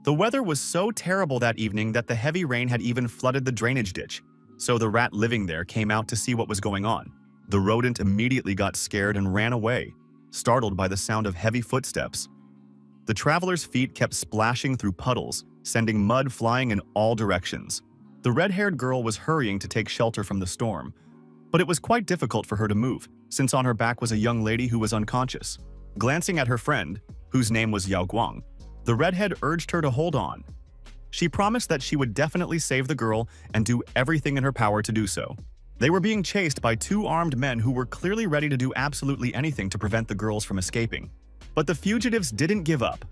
The weather was so terrible that evening that the heavy rain had even flooded the drainage ditch, so the rat living there came out to see what was going on. The rodent immediately got scared and ran away, startled by the sound of heavy footsteps. The traveler's feet kept splashing through puddles, sending mud flying in all directions. The red-haired girl was hurrying to take shelter from the storm, but it was quite difficult for her to move, since on her back was a young lady who was unconscious. Glancing at her friend, whose name was Yao Guang, the redhead urged her to hold on. She promised that she would definitely save the girl and do everything in her power to do so. They were being chased by two armed men who were clearly ready to do absolutely anything to prevent the girls from escaping. But the fugitives didn't give up.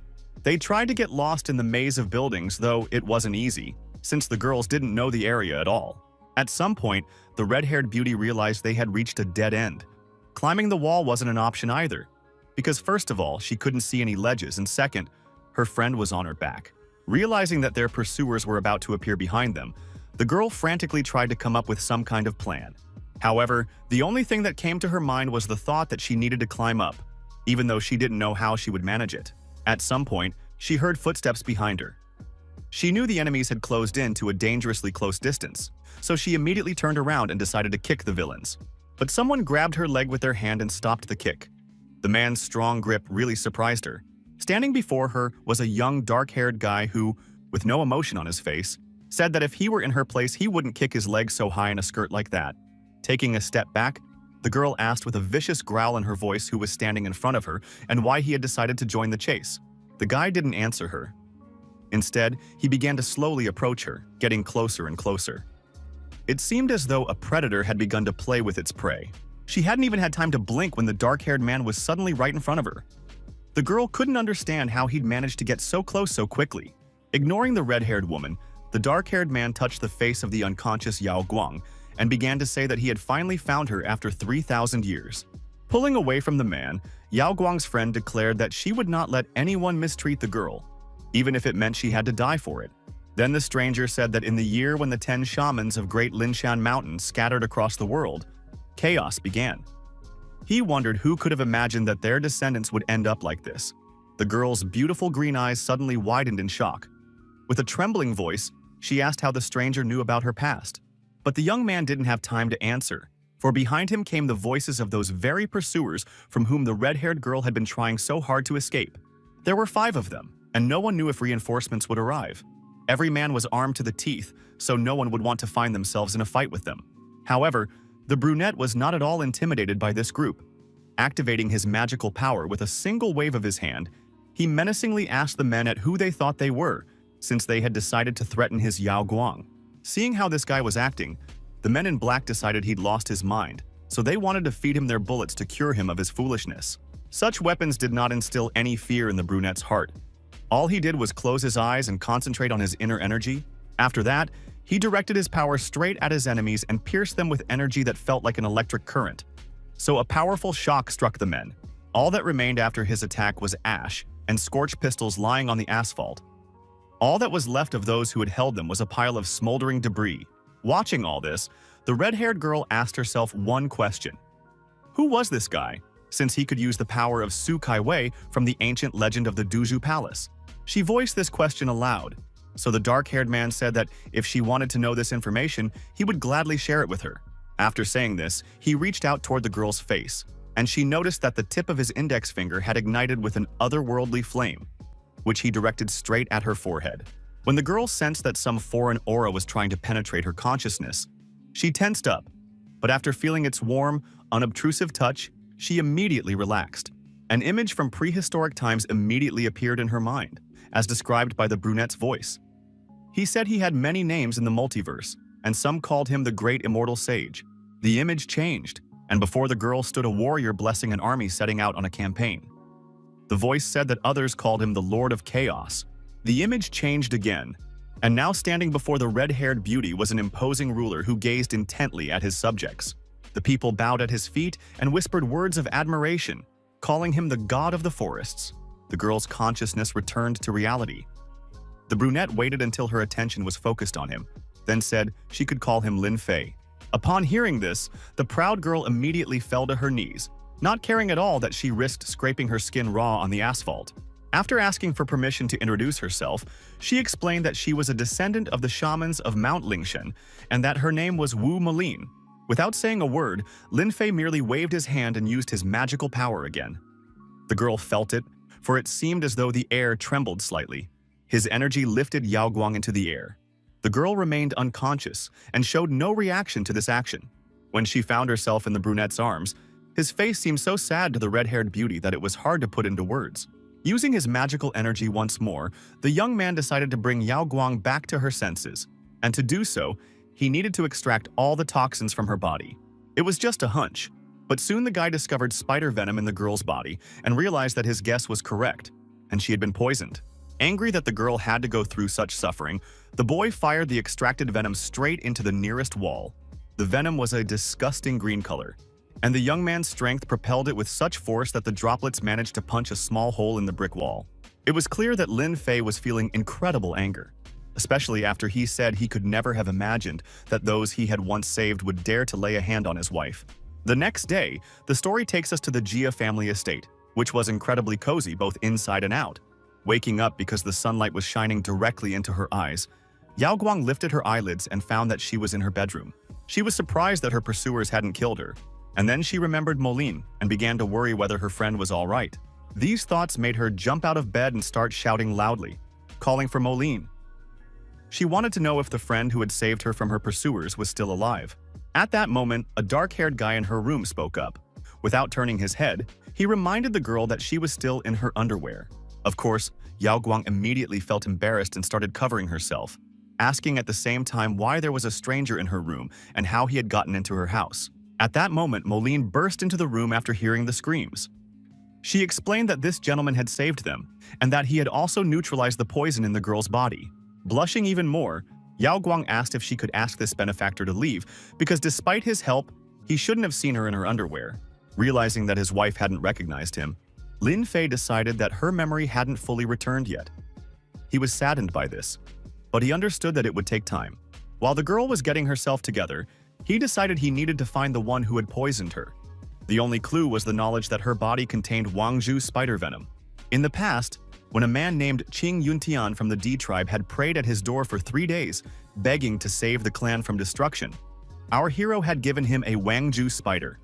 They tried to get lost in the maze of buildings, though it wasn't easy, since the girls didn't know the area at all. At some point, the red-haired beauty realized they had reached a dead end. Climbing the wall wasn't an option either, because first of all, she couldn't see any ledges, and second, her friend was on her back. Realizing that their pursuers were about to appear behind them, the girl frantically tried to come up with some kind of plan. However, the only thing that came to her mind was the thought that she needed to climb up, even though she didn't know how she would manage it. At some point, she heard footsteps behind her. She knew the enemies had closed in to a dangerously close distance, so she immediately turned around and decided to kick the villains. But someone grabbed her leg with their hand and stopped the kick. The man's strong grip really surprised her. Standing before her was a young, dark-haired guy who, with no emotion on his face, said that if he were in her place, he wouldn't kick his leg so high in a skirt like that. Taking a step back, the girl asked with a vicious growl in her voice who was standing in front of her and why he had decided to join the chase. The guy didn't answer her. Instead, he began to slowly approach her, getting closer and closer. It seemed as though a predator had begun to play with its prey. She hadn't even had time to blink when the dark-haired man was suddenly right in front of her. The girl couldn't understand how he'd managed to get so close so quickly. Ignoring the red-haired woman, the dark-haired man touched the face of the unconscious Yao Guang and began to say that he had finally found her after 3,000 years. Pulling away from the man, Yao Guang's friend declared that she would not let anyone mistreat the girl, even if it meant she had to die for it. Then the stranger said that in the year when the 10 shamans of Great Linshan Mountain scattered across the world, chaos began. He wondered who could have imagined that their descendants would end up like this. The girl's beautiful green eyes suddenly widened in shock. With a trembling voice, she asked how the stranger knew about her past. But the young man didn't have time to answer, for behind him came the voices of those very pursuers from whom the red-haired girl had been trying so hard to escape. There were 5 of them, and no one knew if reinforcements would arrive. Every man was armed to the teeth, so no one would want to find themselves in a fight with them. However, the brunette was not at all intimidated by this group. Activating his magical power with a single wave of his hand, he menacingly asked the men at who they thought they were, since they had decided to threaten his Yao Guang. Seeing how this guy was acting, the men in black decided he'd lost his mind, so they wanted to feed him their bullets to cure him of his foolishness. Such weapons did not instill any fear in the brunette's heart. All he did was close his eyes and concentrate on his inner energy. After that, he directed his power straight at his enemies and pierced them with energy that felt like an electric current. So a powerful shock struck the men. All that remained after his attack was ash and scorched pistols lying on the asphalt. All that was left of those who had held them was a pile of smoldering debris. Watching all this, the red-haired girl asked herself one question. Who was this guy, since he could use the power of Su Kai Wei from the ancient legend of the Duju Palace? She voiced this question aloud, so the dark-haired man said that if she wanted to know this information, he would gladly share it with her. After saying this, he reached out toward the girl's face, and she noticed that the tip of his index finger had ignited with an otherworldly flame, which he directed straight at her forehead. When the girl sensed that some foreign aura was trying to penetrate her consciousness, she tensed up, but after feeling its warm, unobtrusive touch, she immediately relaxed. An image from prehistoric times immediately appeared in her mind, as described by the brunette's voice. He said he had many names in the multiverse, and some called him the Great Immortal Sage. The image changed, and before the girl stood a warrior blessing an army setting out on a campaign. The voice said that others called him the Lord of Chaos. The image changed again, and now standing before the red-haired beauty was an imposing ruler who gazed intently at his subjects. The people bowed at his feet and whispered words of admiration, calling him the god of the forests. The girl's consciousness returned to reality. The brunette waited until her attention was focused on him, then said she could call him Lin Fei. Upon hearing this, the proud girl immediately fell to her knees, not caring at all that she risked scraping her skin raw on the asphalt. After asking for permission to introduce herself, she explained that she was a descendant of the shamans of Mount Lingshan and that her name was Wu Malin. Without saying a word, Lin Fei merely waved his hand and used his magical power again. The girl felt it, for it seemed as though the air trembled slightly. His energy lifted Yao Guang into the air. The girl remained unconscious and showed no reaction to this action. When she found herself in the brunette's arms, his face seemed so sad to the red-haired beauty that it was hard to put into words. Using his magical energy once more, the young man decided to bring Yao Guang back to her senses, and to do so, he needed to extract all the toxins from her body. It was just a hunch, but soon the guy discovered spider venom in the girl's body and realized that his guess was correct, and she had been poisoned. Angry that the girl had to go through such suffering, the boy fired the extracted venom straight into the nearest wall. The venom was a disgusting green color, and the young man's strength propelled it with such force that the droplets managed to punch a small hole in the brick wall. It was clear that Lin Fei was feeling incredible anger, especially after he said he could never have imagined that those he had once saved would dare to lay a hand on his wife. The next day, the story takes us to the Jia family estate, which was incredibly cozy both inside and out. Waking up because the sunlight was shining directly into her eyes, Yao Guang lifted her eyelids and found that she was in her bedroom. She was surprised that her pursuers hadn't killed her, and then she remembered Moline and began to worry whether her friend was all right. These thoughts made her jump out of bed and start shouting loudly, calling for Moline. She wanted to know if the friend who had saved her from her pursuers was still alive. At that moment, a dark-haired guy in her room spoke up. Without turning his head, he reminded the girl that she was still in her underwear. Of course, Yao Guang immediately felt embarrassed and started covering herself, asking at the same time why there was a stranger in her room and how he had gotten into her house. At that moment, Moline burst into the room after hearing the screams. She explained that this gentleman had saved them, and that he had also neutralized the poison in the girl's body. Blushing even more, Yao Guang asked if she could ask this benefactor to leave, because despite his help, he shouldn't have seen her in her underwear. Realizing that his wife hadn't recognized him, Lin Fei decided that her memory hadn't fully returned yet. He was saddened by this, but he understood that it would take time. While the girl was getting herself together, he decided he needed to find the one who had poisoned her. The only clue was the knowledge that her body contained Wangzhu spider venom. In the past, when a man named Qing Yuntian from the D tribe had prayed at his door for 3 days, begging to save the clan from destruction, our hero had given him a Wangzhu spider.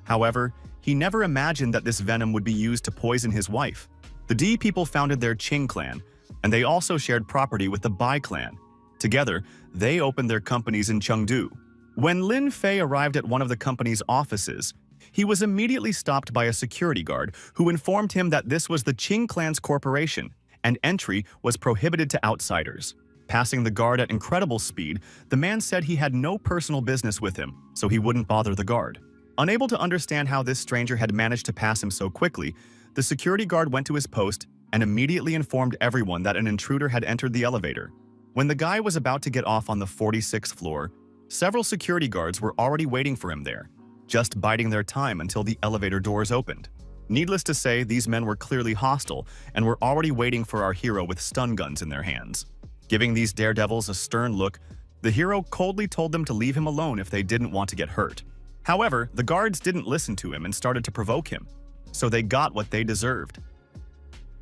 However, he never imagined that this venom would be used to poison his wife. The D people founded their Qing clan, and they also shared property with the Bai clan. Together, they opened their companies in Chengdu. When Lin Fei arrived at one of the company's offices, he was immediately stopped by a security guard who informed him that this was the Qing clan's corporation, and entry was prohibited to outsiders. Passing the guard at incredible speed, the man said he had no personal business with him, so he wouldn't bother the guard. Unable to understand how this stranger had managed to pass him so quickly, the security guard went to his post and immediately informed everyone that an intruder had entered the elevator. When the guy was about to get off on the 46th floor, several security guards were already waiting for him there, just biding their time until the elevator doors opened. Needless to say, these men were clearly hostile and were already waiting for our hero with stun guns in their hands. Giving these daredevils a stern look, the hero coldly told them to leave him alone if they didn't want to get hurt. However, the guards didn't listen to him and started to provoke him, so they got what they deserved.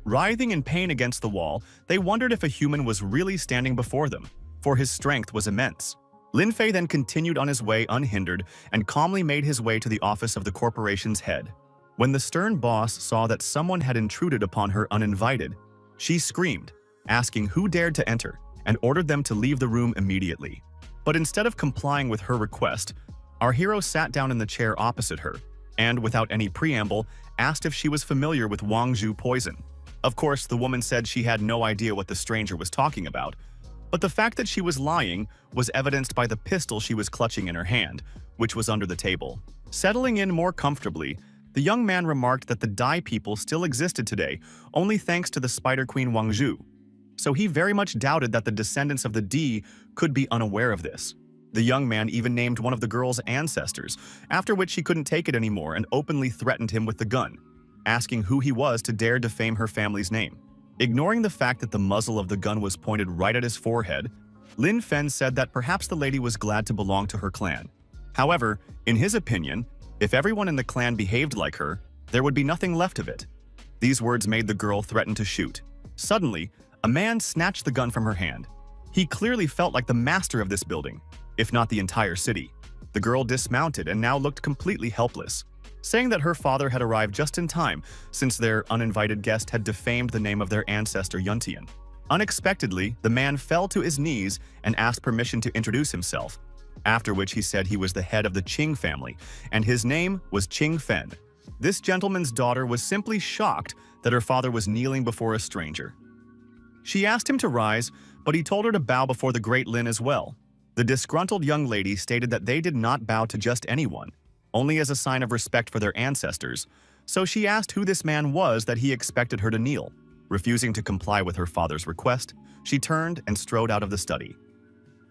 Writhing in pain against the wall, they wondered if a human was really standing before them, for his strength was immense. Lin Fei then continued on his way unhindered and calmly made his way to the office of the corporation's head. When the stern boss saw that someone had intruded upon her uninvited, she screamed, asking who dared to enter, and ordered them to leave the room immediately. But instead of complying with her request, our hero sat down in the chair opposite her, and without any preamble, asked if she was familiar with Wangzhu poison. Of course, the woman said she had no idea what the stranger was talking about, but the fact that she was lying was evidenced by the pistol she was clutching in her hand, which was under the table. Settling in more comfortably, the young man remarked that the Dai people still existed today, only thanks to the Spider Queen Wangzhu. So he very much doubted that the descendants of the D could be unaware of this. The young man even named one of the girl's ancestors, after which she couldn't take it anymore and openly threatened him with the gun, asking who he was to dare defame her family's name. Ignoring the fact that the muzzle of the gun was pointed right at his forehead, Lin Fen said that perhaps the lady was glad to belong to her clan. However, in his opinion, if everyone in the clan behaved like her, there would be nothing left of it. These words made the girl threaten to shoot. Suddenly, a man snatched the gun from her hand. He clearly felt like the master of this building, if not the entire city. The girl dismounted and now looked completely helpless, saying that her father had arrived just in time since their uninvited guest had defamed the name of their ancestor Yuntian. Unexpectedly, the man fell to his knees and asked permission to introduce himself, after which he said he was the head of the Qing family and his name was Qing Fen. This gentleman's daughter was simply shocked that her father was kneeling before a stranger. She asked him to rise, but he told her to bow before the great Lin as well. The disgruntled young lady stated that they did not bow to just anyone, only as a sign of respect for their ancestors, so she asked who this man was that he expected her to kneel. Refusing to comply with her father's request, she turned and strode out of the study.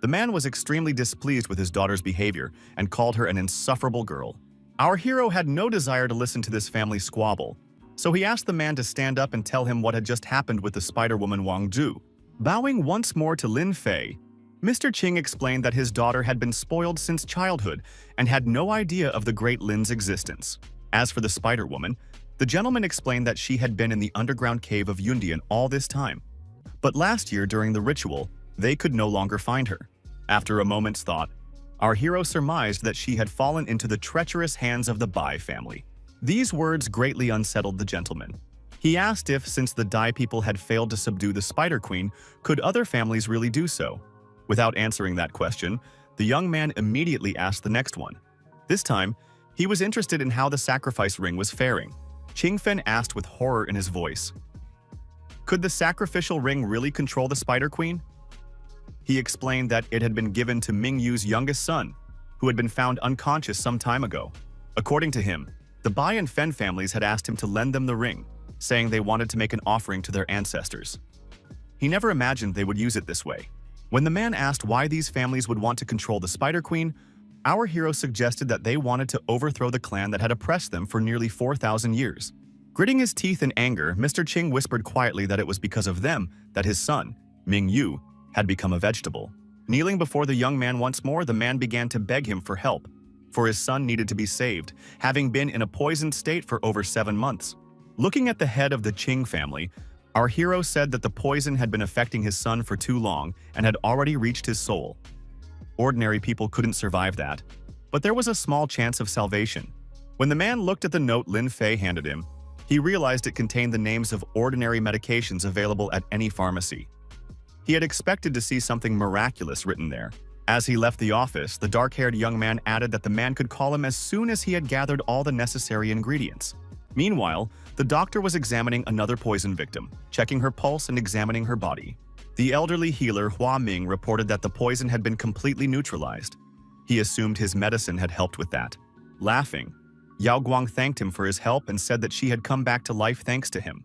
The man was extremely displeased with his daughter's behavior and called her an insufferable girl. Our hero had no desire to listen to this family squabble, so he asked the man to stand up and tell him what had just happened with the Spider-Woman Wang Zhu. Bowing once more to Lin Fei, Mr. Qing explained that his daughter had been spoiled since childhood and had no idea of the great Lin's existence. As for the Spider-Woman, the gentleman explained that she had been in the underground cave of Yundian all this time. But last year during the ritual, they could no longer find her. After a moment's thought, our hero surmised that she had fallen into the treacherous hands of the Bai family. These words greatly unsettled the gentleman. He asked if, since the Dai people had failed to subdue the Spider Queen, could other families really do so? Without answering that question, the young man immediately asked the next one. This time, he was interested in how the sacrifice ring was faring. Qing Fen asked with horror in his voice, "Could the sacrificial ring really control the Spider Queen?" He explained that it had been given to Ming Yu's youngest son, who had been found unconscious some time ago. According to him, the Bai and Fen families had asked him to lend them the ring, saying they wanted to make an offering to their ancestors. He never imagined they would use it this way. When the man asked why these families would want to control the Spider Queen, our hero suggested that they wanted to overthrow the clan that had oppressed them for nearly 4,000 years. Gritting his teeth in anger, Mr. Qing whispered quietly that it was because of them that his son, Ming Yu, had become a vegetable. Kneeling before the young man once more, the man began to beg him for help, for his son needed to be saved, having been in a poisoned state for over 7 months. Looking at the head of the Qing family, our hero said that the poison had been affecting his son for too long and had already reached his soul. Ordinary people couldn't survive that, but there was a small chance of salvation. When the man looked at the note Lin Fei handed him, he realized it contained the names of ordinary medications available at any pharmacy. He had expected to see something miraculous written there. As he left the office, the dark-haired young man added that the man could call him as soon as he had gathered all the necessary ingredients. Meanwhile, the doctor was examining another poison victim, checking her pulse and examining her body. The elderly healer Hua Ming reported that the poison had been completely neutralized. He assumed his medicine had helped with that. Laughing, Yao Guang thanked him for his help and said that she had come back to life thanks to him.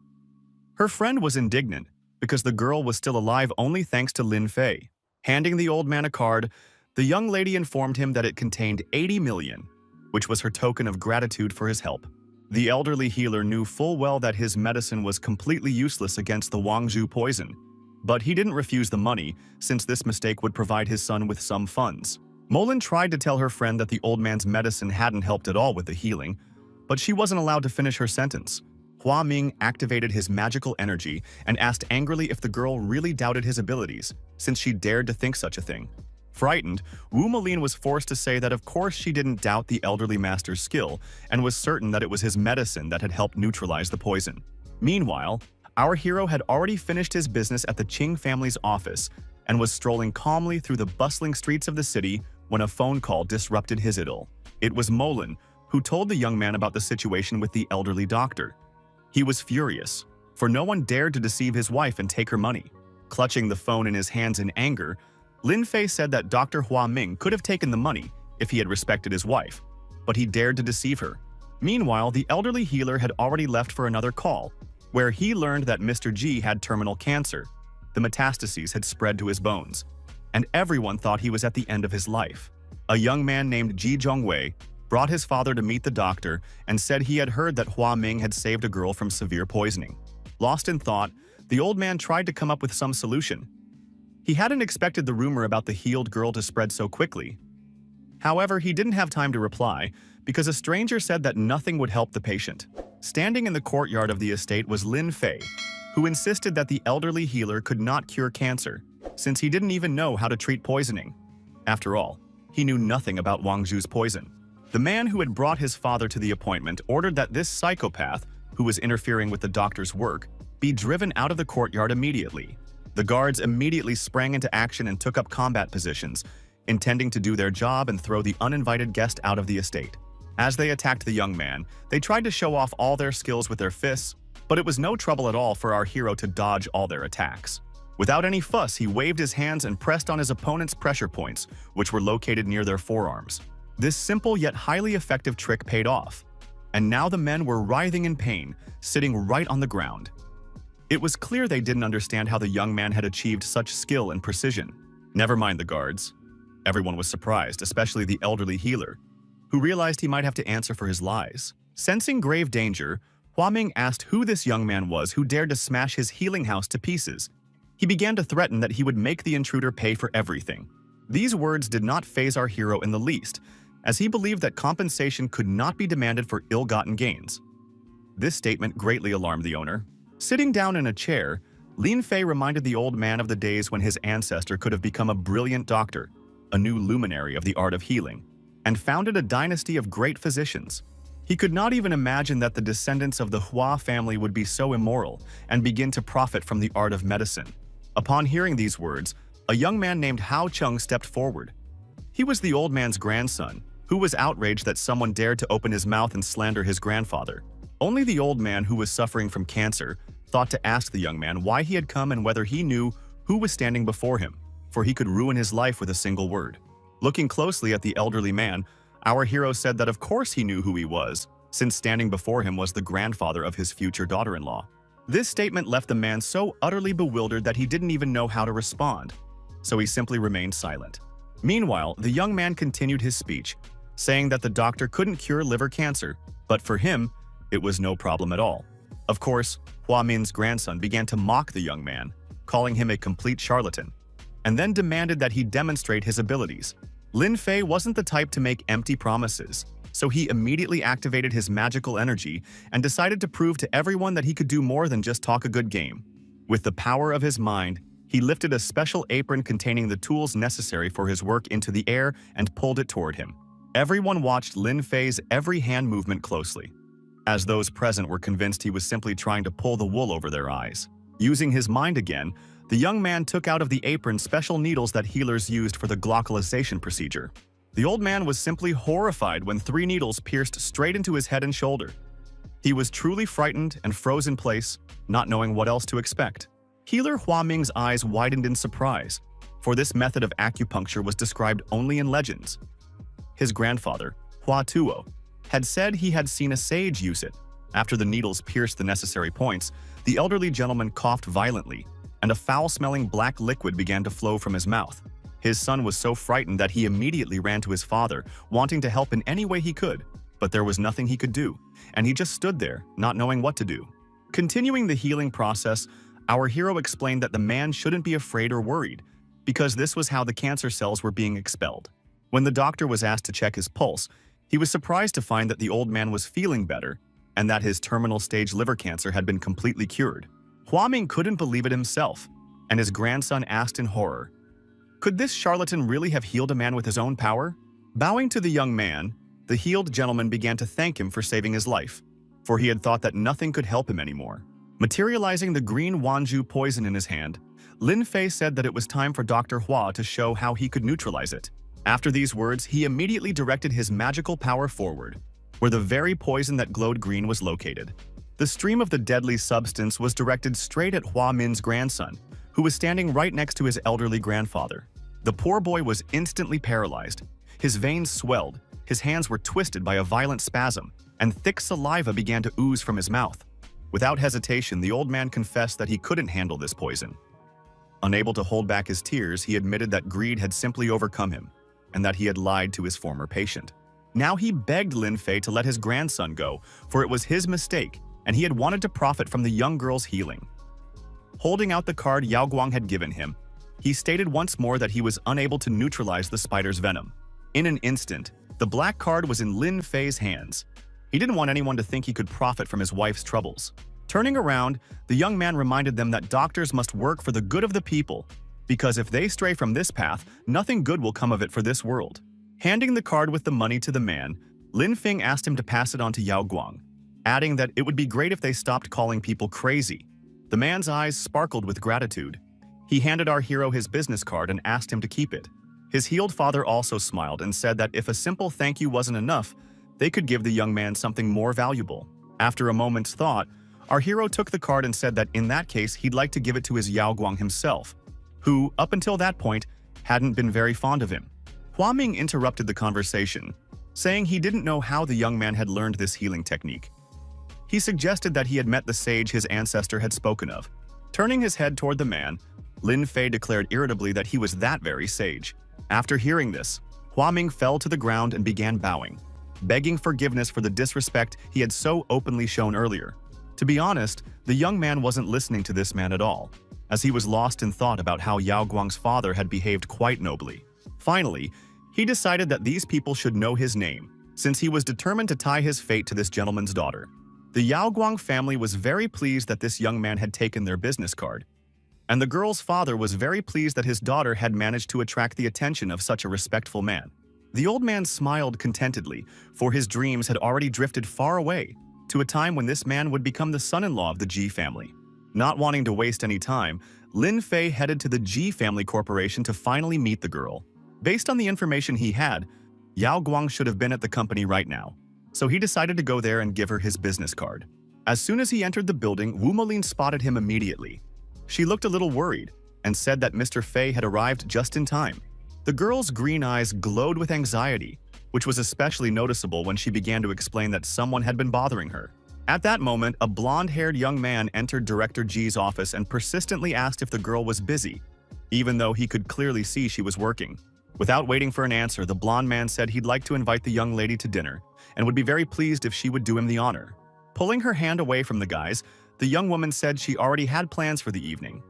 Her friend was indignant because the girl was still alive only thanks to Lin Fei. Handing the old man a card, the young lady informed him that it contained 80 million, which was her token of gratitude for his help. The elderly healer knew full well that his medicine was completely useless against the Wangzhou poison, but he didn't refuse the money since this mistake would provide his son with some funds. Molin tried to tell her friend that the old man's medicine hadn't helped at all with the healing, but she wasn't allowed to finish her sentence. Hua Ming activated his magical energy and asked angrily if the girl really doubted his abilities, since she dared to think such a thing. Frightened, Wu Malin was forced to say that of course she didn't doubt the elderly master's skill and was certain that it was his medicine that had helped neutralize the poison. Meanwhile, our hero had already finished his business at the Qing family's office and was strolling calmly through the bustling streets of the city when a phone call disrupted his idyll. It was Molin, who told the young man about the situation with the elderly doctor. He was furious, for no one dared to deceive his wife and take her money. Clutching the phone in his hands in anger, Lin Fei said that Dr. Hua Ming could have taken the money if he had respected his wife, but he dared to deceive her. Meanwhile, the elderly healer had already left for another call, where he learned that Mr. Ji had terminal cancer. The metastases had spread to his bones, and everyone thought he was at the end of his life. A young man named Ji Zhongwei brought his father to meet the doctor and said he had heard that Hua Ming had saved a girl from severe poisoning. Lost in thought, the old man tried to come up with some solution. He hadn't expected the rumor about the healed girl to spread so quickly. However, he didn't have time to reply because a stranger said that nothing would help the patient. Standing in the courtyard of the estate was Lin Fei, who insisted that the elderly healer could not cure cancer, since he didn't even know how to treat poisoning. After all, he knew nothing about Wang Zhu's poison. The man who had brought his father to the appointment ordered that this psychopath, who was interfering with the doctor's work, be driven out of the courtyard immediately. The guards immediately sprang into action and took up combat positions, intending to do their job and throw the uninvited guest out of the estate. As they attacked the young man, they tried to show off all their skills with their fists, but it was no trouble at all for our hero to dodge all their attacks. Without any fuss, he waved his hands and pressed on his opponent's pressure points, which were located near their forearms. This simple yet highly effective trick paid off, and now the men were writhing in pain, sitting right on the ground. It was clear they didn't understand how the young man had achieved such skill and precision. Never mind the guards. Everyone was surprised, especially the elderly healer, who realized he might have to answer for his lies. Sensing grave danger, Hua Ming asked who this young man was who dared to smash his healing house to pieces. He began to threaten that he would make the intruder pay for everything. These words did not faze our hero in the least, as he believed that compensation could not be demanded for ill-gotten gains. This statement greatly alarmed the owner. Sitting down in a chair, Lin Fei reminded the old man of the days when his ancestor could have become a brilliant doctor, a new luminary of the art of healing, and founded a dynasty of great physicians. He could not even imagine that the descendants of the Hua family would be so immoral and begin to profit from the art of medicine. Upon hearing these words, a young man named Hao Chung stepped forward. He was the old man's grandson, who was outraged that someone dared to open his mouth and slander his grandfather. Only the old man, who was suffering from cancer, thought to ask the young man why he had come and whether he knew who was standing before him, for he could ruin his life with a single word. Looking closely at the elderly man, our hero said that of course he knew who he was, since standing before him was the grandfather of his future daughter-in-law. This statement left the man so utterly bewildered that he didn't even know how to respond, so he simply remained silent. Meanwhile, the young man continued his speech, saying that the doctor couldn't cure liver cancer, but for him, it was no problem at all. Of course, Hua Min's grandson began to mock the young man, calling him a complete charlatan, and then demanded that he demonstrate his abilities. Lin Fei wasn't the type to make empty promises, so he immediately activated his magical energy and decided to prove to everyone that he could do more than just talk a good game. With the power of his mind, he lifted a special apron containing the tools necessary for his work into the air and pulled it toward him. Everyone watched Lin Fei's every hand movement closely, as those present were convinced he was simply trying to pull the wool over their eyes. Using his mind again, the young man took out of the apron special needles that healers used for the gloccalization procedure. The old man was simply horrified when 3 needles pierced straight into his head and shoulder. He was truly frightened and froze in place, not knowing what else to expect. Healer Hua Ming's eyes widened in surprise, for this method of acupuncture was described only in legends. His grandfather, Hua Tuo, had said he had seen a sage use it. After the needles pierced the necessary points, the elderly gentleman coughed violently, and a foul-smelling black liquid began to flow from his mouth. His son was so frightened that he immediately ran to his father, wanting to help in any way he could, but there was nothing he could do, and he just stood there, not knowing what to do. Continuing the healing process, our hero explained that the man shouldn't be afraid or worried, because this was how the cancer cells were being expelled. When the doctor was asked to check his pulse, he was surprised to find that the old man was feeling better and that his terminal stage liver cancer had been completely cured. Hua Ming couldn't believe it himself, and his grandson asked in horror, could this charlatan really have healed a man with his own power? Bowing to the young man, the healed gentleman began to thank him for saving his life, for he had thought that nothing could help him anymore. Materializing the green Wanju poison in his hand, Lin Fei said that it was time for Dr. Hua to show how he could neutralize it. After these words, he immediately directed his magical power forward, where the very poison that glowed green was located. The stream of the deadly substance was directed straight at Hua Min's grandson, who was standing right next to his elderly grandfather. The poor boy was instantly paralyzed. His veins swelled, his hands were twisted by a violent spasm, and thick saliva began to ooze from his mouth. Without hesitation, the old man confessed that he couldn't handle this poison. Unable to hold back his tears, he admitted that greed had simply overcome him, and that he had lied to his former patient. Now he begged Lin Fei to let his grandson go, for it was his mistake, and he had wanted to profit from the young girl's healing. Holding out the card Yao Guang had given him, he stated once more that he was unable to neutralize the spider's venom. In an instant, the black card was in Lin Fei's hands. He didn't want anyone to think he could profit from his wife's troubles. Turning around, the young man reminded them that doctors must work for the good of the people, because if they stray from this path, nothing good will come of it for this world. Handing the card with the money to the man, Lin Feng asked him to pass it on to Yao Guang, adding that it would be great if they stopped calling people crazy. The man's eyes sparkled with gratitude. He handed our hero his business card and asked him to keep it. His healed father also smiled and said that if a simple thank you wasn't enough, they could give the young man something more valuable. After a moment's thought, our hero took the card and said that in that case he'd like to give it to his Yao Guang himself, who, up until that point, hadn't been very fond of him. Hua Ming interrupted the conversation, saying he didn't know how the young man had learned this healing technique. He suggested that he had met the sage his ancestor had spoken of. Turning his head toward the man, Lin Fei declared irritably that he was that very sage. After hearing this, Hua Ming fell to the ground and began bowing, begging forgiveness for the disrespect he had so openly shown earlier. To be honest, the young man wasn't listening to this man at all, as he was lost in thought about how Yao Guang's father had behaved quite nobly. Finally, he decided that these people should know his name, since he was determined to tie his fate to this gentleman's daughter. The Yao Guang family was very pleased that this young man had taken their business card, and the girl's father was very pleased that his daughter had managed to attract the attention of such a respectful man. The old man smiled contentedly, for his dreams had already drifted far away, to a time when this man would become the son-in-law of the Ji family. Not wanting to waste any time, Lin Fei headed to the Ji family corporation to finally meet the girl. Based on the information he had, Yao Guang should have been at the company right now, so he decided to go there and give her his business card. As soon as he entered the building, Wu Molin spotted him immediately. She looked a little worried and said that Mr. Fei had arrived just in time. The girl's green eyes glowed with anxiety, which was especially noticeable when she began to explain that someone had been bothering her. At that moment, a blonde-haired young man entered Director Ji's office and persistently asked if the girl was busy, even though he could clearly see she was working. Without waiting for an answer, the blonde man said he'd like to invite the young lady to dinner and would be very pleased if she would do him the honor. Pulling her hand away from the guys, the young woman said she already had plans for the evening.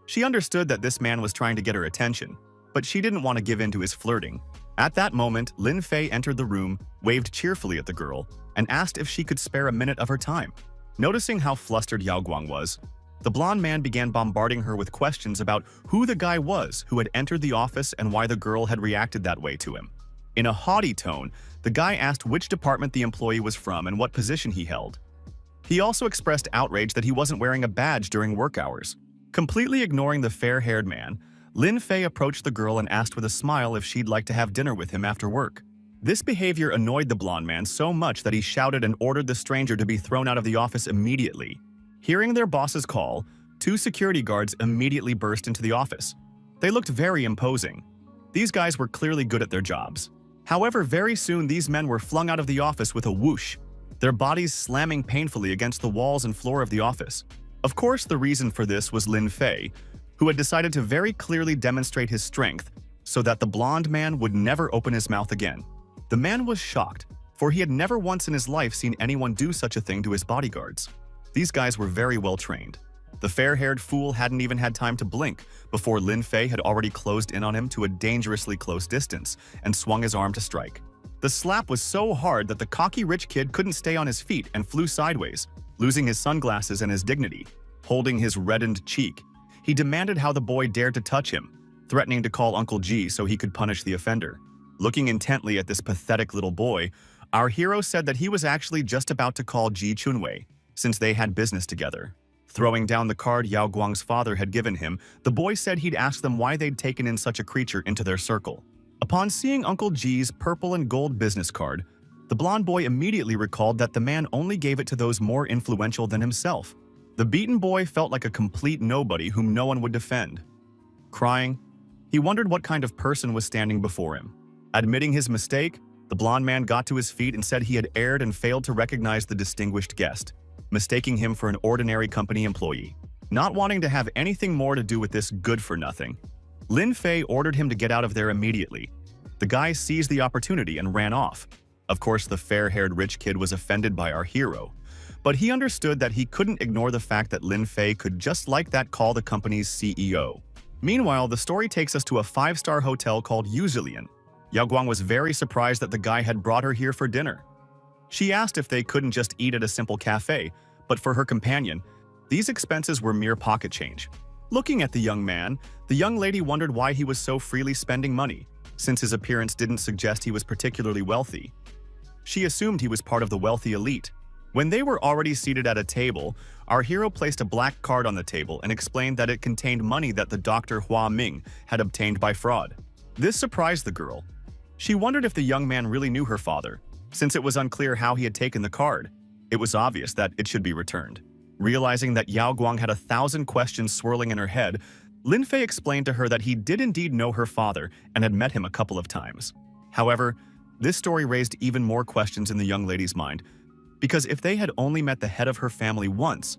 She understood that this man was trying to get her attention, but she didn't want to give in to his flirting. At that moment, Lin Fei entered the room, waved cheerfully at the girl, and asked if she could spare a minute of her time. Noticing how flustered Yao Guang was, the blonde man began bombarding her with questions about who the guy was who had entered the office and why the girl had reacted that way to him. In a haughty tone, the guy asked which department the employee was from and what position he held. He also expressed outrage that he wasn't wearing a badge during work hours. Completely ignoring the fair-haired man, Lin Fei approached the girl and asked with a smile if she'd like to have dinner with him after work. This behavior annoyed the blonde man so much that he shouted and ordered the stranger to be thrown out of the office immediately. Hearing their boss's call, 2 security guards immediately burst into the office. They looked very imposing. These guys were clearly good at their jobs. However, very soon these men were flung out of the office with a whoosh, their bodies slamming painfully against the walls and floor of the office. Of course, the reason for this was Lin Fei, who had decided to very clearly demonstrate his strength so that the blonde man would never open his mouth again. The man was shocked, for he had never once in his life seen anyone do such a thing to his bodyguards. These guys were very well trained. The fair-haired fool hadn't even had time to blink before Lin Fei had already closed in on him to a dangerously close distance and swung his arm to strike. The slap was so hard that the cocky rich kid couldn't stay on his feet and flew sideways, losing his sunglasses and his dignity. Holding his reddened cheek, he demanded how the boy dared to touch him, threatening to call Uncle Ji so he could punish the offender. Looking intently at this pathetic little boy, our hero said that he was actually just about to call Ji Chunwei, since they had business together. Throwing down the card Yao Guang's father had given him, the boy said he'd ask them why they'd taken in such a creature into their circle. Upon seeing Uncle Ji's purple and gold business card, the blonde boy immediately recalled that the man only gave it to those more influential than himself. The beaten boy felt like a complete nobody whom no one would defend. Crying, he wondered what kind of person was standing before him. Admitting his mistake, the blonde man got to his feet and said he had erred and failed to recognize the distinguished guest, mistaking him for an ordinary company employee. Not wanting to have anything more to do with this good-for-nothing, Lin Fei ordered him to get out of there immediately. The guy seized the opportunity and ran off. Of course, the fair-haired rich kid was offended by our hero, but he understood that he couldn't ignore the fact that Lin Fei could just like that call the company's CEO. Meanwhile, the story takes us to a 5-star hotel called Yuzilian. Yao Guang was very surprised that the guy had brought her here for dinner. She asked if they couldn't just eat at a simple cafe, but for her companion, these expenses were mere pocket change. Looking at the young man, the young lady wondered why he was so freely spending money, since his appearance didn't suggest he was particularly wealthy. She assumed he was part of the wealthy elite. When they were already seated at a table, our hero placed a black card on the table and explained that it contained money that the Dr. Hua Ming had obtained by fraud. This surprised the girl. She wondered if the young man really knew her father, since it was unclear how he had taken the card. It was obvious that it should be returned. Realizing that Yao Guang had 1,000 questions swirling in her head, Lin Fei explained to her that he did indeed know her father and had met him a couple of times. However, this story raised even more questions in the young lady's mind, because if they had only met the head of her family once,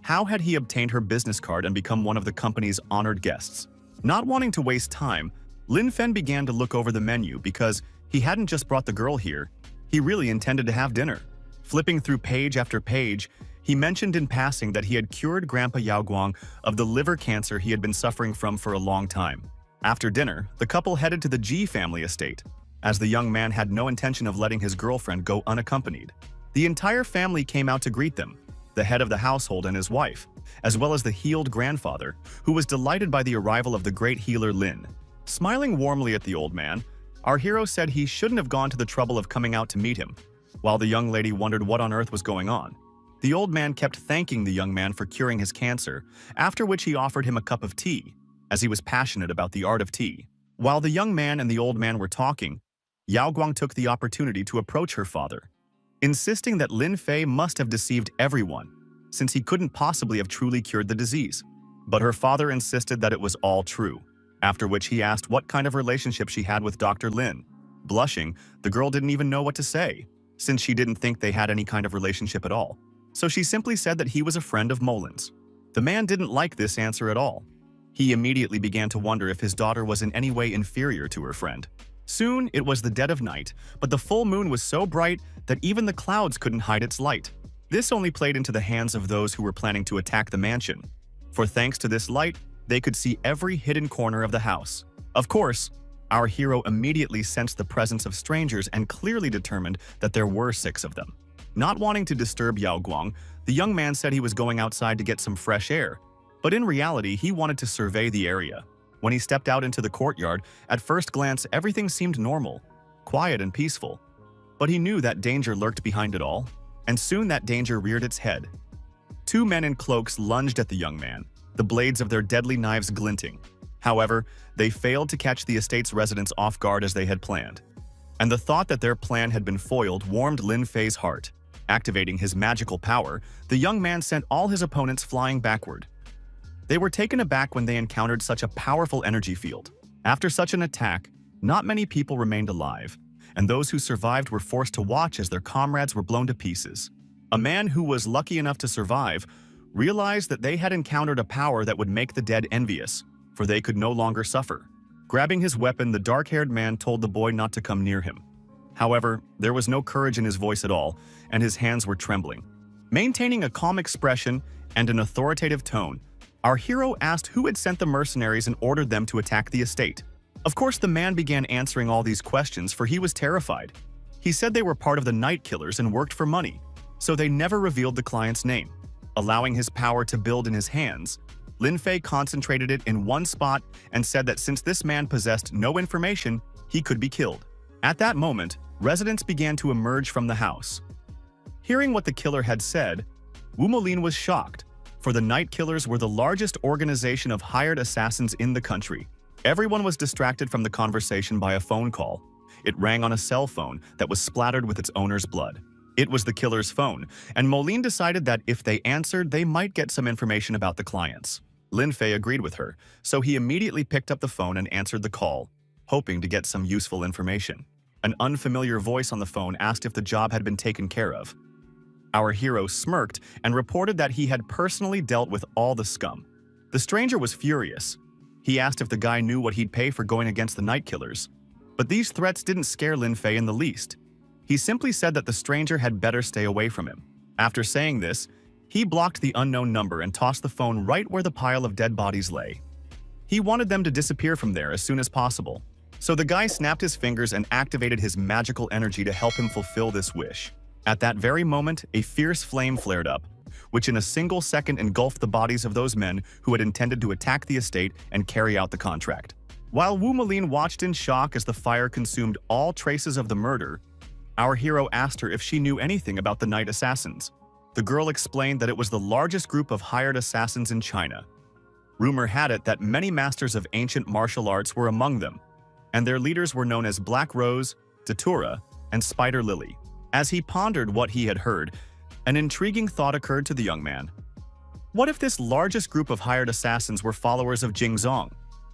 how had he obtained her business card and become one of the company's honored guests? Not wanting to waste time, Lin Fen began to look over the menu because he hadn't just brought the girl here, he really intended to have dinner. Flipping through page after page, he mentioned in passing that he had cured Grandpa Yao Guang of the liver cancer he had been suffering from for a long time. After dinner, the couple headed to the Ji family estate, as the young man had no intention of letting his girlfriend go unaccompanied. The entire family came out to greet them, the head of the household and his wife, as well as the healed grandfather, who was delighted by the arrival of the great healer Lin. Smiling warmly at the old man, our hero said he shouldn't have gone to the trouble of coming out to meet him, while the young lady wondered what on earth was going on. The old man kept thanking the young man for curing his cancer, after which he offered him a cup of tea, as he was passionate about the art of tea. While the young man and the old man were talking, Yao Guang took the opportunity to approach her father, insisting that Lin Fei must have deceived everyone, since he couldn't possibly have truly cured the disease. But her father insisted that it was all true, after which he asked what kind of relationship she had with Dr. Lin. Blushing, the girl didn't even know what to say, since she didn't think they had any kind of relationship at all. So she simply said that he was a friend of Molin's. The man didn't like this answer at all. He immediately began to wonder if his daughter was in any way inferior to her friend. Soon, it was the dead of night, but the full moon was so bright that even the clouds couldn't hide its light. This only played into the hands of those who were planning to attack the mansion, for thanks to this light, they could see every hidden corner of the house. Of course, our hero immediately sensed the presence of strangers and clearly determined that there were 6 of them. Not wanting to disturb Yao Guang, the young man said he was going outside to get some fresh air, but in reality, he wanted to survey the area. When he stepped out into the courtyard, at first glance, everything seemed normal, quiet and peaceful. But he knew that danger lurked behind it all, and soon that danger reared its head. 2 men in cloaks lunged at the young man, the blades of their deadly knives glinting. However, they failed to catch the estate's residents off guard as they had planned. And the thought that their plan had been foiled warmed Lin Fei's heart. Activating his magical power, the young man sent all his opponents flying backward. They were taken aback when they encountered such a powerful energy field. After such an attack, not many people remained alive, and those who survived were forced to watch as their comrades were blown to pieces. A man who was lucky enough to survive realized that they had encountered a power that would make the dead envious, for they could no longer suffer. Grabbing his weapon, the dark-haired man told the boy not to come near him. However, there was no courage in his voice at all, and his hands were trembling. Maintaining a calm expression and an authoritative tone, our hero asked who had sent the mercenaries and ordered them to attack the estate. Of course, the man began answering all these questions, for he was terrified. He said they were part of the night killers and worked for money, so they never revealed the client's name. Allowing his power to build in his hands, Lin Fei concentrated it in one spot and said that since this man possessed no information, he could be killed. At that moment, residents began to emerge from the house. Hearing what the killer had said, Wu Molin was shocked, for the Night Killers were the largest organization of hired assassins in the country. Everyone was distracted from the conversation by a phone call. It rang on a cell phone that was splattered with its owner's blood. It was the killer's phone, and Molin decided that if they answered, they might get some information about the clients. Lin Fei agreed with her, so he immediately picked up the phone and answered the call, hoping to get some useful information. An unfamiliar voice on the phone asked if the job had been taken care of. Our hero smirked and reported that he had personally dealt with all the scum. The stranger was furious. He asked if the guy knew what he'd pay for going against the Night Killers. But these threats didn't scare Lin Fei in the least. He simply said that the stranger had better stay away from him. After saying this, he blocked the unknown number and tossed the phone right where the pile of dead bodies lay. He wanted them to disappear from there as soon as possible. So the guy snapped his fingers and activated his magical energy to help him fulfill this wish. At that very moment, a fierce flame flared up, which in a single second engulfed the bodies of those men who had intended to attack the estate and carry out the contract. While Wu Malin watched in shock as the fire consumed all traces of the murder, our hero asked her if she knew anything about the Night Assassins. The girl explained that it was the largest group of hired assassins in China. Rumor had it that many masters of ancient martial arts were among them, and their leaders were known as Black Rose, Datura, and Spider Lily. As he pondered what he had heard, an intriguing thought occurred to the young man. What if this largest group of hired assassins were followers of Jingzong?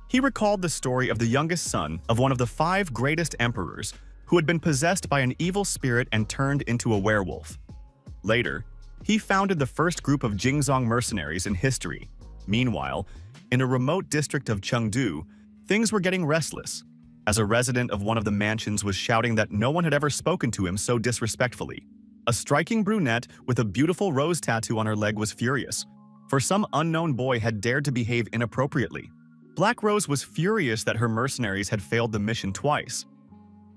He recalled the story of the youngest son of one of the 5 greatest emperors who had been possessed by an evil spirit and turned into a werewolf. Later, he founded the first group of Jingzong mercenaries in history. Meanwhile, in a remote district of Chengdu, things were getting restless, as a resident of one of the mansions was shouting that no one had ever spoken to him so disrespectfully. A striking brunette with a beautiful rose tattoo on her leg was furious, for some unknown boy had dared to behave inappropriately. Black Rose was furious that her mercenaries had failed the mission twice.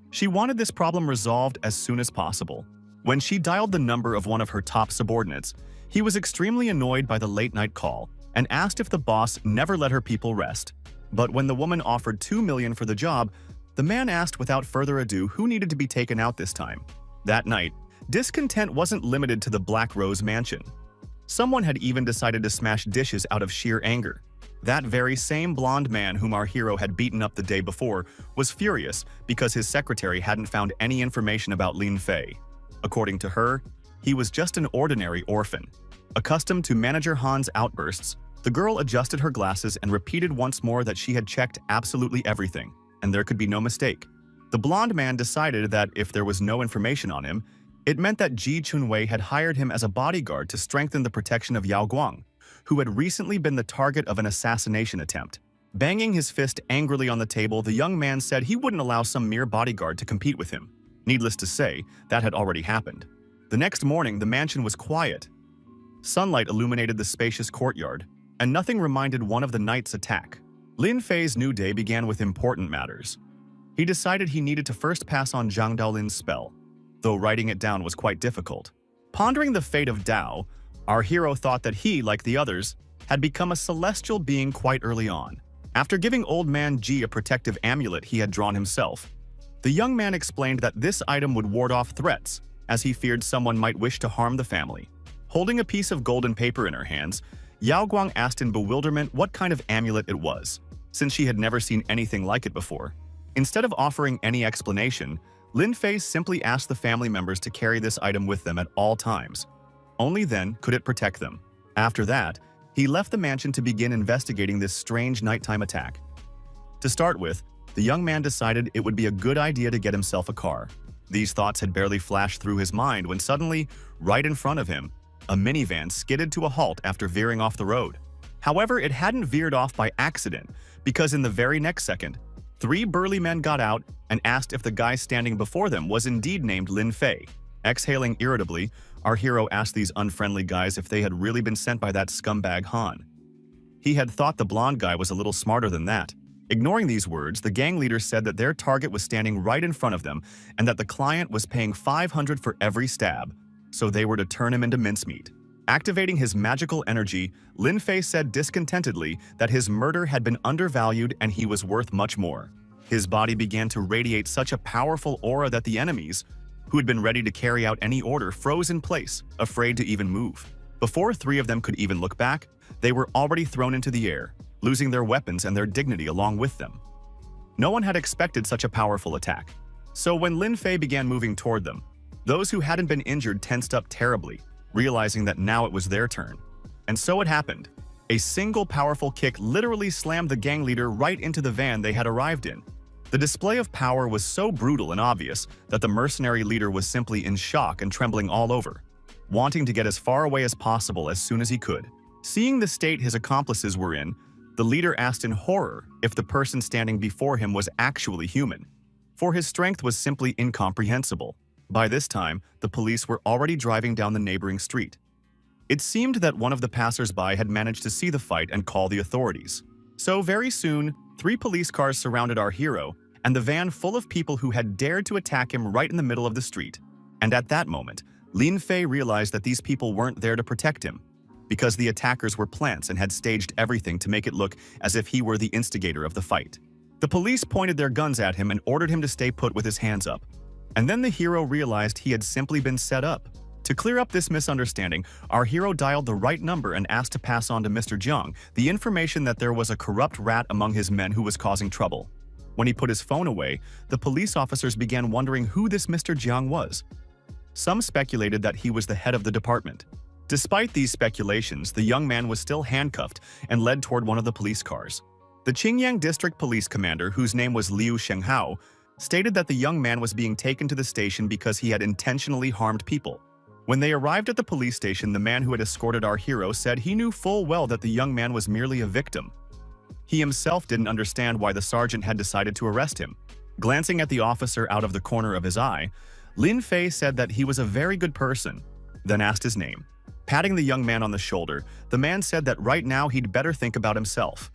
She wanted this problem resolved as soon as possible. When she dialed the number of one of her top subordinates, he was extremely annoyed by the late-night call and asked if the boss never let her people rest. But when the woman offered $2 million for the job, the man asked without further ado who needed to be taken out this time. That night, discontent wasn't limited to the Black Rose mansion. Someone had even decided to smash dishes out of sheer anger. That very same blonde man whom our hero had beaten up the day before was furious because his secretary hadn't found any information about Lin Fei. According to her, he was just an ordinary orphan. Accustomed to Manager Han's outbursts, the girl adjusted her glasses and repeated once more that she had checked absolutely everything, and there could be no mistake. The blonde man decided that if there was no information on him, it meant that Ji Chunwei had hired him as a bodyguard to strengthen the protection of Yao Guang, who had recently been the target of an assassination attempt. Banging his fist angrily on the table, the young man said he wouldn't allow some mere bodyguard to compete with him. Needless to say, that had already happened. The next morning, the mansion was quiet. Sunlight illuminated the spacious courtyard, and nothing reminded one of the night's attack. Lin Fei's new day began with important matters. He decided he needed to first pass on Zhang Daolin's spell, though writing it down was quite difficult. Pondering the fate of Dao, our hero thought that he, like the others, had become a celestial being quite early on. After giving old man Ji a protective amulet he had drawn himself, the young man explained that this item would ward off threats, as he feared someone might wish to harm the family. Holding a piece of golden paper in her hands, Yao Guang asked in bewilderment what kind of amulet it was, since she had never seen anything like it before. Instead of offering any explanation, Lin Fei simply asked the family members to carry this item with them at all times. Only then could it protect them. After that, he left the mansion to begin investigating this strange nighttime attack. To start with, the young man decided it would be a good idea to get himself a car. These thoughts had barely flashed through his mind when suddenly, right in front of him, a minivan skidded to a halt after veering off the road. However, it hadn't veered off by accident, because in the very next second, 3 burly men got out and asked if the guy standing before them was indeed named Lin Fei. Exhaling irritably, our hero asked these unfriendly guys if they had really been sent by that scumbag Han. He had thought the blonde guy was a little smarter than that. Ignoring these words, the gang leader said that their target was standing right in front of them and that the client was paying 500 for every stab, so they were to turn him into mincemeat. Activating his magical energy, Lin Fei said discontentedly that his murder had been undervalued and he was worth much more. His body began to radiate such a powerful aura that the enemies, who had been ready to carry out any order, froze in place, afraid to even move. Before 3 of them could even look back, they were already thrown into the air, losing their weapons and their dignity along with them. No one had expected such a powerful attack. So when Lin Fei began moving toward them, those who hadn't been injured tensed up terribly, realizing that now it was their turn. And so it happened. A single powerful kick literally slammed the gang leader right into the van they had arrived in. The display of power was so brutal and obvious that the mercenary leader was simply in shock and trembling all over, wanting to get as far away as possible as soon as he could. Seeing the state his accomplices were in, the leader asked in horror if the person standing before him was actually human, for his strength was simply incomprehensible. By this time, the police were already driving down the neighboring street. It seemed that one of the passers-by had managed to see the fight and call the authorities. So very soon, 3 police cars surrounded our hero, and the van full of people who had dared to attack him right in the middle of the street. And at that moment, Lin Fei realized that these people weren't there to protect him, because the attackers were plants and had staged everything to make it look as if he were the instigator of the fight. The police pointed their guns at him and ordered him to stay put with his hands up. And then the hero realized he had simply been set up. To clear up this misunderstanding, our hero dialed the right number and asked to pass on to Mr. Jiang the information that there was a corrupt rat among his men who was causing trouble. When he put his phone away, the police officers began wondering who this Mr. Jiang was. Some speculated that he was the head of the department. Despite these speculations, the young man was still handcuffed and led toward one of the police cars. The Qingyang District Police Commander, whose name was Liu Shenghao, stated that the young man was being taken to the station because he had intentionally harmed people. When they arrived at the police station, the man who had escorted our hero said he knew full well that the young man was merely a victim. He himself didn't understand why the sergeant had decided to arrest him. Glancing at the officer out of the corner of his eye, Lin Fei said that he was a very good person, then asked his name. Patting the young man on the shoulder, the man said that right now he'd better think about himself.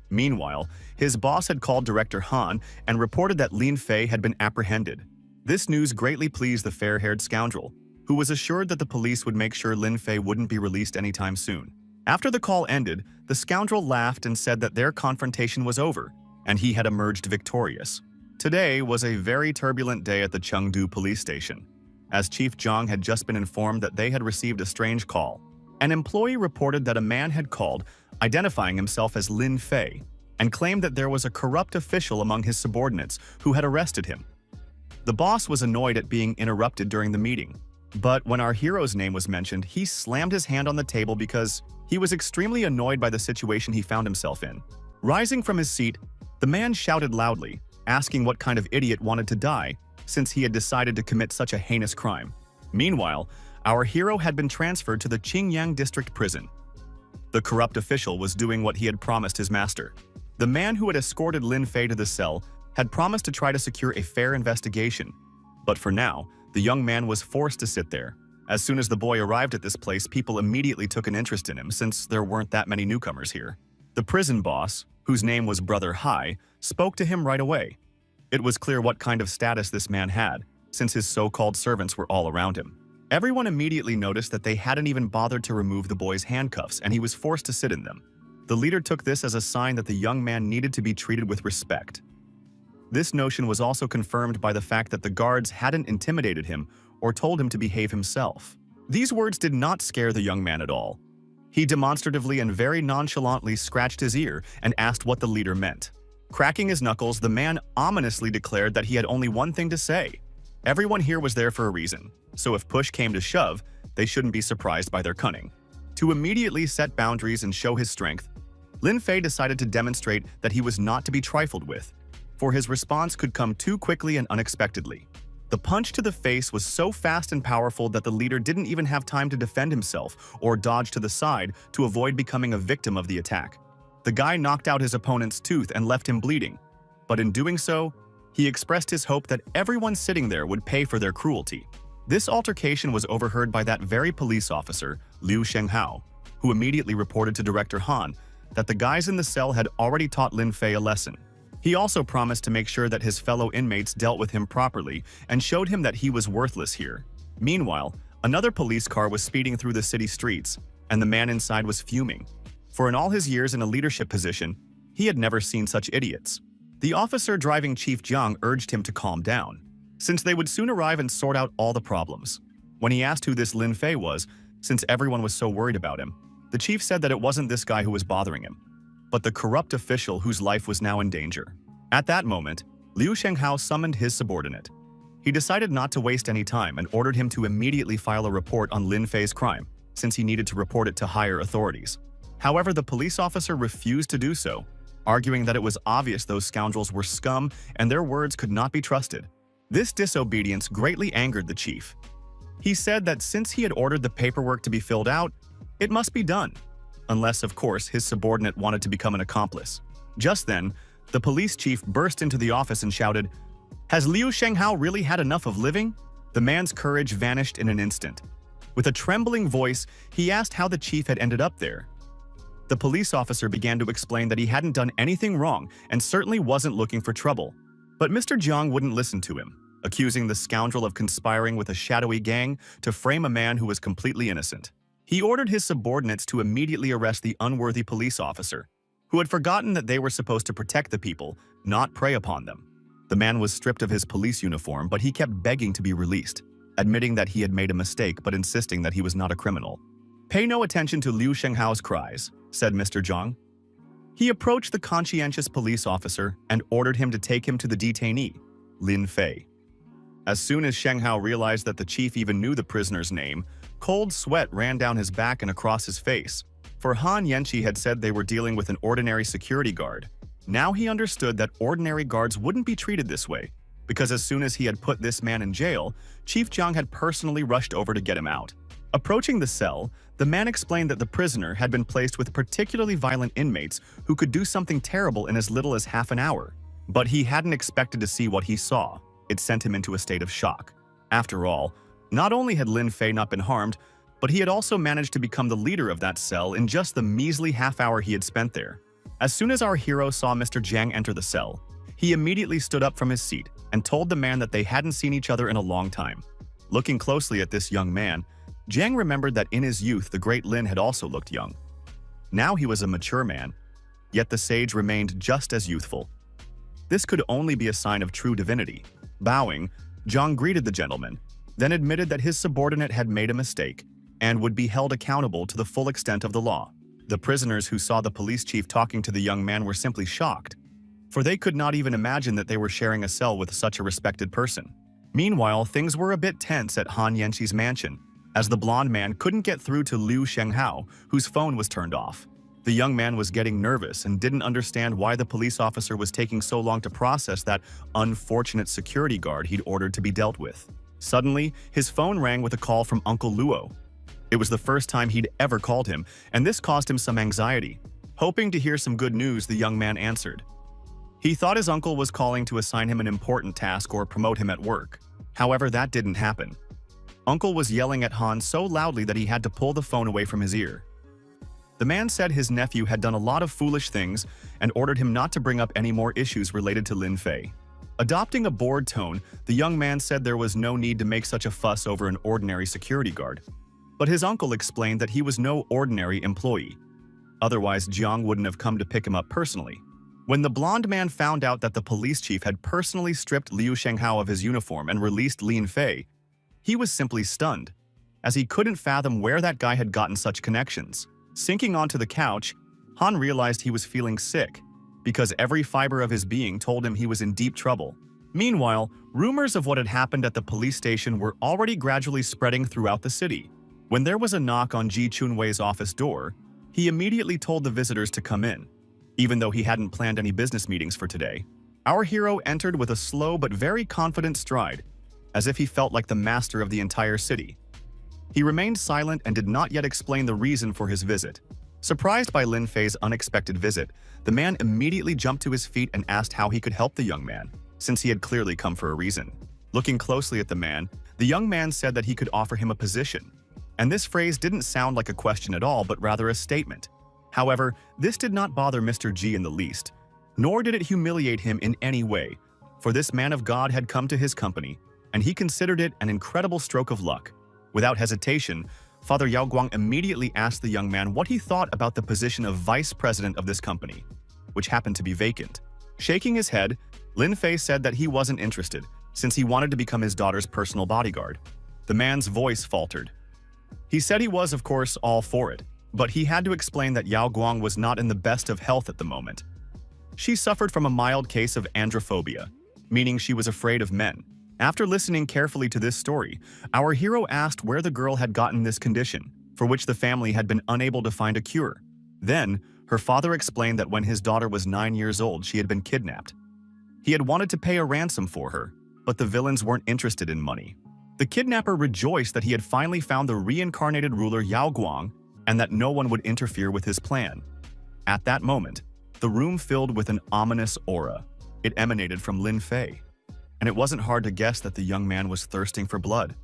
Meanwhile, his boss had called Director Han and reported that Lin Fei had been apprehended. This news greatly pleased the fair-haired scoundrel, who was assured that the police would make sure Lin Fei wouldn't be released anytime soon. After the call ended, the scoundrel laughed and said that their confrontation was over, and he had emerged victorious. Today was a very turbulent day at the Chengdu police station, as Chief Zhang had just been informed that they had received a strange call. An employee reported that a man had called, identifying himself as Lin Fei, and claimed that there was a corrupt official among his subordinates who had arrested him. The boss was annoyed at being interrupted during the meeting, but when our hero's name was mentioned, he slammed his hand on the table because he was extremely annoyed by the situation he found himself in. Rising from his seat, the man shouted loudly, asking what kind of idiot wanted to die, since he had decided to commit such a heinous crime. Meanwhile, our hero had been transferred to the Qingyang District Prison. The corrupt official was doing what he had promised his master. The man who had escorted Lin Fei to the cell had promised to try to secure a fair investigation, but for now, the young man was forced to sit there. As soon as the boy arrived at this place, people immediately took an interest in him since there weren't that many newcomers here. The prison boss, whose name was Brother Hai, spoke to him right away. It was clear what kind of status this man had, since his so-called servants were all around him. Everyone immediately noticed that they hadn't even bothered to remove the boy's handcuffs, and he was forced to sit in them. The leader took this as a sign that the young man needed to be treated with respect. This notion was also confirmed by the fact that the guards hadn't intimidated him or told him to behave himself. These words did not scare the young man at all. He demonstratively and very nonchalantly scratched his ear and asked what the leader meant. Cracking his knuckles, the man ominously declared that he had only one thing to say. Everyone here was there for a reason, so if push came to shove, they shouldn't be surprised by their cunning. To immediately set boundaries and show his strength, Lin Fei decided to demonstrate that he was not to be trifled with, for his response could come too quickly and unexpectedly. The punch to the face was so fast and powerful that the leader didn't even have time to defend himself or dodge to the side to avoid becoming a victim of the attack. The guy knocked out his opponent's tooth and left him bleeding, but in doing so, he expressed his hope that everyone sitting there would pay for their cruelty. This altercation was overheard by that very police officer, Liu Shenghao, who immediately reported to Director Han that the guys in the cell had already taught Lin Fei a lesson. He also promised to make sure that his fellow inmates dealt with him properly and showed him that he was worthless here. Meanwhile, another police car was speeding through the city streets, and the man inside was fuming. For in all his years in a leadership position, he had never seen such idiots. The officer driving Chief Jiang urged him to calm down, since they would soon arrive and sort out all the problems. When he asked who this Lin Fei was, since everyone was so worried about him, the chief said that it wasn't this guy who was bothering him, but the corrupt official whose life was now in danger. At that moment, Liu Shenghao summoned his subordinate. He decided not to waste any time and ordered him to immediately file a report on Lin Fei's crime, since he needed to report it to higher authorities. However, the police officer refused to do so, arguing that it was obvious those scoundrels were scum and their words could not be trusted. This disobedience greatly angered the chief. He said that since he had ordered the paperwork to be filled out, it must be done, unless, of course, his subordinate wanted to become an accomplice. Just then, the police chief burst into the office and shouted, "Has Liu Shenghao really had enough of living?" The man's courage vanished in an instant. With a trembling voice, he asked how the chief had ended up there. The police officer began to explain that he hadn't done anything wrong and certainly wasn't looking for trouble. But Mr. Jiang wouldn't listen to him, accusing the scoundrel of conspiring with a shadowy gang to frame a man who was completely innocent. He ordered his subordinates to immediately arrest the unworthy police officer, who had forgotten that they were supposed to protect the people, not prey upon them. The man was stripped of his police uniform, but he kept begging to be released, admitting that he had made a mistake but insisting that he was not a criminal. "Pay no attention to Liu Shenghao's cries," said Mr. Jiang. He approached the conscientious police officer and ordered him to take him to the detainee, Lin Fei. As soon as Shenghao realized that the chief even knew the prisoner's name, cold sweat ran down his back and across his face. For Han Yanqi had said they were dealing with an ordinary security guard. Now he understood that ordinary guards wouldn't be treated this way, because as soon as he had put this man in jail, Chief Jiang had personally rushed over to get him out. Approaching the cell, the man explained that the prisoner had been placed with particularly violent inmates who could do something terrible in as little as half an hour. But he hadn't expected to see what he saw. It sent him into a state of shock. After all, not only had Lin Fei not been harmed, but he had also managed to become the leader of that cell in just the measly half hour he had spent there. As soon as our hero saw Mr. Jiang enter the cell, he immediately stood up from his seat and told the man that they hadn't seen each other in a long time. Looking closely at this young man, Jiang remembered that in his youth the great Lin had also looked young. Now he was a mature man, yet the sage remained just as youthful. This could only be a sign of true divinity. Bowing, Jiang greeted the gentleman, then admitted that his subordinate had made a mistake and would be held accountable to the full extent of the law. The prisoners who saw the police chief talking to the young man were simply shocked, for they could not even imagine that they were sharing a cell with such a respected person. Meanwhile, things were a bit tense at Han Yanqi's mansion, as the blonde man couldn't get through to Liu Shenghao, whose phone was turned off. The young man was getting nervous and didn't understand why the police officer was taking so long to process that unfortunate security guard he'd ordered to be dealt with. Suddenly, his phone rang with a call from Uncle Luo. It was the first time he'd ever called him, and this caused him some anxiety. Hoping to hear some good news, the young man answered. He thought his uncle was calling to assign him an important task or promote him at work. However, that didn't happen. Uncle was yelling at Han so loudly that he had to pull the phone away from his ear. The man said his nephew had done a lot of foolish things and ordered him not to bring up any more issues related to Lin Fei. Adopting a bored tone, the young man said there was no need to make such a fuss over an ordinary security guard. But his uncle explained that he was no ordinary employee. Otherwise, Jiang wouldn't have come to pick him up personally. When the blonde man found out that the police chief had personally stripped Liu Shenghao of his uniform and released Lin Fei, he was simply stunned, as he couldn't fathom where that guy had gotten such connections. Sinking onto the couch, Han realized he was feeling sick, because every fiber of his being told him he was in deep trouble. Meanwhile, rumors of what had happened at the police station were already gradually spreading throughout the city. When there was a knock on Ji Chunwei's office door, he immediately told the visitors to come in, even though he hadn't planned any business meetings for today. Our hero entered with a slow but very confident stride, as if he felt like the master of the entire city. He remained silent and did not yet explain the reason for his visit. Surprised by Lin Fei's unexpected visit, the man immediately jumped to his feet and asked how he could help the young man, since he had clearly come for a reason. Looking closely at the young man said that he could offer him a position. And this phrase didn't sound like a question at all, but rather a statement. However, this did not bother Mr. G in the least, nor did it humiliate him in any way, for this man of God had come to his company, and he considered it an incredible stroke of luck. Without hesitation, Father Yao Guang immediately asked the young man what he thought about the position of vice president of this company, which happened to be vacant. Shaking his head, Lin Fei said that he wasn't interested, since he wanted to become his daughter's personal bodyguard. The man's voice faltered. He said he was, of course, all for it, but he had to explain that Yao Guang was not in the best of health at the moment. She suffered from a mild case of androphobia, meaning she was afraid of men. After listening carefully to this story, our hero asked where the girl had gotten this condition, for which the family had been unable to find a cure. Then, her father explained that when his daughter was 9 years old, she had been kidnapped. He had wanted to pay a ransom for her, but the villains weren't interested in money. The kidnapper rejoiced that he had finally found the reincarnated ruler Yao Guang and that no one would interfere with his plan. At that moment, the room filled with an ominous aura. It emanated from Lin Fei, and it wasn't hard to guess that the young man was thirsting for blood.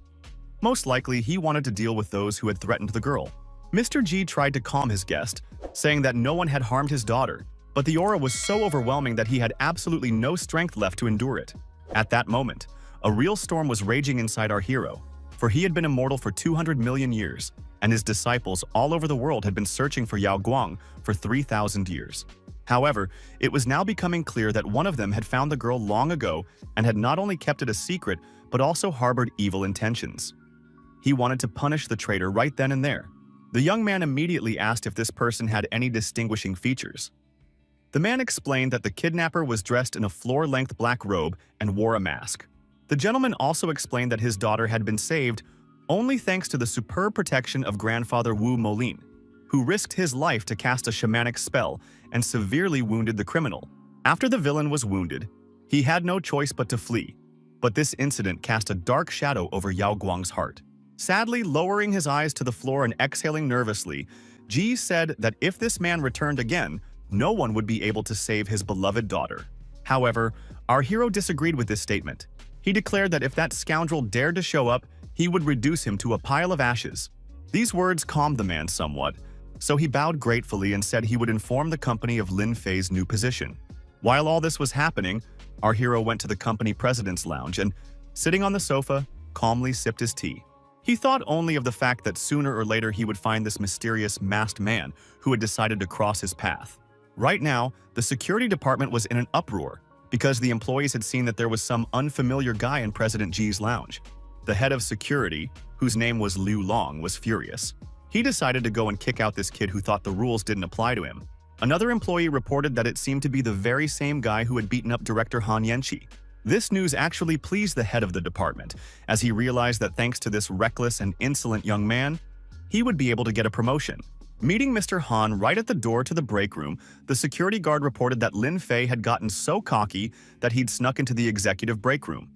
Most likely, he wanted to deal with those who had threatened the girl. Mr. G tried to calm his guest, saying that no one had harmed his daughter, but the aura was so overwhelming that he had absolutely no strength left to endure it. At that moment, a real storm was raging inside our hero, for he had been immortal for 200 million years, and his disciples all over the world had been searching for Yao Guang for 3,000 years. However, it was now becoming clear that one of them had found the girl long ago and had not only kept it a secret, but also harbored evil intentions. He wanted to punish the traitor right then and there. The young man immediately asked if this person had any distinguishing features. The man explained that the kidnapper was dressed in a floor-length black robe and wore a mask. The gentleman also explained that his daughter had been saved only thanks to the superb protection of grandfather Wu Molin, who risked his life to cast a shamanic spell and severely wounded the criminal. After the villain was wounded, he had no choice but to flee, but this incident cast a dark shadow over Yao Guang's heart. Sadly, lowering his eyes to the floor and exhaling nervously, Ji said that if this man returned again, no one would be able to save his beloved daughter. However, our hero disagreed with this statement. He declared that if that scoundrel dared to show up, he would reduce him to a pile of ashes. These words calmed the man somewhat, so he bowed gratefully and said he would inform the company of Lin Fei's new position. While all this was happening, our hero went to the company president's lounge and, sitting on the sofa, calmly sipped his tea. He thought only of the fact that sooner or later he would find this mysterious masked man who had decided to cross his path. Right now, the security department was in an uproar because the employees had seen that there was some unfamiliar guy in President Ji's lounge. The head of security, whose name was Liu Long, was furious. He decided to go and kick out this kid who thought the rules didn't apply to him. Another employee reported that it seemed to be the very same guy who had beaten up director Han Yanqi. This news actually pleased the head of the department, as he realized that thanks to this reckless and insolent young man, he would be able to get a promotion. Meeting Mr. Han right at the door to the break room, the security guard reported that Lin Fei had gotten so cocky that he'd snuck into the executive break room.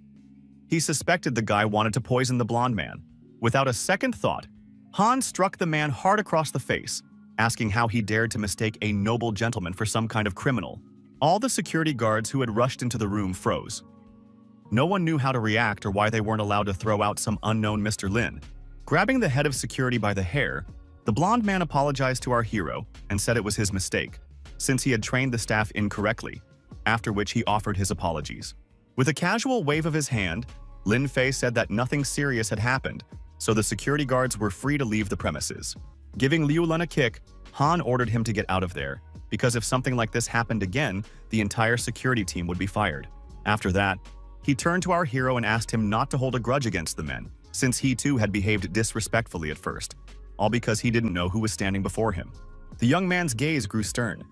He suspected the guy wanted to poison the blonde man. Without a second thought, Han struck the man hard across the face, asking how he dared to mistake a noble gentleman for some kind of criminal. All the security guards who had rushed into the room froze. No one knew how to react or why they weren't allowed to throw out some unknown Mr. Lin. Grabbing the head of security by the hair, the blonde man apologized to our hero and said it was his mistake, since he had trained the staff incorrectly, after which he offered his apologies. With a casual wave of his hand, Lin Fei said that nothing serious had happened, so the security guards were free to leave the premises. Giving Liu Lun a kick, Han ordered him to get out of there, because if something like this happened again, the entire security team would be fired. After that, he turned to our hero and asked him not to hold a grudge against the men, since he too had behaved disrespectfully at first, all because he didn't know who was standing before him. The young man's gaze grew stern.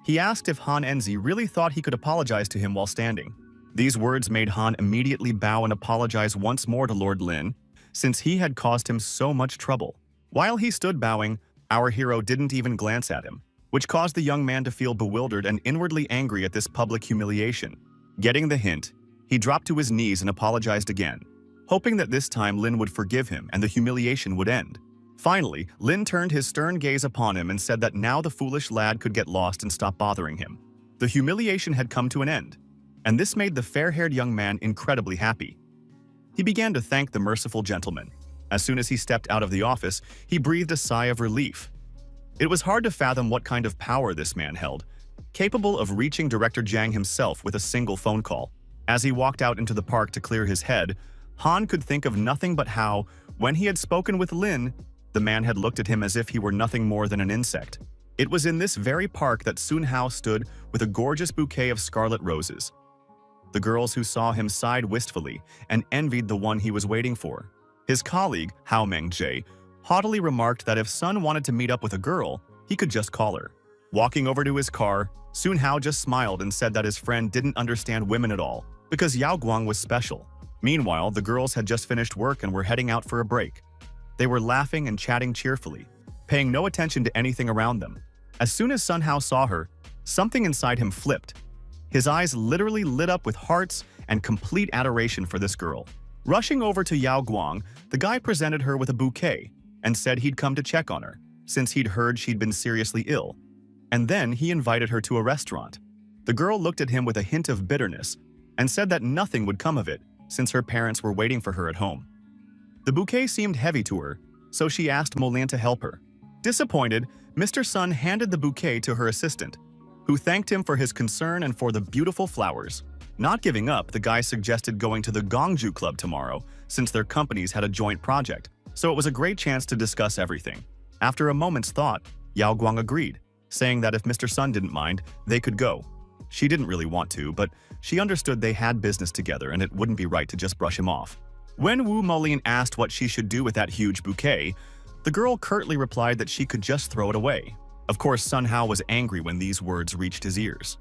He asked if Han Enzi really thought he could apologize to him while standing. These words made Han immediately bow and apologize once more to Lord Lin, since he had caused him so much trouble. While he stood bowing, our hero didn't even glance at him, which caused the young man to feel bewildered and inwardly angry at this public humiliation. Getting the hint, he dropped to his knees and apologized again, hoping that this time Lin would forgive him and the humiliation would end. Finally, Lin turned his stern gaze upon him and said that now the foolish lad could get lost and stop bothering him. The humiliation had come to an end, and this made the fair-haired young man incredibly happy. He began to thank the merciful gentleman. As soon as he stepped out of the office, he breathed a sigh of relief. It was hard to fathom what kind of power this man held, capable of reaching Director Jiang himself with a single phone call. As he walked out into the park to clear his head, Han could think of nothing but how, when he had spoken with Lin, the man had looked at him as if he were nothing more than an insect. It was in this very park that Sun Hao stood with a gorgeous bouquet of scarlet roses. The girls who saw him sighed wistfully and envied the one he was waiting for. His colleague, Hao Mengjie, haughtily remarked that if Sun wanted to meet up with a girl, he could just call her. Walking over to his car, Sun Hao just smiled and said that his friend didn't understand women at all, because Yao Guang was special. Meanwhile, the girls had just finished work and were heading out for a break. They were laughing and chatting cheerfully, paying no attention to anything around them. As soon as Sun Hao saw her, something inside him flipped. His eyes literally lit up with hearts and complete adoration for this girl. Rushing over to Yao Guang, the guy presented her with a bouquet and said he'd come to check on her, since he'd heard she'd been seriously ill. And then he invited her to a restaurant. The girl looked at him with a hint of bitterness and said that nothing would come of it, since her parents were waiting for her at home. The bouquet seemed heavy to her, so she asked Molin to help her. Disappointed, Mr. Sun handed the bouquet to her assistant. who thanked him for his concern and for the beautiful flowers. Not giving up, the guy suggested going to the Gongju Club tomorrow, since their companies had a joint project, so it was a great chance to discuss everything. After a moment's thought, Yao Guang agreed, saying that if Mr. Sun didn't mind, they could go. She didn't really want to, but she understood they had business together and it wouldn't be right to just brush him off. When Wu Molin asked what she should do with that huge bouquet, the girl curtly replied that she could just throw it away. Of course, Sun Hao was angry when these words reached his ears.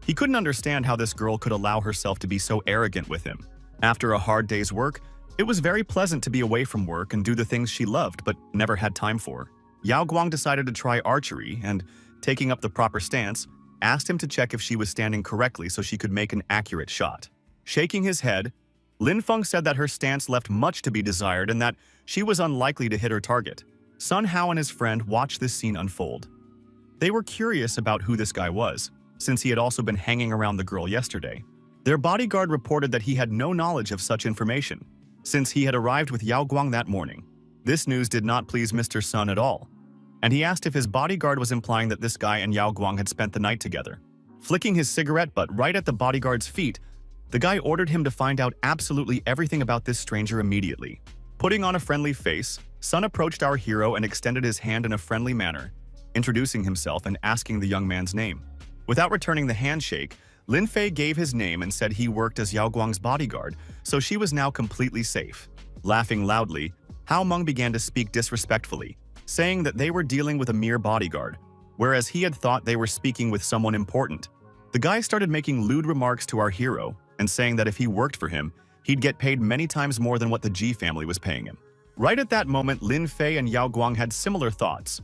He couldn't understand how this girl could allow herself to be so arrogant with him. After a hard day's work, it was very pleasant to be away from work and do the things she loved but never had time for. Yao Guang decided to try archery and, taking up the proper stance, asked him to check if she was standing correctly so she could make an accurate shot. Shaking his head, Lin Feng said that her stance left much to be desired and that she was unlikely to hit her target. Sun Hao and his friend watched this scene unfold. They were curious about who this guy was, since he had also been hanging around the girl yesterday. Their bodyguard reported that he had no knowledge of such information, since he had arrived with Yao Guang that morning. This news did not please Mr. Sun at all, and he asked if his bodyguard was implying that this guy and Yao Guang had spent the night together. Flicking his cigarette butt right at the bodyguard's feet, the guy ordered him to find out absolutely everything about this stranger immediately. Putting on a friendly face, Sun approached our hero and extended his hand in a friendly manner, introducing himself and asking the young man's name. Without returning the handshake, Lin Fei gave his name and said he worked as Yao Guang's bodyguard, so she was now completely safe. Laughing loudly, Hao Meng began to speak disrespectfully, saying that they were dealing with a mere bodyguard, whereas he had thought they were speaking with someone important. The guy started making lewd remarks to our hero and saying that if he worked for him, he'd get paid many times more than what the Ji family was paying him. Right at that moment, Lin Fei and Yao Guang had similar thoughts.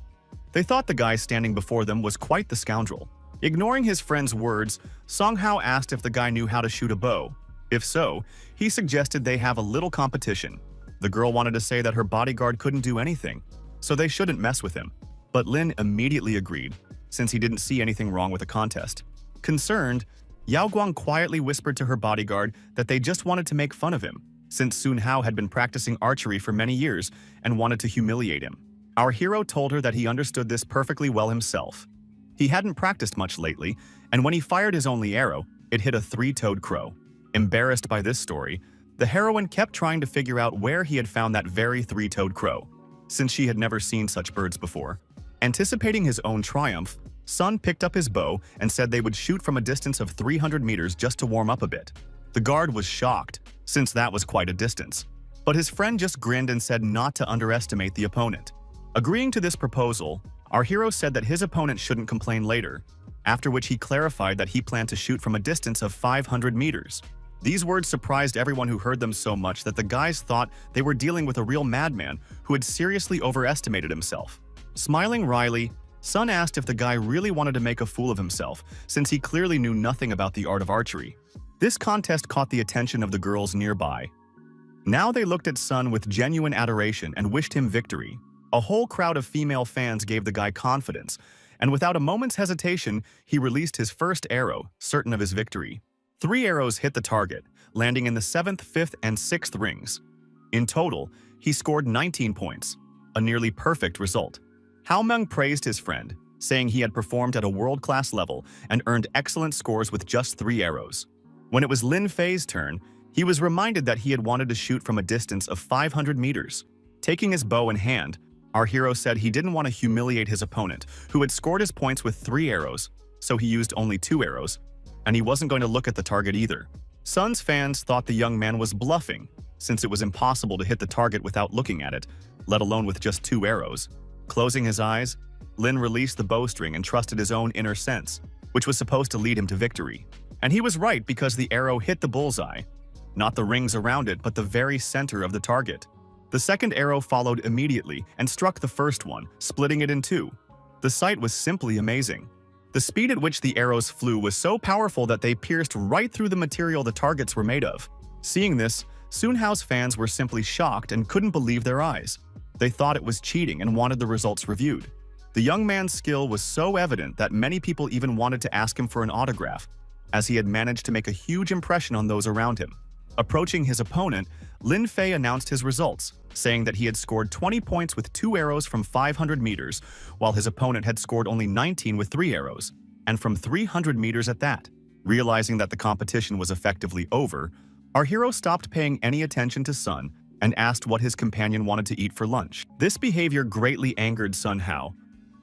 They thought the guy standing before them was quite the scoundrel. Ignoring his friend's words, Song Hao asked if the guy knew how to shoot a bow. If so, he suggested they have a little competition. The girl wanted to say that her bodyguard couldn't do anything, so they shouldn't mess with him. But Lin immediately agreed, since he didn't see anything wrong with the contest. Concerned, Yao Guang quietly whispered to her bodyguard that they just wanted to make fun of him, since Sun Hao had been practicing archery for many years and wanted to humiliate him. Our hero told her that he understood this perfectly well himself. He hadn't practiced much lately, and when he fired his only arrow, it hit a three-toed crow. Embarrassed by this story, the heroine kept trying to figure out where he had found that very three-toed crow, since she had never seen such birds before. Anticipating his own triumph, Sun picked up his bow and said they would shoot from a distance of 300 meters just to warm up a bit. The guard was shocked, since that was quite a distance. But his friend just grinned and said not to underestimate the opponent. Agreeing to this proposal, our hero said that his opponent shouldn't complain later, after which he clarified that he planned to shoot from a distance of 500 meters. These words surprised everyone who heard them so much that the guys thought they were dealing with a real madman who had seriously overestimated himself. Smiling wryly, Sun asked if the guy really wanted to make a fool of himself, since he clearly knew nothing about the art of archery. This contest caught the attention of the girls nearby. Now they looked at Sun with genuine adoration and wished him victory. A whole crowd of female fans gave the guy confidence, and without a moment's hesitation, he released his first arrow, certain of his victory. 3 arrows hit the target, landing in the 7th, 5th, and 6th rings. In total, he scored 19 points, a nearly perfect result. Hao Meng praised his friend, saying he had performed at a world-class level and earned excellent scores with just 3 arrows. When it was Lin Fei's turn, he was reminded that he had wanted to shoot from a distance of 500 meters. Taking his bow in hand, our hero said he didn't want to humiliate his opponent, who had scored his points with 3 arrows, so he used only 2 arrows, and he wasn't going to look at the target either. Sun's fans thought the young man was bluffing, since it was impossible to hit the target without looking at it, let alone with just 2 arrows. Closing his eyes, Lin released the bowstring and trusted his own inner sense, which was supposed to lead him to victory. And he was right because the arrow hit the bullseye, not the rings around it, but the very center of the target. The second arrow followed immediately and struck the first one, splitting it in 2. The sight was simply amazing. The speed at which the arrows flew was so powerful that they pierced right through the material the targets were made of. Seeing this, Sun Hao's fans were simply shocked and couldn't believe their eyes. They thought it was cheating and wanted the results reviewed. The young man's skill was so evident that many people even wanted to ask him for an autograph, as he had managed to make a huge impression on those around him. Approaching his opponent, Lin Fei announced his results, saying that he had scored 20 points with 2 arrows from 500 meters, while his opponent had scored only 19 with 3 arrows. and from 300 meters at that. Realizing that the competition was effectively over, our hero stopped paying any attention to Sun and asked what his companion wanted to eat for lunch. This behavior greatly angered Sun Hao,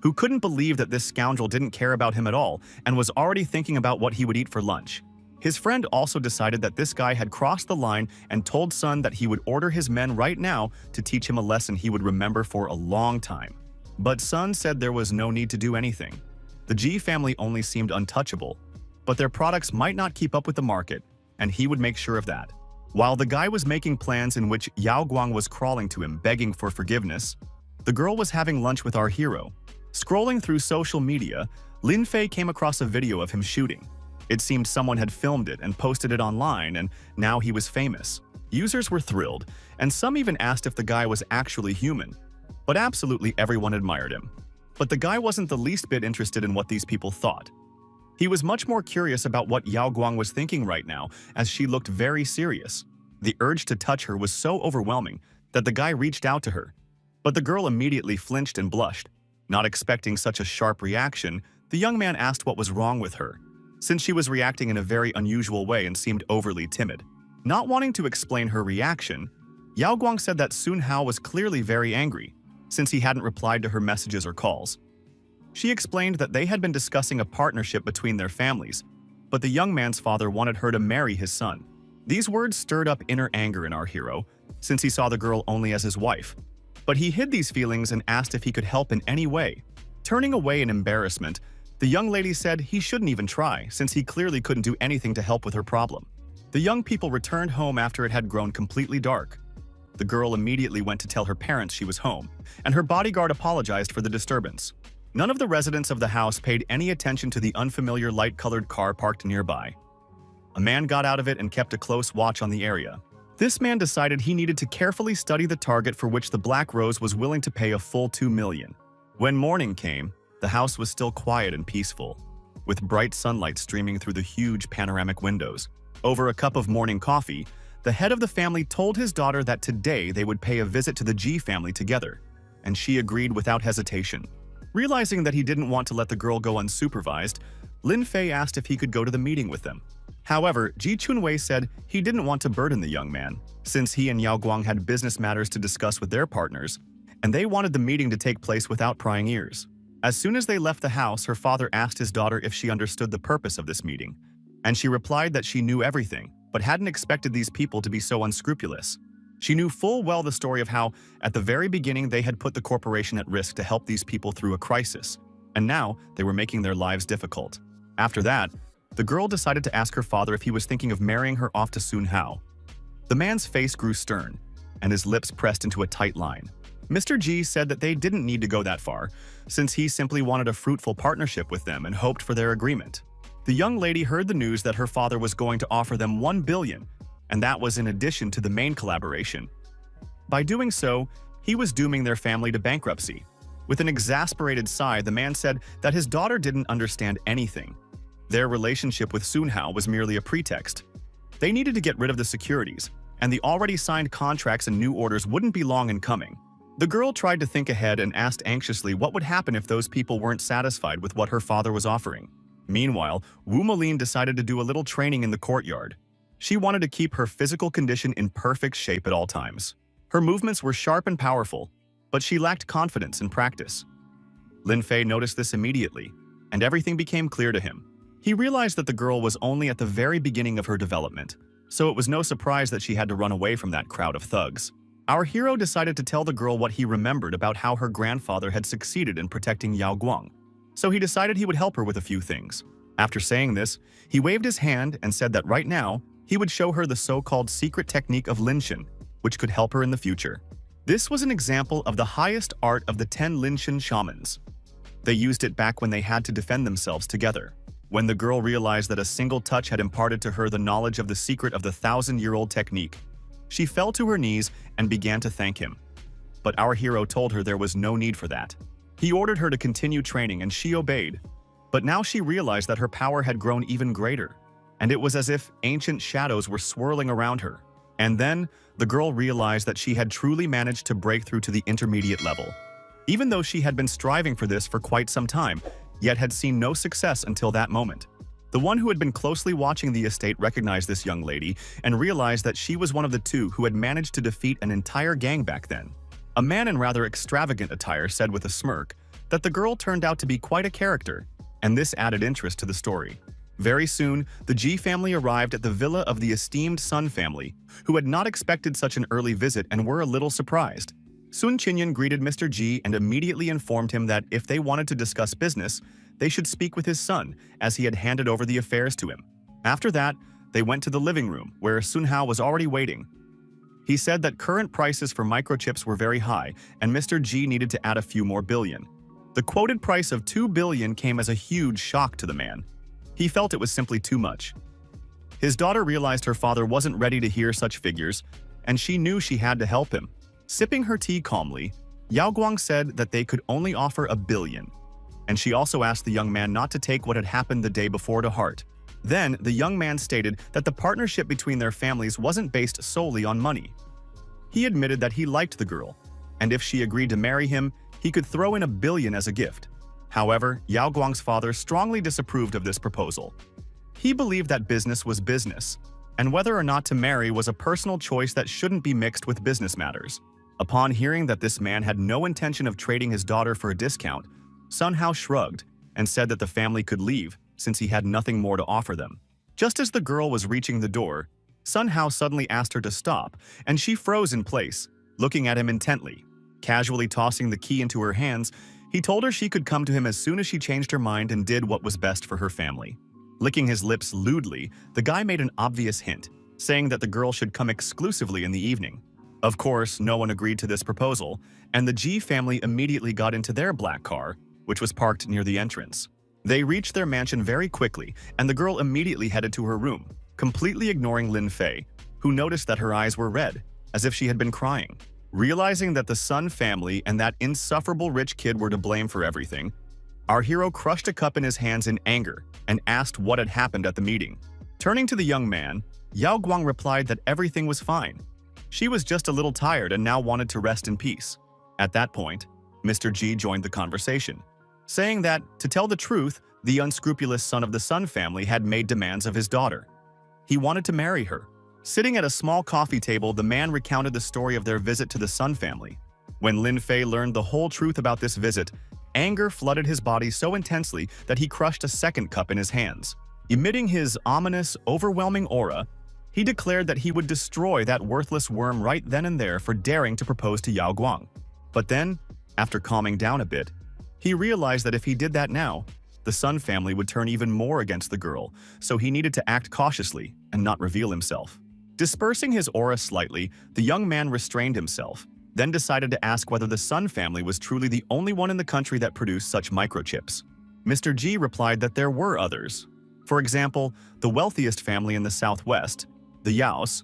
who couldn't believe that this scoundrel didn't care about him at all and was already thinking about what he would eat for lunch. His friend also decided that this guy had crossed the line and told Sun that he would order his men right now to teach him a lesson he would remember for a long time. But Sun said there was no need to do anything. The G family only seemed untouchable, but their products might not keep up with the market, and he would make sure of that. While the guy was making plans in which Yao Guang was crawling to him begging for forgiveness, the girl was having lunch with our hero. Scrolling through social media, Lin Fei came across a video of him shooting. It seemed someone had filmed it and posted it online, and now he was famous. Users were thrilled, and some even asked if the guy was actually human. But absolutely everyone admired him. But the guy wasn't the least bit interested in what these people thought. He was much more curious about what Yao Guang was thinking right now, as she looked very serious. The urge to touch her was so overwhelming that the guy reached out to her. But the girl immediately flinched and blushed. Not expecting such a sharp reaction, the young man asked what was wrong with her, since she was reacting in a very unusual way and seemed overly timid. Not wanting to explain her reaction, Yao Guang said that Sun Hao was clearly very angry, since he hadn't replied to her messages or calls. She explained that they had been discussing a partnership between their families, but the young man's father wanted her to marry his son. These words stirred up inner anger in our hero, since he saw the girl only as his wife. But he hid these feelings and asked if he could help in any way. Turning away in embarrassment, the young lady said he shouldn't even try, since he clearly couldn't do anything to help with her problem. The young people returned home after it had grown completely dark. The girl immediately went to tell her parents she was home, and her bodyguard apologized for the disturbance. None of the residents of the house paid any attention to the unfamiliar light-colored car parked nearby. A man got out of it and kept a close watch on the area. This man decided he needed to carefully study the target for which the Black Rose was willing to pay a full 2 million. When morning came, the house was still quiet and peaceful, with bright sunlight streaming through the huge panoramic windows. Over a cup of morning coffee, the head of the family told his daughter that today they would pay a visit to the G family together, and she agreed without hesitation. Realizing that he didn't want to let the girl go unsupervised, Lin Fei asked if he could go to the meeting with them. However, Ji Chunwei said he didn't want to burden the young man, since he and Yao Guang had business matters to discuss with their partners, and they wanted the meeting to take place without prying ears. As soon as they left the house, her father asked his daughter if she understood the purpose of this meeting, and she replied that she knew everything, but hadn't expected these people to be so unscrupulous. She knew full well the story of how, at the very beginning, they had put the corporation at risk to help these people through a crisis, and now they were making their lives difficult. After that, the girl decided to ask her father if he was thinking of marrying her off to Sun Hao. The man's face grew stern, and his lips pressed into a tight line. Mr. G said that they didn't need to go that far, since he simply wanted a fruitful partnership with them and hoped for their agreement. The young lady heard the news that her father was going to offer them 1 billion, and that was in addition to the main collaboration. By doing so, he was dooming their family to bankruptcy. With an exasperated sigh, the man said that his daughter didn't understand anything. Their relationship with Sun Hao was merely a pretext. They needed to get rid of the securities, and the already signed contracts and new orders wouldn't be long in coming. The girl tried to think ahead and asked anxiously what would happen if those people weren't satisfied with what her father was offering. Meanwhile, Wu Molin decided to do a little training in the courtyard. She wanted to keep her physical condition in perfect shape at all times. Her movements were sharp and powerful, but she lacked confidence in practice. Lin Fei noticed this immediately, and everything became clear to him. He realized that the girl was only at the very beginning of her development, so it was no surprise that she had to run away from that crowd of thugs. Our hero decided to tell the girl what he remembered about how her grandfather had succeeded in protecting Yao Guang, so he decided he would help her with a few things. After saying this, he waved his hand and said that right now, he would show her the so-called secret technique of Linshin, which could help her in the future. This was an example of the highest art of the 10 Linshin shamans. They used it back when they had to defend themselves together. When the girl realized that a single touch had imparted to her the knowledge of the secret of the 1,000-year-old technique, she fell to her knees and began to thank him. But our hero told her there was no need for that. He ordered her to continue training and she obeyed. But now she realized that her power had grown even greater, and it was as if ancient shadows were swirling around her. And then, the girl realized that she had truly managed to break through to the intermediate level. Even though she had been striving for this for quite some time, yet had seen no success until that moment. The one who had been closely watching the estate recognized this young lady and realized that she was one of the two who had managed to defeat an entire gang back then. A man in rather extravagant attire said with a smirk that the girl turned out to be quite a character, and this added interest to the story. Very soon, the G family arrived at the villa of the esteemed Sun family, who had not expected such an early visit and were a little surprised. Sun Qinyan greeted Mr. G and immediately informed him that if they wanted to discuss business, they should speak with his son, as he had handed over the affairs to him. After that, they went to the living room, where Sun Hao was already waiting. He said that current prices for microchips were very high, and Mr. G needed to add a few more billion. The quoted price of 2 billion came as a huge shock to the man. He felt it was simply too much. His daughter realized her father wasn't ready to hear such figures, and she knew she had to help him. Sipping her tea calmly, Yao Guang said that they could only offer 1 billion. And she also asked the young man not to take what had happened the day before to heart. Then, the young man stated that the partnership between their families wasn't based solely on money. He admitted that he liked the girl, and if she agreed to marry him, he could throw in 1 billion as a gift. However, Yao Guang's father strongly disapproved of this proposal. He believed that business was business, and whether or not to marry was a personal choice that shouldn't be mixed with business matters. Upon hearing that this man had no intention of trading his daughter for a discount, Sun Hao shrugged and said that the family could leave since he had nothing more to offer them. Just as the girl was reaching the door, Sun Hao suddenly asked her to stop, and she froze in place, looking at him intently. Casually tossing the key into her hands, he told her she could come to him as soon as she changed her mind and did what was best for her family. Licking his lips lewdly, the guy made an obvious hint, saying that the girl should come exclusively in the evening. Of course, no one agreed to this proposal, and the G family immediately got into their black car, which was parked near the entrance. They reached their mansion very quickly, and the girl immediately headed to her room, completely ignoring Lin Fei, who noticed that her eyes were red, as if she had been crying. Realizing that the Sun family and that insufferable rich kid were to blame for everything, our hero crushed a cup in his hands in anger and asked what had happened at the meeting. Turning to the young man, Yao Guang replied that everything was fine. She was just a little tired and now wanted to rest in peace. At that point, Mr. G joined the conversation, saying that, to tell the truth, the unscrupulous son of the Sun family had made demands of his daughter. He wanted to marry her. Sitting at a small coffee table, the man recounted the story of their visit to the Sun family. When Lin Fei learned the whole truth about this visit, anger flooded his body so intensely that he crushed a second cup in his hands. Emitting his ominous, overwhelming aura, he declared that he would destroy that worthless worm right then and there for daring to propose to Yao Guang. But then, after calming down a bit, he realized that if he did that now, the Sun family would turn even more against the girl, so he needed to act cautiously and not reveal himself. Dispersing his aura slightly, the young man restrained himself, then decided to ask whether the Sun family was truly the only one in the country that produced such microchips. Mr. G replied that there were others. For example, the wealthiest family in the southwest, the Yaos,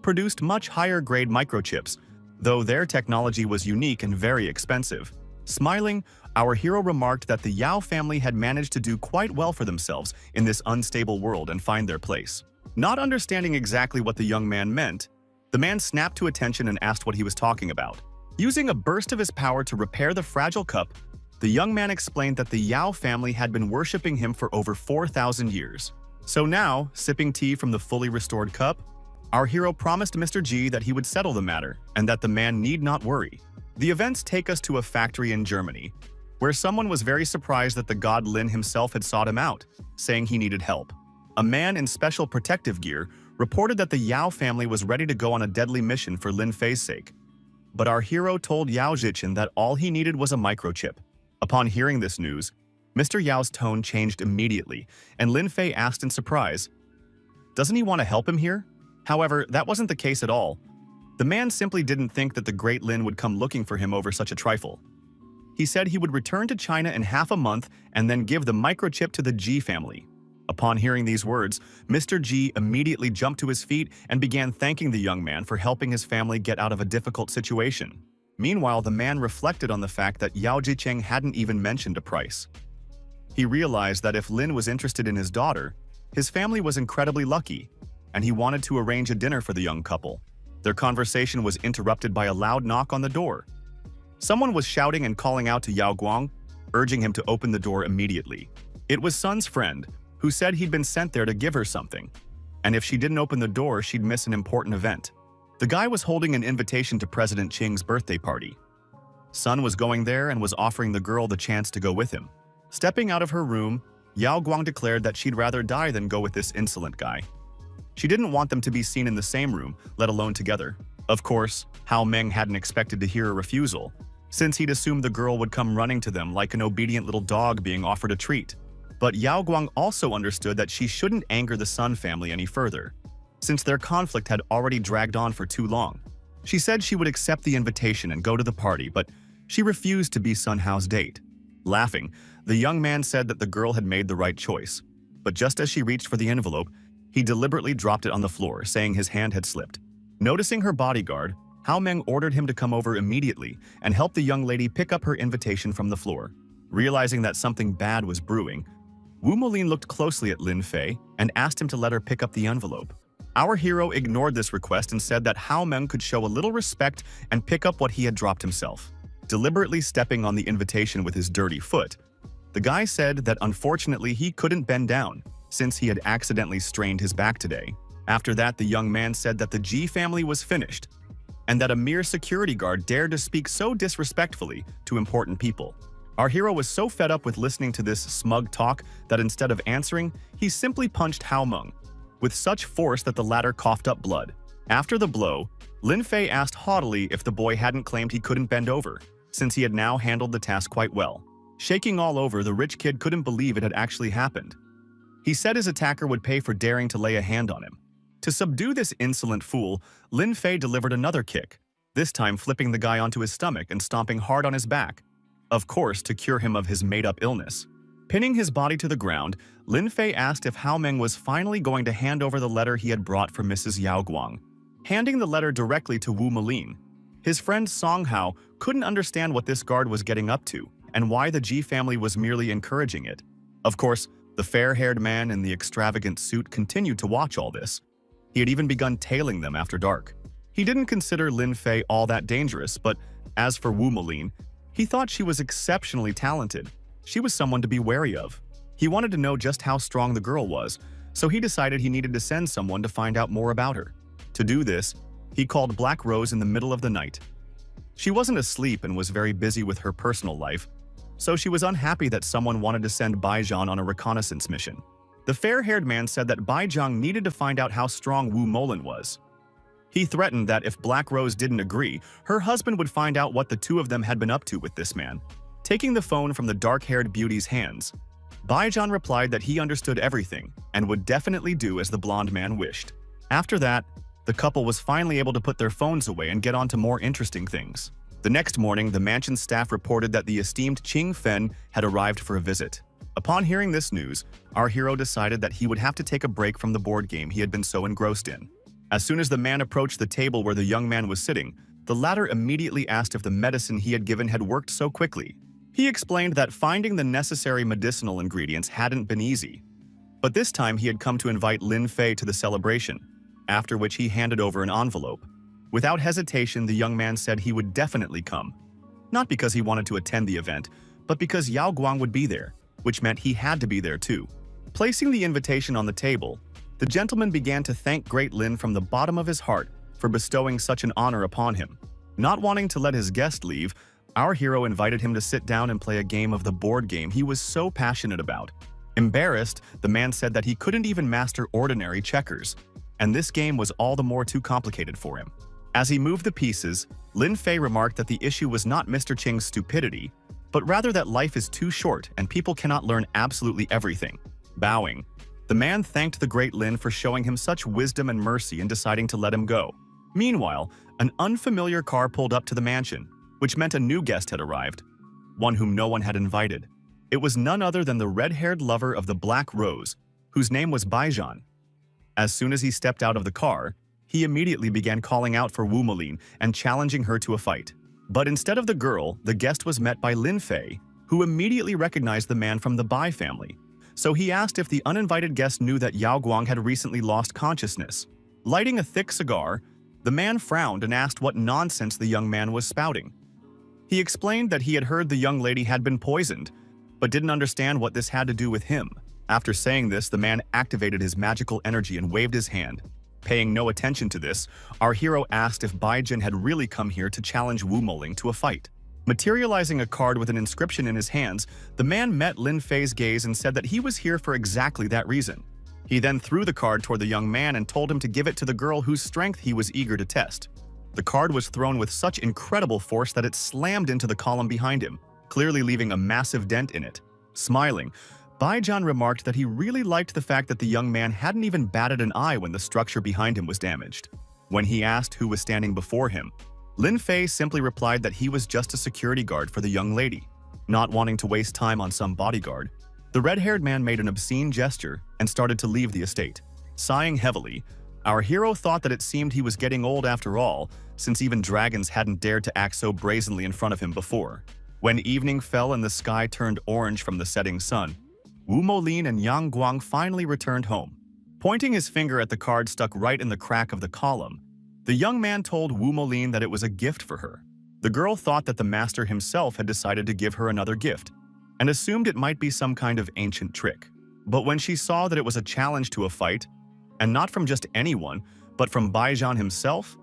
produced much higher-grade microchips, though their technology was unique and very expensive. Smiling, our hero remarked that the Yao family had managed to do quite well for themselves in this unstable world and find their place. Not understanding exactly what the young man meant, the man snapped to attention and asked what he was talking about. Using a burst of his power to repair the fragile cup, the young man explained that the Yao family had been worshipping him for over 4,000 years. So now, sipping tea from the fully restored cup, our hero promised Mr. G that he would settle the matter and that the man need not worry. The events take us to a factory in Germany, where someone was very surprised that the god Lin himself had sought him out, saying he needed help. A man in special protective gear reported that the Yao family was ready to go on a deadly mission for Lin Fei's sake. But our hero told Yao Zhichen that all he needed was a microchip. Upon hearing this news, Mr. Yao's tone changed immediately, and Lin Fei asked in surprise, "Doesn't he want to help him here?" However, that wasn't the case at all. The man simply didn't think that the great Lin would come looking for him over such a trifle. He said he would return to China in half a month and then give the microchip to the G family. Upon hearing these words, Mr. G immediately jumped to his feet and began thanking the young man for helping his family get out of a difficult situation. Meanwhile, the man reflected on the fact that Yao Zhicheng hadn't even mentioned a price. He realized that if Lin was interested in his daughter, his family was incredibly lucky, and he wanted to arrange a dinner for the young couple. Their conversation was interrupted by a loud knock on the door. Someone was shouting and calling out to Yao Guang, urging him to open the door immediately. It was Sun's friend, who said he'd been sent there to give her something, and if she didn't open the door, she'd miss an important event. The guy was holding an invitation to President Qing's birthday party. Sun was going there and was offering the girl the chance to go with him. Stepping out of her room, Yao Guang declared that she'd rather die than go with this insolent guy. She didn't want them to be seen in the same room, let alone together. Of course, Hao Meng hadn't expected to hear a refusal, since he'd assumed the girl would come running to them like an obedient little dog being offered a treat. But Yao Guang also understood that she shouldn't anger the Sun family any further, since their conflict had already dragged on for too long. She said she would accept the invitation and go to the party, but she refused to be Sun Hao's date. Laughing, the young man said that the girl had made the right choice, but just as she reached for the envelope, he deliberately dropped it on the floor, saying his hand had slipped. Noticing her bodyguard, Hao Meng ordered him to come over immediately and help the young lady pick up her invitation from the floor. Realizing that something bad was brewing, Wu Molin looked closely at Lin Fei and asked him to let her pick up the envelope. Our hero ignored this request and said that Hao Meng could show a little respect and pick up what he had dropped himself. Deliberately stepping on the invitation with his dirty foot, the guy said that unfortunately he couldn't bend down, since he had accidentally strained his back today. After that, the young man said that the Ji family was finished, and that a mere security guard dared to speak so disrespectfully to important people. Our hero was so fed up with listening to this smug talk that instead of answering, he simply punched Hao Meng, with such force that the latter coughed up blood. After the blow, Lin Fei asked haughtily if the boy hadn't claimed he couldn't bend over, since he had now handled the task quite well. Shaking all over, the rich kid couldn't believe it had actually happened. He said his attacker would pay for daring to lay a hand on him. To subdue this insolent fool, Lin Fei delivered another kick, this time flipping the guy onto his stomach and stomping hard on his back, of course to cure him of his made-up illness. Pinning his body to the ground, Lin Fei asked if Hao Meng was finally going to hand over the letter he had brought for Mrs. Yao Guang. Handing the letter directly to Wu Molin, his friend Song Hao couldn't understand what this guard was getting up to and why the Ji family was merely encouraging it. Of course, the fair-haired man in the extravagant suit continued to watch all this. He had even begun tailing them after dark. He didn't consider Lin Fei all that dangerous, but as for Wu Molin, he thought she was exceptionally talented. She was someone to be wary of. He wanted to know just how strong the girl was, so he decided he needed to send someone to find out more about her. To do this, he called Black Rose in the middle of the night. She wasn't asleep and was very busy with her personal life, so she was unhappy that someone wanted to send Baijiang on a reconnaissance mission. The fair-haired man said that Baijiang needed to find out how strong Wu Molin was. He threatened that if Black Rose didn't agree, her husband would find out what the two of them had been up to with this man. Taking the phone from the dark-haired beauty's hands, Baijiang replied that he understood everything and would definitely do as the blonde man wished. After that, the couple was finally able to put their phones away and get on to more interesting things. The next morning, the mansion staff reported that the esteemed Qing Fen had arrived for a visit. Upon hearing this news, our hero decided that he would have to take a break from the board game he had been so engrossed in. As soon as the man approached the table where the young man was sitting, the latter immediately asked if the medicine he had given had worked so quickly. He explained that finding the necessary medicinal ingredients hadn't been easy. But this time he had come to invite Lin Fei to the celebration, after which he handed over an envelope. Without hesitation, the young man said he would definitely come. Not because he wanted to attend the event, but because Yao Guang would be there, which meant he had to be there too. Placing the invitation on the table, the gentleman began to thank Great Lin from the bottom of his heart for bestowing such an honor upon him. Not wanting to let his guest leave, our hero invited him to sit down and play a game of the board game he was so passionate about. Embarrassed, the man said that he couldn't even master ordinary checkers, and this game was all the more too complicated for him. As he moved the pieces, Lin Fei remarked that the issue was not Mr. Qing's stupidity, but rather that life is too short and people cannot learn absolutely everything. Bowing, the man thanked the great Lin for showing him such wisdom and mercy in deciding to let him go. Meanwhile, an unfamiliar car pulled up to the mansion, which meant a new guest had arrived, one whom no one had invited. It was none other than the red-haired lover of the Black Rose, whose name was Baijiang. As soon as he stepped out of the car, he immediately began calling out for Wu Molin and challenging her to a fight. But instead of the girl, the guest was met by Lin Fei, who immediately recognized the man from the Bai family. So he asked if the uninvited guest knew that Yao Guang had recently lost consciousness. Lighting a thick cigar, the man frowned and asked what nonsense the young man was spouting. He explained that he had heard the young lady had been poisoned, but didn't understand what this had to do with him. After saying this, the man activated his magical energy and waved his hand. Paying no attention to this, our hero asked if Baijin had really come here to challenge Wu Moling to a fight. Materializing a card with an inscription in his hands, the man met Lin Fei's gaze and said that he was here for exactly that reason. He then threw the card toward the young man and told him to give it to the girl whose strength he was eager to test. The card was thrown with such incredible force that it slammed into the column behind him, clearly leaving a massive dent in it. Smiling, Baijin remarked that he really liked the fact that the young man hadn't even batted an eye when the structure behind him was damaged. When he asked who was standing before him, Lin Fei simply replied that he was just a security guard for the young lady. Not wanting to waste time on some bodyguard, the red-haired man made an obscene gesture and started to leave the estate. Sighing heavily, our hero thought that it seemed he was getting old after all, since even dragons hadn't dared to act so brazenly in front of him before. When evening fell and the sky turned orange from the setting sun, Wu Molin and Yang Guang finally returned home. Pointing his finger at the card stuck right in the crack of the column, the young man told Wu Molin that it was a gift for her. The girl thought that the master himself had decided to give her another gift, and assumed it might be some kind of ancient trick. But when she saw that it was a challenge to a fight, and not from just anyone, but from Baijin himself,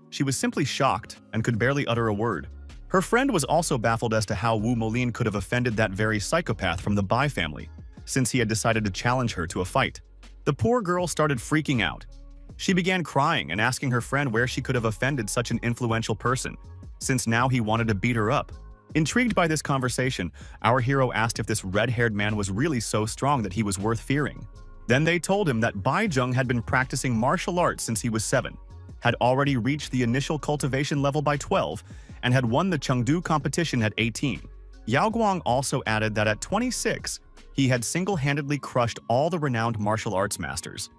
she was simply shocked and could barely utter a word. Her friend was also baffled as to how Wu Molin could have offended that very psychopath from the Bai family, since he had decided to challenge her to a fight. The poor girl started freaking out. She began crying and asking her friend where she could have offended such an influential person, since now he wanted to beat her up. Intrigued by this conversation, our hero asked if this red-haired man was really so strong that he was worth fearing. Then they told him that Bai Zheng had been practicing martial arts since he was 7, had already reached the initial cultivation level by 12, and had won the Chengdu competition at 18. Yao Guang also added that at 26, he had single-handedly crushed all the renowned martial arts masters.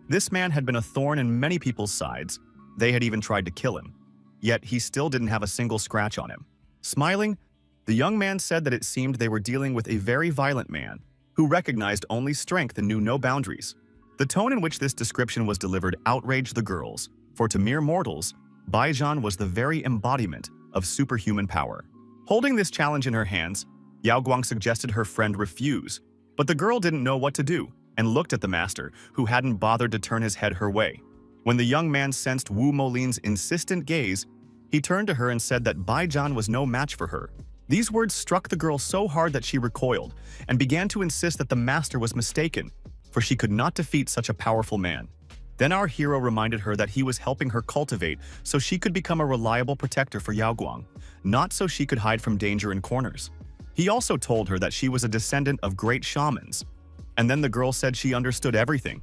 This man had been a thorn in many people's sides. They had even tried to kill him. Yet he still didn't have a single scratch on him. Smiling, the young man said that it seemed they were dealing with a very violent man who recognized only strength and knew no boundaries. The tone in which this description was delivered outraged the girls, for to mere mortals, Baijin was the very embodiment of superhuman power. Holding this challenge in her hands, Yao Guang suggested her friend refuse, but the girl didn't know what to do and looked at the master, who hadn't bothered to turn his head her way. When the young man sensed Wu Molin's insistent gaze, he turned to her and said that Baijin was no match for her. These words struck the girl so hard that she recoiled and began to insist that the master was mistaken, for she could not defeat such a powerful man. Then our hero reminded her that he was helping her cultivate so she could become a reliable protector for Yao Guang, not so she could hide from danger in corners. He also told her that she was a descendant of great shamans. And then the girl said she understood everything,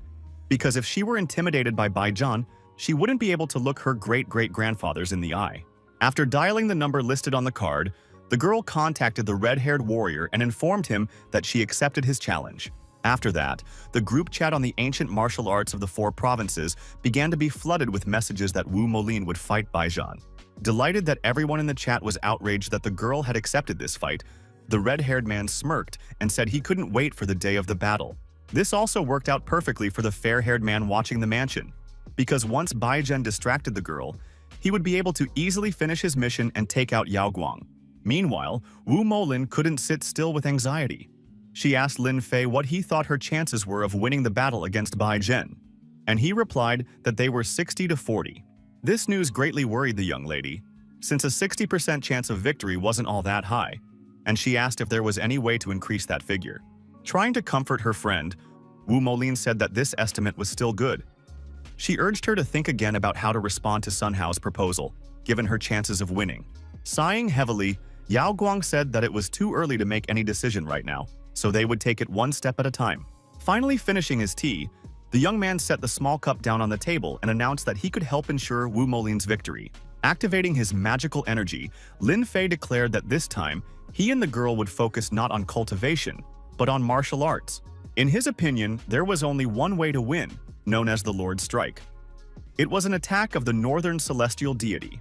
because if she were intimidated by Baijin, she wouldn't be able to look her great-great-grandfathers in the eye. After dialing the number listed on the card, the girl contacted the red-haired warrior and informed him that she accepted his challenge. After that, the group chat on the ancient martial arts of the 4 provinces began to be flooded with messages that Wu Molin would fight Baijin. Delighted that everyone in the chat was outraged that the girl had accepted this fight, the red-haired man smirked and said he couldn't wait for the day of the battle. This also worked out perfectly for the fair-haired man watching the mansion, because once Baijin distracted the girl, he would be able to easily finish his mission and take out Yao Guang. Meanwhile, Wu Molin couldn't sit still with anxiety. She asked Lin Fei what he thought her chances were of winning the battle against Baijin, and he replied that they were 60 to 40. This news greatly worried the young lady, since a 60% chance of victory wasn't all that high, and she asked if there was any way to increase that figure. Trying to comfort her friend, Wu Molin said that this estimate was still good. She urged her to think again about how to respond to Sun Hao's proposal, given her chances of winning. Sighing heavily, Yao Guang said that it was too early to make any decision right now, so they would take it one step at a time. Finally finishing his tea, the young man set the small cup down on the table and announced that he could help ensure Wu Molin's victory. Activating his magical energy, Lin Fei declared that this time, he and the girl would focus not on cultivation, but on martial arts. In his opinion, there was only one way to win, known as the Lord Strike. It was an attack of the northern celestial deity.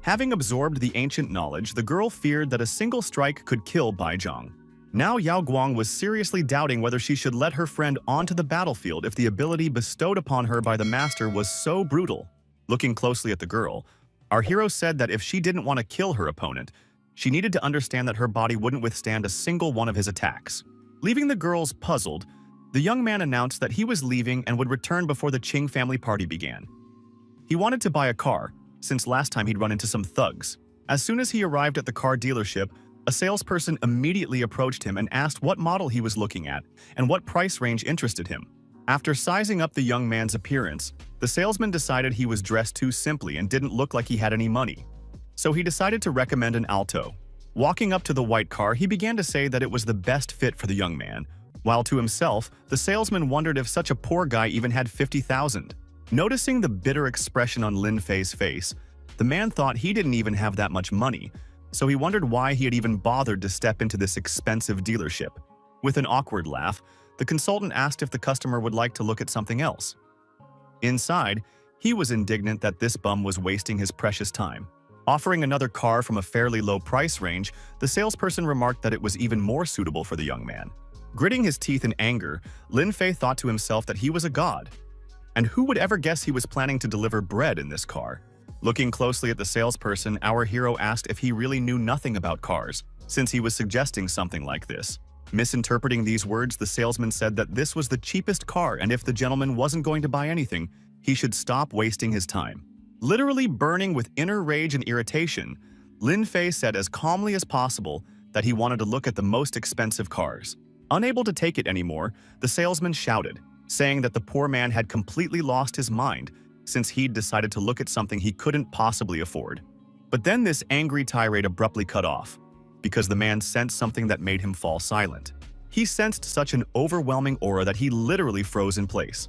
Having absorbed the ancient knowledge, the girl feared that a single strike could kill Baizhang. Now Yao Guang was seriously doubting whether she should let her friend onto the battlefield if the ability bestowed upon her by the master was so brutal. Looking closely at the girl, our hero said that if she didn't want to kill her opponent, She needed to understand that her body wouldn't withstand a single one of his attacks. Leaving the girls puzzled, the young man announced that he was leaving and would return before the Ching family party began. He wanted to buy a car, since last time he'd run into some thugs. As soon as he arrived at the car dealership, a salesperson immediately approached him and asked what model he was looking at and what price range interested him. After sizing up the young man's appearance, the salesman decided he was dressed too simply and didn't look like he had any money. So he decided to recommend an Alto. Walking up to the white car, he began to say that it was the best fit for the young man, while to himself, the salesman wondered if such a poor guy even had 50,000. Noticing the bitter expression on Lin Fei's face, the man thought he didn't even have that much money, so he wondered why he had even bothered to step into this expensive dealership. With an awkward laugh, the consultant asked if the customer would like to look at something else. Inside, he was indignant that this bum was wasting his precious time. Offering another car from a fairly low price range, the salesperson remarked that it was even more suitable for the young man. Gritting his teeth in anger, Lin Fei thought to himself that he was a god. And who would ever guess he was planning to deliver bread in this car? Looking closely at the salesperson, our hero asked if he really knew nothing about cars, since he was suggesting something like this. Misinterpreting these words, the salesman said that this was the cheapest car and if the gentleman wasn't going to buy anything, he should stop wasting his time. Literally burning with inner rage and irritation, Lin Fei said as calmly as possible that he wanted to look at the most expensive cars. Unable to take it anymore, the salesman shouted, saying that the poor man had completely lost his mind since he'd decided to look at something he couldn't possibly afford. But then this angry tirade abruptly cut off, because the man sensed something that made him fall silent. He sensed such an overwhelming aura that he literally froze in place.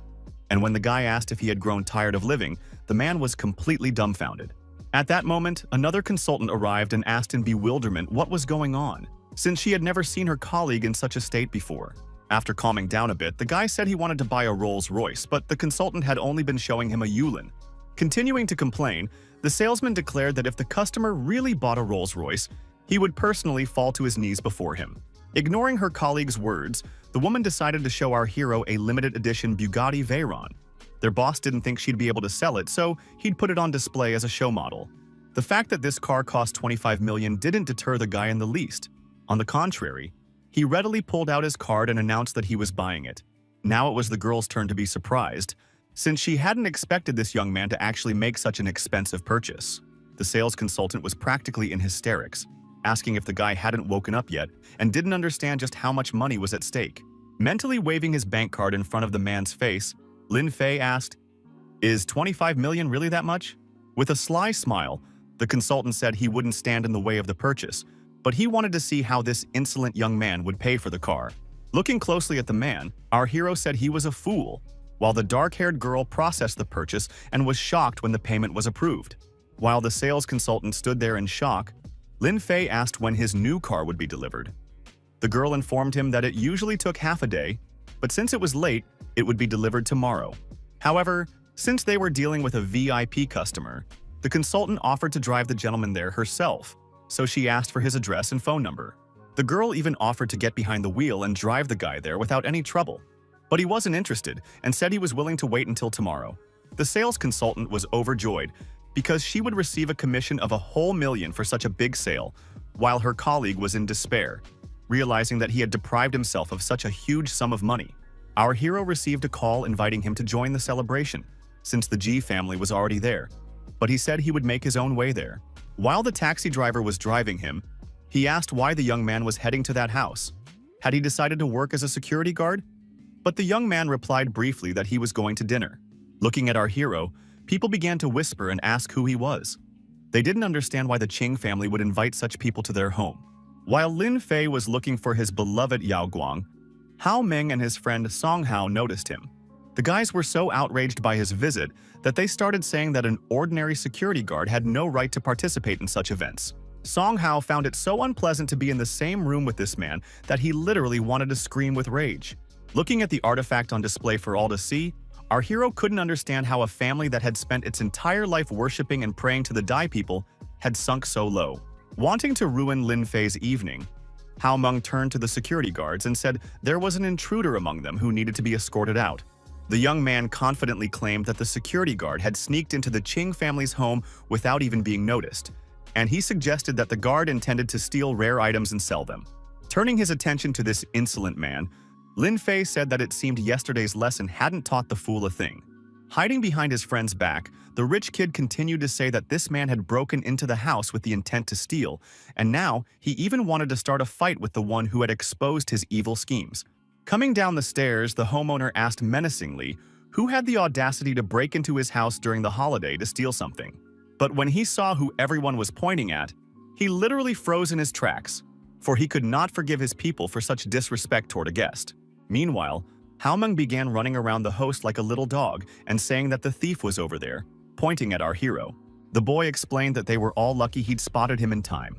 And when the guy asked if he had grown tired of living, the man was completely dumbfounded. At that moment, another consultant arrived and asked in bewilderment what was going on, since she had never seen her colleague in such a state before. After calming down a bit, the guy said he wanted to buy a Rolls-Royce, but the consultant had only been showing him a Yulin. Continuing to complain, the salesman declared that if the customer really bought a Rolls-Royce, he would personally fall to his knees before him. Ignoring her colleague's words, the woman decided to show our hero a limited edition Bugatti Veyron. Their boss didn't think she'd be able to sell it, so he'd put it on display as a show model. The fact that this car cost $25 million didn't deter the guy in the least. On the contrary, he readily pulled out his card and announced that he was buying it. Now it was the girl's turn to be surprised, since she hadn't expected this young man to actually make such an expensive purchase. The sales consultant was practically in hysterics, asking if the guy hadn't woken up yet and didn't understand just how much money was at stake. Mentally waving his bank card in front of the man's face, Lin Fei asked, "Is $25 million really that much?" With a sly smile, the consultant said he wouldn't stand in the way of the purchase, but he wanted to see how this insolent young man would pay for the car. Looking closely at the man, our hero said he was a fool, while the dark-haired girl processed the purchase and was shocked when the payment was approved. While the sales consultant stood there in shock, Lin Fei asked when his new car would be delivered. The girl informed him that it usually took half a day, but since it was late, it would be delivered tomorrow. However, since they were dealing with a VIP customer, the consultant offered to drive the gentleman there herself, so she asked for his address and phone number. The girl even offered to get behind the wheel and drive the guy there without any trouble. But he wasn't interested and said he was willing to wait until tomorrow. The sales consultant was overjoyed because she would receive a commission of $1,000,000 for such a big sale, while her colleague was in despair, realizing that he had deprived himself of such a huge sum of money. Our hero received a call inviting him to join the celebration, since the G family was already there, but he said he would make his own way there. While the taxi driver was driving him, he asked why the young man was heading to that house. Had he decided to work as a security guard? But the young man replied briefly that he was going to dinner. Looking at our hero, people began to whisper and ask who he was. They didn't understand why the Ching family would invite such people to their home. While Lin Fei was looking for his beloved Yao Guang, Hao Ming and his friend Song Hao noticed him. The guys were so outraged by his visit that they started saying that an ordinary security guard had no right to participate in such events. Song Hao found it so unpleasant to be in the same room with this man that he literally wanted to scream with rage. Looking at the artifact on display for all to see, our hero couldn't understand how a family that had spent its entire life worshipping and praying to the Dai people had sunk so low. Wanting to ruin Lin Fei's evening, Hao Meng turned to the security guards and said there was an intruder among them who needed to be escorted out. The young man confidently claimed that the security guard had sneaked into the Qing family's home without even being noticed, and he suggested that the guard intended to steal rare items and sell them. Turning his attention to this insolent man, Lin Fei said that it seemed yesterday's lesson hadn't taught the fool a thing. Hiding behind his friend's back, the rich kid continued to say that this man had broken into the house with the intent to steal, and now he even wanted to start a fight with the one who had exposed his evil schemes. Coming down the stairs, the homeowner asked menacingly who had the audacity to break into his house during the holiday to steal something. But when he saw who everyone was pointing at, he literally froze in his tracks, for he could not forgive his people for such disrespect toward a guest. Meanwhile, Haomeng began running around the host like a little dog and saying that the thief was over there, pointing at our hero. The boy explained that they were all lucky he'd spotted him in time.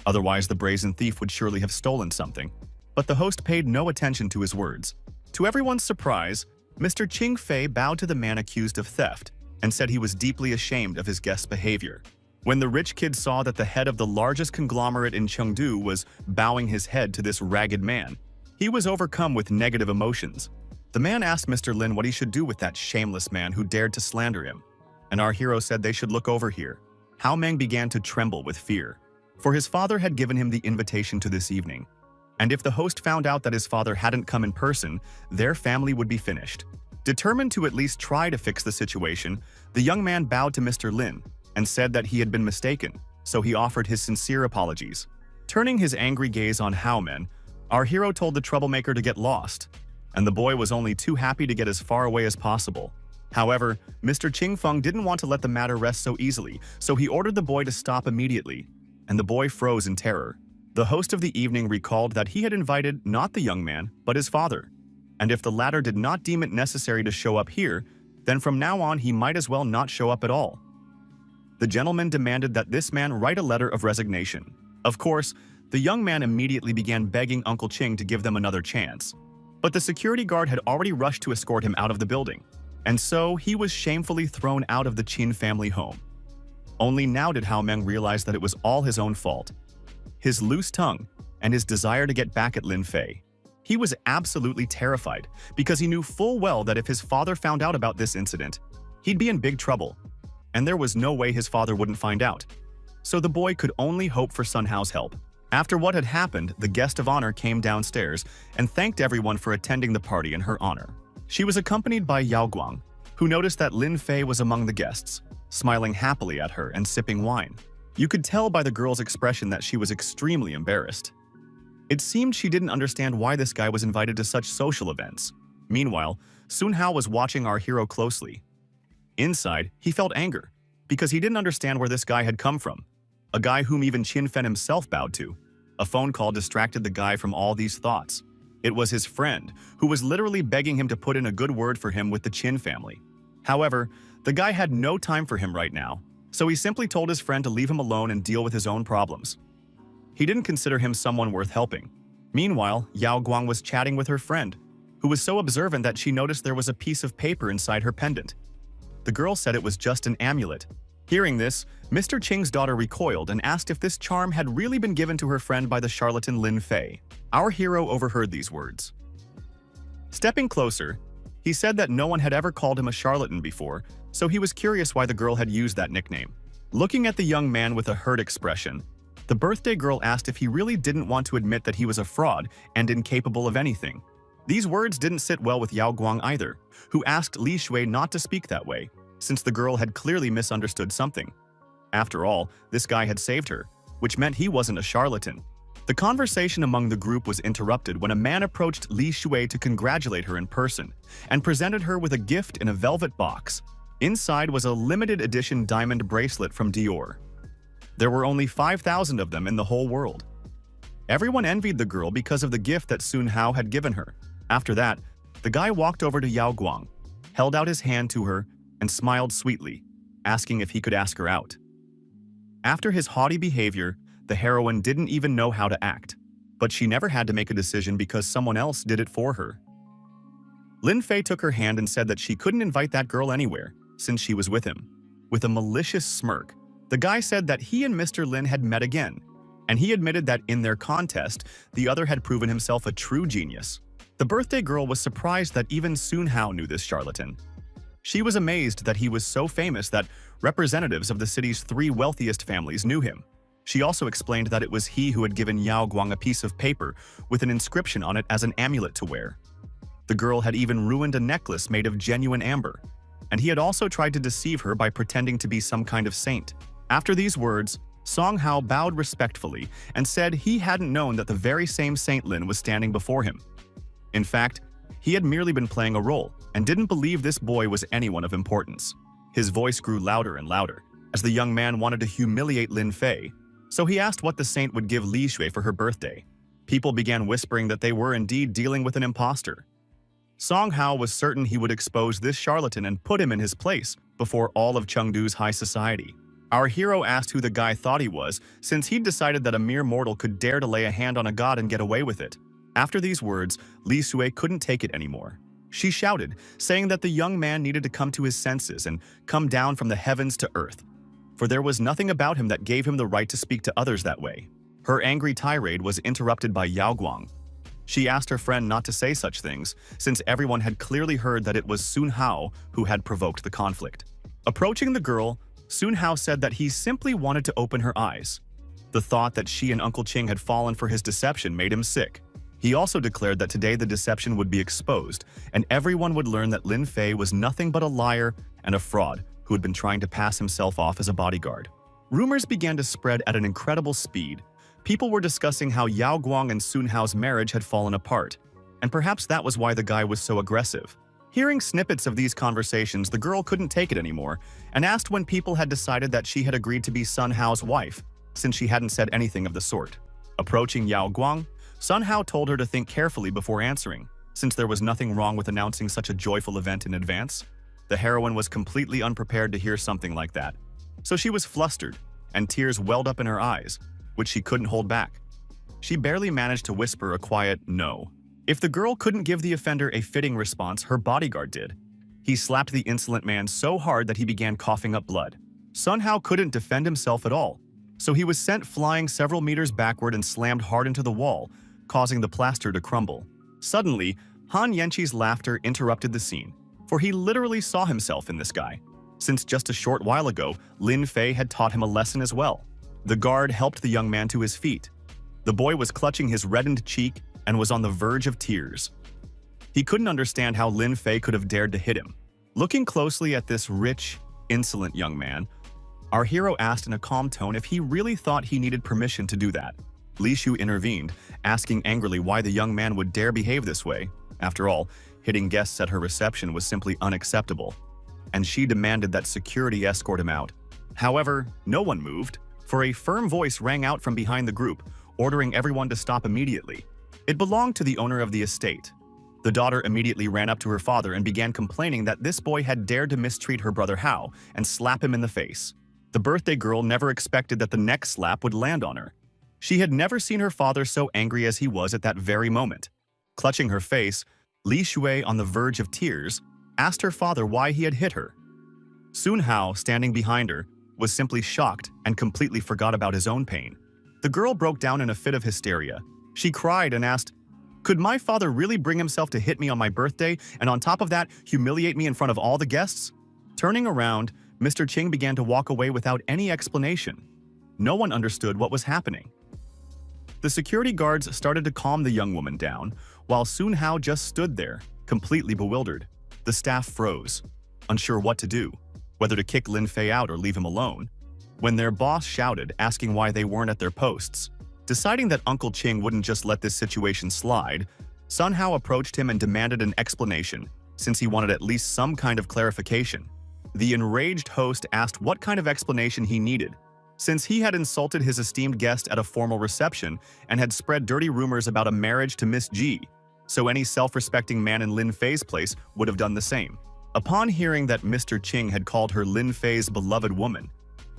Otherwise, the brazen thief would surely have stolen something. But the host paid no attention to his words. To everyone's surprise, Mr. Ching Fei bowed to the man accused of theft and said he was deeply ashamed of his guest's behavior. When the rich kid saw that the head of the largest conglomerate in Chengdu was bowing his head to this ragged man, he was overcome with negative emotions. The man asked Mr. Lin what he should do with that shameless man who dared to slander him, and our hero said they should look over here. Haomeng began to tremble with fear, for his father had given him the invitation to this evening, and if the host found out that his father hadn't come in person, their family would be finished. Determined to at least try to fix the situation, the young man bowed to Mr. Lin and said that he had been mistaken, so he offered his sincere apologies. Turning his angry gaze on Haomeng, our hero told the troublemaker to get lost, and the boy was only too happy to get as far away as possible. However, Mr. Ching Feng didn't want to let the matter rest so easily, so he ordered the boy to stop immediately, and the boy froze in terror. The host of the evening recalled that he had invited not the young man, but his father, and if the latter did not deem it necessary to show up here, then from now on he might as well not show up at all. The gentleman demanded that this man write a letter of resignation. Of course, the young man immediately began begging Uncle Ching to give them another chance. But the security guard had already rushed to escort him out of the building, and so he was shamefully thrown out of the Qin family home. Only now did Haomeng realize that it was all his own fault. His loose tongue and his desire to get back at Lin Fei. He was absolutely terrified because he knew full well that if his father found out about this incident, he'd be in big trouble, and there was no way his father wouldn't find out. So the boy could only hope for Sun Hao's help. After what had happened, the guest of honor came downstairs and thanked everyone for attending the party in her honor. She was accompanied by Yao Guang, who noticed that Lin Fei was among the guests, smiling happily at her and sipping wine. You could tell by the girl's expression that she was extremely embarrassed. It seemed she didn't understand why this guy was invited to such social events. Meanwhile, Sun Hao was watching our hero closely. Inside, he felt anger, because he didn't understand where this guy had come from. A guy whom even Qin Fen himself bowed to. A phone call distracted the guy from all these thoughts. It was his friend, who was literally begging him to put in a good word for him with the Qin family. However, the guy had no time for him right now, so he simply told his friend to leave him alone and deal with his own problems. He didn't consider him someone worth helping. Meanwhile, Yao Guang was chatting with her friend, who was so observant that she noticed there was a piece of paper inside her pendant. The girl said it was just an amulet. Hearing this, Mr. Ching's daughter recoiled and asked if this charm had really been given to her friend by the charlatan Lin Fei. Our hero overheard these words. Stepping closer, he said that no one had ever called him a charlatan before, so he was curious why the girl had used that nickname. Looking at the young man with a hurt expression, the birthday girl asked if he really didn't want to admit that he was a fraud and incapable of anything. These words didn't sit well with Yao Guang either, who asked Li Shui not to speak that way, since the girl had clearly misunderstood something. After all, this guy had saved her, which meant he wasn't a charlatan. The conversation among the group was interrupted when a man approached Li Shui to congratulate her in person and presented her with a gift in a velvet box. Inside was a limited edition diamond bracelet from Dior. There were only 5,000 of them in the whole world. Everyone envied the girl because of the gift that Sun Hao had given her. After that, the guy walked over to Yao Guang, held out his hand to her, and smiled sweetly, asking if he could ask her out. After his haughty behavior, the heroine didn't even know how to act, but she never had to make a decision because someone else did it for her. Lin Fei took her hand and said that she couldn't invite that girl anywhere, since she was with him. With a malicious smirk, the guy said that he and Mr. Lin had met again, and he admitted that in their contest, the other had proven himself a true genius. The birthday girl was surprised that even Sun Hao knew this charlatan. She was amazed that he was so famous that representatives of the city's 3 wealthiest families knew him. She also explained that it was he who had given Yao Guang a piece of paper with an inscription on it as an amulet to wear. The girl had even ruined a necklace made of genuine amber, and he had also tried to deceive her by pretending to be some kind of saint. After these words, Song Hao bowed respectfully and said he hadn't known that the very same Saint Lin was standing before him. In fact, he had merely been playing a role and didn't believe this boy was anyone of importance. His voice grew louder and louder as the young man wanted to humiliate Lin Fei, so he asked what the saint would give Li Shui for her birthday. People began whispering that they were indeed dealing with an imposter. Song Hao was certain he would expose this charlatan and put him in his place before all of Chengdu's high society. Our hero asked who the guy thought he was, since he'd decided that a mere mortal could dare to lay a hand on a god and get away with it. After these words, Li Sui couldn't take it anymore. She shouted, saying that the young man needed to come to his senses and come down from the heavens to earth, for there was nothing about him that gave him the right to speak to others that way. Her angry tirade was interrupted by Yao Guang. She asked her friend not to say such things, since everyone had clearly heard that it was Sun Hao who had provoked the conflict. Approaching the girl, Sun Hao said that he simply wanted to open her eyes. The thought that she and Uncle Qing had fallen for his deception made him sick. He also declared that today the deception would be exposed, and everyone would learn that Lin Fei was nothing but a liar and a fraud who had been trying to pass himself off as a bodyguard. Rumors began to spread at an incredible speed. People were discussing how Yao Guang and Sun Hao's marriage had fallen apart, and perhaps that was why the guy was so aggressive. Hearing snippets of these conversations, the girl couldn't take it anymore and asked when people had decided that she had agreed to be Sun Hao's wife, since she hadn't said anything of the sort. Approaching Yao Guang, Sun Hao told her to think carefully before answering, since there was nothing wrong with announcing such a joyful event in advance. The heroine was completely unprepared to hear something like that, so she was flustered, and tears welled up in her eyes, which she couldn't hold back. She barely managed to whisper a quiet no. If the girl couldn't give the offender a fitting response, her bodyguard did. He slapped the insolent man so hard that he began coughing up blood. Sun Hao couldn't defend himself at all, so he was sent flying several meters backward and slammed hard into the wall, causing the plaster to crumble. Suddenly, Han Yanqi's laughter interrupted the scene, for he literally saw himself in this guy, since just a short while ago, Lin Fei had taught him a lesson as well. The guard helped the young man to his feet. The boy was clutching his reddened cheek and was on the verge of tears. He couldn't understand how Lin Fei could have dared to hit him. Looking closely at this rich, insolent young man, our hero asked in a calm tone if he really thought he needed permission to do that. Li Shu intervened, asking angrily why the young man would dare behave this way. After all, hitting guests at her reception was simply unacceptable, and she demanded that security escort him out. However, no one moved, for a firm voice rang out from behind the group, ordering everyone to stop immediately. It belonged to the owner of the estate. The daughter immediately ran up to her father and began complaining that this boy had dared to mistreat her brother Hao and slap him in the face. The birthday girl never expected that the next slap would land on her. She had never seen her father so angry as he was at that very moment. Clutching her face, Li Shui, on the verge of tears, asked her father why he had hit her. Sun Hao, standing behind her, was simply shocked and completely forgot about his own pain. The girl broke down in a fit of hysteria. She cried and asked, "Could my father really bring himself to hit me on my birthday and on top of that, humiliate me in front of all the guests?" Turning around, Mr. Qing began to walk away without any explanation. No one understood what was happening. The security guards started to calm the young woman down, while Sun Hao just stood there, completely bewildered. The staff froze, unsure what to do, whether to kick Lin Fei out or leave him alone, when their boss shouted, asking why they weren't at their posts. Deciding that Uncle Qing wouldn't just let this situation slide, Sun Hao approached him and demanded an explanation, since he wanted at least some kind of clarification. The enraged host asked what kind of explanation he needed, since he had insulted his esteemed guest at a formal reception and had spread dirty rumors about a marriage to Miss Ji, so any self-respecting man in Lin Fei's place would have done the same. Upon hearing that Mr. Qing had called her Lin Fei's beloved woman,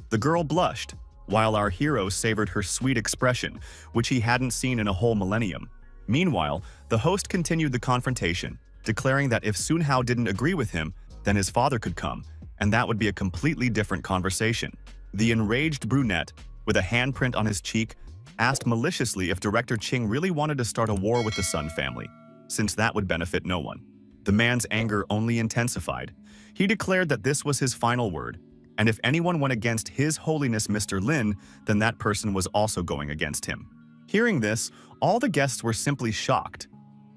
the girl blushed, while our hero savored her sweet expression, which he hadn't seen in a whole millennium. Meanwhile, the host continued the confrontation, declaring that if Sun Hao didn't agree with him, then his father could come, and that would be a completely different conversation. The enraged brunette, with a handprint on his cheek, asked maliciously if Director Qing really wanted to start a war with the Sun family, since that would benefit no one. The man's anger only intensified. He declared that this was his final word, and if anyone went against His Holiness Mr. Lin, then that person was also going against him. Hearing this, all the guests were simply shocked.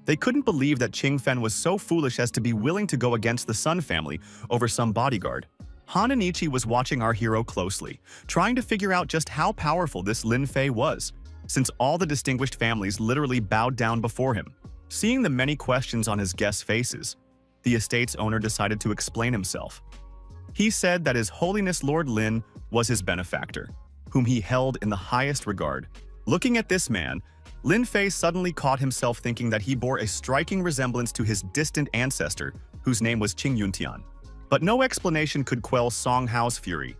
They couldn't believe that Ching Fen was so foolish as to be willing to go against the Sun family over some bodyguard. Han and Ichi was watching our hero closely, trying to figure out just how powerful this Lin Fei was, since all the distinguished families literally bowed down before him. Seeing the many questions on his guests' faces, the estate's owner decided to explain himself. He said that His Holiness Lord Lin was his benefactor, whom he held in the highest regard. Looking at this man, Lin Fei suddenly caught himself thinking that he bore a striking resemblance to his distant ancestor, whose name was Qing Yuntian. But no explanation could quell Song Hao's fury.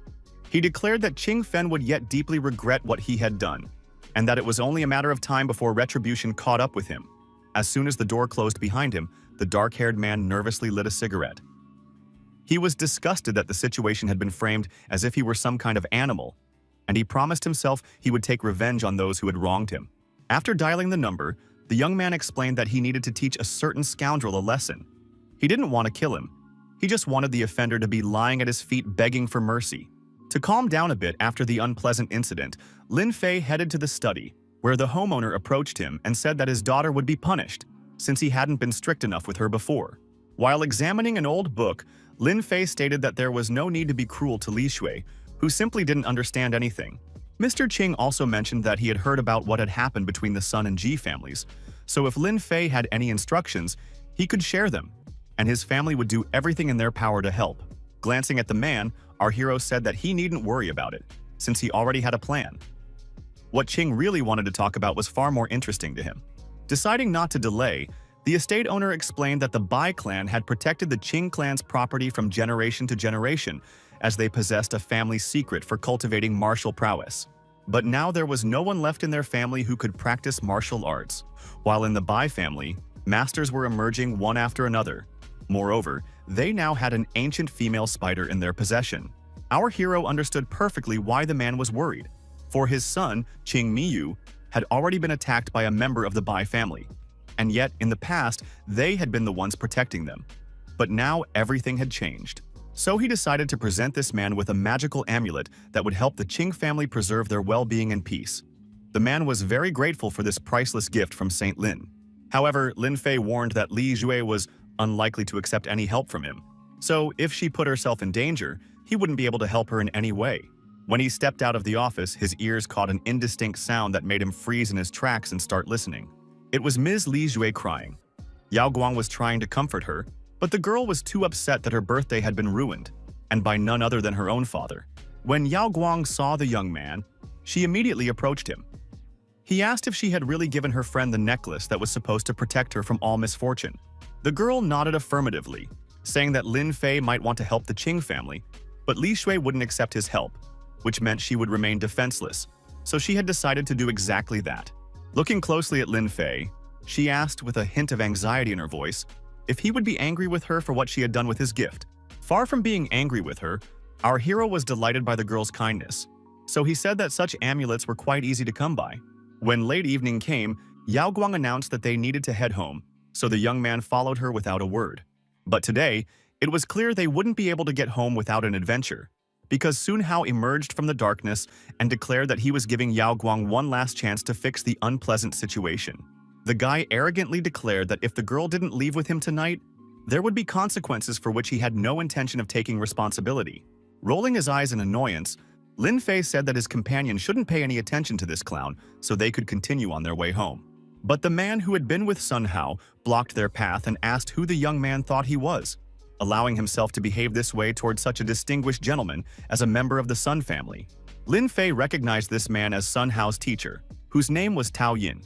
He declared that Ching Fen would yet deeply regret what he had done, and that it was only a matter of time before retribution caught up with him. As soon as the door closed behind him, the dark-haired man nervously lit a cigarette. He was disgusted that the situation had been framed as if he were some kind of animal, and he promised himself he would take revenge on those who had wronged him. After dialing the number, the young man explained that he needed to teach a certain scoundrel a lesson. He didn't want to kill him. He just wanted the offender to be lying at his feet begging for mercy. To calm down a bit after the unpleasant incident, Lin Fei headed to the study, where the homeowner approached him and said that his daughter would be punished, since he hadn't been strict enough with her before. While examining an old book, Lin Fei stated that there was no need to be cruel to Li Shui, who simply didn't understand anything. Mr. Qing also mentioned that he had heard about what had happened between the Sun and Ji families, so if Lin Fei had any instructions, he could share them, and his family would do everything in their power to help. Glancing at the man, our hero said that he needn't worry about it, since he already had a plan. What Qing really wanted to talk about was far more interesting to him. Deciding not to delay, the estate owner explained that the Bai clan had protected the Qing clan's property from generation to generation, as they possessed a family secret for cultivating martial prowess. But now there was no one left in their family who could practice martial arts, while in the Bai family, masters were emerging one after another. Moreover, they now had an ancient female spider in their possession. Our hero understood perfectly why the man was worried, for his son, Qing Miyu, had already been attacked by a member of the Bai family, and yet in the past they had been the ones protecting them. But now everything had changed. So he decided to present this man with a magical amulet that would help the Qing family preserve their well-being and peace. The man was very grateful for this priceless gift from Saint Lin. However, Lin Fei warned that Li Jue was unlikely to accept any help from him. So if she put herself in danger, he wouldn't be able to help her in any way. When he stepped out of the office, his ears caught an indistinct sound that made him freeze in his tracks and start listening. It was Ms. Li Jue crying. Yao Guang was trying to comfort her, but the girl was too upset that her birthday had been ruined, and by none other than her own father. When Yao Guang saw the young man, she immediately approached him. He asked if she had really given her friend the necklace that was supposed to protect her from all misfortune. The girl nodded affirmatively, saying that Lin Fei might want to help the Qing family, but Li Shui wouldn't accept his help, which meant she would remain defenseless, so she had decided to do exactly that. Looking closely at Lin Fei, she asked with a hint of anxiety in her voice if he would be angry with her for what she had done with his gift. Far from being angry with her, our hero was delighted by the girl's kindness, so he said that such amulets were quite easy to come by. When late evening came, Yao Guang announced that they needed to head home, so the young man followed her without a word. But today, it was clear they wouldn't be able to get home without an adventure, because Sun Hao emerged from the darkness and declared that he was giving Yao Guang one last chance to fix the unpleasant situation. The guy arrogantly declared that if the girl didn't leave with him tonight, there would be consequences for which he had no intention of taking responsibility. Rolling his eyes in annoyance, Lin Fei said that his companion shouldn't pay any attention to this clown so they could continue on their way home. But the man who had been with Sun Hao blocked their path and asked who the young man thought he was, allowing himself to behave this way towards such a distinguished gentleman as a member of the Sun family. Lin Fei recognized this man as Sun Hao's teacher, whose name was Tao Yin.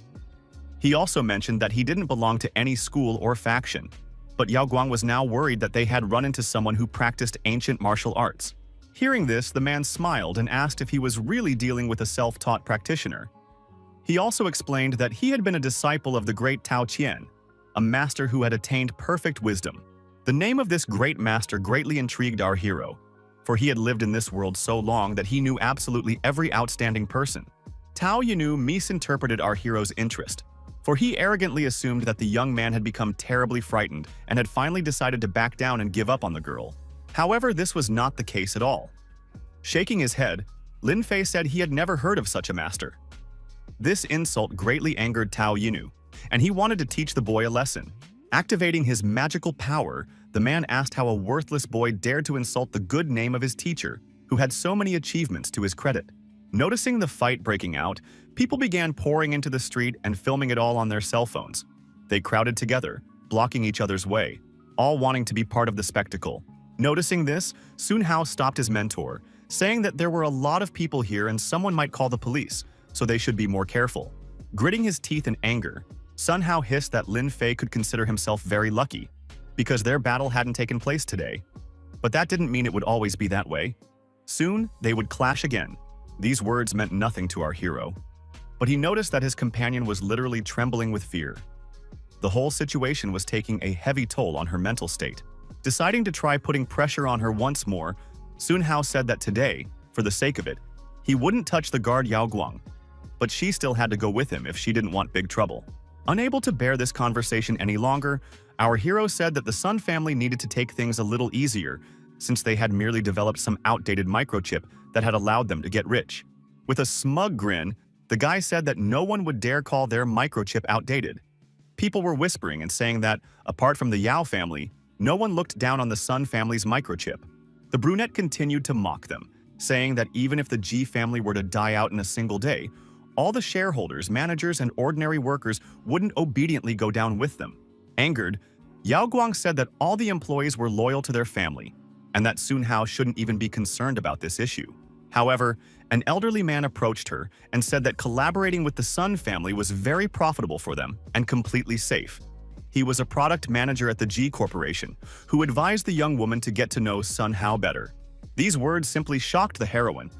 He also mentioned that he didn't belong to any school or faction, but Yao Guang was now worried that they had run into someone who practiced ancient martial arts. Hearing this, the man smiled and asked if he was really dealing with a self-taught practitioner. He also explained that he had been a disciple of the great Tao Qian, a master who had attained perfect wisdom. The name of this great master greatly intrigued our hero, for he had lived in this world so long that he knew absolutely every outstanding person. Tao Yanu misinterpreted our hero's interest, for he arrogantly assumed that the young man had become terribly frightened and had finally decided to back down and give up on the girl. However, this was not the case at all. Shaking his head, Lin Fei said he had never heard of such a master. This insult greatly angered Tao Yinu, and he wanted to teach the boy a lesson. Activating his magical power, the man asked how a worthless boy dared to insult the good name of his teacher, who had so many achievements to his credit. Noticing the fight breaking out, people began pouring into the street and filming it all on their cell phones. They crowded together, blocking each other's way, all wanting to be part of the spectacle. Noticing this, Sun Hao stopped his mentor, saying that there were a lot of people here and someone might call the police, so they should be more careful. Gritting his teeth in anger, Sun Hao hissed that Lin Fei could consider himself very lucky, because their battle hadn't taken place today. But that didn't mean it would always be that way. Soon, they would clash again. These words meant nothing to our hero, but he noticed that his companion was literally trembling with fear. The whole situation was taking a heavy toll on her mental state. Deciding to try putting pressure on her once more, Sun Hao said that today, for the sake of it, he wouldn't touch the guard Yao Guang, but she still had to go with him if she didn't want big trouble. Unable to bear this conversation any longer, our hero said that the Sun family needed to take things a little easier since they had merely developed some outdated microchip that had allowed them to get rich. With a smug grin, the guy said that no one would dare call their microchip outdated. People were whispering and saying that, apart from the Yao family, no one looked down on the Sun family's microchip. The brunette continued to mock them, saying that even if the Ji family were to die out in a single day, all the shareholders, managers, and ordinary workers wouldn't obediently go down with them. Angered, Yao Guang said that all the employees were loyal to their family, and that Sun Hao shouldn't even be concerned about this issue. However, an elderly man approached her and said that collaborating with the Sun family was very profitable for them and completely safe. He was a product manager at the G Corporation, who advised the young woman to get to know Sun Hao better. These words simply shocked the heroine.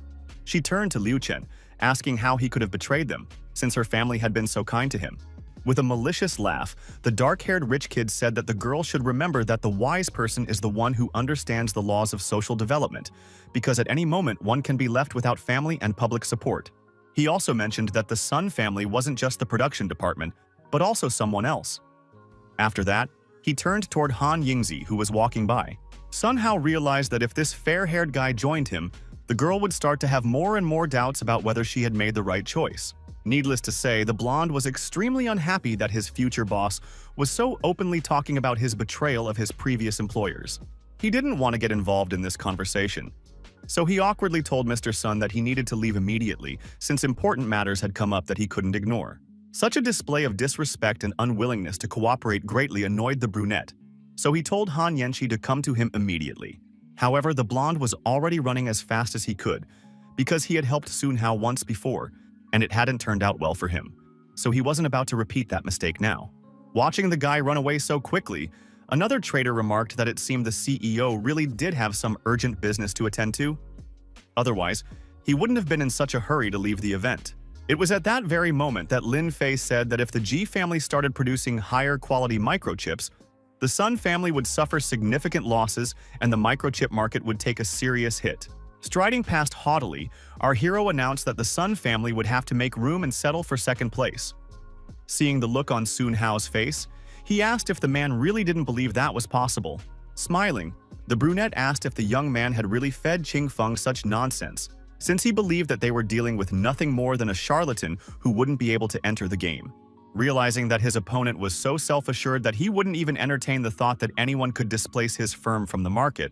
She turned to Liu Chen, asking how he could have betrayed them, since her family had been so kind to him. With a malicious laugh, the dark-haired rich kid said that the girl should remember that the wise person is the one who understands the laws of social development, because at any moment one can be left without family and public support. He also mentioned that the Sun family wasn't just the production department, but also someone else. After that, he turned toward Han Yingzi, who was walking by. Sun Hao realized that if this fair-haired guy joined him, the girl would start to have more and more doubts about whether she had made the right choice. Needless to say, the blonde was extremely unhappy that his future boss was so openly talking about his betrayal of his previous employers. He didn't want to get involved in this conversation, so he awkwardly told Mr. Sun that he needed to leave immediately since important matters had come up that he couldn't ignore. Such a display of disrespect and unwillingness to cooperate greatly annoyed the brunette, so he told Han Yanqi to come to him immediately. However, the blonde was already running as fast as he could because he had helped Sun Hao once before, and it hadn't turned out well for him, so he wasn't about to repeat that mistake now. Watching the guy run away so quickly, another trader remarked that it seemed the CEO really did have some urgent business to attend to. Otherwise, he wouldn't have been in such a hurry to leave the event. It was at that very moment that Lin Fei said that if the Ji family started producing higher quality microchips, the Sun family would suffer significant losses and the microchip market would take a serious hit. Striding past haughtily, our hero announced that the Sun family would have to make room and settle for second place. Seeing the look on Sun Hao's face, he asked if the man really didn't believe that was possible. Smiling, the brunette asked if the young man had really fed Qing Feng such nonsense, since he believed that they were dealing with nothing more than a charlatan who wouldn't be able to enter the game. Realizing that his opponent was so self-assured that he wouldn't even entertain the thought that anyone could displace his firm from the market,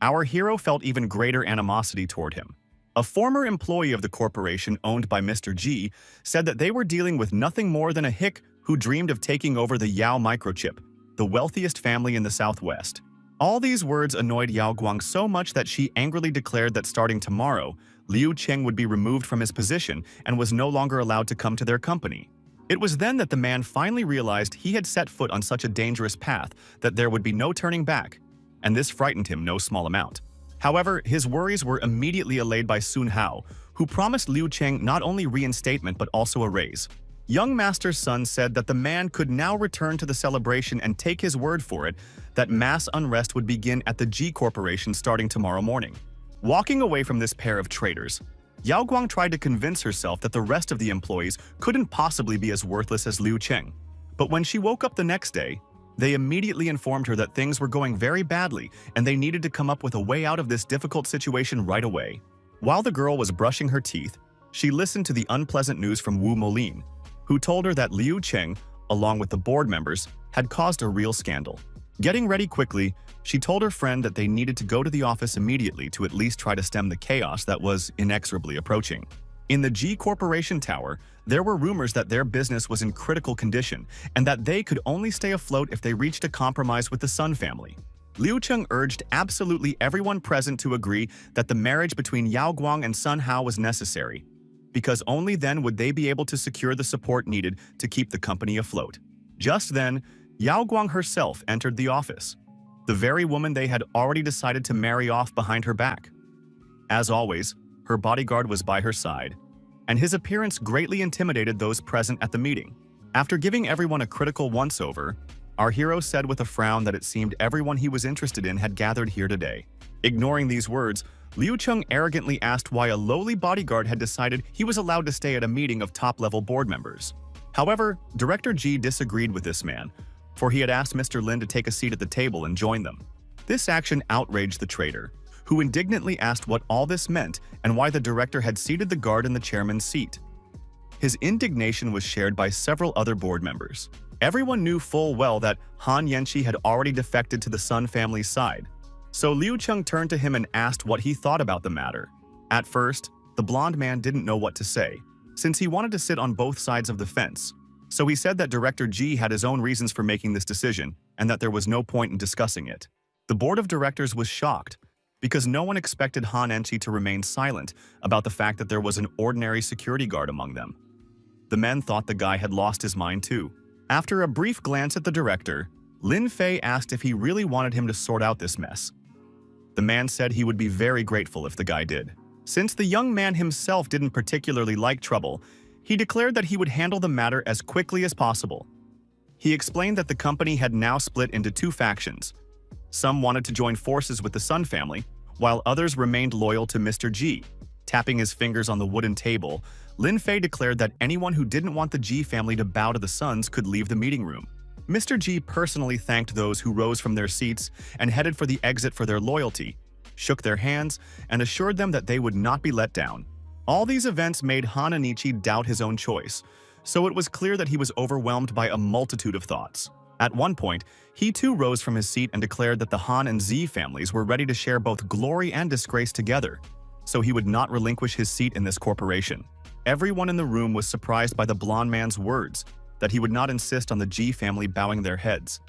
our hero felt even greater animosity toward him. A former employee of the corporation owned by Mr. Ji said that they were dealing with nothing more than a hick who dreamed of taking over the Yao microchip, the wealthiest family in the Southwest. All these words annoyed Yao Guang so much that she angrily declared that starting tomorrow, Liu Cheng would be removed from his position and was no longer allowed to come to their company. It was then that the man finally realized he had set foot on such a dangerous path that there would be no turning back, and this frightened him no small amount. However, his worries were immediately allayed by Sun Hao, who promised Liu Cheng not only reinstatement but also a raise. Young Master's son said that the man could now return to the celebration and take his word for it that mass unrest would begin at the G Corporation starting tomorrow morning. Walking away from this pair of traitors, Yao Guang tried to convince herself that the rest of the employees couldn't possibly be as worthless as Liu Cheng. But when she woke up the next day, they immediately informed her that things were going very badly and they needed to come up with a way out of this difficult situation right away. While the girl was brushing her teeth, she listened to the unpleasant news from Wu Molin, who told her that Liu Cheng, along with the board members, had caused a real scandal. Getting ready quickly, she told her friend that they needed to go to the office immediately to at least try to stem the chaos that was inexorably approaching. In the G Corporation Tower, there were rumors that their business was in critical condition and that they could only stay afloat if they reached a compromise with the Sun family. Liu Cheng urged absolutely everyone present to agree that the marriage between Yao Guang and Sun Hao was necessary, because only then would they be able to secure the support needed to keep the company afloat. Just then, Yao Guang herself entered the office, the very woman they had already decided to marry off behind her back. As always, her bodyguard was by her side, and his appearance greatly intimidated those present at the meeting. After giving everyone a critical once-over, our hero said with a frown that it seemed everyone he was interested in had gathered here today. Ignoring these words, Liu Cheng arrogantly asked why a lowly bodyguard had decided he was allowed to stay at a meeting of top-level board members. However, Director G disagreed with this man, for he had asked Mr. Lin to take a seat at the table and join them. This action outraged the traitor, who indignantly asked what all this meant and why the director had seated the guard in the chairman's seat. His indignation was shared by several other board members. Everyone knew full well that Han Yanqi had already defected to the Sun family's side, so Liu Cheng turned to him and asked what he thought about the matter. At first, the blonde man didn't know what to say, since he wanted to sit on both sides of the fence. So he said that Director G had his own reasons for making this decision and that there was no point in discussing it. The board of directors was shocked, because no one expected Han Yanqi to remain silent about the fact that there was an ordinary security guard among them. The men thought the guy had lost his mind too. After a brief glance at the director, Lin Fei asked if he really wanted him to sort out this mess. The man said he would be very grateful if the guy did. Since the young man himself didn't particularly like trouble, he declared that he would handle the matter as quickly as possible. He explained that the company had now split into two factions. Some wanted to join forces with the Sun family, while others remained loyal to Mr. G. Tapping his fingers on the wooden table, Lin Fei declared that anyone who didn't want the G family to bow to the Suns could leave the meeting room. Mr. G personally thanked those who rose from their seats and headed for the exit for their loyalty, shook their hands, and assured them that they would not be let down. All these events made Han Anichi doubt his own choice, so it was clear that he was overwhelmed by a multitude of thoughts. At one point, he too rose from his seat and declared that the Han and Z families were ready to share both glory and disgrace together, so he would not relinquish his seat in this corporation. Everyone in the room was surprised by the blonde man's words, that he would not insist on the G family bowing their heads.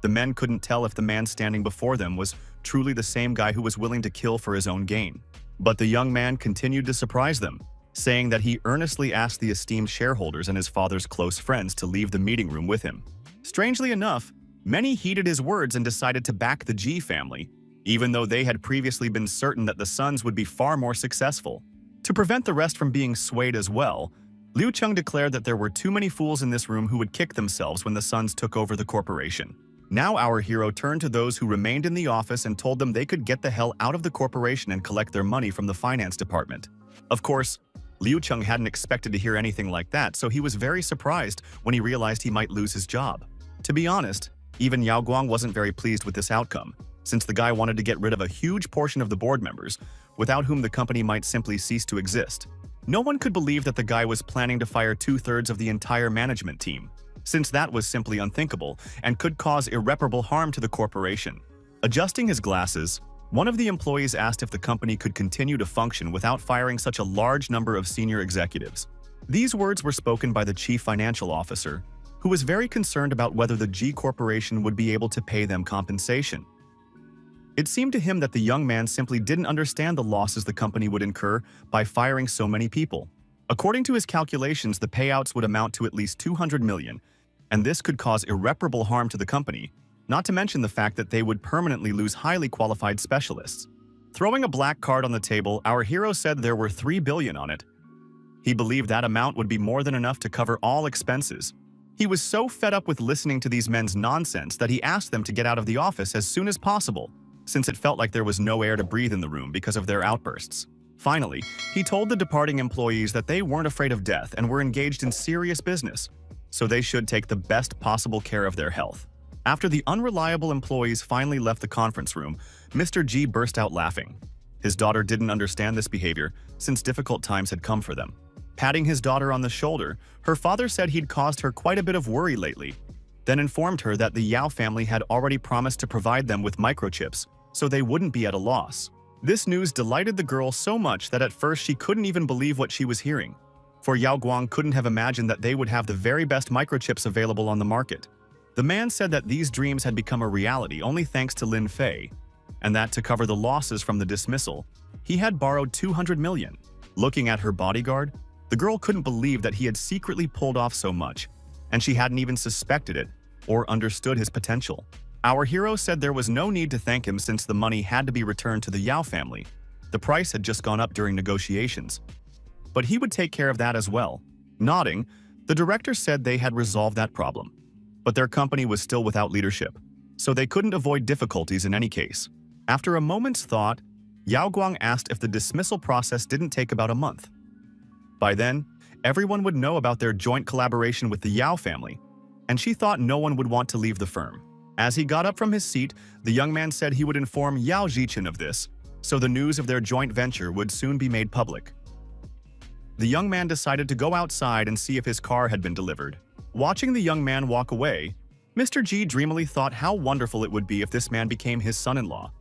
The men couldn't tell if the man standing before them was truly the same guy who was willing to kill for his own gain. But the young man continued to surprise them, saying that he earnestly asked the esteemed shareholders and his father's close friends to leave the meeting room with him. Strangely enough, many heeded his words and decided to back the G family, even though they had previously been certain that the Suns would be far more successful. To prevent the rest from being swayed as well, Liu Cheng declared that there were too many fools in this room who would kick themselves when the Suns took over the corporation. Now our hero turned to those who remained in the office and told them they could get the hell out of the corporation and collect their money from the finance department. Of course, Liu Cheng hadn't expected to hear anything like that, so he was very surprised when he realized he might lose his job. To be honest, even Yao Guang wasn't very pleased with this outcome, since the guy wanted to get rid of a huge portion of the board members, without whom the company might simply cease to exist. No one could believe that the guy was planning to fire 2/3 of the entire management team, since that was simply unthinkable and could cause irreparable harm to the corporation. Adjusting his glasses, one of the employees asked if the company could continue to function without firing such a large number of senior executives. These words were spoken by the chief financial officer, who was very concerned about whether the G Corporation would be able to pay them compensation. It seemed to him that the young man simply didn't understand the losses the company would incur by firing so many people. According to his calculations, the payouts would amount to at least 200 million, and this could cause irreparable harm to the company, not to mention the fact that they would permanently lose highly qualified specialists. Throwing a black card on the table, our hero said there were 3 billion on it. He believed that amount would be more than enough to cover all expenses. He was so fed up with listening to these men's nonsense that he asked them to get out of the office as soon as possible, since it felt like there was no air to breathe in the room because of their outbursts. Finally, he told the departing employees that they weren't afraid of death and were engaged in serious business, so they should take the best possible care of their health. After the unreliable employees finally left the conference room, Mr. G burst out laughing. His daughter didn't understand this behavior since difficult times had come for them. Patting his daughter on the shoulder, her father said he'd caused her quite a bit of worry lately, then informed her that the Yao family had already promised to provide them with microchips so they wouldn't be at a loss. This news delighted the girl so much that at first she couldn't even believe what she was hearing, for Yao Guang couldn't have imagined that they would have the very best microchips available on the market. The man said that these dreams had become a reality only thanks to Lin Fei, and that to cover the losses from the dismissal, he had borrowed 200 million. Looking at her bodyguard, the girl couldn't believe that he had secretly pulled off so much, and she hadn't even suspected it or understood his potential. Our hero said there was no need to thank him since the money had to be returned to the Yao family. The price had just gone up during negotiations, but he would take care of that as well. Nodding, the director said they had resolved that problem, but their company was still without leadership, so they couldn't avoid difficulties in any case. After a moment's thought, Yao Guang asked if the dismissal process didn't take about a month. By then, everyone would know about their joint collaboration with the Yao family, and she thought no one would want to leave the firm. As he got up from his seat, the young man said he would inform Yao Zichen of this, so the news of their joint venture would soon be made public. The young man decided to go outside and see if his car had been delivered. Watching the young man walk away, Mr. G dreamily thought how wonderful it would be if this man became his son-in-law.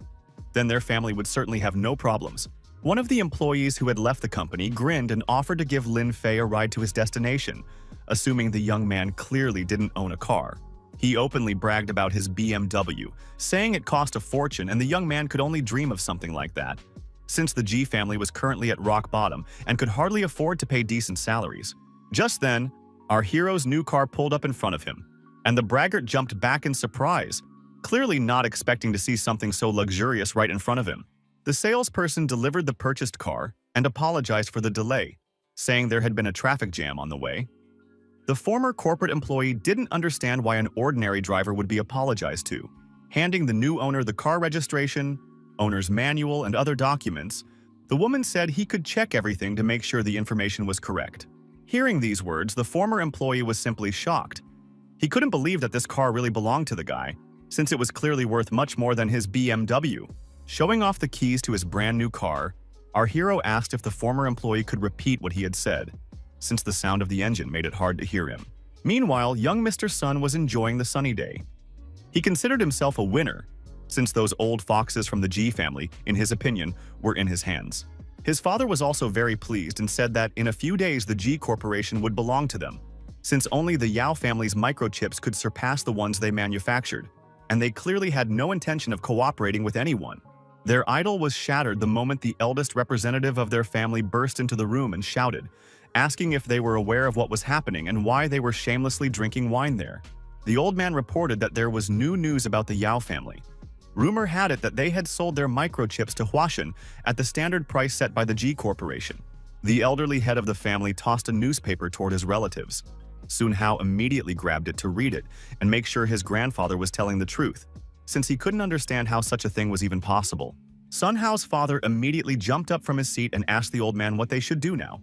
Then their family would certainly have no problems. One of the employees who had left the company grinned and offered to give Lin Fei a ride to his destination, assuming the young man clearly didn't own a car. He openly bragged about his BMW, saying it cost a fortune and the young man could only dream of something like that, since the G family was currently at rock bottom and could hardly afford to pay decent salaries. Just then, our hero's new car pulled up in front of him, and the braggart jumped back in surprise, clearly not expecting to see something so luxurious right in front of him. The salesperson delivered the purchased car and apologized for the delay, saying there had been a traffic jam on the way. The former corporate employee didn't understand why an ordinary driver would be apologized to. Handing the new owner the car registration, owner's manual, and other documents, the woman said he could check everything to make sure the information was correct. Hearing these words, the former employee was simply shocked. He couldn't believe that this car really belonged to the guy, since it was clearly worth much more than his BMW. Showing off the keys to his brand new car, our hero asked if the former employee could repeat what he had said, since the sound of the engine made it hard to hear him. Meanwhile, young Mr. Sun was enjoying the sunny day. He considered himself a winner, since those old foxes from the G family, in his opinion, were in his hands. His father was also very pleased and said that in a few days the G Corporation would belong to them, since only the Yao family's microchips could surpass the ones they manufactured, and they clearly had no intention of cooperating with anyone. Their idol was shattered the moment the eldest representative of their family burst into the room and shouted, asking if they were aware of what was happening and why they were shamelessly drinking wine there. The old man reported that there was new news about the Yao family. Rumor had it that they had sold their microchips to Huashan at the standard price set by the G Corporation. The elderly head of the family tossed a newspaper toward his relatives. Sun Hao immediately grabbed it to read it and make sure his grandfather was telling the truth, since he couldn't understand how such a thing was even possible. Sun Hao's father immediately jumped up from his seat and asked the old man what they should do now,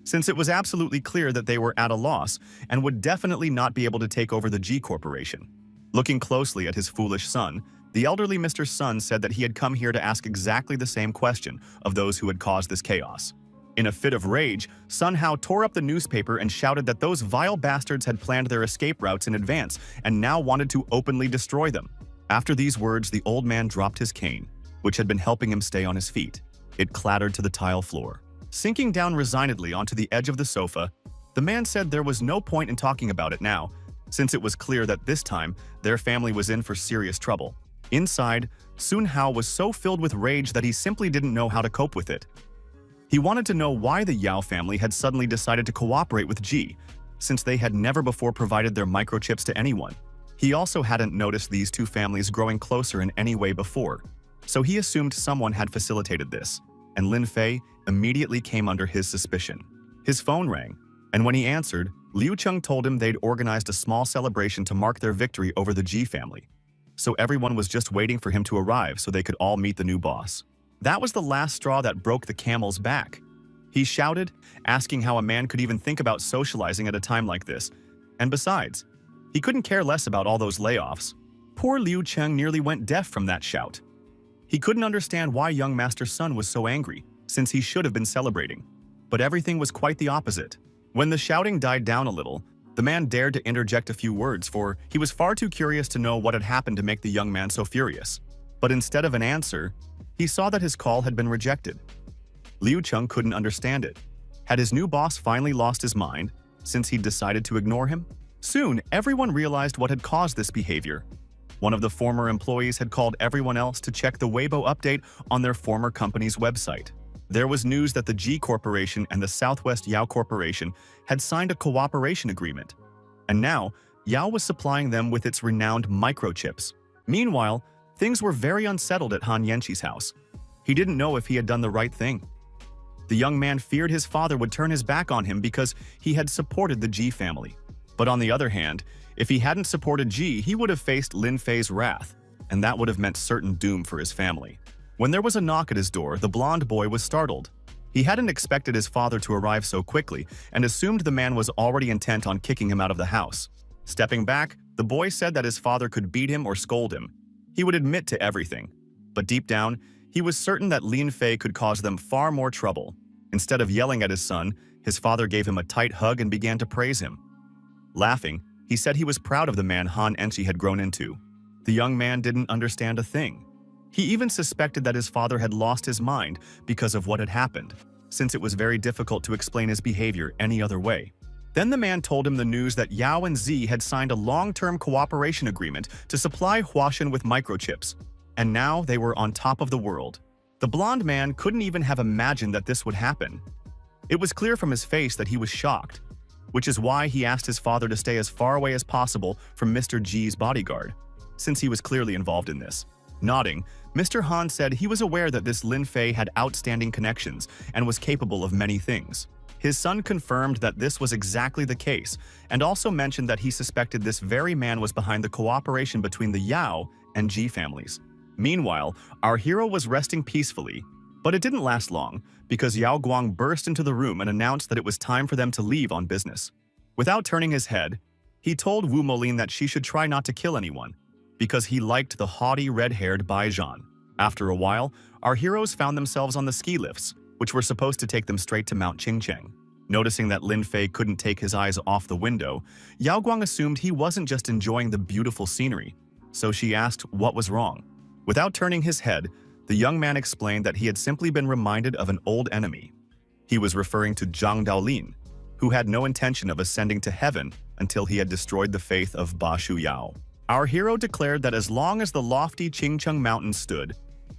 since it was absolutely clear that they were at a loss and would definitely not be able to take over the G Corporation. Looking closely at his foolish son, the elderly Mr. Sun said that he had come here to ask exactly the same question of those who had caused this chaos. In a fit of rage, Sun Hao tore up the newspaper and shouted that those vile bastards had planned their escape routes in advance and now wanted to openly destroy them. After these words, the old man dropped his cane, which had been helping him stay on his feet. It clattered to the tile floor. Sinking down resignedly onto the edge of the sofa, the man said there was no point in talking about it now, since it was clear that this time their family was in for serious trouble. Inside, Sun Hao was so filled with rage that he simply didn't know how to cope with it. He wanted to know why the Yao family had suddenly decided to cooperate with G, since they had never before provided their microchips to anyone. He also hadn't noticed these two families growing closer in any way before, so he assumed someone had facilitated this, and Lin Fei immediately came under his suspicion. His phone rang, and when he answered, Liu Cheng told him they'd organized a small celebration to mark their victory over the G family, so everyone was just waiting for him to arrive so they could all meet the new boss. That was the last straw that broke the camel's back. He shouted, asking how a man could even think about socializing at a time like this, and besides, he couldn't care less about all those layoffs. Poor Liu Cheng nearly went deaf from that shout. He couldn't understand why young Master Sun was so angry, since he should have been celebrating. But everything was quite the opposite. When the shouting died down a little, the man dared to interject a few words, for he was far too curious to know what had happened to make the young man so furious. But instead of an answer, he saw that his call had been rejected. Liu Chung couldn't understand it. Had his new boss finally lost his mind, since he'd decided to ignore him? Soon, everyone realized what had caused this behavior. One of the former employees had called everyone else to check the Weibo update on their former company's website. There was news that the G Corporation and the Southwest Yao Corporation had signed a cooperation agreement, and now Yao was supplying them with its renowned microchips. Meanwhile, things were very unsettled at Han Yanqi's house. He didn't know if he had done the right thing. The young man feared his father would turn his back on him because he had supported the G family. But on the other hand, if he hadn't supported G, he would have faced Lin Fei's wrath, and that would have meant certain doom for his family. When there was a knock at his door, the blonde boy was startled. He hadn't expected his father to arrive so quickly and assumed the man was already intent on kicking him out of the house. Stepping back, the boy said that his father could beat him or scold him. He would admit to everything. But deep down, he was certain that Lin Fei could cause them far more trouble. Instead of yelling at his son, his father gave him a tight hug and began to praise him. Laughing, he said he was proud of the man Han Enchi had grown into. The young man didn't understand a thing. He even suspected that his father had lost his mind because of what had happened, since it was very difficult to explain his behavior any other way. Then the man told him the news that Yao and Z had signed a long-term cooperation agreement to supply Huashan with microchips, and now they were on top of the world. The blonde man couldn't even have imagined that this would happen. It was clear from his face that he was shocked, which is why he asked his father to stay as far away as possible from Mr. G's bodyguard, since he was clearly involved in this. Nodding, Mr. Han said he was aware that this Lin Fei had outstanding connections and was capable of many things. His son confirmed that this was exactly the case, and also mentioned that he suspected this very man was behind the cooperation between the Yao and G families. Meanwhile, our hero was resting peacefully, but it didn't last long, because Yao Guang burst into the room and announced that it was time for them to leave on business. Without turning his head, he told Wu Molin that she should try not to kill anyone, because he liked the haughty red-haired Bai Zhan. After a while, our heroes found themselves on the ski lifts, which were supposed to take them straight to Mount Qingcheng. Noticing that Lin Fei couldn't take his eyes off the window, Yao Guang assumed he wasn't just enjoying the beautiful scenery, so she asked what was wrong. Without turning his head, the young man explained that he had simply been reminded of an old enemy. He was referring to Zhang Daolin, who had no intention of ascending to heaven until he had destroyed the faith of Ba Shu Yao. Our hero declared that as long as the lofty Qingcheng Mountain stood,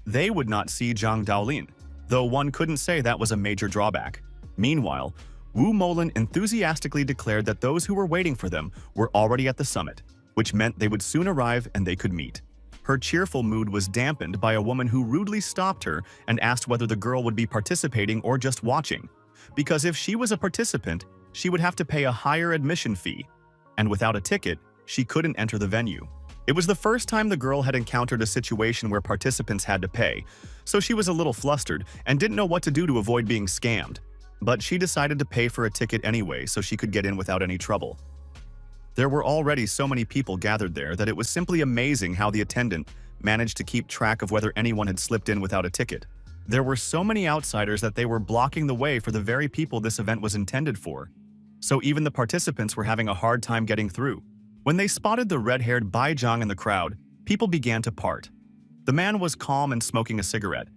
they would not see Zhang Daolin, though one couldn't say that was a major drawback. Meanwhile, Wu Molin enthusiastically declared that those who were waiting for them were already at the summit, which meant they would soon arrive and they could meet. Her cheerful mood was dampened by a woman who rudely stopped her and asked whether the girl would be participating or just watching, because if she was a participant, she would have to pay a higher admission fee, and without a ticket, she couldn't enter the venue. It was the first time the girl had encountered a situation where participants had to pay, so she was a little flustered and didn't know what to do to avoid being scammed. But she decided to pay for a ticket anyway so she could get in without any trouble. There were already so many people gathered there that it was simply amazing how the attendant managed to keep track of whether anyone had slipped in without a ticket. There were so many outsiders that they were blocking the way for the very people this event was intended for. So even the participants were having a hard time getting through. When they spotted the red-haired Bai Zhang in the crowd, people began to part. The man was calm and smoking a cigarette.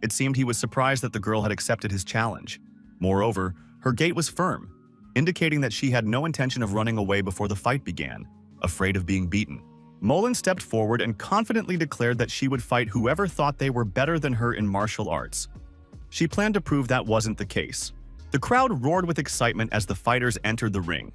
It seemed he was surprised that the girl had accepted his challenge. Moreover, her gait was firm, indicating that she had no intention of running away before the fight began, afraid of being beaten. Molin stepped forward and confidently declared that she would fight whoever thought they were better than her in martial arts. She planned to prove that wasn't the case. The crowd roared with excitement as the fighters entered the ring.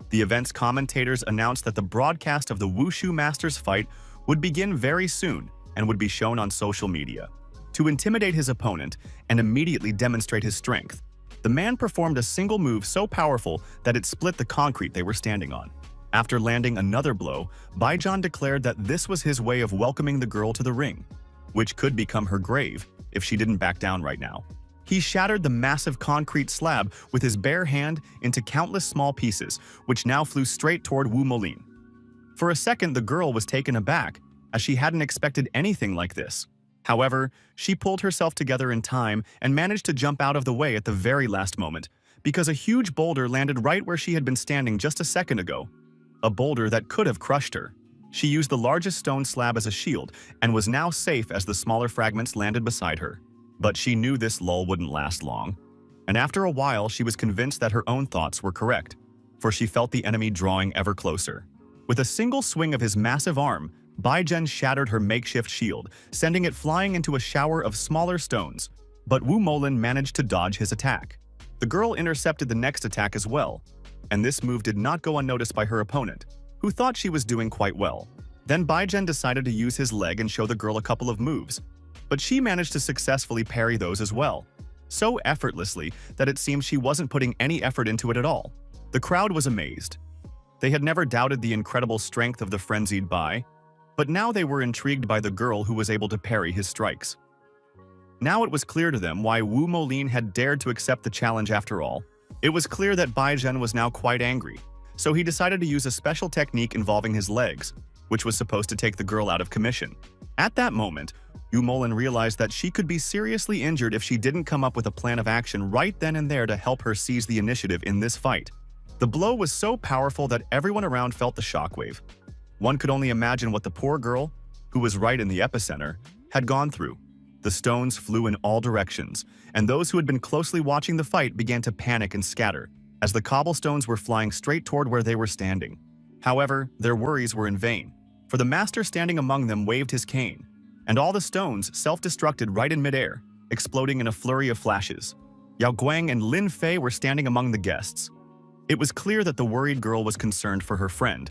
The event's commentators announced that the broadcast of the Wushu Masters fight would begin very soon and would be shown on social media. To intimidate his opponent and immediately demonstrate his strength, the man performed a single move so powerful that it split the concrete they were standing on. After landing another blow, Baijan declared that this was his way of welcoming the girl to the ring, which could become her grave if she didn't back down right now. He shattered the massive concrete slab with his bare hand into countless small pieces, which now flew straight toward Wu Molin. For a second, the girl was taken aback, as she hadn't expected anything like this. However, she pulled herself together in time and managed to jump out of the way at the very last moment, because a huge boulder landed right where she had been standing just a second ago. A boulder that could have crushed her. She used the largest stone slab as a shield and was now safe as the smaller fragments landed beside her. But she knew this lull wouldn't last long. And after a while, she was convinced that her own thoughts were correct, for she felt the enemy drawing ever closer. With a single swing of his massive arm, Baijian shattered her makeshift shield, sending it flying into a shower of smaller stones. But Wu Molin managed to dodge his attack. The girl intercepted the next attack as well, and this move did not go unnoticed by her opponent, who thought she was doing quite well. Then Baijian decided to use his leg and show the girl a couple of moves, but she managed to successfully parry those as well, so effortlessly that it seemed she wasn't putting any effort into it at all. The crowd was amazed. They had never doubted the incredible strength of the frenzied Bai, but now they were intrigued by the girl who was able to parry his strikes. Now it was clear to them why Wu Molin had dared to accept the challenge after all. It was clear that Baijian was now quite angry, so he decided to use a special technique involving his legs, which was supposed to take the girl out of commission. At that moment, Wu Molin realized that she could be seriously injured if she didn't come up with a plan of action right then and there to help her seize the initiative in this fight. The blow was so powerful that everyone around felt the shockwave. One could only imagine what the poor girl, who was right in the epicenter, had gone through. The stones flew in all directions, and those who had been closely watching the fight began to panic and scatter, as the cobblestones were flying straight toward where they were standing. However, their worries were in vain, for the master standing among them waved his cane, and all the stones self-destructed right in midair, exploding in a flurry of flashes. Yao Guang and Lin Fei were standing among the guests. It was clear that the worried girl was concerned for her friend,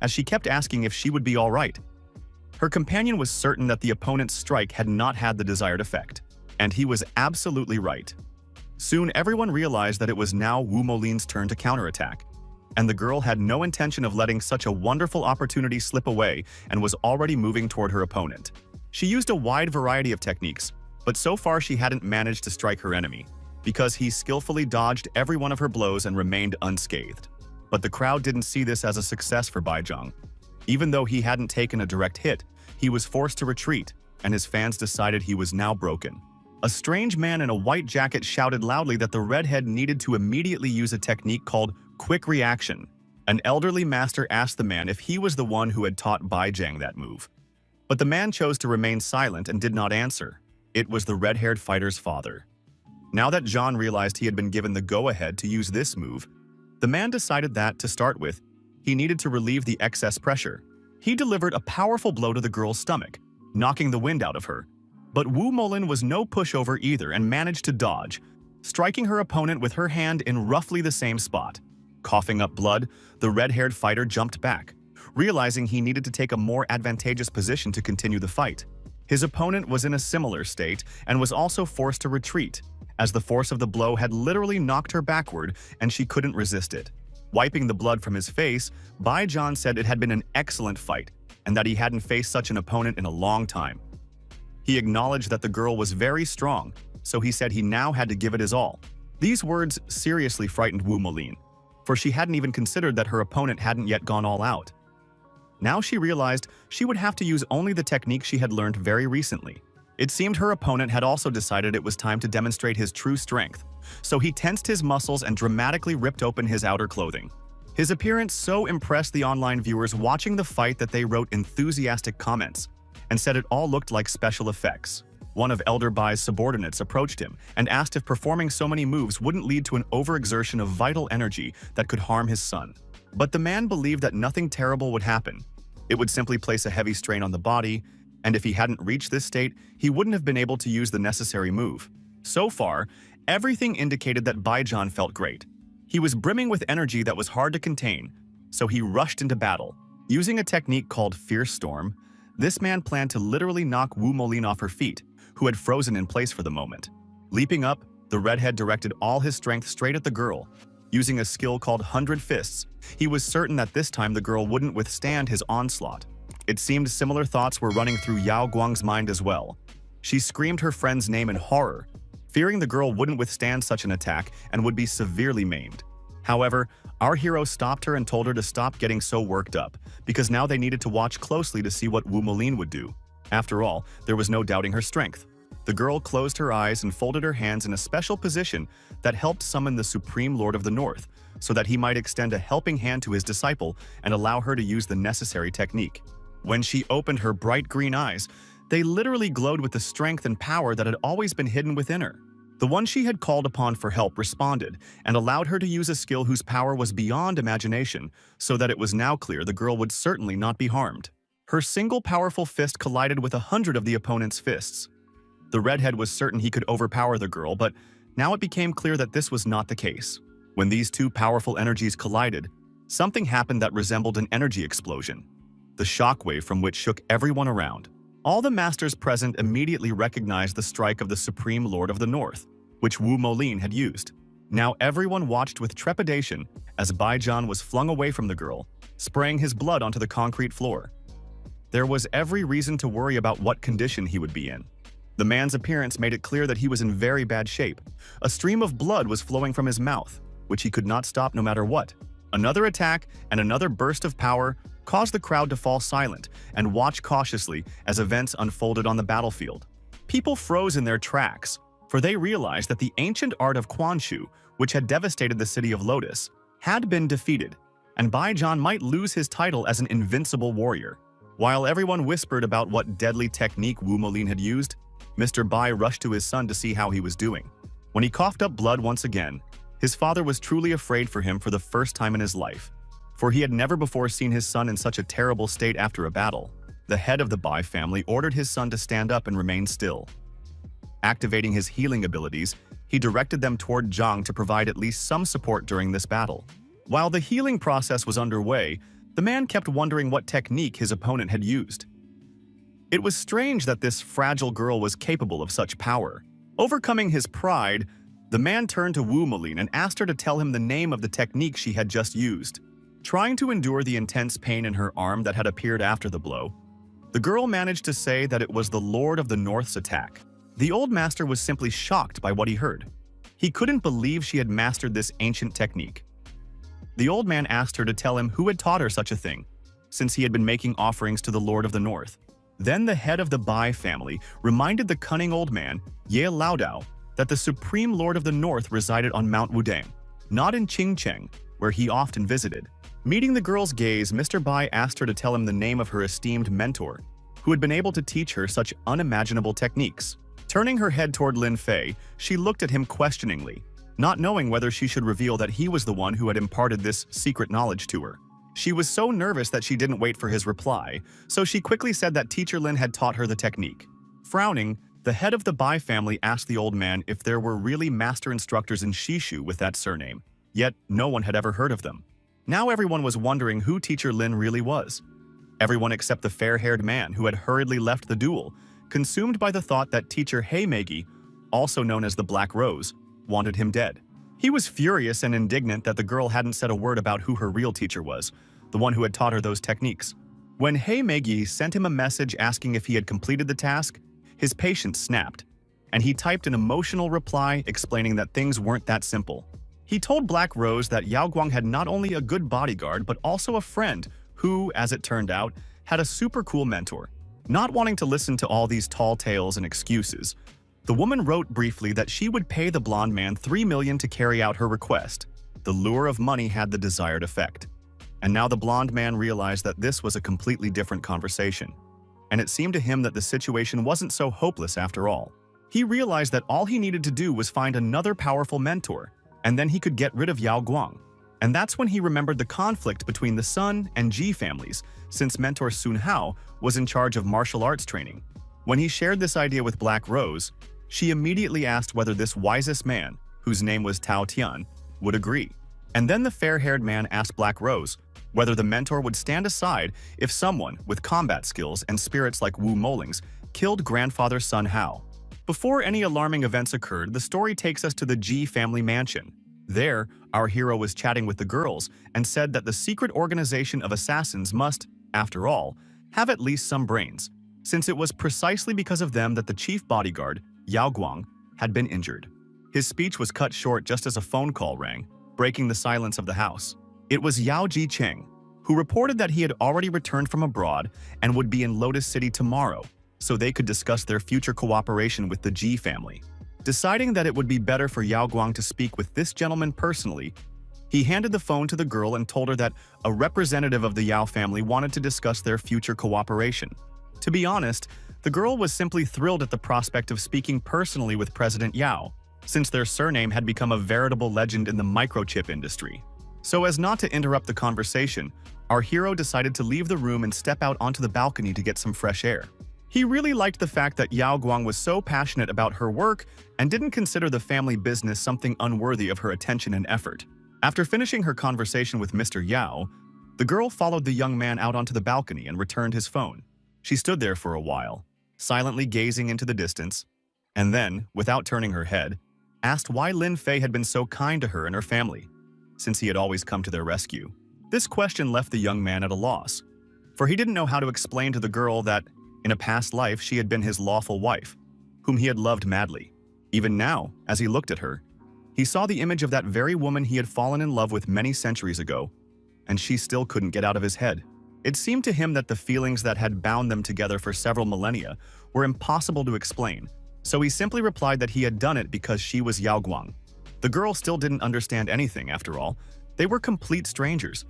as she kept asking if she would be all right. Her companion was certain that the opponent's strike had not had the desired effect, and he was absolutely right. Soon everyone realized that it was now Wu Molin's turn to counterattack, and the girl had no intention of letting such a wonderful opportunity slip away and was already moving toward her opponent. She used a wide variety of techniques, but so far she hadn't managed to strike her enemy, because he skillfully dodged every one of her blows and remained unscathed. But the crowd didn't see this as a success for Baijian. Even though he hadn't taken a direct hit, he was forced to retreat, and his fans decided he was now broken. A strange man in a white jacket shouted loudly that the redhead needed to immediately use a technique called quick reaction. An elderly master asked the man if he was the one who had taught Baijian that move. But the man chose to remain silent and did not answer. It was the red-haired fighter's father. Now that John realized he had been given the go-ahead to use this move, the man decided that, to start with, he needed to relieve the excess pressure. He delivered a powerful blow to the girl's stomach, knocking the wind out of her. But Wu Molin was no pushover either and managed to dodge, striking her opponent with her hand in roughly the same spot. Coughing up blood, the red-haired fighter jumped back, realizing he needed to take a more advantageous position to continue the fight. His opponent was in a similar state and was also forced to retreat, as the force of the blow had literally knocked her backward and she couldn't resist it. Wiping the blood from his face, Baijian said it had been an excellent fight and that he hadn't faced such an opponent in a long time. He acknowledged that the girl was very strong, so he said he now had to give it his all. These words seriously frightened Wu Molin, for she hadn't even considered that her opponent hadn't yet gone all out. Now she realized she would have to use only the technique she had learned very recently. It seemed her opponent had also decided it was time to demonstrate his true strength, so he tensed his muscles and dramatically ripped open his outer clothing. His appearance so impressed the online viewers watching the fight that they wrote enthusiastic comments and said it all looked like special effects. One of Elder Bai's subordinates approached him and asked if performing so many moves wouldn't lead to an overexertion of vital energy that could harm his son. But the man believed that nothing terrible would happen. It would simply place a heavy strain on the body, and if he hadn't reached this state, he wouldn't have been able to use the necessary move. So far, everything indicated that Baijian felt great. He was brimming with energy that was hard to contain, so he rushed into battle. Using a technique called Fierce Storm, this man planned to literally knock Wu Molin off her feet, who had frozen in place for the moment. Leaping up, the redhead directed all his strength straight at the girl. Using a skill called 100 Fists, he was certain that this time the girl wouldn't withstand his onslaught. It seemed similar thoughts were running through Yao Guang's mind as well. She screamed her friend's name in horror, fearing the girl wouldn't withstand such an attack and would be severely maimed. However, our hero stopped her and told her to stop getting so worked up, because now they needed to watch closely to see what Wu Molin would do. After all, there was no doubting her strength. The girl closed her eyes and folded her hands in a special position that helped summon the Supreme Lord of the North, so that he might extend a helping hand to his disciple and allow her to use the necessary technique. When she opened her bright green eyes, they literally glowed with the strength and power that had always been hidden within her. The one she had called upon for help responded and allowed her to use a skill whose power was beyond imagination, so that it was now clear the girl would certainly not be harmed. Her single powerful fist collided with 100 of the opponent's fists. The redhead was certain he could overpower the girl, but now it became clear that this was not the case. When these two powerful energies collided, something happened that resembled an energy explosion, the shockwave from which shook everyone around. All the masters present immediately recognized the strike of the Supreme Lord of the North, which Wu Molin had used. Now everyone watched with trepidation as Baijan was flung away from the girl, spraying his blood onto the concrete floor. There was every reason to worry about what condition he would be in. The man's appearance made it clear that he was in very bad shape. A stream of blood was flowing from his mouth, which he could not stop no matter what. Another attack and another burst of power caused the crowd to fall silent and watch cautiously as events unfolded on the battlefield. People froze in their tracks, for they realized that the ancient art of Quanshu, which had devastated the city of Lotus, had been defeated, and Baijan might lose his title as an invincible warrior. While everyone whispered about what deadly technique Wu Molin had used, Mr. Bai rushed to his son to see how he was doing. When he coughed up blood once again, his father was truly afraid for him for the first time in his life, for he had never before seen his son in such a terrible state after a battle. The head of the Bai family ordered his son to stand up and remain still. Activating his healing abilities, he directed them toward Zhang to provide at least some support during this battle. While the healing process was underway, the man kept wondering what technique his opponent had used. It was strange that this fragile girl was capable of such power. Overcoming his pride, the man turned to Wu Molin and asked her to tell him the name of the technique she had just used. Trying to endure the intense pain in her arm that had appeared after the blow, the girl managed to say that it was the Lord of the North's attack. The old master was simply shocked by what he heard. He couldn't believe she had mastered this ancient technique. The old man asked her to tell him who had taught her such a thing, since he had been making offerings to the Lord of the North. Then the head of the Bai family reminded the cunning old man, Yahello, that the Supreme Lord of the North resided on Mount Wudang, not in Qingcheng, where he often visited. Meeting the girl's gaze, Mr. Bai asked her to tell him the name of her esteemed mentor, who had been able to teach her such unimaginable techniques. Turning her head toward Lin Fei, she looked at him questioningly, not knowing whether she should reveal that he was the one who had imparted this secret knowledge to her. She was so nervous that she didn't wait for his reply, so she quickly said that Teacher Lin had taught her the technique. Frowning, the head of the Bai family asked the old man if there were really master instructors in Shishu with that surname, yet no one had ever heard of them. Now everyone was wondering who Teacher Lin really was. Everyone except the fair-haired man who had hurriedly left the duel, consumed by the thought that Teacher Heimegi, also known as the Black Rose, wanted him dead. He was furious and indignant that the girl hadn't said a word about who her real teacher was, the one who had taught her those techniques. When Heimegi sent him a message asking if he had completed the task, his patience snapped, and he typed an emotional reply explaining that things weren't that simple. He told Black Rose that Yao Guang had not only a good bodyguard but also a friend who, as it turned out, had a super cool mentor. Not wanting to listen to all these tall tales and excuses, the woman wrote briefly that she would pay the blonde man 3 million to carry out her request. The lure of money had the desired effect. And now the blonde man realized that this was a completely different conversation. And it seemed to him that the situation wasn't so hopeless after all. He realized that all he needed to do was find another powerful mentor, and then he could get rid of Yao Guang. And that's when he remembered the conflict between the Sun and Ji families, since mentor Sun Hao was in charge of martial arts training. When he shared this idea with Black Rose, she immediately asked whether this wisest man, whose name was Tao Tian, would agree. And then the fair-haired man asked Black Rose whether the mentor would stand aside if someone with combat skills and spirits like Wu Moling's killed grandfather Sun Hao. Before any alarming events occurred, the story takes us to the Ji family mansion. There, our hero was chatting with the girls and said that the secret organization of assassins must, after all, have at least some brains, since it was precisely because of them that the chief bodyguard, Yao Guang, had been injured. His speech was cut short just as a phone call rang, breaking the silence of the house. It was Yao Ji-cheng, who reported that he had already returned from abroad and would be in Lotus City tomorrow, so they could discuss their future cooperation with the Ji family. Deciding that it would be better for Yao Guang to speak with this gentleman personally, he handed the phone to the girl and told her that a representative of the Yao family wanted to discuss their future cooperation. To be honest, the girl was simply thrilled at the prospect of speaking personally with President Yao, since their surname had become a veritable legend in the microchip industry. So as not to interrupt the conversation, our hero decided to leave the room and step out onto the balcony to get some fresh air. He really liked the fact that Yao Guang was so passionate about her work and didn't consider the family business something unworthy of her attention and effort. After finishing her conversation with Mr. Yao, the girl followed the young man out onto the balcony and returned his phone. She stood there for a while, silently gazing into the distance, and then, without turning her head, asked why Lin Fei had been so kind to her and her family, since he had always come to their rescue. This question left the young man at a loss, for he didn't know how to explain to the girl that, in a past life, she had been his lawful wife, whom he had loved madly. Even now, as he looked at her, he saw the image of that very woman he had fallen in love with many centuries ago, and she still couldn't get out of his head. It seemed to him that the feelings that had bound them together for several millennia were impossible to explain, so he simply replied that he had done it because she was Yao Guang. The girl still didn't understand anything, after all. They were complete strangers,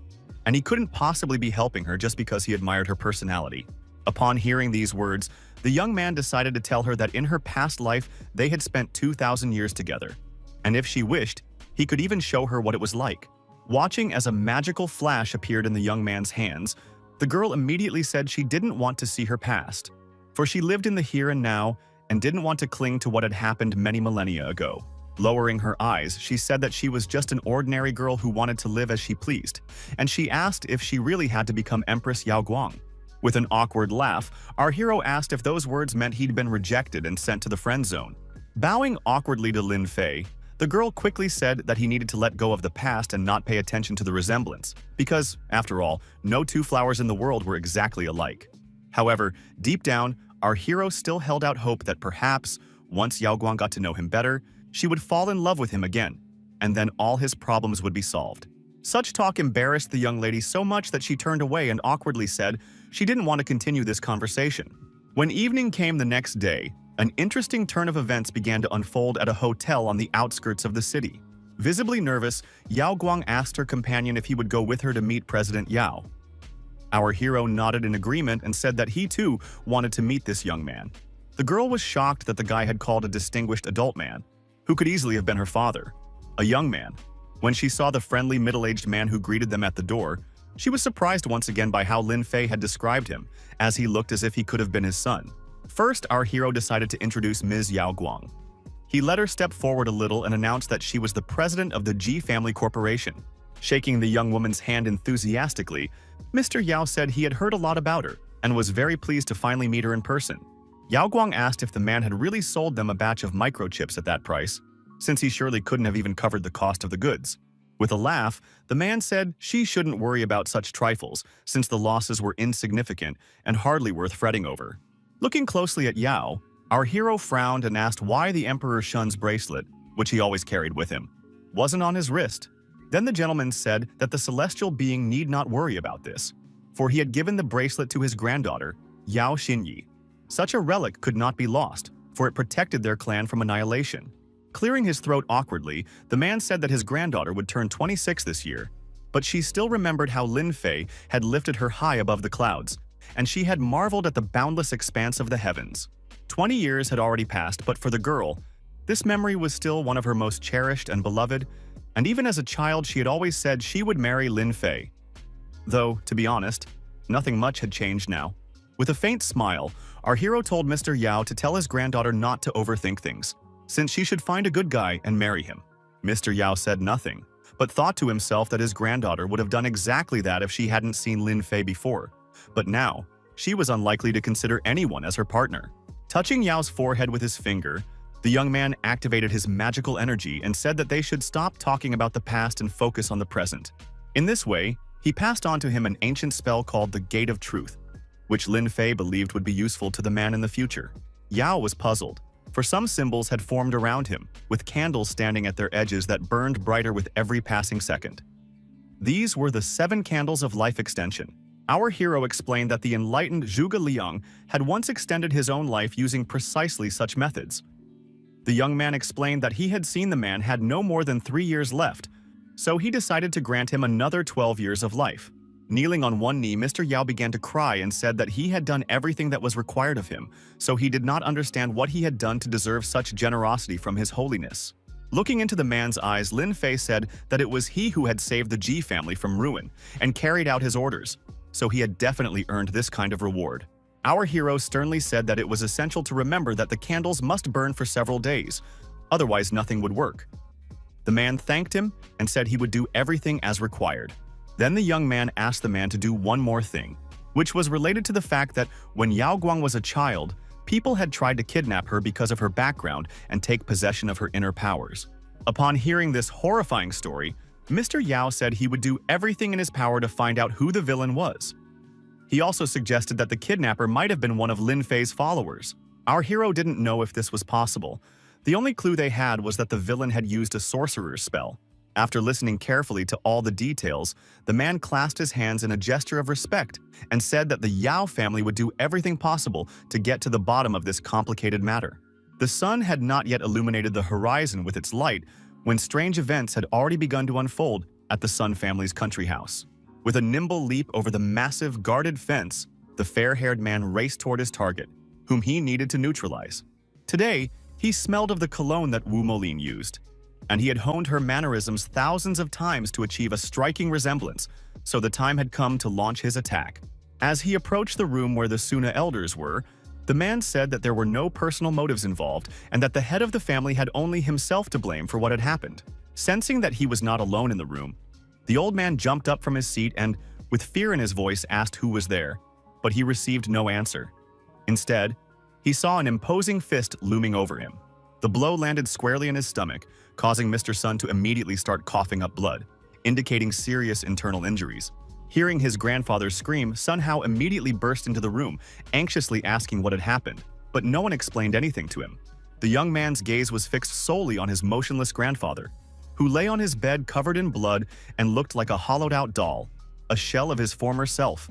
and he couldn't possibly be helping her just because he admired her personality. Upon hearing these words, the young man decided to tell her that in her past life they had spent 2,000 years together, and if she wished, he could even show her what it was like. Watching as a magical flash appeared in the young man's hands, the girl immediately said she didn't want to see her past, for she lived in the here and now and didn't want to cling to what had happened many millennia ago. Lowering her eyes, she said that she was just an ordinary girl who wanted to live as she pleased, and she asked if she really had to become Empress Yao Guang. With an awkward laugh, our hero asked if those words meant he'd been rejected and sent to the friend zone. Bowing awkwardly to Lin Fei, the girl quickly said that he needed to let go of the past and not pay attention to the resemblance, because, after all, no two flowers in the world were exactly alike. However, deep down, our hero still held out hope that perhaps, once Yao Guang got to know him better, she would fall in love with him again, and then all his problems would be solved. Such talk embarrassed the young lady so much that she turned away and awkwardly said she didn't want to continue this conversation. When evening came the next day, an interesting turn of events began to unfold at a hotel on the outskirts of the city. Visibly nervous, Yao Guang asked her companion if he would go with her to meet President Yao. Our hero nodded in agreement and said that he too wanted to meet this young man. The girl was shocked that the guy had called a distinguished adult man, who could easily have been her father, a young man. When she saw the friendly middle-aged man who greeted them at the door, she was surprised once again by how Lin Fei had described him, as he looked as if he could have been his son. First, our hero decided to introduce Ms. Yao Guang. He let her step forward a little and announced that she was the president of the Ji Family Corporation. Shaking the young woman's hand enthusiastically, Mr. Yao said he had heard a lot about her and was very pleased to finally meet her in person. Yao Guang asked if the man had really sold them a batch of microchips at that price, since he surely couldn't have even covered the cost of the goods. With a laugh, the man said she shouldn't worry about such trifles, since the losses were insignificant and hardly worth fretting over. Looking closely at Yao, our hero frowned and asked why the Emperor Shun's bracelet, which he always carried with him, wasn't on his wrist. Then the gentleman said that the celestial being need not worry about this, for he had given the bracelet to his granddaughter, Yao Xinyi. Such a relic could not be lost, for it protected their clan from annihilation. Clearing his throat awkwardly, the man said that his granddaughter would turn 26 this year, but she still remembered how Lin Fei had lifted her high above the clouds, and she had marveled at the boundless expanse of the heavens. 20 years had already passed, but for the girl, this memory was still one of her most cherished and beloved, and even as a child she had always said she would marry Lin Fei. Though, to be honest, nothing much had changed now. With a faint smile, our hero told Mr. Yao to tell his granddaughter not to overthink things, since she should find a good guy and marry him. Mr. Yao said nothing, but thought to himself that his granddaughter would have done exactly that if she hadn't seen Lin Fei before. But now, she was unlikely to consider anyone as her partner. Touching Yao's forehead with his finger, the young man activated his magical energy and said that they should stop talking about the past and focus on the present. In this way, he passed on to him an ancient spell called the Gate of Truth, which Lin Fei believed would be useful to the man in the future. Yao was puzzled, for some symbols had formed around him, with candles standing at their edges that burned brighter with every passing second. These were the 7 candles of life extension. Our hero explained that the enlightened Zhuge Liang had once extended his own life using precisely such methods. The young man explained that he had seen the man had no more than 3 years left, so he decided to grant him another 12 years of life. Kneeling on one knee, Mr. Yao began to cry and said that he had done everything that was required of him, so he did not understand what he had done to deserve such generosity from His Holiness. Looking into the man's eyes, Lin Fei said that it was he who had saved the Ji family from ruin and carried out his orders, so he had definitely earned this kind of reward. Our hero sternly said that it was essential to remember that the candles must burn for several days, otherwise nothing would work. The man thanked him and said he would do everything as required. Then the young man asked the man to do one more thing, which was related to the fact that when Yao Guang was a child, people had tried to kidnap her because of her background and take possession of her inner powers. Upon hearing this horrifying story, Mr. Yao said he would do everything in his power to find out who the villain was. He also suggested that the kidnapper might have been one of Lin Fei's followers. Our hero didn't know if this was possible. The only clue they had was that the villain had used a sorcerer's spell. After listening carefully to all the details, the man clasped his hands in a gesture of respect and said that the Yao family would do everything possible to get to the bottom of this complicated matter. The sun had not yet illuminated the horizon with its light when strange events had already begun to unfold at the Sun family's country house. With a nimble leap over the massive guarded fence, the fair-haired man raced toward his target, whom he needed to neutralize. Today, he smelled of the cologne that Wu Molin used, and he had honed her mannerisms thousands of times to achieve a striking resemblance, so the time had come to launch his attack. As he approached the room where the Suna elders were, the man said that there were no personal motives involved and that the head of the family had only himself to blame for what had happened. Sensing that he was not alone in the room, the old man jumped up from his seat and, with fear in his voice, asked who was there, but he received no answer. Instead, he saw an imposing fist looming over him. The blow landed squarely in his stomach, causing Mr. Sun to immediately start coughing up blood, indicating serious internal injuries. Hearing his grandfather scream, Sun Hao immediately burst into the room, anxiously asking what had happened, but no one explained anything to him. The young man's gaze was fixed solely on his motionless grandfather, who lay on his bed covered in blood and looked like a hollowed-out doll, a shell of his former self.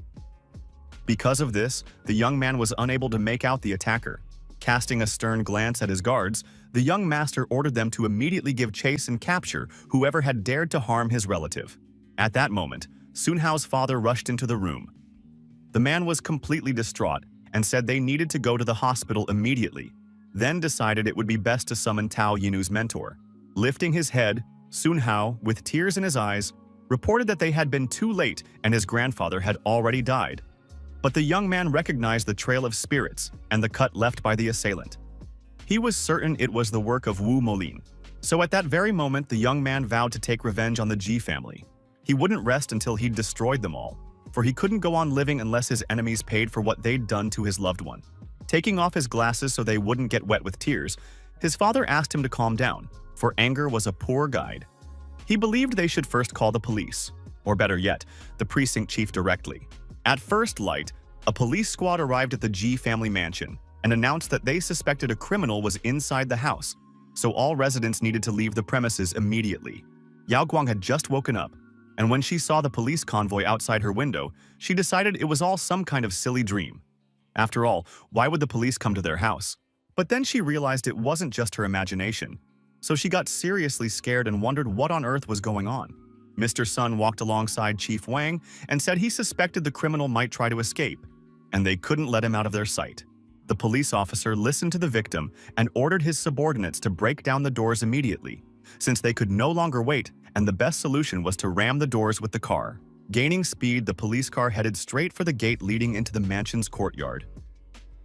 Because of this, the young man was unable to make out the attacker. Casting a stern glance at his guards, the young master ordered them to immediately give chase and capture whoever had dared to harm his relative. At that moment, Sun Hao's father rushed into the room. The man was completely distraught and said they needed to go to the hospital immediately, then decided it would be best to summon Tao Yinu's mentor. Lifting his head, Sun Hao, with tears in his eyes, reported that they had been too late and his grandfather had already died. But the young man recognized the trail of spirits and the cut left by the assailant. He was certain it was the work of Wu Molin. So at that very moment, the young man vowed to take revenge on the Ji family. He wouldn't rest until he'd destroyed them all, for he couldn't go on living unless his enemies paid for what they'd done to his loved one. Taking off his glasses so they wouldn't get wet with tears, his father asked him to calm down, for anger was a poor guide. He believed they should first call the police, or better yet, the precinct chief directly. At first light, a police squad arrived at the Ji family mansion and announced that they suspected a criminal was inside the house, so all residents needed to leave the premises immediately. Yao Guang had just woken up, and when she saw the police convoy outside her window, she decided it was all some kind of silly dream. After all, why would the police come to their house? But then she realized it wasn't just her imagination, so she got seriously scared and wondered what on earth was going on. Mr. Sun walked alongside Chief Wang and said he suspected the criminal might try to escape, and they couldn't let him out of their sight. The police officer listened to the victim and ordered his subordinates to break down the doors immediately, since they could no longer wait, and the best solution was to ram the doors with the car. Gaining speed, the police car headed straight for the gate leading into the mansion's courtyard.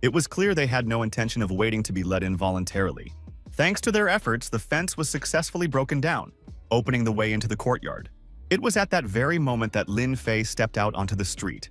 It was clear they had no intention of waiting to be let in voluntarily. Thanks to their efforts, the fence was successfully broken down, opening the way into the courtyard. It was at that very moment that Lin Fei stepped out onto the street.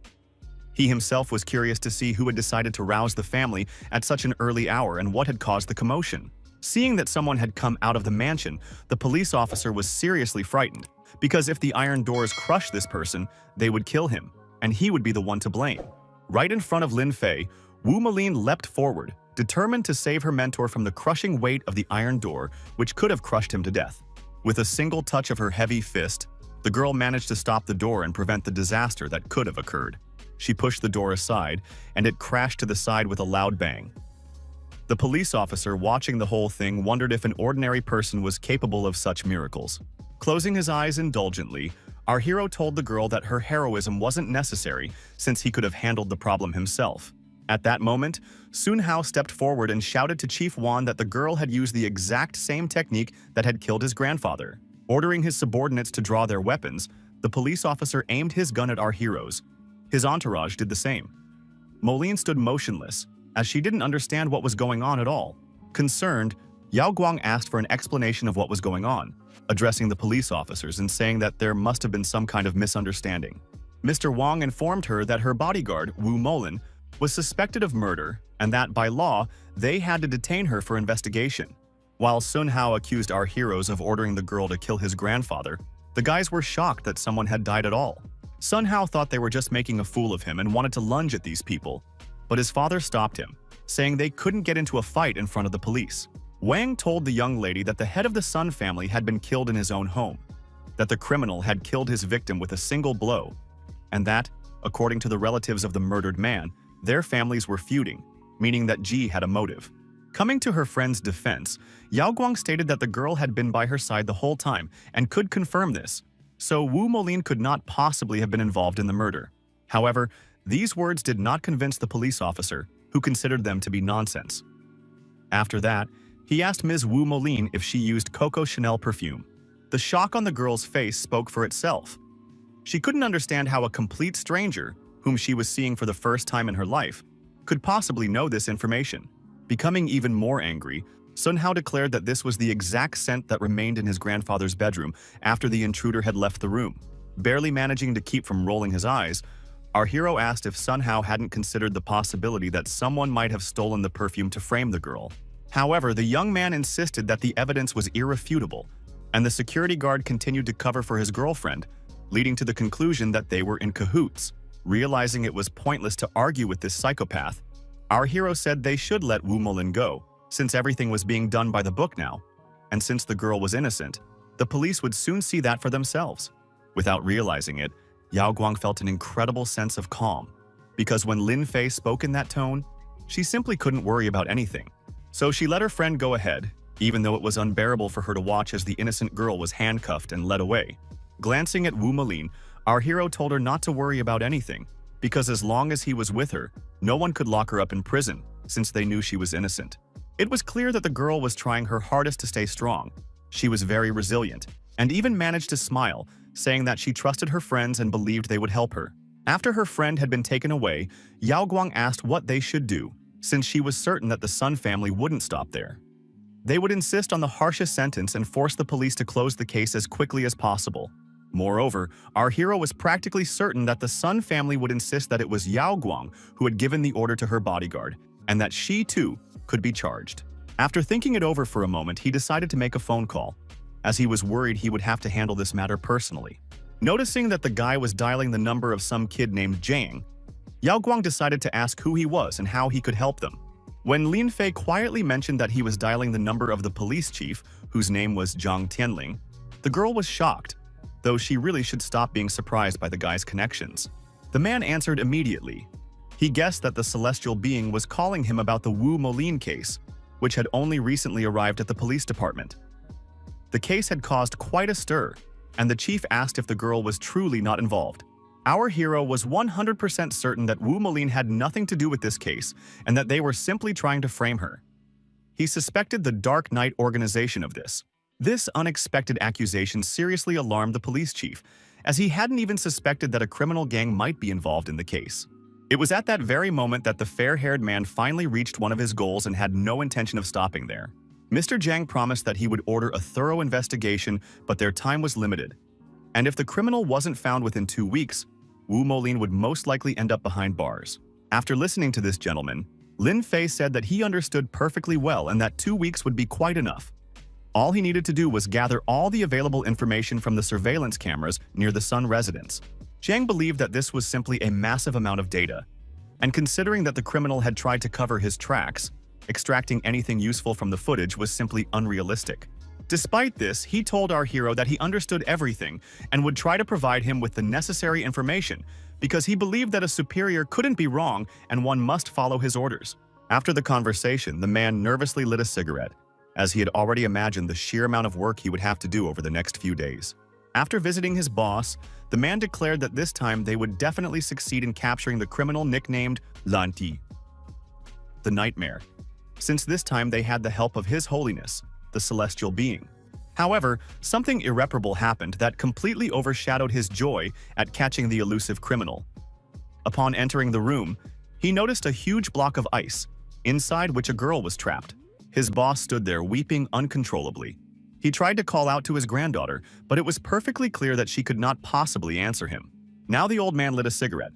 He himself was curious to see who had decided to rouse the family at such an early hour and what had caused the commotion. Seeing that someone had come out of the mansion, the police officer was seriously frightened, because if the iron doors crushed this person, they would kill him, and he would be the one to blame. Right in front of Lin Fei, Wu Molin leapt forward, determined to save her mentor from the crushing weight of the iron door, which could have crushed him to death. With a single touch of her heavy fist, The girl managed to stop the door and prevent the disaster that could have occurred. She pushed the door aside, and it crashed to the side with a loud bang. The police officer watching the whole thing wondered if an ordinary person was capable of such miracles. Closing his eyes indulgently, our hero told the girl that her heroism wasn't necessary since he could have handled the problem himself. At that moment, Sun Hao stepped forward and shouted to Chief Wan that the girl had used the exact same technique that had killed his grandfather. Ordering his subordinates to draw their weapons, the police officer aimed his gun at our heroes. His entourage did the same. Moline stood motionless, as she didn't understand what was going on at all. Concerned, Yao Guang asked for an explanation of what was going on, addressing the police officers and saying that there must have been some kind of misunderstanding. Mr. Wang informed her that her bodyguard, Wu Molin, was suspected of murder and that, by law, they had to detain her for investigation. While Sun Hao accused our heroes of ordering the girl to kill his grandfather, the guys were shocked that someone had died at all. Sun Hao thought they were just making a fool of him and wanted to lunge at these people, but his father stopped him, saying they couldn't get into a fight in front of the police. Wang told the young lady that the head of the Sun family had been killed in his own home, that the criminal had killed his victim with a single blow, and that, according to the relatives of the murdered man, their families were feuding, meaning that Ji had a motive. Coming to her friend's defense, Yao Guang stated that the girl had been by her side the whole time and could confirm this, so Wu Molin could not possibly have been involved in the murder. However, these words did not convince the police officer, who considered them to be nonsense. After that, he asked Ms. Wu Molin if she used Coco Chanel perfume. The shock on the girl's face spoke for itself. She couldn't understand how a complete stranger, whom she was seeing for the first time in her life, could possibly know this information. Becoming even more angry, Sun Hao declared that this was the exact scent that remained in his grandfather's bedroom after the intruder had left the room. Barely managing to keep from rolling his eyes, our hero asked if Sun Hao hadn't considered the possibility that someone might have stolen the perfume to frame the girl. However, the young man insisted that the evidence was irrefutable, and the security guard continued to cover for his girlfriend, leading to the conclusion that they were in cahoots. Realizing it was pointless to argue with this psychopath, our hero said they should let Wu Molin go, since everything was being done by the book now, and since the girl was innocent, the police would soon see that for themselves. Without realizing it, Yao Guang felt an incredible sense of calm, because when Lin Fei spoke in that tone, she simply couldn't worry about anything. So she let her friend go ahead, even though it was unbearable for her to watch as the innocent girl was handcuffed and led away. Glancing at Wu Molin, our hero told her not to worry about anything, because as long as he was with her, no one could lock her up in prison, since they knew she was innocent. It was clear that the girl was trying her hardest to stay strong. She was very resilient, and even managed to smile, saying that she trusted her friends and believed they would help her. After her friend had been taken away, Yao Guang asked what they should do, since she was certain that the Sun family wouldn't stop there. They would insist on the harshest sentence and force the police to close the case as quickly as possible. Moreover, our hero was practically certain that the Sun family would insist that it was Yao Guang who had given the order to her bodyguard, and that she, too, could be charged. After thinking it over for a moment, he decided to make a phone call, as he was worried he would have to handle this matter personally. Noticing that the guy was dialing the number of some kid named Jiang, Yao Guang decided to ask who he was and how he could help them. When Lin Fei quietly mentioned that he was dialing the number of the police chief, whose name was Zhang Tianling, the girl was shocked, though she really should stop being surprised by the guy's connections. The man answered immediately. He guessed that the celestial being was calling him about the Wu Molin case, which had only recently arrived at the police department. The case had caused quite a stir, and the chief asked if the girl was truly not involved. Our hero was 100% certain that Wu Molin had nothing to do with this case, and that they were simply trying to frame her. He suspected the Dark Knight organization of this. This unexpected accusation seriously alarmed the police chief, as he hadn't even suspected that a criminal gang might be involved in the case. It was at that very moment that the fair-haired man finally reached one of his goals and had no intention of stopping there. Mr. Jiang promised that he would order a thorough investigation, but their time was limited. And if the criminal wasn't found within 2 weeks, Wu Molin would most likely end up behind bars. After listening to this gentleman, Lin Fei said that he understood perfectly well and that 2 weeks would be quite enough. All he needed to do was gather all the available information from the surveillance cameras near the Sun residence. Jiang believed that this was simply a massive amount of data, and considering that the criminal had tried to cover his tracks, extracting anything useful from the footage was simply unrealistic. Despite this, he told our hero that he understood everything and would try to provide him with the necessary information because he believed that a superior couldn't be wrong and one must follow his orders. After the conversation, the man nervously lit a cigarette, as he had already imagined the sheer amount of work he would have to do over the next few days. After visiting his boss, the man declared that this time they would definitely succeed in capturing the criminal nicknamed Lanti, the Nightmare, since this time they had the help of His Holiness, the celestial being. However, something irreparable happened that completely overshadowed his joy at catching the elusive criminal. Upon entering the room, he noticed a huge block of ice, inside which a girl was trapped. His boss stood there weeping uncontrollably. He tried to call out to his granddaughter, but it was perfectly clear that she could not possibly answer him. Now the old man lit a cigarette.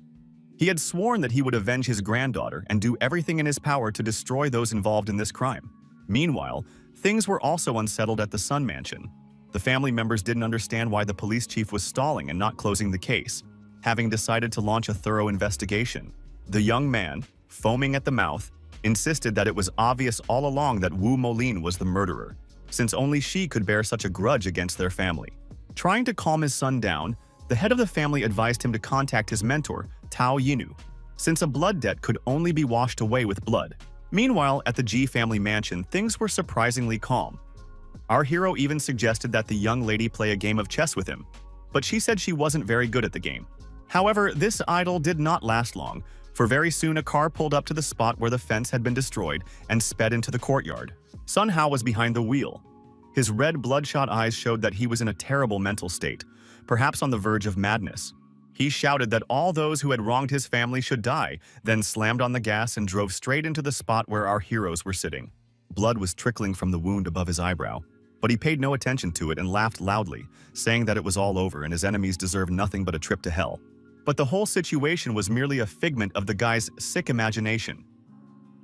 He had sworn that he would avenge his granddaughter and do everything in his power to destroy those involved in this crime. Meanwhile, things were also unsettled at the Sun Mansion. The family members didn't understand why the police chief was stalling and not closing the case, having decided to launch a thorough investigation. The young man, foaming at the mouth, insisted that it was obvious all along that Wu Moline was the murderer, since only she could bear such a grudge against their family. Trying to calm his son down, the head of the family advised him to contact his mentor, Tao Yinu, since a blood debt could only be washed away with blood. Meanwhile, at the Ji family mansion, things were surprisingly calm. Our hero even suggested that the young lady play a game of chess with him, but she said she wasn't very good at the game. However, this idyll did not last long, for very soon a car pulled up to the spot where the fence had been destroyed and sped into the courtyard. Sun Hao was behind the wheel. His red bloodshot eyes showed that he was in a terrible mental state, perhaps on the verge of madness. He shouted that all those who had wronged his family should die, then slammed on the gas and drove straight into the spot where our heroes were sitting. Blood was trickling from the wound above his eyebrow, but he paid no attention to it and laughed loudly, saying that it was all over and his enemies deserved nothing but a trip to hell. But the whole situation was merely a figment of the guy's sick imagination.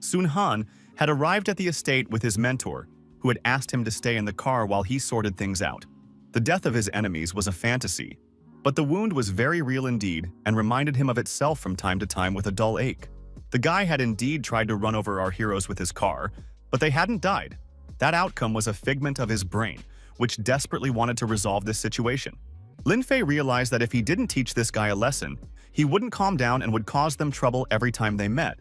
Sun Han had arrived at the estate with his mentor, who had asked him to stay in the car while he sorted things out. The death of his enemies was a fantasy, but the wound was very real indeed and reminded him of itself from time to time with a dull ache. The guy had indeed tried to run over our heroes with his car, but they hadn't died. That outcome was a figment of his brain, which desperately wanted to resolve this situation. Lin Fei realized that if he didn't teach this guy a lesson, he wouldn't calm down and would cause them trouble every time they met.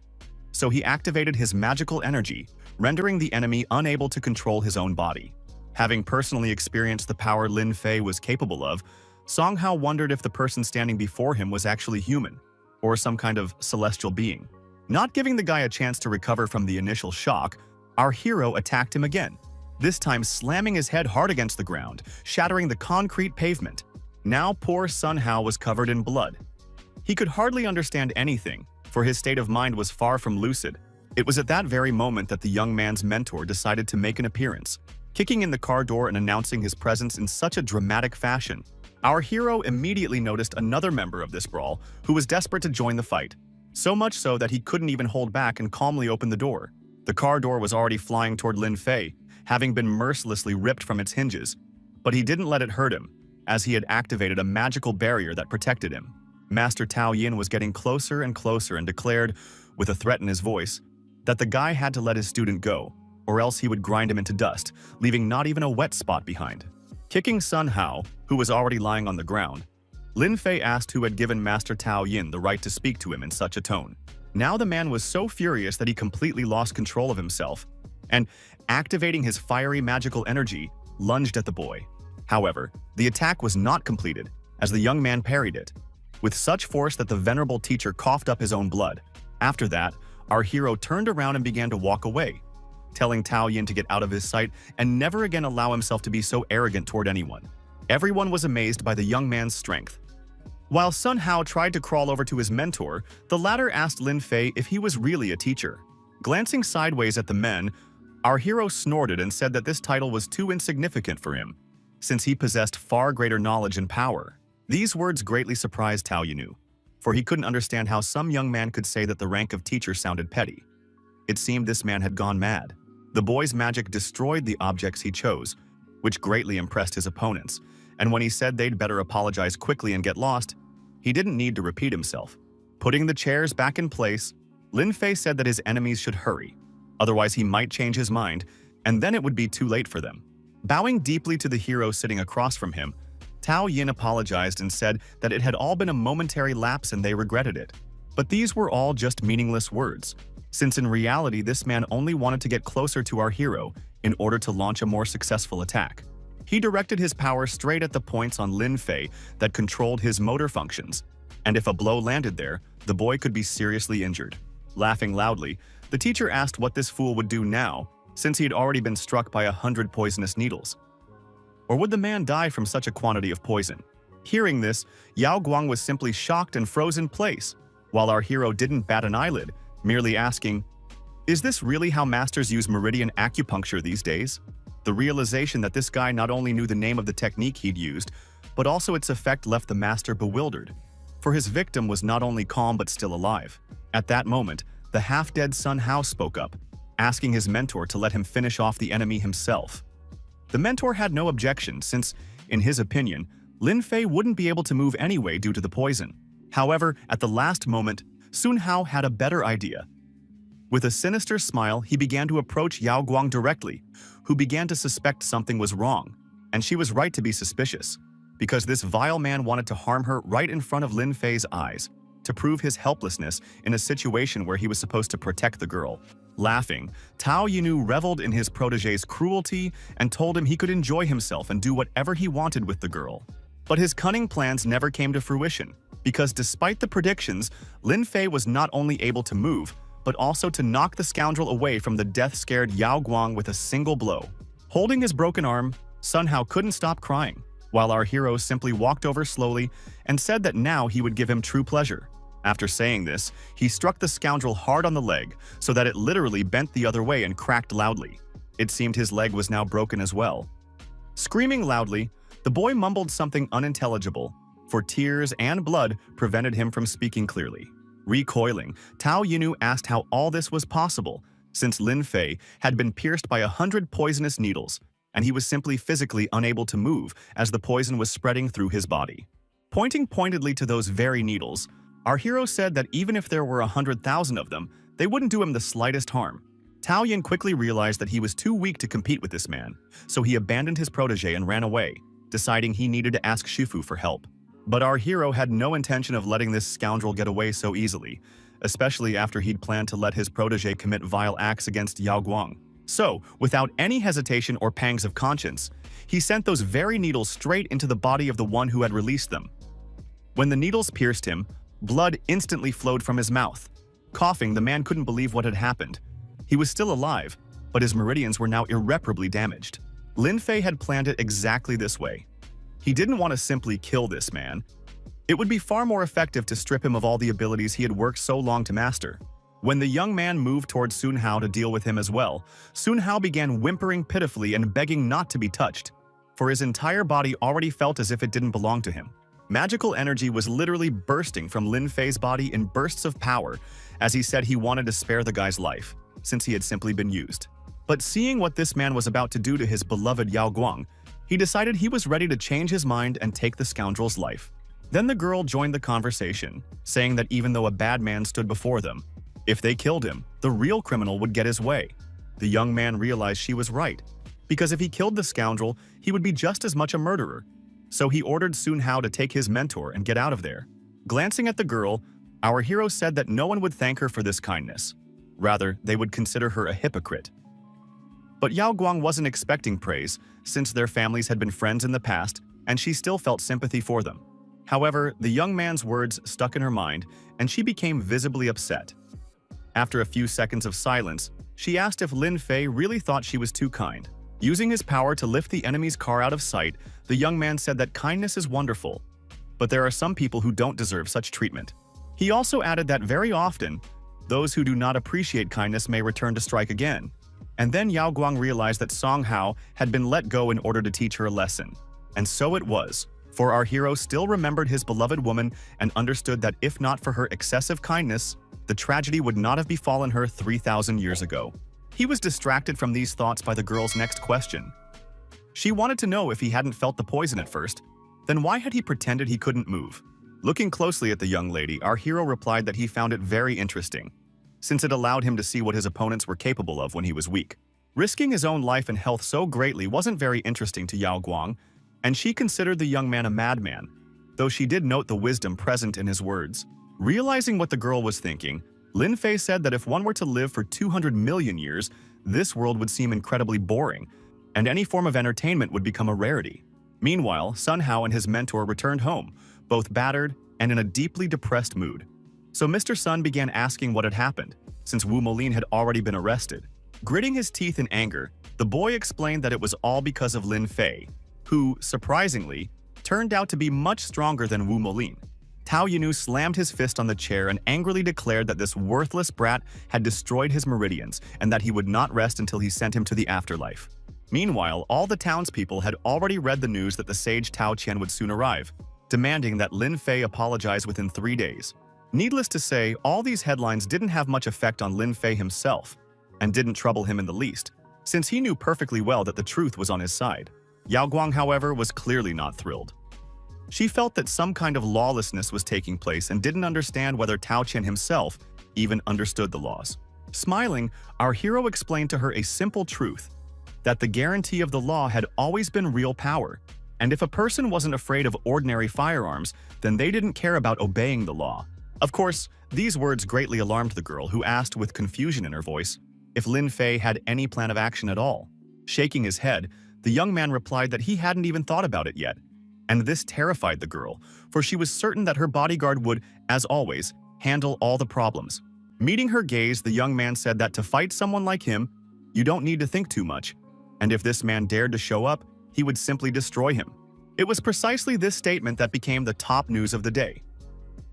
So he activated his magical energy, rendering the enemy unable to control his own body. Having personally experienced the power Lin Fei was capable of, Song Hao wondered if the person standing before him was actually human, or some kind of celestial being. Not giving the guy a chance to recover from the initial shock, our hero attacked him again, this time slamming his head hard against the ground, shattering the concrete pavement. Now poor Sun Hao was covered in blood. He could hardly understand anything, for his state of mind was far from lucid. It was at that very moment that the young man's mentor decided to make an appearance, kicking in the car door and announcing his presence in such a dramatic fashion. Our hero immediately noticed another member of this brawl who was desperate to join the fight, so much so that he couldn't even hold back and calmly open the door. The car door was already flying toward Lin Fei, having been mercilessly ripped from its hinges, but he didn't let it hurt him, as he had activated a magical barrier that protected him. Master Tao Yin was getting closer and closer and declared, with a threat in his voice, that the guy had to let his student go, or else he would grind him into dust, leaving not even a wet spot behind. Kicking Sun Hao, who was already lying on the ground, Lin Fei asked who had given Master Tao Yin the right to speak to him in such a tone. Now the man was so furious that he completely lost control of himself, and, activating his fiery magical energy, lunged at the boy. However, the attack was not completed, as the young man parried it, with such force that the venerable teacher coughed up his own blood. After that, our hero turned around and began to walk away, telling Tao Yin to get out of his sight and never again allow himself to be so arrogant toward anyone. Everyone was amazed by the young man's strength. While Sun Hao tried to crawl over to his mentor, the latter asked Lin Fei if he was really a teacher. Glancing sideways at the men, our hero snorted and said that this title was too insignificant for him, since he possessed far greater knowledge and power. These words greatly surprised Tao Yinu, for he couldn't understand how some young man could say that the rank of teacher sounded petty. It seemed this man had gone mad. The boy's magic destroyed the objects he chose, which greatly impressed his opponents, and when he said they'd better apologize quickly and get lost, he didn't need to repeat himself. Putting the chairs back in place, Lin Fei said that his enemies should hurry, otherwise he might change his mind, and then it would be too late for them. Bowing deeply to the hero sitting across from him, Tao Yin apologized and said that it had all been a momentary lapse and they regretted it. But these were all just meaningless words, since in reality this man only wanted to get closer to our hero in order to launch a more successful attack. He directed his power straight at the points on Lin Fei that controlled his motor functions, and if a blow landed there, the boy could be seriously injured. Laughing loudly, the teacher asked what this fool would do now, since he had already been struck by 100 poisonous needles. Or would the man die from such a quantity of poison? Hearing this, Yao Guang was simply shocked and froze in place, while our hero didn't bat an eyelid, merely asking, "Is this really how masters use meridian acupuncture these days?" The realization that this guy not only knew the name of the technique he'd used, but also its effect left the master bewildered, for his victim was not only calm but still alive. At that moment, the half-dead Sun Hao spoke up, asking his mentor to let him finish off the enemy himself. The mentor had no objection since, in his opinion, Lin Fei wouldn't be able to move anyway due to the poison. However, at the last moment, Sun Hao had a better idea. With a sinister smile, he began to approach Yao Guang directly, who began to suspect something was wrong, and she was right to be suspicious, because this vile man wanted to harm her right in front of Lin Fei's eyes, to prove his helplessness in a situation where he was supposed to protect the girl. Laughing, Tao Yinu reveled in his protege's cruelty and told him he could enjoy himself and do whatever he wanted with the girl. But his cunning plans never came to fruition, because despite the predictions, Lin Fei was not only able to move, but also to knock the scoundrel away from the death-scared Yao Guang with a single blow. Holding his broken arm, Sun Hao couldn't stop crying, while our hero simply walked over slowly and said that now he would give him true pleasure. After saying this, he struck the scoundrel hard on the leg so that it literally bent the other way and cracked loudly. It seemed his leg was now broken as well. Screaming loudly, the boy mumbled something unintelligible, for tears and blood prevented him from speaking clearly. Recoiling, Tao Yinu asked how all this was possible, since Lin Fei had been pierced by 100 poisonous needles, and he was simply physically unable to move as the poison was spreading through his body. Pointing pointedly to those very needles, our hero said that even if there were 100,000 of them, they wouldn't do him the slightest harm. Tao Yin quickly realized that he was too weak to compete with this man, so he abandoned his protege and ran away, deciding he needed to ask Shifu for help. But our hero had no intention of letting this scoundrel get away so easily, especially after he'd planned to let his protege commit vile acts against Yao Guang. So, without any hesitation or pangs of conscience, he sent those very needles straight into the body of the one who had released them. When the needles pierced him, blood instantly flowed from his mouth. Coughing, the man couldn't believe what had happened. He was still alive, but his meridians were now irreparably damaged. Lin Fei had planned it exactly this way. He didn't want to simply kill this man. It would be far more effective to strip him of all the abilities he had worked so long to master. When the young man moved towards Sun Hao to deal with him as well, Sun Hao began whimpering pitifully and begging not to be touched, for his entire body already felt as if it didn't belong to him. Magical energy was literally bursting from Lin Fei's body in bursts of power, as he said he wanted to spare the guy's life, since he had simply been used. But seeing what this man was about to do to his beloved Yao Guang, he decided he was ready to change his mind and take the scoundrel's life. Then the girl joined the conversation, saying that even though a bad man stood before them, if they killed him, the real criminal would get his way. The young man realized she was right, because if he killed the scoundrel, he would be just as much a murderer. So he ordered Sun Hao to take his mentor and get out of there. Glancing at the girl, our hero said that no one would thank her for this kindness. Rather, they would consider her a hypocrite. But Yao Guang wasn't expecting praise, since their families had been friends in the past, and she still felt sympathy for them. However, the young man's words stuck in her mind, and she became visibly upset. After a few seconds of silence, she asked if Lin Fei really thought she was too kind. Using his power to lift the enemy's car out of sight, the young man said that kindness is wonderful, but there are some people who don't deserve such treatment. He also added that very often, those who do not appreciate kindness may return to strike again. And then Yao Guang realized that Song Hao had been let go in order to teach her a lesson. And so it was, for our hero still remembered his beloved woman and understood that if not for her excessive kindness, the tragedy would not have befallen her 3,000 years ago. He was distracted from these thoughts by the girl's next question. She wanted to know if he hadn't felt the poison at first, then why had he pretended he couldn't move? Looking closely at the young lady, our hero replied that he found it very interesting, since it allowed him to see what his opponents were capable of when he was weak. Risking his own life and health so greatly wasn't very interesting to Yao Guang, and she considered the young man a madman, though she did note the wisdom present in his words. Realizing what the girl was thinking, Lin Fei said that if one were to live for 200 million years, this world would seem incredibly boring, and any form of entertainment would become a rarity. Meanwhile, Sun Hao and his mentor returned home, both battered and in a deeply depressed mood. So Mr. Sun began asking what had happened, since Wu Molin had already been arrested. Gritting his teeth in anger, the boy explained that it was all because of Lin Fei, who, surprisingly, turned out to be much stronger than Wu Molin. Tao Yanu slammed his fist on the chair and angrily declared that this worthless brat had destroyed his meridians and that he would not rest until he sent him to the afterlife. Meanwhile, all the townspeople had already read the news that the sage Tao Qian would soon arrive, demanding that Lin Fei apologize within 3 days. Needless to say, all these headlines didn't have much effect on Lin Fei himself, and didn't trouble him in the least, since he knew perfectly well that the truth was on his side. Yao Guang, however, was clearly not thrilled. She felt that some kind of lawlessness was taking place and didn't understand whether Tao Qian himself even understood the laws. Smiling, our hero explained to her a simple truth, that the guarantee of the law had always been real power, and if a person wasn't afraid of ordinary firearms, then they didn't care about obeying the law. Of course, these words greatly alarmed the girl, who asked with confusion in her voice if Lin Fei had any plan of action at all. Shaking his head, the young man replied that he hadn't even thought about it yet, and this terrified the girl, for she was certain that her bodyguard would, as always, handle all the problems. Meeting her gaze, the young man said that to fight someone like him, you don't need to think too much, and if this man dared to show up, he would simply destroy him. It was precisely this statement that became the top news of the day.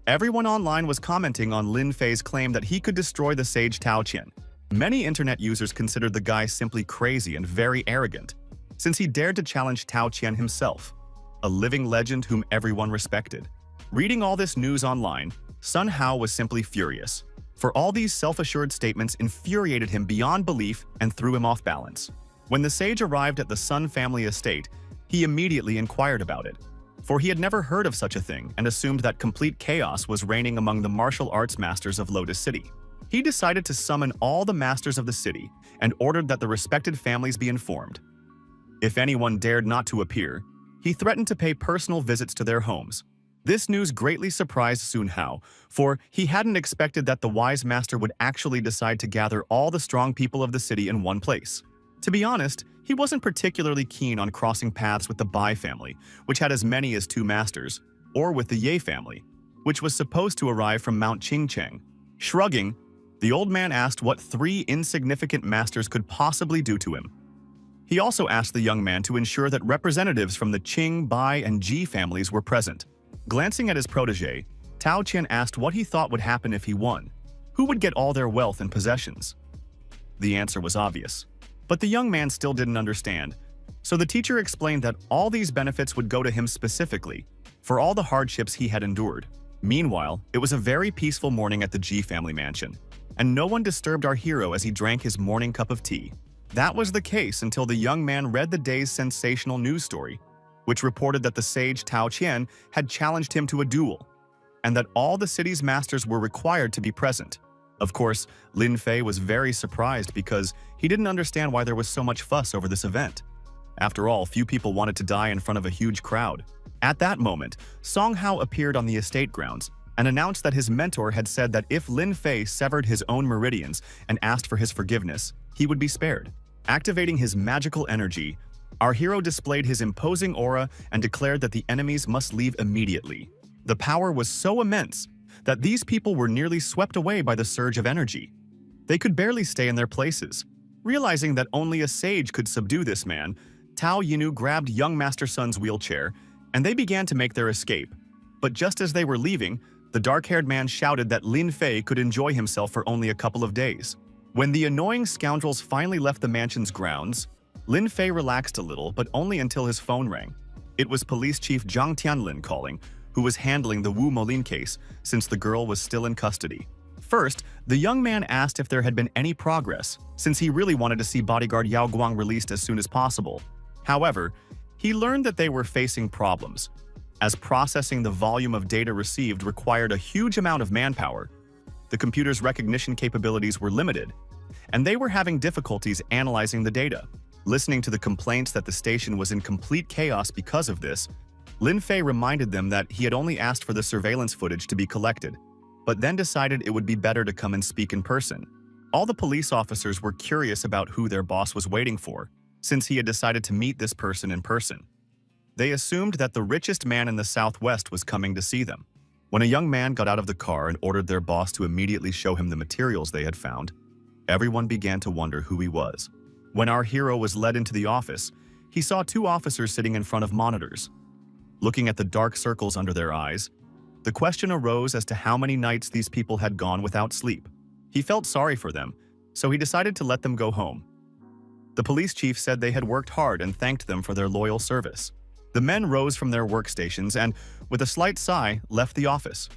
Everyone online was commenting on Lin Fei's claim that he could destroy the sage Tao Qian. Many internet users considered the guy simply crazy and very arrogant, since he dared to challenge Tao Qian himself, a living legend whom everyone respected. Reading all this news online, Sun Hao was simply furious, for all these self-assured statements infuriated him beyond belief and threw him off balance. When the sage arrived at the Sun family estate, he immediately inquired about it, for he had never heard of such a thing and assumed that complete chaos was reigning among the martial arts masters of Lotus City. He decided to summon all the masters of the city and ordered that the respected families be informed. If anyone dared not to appear, he threatened to pay personal visits to their homes. This news greatly surprised Sun Hao, for he hadn't expected that the wise master would actually decide to gather all the strong people of the city in one place. To be honest, he wasn't particularly keen on crossing paths with the Bai family, which had as many as 2 masters, or with the Ye family, which was supposed to arrive from Mount Qingcheng. Shrugging, the old man asked what 3 insignificant masters could possibly do to him. He also asked the young man to ensure that representatives from the Qing, Bai, and Ji families were present. Glancing at his protege, Tao Qian asked what he thought would happen if he won. Who would get all their wealth and possessions? The answer was obvious. But the young man still didn't understand, so the teacher explained that all these benefits would go to him specifically, for all the hardships he had endured. Meanwhile, it was a very peaceful morning at the Ji family mansion, and no one disturbed our hero as he drank his morning cup of tea. That was the case until the young man read the day's sensational news story, which reported that the sage Tao Qian had challenged him to a duel, and that all the city's masters were required to be present. Of course, Lin Fei was very surprised because he didn't understand why there was so much fuss over this event. After all, few people wanted to die in front of a huge crowd. At that moment, Song Hao appeared on the estate grounds and announced that his mentor had said that if Lin Fei severed his own meridians and asked for his forgiveness, he would be spared. Activating his magical energy, our hero displayed his imposing aura and declared that the enemies must leave immediately. The power was so immense that these people were nearly swept away by the surge of energy. They could barely stay in their places. Realizing that only a sage could subdue this man, Tao Yinu grabbed young Master Sun's wheelchair, and they began to make their escape. But just as they were leaving, the dark-haired man shouted that Lin Fei could enjoy himself for only a couple of days. When the annoying scoundrels finally left the mansion's grounds, Lin Fei relaxed a little, but only until his phone rang. It was Police Chief Zhang Tianlin calling, who was handling the Wu Molin case since the girl was still in custody. First, the young man asked if there had been any progress, since he really wanted to see bodyguard Yao Guang released as soon as possible. However, he learned that they were facing problems, as processing the volume of data received required a huge amount of manpower. The computer's recognition capabilities were limited, and they were having difficulties analyzing the data. Listening to the complaints that the station was in complete chaos because of this, Lin Fei reminded them that he had only asked for the surveillance footage to be collected, but then decided it would be better to come and speak in person. All the police officers were curious about who their boss was waiting for, since he had decided to meet this person in person. They assumed that the richest man in the Southwest was coming to see them. When a young man got out of the car and ordered their boss to immediately show him the materials they had found, everyone began to wonder who he was. When our hero was led into the office, he saw two officers sitting in front of monitors. Looking at the dark circles under their eyes, the question arose as to how many nights these people had gone without sleep. He felt sorry for them, so he decided to let them go home. The police chief said they had worked hard and thanked them for their loyal service. The men rose from their workstations and, with a slight sigh, left the office.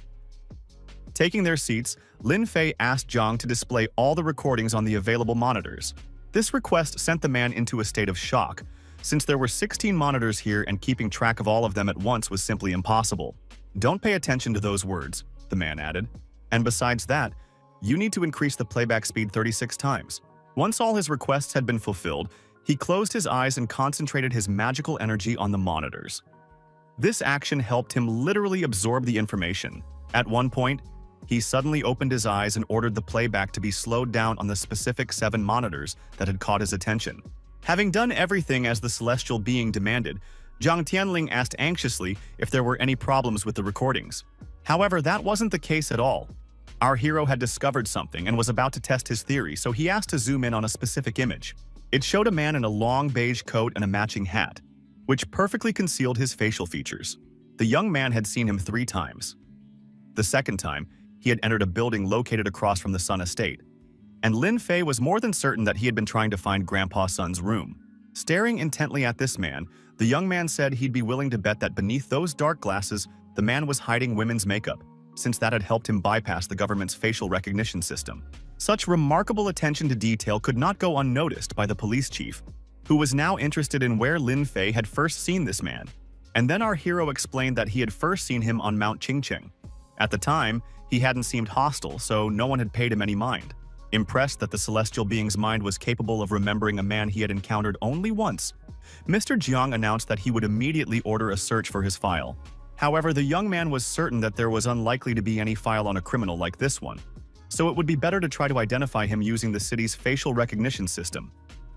Taking their seats, Lin Fei asked Zhang to display all the recordings on the available monitors. This request sent the man into a state of shock, since there were 16 monitors here and keeping track of all of them at once was simply impossible. "Don't pay attention to those words," the man added. "And besides that, you need to increase the playback speed 36 times. Once all his requests had been fulfilled, he closed his eyes and concentrated his magical energy on the monitors. This action helped him literally absorb the information. At one point, he suddenly opened his eyes and ordered the playback to be slowed down on the specific 7 monitors that had caught his attention. Having done everything as the celestial being demanded, Zhang Tianling asked anxiously if there were any problems with the recordings. However, that wasn't the case at all. Our hero had discovered something and was about to test his theory, so he asked to zoom in on a specific image. It showed a man in a long beige coat and a matching hat, which perfectly concealed his facial features. The young man had seen him 3 times. The second time, he had entered a building located across from the Sun Estate, and Lin Fei was more than certain that he had been trying to find Grandpa Sun's room. Staring intently at this man, the young man said he'd be willing to bet that beneath those dark glasses, the man was hiding women's makeup, since that had helped him bypass the government's facial recognition system. Such remarkable attention to detail could not go unnoticed by the police chief, who was now interested in where Lin Fei had first seen this man. And then our hero explained that he had first seen him on Mount Qingcheng. At the time, he hadn't seemed hostile, so no one had paid him any mind. Impressed that the celestial being's mind was capable of remembering a man he had encountered only once, Mr. Jiang announced that he would immediately order a search for his file. However, the young man was certain that there was unlikely to be any file on a criminal like this one, so it would be better to try to identify him using the city's facial recognition system,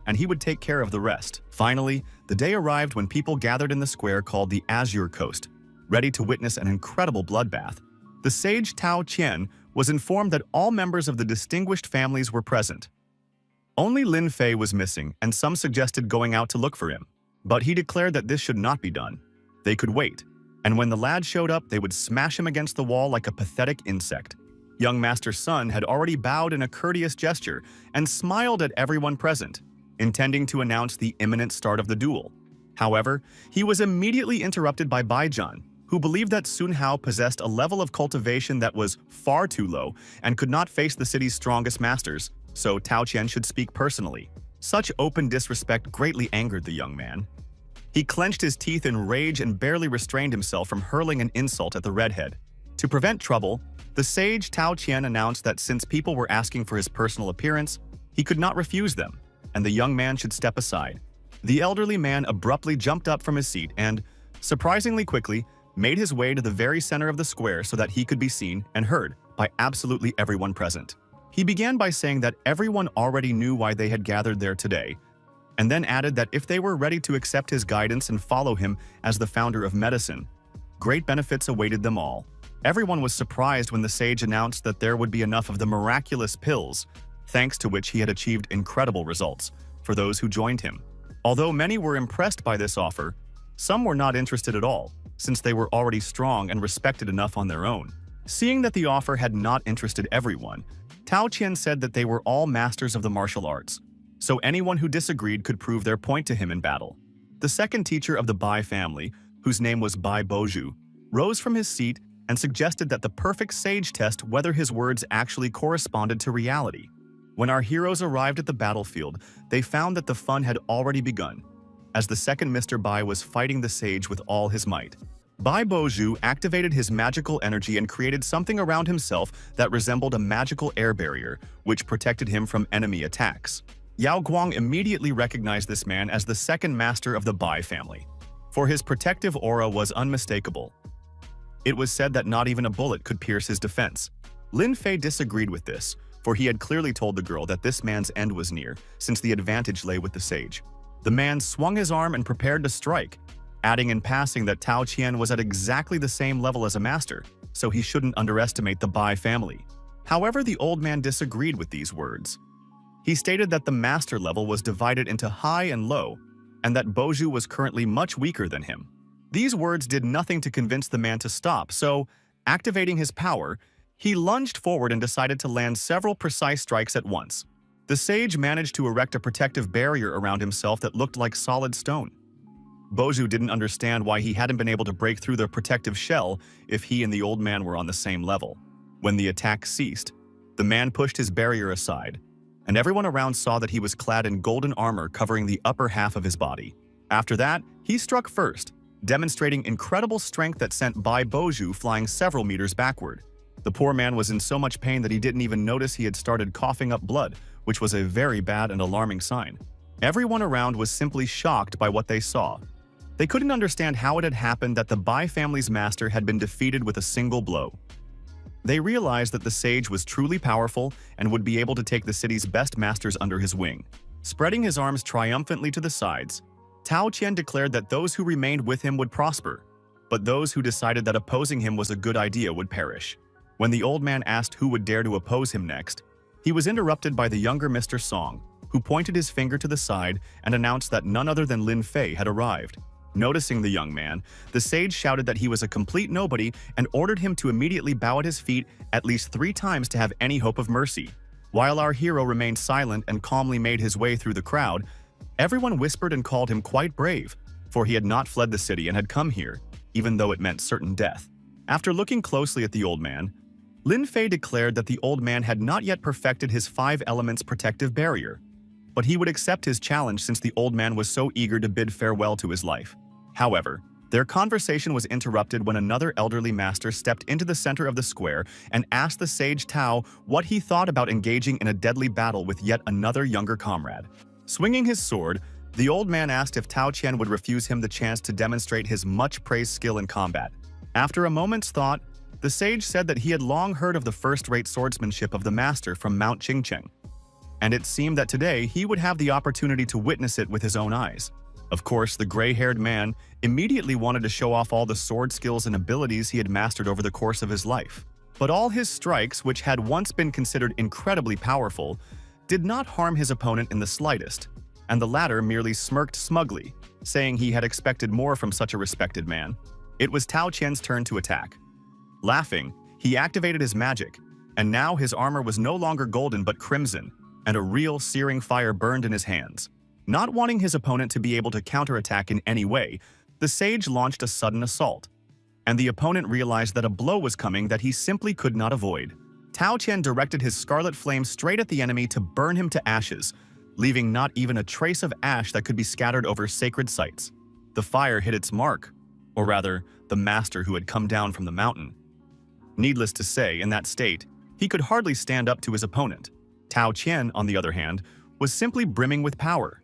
and he would take care of the rest. Finally, the day arrived when people gathered in the square called the Azure Coast, ready to witness an incredible bloodbath. The sage Tao Qian was informed that all members of the distinguished families were present. Only Lin Fei was missing, and some suggested going out to look for him, but he declared that this should not be done. They could wait, and when the lad showed up, they would smash him against the wall like a pathetic insect. Young Master Sun had already bowed in a courteous gesture and smiled at everyone present, intending to announce the imminent start of the duel. However, he was immediately interrupted by Baijian, who believed that Sun Hao possessed a level of cultivation that was far too low and could not face the city's strongest masters, so Tao Qian should speak personally. Such open disrespect greatly angered the young man. He clenched his teeth in rage and barely restrained himself from hurling an insult at the redhead. To prevent trouble, the sage Tao Qian announced that since people were asking for his personal appearance, he could not refuse them, and the young man should step aside. The elderly man abruptly jumped up from his seat and, surprisingly quickly, made his way to the very center of the square so that he could be seen and heard by absolutely everyone present. He began by saying that everyone already knew why they had gathered there today, and then added that if they were ready to accept his guidance and follow him as the founder of medicine, great benefits awaited them all. Everyone was surprised when the sage announced that there would be enough of the miraculous pills, thanks to which he had achieved incredible results for those who joined him. Although many were impressed by this offer, some were not interested at all, since they were already strong and respected enough on their own. Seeing that the offer had not interested everyone, Tao Qian said that they were all masters of the martial arts, so anyone who disagreed could prove their point to him in battle. The second teacher of the Bai family, whose name was Bai Boju, rose from his seat and suggested that the perfect sage test whether his words actually corresponded to reality. When our heroes arrived at the battlefield, they found that the fun had already begun, as the second Mr. Bai was fighting the sage with all his might. Bai Boju activated his magical energy and created something around himself that resembled a magical air barrier, which protected him from enemy attacks. Yao Guang immediately recognized this man as the second master of the Bai family, for his protective aura was unmistakable. It was said that not even a bullet could pierce his defense. Lin Fei disagreed with this, for he had clearly told the girl that this man's end was near, since the advantage lay with the sage. The man swung his arm and prepared to strike, adding in passing that Tao Qian was at exactly the same level as a master, so he shouldn't underestimate the Bai family. However, the old man disagreed with these words. He stated that the master level was divided into high and low, and that Boju was currently much weaker than him. These words did nothing to convince the man to stop, so, activating his power, he lunged forward and decided to land several precise strikes at once. The sage managed to erect a protective barrier around himself that looked like solid stone. Boju didn't understand why he hadn't been able to break through the protective shell if he and the old man were on the same level. When the attack ceased, the man pushed his barrier aside, and everyone around saw that he was clad in golden armor covering the upper half of his body. After that, he struck first, demonstrating incredible strength that sent Bai Boju flying several meters backward. The poor man was in so much pain that he didn't even notice he had started coughing up blood, which was a very bad and alarming sign. Everyone around was simply shocked by what they saw. They couldn't understand how it had happened that the Bai family's master had been defeated with a single blow. They realized that the sage was truly powerful and would be able to take the city's best masters under his wing. Spreading his arms triumphantly to the sides, Tao Qian declared that those who remained with him would prosper, but those who decided that opposing him was a good idea would perish. When the old man asked who would dare to oppose him next, he was interrupted by the younger Mr. Song, who pointed his finger to the side and announced that none other than Lin Fei had arrived. Noticing the young man, the sage shouted that he was a complete nobody and ordered him to immediately bow at his feet at least 3 times to have any hope of mercy. While our hero remained silent and calmly made his way through the crowd, everyone whispered and called him quite brave, for he had not fled the city and had come here, even though it meant certain death. After looking closely at the old man, Lin Fei declared that the old man had not yet perfected his 5 elements protective barrier, but he would accept his challenge since the old man was so eager to bid farewell to his life. However, their conversation was interrupted when another elderly master stepped into the center of the square and asked the sage Tao what he thought about engaging in a deadly battle with yet another younger comrade. Swinging his sword, the old man asked if Tao Qian would refuse him the chance to demonstrate his much-praised skill in combat. After a moment's thought, the sage said that he had long heard of the first-rate swordsmanship of the master from Mount Qingcheng, and it seemed that today he would have the opportunity to witness it with his own eyes. Of course, the gray-haired man immediately wanted to show off all the sword skills and abilities he had mastered over the course of his life. But all his strikes, which had once been considered incredibly powerful, did not harm his opponent in the slightest, and the latter merely smirked smugly, saying he had expected more from such a respected man. It was Tao Qian's turn to attack. Laughing, he activated his magic, and now his armor was no longer golden but crimson, and a real searing fire burned in his hands. Not wanting his opponent to be able to counterattack in any way, the sage launched a sudden assault, and the opponent realized that a blow was coming that he simply could not avoid. Tao Qian directed his scarlet flame straight at the enemy to burn him to ashes, leaving not even a trace of ash that could be scattered over sacred sites. The fire hit its mark, or rather, the master who had come down from the mountain. Needless to say, in that state, he could hardly stand up to his opponent. Tao Qian, on the other hand, was simply brimming with power.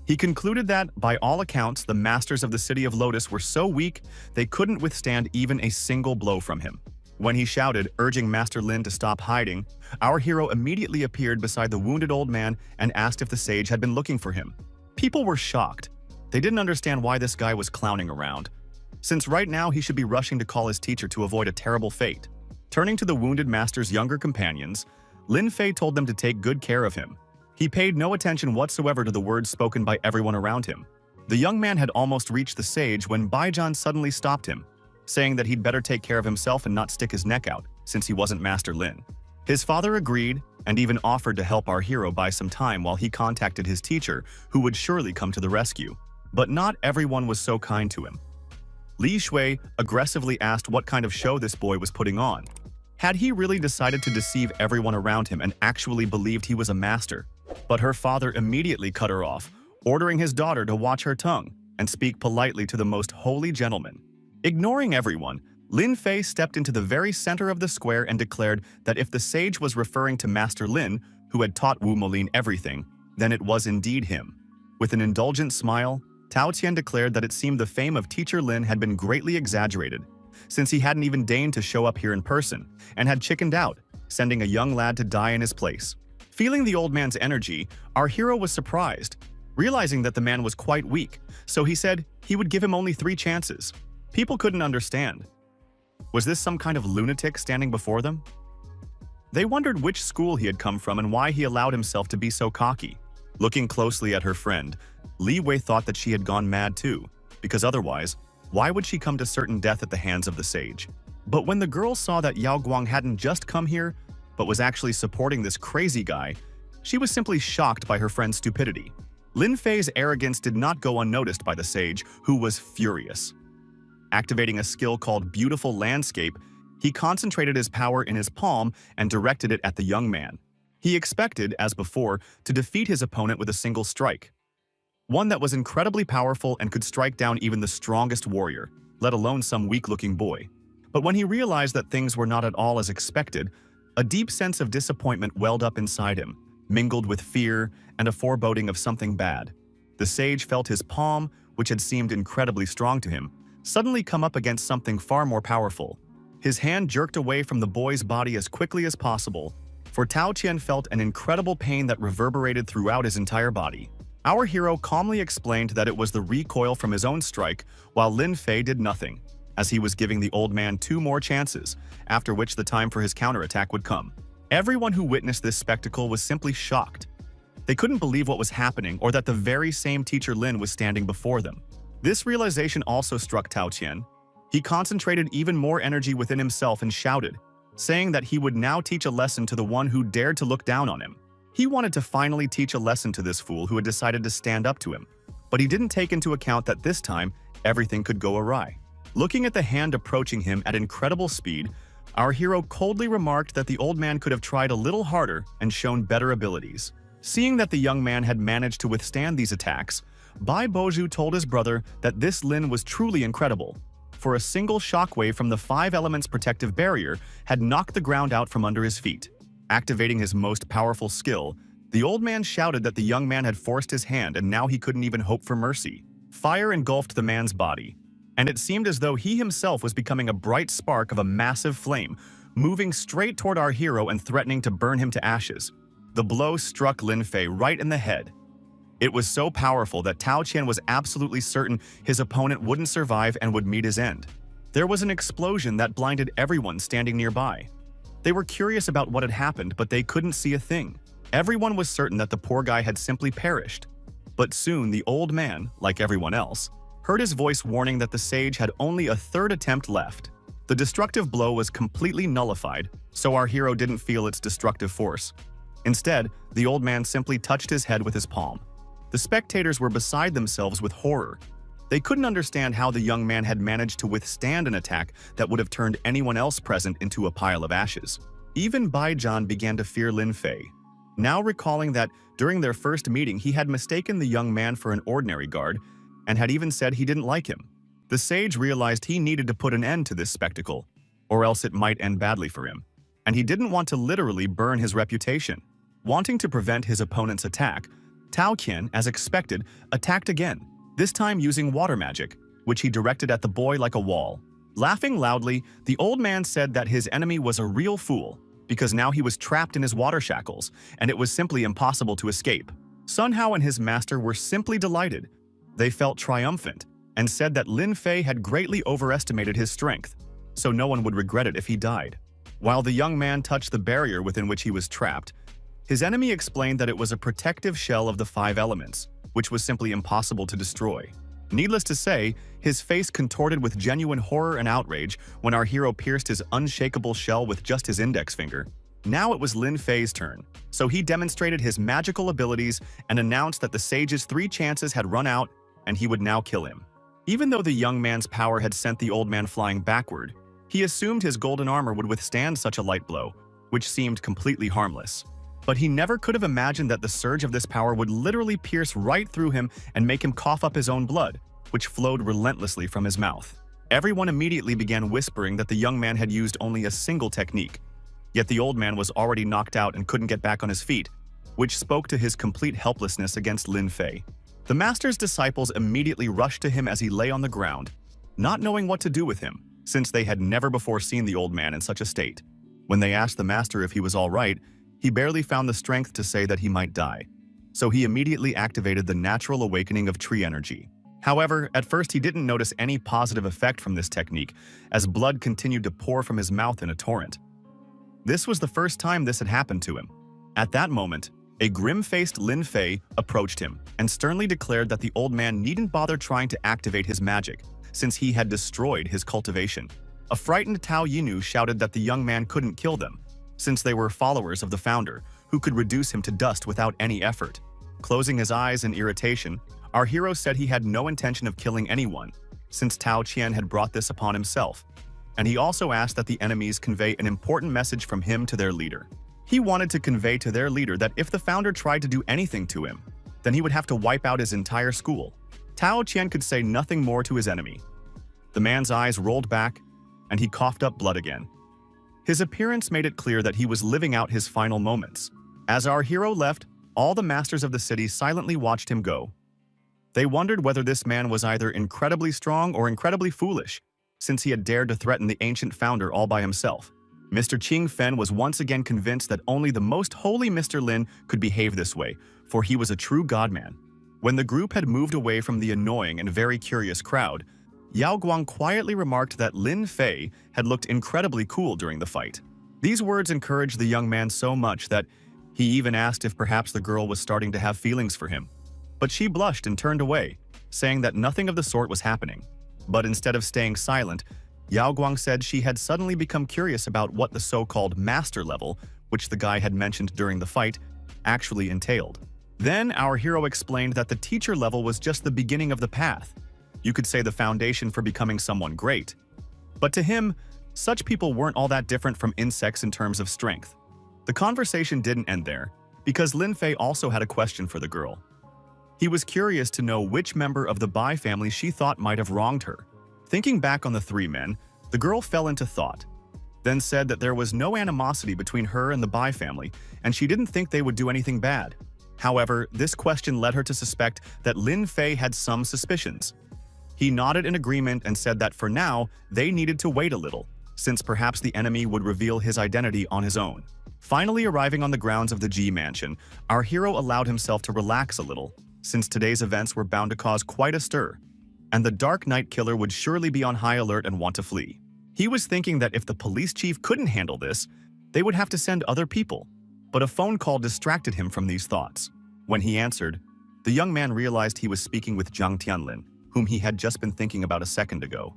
He concluded that, by all accounts, the masters of the City of Lotus were so weak they couldn't withstand even a single blow from him. When he shouted, urging Master Lin to stop hiding, our hero immediately appeared beside the wounded old man and asked if the sage had been looking for him. People were shocked. They didn't understand why this guy was clowning around, since right now he should be rushing to call his teacher to avoid a terrible fate. Turning to the wounded master's younger companions, Lin Fei told them to take good care of him. He paid no attention whatsoever to the words spoken by everyone around him. The young man had almost reached the sage when Baijan suddenly stopped him, saying that he'd better take care of himself and not stick his neck out, since he wasn't Master Lin. His father agreed and even offered to help our hero buy some time while he contacted his teacher, who would surely come to the rescue. But not everyone was so kind to him. Li Shui aggressively asked what kind of show this boy was putting on. Had he really decided to deceive everyone around him and actually believed he was a master? But her father immediately cut her off, ordering his daughter to watch her tongue and speak politely to the most holy gentleman. Ignoring everyone, Lin Fei stepped into the very center of the square and declared that if the sage was referring to Master Lin, who had taught Wu Molin everything, then it was indeed him. With an indulgent smile, Tao Qian declared that it seemed the fame of Teacher Lin had been greatly exaggerated, since he hadn't even deigned to show up here in person, and had chickened out, sending a young lad to die in his place. Feeling the old man's energy, our hero was surprised, realizing that the man was quite weak, so he said he would give him only 3 chances. People couldn't understand. Was this some kind of lunatic standing before them? They wondered which school he had come from and why he allowed himself to be so cocky. Looking closely at her friend, Li Wei thought that she had gone mad too, because otherwise, why would she come to certain death at the hands of the sage? But when the girl saw that Yao Guang hadn't just come here, but was actually supporting this crazy guy, she was simply shocked by her friend's stupidity. Lin Fei's arrogance did not go unnoticed by the sage, who was furious. Activating a skill called Beautiful Landscape, he concentrated his power in his palm and directed it at the young man. He expected, as before, to defeat his opponent with a single strike. One that was incredibly powerful and could strike down even the strongest warrior, let alone some weak-looking boy. But when he realized that things were not at all as expected, a deep sense of disappointment welled up inside him, mingled with fear and a foreboding of something bad. The sage felt his palm, which had seemed incredibly strong to him, suddenly come up against something far more powerful. His hand jerked away from the boy's body as quickly as possible, for Tao Qian felt an incredible pain that reverberated throughout his entire body. Our hero calmly explained that it was the recoil from his own strike, while Lin Fei did nothing, as he was giving the old man 2 more chances, after which the time for his counterattack would come. Everyone who witnessed this spectacle was simply shocked. They couldn't believe what was happening or that the very same Teacher Lin was standing before them. This realization also struck Tao Qian. He concentrated even more energy within himself and shouted, saying that he would now teach a lesson to the one who dared to look down on him. He wanted to finally teach a lesson to this fool who had decided to stand up to him, but he didn't take into account that this time, everything could go awry. Looking at the hand approaching him at incredible speed, our hero coldly remarked that the old man could have tried a little harder and shown better abilities. Seeing that the young man had managed to withstand these attacks, Bai Boju told his brother that this Lin was truly incredible, for a single shockwave from the 5 elements protective barrier had knocked the ground out from under his feet. Activating his most powerful skill, the old man shouted that the young man had forced his hand and now he couldn't even hope for mercy. Fire engulfed the man's body, and it seemed as though he himself was becoming a bright spark of a massive flame, moving straight toward our hero and threatening to burn him to ashes. The blow struck Lin Fei right in the head. It was so powerful that Tao Qian was absolutely certain his opponent wouldn't survive and would meet his end. There was an explosion that blinded everyone standing nearby. They were curious about what had happened, but they couldn't see a thing. Everyone was certain that the poor guy had simply perished. But soon the old man, like everyone else, heard his voice warning that the sage had only a 3rd attempt left. The destructive blow was completely nullified, so our hero didn't feel its destructive force. Instead, the old man simply touched his head with his palm. The spectators were beside themselves with horror. They couldn't understand how the young man had managed to withstand an attack that would have turned anyone else present into a pile of ashes. Even Baijian began to fear Lin Fei, now recalling that during their first meeting he had mistaken the young man for an ordinary guard and had even said he didn't like him. The sage realized he needed to put an end to this spectacle, or else it might end badly for him, and he didn't want to literally burn his reputation. Wanting to prevent his opponent's attack, Tao Qian, as expected, attacked again, this time using water magic, which he directed at the boy like a wall. Laughing loudly, the old man said that his enemy was a real fool, because now he was trapped in his water shackles, and it was simply impossible to escape. Sun Hao and his master were simply delighted. They felt triumphant, and said that Lin Fei had greatly overestimated his strength, so no one would regret it if he died. While the young man touched the barrier within which he was trapped, his enemy explained that it was a protective shell of the 5 elements, which was simply impossible to destroy. Needless to say, his face contorted with genuine horror and outrage when our hero pierced his unshakable shell with just his index finger. Now it was Lin Fei's turn, so he demonstrated his magical abilities and announced that the sage's 3 chances had run out and he would now kill him. Even though the young man's power had sent the old man flying backward, he assumed his golden armor would withstand such a light blow, which seemed completely harmless. But he never could have imagined that the surge of this power would literally pierce right through him and make him cough up his own blood, which flowed relentlessly from his mouth. Everyone immediately began whispering that the young man had used only a single technique. Yet the old man was already knocked out and couldn't get back on his feet, which spoke to his complete helplessness against Lin Fei. The master's disciples immediately rushed to him as he lay on the ground, not knowing what to do with him, since they had never before seen the old man in such a state. When they asked the master if he was all right, he barely found the strength to say that he might die. So he immediately activated the natural awakening of tree energy. However, at first he didn't notice any positive effect from this technique, as blood continued to pour from his mouth in a torrent. This was the first time this had happened to him. At that moment, a grim-faced Lin Fei approached him and sternly declared that the old man needn't bother trying to activate his magic, since he had destroyed his cultivation. A frightened Tao Yinu shouted that the young man couldn't kill them, since they were followers of the founder, who could reduce him to dust without any effort. Closing his eyes in irritation, our hero said he had no intention of killing anyone, since Tao Qian had brought this upon himself. And he also asked that the enemies convey an important message from him to their leader. He wanted to convey to their leader that if the founder tried to do anything to him, then he would have to wipe out his entire school. Tao Qian could say nothing more to his enemy. The man's eyes rolled back, and he coughed up blood again. His appearance made it clear that he was living out his final moments. As our hero left, all the masters of the city silently watched him go. They wondered whether this man was either incredibly strong or incredibly foolish, since he had dared to threaten the ancient founder all by himself. Mr. Qing Fen was once again convinced that only the most holy Mr. Lin could behave this way, for he was a true godman. When the group had moved away from the annoying and very curious crowd, Yao Guang quietly remarked that Lin Fei had looked incredibly cool during the fight. These words encouraged the young man so much that he even asked if perhaps the girl was starting to have feelings for him. But she blushed and turned away, saying that nothing of the sort was happening. But instead of staying silent, Yao Guang said she had suddenly become curious about what the so-called master level, which the guy had mentioned during the fight, actually entailed. Then our hero explained that the teacher level was just the beginning of the path. You could say the foundation for becoming someone great. But to him, such people weren't all that different from insects in terms of strength. The conversation didn't end there, because Lin Fei also had a question for the girl. He was curious to know which member of the Bai family she thought might have wronged her. Thinking back on the three men, the girl fell into thought, then said that there was no animosity between her and the Bai family, and she didn't think they would do anything bad. However, this question led her to suspect that Lin Fei had some suspicions. He nodded in agreement and said that for now, they needed to wait a little, since perhaps the enemy would reveal his identity on his own. Finally arriving on the grounds of the Ji mansion, our hero allowed himself to relax a little, since today's events were bound to cause quite a stir, and the Dark Knight Killer would surely be on high alert and want to flee. He was thinking that if the police chief couldn't handle this, they would have to send other people, but a phone call distracted him from these thoughts. When he answered, the young man realized he was speaking with Zhang Tianlin, whom he had just been thinking about a second ago.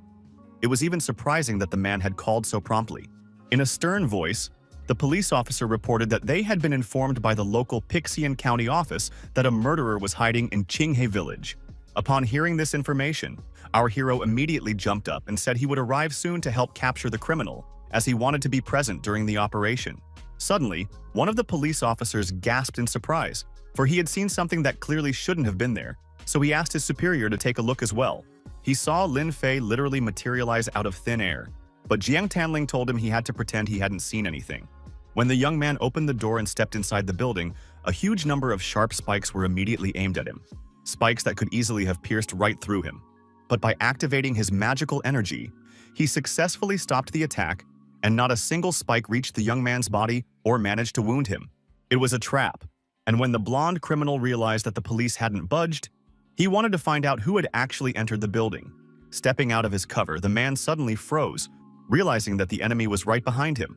It was even surprising that the man had called so promptly. In a stern voice, the police officer reported that they had been informed by the local Pixian County office that a murderer was hiding in Qinghe village. Upon hearing this information, our hero immediately jumped up and said he would arrive soon to help capture the criminal, as he wanted to be present during the operation. Suddenly, one of the police officers gasped in surprise, for he had seen something that clearly shouldn't have been there, so he asked his superior to take a look as well. He saw Lin Fei literally materialize out of thin air, but Jiang Tanling told him he had to pretend he hadn't seen anything. When the young man opened the door and stepped inside the building, a huge number of sharp spikes were immediately aimed at him. Spikes that could easily have pierced right through him. But by activating his magical energy, he successfully stopped the attack, and not a single spike reached the young man's body or managed to wound him. It was a trap, and when the blonde criminal realized that the police hadn't budged, he wanted to find out who had actually entered the building. Stepping out of his cover, the man suddenly froze, realizing that the enemy was right behind him.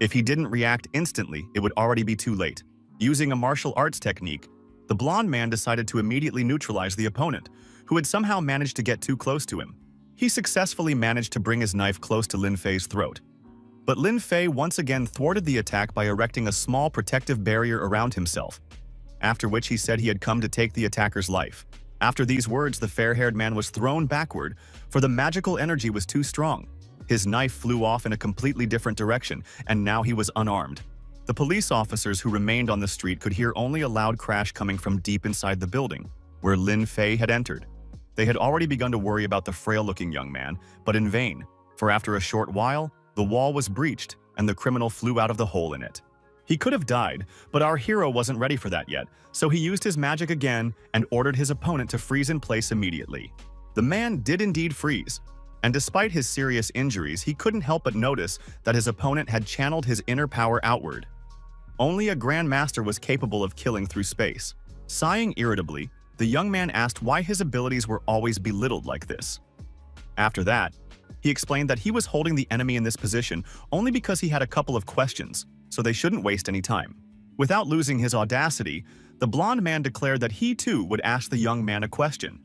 If he didn't react instantly, it would already be too late. Using a martial arts technique, the blonde man decided to immediately neutralize the opponent, who had somehow managed to get too close to him. He successfully managed to bring his knife close to Lin Fei's throat. But Lin Fei once again thwarted the attack by erecting a small protective barrier around himself, after which he said he had come to take the attacker's life. After these words, the fair-haired man was thrown backward, for the magical energy was too strong. His knife flew off in a completely different direction, and now he was unarmed. The police officers who remained on the street could hear only a loud crash coming from deep inside the building, where Lin Fei had entered. They had already begun to worry about the frail-looking young man, but in vain, for after a short while, the wall was breached and the criminal flew out of the hole in it. He could have died, but our hero wasn't ready for that yet, so he used his magic again and ordered his opponent to freeze in place immediately. The man did indeed freeze, and despite his serious injuries, he couldn't help but notice that his opponent had channeled his inner power outward. Only a Grand Master was capable of killing through space. Sighing irritably, the young man asked why his abilities were always belittled like this. After that, he explained that he was holding the enemy in this position only because he had a couple of questions, so they shouldn't waste any time. Without losing his audacity, the blonde man declared that he too would ask the young man a question.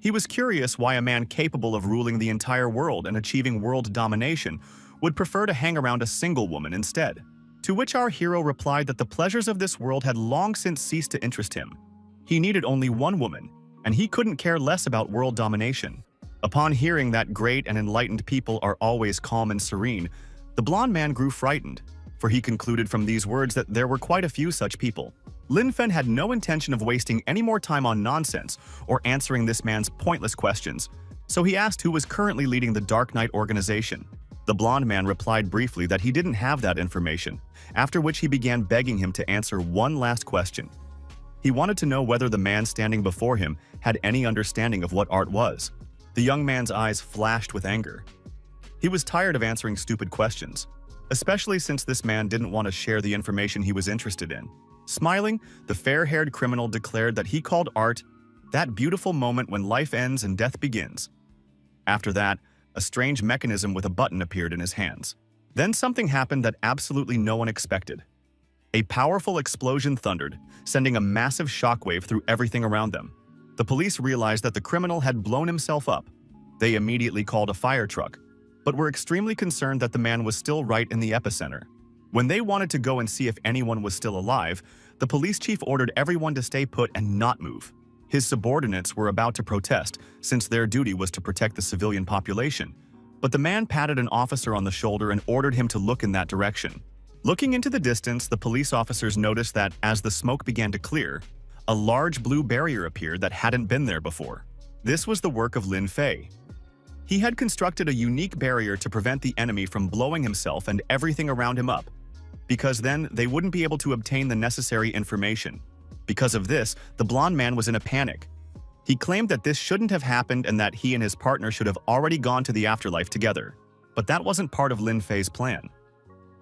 He was curious why a man capable of ruling the entire world and achieving world domination would prefer to hang around a single woman instead. To which our hero replied that the pleasures of this world had long since ceased to interest him. He needed only one woman, and he couldn't care less about world domination. Upon hearing that great and enlightened people are always calm and serene, the blonde man grew frightened, for he concluded from these words that there were quite a few such people. Lin Fen had no intention of wasting any more time on nonsense or answering this man's pointless questions, so he asked who was currently leading the Dark Knight organization. The blonde man replied briefly that he didn't have that information, after which he began begging him to answer one last question. He wanted to know whether the man standing before him had any understanding of what art was. The young man's eyes flashed with anger. He was tired of answering stupid questions, especially since this man didn't want to share the information he was interested in. Smiling, the fair-haired criminal declared that he called art that beautiful moment when life ends and death begins. After that, a strange mechanism with a button appeared in his hands. Then something happened that absolutely no one expected. A powerful explosion thundered, sending a massive shockwave through everything around them. The police realized that the criminal had blown himself up. They immediately called a fire truck, but were extremely concerned that the man was still right in the epicenter. When they wanted to go and see if anyone was still alive, the police chief ordered everyone to stay put and not move. His subordinates were about to protest, since their duty was to protect the civilian population, but the man patted an officer on the shoulder and ordered him to look in that direction. Looking into the distance, the police officers noticed that as the smoke began to clear, a large blue barrier appeared that hadn't been there before. This was the work of Lin Fei. He had constructed a unique barrier to prevent the enemy from blowing himself and everything around him up, because then they wouldn't be able to obtain the necessary information. Because of this, the blonde man was in a panic. He claimed that this shouldn't have happened and that he and his partner should have already gone to the afterlife together. But that wasn't part of Lin Fei's plan.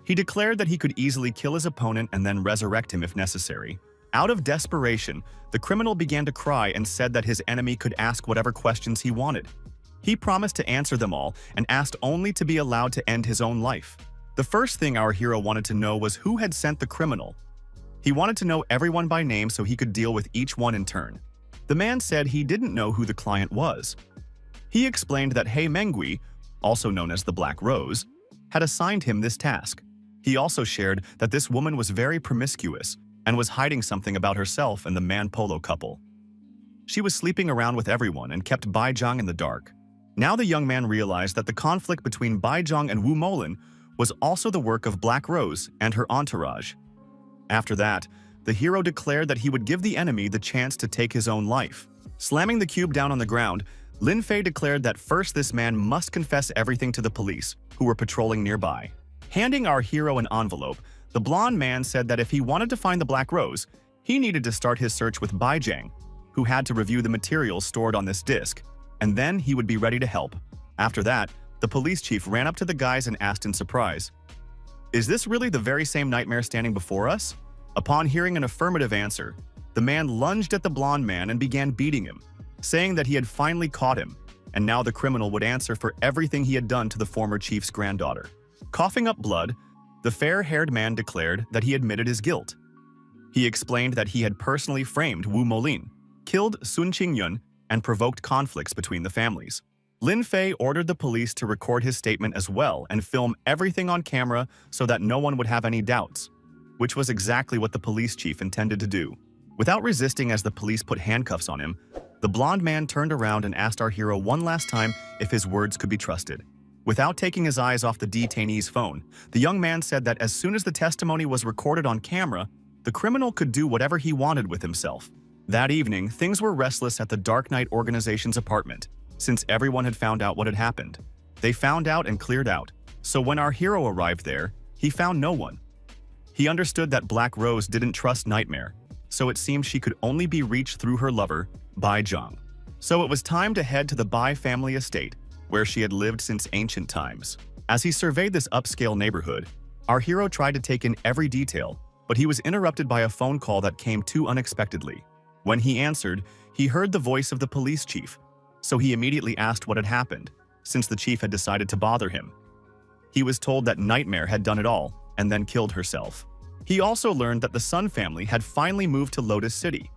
He declared that he could easily kill his opponent and then resurrect him if necessary. Out of desperation, the criminal began to cry and said that his enemy could ask whatever questions he wanted. He promised to answer them all and asked only to be allowed to end his own life. The first thing our hero wanted to know was who had sent the criminal. He wanted to know everyone by name so he could deal with each one in turn. The man said he didn't know who the client was. He explained that Hei Mengui, also known as the Black Rose, had assigned him this task. He also shared that this woman was very promiscuous and was hiding something about herself and the man-polo couple. She was sleeping around with everyone and kept Baizhang in the dark. Now the young man realized that the conflict between Baizhang and Wu Molin was also the work of Black Rose and her entourage. After that, the hero declared that he would give the enemy the chance to take his own life. Slamming the cube down on the ground, Lin Fei declared that first this man must confess everything to the police, who were patrolling nearby. Handing our hero an envelope, the blonde man said that if he wanted to find the Black Rose, he needed to start his search with Baizhang, who had to review the materials stored on this disc, and then he would be ready to help. After that, the police chief ran up to the guys and asked in surprise, "Is this really the very same nightmare standing before us?" Upon hearing an affirmative answer, the man lunged at the blonde man and began beating him, saying that he had finally caught him, and now the criminal would answer for everything he had done to the former chief's granddaughter. Coughing up blood, the fair-haired man declared that he admitted his guilt. He explained that he had personally framed Wu Molin, killed Sun Qingyun, and provoked conflicts between the families. Lin Fei ordered the police to record his statement as well and film everything on camera so that no one would have any doubts, which was exactly what the police chief intended to do. Without resisting as the police put handcuffs on him, the blonde man turned around and asked our hero one last time if his words could be trusted. Without taking his eyes off the detainee's phone, the young man said that as soon as the testimony was recorded on camera, the criminal could do whatever he wanted with himself. That evening, things were restless at the Dark Knight organization's apartment, since everyone had found out what had happened. They found out and cleared out, so when our hero arrived there, he found no one. He understood that Black Rose didn't trust Nightmare, so it seemed she could only be reached through her lover, Bai Zhang. So it was time to head to the Bai family estate, where she had lived since ancient times. As he surveyed this upscale neighborhood, our hero tried to take in every detail, but he was interrupted by a phone call that came too unexpectedly. When he answered, he heard the voice of the police chief, so he immediately asked what had happened, since the chief had decided to bother him. He was told that Nightmare had done it all and then killed herself. He also learned that the Sun family had finally moved to Lotus City,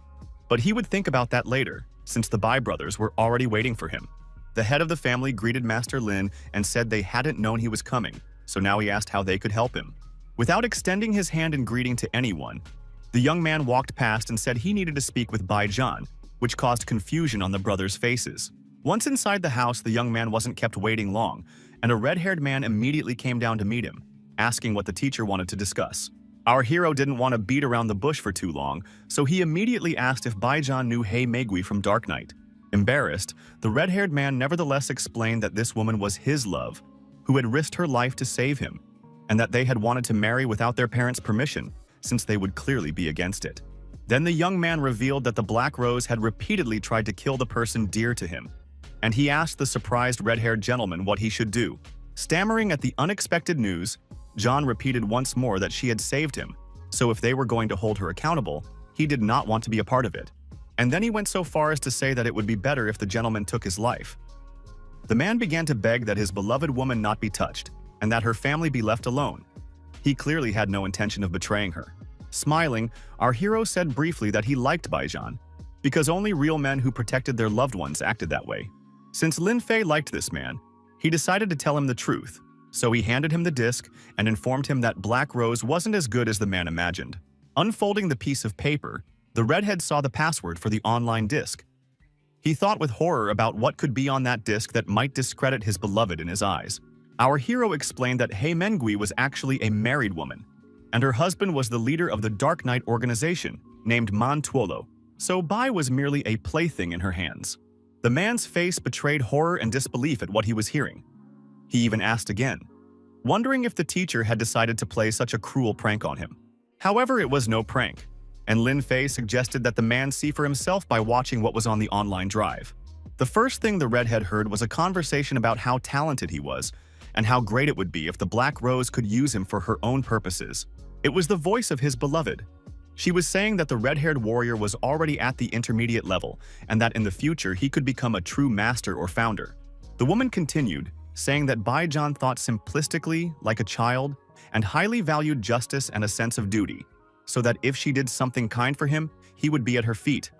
but he would think about that later, since the Bai brothers were already waiting for him. The head of the family greeted Master Lin and said they hadn't known he was coming, so now he asked how they could help him. Without extending his hand in greeting to anyone, the young man walked past and said he needed to speak with Bai Zhan, which caused confusion on the brothers' faces. Once inside the house, the young man wasn't kept waiting long, and a red-haired man immediately came down to meet him, asking what the teacher wanted to discuss. Our hero didn't want to beat around the bush for too long, so he immediately asked if Bai Zhan knew Hei Meigui from Dark Knight. Embarrassed, the red-haired man nevertheless explained that this woman was his love, who had risked her life to save him, and that they had wanted to marry without their parents' permission, since they would clearly be against it. Then the young man revealed that the Black Rose had repeatedly tried to kill the person dear to him, and he asked the surprised red-haired gentleman what he should do. Stammering at the unexpected news, John repeated once more that she had saved him, so if they were going to hold her accountable, he did not want to be a part of it. And then he went so far as to say that it would be better if the gentleman took his life. The man began to beg that his beloved woman not be touched, and that her family be left alone. He clearly had no intention of betraying her. Smiling, our hero said briefly that he liked Bai Zhan, because only real men who protected their loved ones acted that way. Since Lin Fei liked this man, he decided to tell him the truth, so he handed him the disc and informed him that Black Rose wasn't as good as the man imagined. Unfolding the piece of paper, the redhead saw the password for the online disc. He thought with horror about what could be on that disc that might discredit his beloved in his eyes. Our hero explained that Hei Meigui was actually a married woman, and her husband was the leader of the Dark Knight organization, named Man Tuolo, so Bai was merely a plaything in her hands. The man's face betrayed horror and disbelief at what he was hearing. He even asked again, wondering if the teacher had decided to play such a cruel prank on him. However, it was no prank, and Lin Fei suggested that the man see for himself by watching what was on the online drive. The first thing the redhead heard was a conversation about how talented he was, and how great it would be if the Black Rose could use him for her own purposes. It was the voice of his beloved. She was saying that the red-haired warrior was already at the intermediate level, and that in the future he could become a true master or founder. The woman continued, saying that Bai Zhan thought simplistically, like a child, and highly valued justice and a sense of duty, so that if she did something kind for him, he would be at her feet.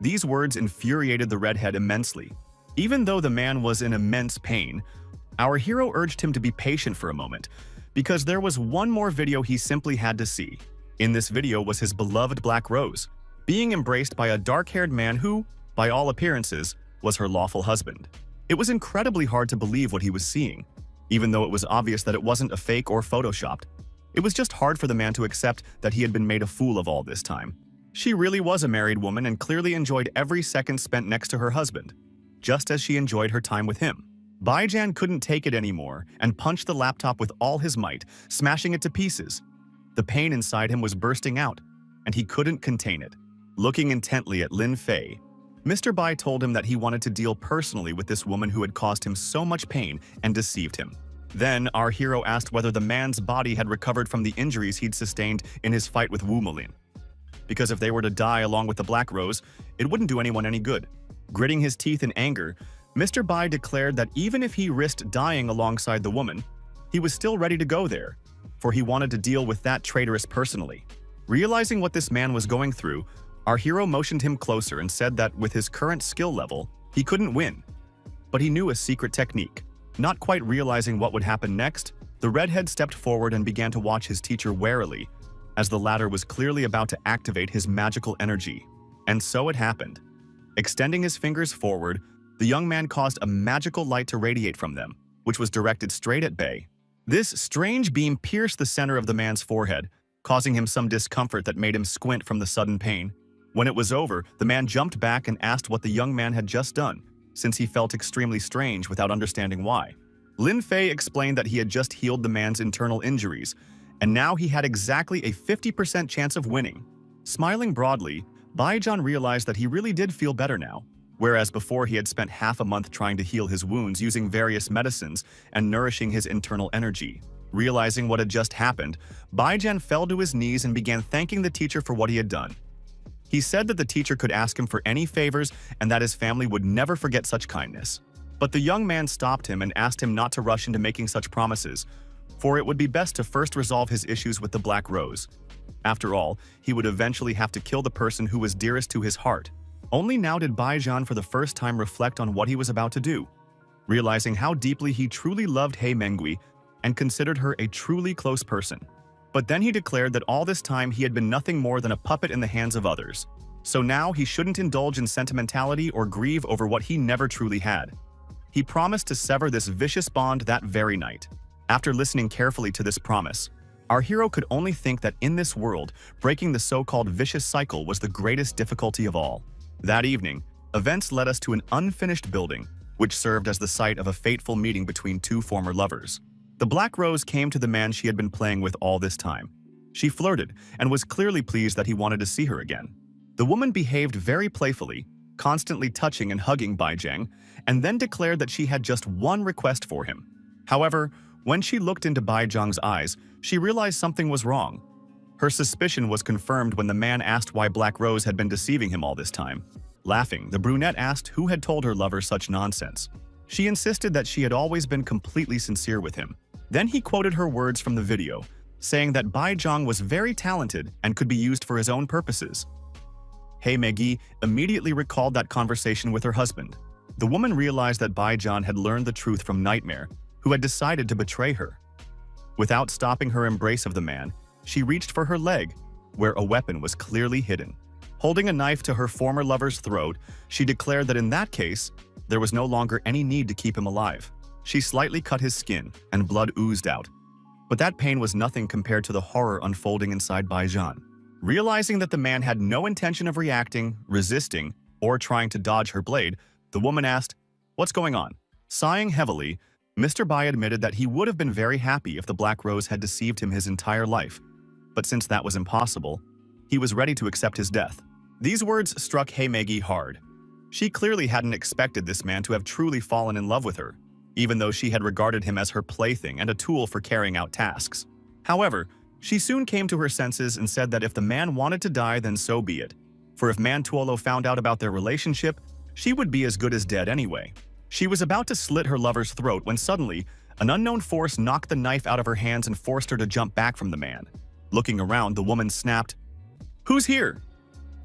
These words infuriated the redhead immensely. Even though the man was in immense pain, our hero urged him to be patient for a moment, because there was one more video he simply had to see. In this video was his beloved Black Rose, being embraced by a dark-haired man who, by all appearances, was her lawful husband. It was incredibly hard to believe what he was seeing, even though it was obvious that it wasn't a fake or photoshopped. It was just hard for the man to accept that he had been made a fool of all this time. She really was a married woman and clearly enjoyed every second spent next to her husband, just as she enjoyed her time with him. Bai Zhan couldn't take it anymore and punched the laptop with all his might, smashing it to pieces. The pain inside him was bursting out, and he couldn't contain it. Looking intently at Lin Fei, Mr. Bai told him that he wanted to deal personally with this woman who had caused him so much pain and deceived him. Then, our hero asked whether the man's body had recovered from the injuries he'd sustained in his fight with Wu Molin. Because if they were to die along with the Black Rose, it wouldn't do anyone any good. Gritting his teeth in anger, Mr. Bai declared that even if he risked dying alongside the woman, he was still ready to go there, for he wanted to deal with that traitoress personally. Realizing what this man was going through, our hero motioned him closer and said that with his current skill level, he couldn't win. But he knew a secret technique. Not quite realizing what would happen next, the redhead stepped forward and began to watch his teacher warily, as the latter was clearly about to activate his magical energy. And so it happened. Extending his fingers forward, the young man caused a magical light to radiate from them, which was directed straight at Bei. This strange beam pierced the center of the man's forehead, causing him some discomfort that made him squint from the sudden pain. When it was over, the man jumped back and asked what the young man had just done, since he felt extremely strange without understanding why. Lin Fei explained that he had just healed the man's internal injuries, and now he had exactly a 50% chance of winning. Smiling broadly, Baijian realized that he really did feel better now, whereas before he had spent half a month trying to heal his wounds using various medicines and nourishing his internal energy. Realizing what had just happened, Baijian fell to his knees and began thanking the teacher for what he had done. He said that the teacher could ask him for any favors and that his family would never forget such kindness. But the young man stopped him and asked him not to rush into making such promises, for it would be best to first resolve his issues with the Black Rose. After all, he would eventually have to kill the person who was dearest to his heart. Only now did Baijian for the first time reflect on what he was about to do, realizing how deeply he truly loved He Mengui and considered her a truly close person. But then he declared that all this time he had been nothing more than a puppet in the hands of others. So now he shouldn't indulge in sentimentality or grieve over what he never truly had. He promised to sever this vicious bond that very night. After listening carefully to this promise, our hero could only think that in this world, breaking the so-called vicious cycle was the greatest difficulty of all. That evening, events led us to an unfinished building, which served as the site of a fateful meeting between two former lovers. The Black Rose came to the man she had been playing with all this time. She flirted and was clearly pleased that he wanted to see her again. The woman behaved very playfully, constantly touching and hugging Baijian, and then declared that she had just one request for him. However, when she looked into Baijian's eyes, she realized something was wrong. Her suspicion was confirmed when the man asked why Black Rose had been deceiving him all this time. Laughing, the brunette asked who had told her lover such nonsense. She insisted that she had always been completely sincere with him. Then he quoted her words from the video, saying that Baijian was very talented and could be used for his own purposes. He Mengui immediately recalled that conversation with her husband. The woman realized that Baijian had learned the truth from Nightmare, who had decided to betray her. Without stopping her embrace of the man, she reached for her leg, where a weapon was clearly hidden. Holding a knife to her former lover's throat, she declared that in that case, there was no longer any need to keep him alive. She slightly cut his skin, and blood oozed out. But that pain was nothing compared to the horror unfolding inside Baijian. Realizing that the man had no intention of reacting, resisting, or trying to dodge her blade, the woman asked, "What's going on?" Sighing heavily, Mr. Bai admitted that he would have been very happy if the Black Rose had deceived him his entire life. But since that was impossible, he was ready to accept his death. These words struck He Mengui hard. She clearly hadn't expected this man to have truly fallen in love with her, even though she had regarded him as her plaything and a tool for carrying out tasks. However, she soon came to her senses and said that if the man wanted to die, then so be it. For if Mantuolo found out about their relationship, she would be as good as dead anyway. She was about to slit her lover's throat when suddenly, an unknown force knocked the knife out of her hands and forced her to jump back from the man. Looking around, the woman snapped, "Who's here?"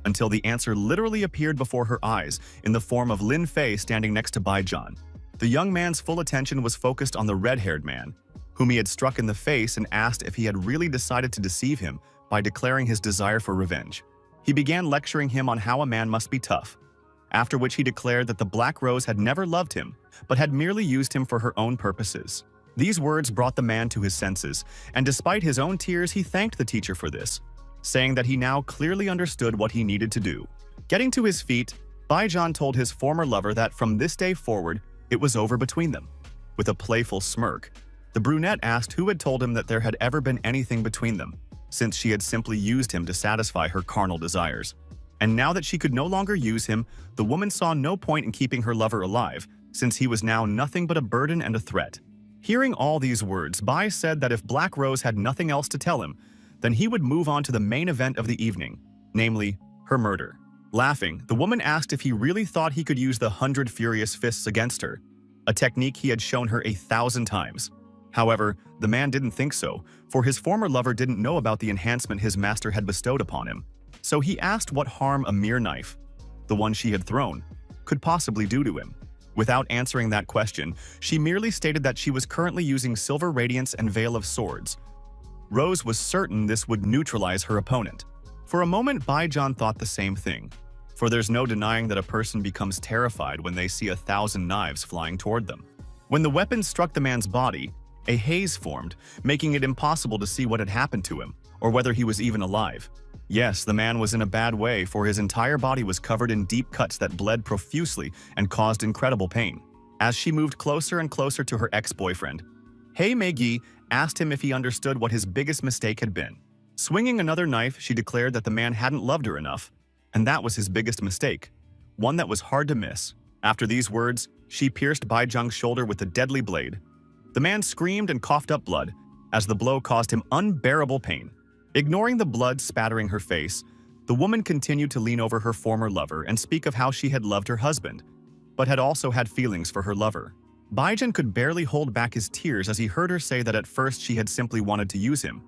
Until the answer literally appeared before her eyes in the form of Lin Fei standing next to Baijian. The young man's full attention was focused on the red-haired man, whom he had struck in the face and asked if he had really decided to deceive him by declaring his desire for revenge. He began lecturing him on how a man must be tough, after which he declared that the Black Rose had never loved him, but had merely used him for her own purposes. These words brought the man to his senses, and despite his own tears, he thanked the teacher for this, saying that he now clearly understood what he needed to do. Getting to his feet, Baijian told his former lover that from this day forward, it was over between them. With a playful smirk, the brunette asked who had told him that there had ever been anything between them, since she had simply used him to satisfy her carnal desires. And now that she could no longer use him, the woman saw no point in keeping her lover alive, since he was now nothing but a burden and a threat. Hearing all these words, Bai said that if Black Rose had nothing else to tell him, then he would move on to the main event of the evening, namely, her murder. Laughing, the woman asked if he really thought he could use the 100 furious fists against her, a technique he had shown her 1,000 times. However, the man didn't think so, for his former lover didn't know about the enhancement his master had bestowed upon him. So he asked what harm a mere knife, the one she had thrown, could possibly do to him. Without answering that question, she merely stated that she was currently using Silver Radiance and Veil of Swords. Rose was certain this would neutralize her opponent. For a moment, Baijian thought the same thing, for there's no denying that a person becomes terrified when they see 1,000 knives flying toward them. When the weapon struck the man's body, a haze formed, making it impossible to see what had happened to him. or whether he was even alive. Yes, the man was in a bad way, for his entire body was covered in deep cuts that bled profusely and caused incredible pain. As she moved closer and closer to her ex-boyfriend, Hae Mei-gi asked him if he understood what his biggest mistake had been. Swinging another knife, she declared that the man hadn't loved her enough, and that was his biggest mistake, one that was hard to miss. After these words, she pierced Baijang's shoulder with a deadly blade. The man screamed and coughed up blood, as the blow caused him unbearable pain. Ignoring the blood spattering her face, the woman continued to lean over her former lover and speak of how she had loved her husband, but had also had feelings for her lover. Baijang could barely hold back his tears as he heard her say that at first she had simply wanted to use him,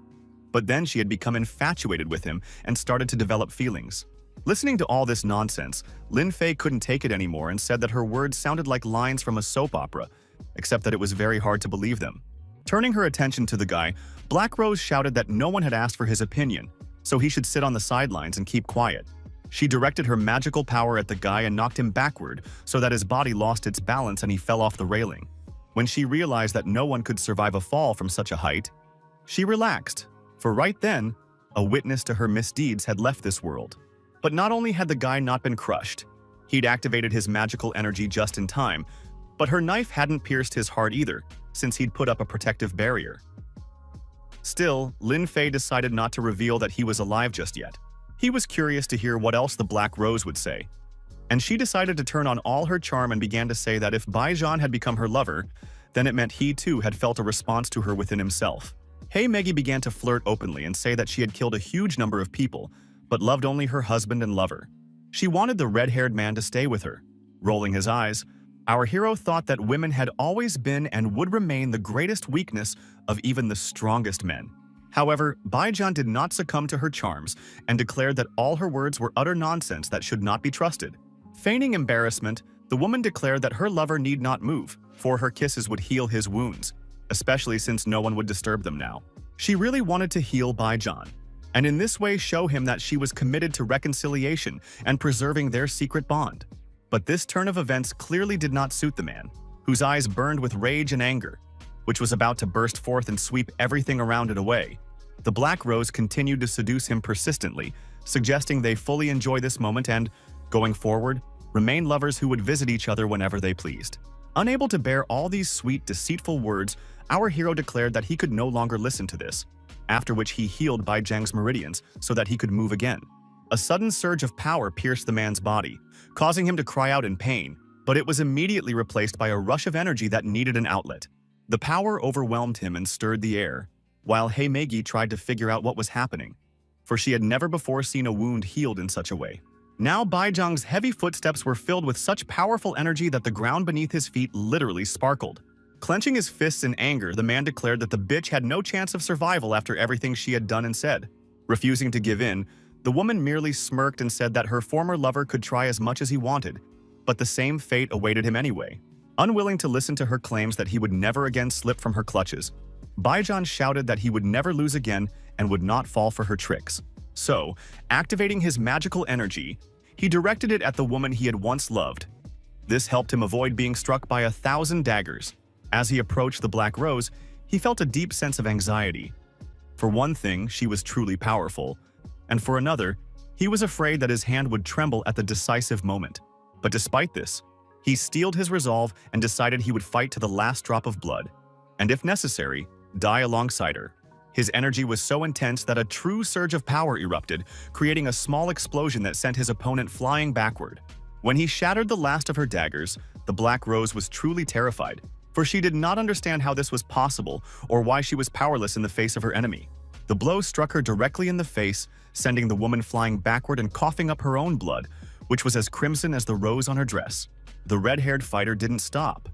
but then she had become infatuated with him and started to develop feelings. Listening to all this nonsense, Lin Fei couldn't take it anymore and said that her words sounded like lines from a soap opera, except that it was very hard to believe them. Turning her attention to the guy, Black Rose shouted that no one had asked for his opinion, so he should sit on the sidelines and keep quiet. She directed her magical power at the guy and knocked him backward so that his body lost its balance and he fell off the railing. When she realized that no one could survive a fall from such a height, she relaxed, for right then, a witness to her misdeeds had left this world. But not only had the guy not been crushed, he'd activated his magical energy just in time, but her knife hadn't pierced his heart either, since he'd put up a protective barrier. Still, Lin Fei decided not to reveal that he was alive just yet. He was curious to hear what else the Black Rose would say, and she decided to turn on all her charm and began to say that if Baizhan had become her lover, then it meant he too had felt a response to her within himself. Hae Mei-gi began to flirt openly and say that she had killed a huge number of people, but loved only her husband and lover. She wanted the red-haired man to stay with her. Rolling his eyes, our hero thought that women had always been and would remain the greatest weakness of even the strongest men. However, Baizhan did not succumb to her charms and declared that all her words were utter nonsense that should not be trusted. Feigning embarrassment, the woman declared that her lover need not move, for her kisses would heal his wounds, especially since no one would disturb them now. She really wanted to heal Baizhan, and in this way show him that she was committed to reconciliation and preserving their secret bond. But this turn of events clearly did not suit the man, whose eyes burned with rage and anger, which was about to burst forth and sweep everything around it away. The Black Rose continued to seduce him persistently, suggesting they fully enjoy this moment and, going forward, remain lovers who would visit each other whenever they pleased. Unable to bear all these sweet, deceitful words, our hero declared that he could no longer listen to this, after which he healed Baizhang's meridians so that he could move again. A sudden surge of power pierced the man's body, causing him to cry out in pain, but it was immediately replaced by a rush of energy that needed an outlet. The power overwhelmed him and stirred the air, while Hae Mei-gi tried to figure out what was happening, for she had never before seen a wound healed in such a way. Now Baizhang's heavy footsteps were filled with such powerful energy that the ground beneath his feet literally sparkled. Clenching his fists in anger, the man declared that the bitch had no chance of survival after everything she had done and said. Refusing to give in, the woman merely smirked and said that her former lover could try as much as he wanted, but the same fate awaited him anyway. Unwilling to listen to her claims that he would never again slip from her clutches, Baizhan shouted that he would never lose again and would not fall for her tricks. So, activating his magical energy, he directed it at the woman he had once loved. This helped him avoid being struck by 1,000 daggers. As he approached the Black Rose, he felt a deep sense of anxiety. For one thing, she was truly powerful, and for another, he was afraid that his hand would tremble at the decisive moment. But despite this, he steeled his resolve and decided he would fight to the last drop of blood, and if necessary, die alongside her. His energy was so intense that a true surge of power erupted, creating a small explosion that sent his opponent flying backward. When he shattered the last of her daggers, the Black Rose was truly terrified, for she did not understand how this was possible or why she was powerless in the face of her enemy. The blow struck her directly in the face, sending the woman flying backward and coughing up her own blood, which was as crimson as the rose on her dress. The red-haired fighter didn't stop.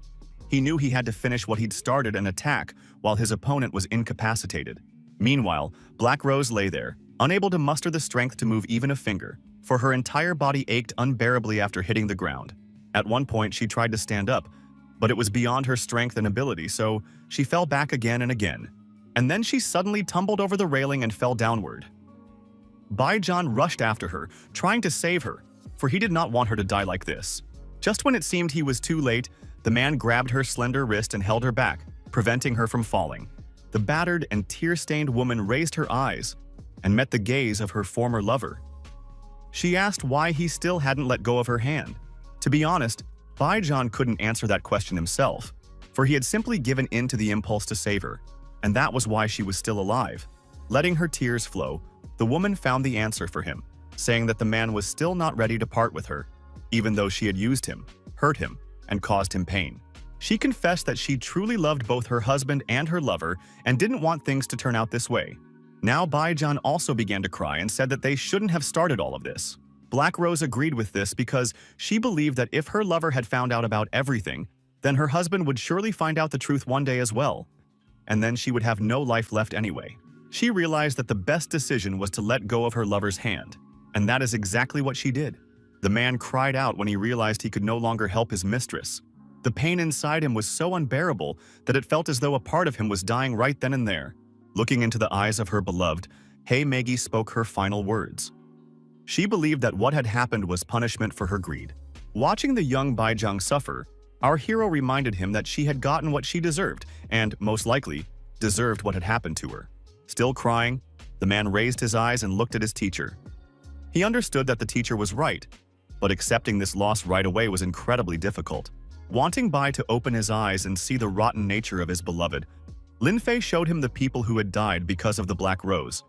He knew he had to finish what he'd started and attack while his opponent was incapacitated. Meanwhile, Black Rose lay there, unable to muster the strength to move even a finger, for her entire body ached unbearably after hitting the ground. At one point, she tried to stand up, but it was beyond her strength and ability, so she fell back again and again. And then she suddenly tumbled over the railing and fell downward. Baizhan rushed after her, trying to save her, for he did not want her to die like this. Just when it seemed he was too late, the man grabbed her slender wrist and held her back, preventing her from falling. The battered and tear-stained woman raised her eyes, and met the gaze of her former lover. She asked why he still hadn't let go of her hand. To be honest, Baijun couldn't answer that question himself, for he had simply given in to the impulse to save her, and that was why she was still alive. Letting her tears flow, the woman found the answer for him, saying that the man was still not ready to part with her, even though she had used him, hurt him, and caused him pain. She confessed that she truly loved both her husband and her lover and didn't want things to turn out this way. Now Baijun also began to cry and said that they shouldn't have started all of this. Black Rose agreed with this because she believed that if her lover had found out about everything, then her husband would surely find out the truth one day as well, and then she would have no life left anyway. She realized that the best decision was to let go of her lover's hand, and that is exactly what she did. The man cried out when he realized he could no longer help his mistress. The pain inside him was so unbearable that it felt as though a part of him was dying right then and there. Looking into the eyes of her beloved, Hei Megi spoke her final words. She believed that what had happened was punishment for her greed. Watching the young Baijun suffer, our hero reminded him that she had gotten what she deserved and, most likely, deserved what had happened to her. Still crying, the man raised his eyes and looked at his teacher. He understood that the teacher was right, but accepting this loss right away was incredibly difficult. Wanting Bai to open his eyes and see the rotten nature of his beloved, Lin Fei showed him the people who had died because of the Black Rose.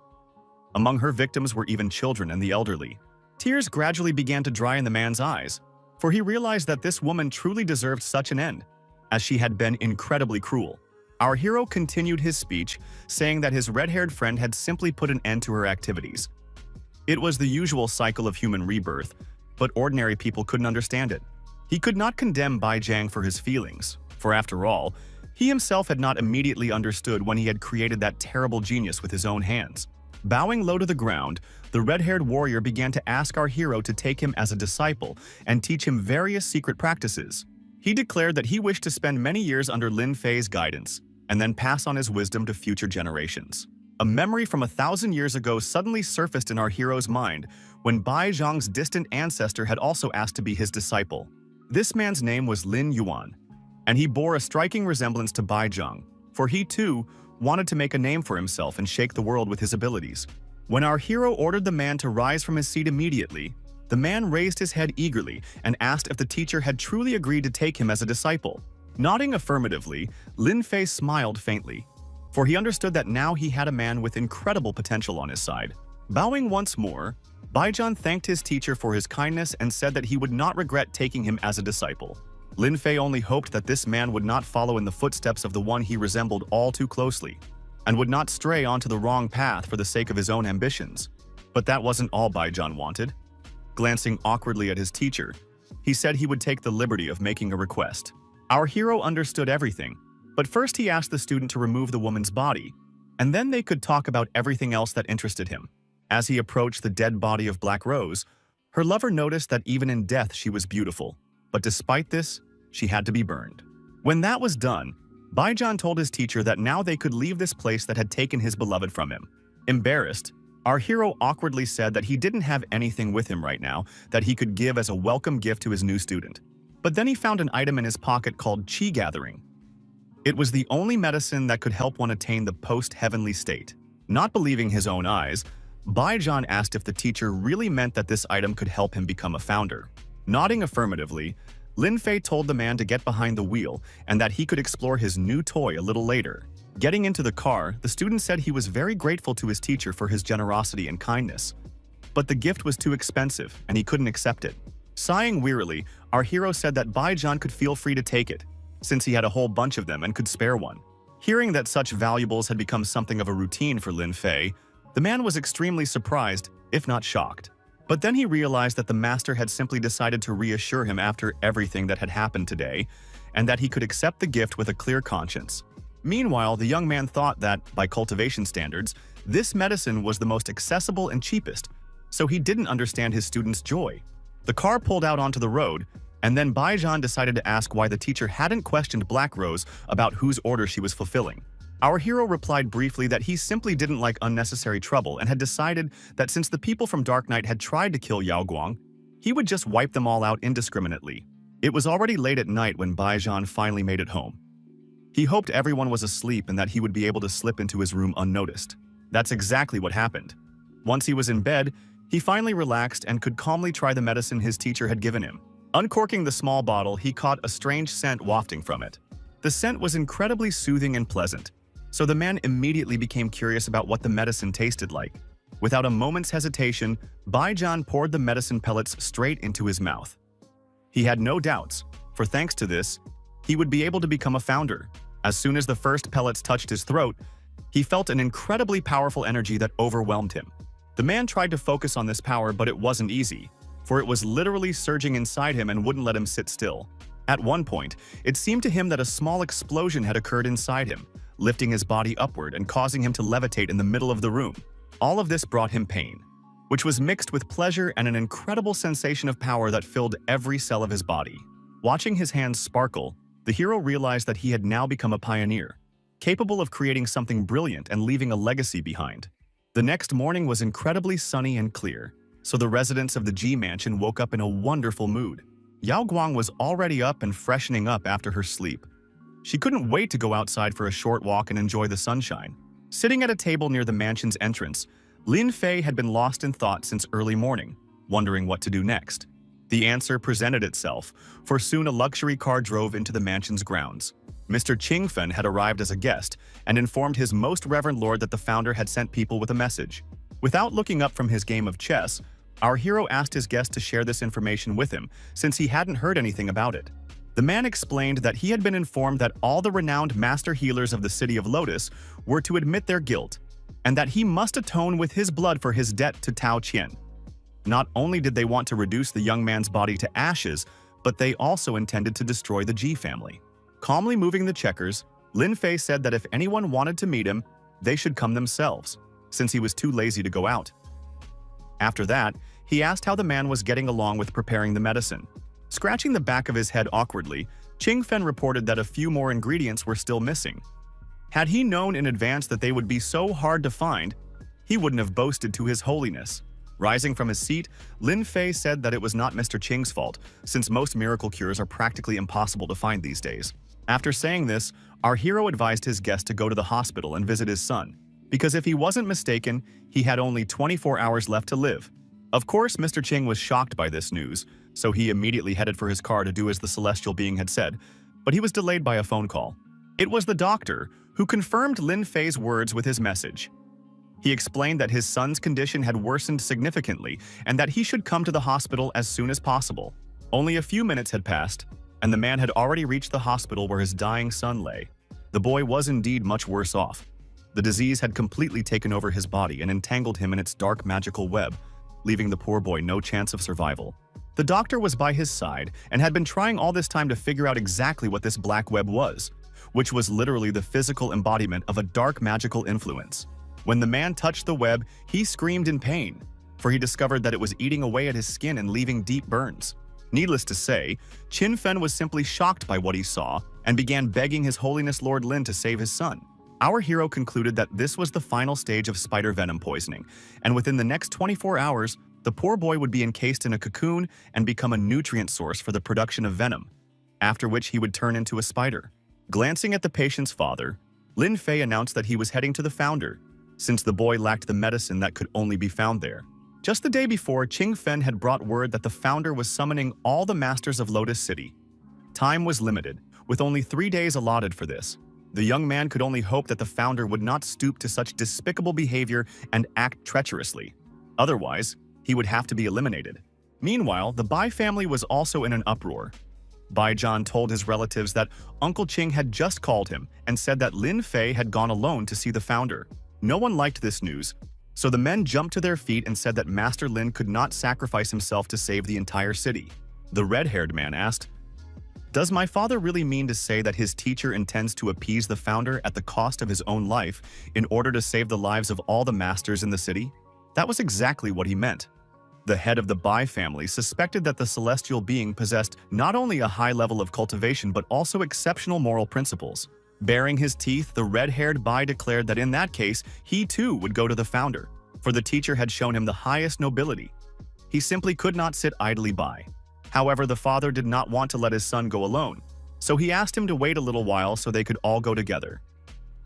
Among her victims were even children and the elderly. Tears gradually began to dry in the man's eyes, for he realized that this woman truly deserved such an end, as she had been incredibly cruel. Our hero continued his speech, saying that his red-haired friend had simply put an end to her activities. It was the usual cycle of human rebirth, but ordinary people couldn't understand it. He could not condemn Bai Jiang for his feelings, for after all, he himself had not immediately understood when he had created that terrible genius with his own hands. Bowing low to the ground, the red-haired warrior began to ask our hero to take him as a disciple and teach him various secret practices. He declared that he wished to spend many years under Lin Fei's guidance and then pass on his wisdom to future generations. A memory from 1,000 years ago suddenly surfaced in our hero's mind when Bai Zhang's distant ancestor had also asked to be his disciple. This man's name was Lin Yuan, and he bore a striking resemblance to Bai Zhang, for he too wanted to make a name for himself and shake the world with his abilities. When our hero ordered the man to rise from his seat immediately, the man raised his head eagerly and asked if the teacher had truly agreed to take him as a disciple. Nodding affirmatively, Lin Fei smiled faintly, for he understood that now he had a man with incredible potential on his side. Bowing once more, Baijun thanked his teacher for his kindness and said that he would not regret taking him as a disciple. Lin Fei only hoped that this man would not follow in the footsteps of the one he resembled all too closely, and would not stray onto the wrong path for the sake of his own ambitions. But that wasn't all Baijun wanted. Glancing awkwardly at his teacher, he said he would take the liberty of making a request. Our hero understood everything, but first he asked the student to remove the woman's body, and then they could talk about everything else that interested him. As he approached the dead body of Black Rose, her lover noticed that even in death she was beautiful, but despite this, she had to be burned. When that was done, Baijun told his teacher that now they could leave this place that had taken his beloved from him. Embarrassed, our hero awkwardly said that he didn't have anything with him right now that he could give as a welcome gift to his new student. But then he found an item in his pocket called Qi Gathering. It was the only medicine that could help one attain the post-heavenly state. Not believing his own eyes, Baijun asked if the teacher really meant that this item could help him become a founder. Nodding affirmatively, Lin Fei told the man to get behind the wheel and that he could explore his new toy a little later. Getting into the car, the student said he was very grateful to his teacher for his generosity and kindness. But the gift was too expensive and he couldn't accept it. Sighing wearily, our hero said that Baijun could feel free to take it, since he had a whole bunch of them and could spare one. Hearing that such valuables had become something of a routine for Lin Fei, the man was extremely surprised, if not shocked. But then he realized that the master had simply decided to reassure him after everything that had happened today, and that he could accept the gift with a clear conscience. Meanwhile, the young man thought that, by cultivation standards, this medicine was the most accessible and cheapest, so he didn't understand his student's joy. The car pulled out onto the road, and then Baijun decided to ask why the teacher hadn't questioned Black Rose about whose order she was fulfilling. Our hero replied briefly that he simply didn't like unnecessary trouble and had decided that since the people from Dark Knight had tried to kill Yao Guang, he would just wipe them all out indiscriminately. It was already late at night when Baijun finally made it home. He hoped everyone was asleep and that he would be able to slip into his room unnoticed. That's exactly what happened. Once he was in bed, he finally relaxed and could calmly try the medicine his teacher had given him. Uncorking the small bottle, he caught a strange scent wafting from it. The scent was incredibly soothing and pleasant, so the man immediately became curious about what the medicine tasted like. Without a moment's hesitation, Baijan poured the medicine pellets straight into his mouth. He had no doubts, for thanks to this, he would be able to become a founder. As soon as the first pellets touched his throat, he felt an incredibly powerful energy that overwhelmed him. The man tried to focus on this power, but it wasn't easy, for it was literally surging inside him and wouldn't let him sit still. At one point, it seemed to him that a small explosion had occurred inside him, lifting his body upward and causing him to levitate in the middle of the room. All of this brought him pain, which was mixed with pleasure and an incredible sensation of power that filled every cell of his body. Watching his hands sparkle, the hero realized that he had now become a pioneer, capable of creating something brilliant and leaving a legacy behind. The next morning was incredibly sunny and clear, so the residents of the G Mansion woke up in a wonderful mood. Yao Guang was already up and freshening up after her sleep. She couldn't wait to go outside for a short walk and enjoy the sunshine. Sitting at a table near the mansion's entrance, Lin Fei had been lost in thought since early morning, wondering what to do next. The answer presented itself, for soon a luxury car drove into the mansion's grounds. Mr. Qingfen had arrived as a guest and informed his most reverend lord that the founder had sent people with a message. Without looking up from his game of chess, our hero asked his guest to share this information with him, since he hadn't heard anything about it. The man explained that he had been informed that all the renowned master healers of the City of Lotus were to admit their guilt, and that he must atone with his blood for his debt to Tao Qian. Not only did they want to reduce the young man's body to ashes, but they also intended to destroy the Ji family. Calmly moving the checkers, Lin Fei said that if anyone wanted to meet him, they should come themselves, since he was too lazy to go out. After that, he asked how the man was getting along with preparing the medicine. Scratching the back of his head awkwardly, Qingfen reported that a few more ingredients were still missing. Had he known in advance that they would be so hard to find, he wouldn't have boasted to his holiness. Rising from his seat, Lin Fei said that it was not Mr. Qing's fault, since most miracle cures are practically impossible to find these days. After saying this, our hero advised his guest to go to the hospital and visit his son, because if he wasn't mistaken, he had only 24 hours left to live. Of course, Mr. Qing was shocked by this news, so he immediately headed for his car to do as the celestial being had said, but he was delayed by a phone call. It was the doctor, who confirmed Lin Fei's words with his message. He explained that his son's condition had worsened significantly and that he should come to the hospital as soon as possible. Only a few minutes had passed, and the man had already reached the hospital where his dying son lay. The boy was indeed much worse off. The disease had completely taken over his body and entangled him in its dark magical web, leaving the poor boy no chance of survival. The doctor was by his side and had been trying all this time to figure out exactly what this black web was, which was literally the physical embodiment of a dark magical influence. When the man touched the web, he screamed in pain, for he discovered that it was eating away at his skin and leaving deep burns. Needless to say, Qingfen was simply shocked by what he saw and began begging His Holiness Lord Lin to save his son. Our hero concluded that this was the final stage of spider venom poisoning, and within the next 24 hours, the poor boy would be encased in a cocoon and become a nutrient source for the production of venom, after which he would turn into a spider. Glancing at the patient's father, Lin Fei announced that he was heading to the founder, since the boy lacked the medicine that could only be found there. Just the day before, Qingfen had brought word that the founder was summoning all the masters of Lotus City. Time was limited, with only 3 days allotted for this. The young man could only hope that the founder would not stoop to such despicable behavior and act treacherously. Otherwise, he would have to be eliminated. Meanwhile, the Bai family was also in an uproar. Baijan told his relatives that Uncle Qing had just called him and said that Lin Fei had gone alone to see the founder. No one liked this news, so the men jumped to their feet and said that Master Lin could not sacrifice himself to save the entire city. The red-haired man asked, "Does my father really mean to say that his teacher intends to appease the founder at the cost of his own life in order to save the lives of all the masters in the city?" That was exactly what he meant. The head of the Bai family suspected that the celestial being possessed not only a high level of cultivation but also exceptional moral principles. Baring his teeth, the red-haired Bai declared that in that case, he too would go to the founder, for the teacher had shown him the highest nobility. He simply could not sit idly by. However, the father did not want to let his son go alone, so he asked him to wait a little while so they could all go together.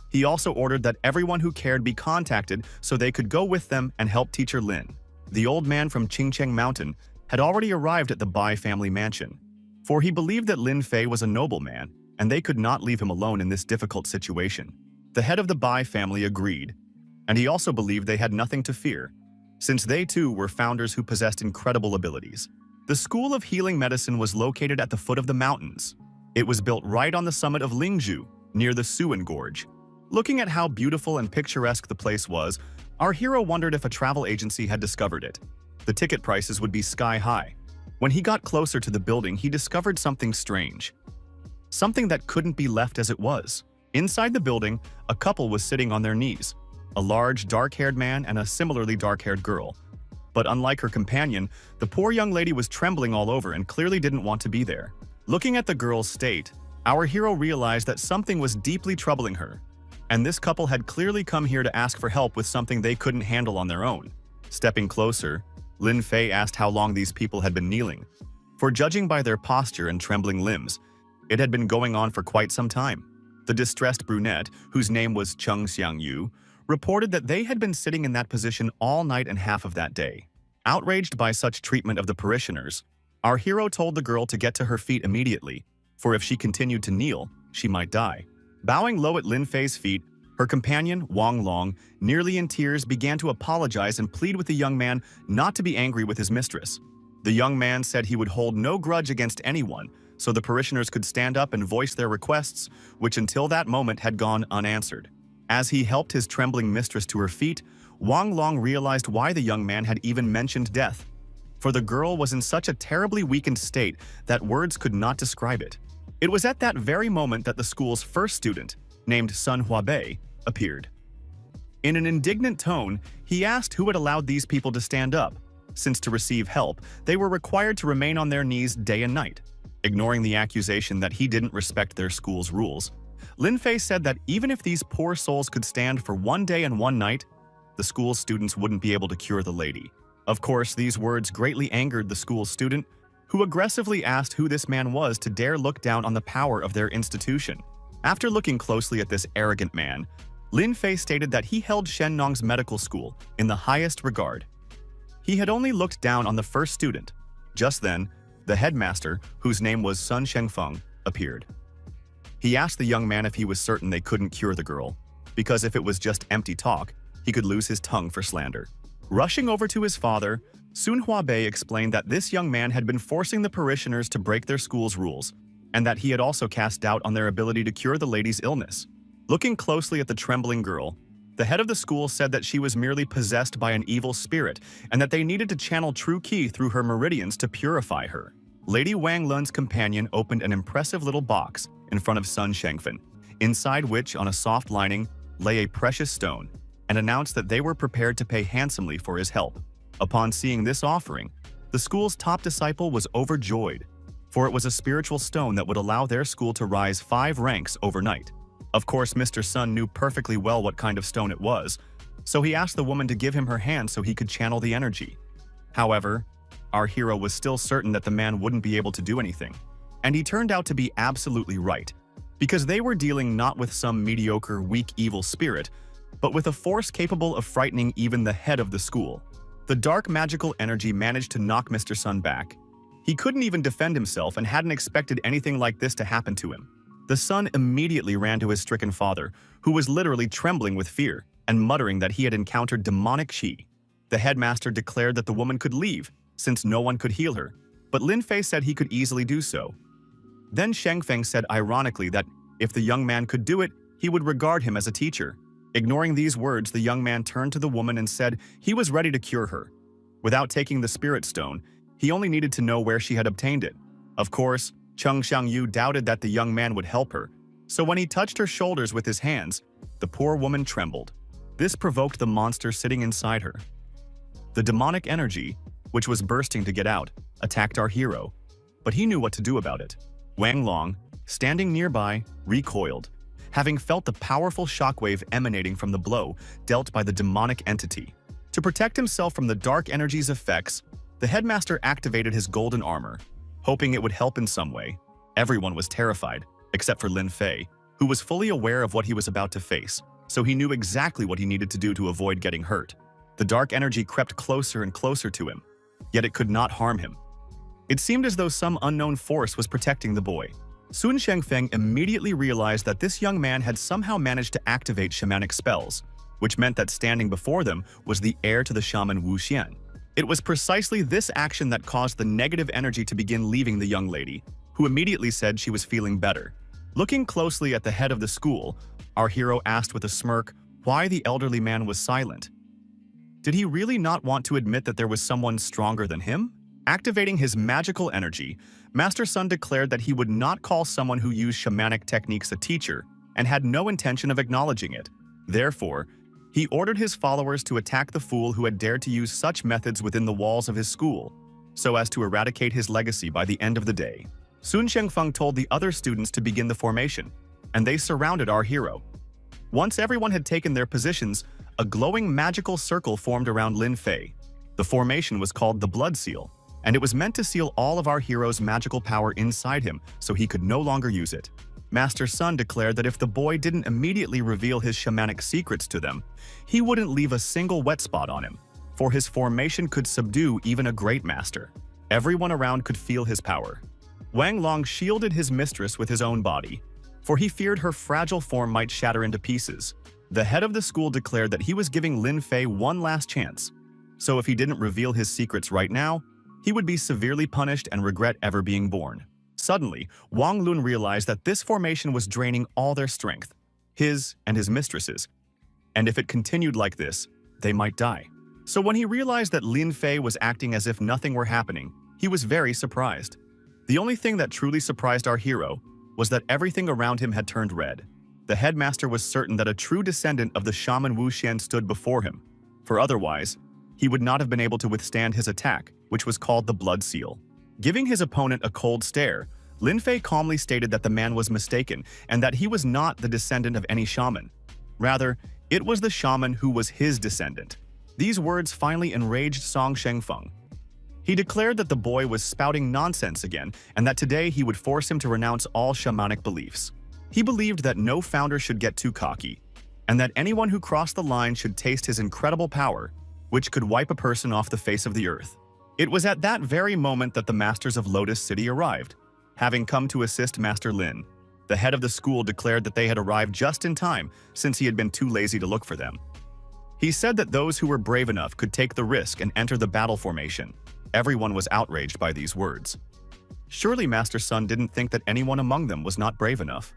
He also ordered that everyone who cared be contacted so they could go with them and help teacher Lin. The old man from Qingcheng Mountain had already arrived at the Bai family mansion, for he believed that Lin Fei was a nobleman and they could not leave him alone in this difficult situation. The head of the Bai family agreed, and he also believed they had nothing to fear, since they too were founders who possessed incredible abilities. The School of Healing Medicine was located at the foot of the mountains. It was built right on the summit of Lingzhu, near the Suan Gorge. Looking at how beautiful and picturesque the place was, our hero wondered if a travel agency had discovered it. The ticket prices would be sky high. When he got closer to the building, he discovered something strange. Something that couldn't be left as it was. Inside the building, a couple was sitting on their knees. A large, dark-haired man and a similarly dark-haired girl. But unlike her companion, the poor young lady was trembling all over and clearly didn't want to be there. Looking at the girl's state, our hero realized that something was deeply troubling her, and this couple had clearly come here to ask for help with something they couldn't handle on their own. Stepping closer, Lin Fei asked how long these people had been kneeling. For judging by their posture and trembling limbs, it had been going on for quite some time. The distressed brunette, whose name was Cheng Xiangyu, reported that they had been sitting in that position all night and half of that day. Outraged by such treatment of the parishioners, our hero told the girl to get to her feet immediately, for if she continued to kneel, she might die. Bowing low at Lin Fei's feet, her companion, Wang Long, nearly in tears, began to apologize and plead with the young man not to be angry with his mistress. The young man said he would hold no grudge against anyone, so the parishioners could stand up and voice their requests, which until that moment had gone unanswered. As he helped his trembling mistress to her feet, Wang Long realized why the young man had even mentioned death. For the girl was in such a terribly weakened state that words could not describe it. It was at that very moment that the school's first student, named Sun Huabei, appeared. In an indignant tone, he asked who had allowed these people to stand up, since to receive help, they were required to remain on their knees day and night. Ignoring the accusation that he didn't respect their school's rules, Lin Fei said that even if these poor souls could stand for one day and one night, the school's students wouldn't be able to cure the lady. Of course, these words greatly angered the school's student, who aggressively asked who this man was to dare look down on the power of their institution. After looking closely at this arrogant man, Lin Fei stated that he held Shennong's medical school in the highest regard. He had only looked down on the first student. Just then, the headmaster, whose name was Sun Shengfeng, appeared. He asked the young man if he was certain they couldn't cure the girl, because if it was just empty talk, he could lose his tongue for slander. Rushing over to his father, Sun Huabei explained that this young man had been forcing the parishioners to break their school's rules, and that he had also cast doubt on their ability to cure the lady's illness. Looking closely at the trembling girl, the head of the school said that she was merely possessed by an evil spirit and that they needed to channel true qi through her meridians to purify her. Lady Wang Lun's companion opened an impressive little box in front of Sun Shengfen, inside which, on a soft lining, lay a precious stone, and announced that they were prepared to pay handsomely for his help. Upon seeing this offering, the school's top disciple was overjoyed, for it was a spiritual stone that would allow their school to rise 5 ranks overnight. Of course, Mr. Sun knew perfectly well what kind of stone it was, so he asked the woman to give him her hand so he could channel the energy. However, our hero was still certain that the man wouldn't be able to do anything, and he turned out to be absolutely right, because they were dealing not with some mediocre, weak, evil spirit, but with a force capable of frightening even the head of the school. The dark magical energy managed to knock Mr. Sun back. He couldn't even defend himself and hadn't expected anything like this to happen to him. The son immediately ran to his stricken father, who was literally trembling with fear and muttering that he had encountered demonic qi. The headmaster declared that the woman could leave, since no one could heal her, but Lin Fei said he could easily do so. Then Shengfeng said ironically that if the young man could do it, he would regard him as a teacher. Ignoring these words, the young man turned to the woman and said he was ready to cure her. Without taking the spirit stone, he only needed to know where she had obtained it. Of course, Cheng Xiangyu doubted that the young man would help her, so when he touched her shoulders with his hands, the poor woman trembled. This provoked the monster sitting inside her. The demonic energy, which was bursting to get out, attacked our hero, but he knew what to do about it. Wang Long, standing nearby, recoiled, having felt the powerful shockwave emanating from the blow dealt by the demonic entity. To protect himself from the dark energy's effects, the headmaster activated his golden armor, hoping it would help in some way. Everyone was terrified, except for Lin Fei, who was fully aware of what he was about to face, so he knew exactly what he needed to do to avoid getting hurt. The dark energy crept closer and closer to him, yet it could not harm him. It seemed as though some unknown force was protecting the boy. Sun Shengfeng immediately realized that this young man had somehow managed to activate shamanic spells, which meant that standing before them was the heir to the shaman Wu Xian. It was precisely this action that caused the negative energy to begin leaving the young lady, who immediately said she was feeling better. Looking closely at the head of the school, our hero asked with a smirk why the elderly man was silent. Did he really not want to admit that there was someone stronger than him? Activating his magical energy, Master Sun declared that he would not call someone who used shamanic techniques a teacher and had no intention of acknowledging it. Therefore, he ordered his followers to attack the fool who had dared to use such methods within the walls of his school, so as to eradicate his legacy by the end of the day. Sun Shengfeng told the other students to begin the formation, and they surrounded our hero. Once everyone had taken their positions, a glowing magical circle formed around Lin Fei. The formation was called the Blood Seal, and it was meant to seal all of our hero's magical power inside him so he could no longer use it. Master Sun declared that if the boy didn't immediately reveal his shamanic secrets to them, he wouldn't leave a single wet spot on him, for his formation could subdue even a great master. Everyone around could feel his power. Wang Long shielded his mistress with his own body, for he feared her fragile form might shatter into pieces. The head of the school declared that he was giving Lin Fei one last chance, so if he didn't reveal his secrets right now, he would be severely punished and regret ever being born. Suddenly, Wang Lun realized that this formation was draining all their strength, his and his mistress's, and if it continued like this, they might die. So when he realized that Lin Fei was acting as if nothing were happening, he was very surprised. The only thing that truly surprised our hero was that everything around him had turned red. The headmaster was certain that a true descendant of the shaman Wu Xian stood before him, for otherwise, he would not have been able to withstand his attack, which was called the Blood Seal. Giving his opponent a cold stare, Lin Fei calmly stated that the man was mistaken and that he was not the descendant of any shaman. Rather, it was the shaman who was his descendant. These words finally enraged Song Shengfeng. He declared that the boy was spouting nonsense again and that today he would force him to renounce all shamanic beliefs. He believed that no founder should get too cocky, and that anyone who crossed the line should taste his incredible power, which could wipe a person off the face of the earth. It was at that very moment that the Masters of Lotus City arrived. Having come to assist Master Lin, the head of the school declared that they had arrived just in time since he had been too lazy to look for them. He said that those who were brave enough could take the risk and enter the battle formation. Everyone was outraged by these words. Surely Master Sun didn't think that anyone among them was not brave enough.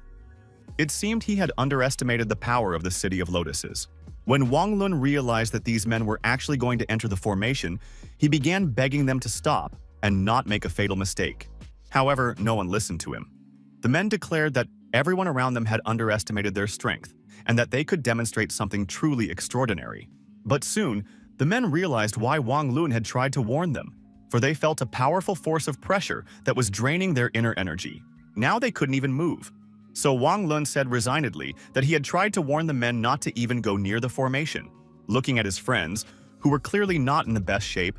It seemed he had underestimated the power of the City of Lotuses. When Wang Lun realized that these men were actually going to enter the formation, he began begging them to stop and not make a fatal mistake. However, no one listened to him. The men declared that everyone around them had underestimated their strength and that they could demonstrate something truly extraordinary. But soon, the men realized why Wang Lun had tried to warn them, for they felt a powerful force of pressure that was draining their inner energy. Now they couldn't even move. So Wang Lun said resignedly that he had tried to warn the men not to even go near the formation. Looking at his friends, who were clearly not in the best shape,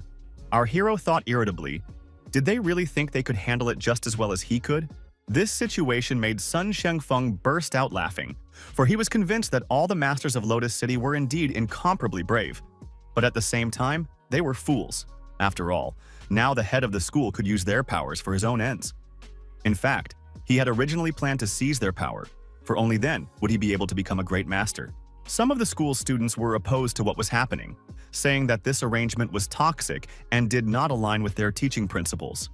our hero thought irritably, did they really think they could handle it just as well as he could? This situation made Sun Shengfeng burst out laughing, for he was convinced that all the Masters of Lotus City were indeed incomparably brave. But at the same time, they were fools. After all, now the head of the school could use their powers for his own ends. In fact, he had originally planned to seize their power, for only then would he be able to become a great master. Some of the school's students were opposed to what was happening, saying that this arrangement was toxic and did not align with their teaching principles.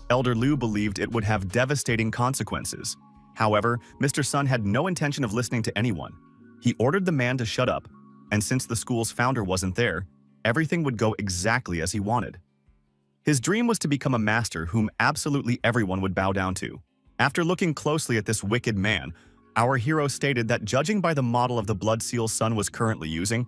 Elder Liu believed it would have devastating consequences. However, Mr. Sun had no intention of listening to anyone. He ordered the man to shut up, and since the school's founder wasn't there, everything would go exactly as he wanted. His dream was to become a master whom absolutely everyone would bow down to. After looking closely at this wicked man, our hero stated that judging by the model of the Blood Seal Sun was currently using,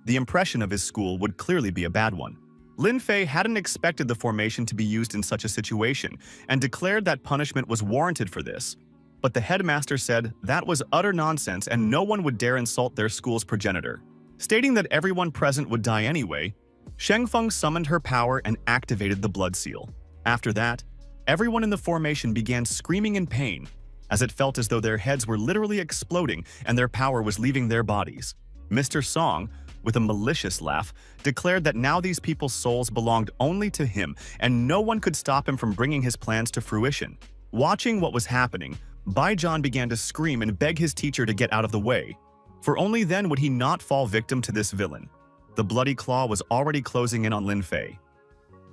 the impression of his school would clearly be a bad one. Lin Fei hadn't expected the formation to be used in such a situation and declared that punishment was warranted for this. But the headmaster said that was utter nonsense and no one would dare insult their school's progenitor. Stating that everyone present would die anyway, Shengfeng summoned her power and activated the Blood Seal. After that, everyone in the formation began screaming in pain, as it felt as though their heads were literally exploding and their power was leaving their bodies. Mr. Song, with a malicious laugh, declared that now these people's souls belonged only to him and no one could stop him from bringing his plans to fruition. Watching what was happening, Baijan began to scream and beg his teacher to get out of the way, for only then would he not fall victim to this villain. The bloody claw was already closing in on Lin Fei.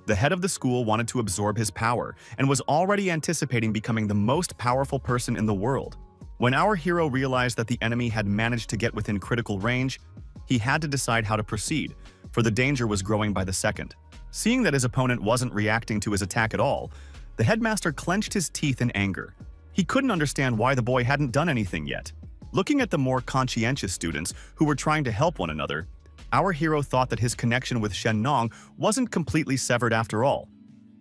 The head of the school wanted to absorb his power and was already anticipating becoming the most powerful person in the world. When our hero realized that the enemy had managed to get within critical range, he had to decide how to proceed, for the danger was growing by the second. Seeing that his opponent wasn't reacting to his attack at all, the headmaster clenched his teeth in anger. He couldn't understand why the boy hadn't done anything yet. Looking at the more conscientious students who were trying to help one another, our hero thought that his connection with Shen Nong wasn't completely severed after all,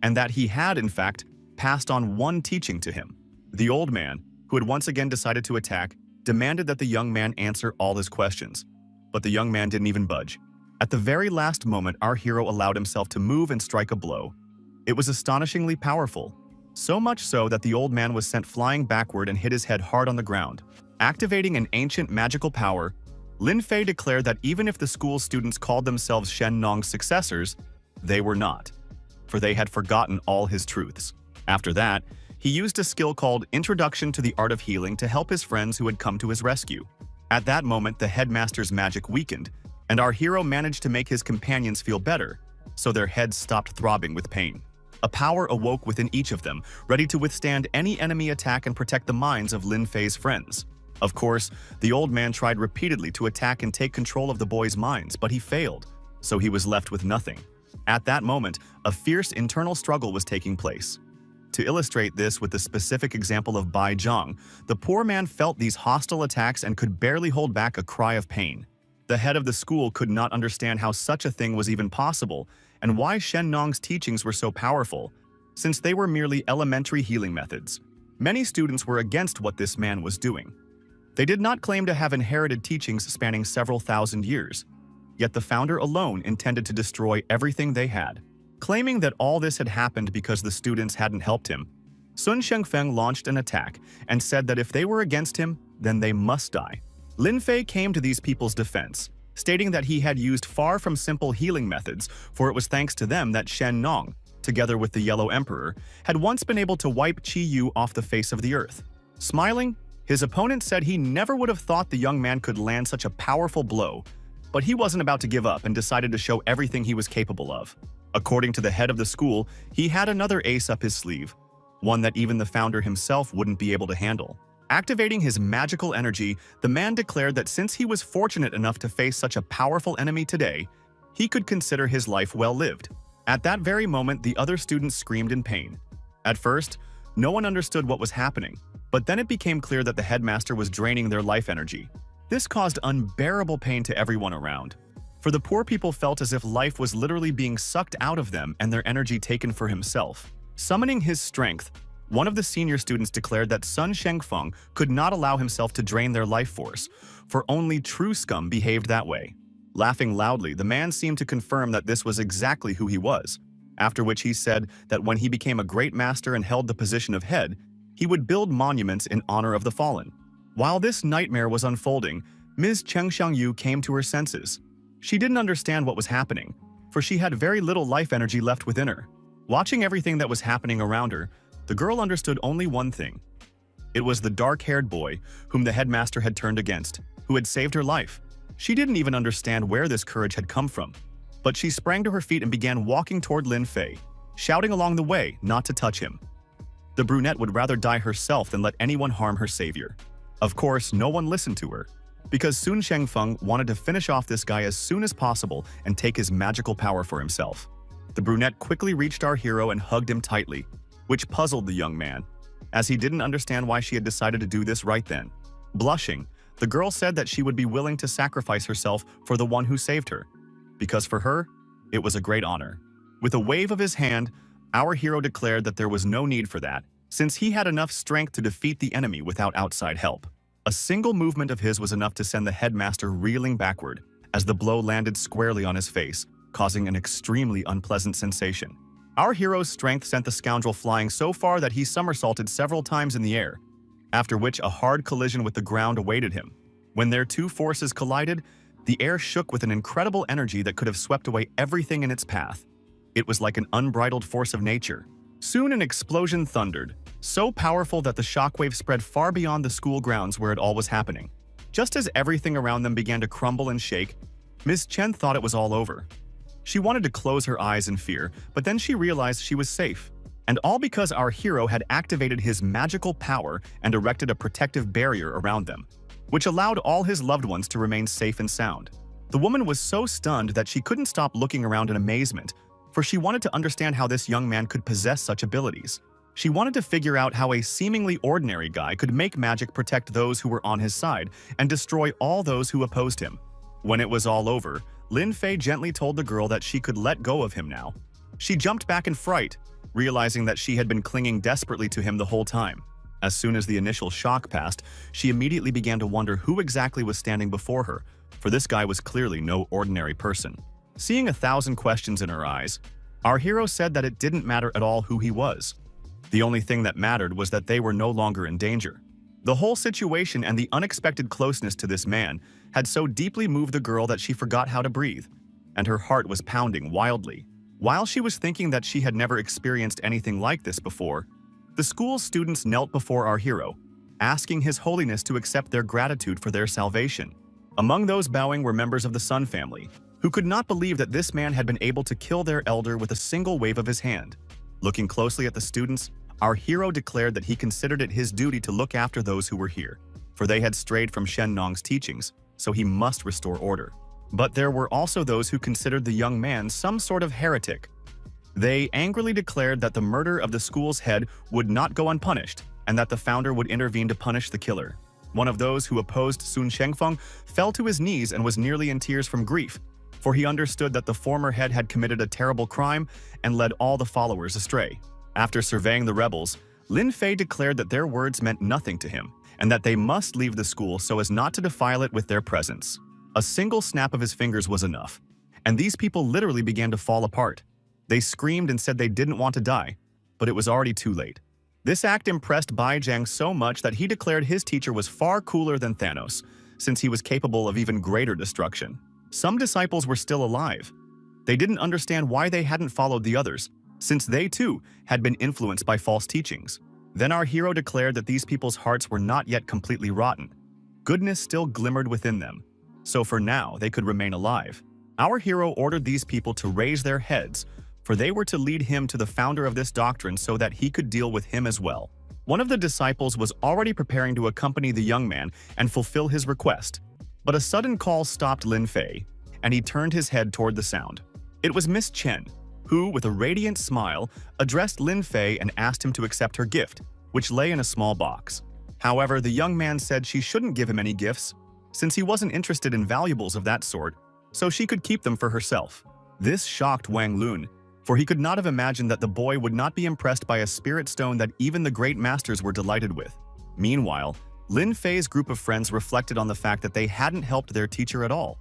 and that he had, in fact, passed on one teaching to him. The old man, who had once again decided to attack, demanded that the young man answer all his questions. But the young man didn't even budge. At the very last moment, our hero allowed himself to move and strike a blow. It was astonishingly powerful, so much so that the old man was sent flying backward and hit his head hard on the ground. Activating an ancient magical power, Lin Fei declared that even if the school students called themselves Shen Nong's successors, they were not, for they had forgotten all his truths. After that, he used a skill called Introduction to the Art of Healing to help his friends who had come to his rescue. At that moment, the headmaster's magic weakened, and our hero managed to make his companions feel better, so their heads stopped throbbing with pain. A power awoke within each of them, ready to withstand any enemy attack and protect the minds of Lin Fei's friends. Of course, the old man tried repeatedly to attack and take control of the boys' minds, but he failed, so he was left with nothing. At that moment, a fierce internal struggle was taking place. To illustrate this with the specific example of Bai Zhang, the poor man felt these hostile attacks and could barely hold back a cry of pain. The head of the school could not understand how such a thing was even possible and why Shen Nong's teachings were so powerful, since they were merely elementary healing methods. Many students were against what this man was doing. They did not claim to have inherited teachings spanning several thousand years, yet the founder alone intended to destroy everything they had. Claiming that all this had happened because the students hadn't helped him, Sun Shengfeng launched an attack and said that if they were against him, then they must die. Lin Fei came to these people's defense, stating that he had used far from simple healing methods, for it was thanks to them that Shen Nong, together with the Yellow Emperor, had once been able to wipe Qi Yu off the face of the earth. Smiling, his opponent said he never would have thought the young man could land such a powerful blow, but he wasn't about to give up and decided to show everything he was capable of. According to the head of the school, he had another ace up his sleeve, one that even the founder himself wouldn't be able to handle. Activating his magical energy, the man declared that since he was fortunate enough to face such a powerful enemy today, he could consider his life well lived. At that very moment, the other students screamed in pain. At first, no one understood what was happening, but then it became clear that the headmaster was draining their life energy. This caused unbearable pain to everyone around, for the poor people felt as if life was literally being sucked out of them and their energy taken for himself. Summoning his strength, one of the senior students declared that Sun Shengfeng could not allow himself to drain their life force, for only true scum behaved that way. Laughing loudly, the man seemed to confirm that this was exactly who he was, after which he said that when he became a great master and held the position of head, he would build monuments in honor of the fallen. While this nightmare was unfolding, Ms. Cheng Xiangyu came to her senses. She didn't understand what was happening, for she had very little life energy left within her. Watching everything that was happening around her, the girl understood only one thing. It was the dark-haired boy whom the headmaster had turned against, who had saved her life. She didn't even understand where this courage had come from, but she sprang to her feet and began walking toward Lin Fei, shouting along the way not to touch him. The brunette would rather die herself than let anyone harm her savior. Of course, no one listened to her, because Sun Shengfeng wanted to finish off this guy as soon as possible and take his magical power for himself. The brunette quickly reached our hero and hugged him tightly, which puzzled the young man, as he didn't understand why she had decided to do this right then. Blushing, the girl said that she would be willing to sacrifice herself for the one who saved her, because for her, it was a great honor. With a wave of his hand, our hero declared that there was no need for that, since he had enough strength to defeat the enemy without outside help. A single movement of his was enough to send the headmaster reeling backward, as the blow landed squarely on his face, causing an extremely unpleasant sensation. Our hero's strength sent the scoundrel flying so far that he somersaulted several times in the air. after which a hard collision with the ground awaited him. When their two forces collided, the air shook with an incredible energy that could have swept away everything in its path. It was like an unbridled force of nature. Soon an explosion thundered, so powerful that the shockwave spread far beyond the school grounds where it all was happening. Just as everything around them began to crumble and shake, Ms. Chen thought it was all over. She wanted to close her eyes in fear, but then she realized she was safe. And all because our hero had activated his magical power and erected a protective barrier around them, which allowed all his loved ones to remain safe and sound. The woman was so stunned that she couldn't stop looking around in amazement, for she wanted to understand how this young man could possess such abilities. She wanted to figure out how a seemingly ordinary guy could make magic protect those who were on his side and destroy all those who opposed him. When it was all over, Lin Fei gently told the girl that she could let go of him now. She jumped back in fright, realizing that she had been clinging desperately to him the whole time. As soon as the initial shock passed, she immediately began to wonder who exactly was standing before her, for this guy was clearly no ordinary person. Seeing 1,000 questions in her eyes, our hero said that it didn't matter at all who he was. The only thing that mattered was that they were no longer in danger. The whole situation and the unexpected closeness to this man had so deeply moved the girl that she forgot how to breathe, and her heart was pounding wildly. While she was thinking that she had never experienced anything like this before, the school's students knelt before our hero, asking His Holiness to accept their gratitude for their salvation. Among those bowing were members of the Sun family, who could not believe that this man had been able to kill their elder with a single wave of his hand. Looking closely at the students, our hero declared that he considered it his duty to look after those who were here, for they had strayed from Shen Nong's teachings, so he must restore order. But there were also those who considered the young man some sort of heretic. They angrily declared that the murder of the school's head would not go unpunished, and that the founder would intervene to punish the killer. One of those who opposed Sun Shengfeng fell to his knees and was nearly in tears from grief, for he understood that the former head had committed a terrible crime and led all the followers astray. After surveying the rebels, Lin Fei declared that their words meant nothing to him, and that they must leave the school so as not to defile it with their presence. A single snap of his fingers was enough, and these people literally began to fall apart. They screamed and said they didn't want to die, but it was already too late. This act impressed Bai Jiang so much that he declared his teacher was far cooler than Thanos, since he was capable of even greater destruction. Some disciples were still alive. They didn't understand why they hadn't followed the others, since they too had been influenced by false teachings. Then our hero declared that these people's hearts were not yet completely rotten. Goodness still glimmered within them, so for now they could remain alive. Our hero ordered these people to raise their heads, for they were to lead him to the founder of this doctrine so that he could deal with him as well. One of the disciples was already preparing to accompany the young man and fulfill his request, but a sudden call stopped Lin Fei, and he turned his head toward the sound. It was Miss Chen, who, with a radiant smile, addressed Lin Fei and asked him to accept her gift, which lay in a small box. However, the young man said she shouldn't give him any gifts, since he wasn't interested in valuables of that sort, so she could keep them for herself. This shocked Wang Lun, for he could not have imagined that the boy would not be impressed by a spirit stone that even the great masters were delighted with. Meanwhile, Lin Fei's group of friends reflected on the fact that they hadn't helped their teacher at all.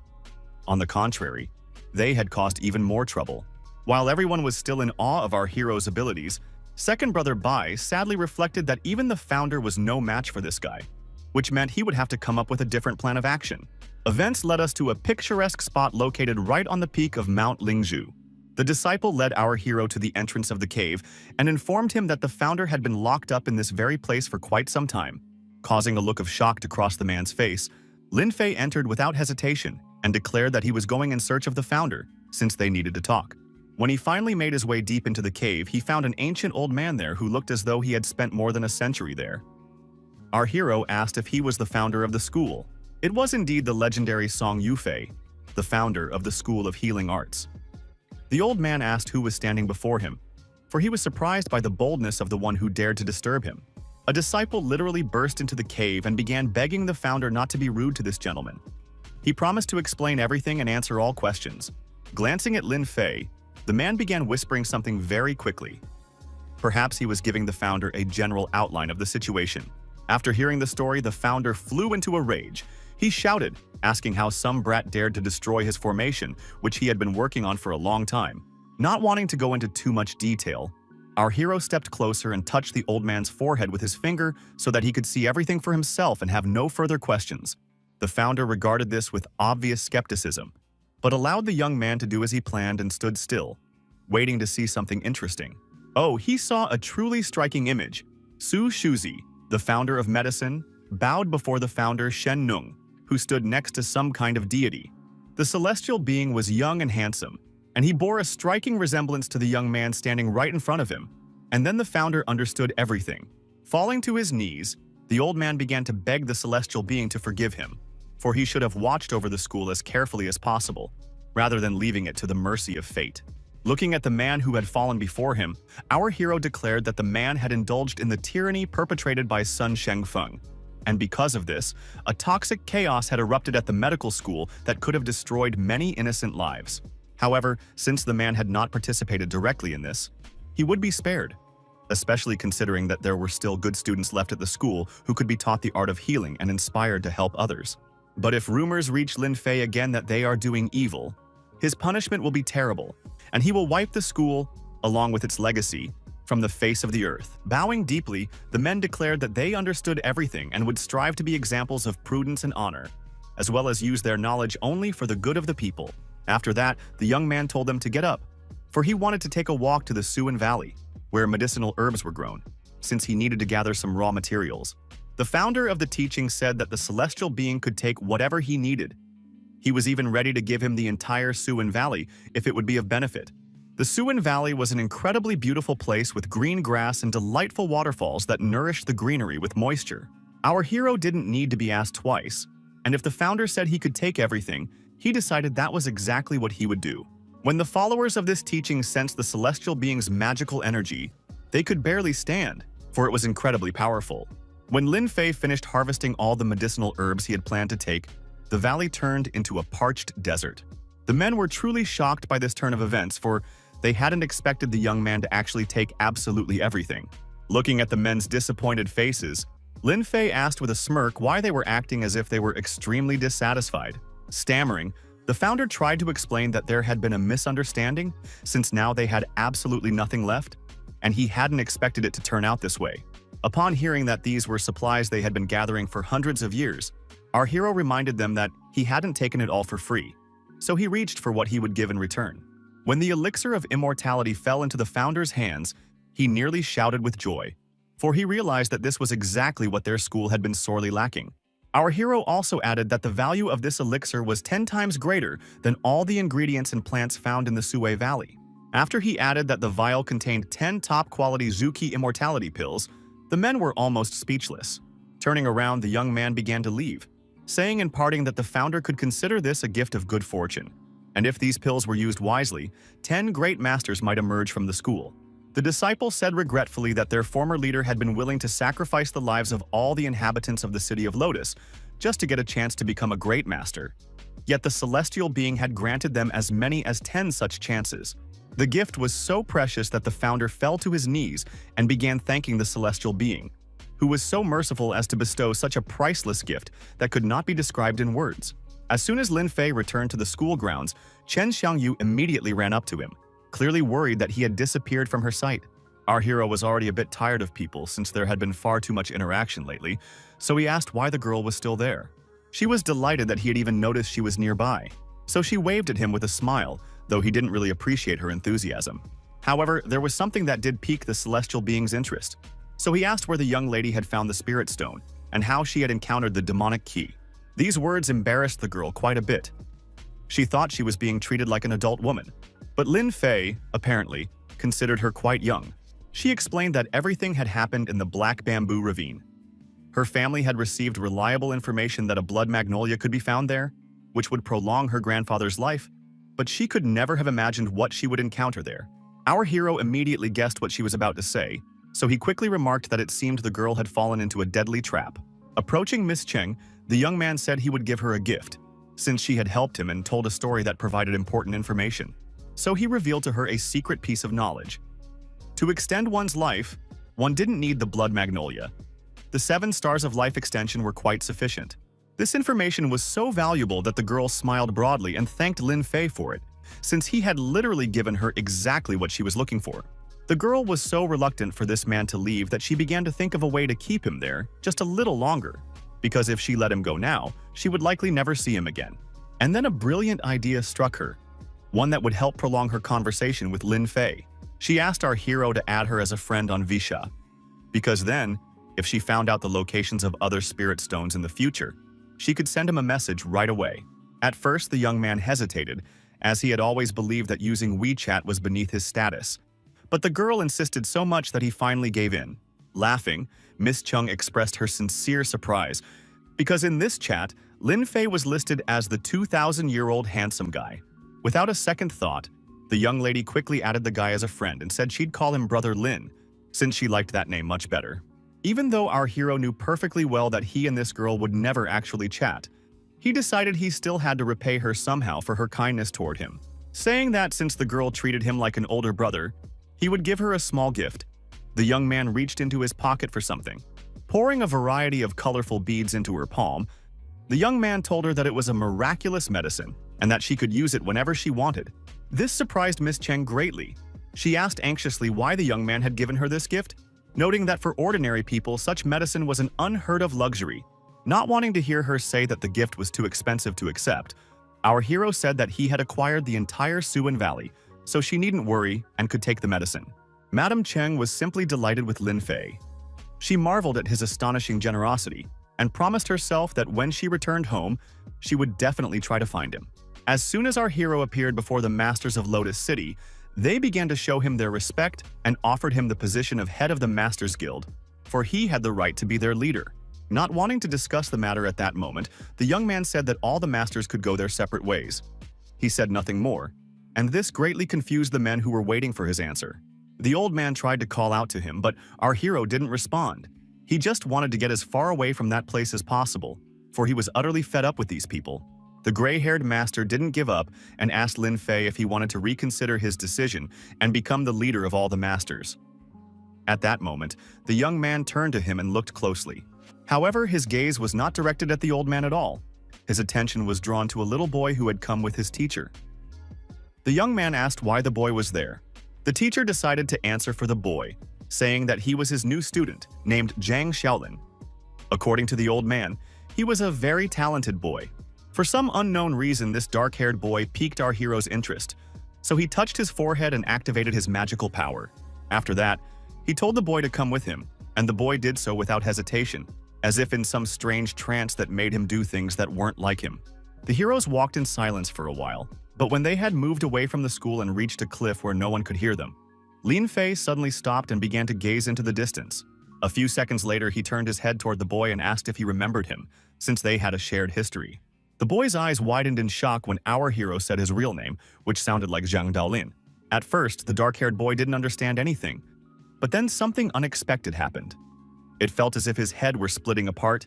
On the contrary, they had caused even more trouble. While everyone was still in awe of our hero's abilities, second brother Bai sadly reflected that even the founder was no match for this guy, which meant he would have to come up with a different plan of action. Events led us to a picturesque spot located right on the peak of Mount Lingzhu. The disciple led our hero to the entrance of the cave and informed him that the founder had been locked up in this very place for quite some time. Causing a look of shock to cross the man's face, Lin Fei entered without hesitation and declared that he was going in search of the founder, since they needed to talk. When he finally made his way deep into the cave, he found an ancient old man there who looked as though he had spent more than a century there. Our hero asked if he was the founder of the school. It was indeed the legendary Song Yufei, the founder of the School of Healing Arts. The old man asked who was standing before him, for he was surprised by the boldness of the one who dared to disturb him. A disciple literally burst into the cave and began begging the founder not to be rude to this gentleman. He promised to explain everything and answer all questions. Glancing at Lin Fei, the man began whispering something very quickly. Perhaps he was giving the founder a general outline of the situation. After hearing the story, the founder flew into a rage. He shouted, asking how some brat dared to destroy his formation, which he had been working on for a long time. Not wanting to go into too much detail, Our hero stepped closer and touched the old man's forehead with his finger so that he could see everything for himself and have no further questions. The founder regarded this with obvious skepticism, but allowed the young man to do as he planned and stood still, waiting to see something interesting. Oh, he saw a truly striking image. Su Shuzi, the founder of medicine, bowed before the founder Shen Nung, who stood next to some kind of deity. The celestial being was young and handsome, and he bore a striking resemblance to the young man standing right in front of him. And then the founder understood everything. Falling to his knees, the old man began to beg the celestial being to forgive him, for he should have watched over the school as carefully as possible, rather than leaving it to the mercy of fate. Looking at the man who had fallen before him, our hero declared that the man had indulged in the tyranny perpetrated by Sun Shengfeng. And because of this, a toxic chaos had erupted at the medical school that could have destroyed many innocent lives. However, since the man had not participated directly in this, he would be spared, especially considering that there were still good students left at the school who could be taught the art of healing and inspired to help others. But if rumors reach Lin Fei again that they are doing evil, his punishment will be terrible, and he will wipe the school, along with its legacy, from the face of the earth. Bowing deeply, the men declared that they understood everything and would strive to be examples of prudence and honor, as well as use their knowledge only for the good of the people. After that, the young man told them to get up, for he wanted to take a walk to the Suan Valley, where medicinal herbs were grown, since he needed to gather some raw materials. The founder of the teaching said that the celestial being could take whatever he needed. He was even ready to give him the entire Suan Valley if it would be of benefit. The Suan Valley was an incredibly beautiful place with green grass and delightful waterfalls that nourished the greenery with moisture. Our hero didn't need to be asked twice, and if the founder said he could take everything, he decided that was exactly what he would do. When the followers of this teaching sensed the celestial being's magical energy, they could barely stand, for it was incredibly powerful. When Lin Fei finished harvesting all the medicinal herbs he had planned to take, the valley turned into a parched desert. The men were truly shocked by this turn of events, for they hadn't expected the young man to actually take absolutely everything. Looking at the men's disappointed faces, Lin Fei asked with a smirk why they were acting as if they were extremely dissatisfied. Stammering, the founder tried to explain that there had been a misunderstanding, since now they had absolutely nothing left, and he hadn't expected it to turn out this way. Upon hearing that these were supplies they had been gathering for hundreds of years, our hero reminded them that he hadn't taken it all for free, so he reached for what he would give in return. When the elixir of immortality fell into the founder's hands, he nearly shouted with joy, for he realized that this was exactly what their school had been sorely lacking. Our hero also added that the value of this elixir was 10 times greater than all the ingredients and plants found in the Sue Valley. After he added that the vial contained 10 top-quality Zuki immortality pills, the men were almost speechless. Turning around, the young man began to leave, saying in parting that the founder could consider this a gift of good fortune, and if these pills were used wisely, 10 great masters might emerge from the school. The disciple said regretfully that their former leader had been willing to sacrifice the lives of all the inhabitants of the city of Lotus just to get a chance to become a great master. Yet the celestial being had granted them as many as 10 such chances. The gift was so precious that the founder fell to his knees and began thanking the celestial being, who was so merciful as to bestow such a priceless gift that could not be described in words. As soon as Lin Fei returned to the school grounds, Chen Xiangyu immediately ran up to him, clearly worried that he had disappeared from her sight. Our hero was already a bit tired of people since there had been far too much interaction lately, so he asked why the girl was still there. She was delighted that he had even noticed she was nearby, so she waved at him with a smile, though he didn't really appreciate her enthusiasm. However, there was something that did pique the celestial being's interest, so he asked where the young lady had found the spirit stone and how she had encountered the demonic key. These words embarrassed the girl quite a bit. She thought she was being treated like an adult woman, but Lin Fei, apparently, considered her quite young. She explained that everything had happened in the Black Bamboo Ravine. Her family had received reliable information that a blood magnolia could be found there, which would prolong her grandfather's life, but she could never have imagined what she would encounter there. Our hero immediately guessed what she was about to say, so he quickly remarked that it seemed the girl had fallen into a deadly trap. Approaching Miss Cheng, the young man said he would give her a gift, since she had helped him and told a story that provided important information. So he revealed to her a secret piece of knowledge. To extend one's life, one didn't need the blood magnolia. The 7 stars of life extension were quite sufficient. This information was so valuable that the girl smiled broadly and thanked Lin Fei for it, since he had literally given her exactly what she was looking for. The girl was so reluctant for this man to leave that she began to think of a way to keep him there just a little longer, because if she let him go now, she would likely never see him again. And then a brilliant idea struck her, one that would help prolong her conversation with Lin Fei. She asked our hero to add her as a friend on Visha, because then, if she found out the locations of other spirit stones in the future, she could send him a message right away. At first, the young man hesitated, as he had always believed that using WeChat was beneath his status. But the girl insisted so much that he finally gave in. Laughing, Miss Chung expressed her sincere surprise, because in this chat, Lin Fei was listed as the 2,000-year-old handsome guy. Without a second thought, the young lady quickly added the guy as a friend and said she'd call him Brother Lin, since she liked that name much better. Even though our hero knew perfectly well that he and this girl would never actually chat, he decided he still had to repay her somehow for her kindness toward him, saying that since the girl treated him like an older brother, he would give her a small gift. The young man reached into his pocket for something. Pouring a variety of colorful beads into her palm, the young man told her that it was a miraculous medicine and that she could use it whenever she wanted. This surprised Miss Cheng greatly. She asked anxiously why the young man had given her this gift, noting that for ordinary people, such medicine was an unheard-of luxury. Not wanting to hear her say that the gift was too expensive to accept, our hero said that he had acquired the entire Suan Valley, so she needn't worry and could take the medicine. Madame Cheng was simply delighted with Lin Fei. She marveled at his astonishing generosity and promised herself that when she returned home, she would definitely try to find him. As soon as our hero appeared before the Masters of Lotus City, they began to show him their respect and offered him the position of head of the Masters Guild, for he had the right to be their leader. Not wanting to discuss the matter at that moment, the young man said that all the masters could go their separate ways. He said nothing more, and this greatly confused the men who were waiting for his answer. The old man tried to call out to him, but our hero didn't respond. He just wanted to get as far away from that place as possible, for he was utterly fed up with these people. The gray-haired master didn't give up and asked Lin Fei if he wanted to reconsider his decision and become the leader of all the masters. At that moment, the young man turned to him and looked closely. However, his gaze was not directed at the old man at all. His attention was drawn to a little boy who had come with his teacher. The young man asked why the boy was there. The teacher decided to answer for the boy, saying that he was his new student, named Zhang Xiaolin. According to the old man, he was a very talented boy. For some unknown reason, this dark-haired boy piqued our hero's interest, so he touched his forehead and activated his magical power. After that, he told the boy to come with him, and the boy did so without hesitation, as if in some strange trance that made him do things that weren't like him. The heroes walked in silence for a while, but when they had moved away from the school and reached a cliff where no one could hear them, Lin Fei suddenly stopped and began to gaze into the distance. A few seconds later, he turned his head toward the boy and asked if he remembered him, since they had a shared history. The boy's eyes widened in shock when our hero said his real name, which sounded like Zhang Daolin. At first, the dark-haired boy didn't understand anything, but then something unexpected happened. It felt as if his head were splitting apart,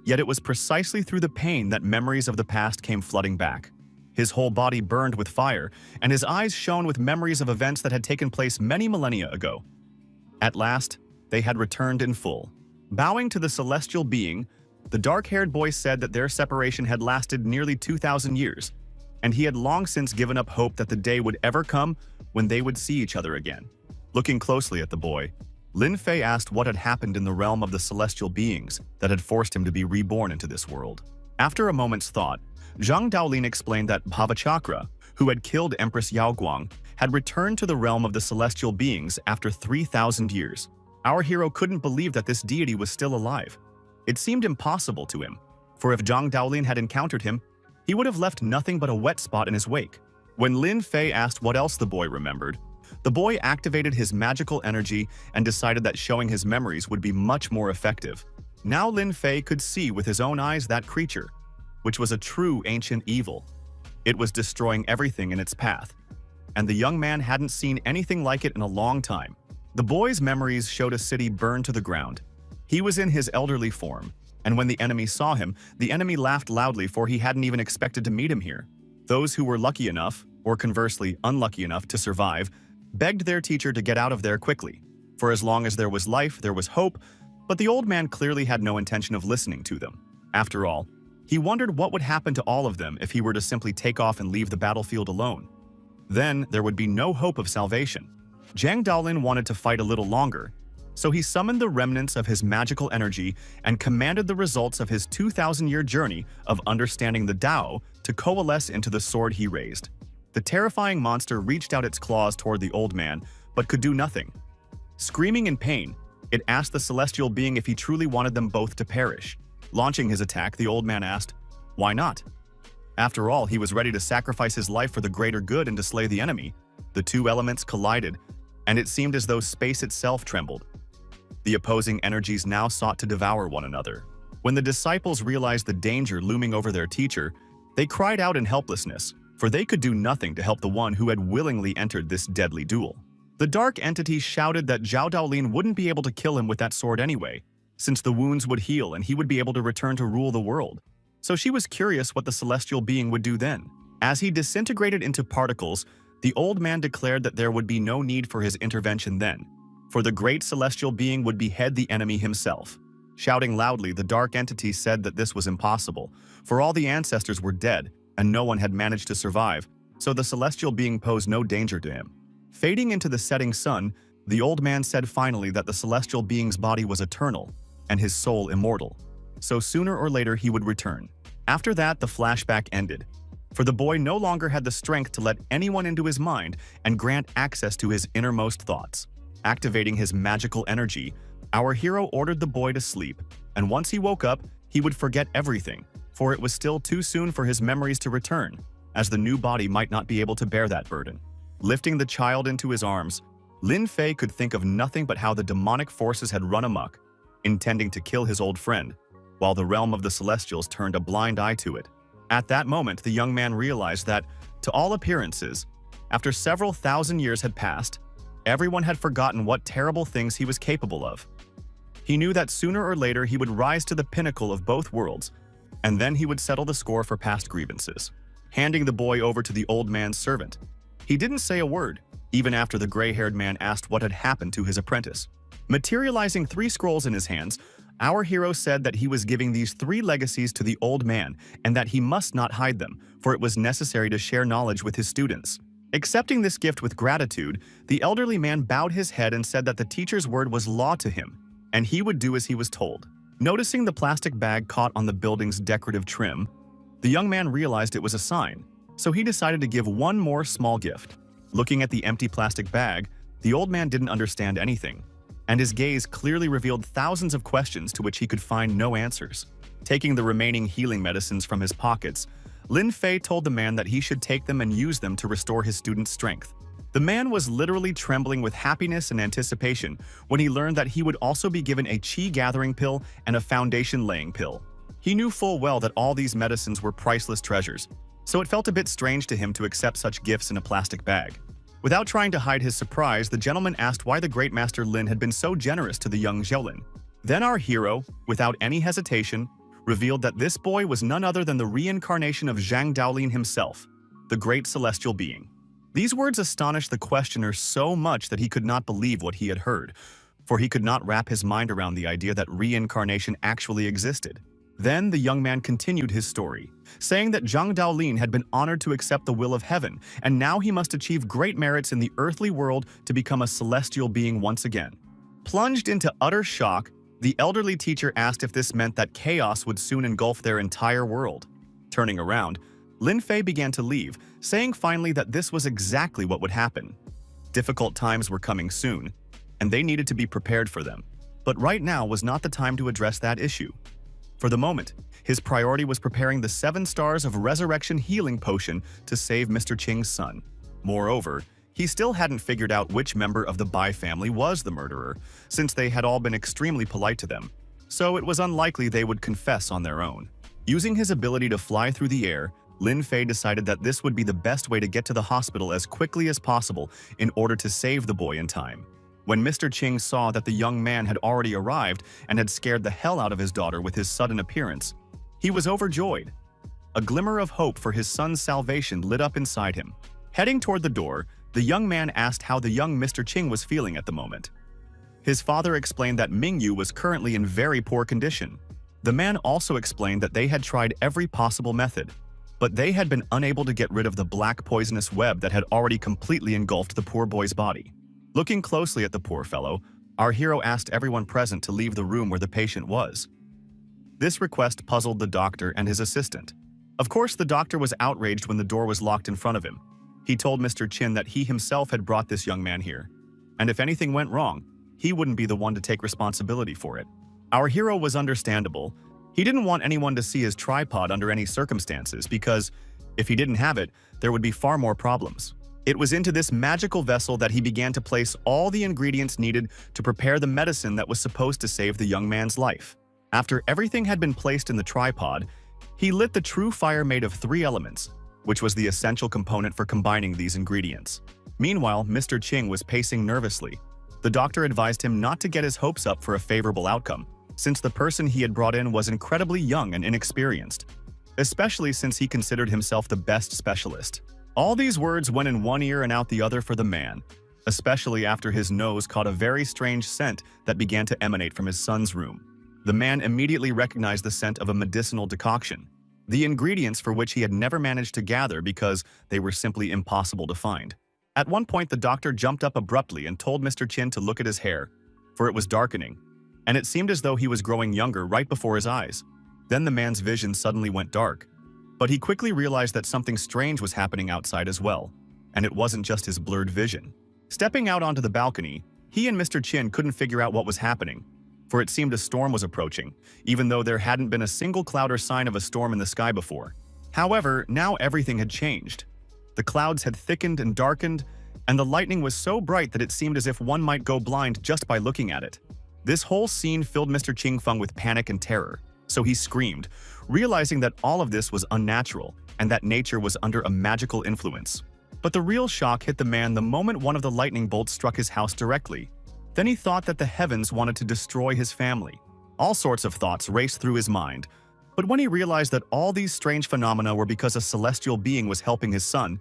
yet it was precisely through the pain that memories of the past came flooding back. His whole body burned with fire, and his eyes shone with memories of events that had taken place many millennia ago. At last, they had returned in full. Bowing to the celestial being, the dark-haired boy said that their separation had lasted nearly 2,000 years, and he had long since given up hope that the day would ever come when they would see each other again. Looking closely at the boy, Lin Fei asked what had happened in the realm of the celestial beings that had forced him to be reborn into this world. After a moment's thought, Zhang Daolin explained that Bhavachakra, who had killed Empress Yaoguang, had returned to the realm of the celestial beings after 3,000 years. Our hero couldn't believe that this deity was still alive. It seemed impossible to him, for if Zhang Daolin had encountered him, he would have left nothing but a wet spot in his wake. When Lin Fei asked what else the boy remembered, the boy activated his magical energy and decided that showing his memories would be much more effective. Now Lin Fei could see with his own eyes that creature, which was a true ancient evil. It was destroying everything in its path, and the young man hadn't seen anything like it in a long time. The boy's memories showed a city burned to the ground. He was in his elderly form, and when the enemy saw him, the enemy laughed loudly, for he hadn't even expected to meet him here. Those who were lucky enough, or conversely unlucky enough, to survive, begged their teacher to get out of there quickly. For as long as there was life, there was hope, but the old man clearly had no intention of listening to them. After all, he wondered what would happen to all of them if he were to simply take off and leave the battlefield alone. Then there would be no hope of salvation. Zhang Daolin wanted to fight a little longer, so he summoned the remnants of his magical energy and commanded the results of his 2,000-year journey of understanding the Tao to coalesce into the sword he raised. The terrifying monster reached out its claws toward the old man, but could do nothing. Screaming in pain, it asked the celestial being if he truly wanted them both to perish. Launching his attack, the old man asked, "Why not?" After all, he was ready to sacrifice his life for the greater good and to slay the enemy. The two elements collided, and it seemed as though space itself trembled. The opposing energies now sought to devour one another. When the disciples realized the danger looming over their teacher, they cried out in helplessness, for they could do nothing to help the one who had willingly entered this deadly duel. The dark entity shouted that Zhao Daolin wouldn't be able to kill him with that sword anyway, since the wounds would heal and he would be able to return to rule the world. So she was curious what the celestial being would do then. As he disintegrated into particles, the old man declared that there would be no need for his intervention then, for the great celestial being would behead the enemy himself. Shouting loudly, the dark entity said that this was impossible, for all the ancestors were dead and no one had managed to survive, so the celestial being posed no danger to him. Fading into the setting sun, the old man said finally that the celestial being's body was eternal and his soul immortal, so sooner or later he would return. After that, the flashback ended, for the boy no longer had the strength to let anyone into his mind and grant access to his innermost thoughts. Activating his magical energy, our hero ordered the boy to sleep, and once he woke up, he would forget everything, for it was still too soon for his memories to return, as the new body might not be able to bear that burden. Lifting the child into his arms, Lin Fei could think of nothing but how the demonic forces had run amok, intending to kill his old friend, while the realm of the Celestials turned a blind eye to it. At that moment, the young man realized that, to all appearances, after several thousand years had passed, everyone had forgotten what terrible things he was capable of. He knew that sooner or later he would rise to the pinnacle of both worlds, and then he would settle the score for past grievances. Handing the boy over to the old man's servant, he didn't say a word, even after the gray-haired man asked what had happened to his apprentice. Materializing 3 scrolls in his hands, our hero said that he was giving these 3 legacies to the old man and that he must not hide them, for it was necessary to share knowledge with his students. Accepting this gift with gratitude, the elderly man bowed his head and said that the teacher's word was law to him, and he would do as he was told. Noticing the plastic bag caught on the building's decorative trim, the young man realized it was a sign, so he decided to give one more small gift. Looking at the empty plastic bag, the old man didn't understand anything, and his gaze clearly revealed thousands of questions to which he could find no answers. Taking the remaining healing medicines from his pockets, Lin Fei told the man that he should take them and use them to restore his student's strength. The man was literally trembling with happiness and anticipation when he learned that he would also be given a qi gathering pill and a foundation laying pill. He knew full well that all these medicines were priceless treasures, so it felt a bit strange to him to accept such gifts in a plastic bag. Without trying to hide his surprise, the gentleman asked why the great master Lin had been so generous to the young Xiaolin. Then our hero, without any hesitation, revealed that this boy was none other than the reincarnation of Zhang Daolin himself, the great celestial being. These words astonished the questioner so much that he could not believe what he had heard, for he could not wrap his mind around the idea that reincarnation actually existed. Then the young man continued his story, saying that Zhang Daolin had been honored to accept the will of heaven, and now he must achieve great merits in the earthly world to become a celestial being once again. Plunged into utter shock, the elderly teacher asked if this meant that chaos would soon engulf their entire world. Turning around, Lin Fei began to leave, saying finally that this was exactly what would happen. Difficult times were coming soon, and they needed to be prepared for them. But right now was not the time to address that issue. For the moment, his priority was preparing the 7 stars of resurrection healing potion to save Mr. Qing's son. Moreover, he still hadn't figured out which member of the Bai family was the murderer, since they had all been extremely polite to them, so it was unlikely they would confess on their own. Using his ability to fly through the air, Lin Fei decided that this would be the best way to get to the hospital as quickly as possible in order to save the boy in time. When Mr. Qing saw that the young man had already arrived and had scared the hell out of his daughter with his sudden appearance, he was overjoyed. A glimmer of hope for his son's salvation lit up inside him. Heading toward the door, the young man asked how the young Mr. Qing was feeling at the moment. His father explained that Mingyu was currently in very poor condition. The man also explained that they had tried every possible method, but they had been unable to get rid of the black poisonous web that had already completely engulfed the poor boy's body. Looking closely at the poor fellow, our hero asked everyone present to leave the room where the patient was. This request puzzled the doctor and his assistant. Of course, the doctor was outraged when the door was locked in front of him. He told Mr. Chin that he himself had brought this young man here, and if anything went wrong, he wouldn't be the one to take responsibility for it. Our hero was understandable. He didn't want anyone to see his tripod under any circumstances because, if he didn't have it, there would be far more problems. It was into this magical vessel that he began to place all the ingredients needed to prepare the medicine that was supposed to save the young man's life. After everything had been placed in the tripod, he lit the true fire made of 3 elements, which was the essential component for combining these ingredients. Meanwhile, Mr. Ching was pacing nervously. The doctor advised him not to get his hopes up for a favorable outcome, since the person he had brought in was incredibly young and inexperienced, especially since he considered himself the best specialist. All these words went in one ear and out the other for the man, especially after his nose caught a very strange scent that began to emanate from his son's room. The man immediately recognized the scent of a medicinal decoction, the ingredients for which he had never managed to gather because they were simply impossible to find. At one point, the doctor jumped up abruptly and told Mr. Chin to look at his hair, for it was darkening, and it seemed as though he was growing younger right before his eyes. Then the man's vision suddenly went dark, but he quickly realized that something strange was happening outside as well, and it wasn't just his blurred vision. Stepping out onto the balcony, he and Mr. Chin couldn't figure out what was happening, for it seemed a storm was approaching, even though there hadn't been a single cloud or sign of a storm in the sky before. However, now everything had changed. The clouds had thickened and darkened, and the lightning was so bright that it seemed as if one might go blind just by looking at it. This whole scene filled Mr. Ching Feng with panic and terror, so he screamed, realizing that all of this was unnatural and that nature was under a magical influence. But the real shock hit the man the moment one of the lightning bolts struck his house directly. Then he thought that the heavens wanted to destroy his family. All sorts of thoughts raced through his mind, but when he realized that all these strange phenomena were because a celestial being was helping his son,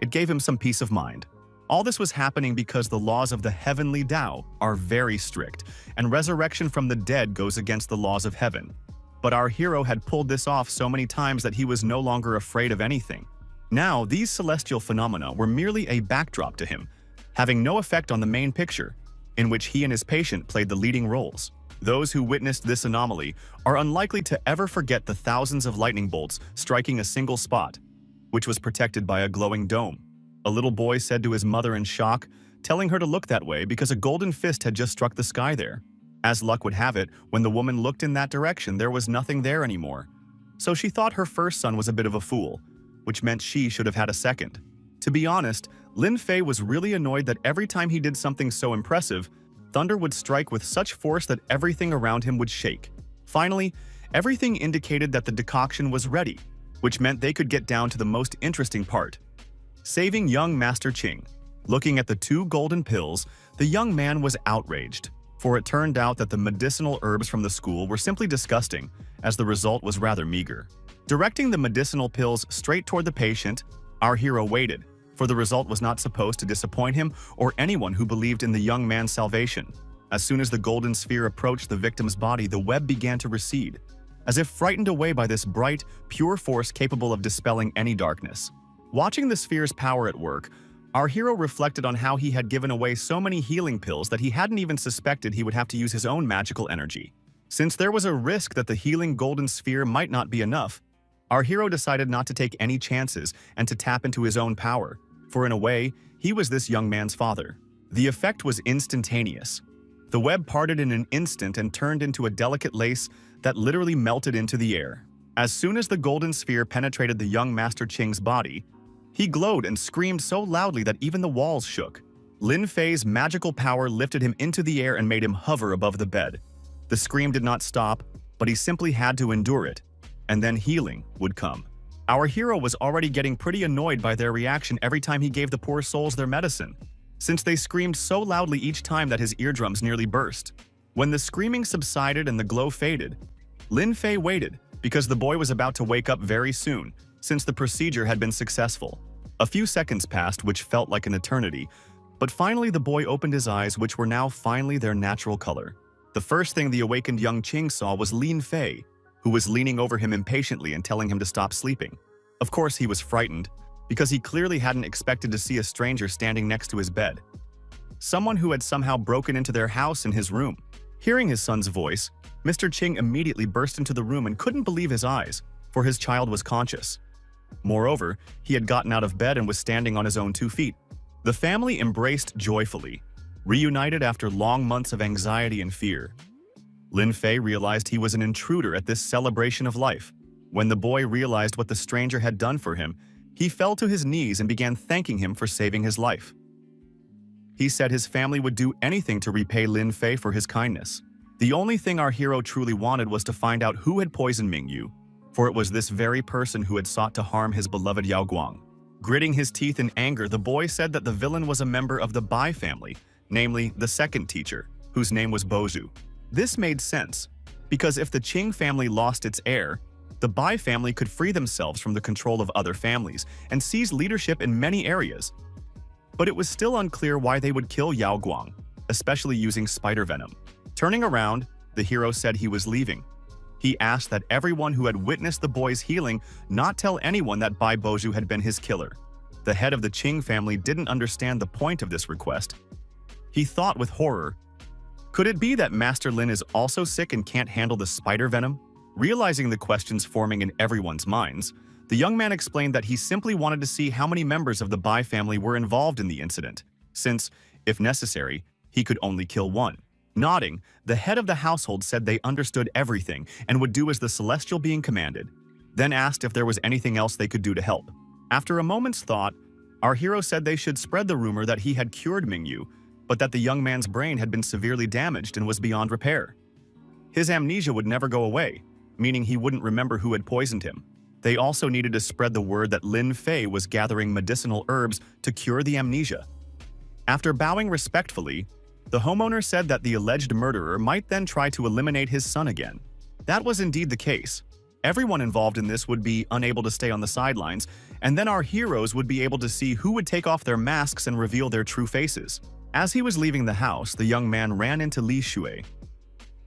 it gave him some peace of mind. All this was happening because the laws of the heavenly Tao are very strict, and resurrection from the dead goes against the laws of heaven. But our hero had pulled this off so many times that he was no longer afraid of anything. Now, these celestial phenomena were merely a backdrop to him, having no effect on the main picture, in which he and his patient played the leading roles. Those who witnessed this anomaly are unlikely to ever forget the thousands of lightning bolts striking a single spot, which was protected by a glowing dome. A little boy said to his mother in shock, telling her to look that way because a golden fist had just struck the sky there. As luck would have it, when the woman looked in that direction, there was nothing there anymore. So she thought her first son was a bit of a fool, which meant she should have had a second. To be honest, Lin Fei was really annoyed that every time he did something so impressive, thunder would strike with such force that everything around him would shake. Finally, everything indicated that the decoction was ready, which meant they could get down to the most interesting part: saving young Master Ching. Looking at the 2 golden pills, the young man was outraged, for it turned out that the medicinal herbs from the school were simply disgusting, as the result was rather meager. Directing the medicinal pills straight toward the patient, our hero waited, for the result was not supposed to disappoint him or anyone who believed in the young man's salvation. As soon as the golden sphere approached the victim's body, the web began to recede, as if frightened away by this bright, pure force capable of dispelling any darkness. Watching the sphere's power at work, our hero reflected on how he had given away so many healing pills that he hadn't even suspected he would have to use his own magical energy. Since there was a risk that the healing golden sphere might not be enough, our hero decided not to take any chances and to tap into his own power, for in a way, he was this young man's father. The effect was instantaneous. The web parted in an instant and turned into a delicate lace that literally melted into the air. As soon as the golden sphere penetrated the young Master Ching's body, he glowed and screamed so loudly that even the walls shook. Lin Fei's magical power lifted him into the air and made him hover above the bed. The scream did not stop, but he simply had to endure it, and then healing would come. Our hero was already getting pretty annoyed by their reaction every time he gave the poor souls their medicine, since they screamed so loudly each time that his eardrums nearly burst. When the screaming subsided and the glow faded, Lin Fei waited, because the boy was about to wake up very soon, since the procedure had been successful. A few seconds passed, which felt like an eternity, but finally the boy opened his eyes, which were now finally their natural color. The first thing the awakened young Ching saw was Lin Fei, who was leaning over him impatiently and telling him to stop sleeping. Of course, he was frightened, because he clearly hadn't expected to see a stranger standing next to his bed. someone who had somehow broken into their house in his room. Hearing his son's voice, Mr. Ching immediately burst into the room and couldn't believe his eyes, for his child was conscious. Moreover, he had gotten out of bed and was standing on his own 2 feet. The family embraced joyfully, reunited after long months of anxiety and fear. Lin Fei realized he was an intruder at this celebration of life. When the boy realized what the stranger had done for him, he fell to his knees and began thanking him for saving his life. He said his family would do anything to repay Lin Fei for his kindness. The only thing our hero truly wanted was to find out who had poisoned Mingyu, for it was this very person who had sought to harm his beloved Yao Guang. Gritting his teeth in anger, the boy said that the villain was a member of the Bai family, namely the second teacher, whose name was Bozu. This made sense, because if the Qing family lost its heir, the Bai family could free themselves from the control of other families and seize leadership in many areas. But it was still unclear why they would kill Yao Guang, especially using spider venom. Turning around, the hero said he was leaving. He asked that everyone who had witnessed the boy's healing not tell anyone that Bai Bozu had been his killer. The head of the Qing family didn't understand the point of this request. He thought with horror, could it be that Master Lin is also sick and can't handle the spider venom? Realizing the questions forming in everyone's minds, the young man explained that he simply wanted to see how many members of the Bai family were involved in the incident, since, if necessary, he could only kill one. Nodding, the head of the household said they understood everything and would do as the celestial being commanded, then asked if there was anything else they could do to help. After a moment's thought, our hero said they should spread the rumor that he had cured Mingyu, but that the young man's brain had been severely damaged and was beyond repair. His amnesia would never go away, meaning he wouldn't remember who had poisoned him. They also needed to spread the word that Lin Fei was gathering medicinal herbs to cure the amnesia. After bowing respectfully, the homeowner said that the alleged murderer might then try to eliminate his son again. That was indeed the case. Everyone involved in this would be unable to stay on the sidelines, and then our heroes would be able to see who would take off their masks and reveal their true faces. As he was leaving the house, the young man ran into Li Shui.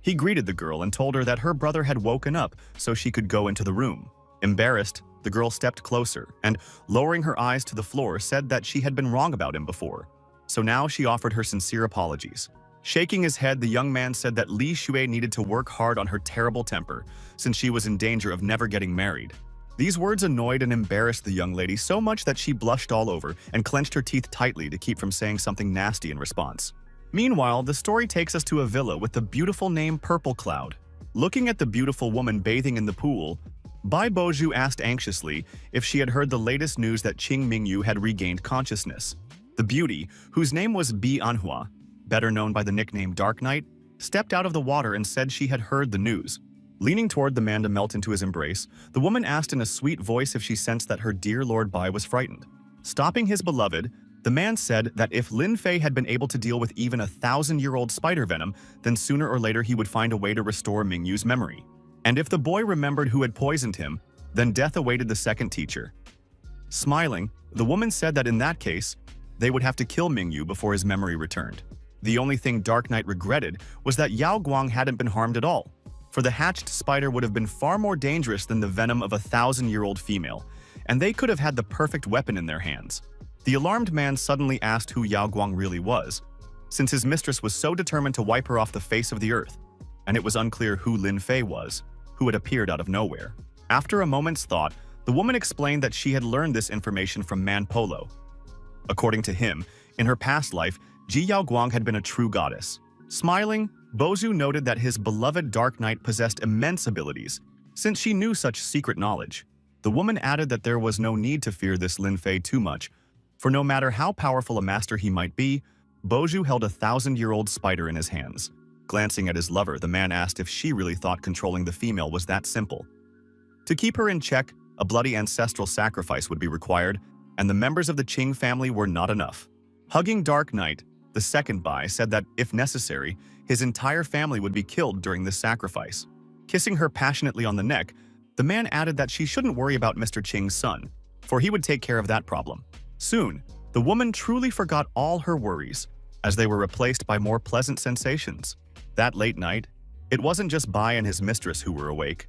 He greeted the girl and told her that her brother had woken up so she could go into the room. Embarrassed, the girl stepped closer and, lowering her eyes to the floor, said that she had been wrong about him before. So now she offered her sincere apologies. Shaking his head, the young man said that Li Shui needed to work hard on her terrible temper, since she was in danger of never getting married. These words annoyed and embarrassed the young lady so much that she blushed all over and clenched her teeth tightly to keep from saying something nasty in response. Meanwhile, the story takes us to a villa with the beautiful name Purple Cloud. Looking at the beautiful woman bathing in the pool, Bai Bozu asked anxiously if she had heard the latest news that Qing Mingyu had regained consciousness. The beauty, whose name was Bi Anhua, better known by the nickname Dark Knight, stepped out of the water and said she had heard the news. Leaning toward the man to melt into his embrace, the woman asked in a sweet voice if she sensed that her dear Lord Bai was frightened. Stopping his beloved, the man said that if Lin Fei had been able to deal with even 1,000-year-old spider venom, then sooner or later he would find a way to restore Mingyu's memory. And if the boy remembered who had poisoned him, then death awaited the second teacher. Smiling, the woman said that in that case, they would have to kill Mingyu before his memory returned. The only thing Dark Knight regretted was that Yao Guang hadn't been harmed at all, for the hatched spider would have been far more dangerous than the venom of a 1,000-year-old female, and they could have had the perfect weapon in their hands. The alarmed man suddenly asked who Yao Guang really was, since his mistress was so determined to wipe her off the face of the earth, and it was unclear who Lin Fei was, who had appeared out of nowhere. After a moment's thought, the woman explained that she had learned this information from Man Polo. According to him, in her past life, Ji Yao Guang had been a true goddess. Smiling, Bozu noted that his beloved Dark Knight possessed immense abilities, since she knew such secret knowledge. The woman added that there was no need to fear this Lin Fei too much, for no matter how powerful a master he might be, Bozu held a 1,000-year-old spider in his hands. Glancing at his lover, the man asked if she really thought controlling the female was that simple. To keep her in check, a bloody ancestral sacrifice would be required, and the members of the Qing family were not enough. Hugging Dark Knight, the second Bai said that, if necessary, his entire family would be killed during this sacrifice. Kissing her passionately on the neck, the man added that she shouldn't worry about Mr. Qing's son, for he would take care of that problem. Soon, the woman truly forgot all her worries, as they were replaced by more pleasant sensations. That late night, it wasn't just Bai and his mistress who were awake.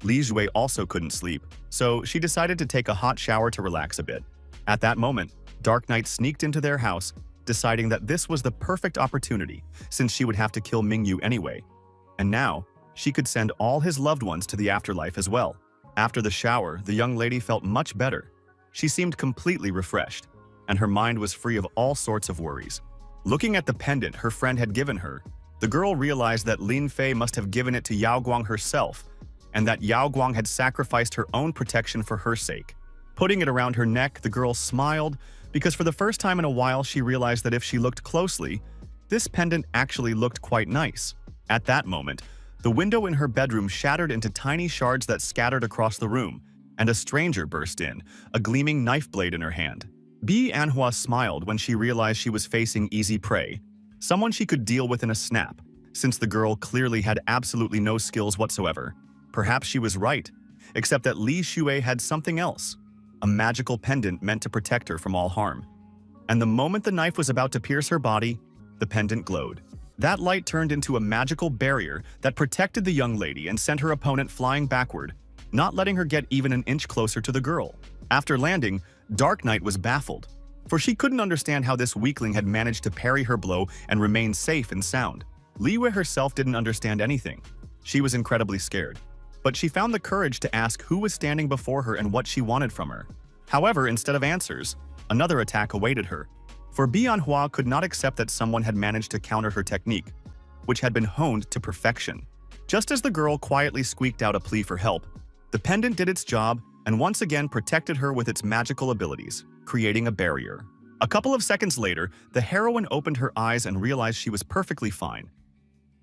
Li Jue also couldn't sleep, so she decided to take a hot shower to relax a bit. At that moment, Dark Knight sneaked into their house deciding that this was the perfect opportunity since she would have to kill Mingyu anyway. And now, she could send all his loved ones to the afterlife as well. After the shower, the young lady felt much better. She seemed completely refreshed, and her mind was free of all sorts of worries. Looking at the pendant her friend had given her, the girl realized that Lin Fei must have given it to Yao Guang herself, and that Yao Guang had sacrificed her own protection for her sake. Putting it around her neck, the girl smiled, because for the first time in a while she realized that if she looked closely, this pendant actually looked quite nice. At that moment, the window in her bedroom shattered into tiny shards that scattered across the room, and a stranger burst in, a gleaming knife blade in her hand. Anhua smiled when she realized she was facing easy prey, someone she could deal with in a snap, since the girl clearly had absolutely no skills whatsoever. Perhaps she was right, except that Li Xue had something else, a magical pendant meant to protect her from all harm. And the moment the knife was about to pierce her body, the pendant glowed. That light turned into a magical barrier that protected the young lady and sent her opponent flying backward, not letting her get even an inch closer to the girl. After landing, Dark Knight was baffled, for she couldn't understand how this weakling had managed to parry her blow and remain safe and sound. Li Wei herself didn't understand anything. She was incredibly scared, but she found the courage to ask who was standing before her and what she wanted from her. However, instead of answers, another attack awaited her, for Bianhua could not accept that someone had managed to counter her technique, which had been honed to perfection. Just as the girl quietly squeaked out a plea for help, the pendant did its job and once again protected her with its magical abilities, creating a barrier. A couple of seconds later, the heroine opened her eyes and realized she was perfectly fine.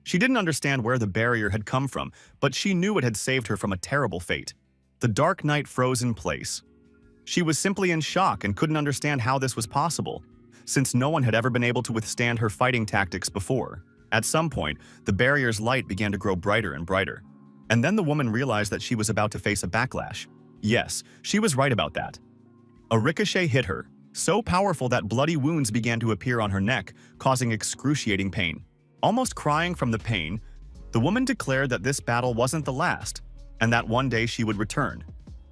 She didn't understand where the barrier had come from, but she knew it had saved her from a terrible fate. The Dark Knight froze in place. She was simply in shock and couldn't understand how this was possible, since no one had ever been able to withstand her fighting tactics before. At some point, the barrier's light began to grow brighter and brighter. And then the woman realized that she was about to face a backlash. Yes, she was right about that. A ricochet hit her, so powerful that bloody wounds began to appear on her neck, causing excruciating pain. Almost crying from the pain, the woman declared that this battle wasn't the last, and that one day she would return.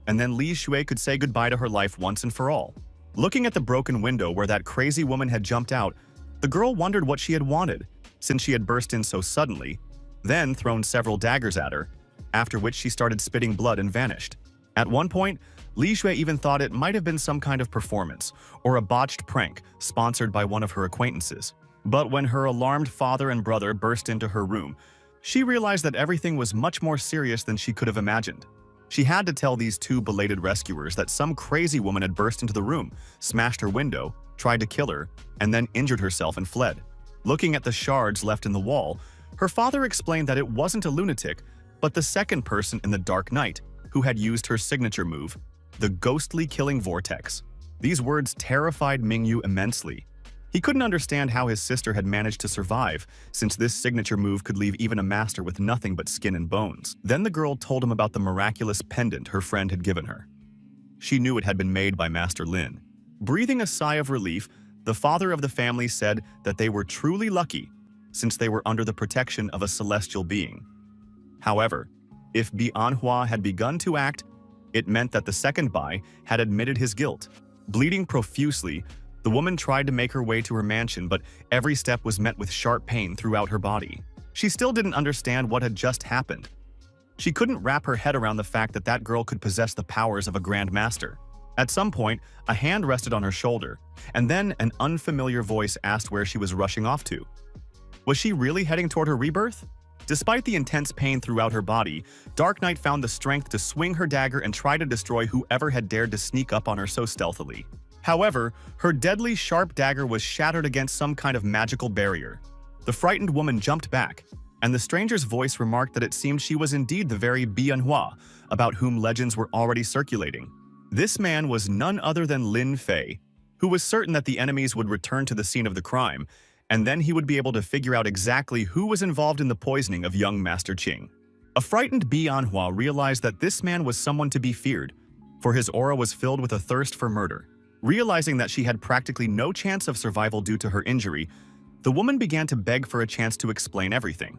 And then Li Xue could say goodbye to her life once and for all. Looking at the broken window where that crazy woman had jumped out, the girl wondered what she had wanted, since she had burst in so suddenly, then thrown several daggers at her, after which she started spitting blood and vanished. At one point, Li Xue even thought it might have been some kind of performance, or a botched prank sponsored by one of her acquaintances. But when her alarmed father and brother burst into her room, she realized that everything was much more serious than she could have imagined. She had to tell these two belated rescuers that some crazy woman had burst into the room, smashed her window, tried to kill her, and then injured herself and fled. Looking at the shards left in the wall, her father explained that it wasn't a lunatic, but the second person in the Dark Knight, who had used her signature move, the ghostly killing vortex. These words terrified Mingyu immensely. He couldn't understand how his sister had managed to survive, since this signature move could leave even a master with nothing but skin and bones. Then the girl told him about the miraculous pendant her friend had given her. She knew it had been made by Master Lin. Breathing a sigh of relief, the father of the family said that they were truly lucky, since they were under the protection of a celestial being. However, if Bianhua had begun to act, it meant that the second Bai had admitted his guilt. Bleeding profusely, the woman tried to make her way to her mansion, but every step was met with sharp pain throughout her body. She still didn't understand what had just happened. She couldn't wrap her head around the fact that that girl could possess the powers of a Grand Master. At some point, a hand rested on her shoulder, and then an unfamiliar voice asked where she was rushing off to. Was she really heading toward her rebirth? Despite the intense pain throughout her body, Dark Knight found the strength to swing her dagger and try to destroy whoever had dared to sneak up on her so stealthily. However, her deadly sharp dagger was shattered against some kind of magical barrier. The frightened woman jumped back, and the stranger's voice remarked that it seemed she was indeed the very Bianhua, about whom legends were already circulating. This man was none other than Lin Fei, who was certain that the enemies would return to the scene of the crime, and then he would be able to figure out exactly who was involved in the poisoning of young Master Qing. A frightened Bianhua realized that this man was someone to be feared, for his aura was filled with a thirst for murder. Realizing that she had practically no chance of survival due to her injury, the woman began to beg for a chance to explain everything.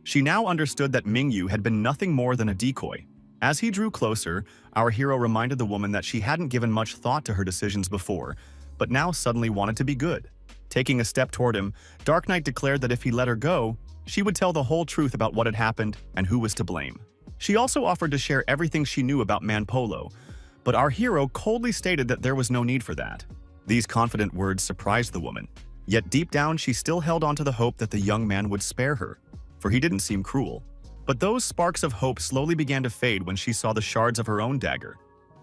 She now understood that Mingyu had been nothing more than a decoy. As he drew closer, our hero reminded the woman that she hadn't given much thought to her decisions before, but now suddenly wanted to be good. Taking a step toward him, Dark Knight declared that if he let her go, she would tell the whole truth about what had happened and who was to blame. She also offered to share everything she knew about Manpolo, but our hero coldly stated that there was no need for that. These confident words surprised the woman, yet deep down she still held on to the hope that the young man would spare her, for he didn't seem cruel. But those sparks of hope slowly began to fade when she saw the shards of her own dagger,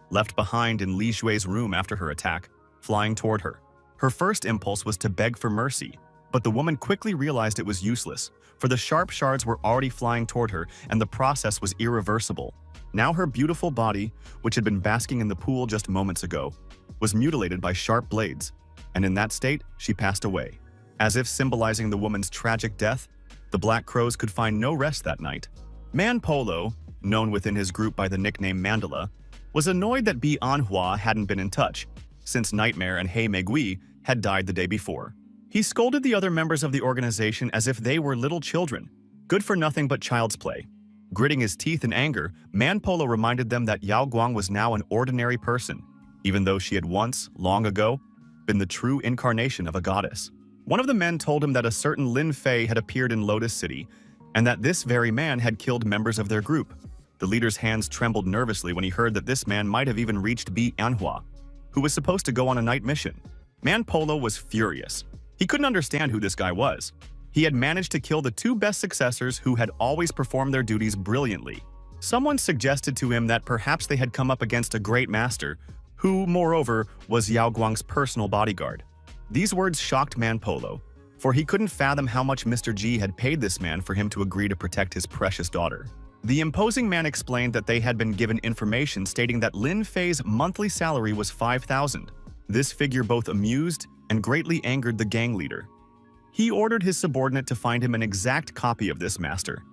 left behind in Li Xue's room after her attack, flying toward her. Her first impulse was to beg for mercy, but the woman quickly realized it was useless, for the sharp shards were already flying toward her and the process was irreversible. Now her beautiful body, which had been basking in the pool just moments ago, was mutilated by sharp blades, and in that state, she passed away. As if symbolizing the woman's tragic death, the Black Crows could find no rest that night. Manpolo, known within his group by the nickname Mandala, was annoyed that Bi Anhua hadn't been in touch, since Nightmare and Hei Megui had died the day before. He scolded the other members of the organization as if they were little children, good for nothing but child's play. Gritting his teeth in anger, Manpolo reminded them that Yao Guang was now an ordinary person, even though she had once, long ago, been the true incarnation of a goddess. One of the men told him that a certain Lin Fei had appeared in Lotus City, and that this very man had killed members of their group. The leader's hands trembled nervously when he heard that this man might have even reached Bi Anhua, who was supposed to go on a night mission. Manpolo was furious. He couldn't understand who this guy was. He had managed to kill the two best successors who had always performed their duties brilliantly. Someone suggested to him that perhaps they had come up against a great master, who, moreover, was Yao Guang's personal bodyguard. These words shocked Manpolo, for he couldn't fathom how much Mr. G had paid this man for him to agree to protect his precious daughter. The imposing man explained that they had been given information stating that Lin Fei's monthly salary was 5,000. This figure both amused and greatly angered the gang leader. He ordered his subordinate to find him an exact copy of this master,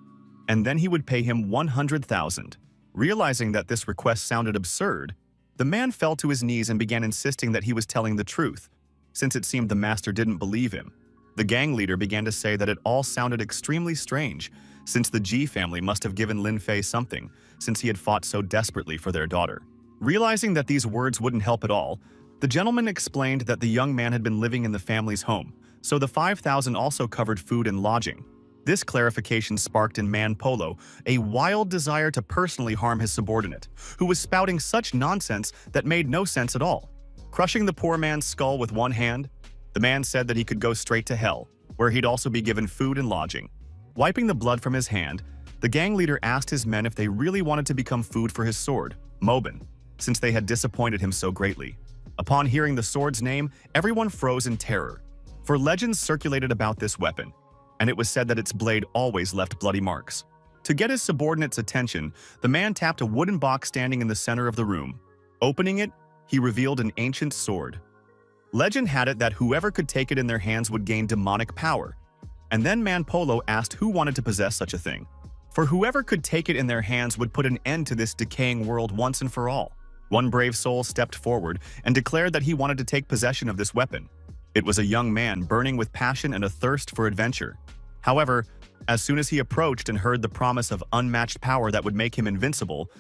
and then he would pay him 100,000. Realizing that this request sounded absurd, the man fell to his knees and began insisting that he was telling the truth, since it seemed the master didn't believe him. The gang leader began to say that it all sounded extremely strange, since the G family must have given Lin Fei something, since he had fought so desperately for their daughter. Realizing that these words wouldn't help at all, the gentleman explained that the young man had been living in the family's home, so the 5,000 also covered food and lodging. This clarification sparked in Manpolo a wild desire to personally harm his subordinate, who was spouting such nonsense that made no sense at all. Crushing the poor man's skull with one hand, the man said that he could go straight to hell, where he'd also be given food and lodging. Wiping the blood from his hand, the gang leader asked his men if they really wanted to become food for his sword, Mobin, since they had disappointed him so greatly. Upon hearing the sword's name, everyone froze in terror, for legends circulated about this weapon, and it was said that its blade always left bloody marks. To get his subordinate's attention, the man tapped a wooden box standing in the center of the room. Opening it, he revealed an ancient sword. Legend had it that whoever could take it in their hands would gain demonic power, and then Manpolo asked who wanted to possess such a thing. For whoever could take it in their hands would put an end to this decaying world once and for all. One brave soul stepped forward and declared that he wanted to take possession of this weapon. It was a young man burning with passion and a thirst for adventure. However, as soon as he approached and heard the promise of unmatched power that would make him invincible,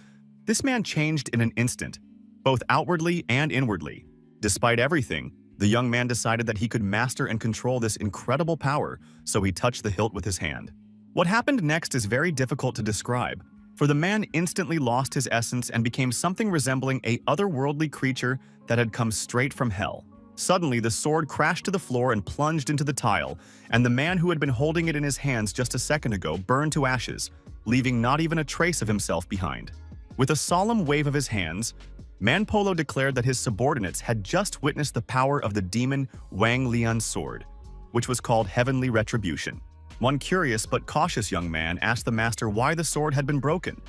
this man changed in an instant, both outwardly and inwardly. Despite everything, the young man decided that he could master and control this incredible power, so he touched the hilt with his hand. What happened next is very difficult to describe, for the man instantly lost his essence and became something resembling a otherworldly creature that had come straight from hell. Suddenly, the sword crashed to the floor and plunged into the tile, and the man who had been holding it in his hands just a second ago burned to ashes, leaving not even a trace of himself behind. With a solemn wave of his hands, Manpolo declared that his subordinates had just witnessed the power of the demon Wang Lian's sword, which was called Heavenly Retribution. One curious but cautious young man asked the master why the sword had been broken.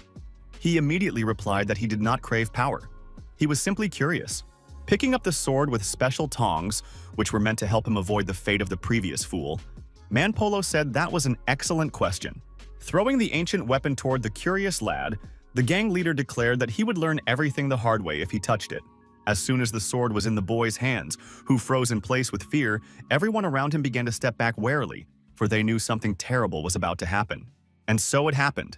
He immediately replied that he did not crave power. He was simply curious. Picking up the sword with special tongs, which were meant to help him avoid the fate of the previous fool, Manpolo said that was an excellent question. Throwing the ancient weapon toward the curious lad, the gang leader declared that he would learn everything the hard way if he touched it. As soon as the sword was in the boy's hands, who froze in place with fear, everyone around him began to step back warily, for they knew something terrible was about to happen. And so it happened.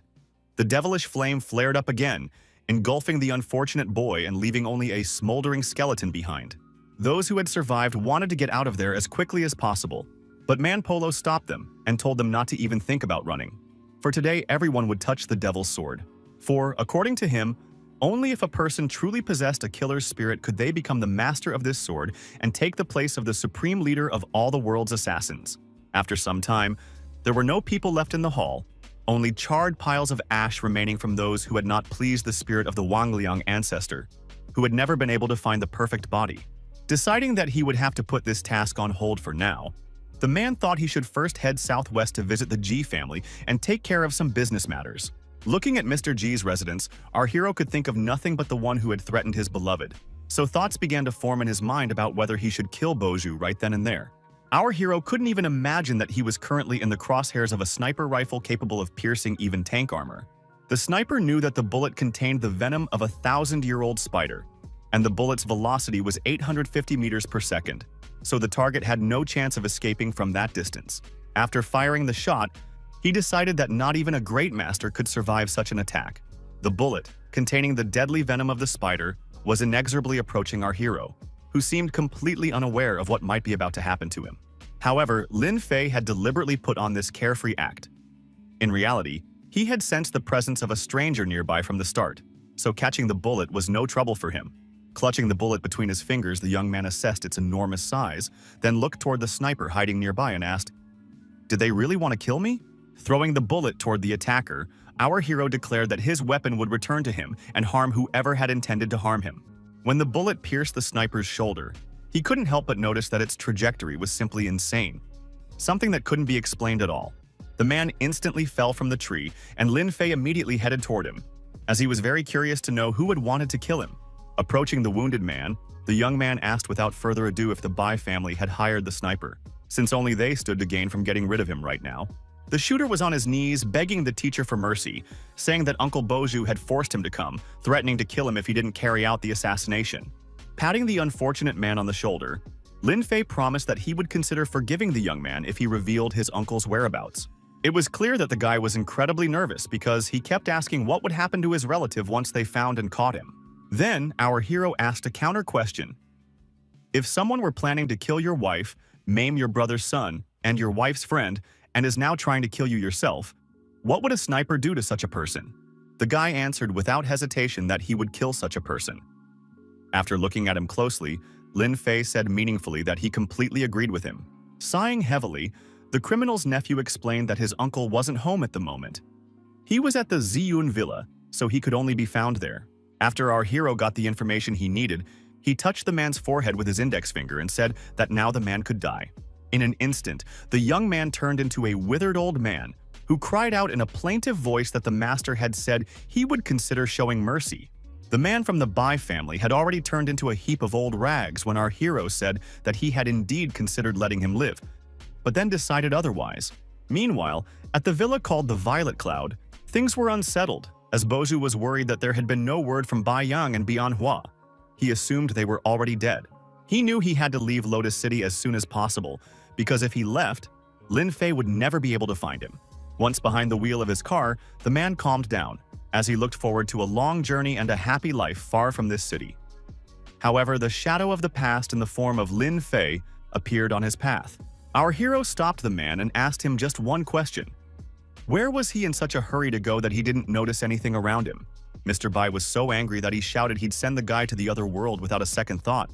The devilish flame flared up again, engulfing the unfortunate boy and leaving only a smoldering skeleton behind. Those who had survived wanted to get out of there as quickly as possible, but Manpolo stopped them and told them not to even think about running. For today, everyone would touch the devil's sword. For, according to him, only if a person truly possessed a killer's spirit could they become the master of this sword and take the place of the supreme leader of all the world's assassins. After some time, there were no people left in the hall, only charred piles of ash remaining from those who had not pleased the spirit of the Wangliang ancestor, who had never been able to find the perfect body. Deciding that he would have to put this task on hold for now, the man thought he should first head southwest to visit the G family and take care of some business matters. Looking at Mr. G's residence, our hero could think of nothing but the one who had threatened his beloved, so thoughts began to form in his mind about whether he should kill Boju right then and there. Our hero couldn't even imagine that he was currently in the crosshairs of a sniper rifle capable of piercing even tank armor. The sniper knew that the bullet contained the venom of a 1,000-year-old spider, and the bullet's velocity was 850 meters per second, so the target had no chance of escaping from that distance. After firing the shot, he decided that not even a great master could survive such an attack. The bullet, containing the deadly venom of the spider, was inexorably approaching our hero, who seemed completely unaware of what might be about to happen to him. However, Lin Fei had deliberately put on this carefree act. In reality, he had sensed the presence of a stranger nearby from the start, so catching the bullet was no trouble for him. Clutching the bullet between his fingers, the young man assessed its enormous size, then looked toward the sniper hiding nearby and asked, "Did they really want to kill me?" Throwing the bullet toward the attacker, our hero declared that his weapon would return to him and harm whoever had intended to harm him. When the bullet pierced the sniper's shoulder, he couldn't help but notice that its trajectory was simply insane, something that couldn't be explained at all. The man instantly fell from the tree, and Lin Fei immediately headed toward him, as he was very curious to know who had wanted to kill him. Approaching the wounded man, the young man asked without further ado if the Bai family had hired the sniper, since only they stood to gain from getting rid of him right now. The shooter was on his knees, begging the teacher for mercy, saying that Uncle Boju had forced him to come, threatening to kill him if he didn't carry out the assassination. Patting the unfortunate man on the shoulder, Lin Fei promised that he would consider forgiving the young man if he revealed his uncle's whereabouts. It was clear that the guy was incredibly nervous because he kept asking what would happen to his relative once they found and caught him. Then, our hero asked a counter question. If someone were planning to kill your wife, maim your brother's son, and your wife's friend, and is now trying to kill you yourself, what would a sniper do to such a person? The guy answered without hesitation that he would kill such a person. After looking at him closely, Lin Fei said meaningfully that he completely agreed with him. Sighing heavily, the criminal's nephew explained that his uncle wasn't home at the moment. He was at the Ziyun Villa, so he could only be found there. After our hero got the information he needed, he touched the man's forehead with his index finger and said that now the man could die. In an instant, the young man turned into a withered old man who cried out in a plaintive voice that the master had said he would consider showing mercy. The man from the Bai family had already turned into a heap of old rags when our hero said that he had indeed considered letting him live, but then decided otherwise. Meanwhile, at the villa called the Violet Cloud, things were unsettled, as Boju was worried that there had been no word from Bai Yang and Manhwa. He assumed they were already dead. He knew he had to leave Lotus City as soon as possible, because if he left, Lin Fei would never be able to find him. Once behind the wheel of his car, the man calmed down, as he looked forward to a long journey and a happy life far from this city. However, the shadow of the past in the form of Lin Fei appeared on his path. Our hero stopped the man and asked him just one question. Where was he in such a hurry to go that he didn't notice anything around him? Mr. Bai was so angry that he shouted he'd send the guy to the other world without a second thought,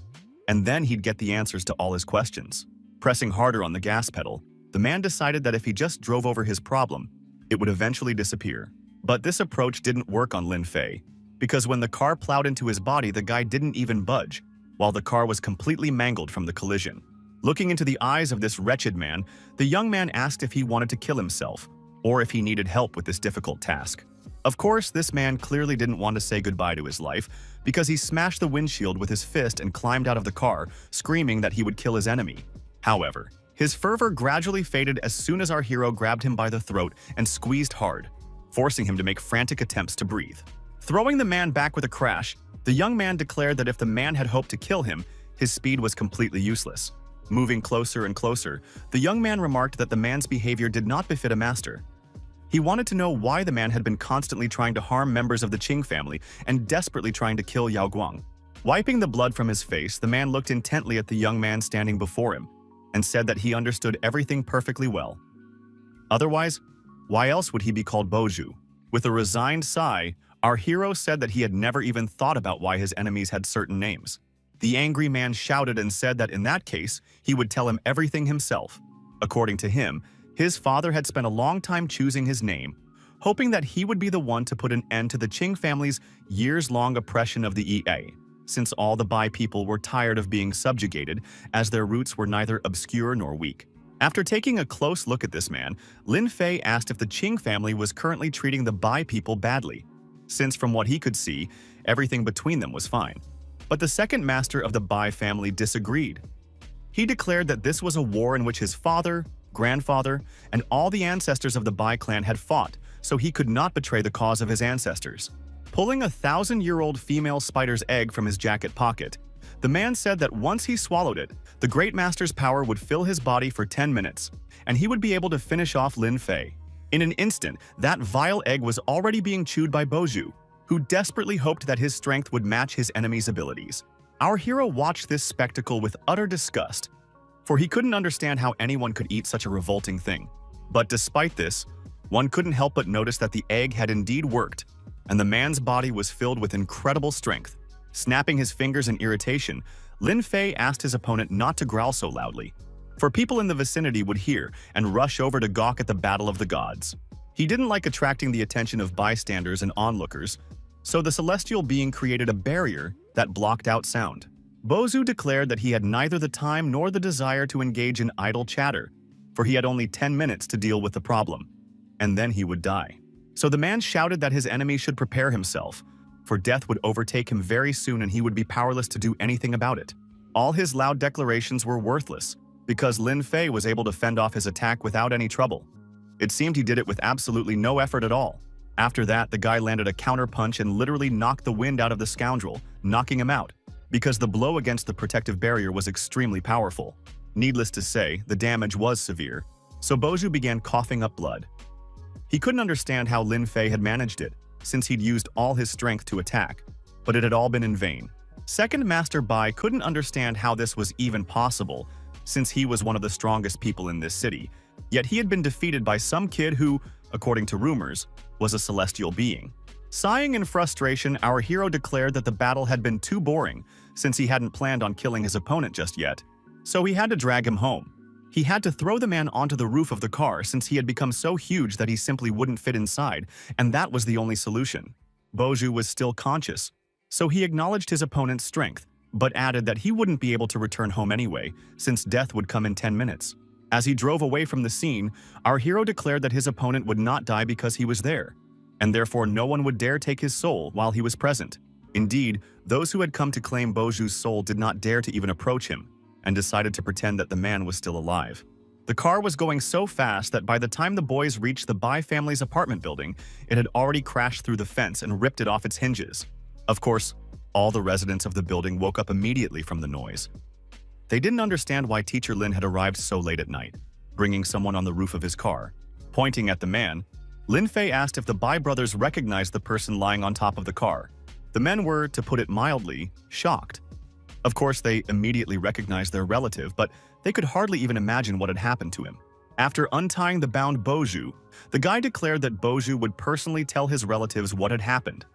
and then he'd get the answers to all his questions. Pressing harder on the gas pedal, the man decided that if he just drove over his problem, it would eventually disappear. But this approach didn't work on Lin Fei, because when the car plowed into his body, the guy didn't even budge, while the car was completely mangled from the collision. Looking into the eyes of this wretched man, the young man asked if he wanted to kill himself, or if he needed help with this difficult task. Of course, this man clearly didn't want to say goodbye to his life, because he smashed the windshield with his fist and climbed out of the car, screaming that he would kill his enemy. However, his fervor gradually faded as soon as our hero grabbed him by the throat and squeezed hard, forcing him to make frantic attempts to breathe. Throwing the man back with a crash, the young man declared that if the man had hoped to kill him, his speed was completely useless. Moving closer and closer, the young man remarked that the man's behavior did not befit a master. He wanted to know why the man had been constantly trying to harm members of the Qing family and desperately trying to kill Yao Guang. Wiping the blood from his face, the man looked intently at the young man standing before him and said that he understood everything perfectly well. Otherwise, why else would he be called Boju? With a resigned sigh, our hero said that he had never even thought about why his enemies had certain names. The angry man shouted and said that in that case, he would tell him everything himself. According to him, his father had spent a long time choosing his name, hoping that he would be the one to put an end to the Qing family's years-long oppression of the EA, since all the Bai people were tired of being subjugated, as their roots were neither obscure nor weak. After taking a close look at this man, Lin Fei asked if the Qing family was currently treating the Bai people badly, since from what he could see, everything between them was fine. But the second master of the Bai family disagreed. He declared that this was a war in which his father, grandfather, and all the ancestors of the Bai clan had fought, so he could not betray the cause of his ancestors. Pulling a 1,000-year-old female spider's egg from his jacket pocket, the man said that once he swallowed it, the Great Master's power would fill his body for 10 minutes, and he would be able to finish off Lin Fei. In an instant, that vile egg was already being chewed by Boju, who desperately hoped that his strength would match his enemy's abilities. Our hero watched this spectacle with utter disgust, for he couldn't understand how anyone could eat such a revolting thing. But despite this, one couldn't help but notice that the egg had indeed worked, and the man's body was filled with incredible strength. Snapping his fingers in irritation, Lin Fei asked his opponent not to growl so loudly, for people in the vicinity would hear and rush over to gawk at the battle of the gods. He didn't like attracting the attention of bystanders and onlookers, so the celestial being created a barrier that blocked out sound. Bozu declared that he had neither the time nor the desire to engage in idle chatter, for he had only 10 minutes to deal with the problem, and then he would die. So the man shouted that his enemy should prepare himself, for death would overtake him very soon and he would be powerless to do anything about it. All his loud declarations were worthless, because Lin Fei was able to fend off his attack without any trouble. It seemed he did it with absolutely no effort at all. After that, the guy landed a counter-punch and literally knocked the wind out of the scoundrel, knocking him out, because the blow against the protective barrier was extremely powerful. Needless to say, the damage was severe, so Boju began coughing up blood. He couldn't understand how Lin Fei had managed it, since he'd used all his strength to attack, but it had all been in vain. Second Master Bai couldn't understand how this was even possible, since he was one of the strongest people in this city, yet he had been defeated by some kid who, according to rumors, was a celestial being. Sighing in frustration, our hero declared that the battle had been too boring, since he hadn't planned on killing his opponent just yet, so he had to drag him home. He had to throw the man onto the roof of the car since he had become so huge that he simply wouldn't fit inside, and that was the only solution. Boju was still conscious, so he acknowledged his opponent's strength, but added that he wouldn't be able to return home anyway, since death would come in 10 minutes. As he drove away from the scene, our hero declared that his opponent would not die because he was there, and therefore no one would dare take his soul while he was present. Indeed, those who had come to claim Boju's soul did not dare to even approach him, and decided to pretend that the man was still alive. The car was going so fast that by the time the boys reached the Bai family's apartment building, it had already crashed through the fence and ripped it off its hinges. Of course, all the residents of the building woke up immediately from the noise. They didn't understand why Teacher Lin had arrived so late at night, bringing someone on the roof of his car. Pointing at the man, Lin Fei asked if the Bai brothers recognized the person lying on top of the car. The men were, to put it mildly, shocked. Of course, they immediately recognized their relative, but they could hardly even imagine what had happened to him. After untying the bound Boju, the guy declared that Boju would personally tell his relatives what had happened,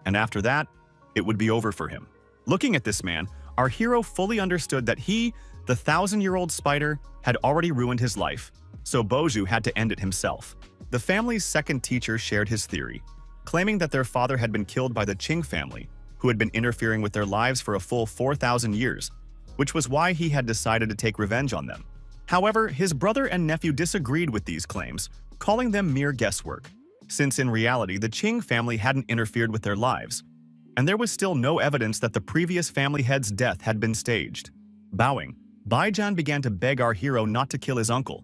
and after that, it would be over for him. Looking at this man, our hero fully understood that he, the 1,000-year-old spider, had already ruined his life, so Boju had to end it himself. The family's second teacher shared his theory, claiming that their father had been killed by the Qing family, who had been interfering with their lives for a full 4,000 years, which was why he had decided to take revenge on them. However, his brother and nephew disagreed with these claims, calling them mere guesswork, since in reality the Qing family hadn't interfered with their lives, and there was still no evidence that the previous family head's death had been staged. Bowing, Baijan began to beg our hero not to kill his uncle.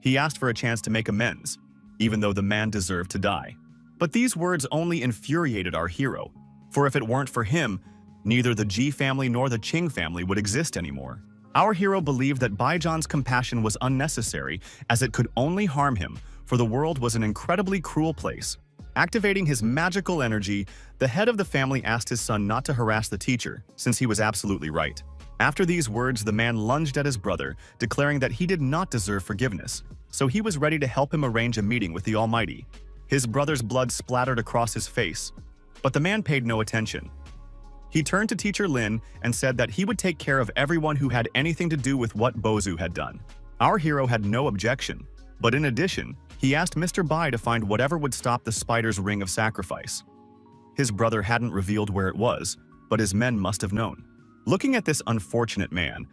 He asked for a chance to make amends, even though the man deserved to die. But these words only infuriated our hero, for if it weren't for him, neither the Ji family nor the Qing family would exist anymore. Our hero believed that Baijan's compassion was unnecessary, as it could only harm him, for the world was an incredibly cruel place. Activating his magical energy, the head of the family asked his son not to harass the teacher, since he was absolutely right. After these words, the man lunged at his brother, declaring that he did not deserve forgiveness, so he was ready to help him arrange a meeting with the Almighty. His brother's blood splattered across his face, but the man paid no attention. He turned to Teacher Lin and said that he would take care of everyone who had anything to do with what Bozu had done. Our hero had no objection, but in addition, he asked Mr. Bai to find whatever would stop the spider's ring of sacrifice. His brother hadn't revealed where it was, but his men must have known. Looking at this unfortunate man,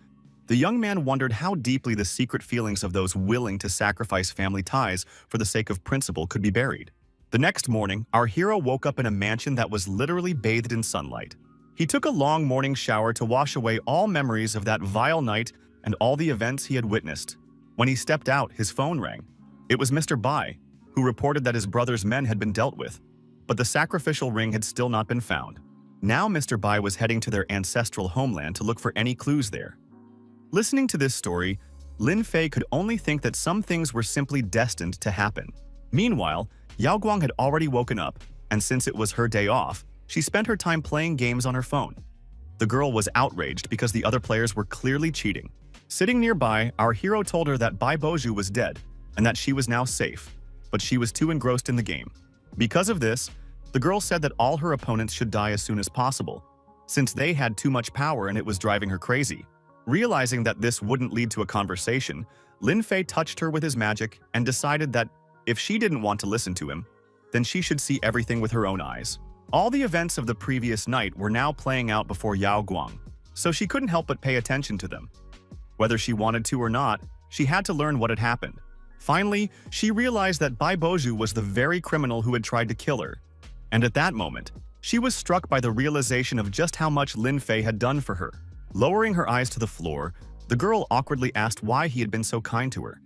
the young man wondered how deeply the secret feelings of those willing to sacrifice family ties for the sake of principle could be buried. The next morning, our hero woke up in a mansion that was literally bathed in sunlight. He took a long morning shower to wash away all memories of that vile night and all the events he had witnessed. When he stepped out, his phone rang. It was Mr. Bai, who reported that his brother's men had been dealt with, but the sacrificial ring had still not been found. Now Mr. Bai was heading to their ancestral homeland to look for any clues there. Listening to this story, Lin Fei could only think that some things were simply destined to happen. Meanwhile, Yao Guang had already woken up, and since it was her day off, she spent her time playing games on her phone. The girl was outraged because the other players were clearly cheating. Sitting nearby, our hero told her that Bai Boju was dead, and that she was now safe, but she was too engrossed in the game. Because of this, the girl said that all her opponents should die as soon as possible, since they had too much power and it was driving her crazy. Realizing that this wouldn't lead to a conversation, Lin Fei touched her with his magic and decided that if she didn't want to listen to him, then she should see everything with her own eyes. All the events of the previous night were now playing out before Yao Guang, so she couldn't help but pay attention to them. Whether she wanted to or not, she had to learn what had happened. Finally, she realized that Bai Boju was the very criminal who had tried to kill her. And at that moment, she was struck by the realization of just how much Lin Fei had done for her. Lowering her eyes to the floor, the girl awkwardly asked why he had been so kind to her,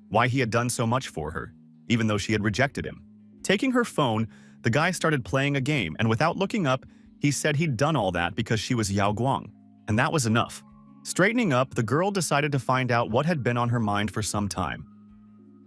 why he had done so much for her, even though she had rejected him. Taking her phone, the guy started playing a game, and without looking up, he said he'd done all that because she was Yao Guang, and that was enough. Straightening up, the girl decided to find out what had been on her mind for some time.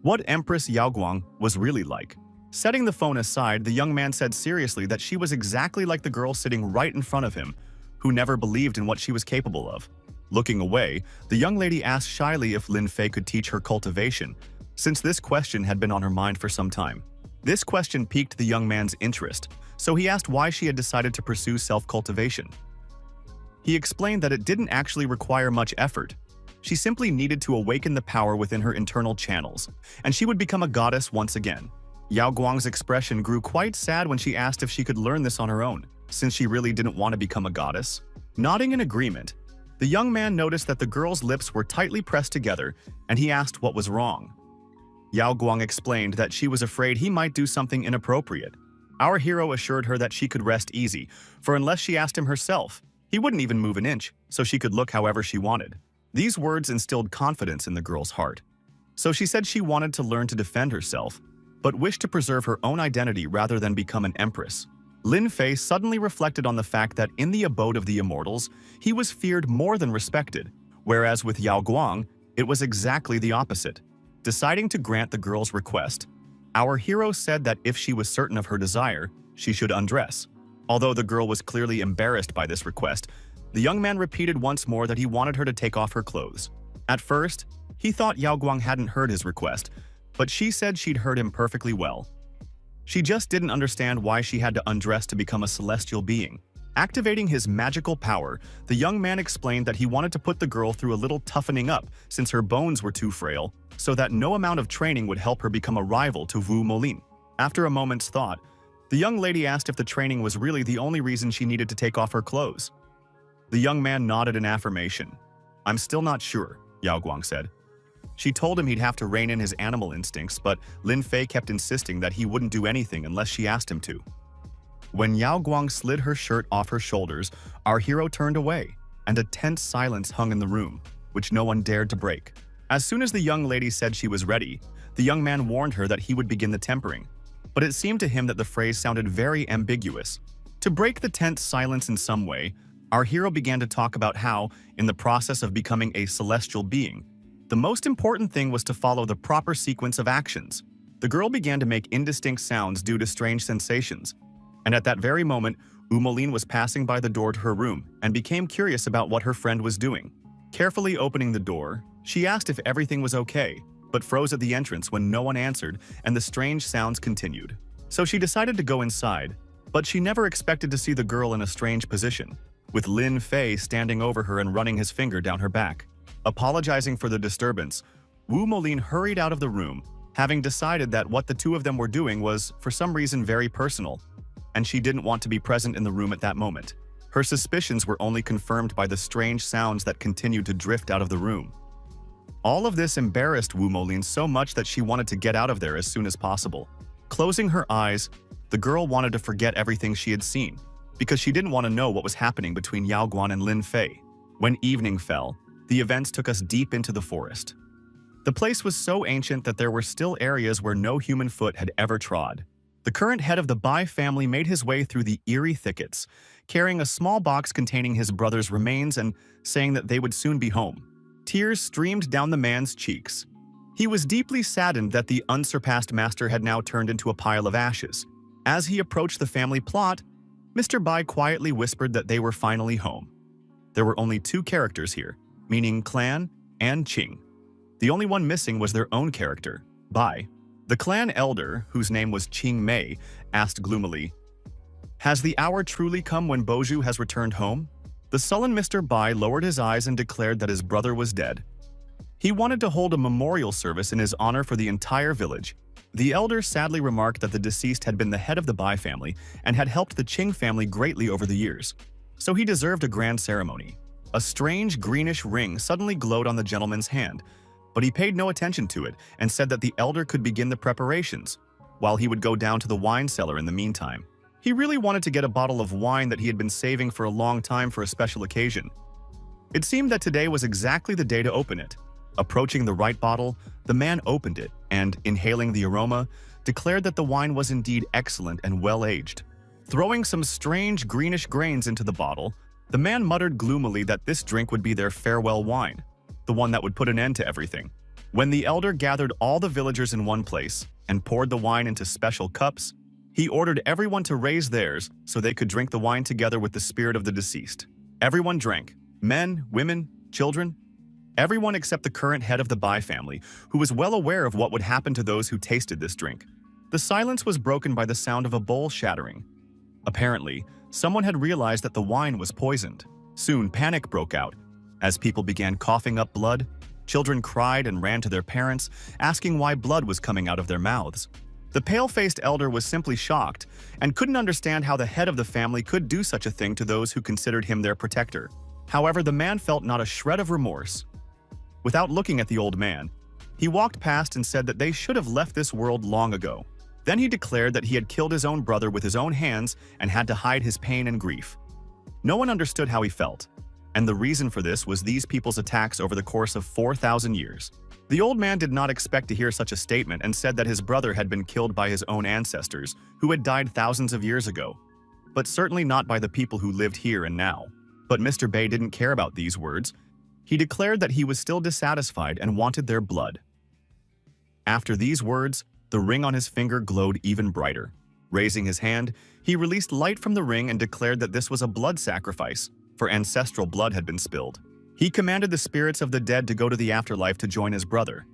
What Empress Yao Guang was really like. Setting the phone aside, the young man said seriously that she was exactly like the girl sitting right in front of him, who never believed in what she was capable of. Looking away, the young lady asked shyly if Lin Fei could teach her cultivation, since this question had been on her mind for some time. This question piqued the young man's interest, so he asked why she had decided to pursue self-cultivation. He explained that it didn't actually require much effort. She simply needed to awaken the power within her internal channels, and she would become a goddess once again. Yao Guang's expression grew quite sad when she asked if she could learn this on her own, since she really didn't want to become a goddess. Nodding in agreement, the young man noticed that the girl's lips were tightly pressed together, and he asked what was wrong. Yao Guang explained that she was afraid he might do something inappropriate. Our hero assured her that she could rest easy, for unless she asked him herself, he wouldn't even move an inch, so she could look however she wanted. These words instilled confidence in the girl's heart. So she said she wanted to learn to defend herself, but wished to preserve her own identity rather than become an empress. Lin Fei suddenly reflected on the fact that in the abode of the immortals, he was feared more than respected, whereas with Yao Guang, it was exactly the opposite. Deciding to grant the girl's request, our hero said that if she was certain of her desire, she should undress. Although the girl was clearly embarrassed by this request, the young man repeated once more that he wanted her to take off her clothes. At first, he thought Yao Guang hadn't heard his request, but she said she'd heard him perfectly well. She just didn't understand why she had to undress to become a celestial being. Activating his magical power, the young man explained that he wanted to put the girl through a little toughening up since her bones were too frail, so that no amount of training would help her become a rival to Wu Molin. After a moment's thought, the young lady asked if the training was really the only reason she needed to take off her clothes. The young man nodded in affirmation. "I'm still not sure," Yao Guang said. She told him he'd have to rein in his animal instincts, but Lin Fei kept insisting that he wouldn't do anything unless she asked him to. When Yao Guang slid her shirt off her shoulders, our hero turned away, and a tense silence hung in the room, which no one dared to break. As soon as the young lady said she was ready, the young man warned her that he would begin the tempering. But it seemed to him that the phrase sounded very ambiguous. To break the tense silence in some way, our hero began to talk about how, in the process of becoming a celestial being, the most important thing was to follow the proper sequence of actions. The girl began to make indistinct sounds due to strange sensations, and at that very moment, Umolene was passing by the door to her room and became curious about what her friend was doing. Carefully opening the door, she asked if everything was okay, but froze at the entrance when no one answered and the strange sounds continued. So she decided to go inside, but she never expected to see the girl in a strange position, with Lin Fei standing over her and running his finger down her back. Apologizing for the disturbance, Wu Moline hurried out of the room, having decided that what the two of them were doing was, for some reason, very personal, and she didn't want to be present in the room at that moment. Her suspicions were only confirmed by the strange sounds that continued to drift out of the room. All of this embarrassed Wu Moline so much that she wanted to get out of there as soon as possible. Closing her eyes, the girl wanted to forget everything she had seen, because she didn't want to know what was happening between Yao Guan and Lin Fei. When evening fell, the events took us deep into the forest. The place was so ancient that there were still areas where no human foot had ever trod. The current head of the Bai family made his way through the eerie thickets, carrying a small box containing his brother's remains and saying that they would soon be home. Tears streamed down the man's cheeks. He was deeply saddened that the unsurpassed master had now turned into a pile of ashes. As he approached the family plot, Mr. Bai quietly whispered that they were finally home. There were only two characters here, meaning Clan and Qing. The only one missing was their own character, Bai. The clan elder, whose name was Qing Mei, asked gloomily, "Has the hour truly come when Boju has returned home?" The sullen Mr. Bai lowered his eyes and declared that his brother was dead. He wanted to hold a memorial service in his honor for the entire village. The elder sadly remarked that the deceased had been the head of the Bai family and had helped the Qing family greatly over the years, so he deserved a grand ceremony. A strange greenish ring suddenly glowed on the gentleman's hand, but he paid no attention to it and said that the elder could begin the preparations, while he would go down to the wine cellar in the meantime. He really wanted to get a bottle of wine that he had been saving for a long time for a special occasion. It seemed that today was exactly the day to open it. Approaching the right bottle, the man opened it and, inhaling the aroma, declared that the wine was indeed excellent and well-aged. Throwing some strange greenish grains into the bottle, the man muttered gloomily that this drink would be their farewell wine, the one that would put an end to everything. When the elder gathered all the villagers in one place and poured the wine into special cups, he ordered everyone to raise theirs so they could drink the wine together with the spirit of the deceased. Everyone drank, men, women, children, everyone except the current head of the Bai family, who was well aware of what would happen to those who tasted this drink. The silence was broken by the sound of a bowl shattering. Apparently, someone had realized that the wine was poisoned. Soon, panic broke out. As people began coughing up blood, children cried and ran to their parents, asking why blood was coming out of their mouths. The pale-faced elder was simply shocked and couldn't understand how the head of the family could do such a thing to those who considered him their protector. However, the man felt not a shred of remorse. Without looking at the old man, he walked past and said that they should have left this world long ago. Then he declared that he had killed his own brother with his own hands and had to hide his pain and grief. No one understood how he felt, and the reason for this was these people's attacks over the course of 4,000 years. The old man did not expect to hear such a statement and said that his brother had been killed by his own ancestors, who had died thousands of years ago, but certainly not by the people who lived here and now. But Mr. Bai didn't care about these words. He declared that he was still dissatisfied and wanted their blood. After these words, the ring on his finger glowed even brighter. Raising his hand, he released light from the ring and declared that this was a blood sacrifice, for ancestral blood had been spilled. He commanded the spirits of the dead to go to the afterlife to join his brother,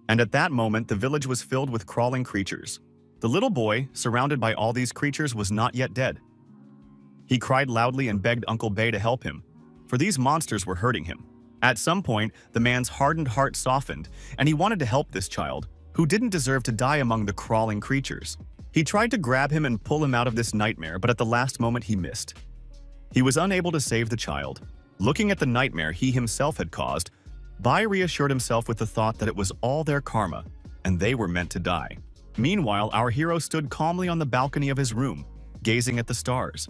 and at that moment the village was filled with crawling creatures. The little boy, surrounded by all these creatures, was not yet dead. He cried loudly and begged Uncle Bai to help him, for these monsters were hurting him. At some point, the man's hardened heart softened, and he wanted to help this child, who didn't deserve to die among the crawling creatures. He tried to grab him and pull him out of this nightmare, but at the last moment he missed. He was unable to save the child. Looking at the nightmare he himself had caused, Bai reassured himself with the thought that it was all their karma, and they were meant to die. Meanwhile, our hero stood calmly on the balcony of his room, gazing at the stars.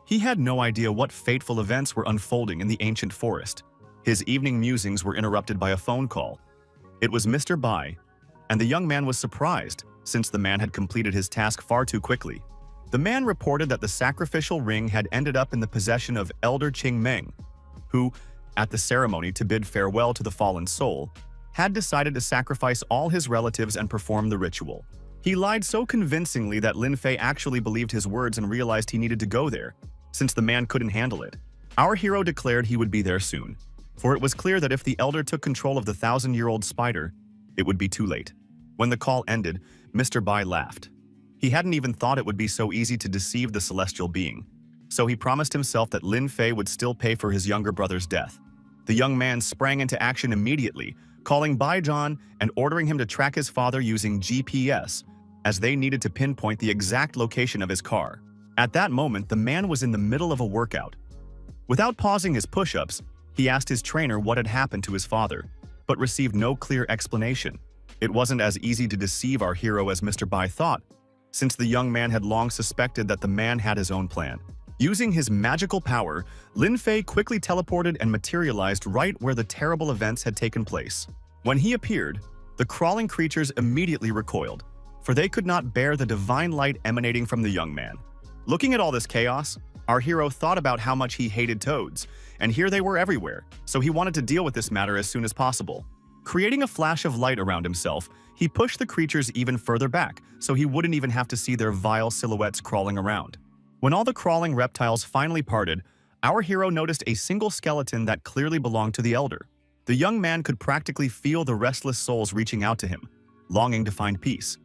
He had no idea what fateful events were unfolding in the ancient forest. His evening musings were interrupted by a phone call. It was Mr. Bai, and the young man was surprised, since the man had completed his task far too quickly. The man reported that the sacrificial ring had ended up in the possession of Elder Qing Meng, who, at the ceremony to bid farewell to the fallen soul, had decided to sacrifice all his relatives and perform the ritual. He lied so convincingly that Lin Fei actually believed his words and realized he needed to go there, since the man couldn't handle it. Our hero declared he would be there soon, for it was clear that if the elder took control of the 1,000-year-old spider, it would be too late. When the call ended, Mr. Bai laughed. He hadn't even thought it would be so easy to deceive the celestial being, so he promised himself that Lin Fei would still pay for his younger brother's death. The young man sprang into action immediately, calling Bai Zhan and ordering him to track his father using GPS, as they needed to pinpoint the exact location of his car. At that moment, the man was in the middle of a workout. Without pausing his push-ups, he asked his trainer what had happened to his father, but received no clear explanation. It wasn't as easy to deceive our hero as Mr. Bai thought, since the young man had long suspected that the man had his own plan. Using his magical power, Lin Fei quickly teleported and materialized right where the terrible events had taken place. When he appeared, the crawling creatures immediately recoiled, for they could not bear the divine light emanating from the young man. Looking at all this chaos, our hero thought about how much he hated toads, and here they were everywhere, so he wanted to deal with this matter as soon as possible. Creating a flash of light around himself, he pushed the creatures even further back, so he wouldn't even have to see their vile silhouettes crawling around. When all the crawling reptiles finally parted, our hero noticed a single skeleton that clearly belonged to the elder. The young man could practically feel the restless souls reaching out to him, longing to find peace.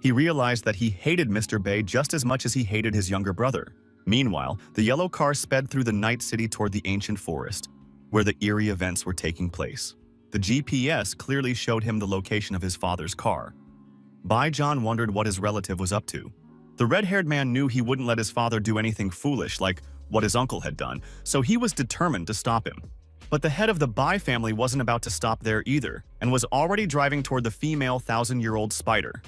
He realized that he hated Mr. Bai just as much as he hated his younger brother. Meanwhile, the yellow car sped through the night city toward the ancient forest, where the eerie events were taking place. The GPS clearly showed him the location of his father's car. Bai Zhan wondered what his relative was up to. The red-haired man knew he wouldn't let his father do anything foolish like what his uncle had done, so he was determined to stop him. But the head of the Bai family wasn't about to stop there either, and was already driving toward the female 1,000-year-old spider.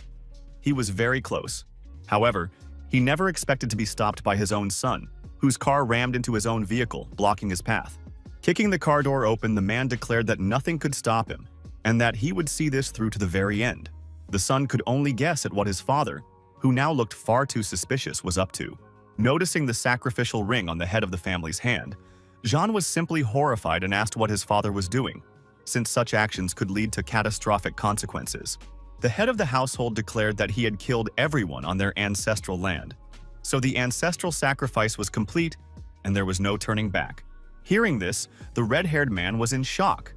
He was very close. However, he never expected to be stopped by his own son, whose car rammed into his own vehicle, blocking his path. Kicking the car door open, the man declared that nothing could stop him, and that he would see this through to the very end. The son could only guess at what his father, who now looked far too suspicious, was up to. Noticing the sacrificial ring on the head of the family's hand, Zhan was simply horrified and asked what his father was doing, since such actions could lead to catastrophic consequences. The head of the household declared that he had killed everyone on their ancestral land. So the ancestral sacrifice was complete, and there was no turning back. Hearing this, the red-haired man was in shock.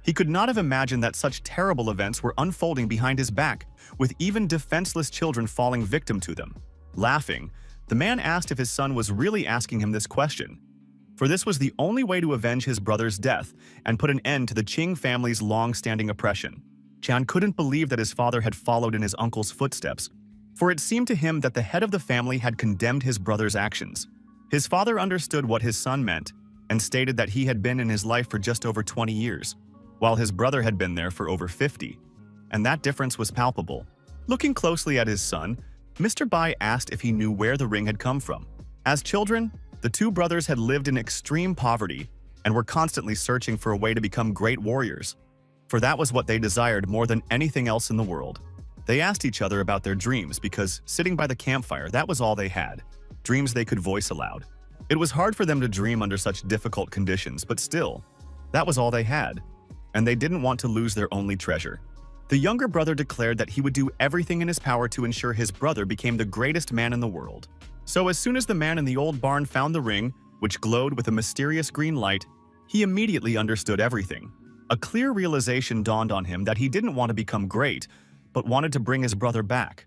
He could not have imagined that such terrible events were unfolding behind his back, with even defenseless children falling victim to them. Laughing, the man asked if his son was really asking him this question, for this was the only way to avenge his brother's death and put an end to the Qing family's long-standing oppression. Chan couldn't believe that his father had followed in his uncle's footsteps, for it seemed to him that the head of the family had condemned his brother's actions. His father understood what his son meant and stated that he had been in his life for just over 20 years, while his brother had been there for over 50, and that difference was palpable. Looking closely at his son, Mr. Bai asked if he knew where the ring had come from. As children, the two brothers had lived in extreme poverty and were constantly searching for a way to become great warriors, for that was what they desired more than anything else in the world. They asked each other about their dreams because, sitting by the campfire, that was all they had, dreams they could voice aloud. It was hard for them to dream under such difficult conditions, but still, that was all they had, and they didn't want to lose their only treasure. The younger brother declared that he would do everything in his power to ensure his brother became the greatest man in the world. So as soon as the man in the old barn found the ring, which glowed with a mysterious green light, he immediately understood everything. A clear realization dawned on him that he didn't want to become great, but wanted to bring his brother back.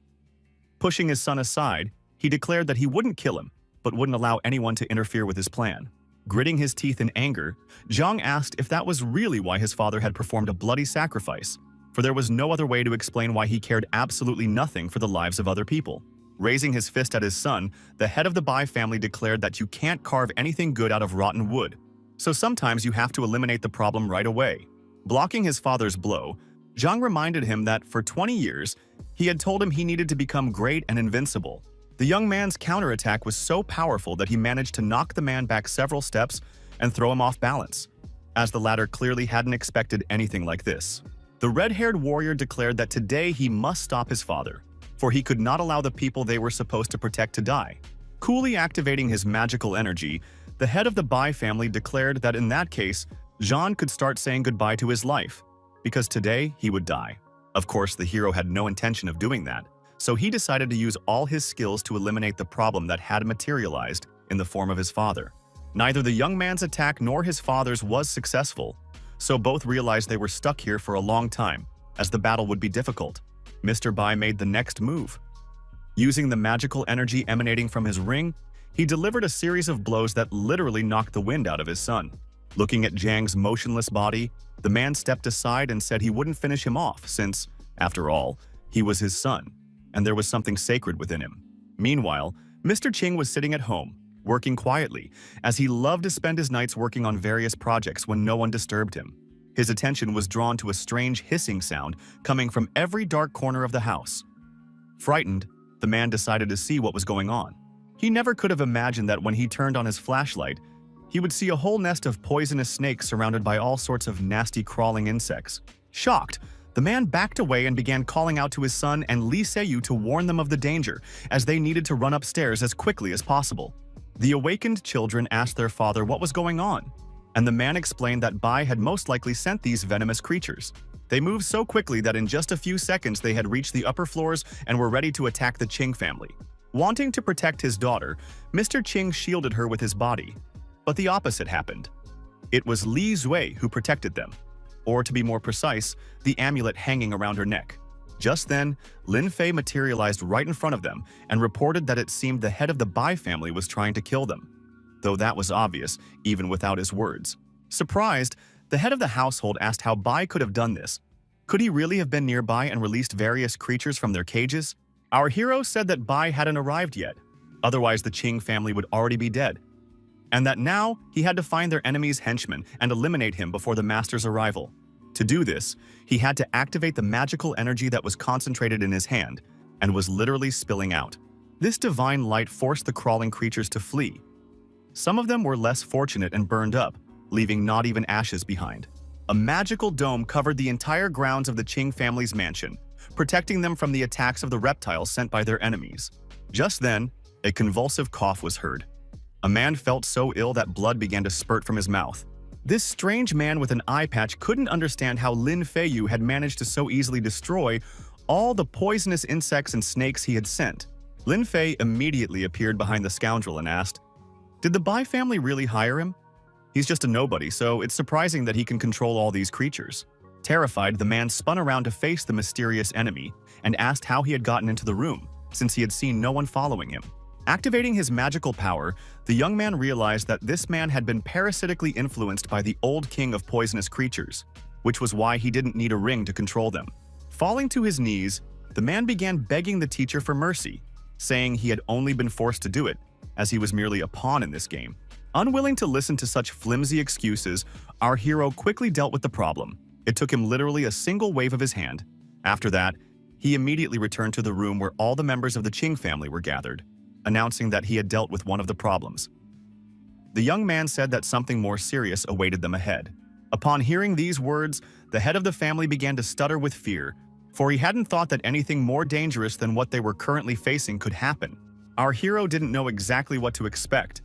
Pushing his son aside, he declared that he wouldn't kill him, but wouldn't allow anyone to interfere with his plan. Gritting his teeth in anger, Zhang asked if that was really why his father had performed a bloody sacrifice, for there was no other way to explain why he cared absolutely nothing for the lives of other people. Raising his fist at his son, the head of the Bai family declared that you can't carve anything good out of rotten wood, so sometimes you have to eliminate the problem right away. Blocking his father's blow, Zhang reminded him that for 20 years, he had told him he needed to become great and invincible. The young man's counterattack was so powerful that he managed to knock the man back several steps and throw him off balance, as the latter clearly hadn't expected anything like this. The red-haired warrior declared that today he must stop his father, for he could not allow the people they were supposed to protect to die. Coolly activating his magical energy, the head of the Bai family declared that in that case, Zhan could start saying goodbye to his life, because today he would die. Of course, the hero had no intention of doing that, So he decided to use all his skills to eliminate the problem that had materialized in the form of his father. Neither the young man's attack nor his father's was successful, so both realized they were stuck here for a long time, as the battle would be difficult. Mr. Bai made the next move. Using the magical energy emanating from his ring, he delivered a series of blows that literally knocked the wind out of his son. Looking at Jiang's motionless body, the man stepped aside and said he wouldn't finish him off since, after all, he was his son, and there was something sacred within him. Meanwhile, Mr. Qing was sitting at home, working quietly, as he loved to spend his nights working on various projects when no one disturbed him. His attention was drawn to a strange hissing sound coming from every dark corner of the house. Frightened, the man decided to see what was going on. He never could have imagined that when he turned on his flashlight, he would see a whole nest of poisonous snakes surrounded by all sorts of nasty crawling insects. Shocked, the man backed away and began calling out to his son and Li Seiyu to warn them of the danger, as they needed to run upstairs as quickly as possible. The awakened children asked their father what was going on, and the man explained that Bai had most likely sent these venomous creatures. They moved so quickly that in just a few seconds they had reached the upper floors and were ready to attack the Qing family. Wanting to protect his daughter, Mr. Qing shielded her with his body. But the opposite happened. It was Li Zui who protected them, or to be more precise, the amulet hanging around her neck. Just then, Lin Fei materialized right in front of them and reported that it seemed the head of the Bai family was trying to kill them, though that was obvious even without his words. Surprised, the head of the household asked how Bai could have done this. Could he really have been nearby and released various creatures from their cages? Our hero said that Bai hadn't arrived yet, otherwise the Qing family would already be dead, and that now he had to find their enemy's henchman and eliminate him before the master's arrival. To do this, he had to activate the magical energy that was concentrated in his hand and was literally spilling out. This divine light forced the crawling creatures to flee. Some of them were less fortunate and burned up, leaving not even ashes behind. A magical dome covered the entire grounds of the Qing family's mansion, protecting them from the attacks of the reptiles sent by their enemies. Just then, a convulsive cough was heard. A man felt so ill that blood began to spurt from his mouth. This strange man with an eye patch couldn't understand how Lin Feiyu had managed to so easily destroy all the poisonous insects and snakes he had sent. Lin Fei immediately appeared behind the scoundrel and asked, "Did the Bai family really hire him? He's just a nobody, so it's surprising that he can control all these creatures." Terrified, the man spun around to face the mysterious enemy and asked how he had gotten into the room, since he had seen no one following him. Activating his magical power, the young man realized that this man had been parasitically influenced by the old king of poisonous creatures, which was why he didn't need a ring to control them. Falling to his knees, the man began begging the teacher for mercy, saying he had only been forced to do it, as he was merely a pawn in this game. Unwilling to listen to such flimsy excuses, our hero quickly dealt with the problem. It took him literally a single wave of his hand. After that, he immediately returned to the room where all the members of the Qing family were gathered, announcing that he had dealt with one of the problems. The young man said that something more serious awaited them ahead. Upon hearing these words, the head of the family began to stutter with fear, for he hadn't thought that anything more dangerous than what they were currently facing could happen. Our hero didn't know exactly what to expect,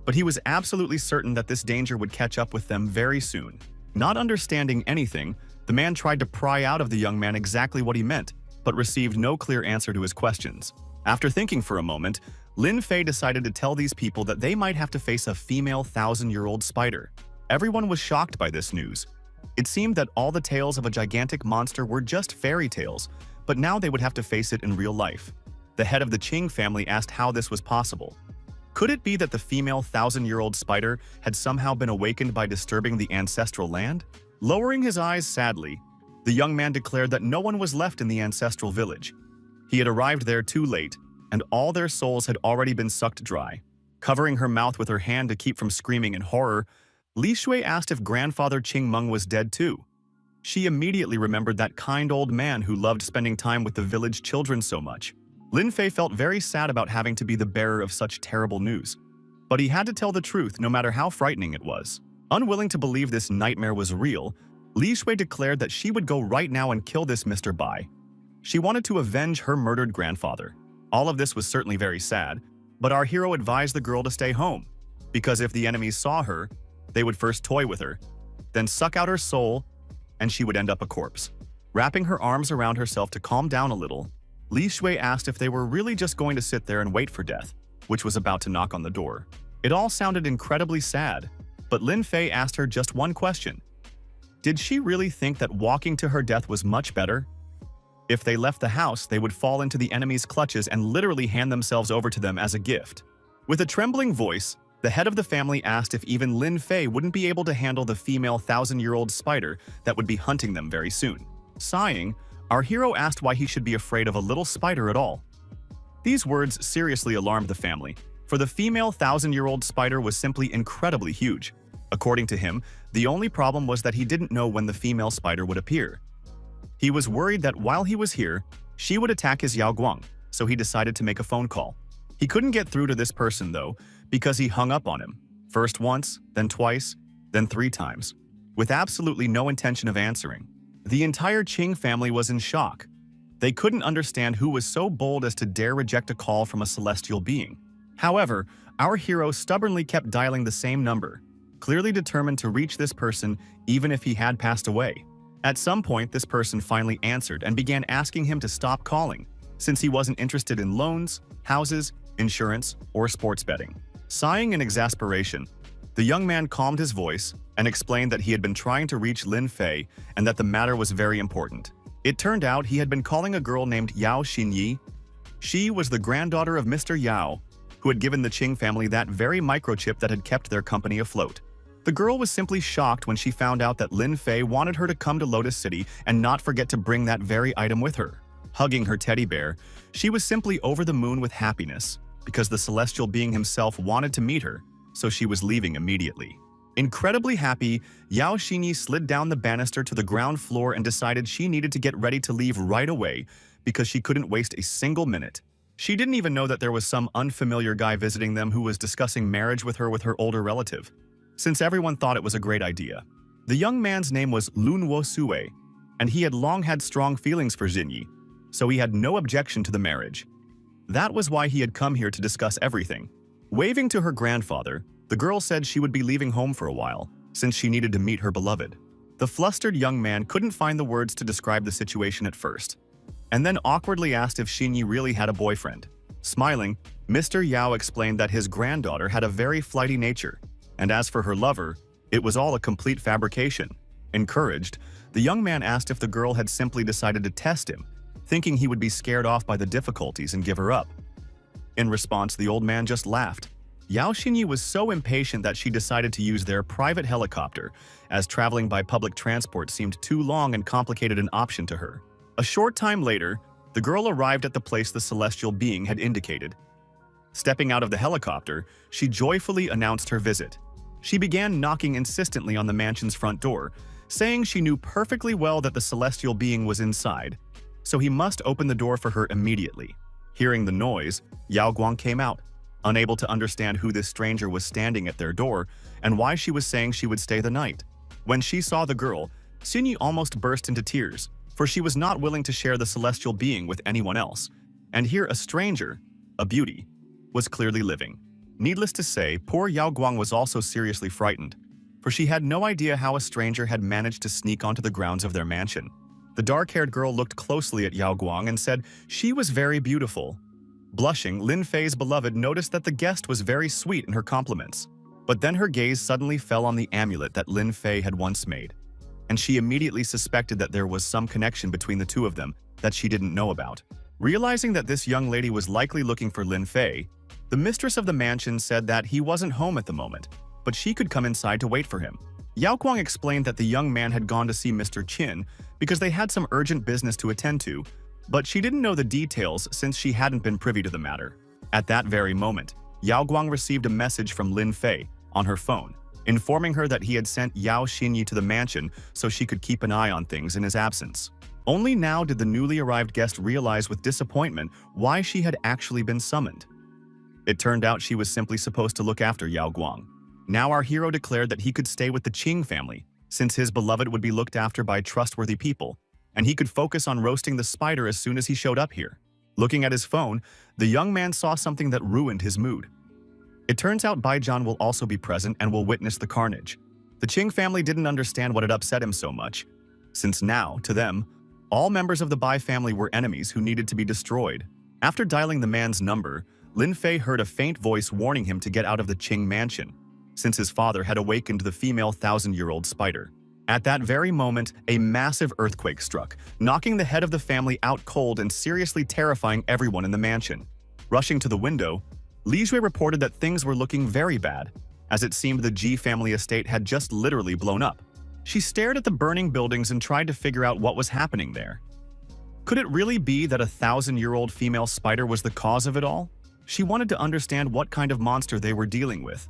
but he was absolutely certain that this danger would catch up with them very soon. Not understanding anything, the man tried to pry out of the young man exactly what he meant, but received no clear answer to his questions. After thinking for a moment, Lin Fei decided to tell these people that they might have to face a female 1,000-year-old spider. Everyone was shocked by this news. It seemed that all the tales of a gigantic monster were just fairy tales, but now they would have to face it in real life. The head of the Qing family asked how this was possible. Could it be that the female 1,000-year-old spider had somehow been awakened by disturbing the ancestral land? Lowering his eyes sadly, the young man declared that no one was left in the ancestral village. He had arrived there too late, and all their souls had already been sucked dry. Covering her mouth with her hand to keep from screaming in horror, Li Shui asked if grandfather Qing Meng was dead too. She immediately remembered that kind old man who loved spending time with the village children so much. Lin Fei felt very sad about having to be the bearer of such terrible news, but he had to tell the truth no matter how frightening it was. Unwilling to believe this nightmare was real, Li Shui declared that she would go right now and kill this Mr. Bai. She wanted to avenge her murdered grandfather. All of this was certainly very sad, but our hero advised the girl to stay home, because if the enemies saw her, they would first toy with her, then suck out her soul, and she would end up a corpse. Wrapping her arms around herself to calm down a little, Li Shui asked if they were really just going to sit there and wait for death, which was about to knock on the door. It all sounded incredibly sad, but Lin Fei asked her just one question. Did she really think that walking to her death was much better? If they left the house, they would fall into the enemy's clutches and literally hand themselves over to them as a gift. With a trembling voice, the head of the family asked if even Lin Fei wouldn't be able to handle the female 1,000-year-old spider that would be hunting them very soon. Sighing, our hero asked why he should be afraid of a little spider at all. These words seriously alarmed the family, for the female 1,000-year-old spider was simply incredibly huge. According to him, the only problem was that he didn't know when the female spider would appear. He was worried that while he was here, she would attack his Yao Guang, so he decided to make a phone call. He couldn't get through to this person, though, because he hung up on him, first once, then twice, then 3 times, with absolutely no intention of answering. The entire Qing family was in shock. They couldn't understand who was so bold as to dare reject a call from a celestial being. However, our hero stubbornly kept dialing the same number, clearly determined to reach this person even if he had passed away. At some point, this person finally answered and began asking him to stop calling, since he wasn't interested in loans, houses, insurance, or sports betting. Sighing in exasperation, the young man calmed his voice and explained that he had been trying to reach Lin Fei and that the matter was very important. It turned out he had been calling a girl named Yao Xinyi. She was the granddaughter of Mr. Yao, who had given the Qing family that very microchip that had kept their company afloat. The girl was simply shocked when she found out that Lin Fei wanted her to come to Lotus City and not forget to bring that very item with her. Hugging her teddy bear, she was simply over the moon with happiness, because the celestial being himself wanted to meet her, so she was leaving immediately. Incredibly happy, Yao Xinyi slid down the banister to the ground floor and decided she needed to get ready to leave right away because she couldn't waste a single minute. She didn't even know that there was some unfamiliar guy visiting them who was discussing marriage with her older relative, since everyone thought it was a great idea. The young man's name was Lunwo Sue, and he had long had strong feelings for Xinyi, so he had no objection to the marriage. That was why he had come here to discuss everything. Waving to her grandfather, the girl said she would be leaving home for a while, since she needed to meet her beloved. The flustered young man couldn't find the words to describe the situation at first, and then awkwardly asked if Xinyi really had a boyfriend. Smiling, Mr. Yao explained that his granddaughter had a very flighty nature, and as for her lover, it was all a complete fabrication. Encouraged, the young man asked if the girl had simply decided to test him, thinking he would be scared off by the difficulties and give her up. In response, the old man just laughed. Yao Xinyi was so impatient that she decided to use their private helicopter, as traveling by public transport seemed too long and complicated an option to her. A short time later, the girl arrived at the place the celestial being had indicated. Stepping out of the helicopter, she joyfully announced her visit. She began knocking insistently on the mansion's front door, saying she knew perfectly well that the celestial being was inside, so he must open the door for her immediately. Hearing the noise, Yao Guang came out, unable to understand who this stranger was standing at their door and why she was saying she would stay the night. When she saw the girl, Xinyi almost burst into tears, for she was not willing to share the celestial being with anyone else, and here a stranger, a beauty, was clearly living. Needless to say, poor Yao Guang was also seriously frightened, for she had no idea how a stranger had managed to sneak onto the grounds of their mansion. The dark-haired girl looked closely at Yao Guang and said she was very beautiful. Blushing, Lin Fei's beloved noticed that the guest was very sweet in her compliments, but then her gaze suddenly fell on the amulet that Lin Fei had once made, and she immediately suspected that there was some connection between the two of them that she didn't know about. Realizing that this young lady was likely looking for Lin Fei, the mistress of the mansion said that he wasn't home at the moment, but she could come inside to wait for him. Yao Guang explained that the young man had gone to see Mr. Qin because they had some urgent business to attend to, but she didn't know the details since she hadn't been privy to the matter. At that very moment, Yao Guang received a message from Lin Fei on her phone, informing her that he had sent Yao Xinyi to the mansion so she could keep an eye on things in his absence. Only now did the newly arrived guest realize with disappointment why she had actually been summoned. It turned out she was simply supposed to look after Yao Guang. Now our hero declared that he could stay with the Qing family, since his beloved would be looked after by trustworthy people, and he could focus on roasting the spider as soon as he showed up here. Looking at his phone, the young man saw something that ruined his mood. It turns out Baijian will also be present and will witness the carnage. The Qing family didn't understand what had upset him so much, since now, to them, All members of the Bai family were enemies who needed to be destroyed. After dialing the man's number, Lin Fei heard a faint voice warning him to get out of the Qing mansion, since his father had awakened the female 1,000-year-old spider. At that very moment, a massive earthquake struck, knocking the head of the family out cold and seriously terrifying everyone in the mansion. Rushing to the window, Li Jue reported that things were looking very bad, as it seemed the Ji family estate had just literally blown up. She stared at the burning buildings and tried to figure out what was happening there. Could it really be that a 1,000-year-old female spider was the cause of it all? She wanted to understand what kind of monster they were dealing with.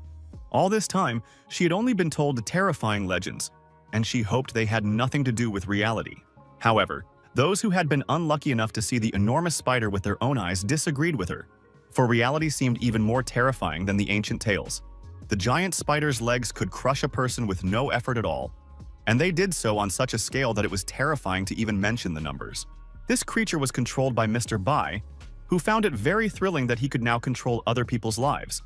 All this time, she had only been told the terrifying legends, and she hoped they had nothing to do with reality. However, those who had been unlucky enough to see the enormous spider with their own eyes disagreed with her, for reality seemed even more terrifying than the ancient tales. The giant spider's legs could crush a person with no effort at all, and they did so on such a scale that it was terrifying to even mention the numbers. This creature was controlled by Mr. Bai, who found it very thrilling that he could now control other people's lives.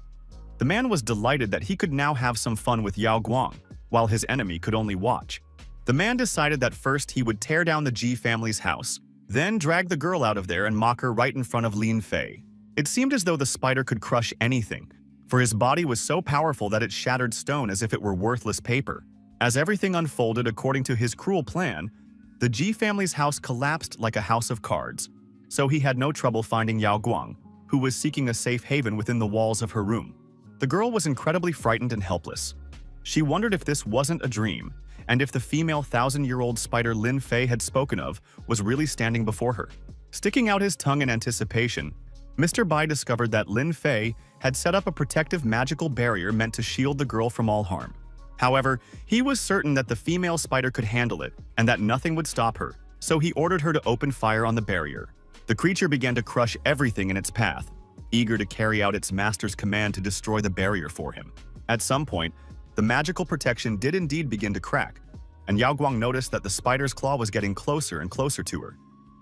The man was delighted that he could now have some fun with Yao Guang, while his enemy could only watch. The man decided that first he would tear down the Ji family's house, then drag the girl out of there and mock her right in front of Lin Fei. It seemed as though the spider could crush anything, for his body was so powerful that it shattered stone as if it were worthless paper. As everything unfolded according to his cruel plan, the Ji family's house collapsed like a house of cards, so he had no trouble finding Yao Guang, who was seeking a safe haven within the walls of her room. The girl was incredibly frightened and helpless. She wondered if this wasn't a dream, and if the female 1,000-year-old spider Lin Fei had spoken of was really standing before her. Sticking out his tongue in anticipation, Mr. Bai discovered that Lin Fei had set up a protective magical barrier meant to shield the girl from all harm. However, he was certain that the female spider could handle it and that nothing would stop her, so he ordered her to open fire on the barrier. The creature began to crush everything in its path, eager to carry out its master's command to destroy the barrier for him. At some point, the magical protection did indeed begin to crack, and Yao Guang noticed that the spider's claw was getting closer and closer to her.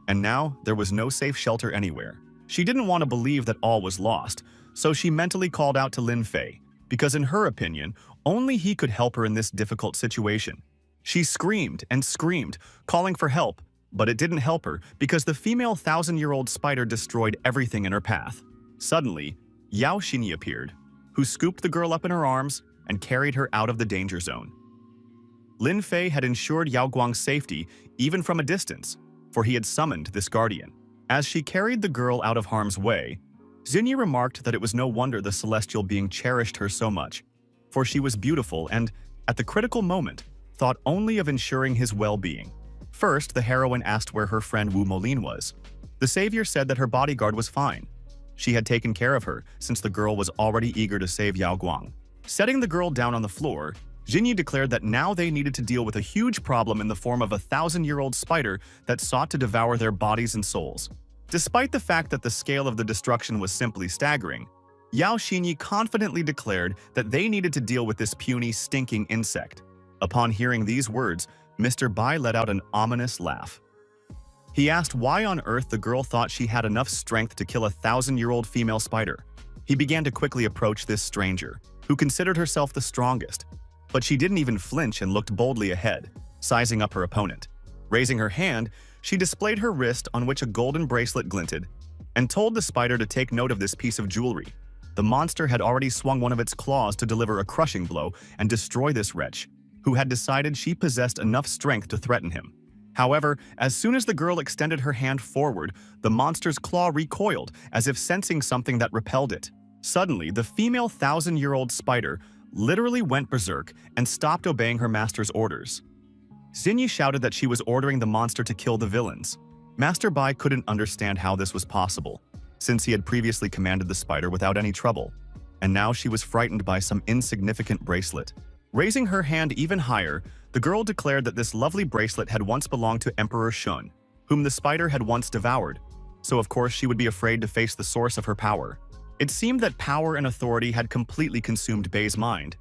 And now, there was no safe shelter anywhere. She didn't want to believe that all was lost, so she mentally called out to Lin Fei, because in her opinion, only he could help her in this difficult situation. She screamed and screamed, calling for help, but it didn't help her because the female 1,000-year-old spider destroyed everything in her path. Suddenly, Yao Xinyi appeared, who scooped the girl up in her arms and carried her out of the danger zone. Lin Fei had ensured Yao Guang's safety even from a distance, for he had summoned this guardian. As she carried the girl out of harm's way, Xinyi remarked that it was no wonder the celestial being cherished her so much, for she was beautiful and, at the critical moment, thought only of ensuring his well-being. First, the heroine asked where her friend Wu Molin was. The savior said that her bodyguard was fine. She had taken care of her, since the girl was already eager to save Yao Guang. Setting the girl down on the floor, Xinyi declared that now they needed to deal with a huge problem in the form of a 1,000-year-old spider that sought to devour their bodies and souls. Despite the fact that the scale of the destruction was simply staggering, Yao Xinyi confidently declared that they needed to deal with this puny, stinking insect. Upon hearing these words, Mr. Bai let out an ominous laugh. He asked why on earth the girl thought she had enough strength to kill a 1,000-year-old female spider. He began to quickly approach this stranger, who considered herself the strongest, but she didn't even flinch and looked boldly ahead, sizing up her opponent. Raising her hand, she displayed her wrist on which a golden bracelet glinted, and told the spider to take note of this piece of jewelry. The monster had already swung one of its claws to deliver a crushing blow and destroy this wretch, who had decided she possessed enough strength to threaten him. However, as soon as the girl extended her hand forward, the monster's claw recoiled, as if sensing something that repelled it. Suddenly, the female 1,000-year-old spider literally went berserk and stopped obeying her master's orders. Xinyi shouted that she was ordering the monster to kill the villains. Master Bai couldn't understand how this was possible, since he had previously commanded the spider without any trouble, and now she was frightened by some insignificant bracelet. Raising her hand even higher, the girl declared that this lovely bracelet had once belonged to Emperor Shun, whom the spider had once devoured, so of course she would be afraid to face the source of her power. It seemed that power and authority had completely consumed Bai's mind,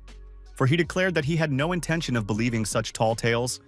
for he declared that he had no intention of believing such tall tales,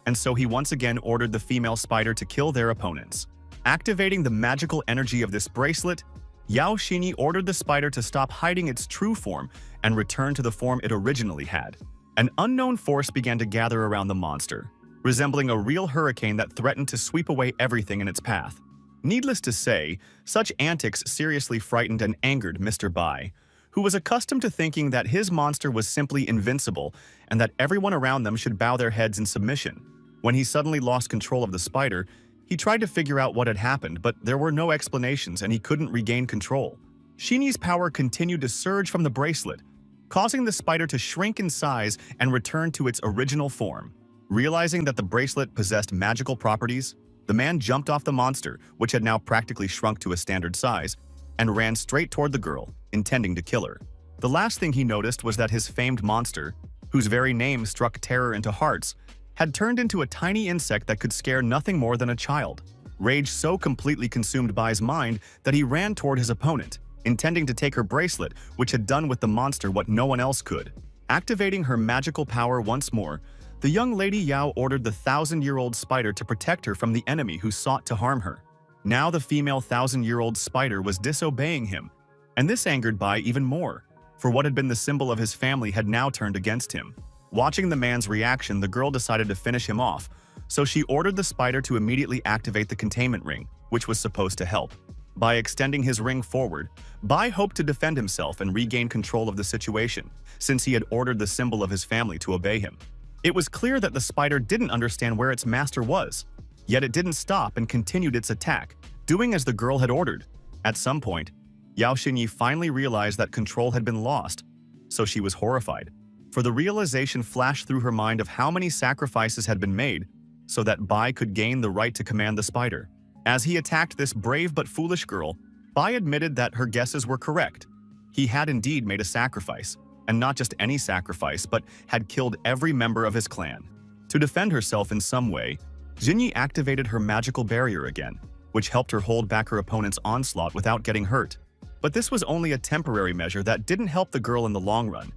and so he once again ordered the female spider to kill their opponents. Activating the magical energy of this bracelet, Yao Xinyi ordered the spider to stop hiding its true form and return to the form it originally had. An unknown force began to gather around the monster, resembling a real hurricane that threatened to sweep away everything in its path. Needless to say, such antics seriously frightened and angered Mr. Bai, who was accustomed to thinking that his monster was simply invincible and that everyone around them should bow their heads in submission. When he suddenly lost control of the spider, he tried to figure out what had happened, but there were no explanations and he couldn't regain control. Shinny's power continued to surge from the bracelet, causing the spider to shrink in size and return to its original form. Realizing that the bracelet possessed magical properties, the man jumped off the monster, which had now practically shrunk to a standard size, and ran straight toward the girl, intending to kill her. The last thing he noticed was that his famed monster, whose very name struck terror into hearts, had turned into a tiny insect that could scare nothing more than a child. Rage so completely consumed Bai's mind that he ran toward his opponent, intending to take her bracelet, which had done with the monster what no one else could. Activating her magical power once more, the young lady Yao ordered the 1,000-year-old spider to protect her from the enemy who sought to harm her. Now the female 1,000-year-old spider was disobeying him, and this angered Bai even more, for what had been the symbol of his family had now turned against him. Watching the man's reaction, the girl decided to finish him off, so she ordered the spider to immediately activate the containment ring, which was supposed to help. By extending his ring forward, Bai hoped to defend himself and regain control of the situation, since he had ordered the symbol of his family to obey him. It was clear that the spider didn't understand where its master was, yet it didn't stop and continued its attack, doing as the girl had ordered. At some point, Yao Xinyi finally realized that control had been lost, so she was horrified. For the realization flashed through her mind of how many sacrifices had been made so that Bai could gain the right to command the spider. As he attacked this brave but foolish girl, Bai admitted that her guesses were correct. He had indeed made a sacrifice, and not just any sacrifice, but had killed every member of his clan. To defend herself in some way, Xinyi activated her magical barrier again, which helped her hold back her opponent's onslaught without getting hurt. But this was only a temporary measure that didn't help the girl in the long run,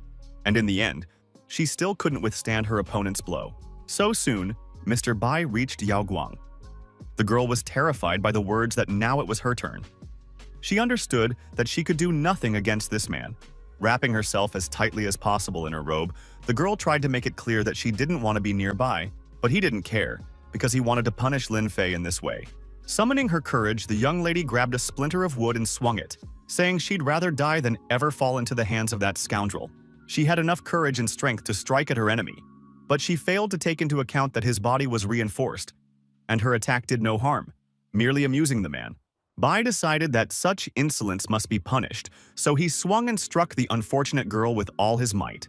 and in the end, she still couldn't withstand her opponent's blow. So soon, Mr. Bai reached Yao Guang. The girl was terrified by the words that now it was her turn. She understood that she could do nothing against this man. Wrapping herself as tightly as possible in her robe, the girl tried to make it clear that she didn't want to be nearby, but he didn't care, because he wanted to punish Lin Fei in this way. Summoning her courage, the young lady grabbed a splinter of wood and swung it, saying she'd rather die than ever fall into the hands of that scoundrel. She had enough courage and strength to strike at her enemy, but she failed to take into account that his body was reinforced, and her attack did no harm, merely amusing the man. Bai decided that such insolence must be punished, so he swung and struck the unfortunate girl with all his might.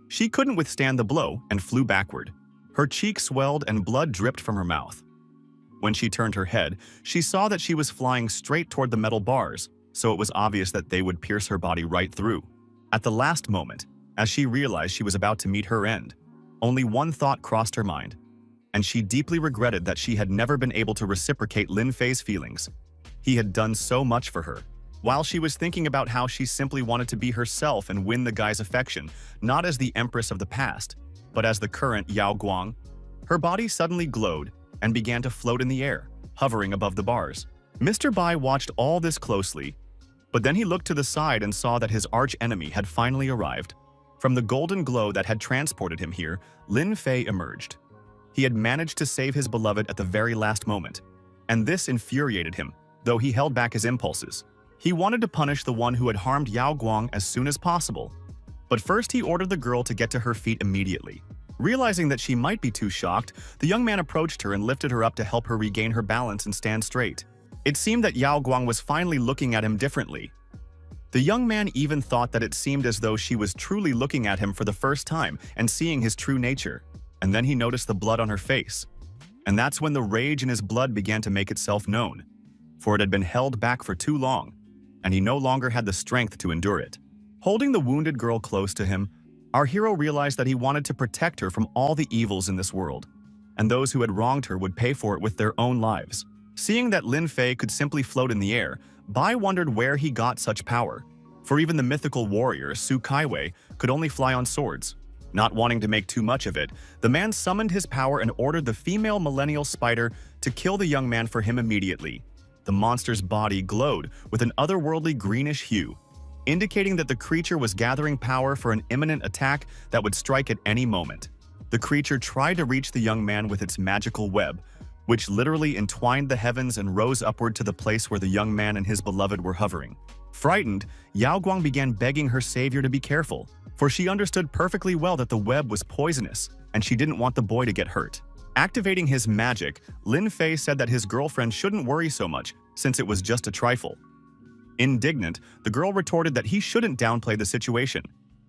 She couldn't withstand the blow and flew backward. Her cheek swelled and blood dripped from her mouth. When she turned her head, she saw that she was flying straight toward the metal bars, so it was obvious that they would pierce her body right through. At the last moment, as she realized she was about to meet her end, only one thought crossed her mind, and she deeply regretted that she had never been able to reciprocate Lin Fei's feelings. He had done so much for her. While she was thinking about how she simply wanted to be herself and win the guy's affection, not as the empress of the past, but as the current Yao Guang, her body suddenly glowed and began to float in the air, hovering above the bars. Mr. Bai watched all this closely, but then he looked to the side and saw that his arch-enemy had finally arrived. From the golden glow that had transported him here, Lin Fei emerged. He had managed to save his beloved at the very last moment, and this infuriated him, though he held back his impulses. He wanted to punish the one who had harmed Yao Guang as soon as possible. But first he ordered the girl to get to her feet immediately. Realizing that she might be too shocked, the young man approached her and lifted her up to help her regain her balance and stand straight. It seemed that Yao Guang was finally looking at him differently. The young man even thought that it seemed as though she was truly looking at him for the first time and seeing his true nature. And then he noticed the blood on her face. And that's when the rage in his blood began to make itself known, for it had been held back for too long, and he no longer had the strength to endure it. Holding the wounded girl close to him, our hero realized that he wanted to protect her from all the evils in this world, and those who had wronged her would pay for it with their own lives. Seeing that Lin Fei could simply float in the air, Bai wondered where he got such power, for even the mythical warrior Su Kaiwei could only fly on swords. Not wanting to make too much of it, the man summoned his power and ordered the female millennial spider to kill the young man for him immediately. The monster's body glowed with an otherworldly greenish hue, indicating that the creature was gathering power for an imminent attack that would strike at any moment. The creature tried to reach the young man with its magical web, which literally entwined the heavens and rose upward to the place where the young man and his beloved were hovering. Frightened, Yao Guang began begging her savior to be careful, for she understood perfectly well that the web was poisonous, and she didn't want the boy to get hurt. Activating his magic, Lin Fei said that his girlfriend shouldn't worry so much, since it was just a trifle. Indignant, the girl retorted that he shouldn't downplay the situation.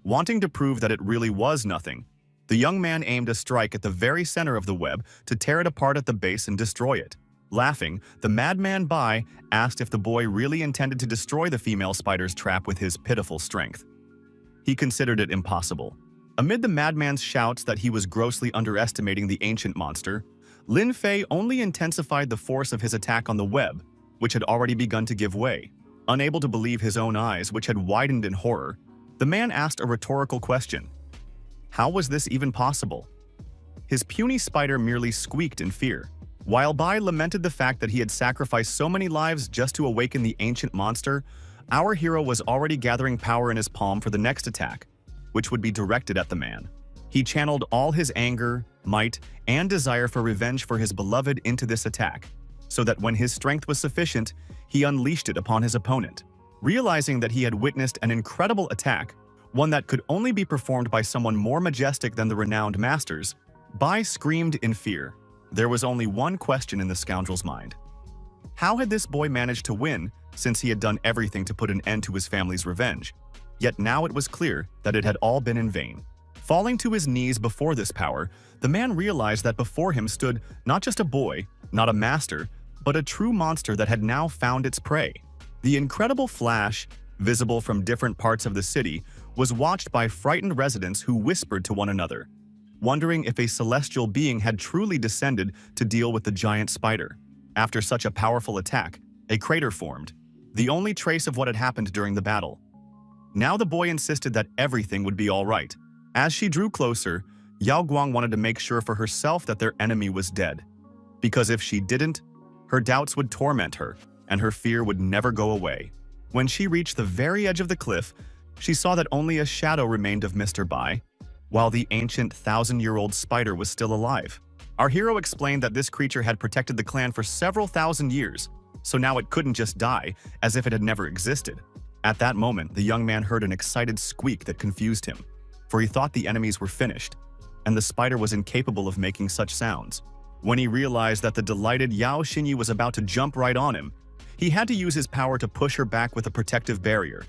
Wanting to prove that it really was nothing, the young man aimed a strike at the very center of the web to tear it apart at the base and destroy it. Laughing, the madman Bai asked if the boy really intended to destroy the female spider's trap with his pitiful strength. He considered it impossible. Amid the madman's shouts that he was grossly underestimating the ancient monster, Lin Fei only intensified the force of his attack on the web, which had already begun to give way. Unable to believe his own eyes, which had widened in horror, the man asked a rhetorical question. How was this even possible? His puny spider merely squeaked in fear, while Bai lamented the fact that he had sacrificed so many lives just to awaken the ancient monster. Our hero was already gathering power in his palm for the next attack, which would be directed at the man. He channeled all his anger, might, and desire for revenge for his beloved into this attack, so that when his strength was sufficient, he unleashed it upon his opponent. Realizing that he had witnessed an incredible attack, one that could only be performed by someone more majestic than the renowned masters, Bai screamed in fear. There was only one question in the scoundrel's mind. How had this boy managed to win, since he had done everything to put an end to his family's revenge? Yet now it was clear that it had all been in vain. Falling to his knees before this power, the man realized that before him stood not just a boy, not a master, but a true monster that had now found its prey. The incredible flash, visible from different parts of the city, was watched by frightened residents who whispered to one another, wondering if a celestial being had truly descended to deal with the giant spider. After such a powerful attack, a crater formed, the only trace of what had happened during the battle. Now the boy insisted that everything would be all right. As she drew closer, Yao Guang wanted to make sure for herself that their enemy was dead. Because if she didn't, her doubts would torment her, and her fear would never go away. When she reached the very edge of the cliff, she saw that only a shadow remained of Mr. Bai, while the ancient 1,000-year-old spider was still alive. Our hero explained that this creature had protected the clan for several thousand years, so now it couldn't just die, as if it had never existed. At that moment, the young man heard an excited squeak that confused him, for he thought the enemies were finished, and the spider was incapable of making such sounds. When he realized that the delighted Yao Xinyi was about to jump right on him, he had to use his power to push her back with a protective barrier,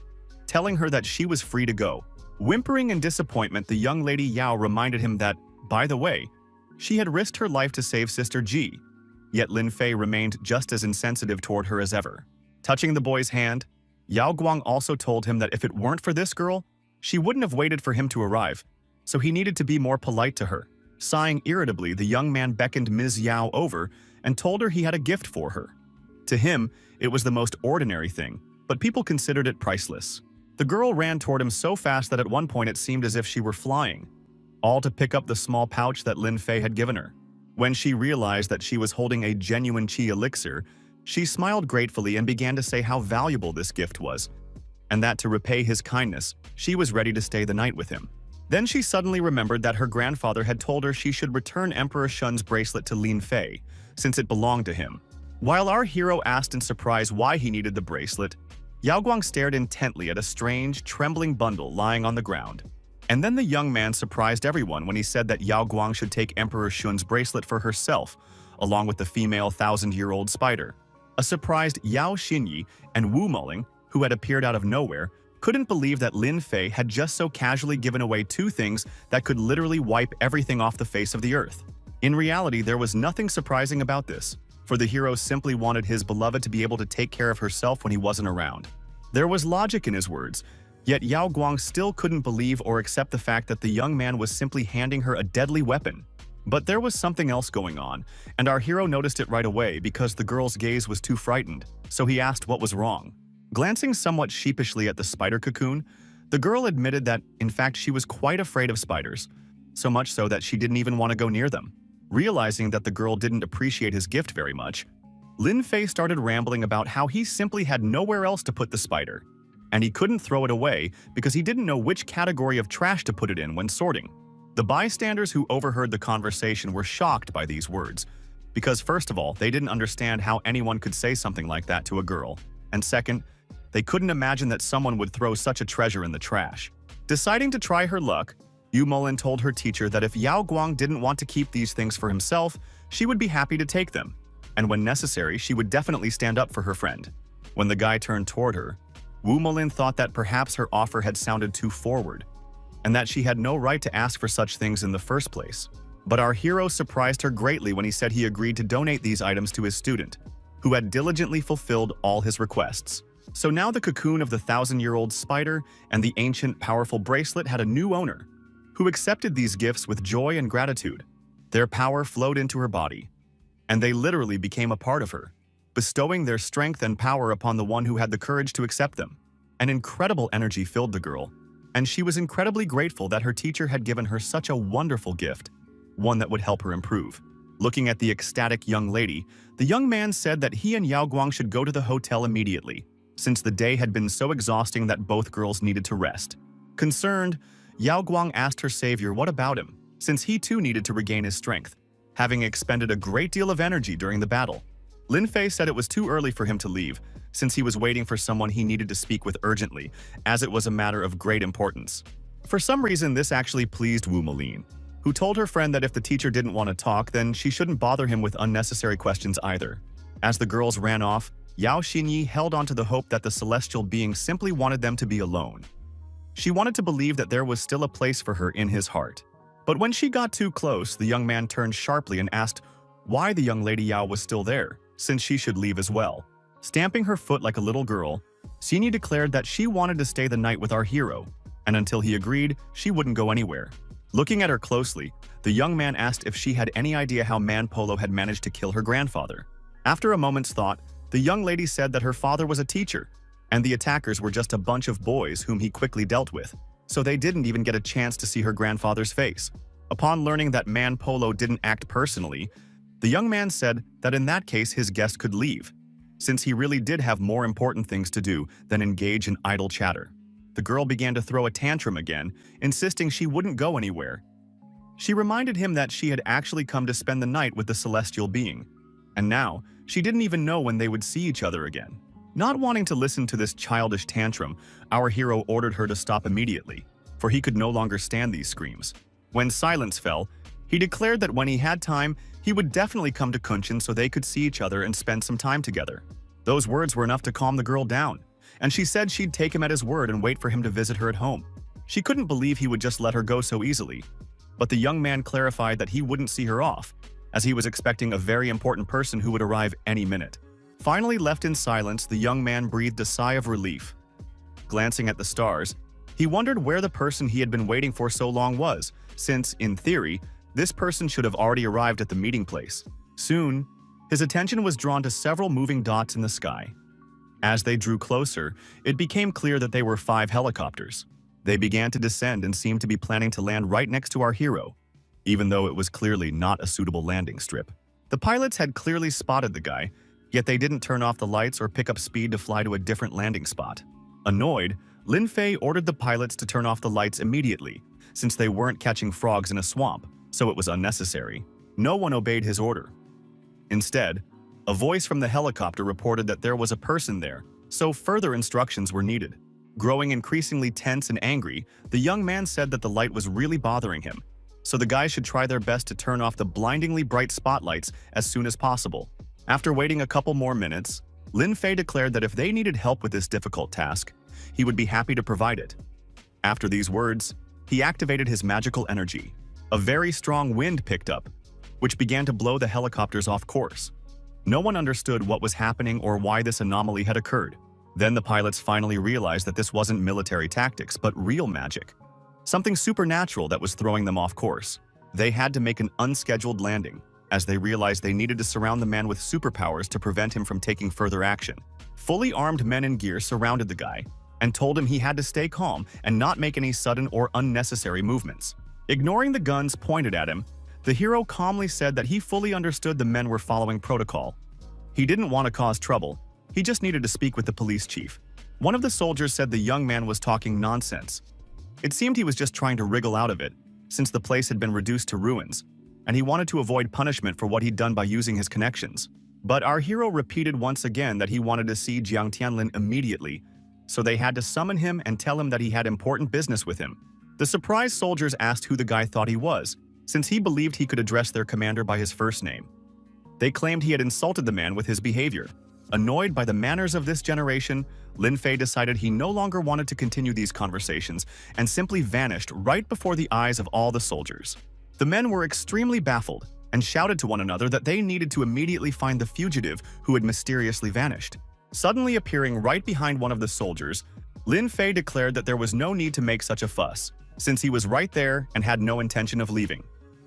telling her that she was free to go. Whimpering in disappointment, the young lady Yao reminded him that, by the way, she had risked her life to save Sister Ji, yet Lin Fei remained just as insensitive toward her as ever. Touching the boy's hand, Yao Guang also told him that if it weren't for this girl, she wouldn't have waited for him to arrive, so he needed to be more polite to her. Sighing irritably, the young man beckoned Ms. Yao over and told her he had a gift for her. To him, it was the most ordinary thing, but people considered it priceless. The girl ran toward him so fast that at one point it seemed as if she were flying, all to pick up the small pouch that Lin Fei had given her. When she realized that she was holding a genuine chi elixir, she smiled gratefully and began to say how valuable this gift was, and that to repay his kindness, she was ready to stay the night with him. Then she suddenly remembered that her grandfather had told her she should return Emperor Shun's bracelet to Lin Fei, since it belonged to him. While our hero asked in surprise why he needed the bracelet, Yao Guang stared intently at a strange, trembling bundle lying on the ground. And then the young man surprised everyone when he said that Yao Guang should take Emperor Shun's bracelet for herself, along with the female 1,000-year-old spider. A surprised Yao Xinyi and Wu Muling, who had appeared out of nowhere, couldn't believe that Lin Fei had just so casually given away two things that could literally wipe everything off the face of the earth. In reality, there was nothing surprising about this, for the hero simply wanted his beloved to be able to take care of herself when he wasn't around. There was logic in his words, yet Yao Guang still couldn't believe or accept the fact that the young man was simply handing her a deadly weapon. But there was something else going on, and our hero noticed it right away because the girl's gaze was too frightened, so he asked what was wrong. Glancing somewhat sheepishly at the spider cocoon, the girl admitted that, in fact, she was quite afraid of spiders, so much so that she didn't even want to go near them. Realizing that the girl didn't appreciate his gift very much, Lin Fei started rambling about how he simply had nowhere else to put the spider, and he couldn't throw it away because he didn't know which category of trash to put it in when sorting. The bystanders who overheard the conversation were shocked by these words, because first of all, they didn't understand how anyone could say something like that to a girl, and second, they couldn't imagine that someone would throw such a treasure in the trash. Deciding to try her luck, Yu Mulin told her teacher that if Yao Guang didn't want to keep these things for himself, she would be happy to take them, and when necessary, she would definitely stand up for her friend. When the guy turned toward her, Wu Mulin thought that perhaps her offer had sounded too forward, and that she had no right to ask for such things in the first place. But our hero surprised her greatly when he said he agreed to donate these items to his student, who had diligently fulfilled all his requests. So now the cocoon of the 1,000-year-old spider and the ancient powerful bracelet had a new owner, who accepted these gifts with joy and gratitude. Their power flowed into her body, and they literally became a part of her, bestowing their strength and power upon the one who had the courage to accept them. An incredible energy filled the girl, and she was incredibly grateful that her teacher had given her such a wonderful gift, one that would help her improve. Looking at the ecstatic young lady, the young man said that he and Yao Guang should go to the hotel immediately, since the day had been so exhausting that both girls needed to rest. Concerned, Yao Guang asked her savior what about him, since he too needed to regain his strength, having expended a great deal of energy during the battle. Lin Fei said it was too early for him to leave, since he was waiting for someone he needed to speak with urgently, as it was a matter of great importance. For some reason, this actually pleased Wu Mulin, who told her friend that if the teacher didn't want to talk, then she shouldn't bother him with unnecessary questions either. As the girls ran off, Yao Xinyi held on to the hope that the celestial being simply wanted them to be alone. She wanted to believe that there was still a place for her in his heart. But when she got too close, the young man turned sharply and asked why the young lady Yao was still there, since she should leave as well. Stamping her foot like a little girl, Xinyi declared that she wanted to stay the night with our hero, and until he agreed, she wouldn't go anywhere. Looking at her closely, the young man asked if she had any idea how Man Polo had managed to kill her grandfather. After a moment's thought, the young lady said that her father was a teacher, and the attackers were just a bunch of boys whom he quickly dealt with, so they didn't even get a chance to see her grandfather's face. Upon learning that Man Polo didn't act personally, the young man said that in that case his guest could leave, since he really did have more important things to do than engage in idle chatter. The girl began to throw a tantrum again, insisting she wouldn't go anywhere. She reminded him that she had actually come to spend the night with the celestial being, and now she didn't even know when they would see each other again. Not wanting to listen to this childish tantrum, our hero ordered her to stop immediately, for he could no longer stand these screams. When silence fell, he declared that when he had time, he would definitely come to Kunshin so they could see each other and spend some time together. Those words were enough to calm the girl down, and she said she'd take him at his word and wait for him to visit her at home. She couldn't believe he would just let her go so easily, but the young man clarified that he wouldn't see her off, as he was expecting a very important person who would arrive any minute. Finally left in silence, the young man breathed a sigh of relief. Glancing at the stars, he wondered where the person he had been waiting for so long was, since, in theory, this person should have already arrived at the meeting place. Soon, his attention was drawn to several moving dots in the sky. As they drew closer, it became clear that they were 5 helicopters. They began to descend and seemed to be planning to land right next to our hero, even though it was clearly not a suitable landing strip. The pilots had clearly spotted the guy, yet they didn't turn off the lights or pick up speed to fly to a different landing spot. Annoyed, Lin Fei ordered the pilots to turn off the lights immediately, since they weren't catching frogs in a swamp, so it was unnecessary. No one obeyed his order. Instead, a voice from the helicopter reported that there was a person there, so further instructions were needed. Growing increasingly tense and angry, the young man said that the light was really bothering him, so the guys should try their best to turn off the blindingly bright spotlights as soon as possible. After waiting a couple more minutes, Lin Fei declared that if they needed help with this difficult task, he would be happy to provide it. After these words, he activated his magical energy. A very strong wind picked up, which began to blow the helicopters off course. No one understood what was happening or why this anomaly had occurred. Then the pilots finally realized that this wasn't military tactics, but real magic. Something supernatural that was throwing them off course. They had to make an unscheduled landing, as they realized they needed to surround the man with superpowers to prevent him from taking further action. Fully armed men in gear surrounded the guy and told him he had to stay calm and not make any sudden or unnecessary movements. Ignoring the guns pointed at him, the hero calmly said that he fully understood the men were following protocol. He didn't want to cause trouble, he just needed to speak with the police chief. One of the soldiers said the young man was talking nonsense. It seemed he was just trying to wriggle out of it, since the place had been reduced to ruins, and he wanted to avoid punishment for what he'd done by using his connections. But our hero repeated once again that he wanted to see Jiang Tianlin immediately, so they had to summon him and tell him that he had important business with him. The surprised soldiers asked who the guy thought he was, since he believed he could address their commander by his first name. They claimed he had insulted the man with his behavior. Annoyed by the manners of this generation, Lin Fei decided he no longer wanted to continue these conversations and simply vanished right before the eyes of all the soldiers. The men were extremely baffled and shouted to one another that they needed to immediately find the fugitive who had mysteriously vanished. Suddenly appearing right behind one of the soldiers, Lin Fei declared that there was no need to make such a fuss, since he was right there and had no intention of leaving.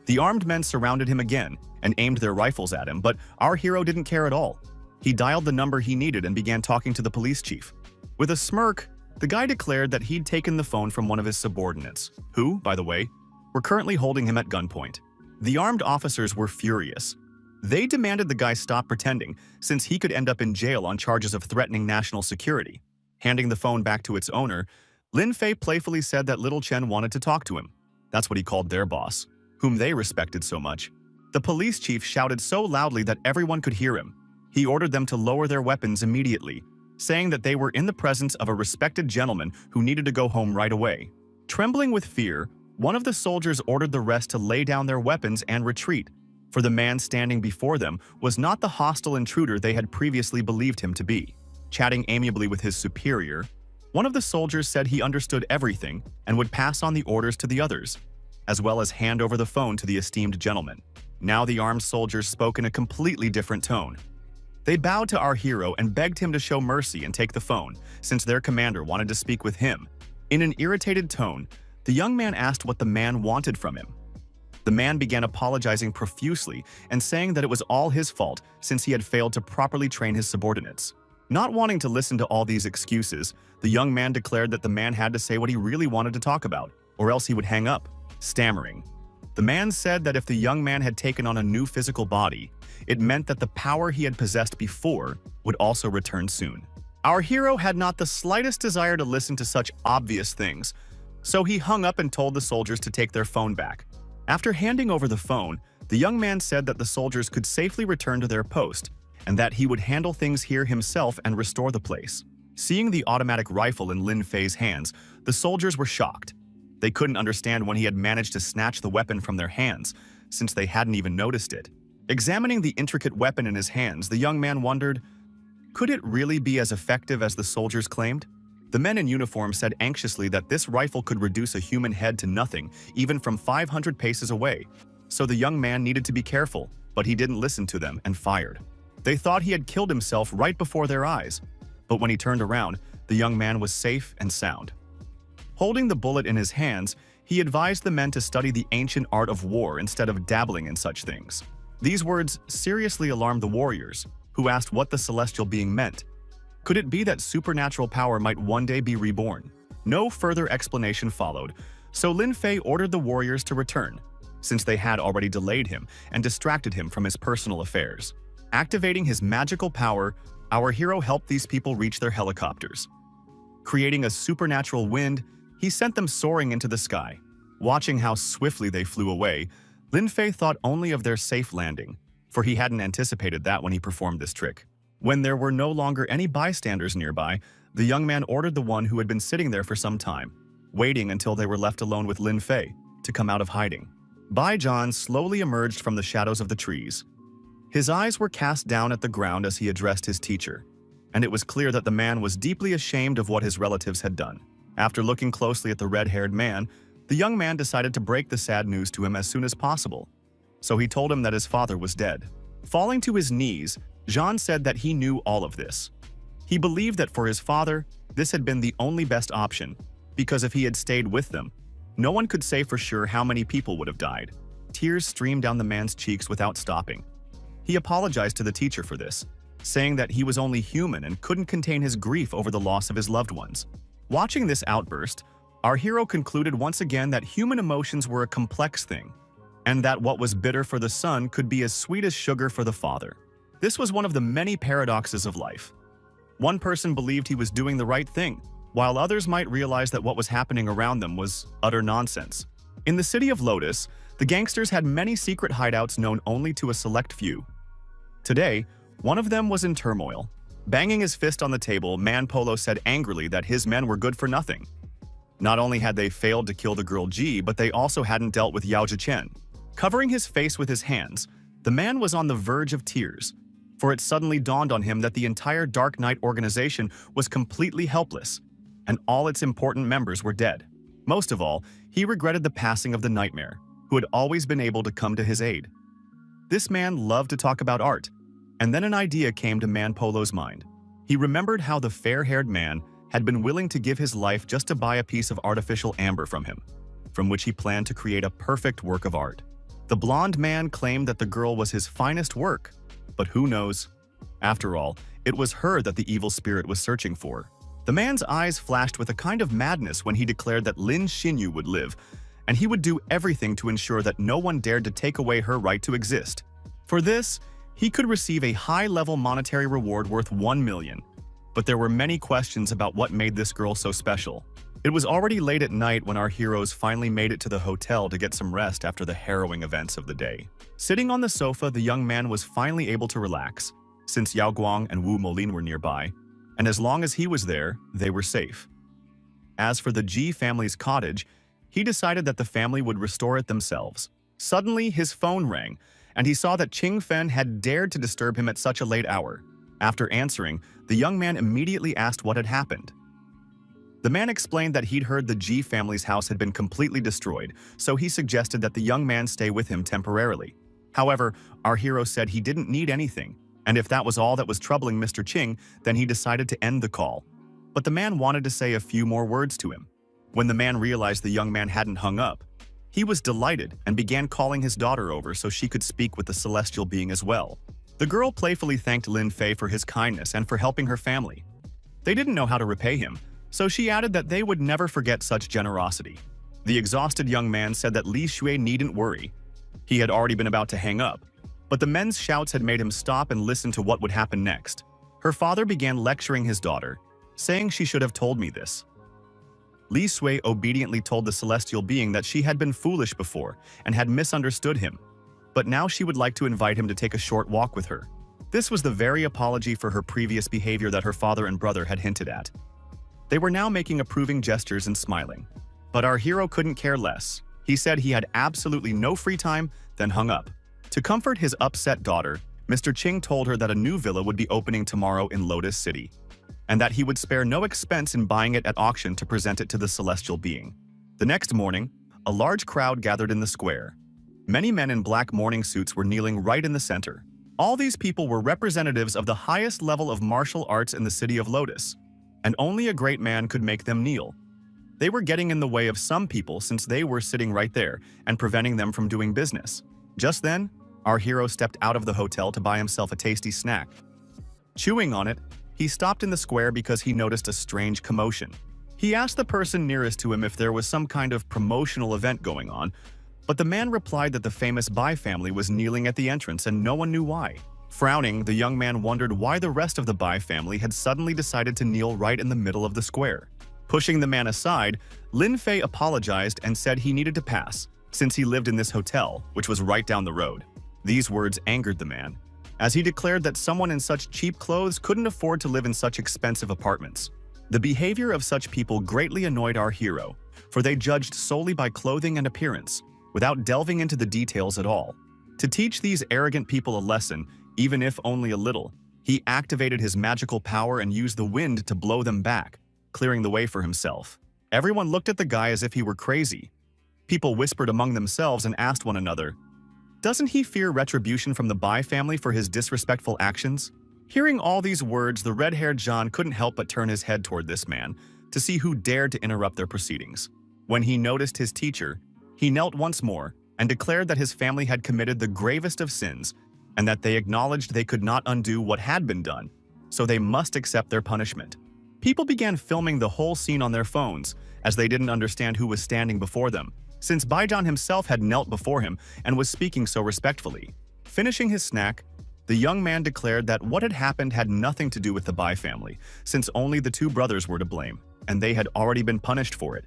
The armed men surrounded him again and aimed their rifles at him, but our hero didn't care at all. He dialed the number he needed and began talking to the police chief. With a smirk, the guy declared that he'd taken the phone from one of his subordinates, who, by the way, were currently holding him at gunpoint. The armed officers were furious. They demanded the guy stop pretending, since he could end up in jail on charges of threatening national security. Handing the phone back to its owner, Lin Fei playfully said that Little Chen wanted to talk to him. That's what he called their boss, whom they respected so much. The police chief shouted so loudly that everyone could hear him. He ordered them to lower their weapons immediately, saying that they were in the presence of a respected gentleman who needed to go home right away. Trembling with fear, one of the soldiers ordered the rest to lay down their weapons and retreat, for the man standing before them was not the hostile intruder they had previously believed him to be. Chatting amiably with his superior, one of the soldiers said he understood everything and would pass on the orders to the others, as well as hand over the phone to the esteemed gentleman. Now the armed soldiers spoke in a completely different tone. They bowed to our hero and begged him to show mercy and take the phone, since their commander wanted to speak with him. In an irritated tone, the young man asked what the man wanted from him. The man began apologizing profusely and saying that it was all his fault since he had failed to properly train his subordinates. Not wanting to listen to all these excuses, the young man declared that the man had to say what he really wanted to talk about, or else he would hang up. Stammering, the man said that if the young man had taken on a new physical body, it meant that the power he had possessed before would also return soon. Our hero had not the slightest desire to listen to such obvious things, so he hung up and told the soldiers to take their phone back. After handing over the phone, the young man said that the soldiers could safely return to their post and that he would handle things here himself and restore the place. Seeing the automatic rifle in Lin Fei's hands, the soldiers were shocked. They couldn't understand when he had managed to snatch the weapon from their hands, since they hadn't even noticed it. Examining the intricate weapon in his hands, the young man wondered, could it really be as effective as the soldiers claimed? The men in uniform said anxiously that this rifle could reduce a human head to nothing, even from 500 paces away. So the young man needed to be careful, but he didn't listen to them and fired. They thought he had killed himself right before their eyes, but when he turned around, the young man was safe and sound. Holding the bullet in his hands, he advised the men to study the ancient art of war instead of dabbling in such things. These words seriously alarmed the warriors, who asked what the celestial being meant. Could it be that supernatural power might one day be reborn? No further explanation followed, so Lin Fei ordered the warriors to return, since they had already delayed him and distracted him from his personal affairs. Activating his magical power, our hero helped these people reach their helicopters. Creating a supernatural wind, he sent them soaring into the sky. Watching how swiftly they flew away, Lin Fei thought only of their safe landing, for he hadn't anticipated that when he performed this trick. When there were no longer any bystanders nearby, the young man ordered the one who had been sitting there for some time, waiting until they were left alone with Lin Fei, to come out of hiding. Bai Zhan slowly emerged from the shadows of the trees. His eyes were cast down at the ground as he addressed his teacher, and it was clear that the man was deeply ashamed of what his relatives had done. After looking closely at the red-haired man, the young man decided to break the sad news to him as soon as possible, so he told him that his father was dead. Falling to his knees, Zhan said that he knew all of this. He believed that for his father, this had been the only best option, because if he had stayed with them, no one could say for sure how many people would have died. Tears streamed down the man's cheeks without stopping. He apologized to the teacher for this, saying that he was only human and couldn't contain his grief over the loss of his loved ones. Watching this outburst, our hero concluded once again that human emotions were a complex thing, and that what was bitter for the son could be as sweet as sugar for the father. This was one of the many paradoxes of life. One person believed he was doing the right thing, while others might realize that what was happening around them was utter nonsense. In the city of Lotus, the gangsters had many secret hideouts known only to a select few. Today, one of them was in turmoil. Banging his fist on the table, Man Polo said angrily that his men were good for nothing. Not only had they failed to kill the girl Ji, but they also hadn't dealt with Yao Zhichen. Covering his face with his hands, the man was on the verge of tears, for it suddenly dawned on him that the entire Dark Knight organization was completely helpless, and all its important members were dead. Most of all, he regretted the passing of the Nightmare, who had always been able to come to his aid. This man loved to talk about art, and then an idea came to Man Polo's mind. He remembered how the fair-haired man had been willing to give his life just to buy a piece of artificial amber from him, from which he planned to create a perfect work of art. The blonde man claimed that the girl was his finest work, but who knows? After all, it was her that the evil spirit was searching for. The man's eyes flashed with a kind of madness when he declared that Lin Xinyu would live, and he would do everything to ensure that no one dared to take away her right to exist. For this, he could receive a high-level monetary reward worth 1 million. But there were many questions about what made this girl so special. It was already late at night when our heroes finally made it to the hotel to get some rest after the harrowing events of the day. Sitting on the sofa, the young man was finally able to relax, since Yao Guang and Wu Molin were nearby, and as long as he was there, they were safe. As for the Ji family's cottage, he decided that the family would restore it themselves. Suddenly, his phone rang, and he saw that Qing Fen had dared to disturb him at such a late hour. After answering, the young man immediately asked what had happened. The man explained that he'd heard the Ji family's house had been completely destroyed, so he suggested that the young man stay with him temporarily. However, our hero said he didn't need anything, and if that was all that was troubling Mr. Qing, then he decided to end the call. But the man wanted to say a few more words to him. When the man realized the young man hadn't hung up, he was delighted and began calling his daughter over so she could speak with the celestial being as well. The girl playfully thanked Lin Fei for his kindness and for helping her family. They didn't know how to repay him, so she added that they would never forget such generosity. The exhausted young man said that Li Shui needn't worry. He had already been about to hang up, but the men's shouts had made him stop and listen to what would happen next. Her father began lecturing his daughter, saying she should have told me this. Li Sui obediently told the celestial being that she had been foolish before and had misunderstood him, but now she would like to invite him to take a short walk with her. This was the very apology for her previous behavior that her father and brother had hinted at. They were now making approving gestures and smiling, but our hero couldn't care less. He said he had absolutely no free time, then hung up. To comfort his upset daughter, Mr. Qing told her that a new villa would be opening tomorrow in Lotus City, and that he would spare no expense in buying it at auction to present it to the celestial being. The next morning, a large crowd gathered in the square. Many men in black morning suits were kneeling right in the center. All these people were representatives of the highest level of martial arts in the city of Lotus, and only a great man could make them kneel. They were getting in the way of some people since they were sitting right there and preventing them from doing business. Just then, our hero stepped out of the hotel to buy himself a tasty snack. Chewing on it, he stopped in the square because he noticed a strange commotion. He asked the person nearest to him if there was some kind of promotional event going on, but the man replied that the famous Bai family was kneeling at the entrance and no one knew why. Frowning, the young man wondered why the rest of the Bai family had suddenly decided to kneel right in the middle of the square. Pushing the man aside, Lin Fei apologized and said he needed to pass, since he lived in this hotel, which was right down the road. These words angered the man, as he declared that someone in such cheap clothes couldn't afford to live in such expensive apartments. The behavior of such people greatly annoyed our hero, for they judged solely by clothing and appearance, without delving into the details at all. To teach these arrogant people a lesson, even if only a little, he activated his magical power and used the wind to blow them back, clearing the way for himself. Everyone looked at the guy as if he were crazy. People whispered among themselves and asked one another, "Doesn't he fear retribution from the Bai family for his disrespectful actions?" Hearing all these words, the red-haired John couldn't help but turn his head toward this man to see who dared to interrupt their proceedings. When he noticed his teacher, he knelt once more and declared that his family had committed the gravest of sins and that they acknowledged they could not undo what had been done, so they must accept their punishment. People began filming the whole scene on their phones, as they didn't understand who was standing before them, since Baijan himself had knelt before him and was speaking so respectfully. Finishing his snack, the young man declared that what had happened had nothing to do with the Bai family, since only the two brothers were to blame, and they had already been punished for it.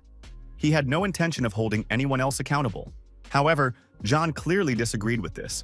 He had no intention of holding anyone else accountable. However, John clearly disagreed with this.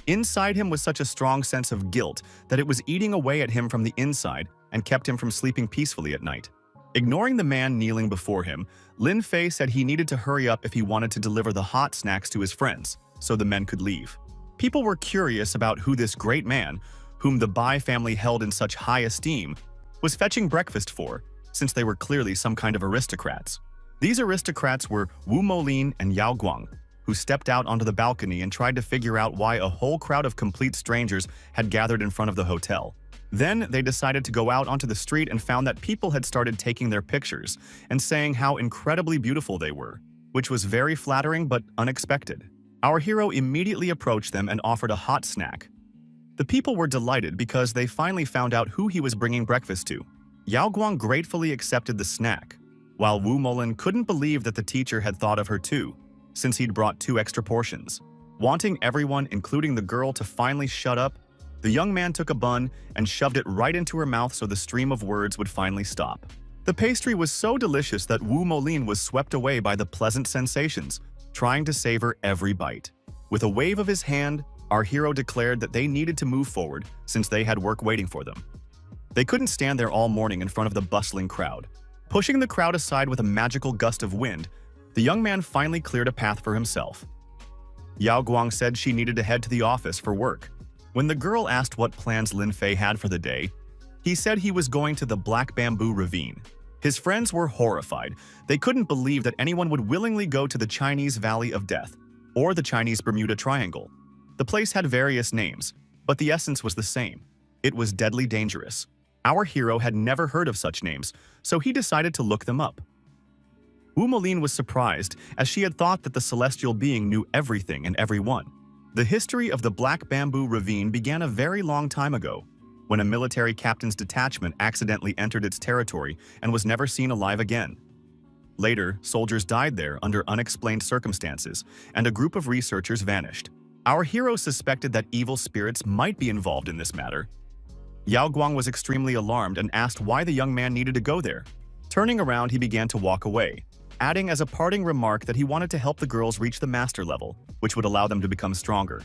Inside him was such a strong sense of guilt that it was eating away at him from the inside and kept him from sleeping peacefully at night. Ignoring the man kneeling before him, Lin Fei said he needed to hurry up if he wanted to deliver the hot snacks to his friends, so the men could leave. People were curious about who this great man, whom the Bai family held in such high esteem, was fetching breakfast for, since they were clearly some kind of aristocrats. These aristocrats were Wu Molin and Yao Guang, who stepped out onto the balcony and tried to figure out why a whole crowd of complete strangers had gathered in front of the hotel. Then they decided to go out onto the street and found that people had started taking their pictures and saying how incredibly beautiful they were, which was very flattering but unexpected. Our hero immediately approached them and offered a hot snack. The people were delighted because they finally found out who he was bringing breakfast to. Yao Guang gratefully accepted the snack, while Wu Molin couldn't believe that the teacher had thought of her too, since he'd brought 2 extra portions. Wanting everyone, including the girl, to finally shut up, the young man took a bun and shoved it right into her mouth so the stream of words would finally stop. The pastry was so delicious that Wu Molin was swept away by the pleasant sensations, trying to savor every bite. With a wave of his hand, our hero declared that they needed to move forward since they had work waiting for them. They couldn't stand there all morning in front of the bustling crowd. Pushing the crowd aside with a magical gust of wind, the young man finally cleared a path for himself. Yao Guang said she needed to head to the office for work. When the girl asked what plans Lin Fei had for the day, he said he was going to the Black Bamboo Ravine. His friends were horrified. They couldn't believe that anyone would willingly go to the Chinese Valley of Death, or the Chinese Bermuda Triangle. The place had various names, but the essence was the same. It was deadly dangerous. Our hero had never heard of such names, so he decided to look them up. Wu Molin was surprised, as she had thought that the celestial being knew everything and everyone. The history of the Black Bamboo Ravine began a very long time ago, when a military captain's detachment accidentally entered its territory and was never seen alive again. Later, soldiers died there under unexplained circumstances, and a group of researchers vanished. Our hero suspected that evil spirits might be involved in this matter. Yao Guang was extremely alarmed and asked why the young man needed to go there. Turning around, he began to walk away, adding as a parting remark that he wanted to help the girls reach the master level, which would allow them to become stronger.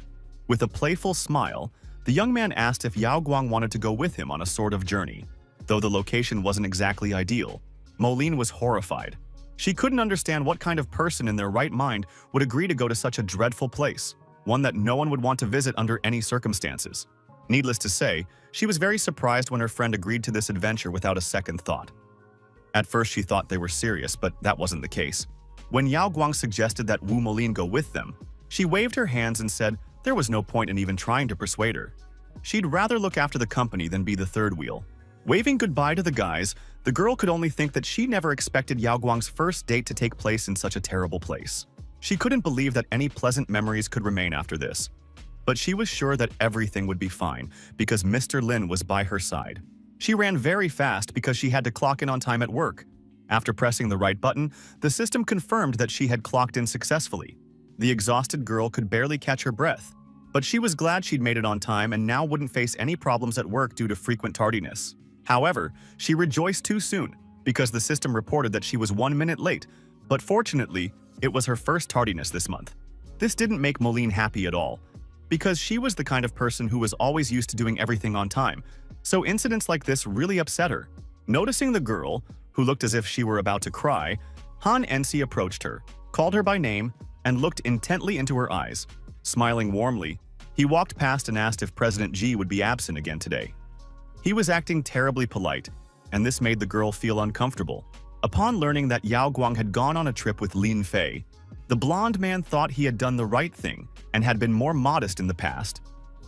With a playful smile, the young man asked if Yao Guang wanted to go with him on a sort of journey. Though the location wasn't exactly ideal, Molin was horrified. She couldn't understand what kind of person in their right mind would agree to go to such a dreadful place, one that no one would want to visit under any circumstances. Needless to say, she was very surprised when her friend agreed to this adventure without a second thought. At first she thought they were serious, but that wasn't the case. When Yao Guang suggested that Wu Molin go with them, she waved her hands and said there was no point in even trying to persuade her. She'd rather look after the company than be the third wheel. Waving goodbye to the guys, the girl could only think that she never expected Yao Guang's first date to take place in such a terrible place. She couldn't believe that any pleasant memories could remain after this. But she was sure that everything would be fine because Mr. Lin was by her side. She ran very fast because she had to clock in on time at work. After pressing the right button, the system confirmed that she had clocked in successfully. The exhausted girl could barely catch her breath, but she was glad she'd made it on time and now wouldn't face any problems at work due to frequent tardiness. However, she rejoiced too soon because the system reported that she was 1 minute late, but fortunately, it was her first tardiness this month. This didn't make Molin happy at all, because she was the kind of person who was always used to doing everything on time, so incidents like this really upset her. Noticing the girl, who looked as if she were about to cry, Han Ensi approached her, called her by name, and looked intently into her eyes. Smiling warmly, he walked past and asked if President Ji would be absent again today. He was acting terribly polite, and this made the girl feel uncomfortable. Upon learning that Yao Guang had gone on a trip with Lin Fei, the blonde man thought he had done the right thing and had been more modest in the past.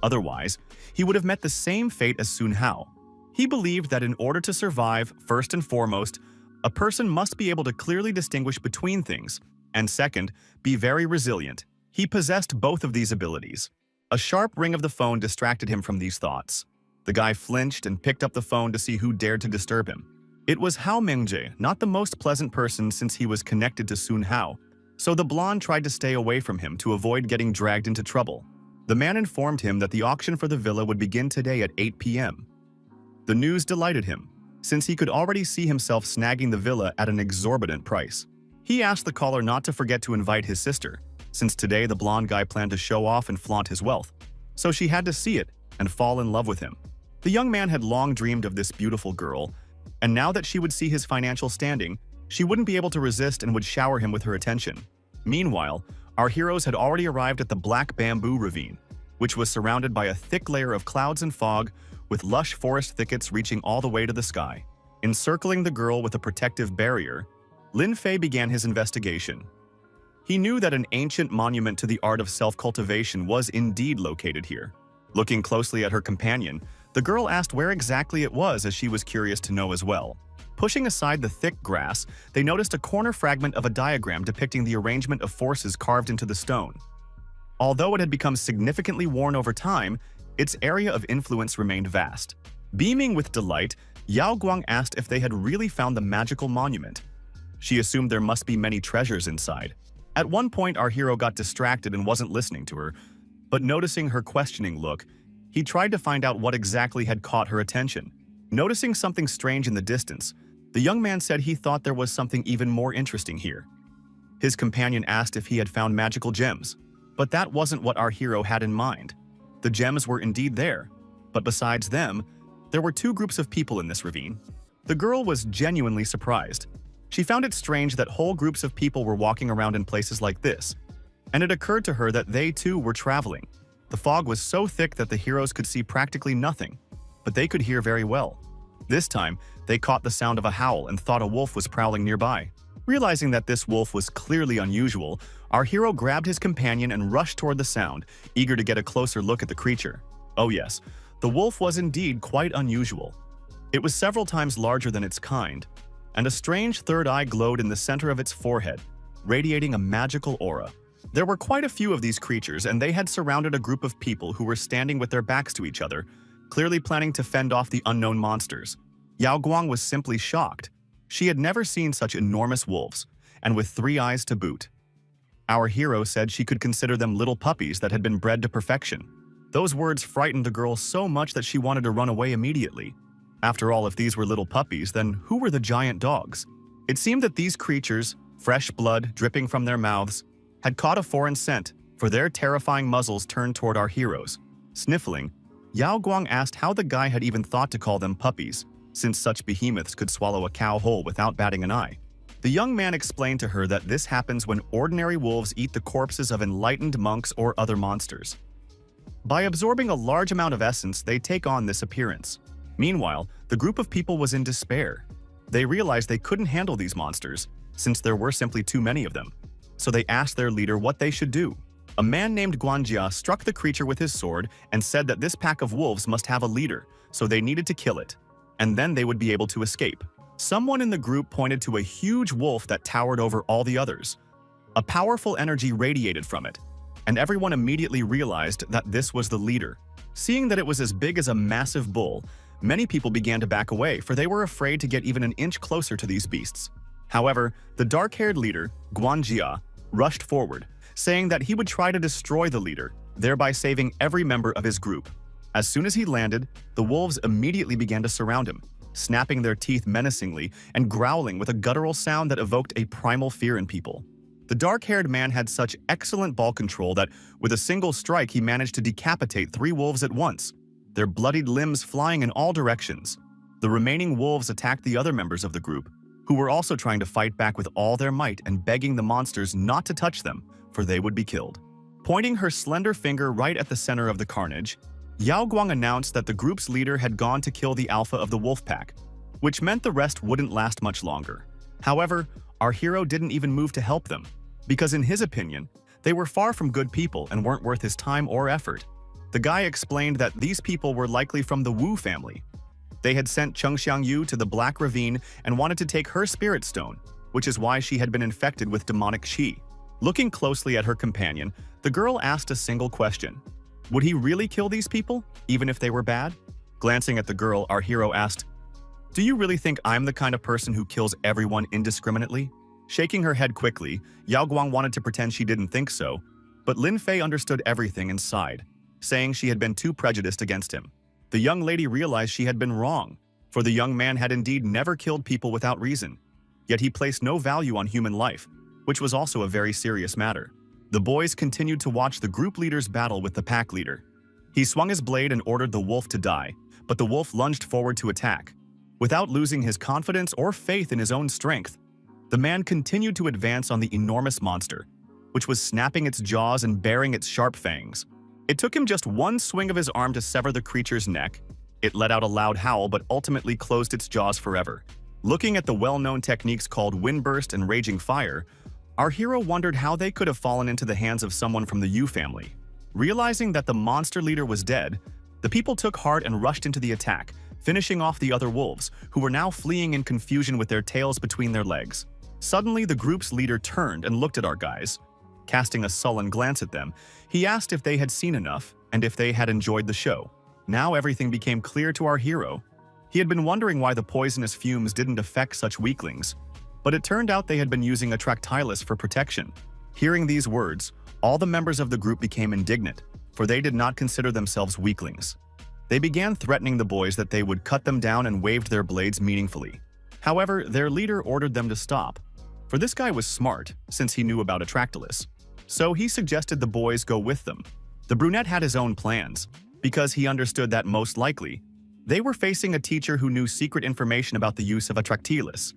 Otherwise, he would have met the same fate as Sun Hao. He believed that in order to survive, first and foremost, a person must be able to clearly distinguish between things, and second, be very resilient. He possessed both of these abilities. A sharp ring of the phone distracted him from these thoughts. The guy flinched and picked up the phone to see who dared to disturb him. It was Hao Mingje, not the most pleasant person since he was connected to Sun Hao, so the blonde tried to stay away from him to avoid getting dragged into trouble. The man informed him that the auction for the villa would begin today at 8 p.m. The news delighted him, since he could already see himself snagging the villa at an exorbitant price. He asked the caller not to forget to invite his sister, since today the blonde guy planned to show off and flaunt his wealth, so she had to see it and fall in love with him. The young man had long dreamed of this beautiful girl, and now that she would see his financial standing, she wouldn't be able to resist and would shower him with her attention. Meanwhile, our heroes had already arrived at the Black Bamboo Ravine, which was surrounded by a thick layer of clouds and fog with lush forest thickets reaching all the way to the sky. Encircling the girl with a protective barrier, Lin Fei began his investigation. He knew that an ancient monument to the art of self-cultivation was indeed located here. Looking closely at her companion, the girl asked where exactly it was, as she was curious to know as well. Pushing aside the thick grass, they noticed a corner fragment of a diagram depicting the arrangement of forces carved into the stone. Although it had become significantly worn over time, its area of influence remained vast. Beaming with delight, Yao Guang asked if they had really found the magical monument. She assumed there must be many treasures inside. At one point, our hero got distracted and wasn't listening to her, but noticing her questioning look, he tried to find out what exactly had caught her attention. Noticing something strange in the distance, the young man said he thought there was something even more interesting here. His companion asked if he had found magical gems, but that wasn't what our hero had in mind. The gems were indeed there, but besides them, there were two groups of people in this ravine. The girl was genuinely surprised. She found it strange that whole groups of people were walking around in places like this, and it occurred to her that they too were traveling. The fog was so thick that the heroes could see practically nothing, but they could hear very well. This time, they caught the sound of a howl and thought a wolf was prowling nearby. Realizing that this wolf was clearly unusual, our hero grabbed his companion and rushed toward the sound, eager to get a closer look at the creature. Oh yes, the wolf was indeed quite unusual. It was several times larger than its kind, and a strange third eye glowed in the center of its forehead, radiating a magical aura. There were quite a few of these creatures, and they had surrounded a group of people who were standing with their backs to each other, clearly planning to fend off the unknown monsters. Yao Guang was simply shocked. She had never seen such enormous wolves, and with 3 eyes to boot. Our hero said she could consider them little puppies that had been bred to perfection. Those words frightened the girl so much that she wanted to run away immediately. After all, if these were little puppies, then who were the giant dogs? It seemed that these creatures, fresh blood dripping from their mouths, had caught a foreign scent, for their terrifying muzzles turned toward our heroes. Sniffling, Yao Guang asked how the guy had even thought to call them puppies, since such behemoths could swallow a cow whole without batting an eye. The young man explained to her that this happens when ordinary wolves eat the corpses of enlightened monks or other monsters. By absorbing a large amount of essence, they take on this appearance. Meanwhile, the group of people was in despair. They realized they couldn't handle these monsters, since there were simply too many of them. So they asked their leader what they should do. A man named Guanjia struck the creature with his sword and said that this pack of wolves must have a leader, so they needed to kill it, and then they would be able to escape. Someone in the group pointed to a huge wolf that towered over all the others. A powerful energy radiated from it, and everyone immediately realized that this was the leader. Seeing that it was as big as a massive bull, many people began to back away, for they were afraid to get even an inch closer to these beasts. However, the dark-haired leader, Guanjia, rushed forward, saying that he would try to destroy the leader, thereby saving every member of his group. As soon as he landed, the wolves immediately began to surround him, snapping their teeth menacingly and growling with a guttural sound that evoked a primal fear in people. The dark-haired man had such excellent ball control that, with a single strike, he managed to decapitate 3 wolves at once, their bloodied limbs flying in all directions. The remaining wolves attacked the other members of the group, who were also trying to fight back with all their might and begging the monsters not to touch them, for they would be killed. Pointing her slender finger right at the center of the carnage, Yao Guang announced that the group's leader had gone to kill the alpha of the wolf pack, which meant the rest wouldn't last much longer. However, our hero didn't even move to help them, because in his opinion, they were far from good people and weren't worth his time or effort. The guy explained that these people were likely from the Wu family. They had sent Chengxiang Yu to the Black Ravine and wanted to take her spirit stone, which is why she had been infected with demonic qi. Looking closely at her companion, the girl asked a single question. Would he really kill these people, even if they were bad? Glancing at the girl, our hero asked, "Do you really think I'm the kind of person who kills everyone indiscriminately?" Shaking her head quickly, Yao Guang wanted to pretend she didn't think so, but Lin Fei understood everything and sighed, saying she had been too prejudiced against him. The young lady realized she had been wrong, for the young man had indeed never killed people without reason. yet he placed no value on human life, which was also a very serious matter. The boys continued to watch the group leader's battle with the pack leader. He swung his blade and ordered the wolf to die, but the wolf lunged forward to attack. Without losing his confidence or faith in his own strength, the man continued to advance on the enormous monster, which was snapping its jaws and baring its sharp fangs. It took him just one swing of his arm to sever the creature's neck. It let out a loud howl but ultimately closed its jaws forever. Looking at the well-known techniques called windburst and raging fire, our hero wondered how they could have fallen into the hands of someone from the Yu family. Realizing that the monster leader was dead, the people took heart and rushed into the attack, finishing off the other wolves, who were now fleeing in confusion with their tails between their legs. Suddenly, the group's leader turned and looked at our guys. Casting a sullen glance at them, he asked if they had seen enough and if they had enjoyed the show. Now everything became clear to our hero. He had been wondering why the poisonous fumes didn't affect such weaklings, but it turned out they had been using a Tractylus for protection. Hearing these words, all the members of the group became indignant, for they did not consider themselves weaklings. They began threatening the boys that they would cut them down and waved their blades meaningfully. However, their leader ordered them to stop, for this guy was smart since he knew about a Tractylus. So he suggested the boys go with them. The brunette had his own plans, because he understood that most likely, they were facing a teacher who knew secret information about the use of a Tractylus,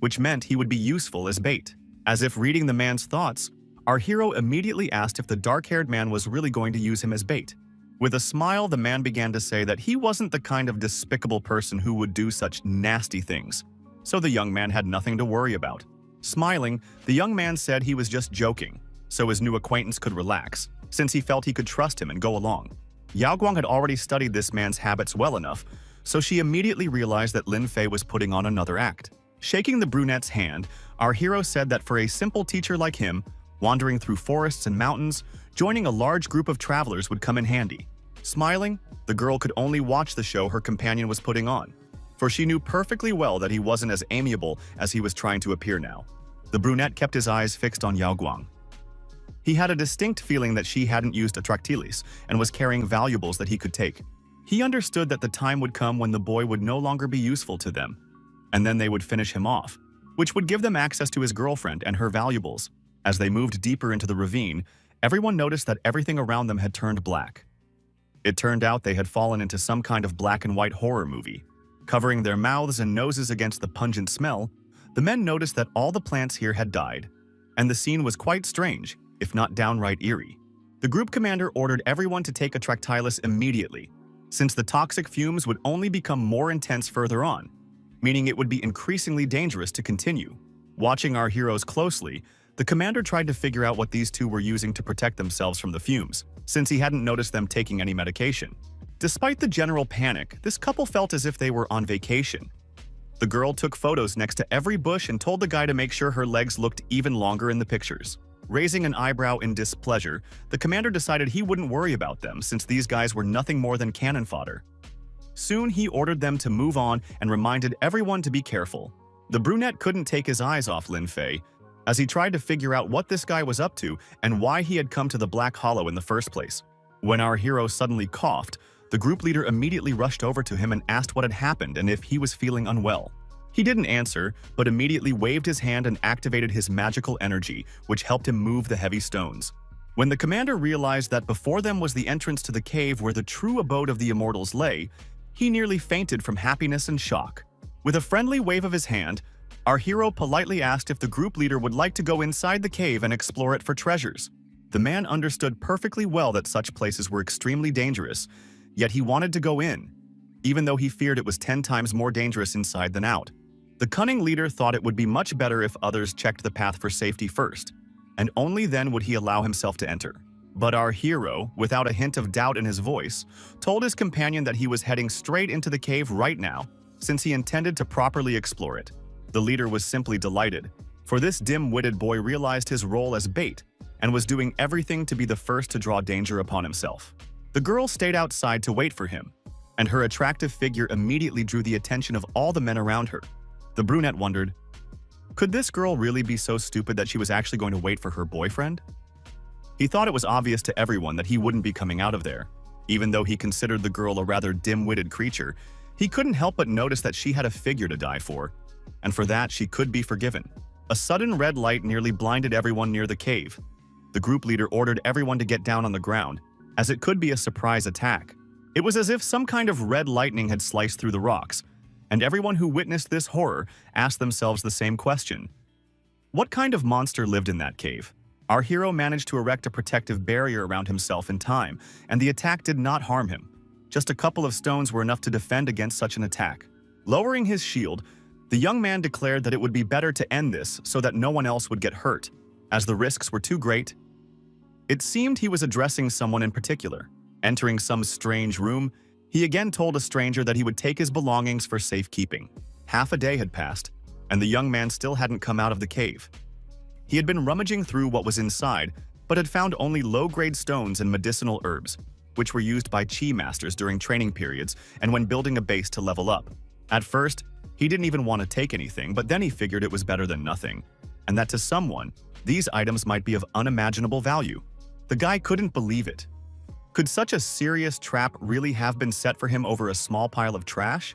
which meant he would be useful as bait. As if reading the man's thoughts, our hero immediately asked if the dark-haired man was really going to use him as bait. With a smile, the man began to say that he wasn't the kind of despicable person who would do such nasty things, so the young man had nothing to worry about. Smiling, the young man said he was just joking, so his new acquaintance could relax, since he felt he could trust him and go along. Yao Guang had already studied this man's habits well enough, so she immediately realized that Lin Fei was putting on another act. Shaking the brunette's hand, our hero said that for a simple teacher like him, wandering through forests and mountains, joining a large group of travelers would come in handy. Smiling, the girl could only watch the show her companion was putting on, for she knew perfectly well that he wasn't as amiable as he was trying to appear now. The brunette kept his eyes fixed on Yao Guang. He had a distinct feeling that she hadn't used a Tractylus and was carrying valuables that he could take. He understood that the time would come when the boy would no longer be useful to them, and then they would finish him off, which would give them access to his girlfriend and her valuables. As they moved deeper into the ravine, everyone noticed that everything around them had turned black. It turned out they had fallen into some kind of black and white horror movie. Covering their mouths and noses against the pungent smell, the men noticed that all the plants here had died, and the scene was quite strange, if not downright eerie. The group commander ordered everyone to take a Tractylus immediately, since the toxic fumes would only become more intense further on, meaning it would be increasingly dangerous to continue. Watching our heroes closely, the commander tried to figure out what these two were using to protect themselves from the fumes, since he hadn't noticed them taking any medication. Despite the general panic, this couple felt as if they were on vacation. The girl took photos next to every bush and told the guy to make sure her legs looked even longer in the pictures. Raising an eyebrow in displeasure, the commander decided he wouldn't worry about them since these guys were nothing more than cannon fodder. Soon he ordered them to move on and reminded everyone to be careful. The brunette couldn't take his eyes off Lin Fei, as he tried to figure out what this guy was up to and why he had come to the Black Hollow in the first place. When our hero suddenly coughed, the group leader immediately rushed over to him and asked what had happened and if he was feeling unwell. He didn't answer, but immediately waved his hand and activated his magical energy, which helped him move the heavy stones. When the commander realized that before them was the entrance to the cave where the true abode of the immortals lay, he nearly fainted from happiness and shock. With a friendly wave of his hand, our hero politely asked if the group leader would like to go inside the cave and explore it for treasures. The man understood perfectly well that such places were extremely dangerous, yet he wanted to go in, even though he feared it was 10 times more dangerous inside than out. The cunning leader thought it would be much better if others checked the path for safety first, and only then would he allow himself to enter. But our hero, without a hint of doubt in his voice, told his companion that he was heading straight into the cave right now, since he intended to properly explore it. The leader was simply delighted, for this dim-witted boy realized his role as bait and was doing everything to be the first to draw danger upon himself. The girl stayed outside to wait for him, and her attractive figure immediately drew the attention of all the men around her. The brunette wondered, could this girl really be so stupid that she was actually going to wait for her boyfriend? He thought it was obvious to everyone that he wouldn't be coming out of there. Even though he considered the girl a rather dim-witted creature, he couldn't help but notice that she had a figure to die for. and for that she could be forgiven. A sudden red light nearly blinded everyone near the cave. The group leader ordered everyone to get down on the ground, as it could be a surprise attack. It was as if some kind of red lightning had sliced through the rocks, and everyone who witnessed this horror asked themselves the same question. What kind of monster lived in that cave? Our hero managed to erect a protective barrier around himself in time, and the attack did not harm him. Just a couple of stones were enough to defend against such an attack. Lowering his shield, the young man declared that it would be better to end this so that no one else would get hurt, as the risks were too great. It seemed he was addressing someone in particular. Entering some strange room, he again told a stranger that he would take his belongings for safekeeping. Half a day had passed, and the young man still hadn't come out of the cave. He had been rummaging through what was inside, but had found only low-grade stones and medicinal herbs, which were used by chi masters during training periods and when building a base to level up. At first, he didn't even want to take anything, but then he figured it was better than nothing, and that to someone, these items might be of unimaginable value. The guy couldn't believe it. Could such a serious trap really have been set for him over a small pile of trash?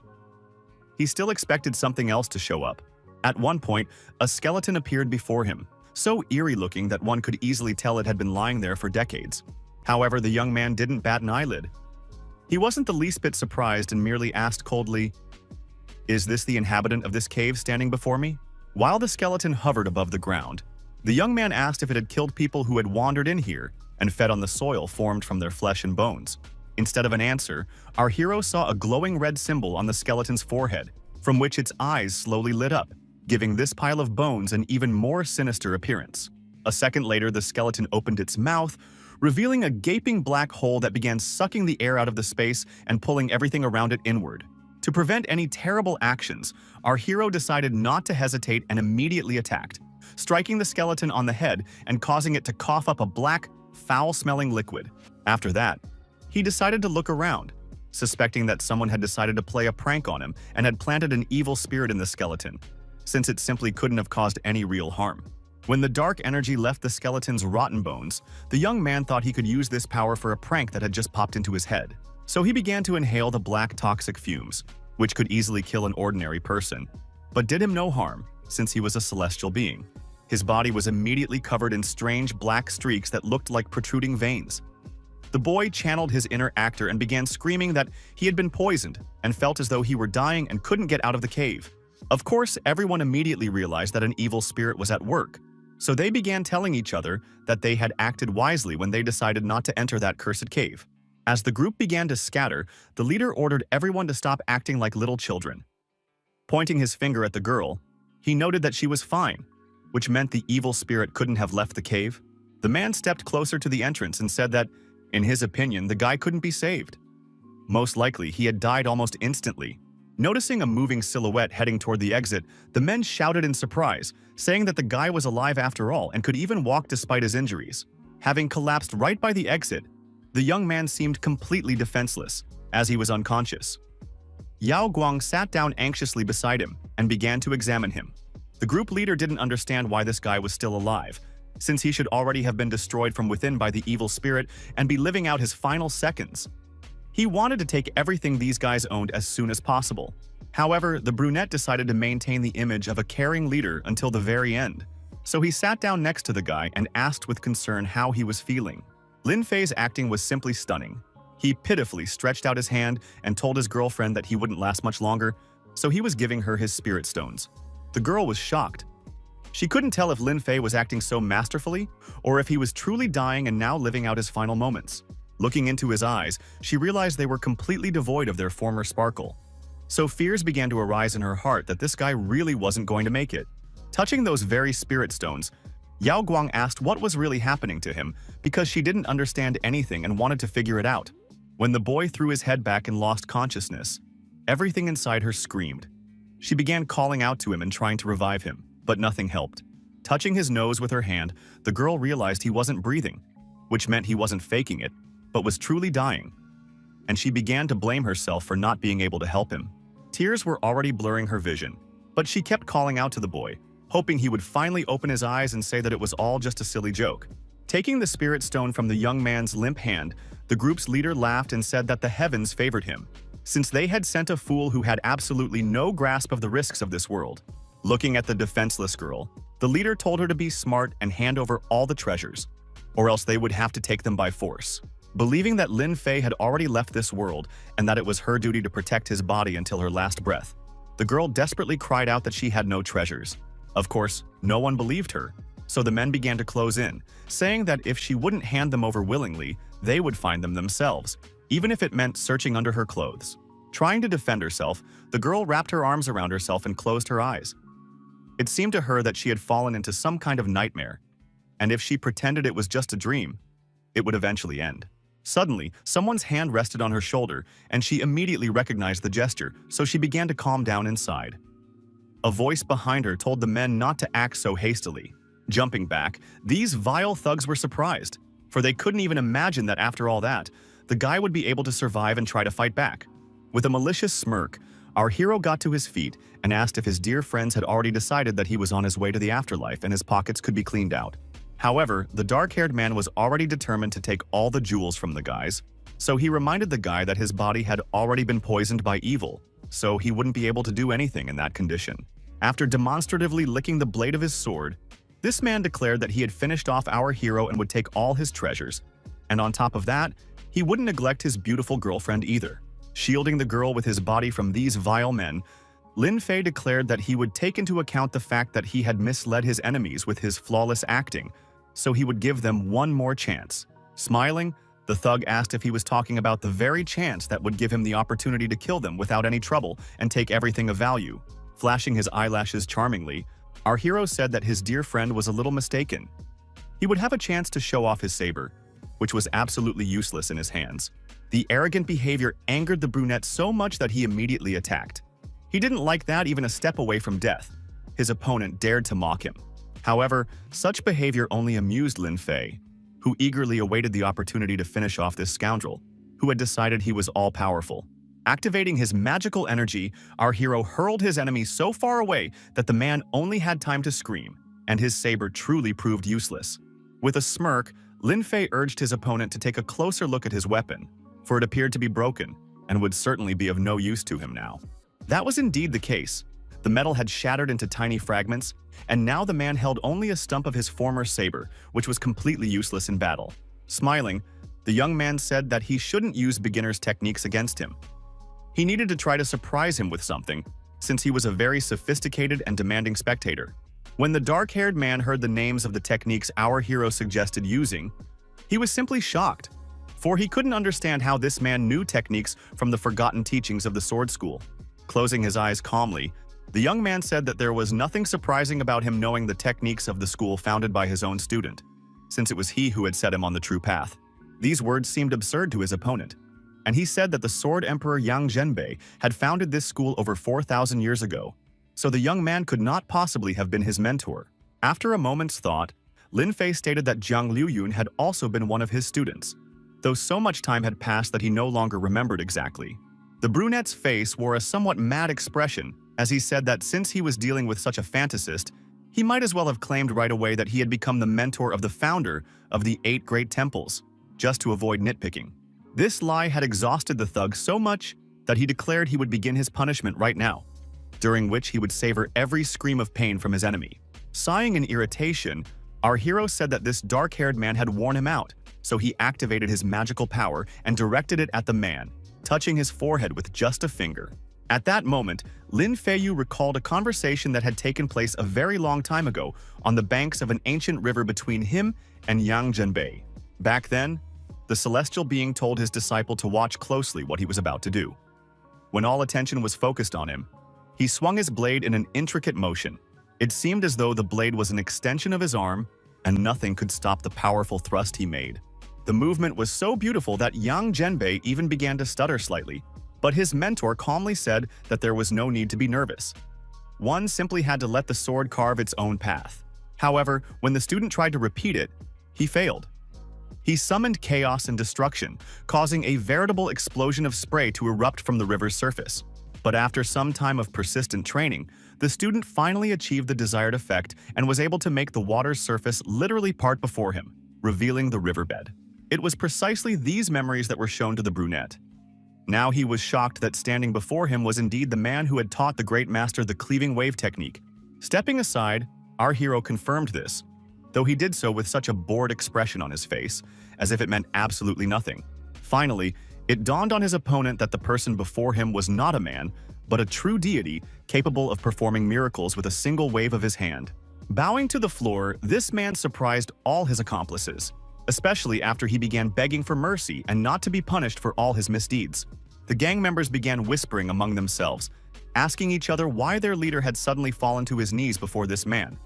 He still expected something else to show up. At one point, a skeleton appeared before him, so eerie-looking that one could easily tell it had been lying there for decades. However, the young man didn't bat an eyelid. He wasn't the least bit surprised and merely asked coldly, "Is this the inhabitant of this cave standing before me?" While the skeleton hovered above the ground, the young man asked if it had killed people who had wandered in here and fed on the soil formed from their flesh and bones. Instead of an answer, our hero saw a glowing red symbol on the skeleton's forehead, from which its eyes slowly lit up, giving this pile of bones an even more sinister appearance. A second later, the skeleton opened its mouth, revealing a gaping black hole that began sucking the air out of the space and pulling everything around it inward. To prevent any terrible actions, our hero decided not to hesitate and immediately attacked, striking the skeleton on the head and causing it to cough up a black, foul-smelling liquid. After that, he decided to look around, suspecting that someone had decided to play a prank on him and had planted an evil spirit in the skeleton, since it simply couldn't have caused any real harm. When the dark energy left the skeleton's rotten bones, the young man thought he could use this power for a prank that had just popped into his head. So he began to inhale the black toxic fumes, which could easily kill an ordinary person, but did him no harm, since he was a celestial being. His body was immediately covered in strange black streaks that looked like protruding veins. The boy channeled his inner actor and began screaming that he had been poisoned and felt as though he were dying and couldn't get out of the cave. Of course, everyone immediately realized that an evil spirit was at work, so they began telling each other that they had acted wisely when they decided not to enter that cursed cave. As the group began to scatter, the leader ordered everyone to stop acting like little children. Pointing his finger at the girl, he noted that she was fine, which meant the evil spirit couldn't have left the cave. The man stepped closer to the entrance and said that, in his opinion, the guy couldn't be saved. Most likely, he had died almost instantly. Noticing a moving silhouette heading toward the exit, the men shouted in surprise, saying that the guy was alive after all and could even walk despite his injuries. Having collapsed right by the exit, the young man seemed completely defenseless, as he was unconscious. Yao Guang sat down anxiously beside him and began to examine him. The group leader didn't understand why this guy was still alive, since he should already have been destroyed from within by the evil spirit and be living out his final seconds. He wanted to take everything these guys owned as soon as possible. However, the brunette decided to maintain the image of a caring leader until the very end. So he sat down next to the guy and asked with concern how he was feeling. Lin Fei's acting was simply stunning. He pitifully stretched out his hand and told his girlfriend that he wouldn't last much longer, so he was giving her his spirit stones. The girl was shocked. She couldn't tell if Lin Fei was acting so masterfully or if he was truly dying and now living out his final moments. Looking into his eyes, she realized they were completely devoid of their former sparkle. So fears began to arise in her heart that this guy really wasn't going to make it. Touching those very spirit stones, Yao Guang asked what was really happening to him because she didn't understand anything and wanted to figure it out. When the boy threw his head back and lost consciousness, everything inside her screamed. She began calling out to him and trying to revive him, but nothing helped. Touching his nose with her hand, the girl realized he wasn't breathing, which meant he wasn't faking it, but was truly dying. And she began to blame herself for not being able to help him. Tears were already blurring her vision, but she kept calling out to the boy, hoping he would finally open his eyes and say that it was all just a silly joke. Taking the spirit stone from the young man's limp hand, the group's leader laughed and said that the heavens favored him, since they had sent a fool who had absolutely no grasp of the risks of this world. Looking at the defenseless girl, the leader told her to be smart and hand over all the treasures, or else they would have to take them by force. Believing that Lin Fei had already left this world and that it was her duty to protect his body until her last breath, the girl desperately cried out that she had no treasures. Of course, no one believed her, so the men began to close in, saying that if she wouldn't hand them over willingly, they would find them themselves, even if it meant searching under her clothes. Trying to defend herself, the girl wrapped her arms around herself and closed her eyes. It seemed to her that she had fallen into some kind of nightmare, and if she pretended it was just a dream, it would eventually end. Suddenly, someone's hand rested on her shoulder, and she immediately recognized the gesture, so she began to calm down inside. A voice behind her told the men not to act so hastily. Jumping back, these vile thugs were surprised, for they couldn't even imagine that after all that, the guy would be able to survive and try to fight back. With a malicious smirk, our hero got to his feet and asked if his dear friends had already decided that he was on his way to the afterlife and his pockets could be cleaned out. However, the dark-haired man was already determined to take all the jewels from the guys, so he reminded the guy that his body had already been poisoned by evil, so he wouldn't be able to do anything in that condition. After demonstratively licking the blade of his sword, this man declared that he had finished off our hero and would take all his treasures, and on top of that, he wouldn't neglect his beautiful girlfriend either. Shielding the girl with his body from these vile men, Lin Fei declared that he would take into account the fact that he had misled his enemies with his flawless acting, so he would give them one more chance. Smiling, the thug asked if he was talking about the very chance that would give him the opportunity to kill them without any trouble and take everything of value. Flashing his eyelashes charmingly, our hero said that his dear friend was a little mistaken. He would have a chance to show off his saber, which was absolutely useless in his hands. The arrogant behavior angered the brunette so much that he immediately attacked. He didn't like that even a step away from death. His opponent dared to mock him. However, such behavior only amused Lin Fei, who eagerly awaited the opportunity to finish off this scoundrel, who had decided he was all-powerful. Activating his magical energy, our hero hurled his enemy so far away that the man only had time to scream, and his saber truly proved useless. With a smirk, Lin Fei urged his opponent to take a closer look at his weapon, for it appeared to be broken and would certainly be of no use to him now. That was indeed the case. The metal had shattered into tiny fragments, and now the man held only a stump of his former saber, which was completely useless in battle. Smiling, the young man said that he shouldn't use beginner's techniques against him. He needed to try to surprise him with something, since he was a very sophisticated and demanding spectator. When the dark-haired man heard the names of the techniques our hero suggested using, he was simply shocked, for he couldn't understand how this man knew techniques from the forgotten teachings of the sword school. Closing his eyes calmly, the young man said that there was nothing surprising about him knowing the techniques of the school founded by his own student, since it was he who had set him on the true path. These words seemed absurd to his opponent, and he said that the Sword Emperor Yang Zhenbei had founded this school over 4,000 years ago, so the young man could not possibly have been his mentor. After a moment's thought, Lin Fei stated that Jiang Liuyun had also been one of his students, though so much time had passed that he no longer remembered exactly. The brunette's face wore a somewhat mad expression as he said that since he was dealing with such a fantasist, he might as well have claimed right away that he had become the mentor of the founder of the 8 Great Temples, just to avoid nitpicking. This lie had exhausted the thug so much that he declared he would begin his punishment right now, during which he would savor every scream of pain from his enemy. Sighing in irritation, our hero said that this dark-haired man had worn him out, so he activated his magical power and directed it at the man, touching his forehead with just a finger. At that moment, Lin Feiyu recalled a conversation that had taken place a very long time ago on the banks of an ancient river between him and Yang Zhenbei. Back then, the celestial being told his disciple to watch closely what he was about to do. When all attention was focused on him, he swung his blade in an intricate motion. It seemed as though the blade was an extension of his arm, and nothing could stop the powerful thrust he made. The movement was so beautiful that Yang Zhenbei even began to stutter slightly, but his mentor calmly said that there was no need to be nervous. One simply had to let the sword carve its own path. However, when the student tried to repeat it, he failed. He summoned chaos and destruction, causing a veritable explosion of spray to erupt from the river's surface. But after some time of persistent training, the student finally achieved the desired effect and was able to make the water's surface literally part before him, revealing the riverbed. It was precisely these memories that were shown to the brunette. Now he was shocked that standing before him was indeed the man who had taught the great master the cleaving wave technique, Stepping aside, our hero confirmed this, though he did so with such a bored expression on his face, as if it meant absolutely nothing. Finally, it dawned on his opponent that the person before him was not a man, but a true deity capable of performing miracles with a single wave of his hand. Bowing to the floor, this man surprised all his accomplices, especially after he began begging for mercy and not to be punished for all his misdeeds. The gang members began whispering among themselves, asking each other why their leader had suddenly fallen to his knees before this man.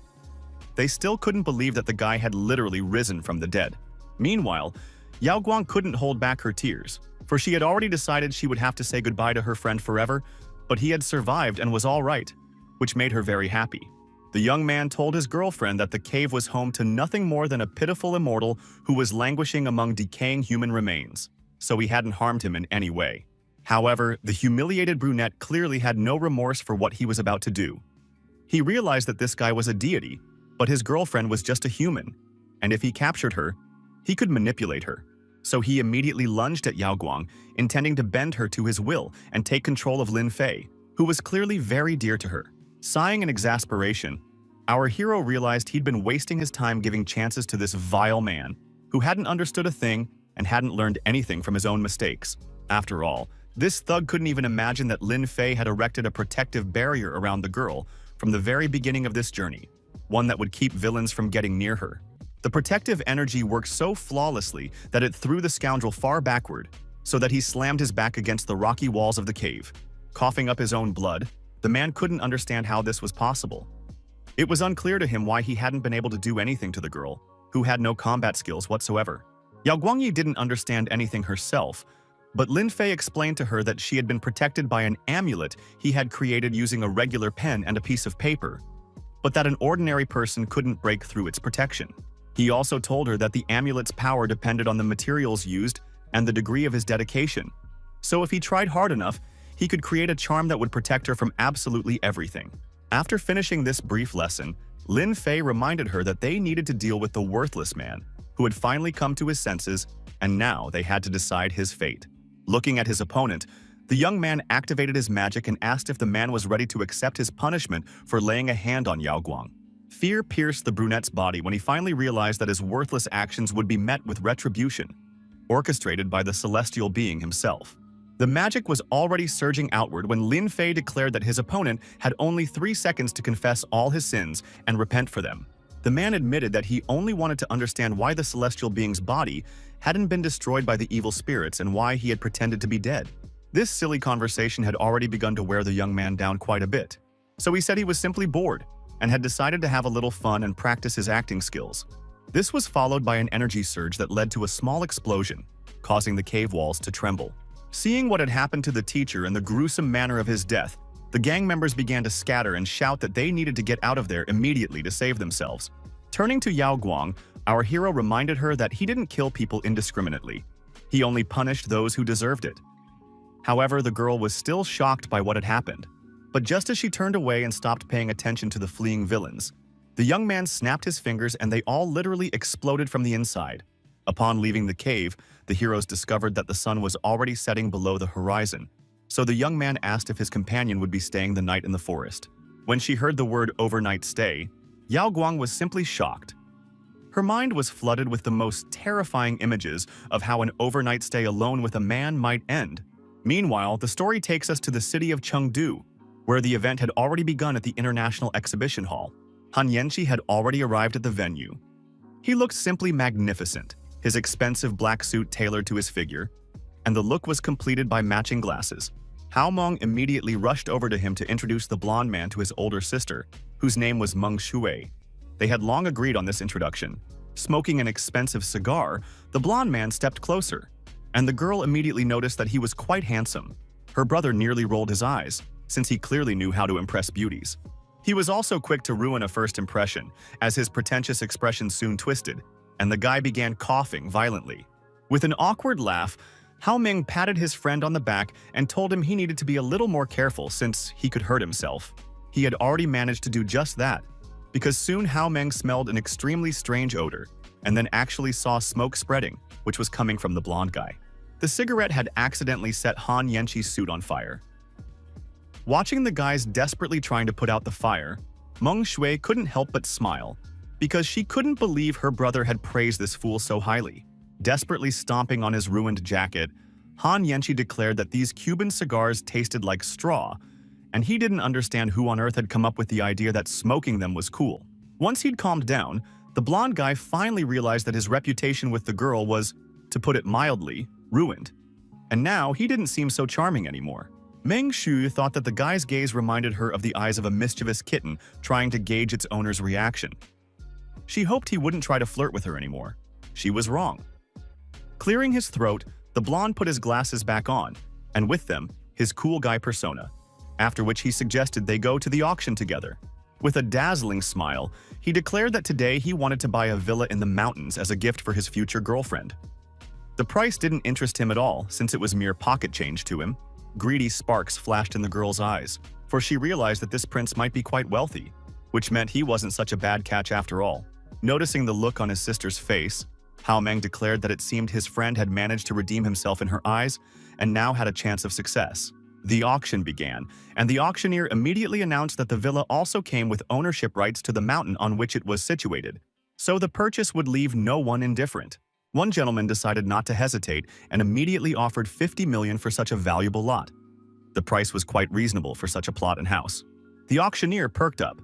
They still couldn't believe that the guy had literally risen from the dead. Meanwhile, Yao Guang couldn't hold back her tears, for she had already decided she would have to say goodbye to her friend forever, but he had survived and was all right, which made her very happy. The young man told his girlfriend that the cave was home to nothing more than a pitiful immortal who was languishing among decaying human remains, so he hadn't harmed him in any way. However, the humiliated brunette clearly had no remorse for what he was about to do. He realized that this guy was a deity, but his girlfriend was just a human, and if he captured her, he could manipulate her. So he immediately lunged at Yao Guang, intending to bend her to his will and take control of Lin Fei, who was clearly very dear to her. Sighing in exasperation, our hero realized he'd been wasting his time giving chances to this vile man, who hadn't understood a thing and hadn't learned anything from his own mistakes. After all, this thug couldn't even imagine that Lin Fei had erected a protective barrier around the girl from the very beginning of this journey, one that would keep villains from getting near her. The protective energy worked so flawlessly that it threw the scoundrel far backward, so that he slammed his back against the rocky walls of the cave. Coughing up his own blood, the man couldn't understand how this was possible. It was unclear to him why he hadn't been able to do anything to the girl, who had no combat skills whatsoever. Yao Guangyi didn't understand anything herself, but Lin Fei explained to her that she had been protected by an amulet he had created using a regular pen and a piece of paper, but that an ordinary person couldn't break through its protection. He also told her that the amulet's power depended on the materials used and the degree of his dedication. So if he tried hard enough, he could create a charm that would protect her from absolutely everything. After finishing this brief lesson, Lin Fei reminded her that they needed to deal with the worthless man, who had finally come to his senses, and now they had to decide his fate. Looking at his opponent, the young man activated his magic and asked if the man was ready to accept his punishment for laying a hand on Yao Guang. Fear pierced the brunette's body when he finally realized that his worthless actions would be met with retribution, orchestrated by the celestial being himself. The magic was already surging outward when Lin Fei declared that his opponent had only 3 seconds to confess all his sins and repent for them. The man admitted that he only wanted to understand why the celestial being's body hadn't been destroyed by the evil spirits and why he had pretended to be dead. This silly conversation had already begun to wear the young man down quite a bit, so he said he was simply bored and had decided to have a little fun and practice his acting skills. This was followed by an energy surge that led to a small explosion, causing the cave walls to tremble. Seeing what had happened to the teacher and the gruesome manner of his death, the gang members began to scatter and shout that they needed to get out of there immediately to save themselves. Turning to Yao Guang, our hero reminded her that he didn't kill people indiscriminately. He only punished those who deserved it. However, the girl was still shocked by what had happened. But just as she turned away and stopped paying attention to the fleeing villains, the young man snapped his fingers and they all literally exploded from the inside. Upon leaving the cave, the heroes discovered that the sun was already setting below the horizon, so the young man asked if his companion would be staying the night in the forest. When she heard the word overnight stay, Yao Guang was simply shocked. Her mind was flooded with the most terrifying images of how an overnight stay alone with a man might end. Meanwhile, the story takes us to the city of Chengdu, where the event had already begun at the International Exhibition Hall. Han Yanqi had already arrived at the venue. He looked simply magnificent, his expensive black suit tailored to his figure, and the look was completed by matching glasses. Hao Meng immediately rushed over to him to introduce the blonde man to his older sister, whose name was Meng Shui. They had long agreed on this introduction. Smoking an expensive cigar, the blonde man stepped closer, and the girl immediately noticed that he was quite handsome. Her brother nearly rolled his eyes, since he clearly knew how to impress beauties. He was also quick to ruin a first impression, as his pretentious expression soon twisted, and the guy began coughing violently. With an awkward laugh, Hao Ming patted his friend on the back and told him he needed to be a little more careful since he could hurt himself. He had already managed to do just that, because soon Hao Meng smelled an extremely strange odor, and then actually saw smoke spreading, which was coming from the blonde guy. The cigarette had accidentally set Han Yanqi's suit on fire. Watching the guys desperately trying to put out the fire, Meng Shui couldn't help but smile, because she couldn't believe her brother had praised this fool so highly. Desperately stomping on his ruined jacket, Han Yanqi declared that these Cuban cigars tasted like straw, and he didn't understand who on earth had come up with the idea that smoking them was cool. Once he'd calmed down, the blonde guy finally realized that his reputation with the girl was, to put it mildly, ruined. And now he didn't seem so charming anymore. Meng Shu thought that the guy's gaze reminded her of the eyes of a mischievous kitten trying to gauge its owner's reaction. She hoped he wouldn't try to flirt with her anymore. She was wrong. Clearing his throat, the blonde put his glasses back on, and with them, his cool guy persona, after which he suggested they go to the auction together. With a dazzling smile, he declared that today he wanted to buy a villa in the mountains as a gift for his future girlfriend. The price didn't interest him at all, since it was mere pocket change to him. Greedy sparks flashed in the girl's eyes, for she realized that this prince might be quite wealthy, which meant he wasn't such a bad catch after all. Noticing the look on his sister's face, Hao Meng declared that it seemed his friend had managed to redeem himself in her eyes and now had a chance of success. The auction began, and the auctioneer immediately announced that the villa also came with ownership rights to the mountain on which it was situated, so the purchase would leave no one indifferent. One gentleman decided not to hesitate and immediately offered 50 million for such a valuable lot. The price was quite reasonable for such a plot and house. The auctioneer perked up,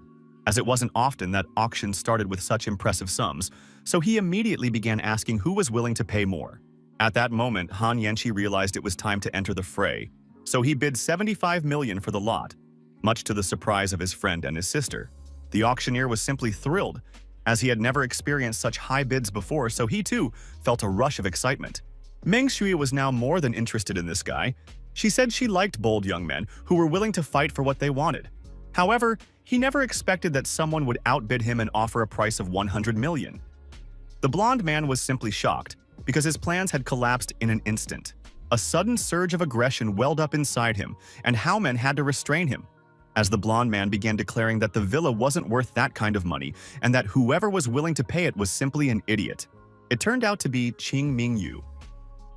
as it wasn't often that auctions started with such impressive sums, so he immediately began asking who was willing to pay more. At that moment, Han Yanqi realized it was time to enter the fray, so he bid 75 million for the lot, much to the surprise of his friend and his sister. The auctioneer was simply thrilled, as he had never experienced such high bids before, so he too felt a rush of excitement. Meng Shui was now more than interested in this guy. She said she liked bold young men who were willing to fight for what they wanted. However, he never expected that someone would outbid him and offer a price of 100 million. The blonde man was simply shocked, because his plans had collapsed in an instant. A sudden surge of aggression welled up inside him, and Hao Men had to restrain him, as the blonde man began declaring that the villa wasn't worth that kind of money, and that whoever was willing to pay it was simply an idiot. It turned out to be Qing Mingyu.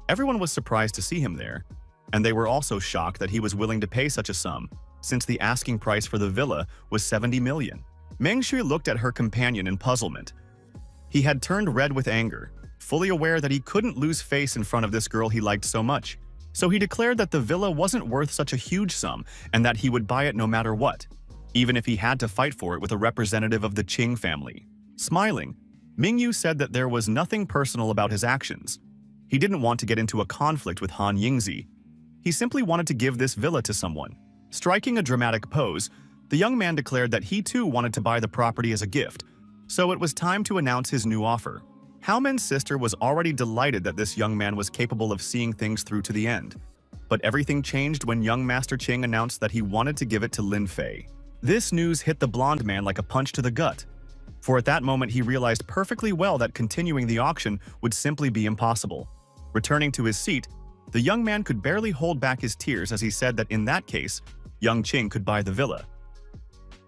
Everyone was surprised to see him there, and they were also shocked that he was willing to pay such a sum, since the asking price for the villa was 70 million. Meng Shui looked at her companion in puzzlement. He had turned red with anger, fully aware that he couldn't lose face in front of this girl he liked so much. So he declared that the villa wasn't worth such a huge sum and that he would buy it no matter what, even if he had to fight for it with a representative of the Qing family. Smiling, Mingyu said that there was nothing personal about his actions. He didn't want to get into a conflict with Han Yingzi. He simply wanted to give this villa to someone. Striking a dramatic pose, the young man declared that he too wanted to buy the property as a gift, so it was time to announce his new offer. Hao Men's sister was already delighted that this young man was capable of seeing things through to the end. But everything changed when young Master Qing announced that he wanted to give it to Lin Fei. This news hit the blonde man like a punch to the gut, for at that moment he realized perfectly well that continuing the auction would simply be impossible. Returning to his seat, the young man could barely hold back his tears as he said that in that case, young Qing could buy the villa.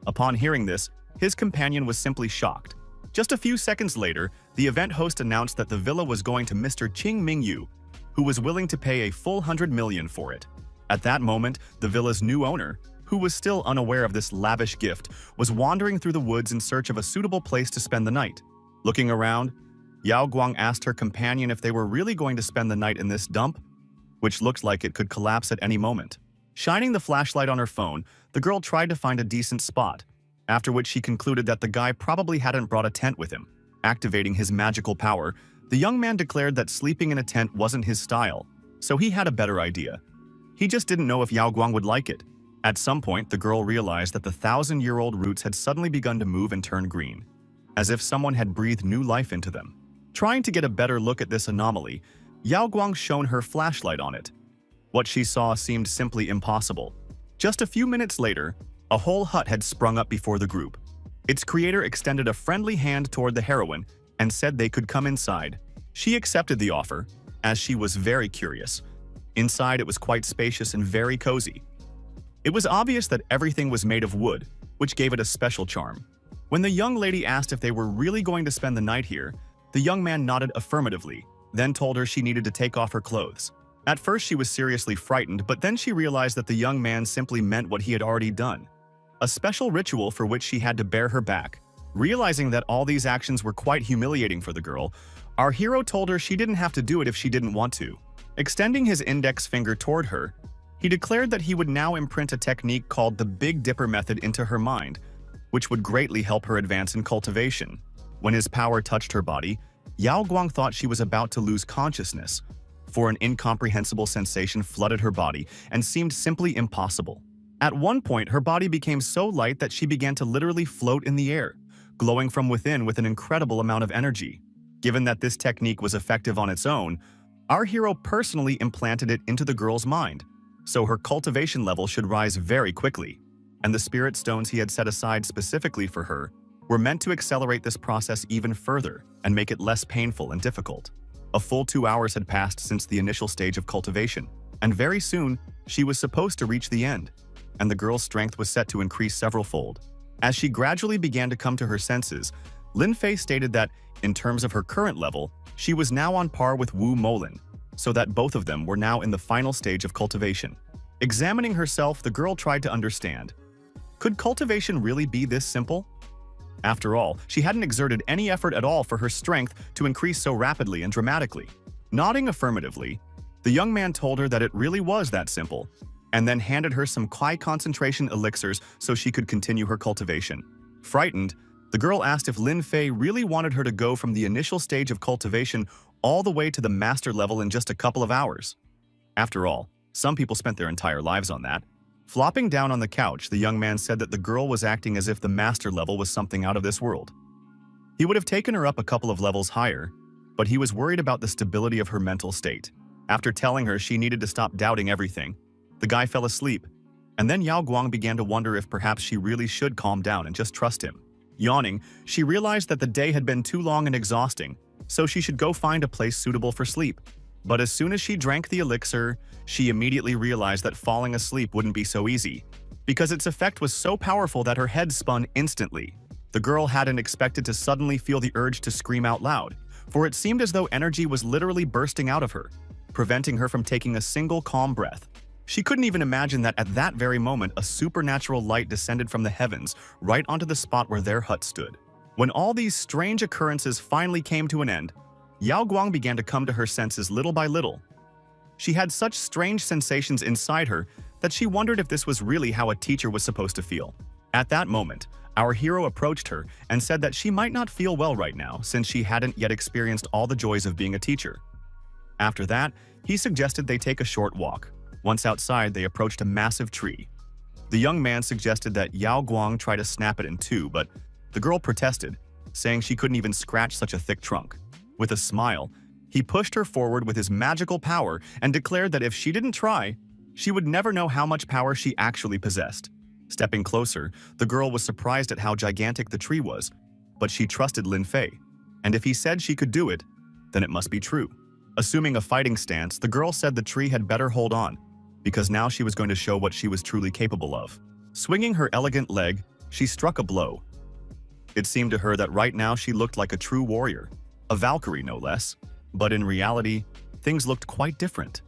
Upon hearing this, his companion was simply shocked. Just a few seconds later, the event host announced that the villa was going to Mr. Qing Mingyu, who was willing to pay a full 100 million for it. At that moment, the villa's new owner, who was still unaware of this lavish gift, was wandering through the woods in search of a suitable place to spend the night. Looking around, Yao Guang asked her companion if they were really going to spend the night in this dump, which looked like it could collapse at any moment. Shining the flashlight on her phone, the girl tried to find a decent spot, after which she concluded that the guy probably hadn't brought a tent with him. Activating his magical power, the young man declared that sleeping in a tent wasn't his style, so he had a better idea. He just didn't know if Yao Guang would like it. At some point, the girl realized that the 1,000-year-old roots had suddenly begun to move and turn green, as if someone had breathed new life into them. Trying to get a better look at this anomaly, Yao Guang shone her flashlight on it. What she saw seemed simply impossible. Just a few minutes later, a whole hut had sprung up before the group. Its creator extended a friendly hand toward the heroine and said they could come inside. She accepted the offer, as she was very curious. Inside, it was quite spacious and very cozy. It was obvious that everything was made of wood, which gave it a special charm. When the young lady asked if they were really going to spend the night here, the young man nodded affirmatively, then told her she needed to take off her clothes. At first, she was seriously frightened, but then she realized that the young man simply meant what he had already done. a special ritual for which she had to bear her back. Realizing that all these actions were quite humiliating for the girl, our hero told her she didn't have to do it if she didn't want to. Extending his index finger toward her, he declared that he would now imprint a technique called the Big Dipper method into her mind, which would greatly help her advance in cultivation. When his power touched her body, Yao Guang thought she was about to lose consciousness, for an incomprehensible sensation flooded her body and seemed simply impossible. At one point, her body became so light that she began to literally float in the air, glowing from within with an incredible amount of energy. Given that this technique was effective on its own, our hero personally implanted it into the girl's mind, so her cultivation level should rise very quickly, and the spirit stones he had set aside specifically for her were meant to accelerate this process even further and make it less painful and difficult. A full 2 hours had passed since the initial stage of cultivation, and very soon she was supposed to reach the end, and the girl's strength was set to increase several-fold. As she gradually began to come to her senses, Lin Fei stated that, in terms of her current level, she was now on par with Wu Molin, so that both of them were now in the final stage of cultivation. Examining herself, the girl tried to understand. Could cultivation really be this simple? After all, she hadn't exerted any effort at all for her strength to increase so rapidly and dramatically. Nodding affirmatively, the young man told her that it really was that simple, and then handed her some high concentration elixirs so she could continue her cultivation. Frightened, the girl asked if Lin Fei really wanted her to go from the initial stage of cultivation all the way to the master level in just a couple of hours. After all, some people spent their entire lives on that. Flopping down on the couch, the young man said that the girl was acting as if the master level was something out of this world. He would have taken her up a couple of levels higher, but he was worried about the stability of her mental state. After telling her she needed to stop doubting everything, the guy fell asleep, and then Yao Guang began to wonder if perhaps she really should calm down and just trust him. Yawning, she realized that the day had been too long and exhausting, so she should go find a place suitable for sleep. But as soon as she drank the elixir, she immediately realized that falling asleep wouldn't be so easy, because its effect was so powerful that her head spun instantly. The girl hadn't expected to suddenly feel the urge to scream out loud, for it seemed as though energy was literally bursting out of her, preventing her from taking a single calm breath. She couldn't even imagine that at that very moment a supernatural light descended from the heavens right onto the spot where their hut stood. When all these strange occurrences finally came to an end, Yao Guang began to come to her senses little by little. She had such strange sensations inside her that she wondered if this was really how a teacher was supposed to feel. At that moment, our hero approached her and said that she might not feel well right now since she hadn't yet experienced all the joys of being a teacher. After that, he suggested they take a short walk. Once outside, they approached a massive tree. The young man suggested that Yao Guang try to snap it in two, but the girl protested, saying she couldn't even scratch such a thick trunk. With a smile, he pushed her forward with his magical power and declared that if she didn't try, she would never know how much power she actually possessed. Stepping closer, the girl was surprised at how gigantic the tree was, but she trusted Lin Fei, and if he said she could do it, then it must be true. Assuming a fighting stance, the girl said the tree had better hold on, because now she was going to show what she was truly capable of. Swinging her elegant leg, she struck a blow. It seemed to her that right now she looked like a true warrior, a Valkyrie no less, but in reality, things looked quite different.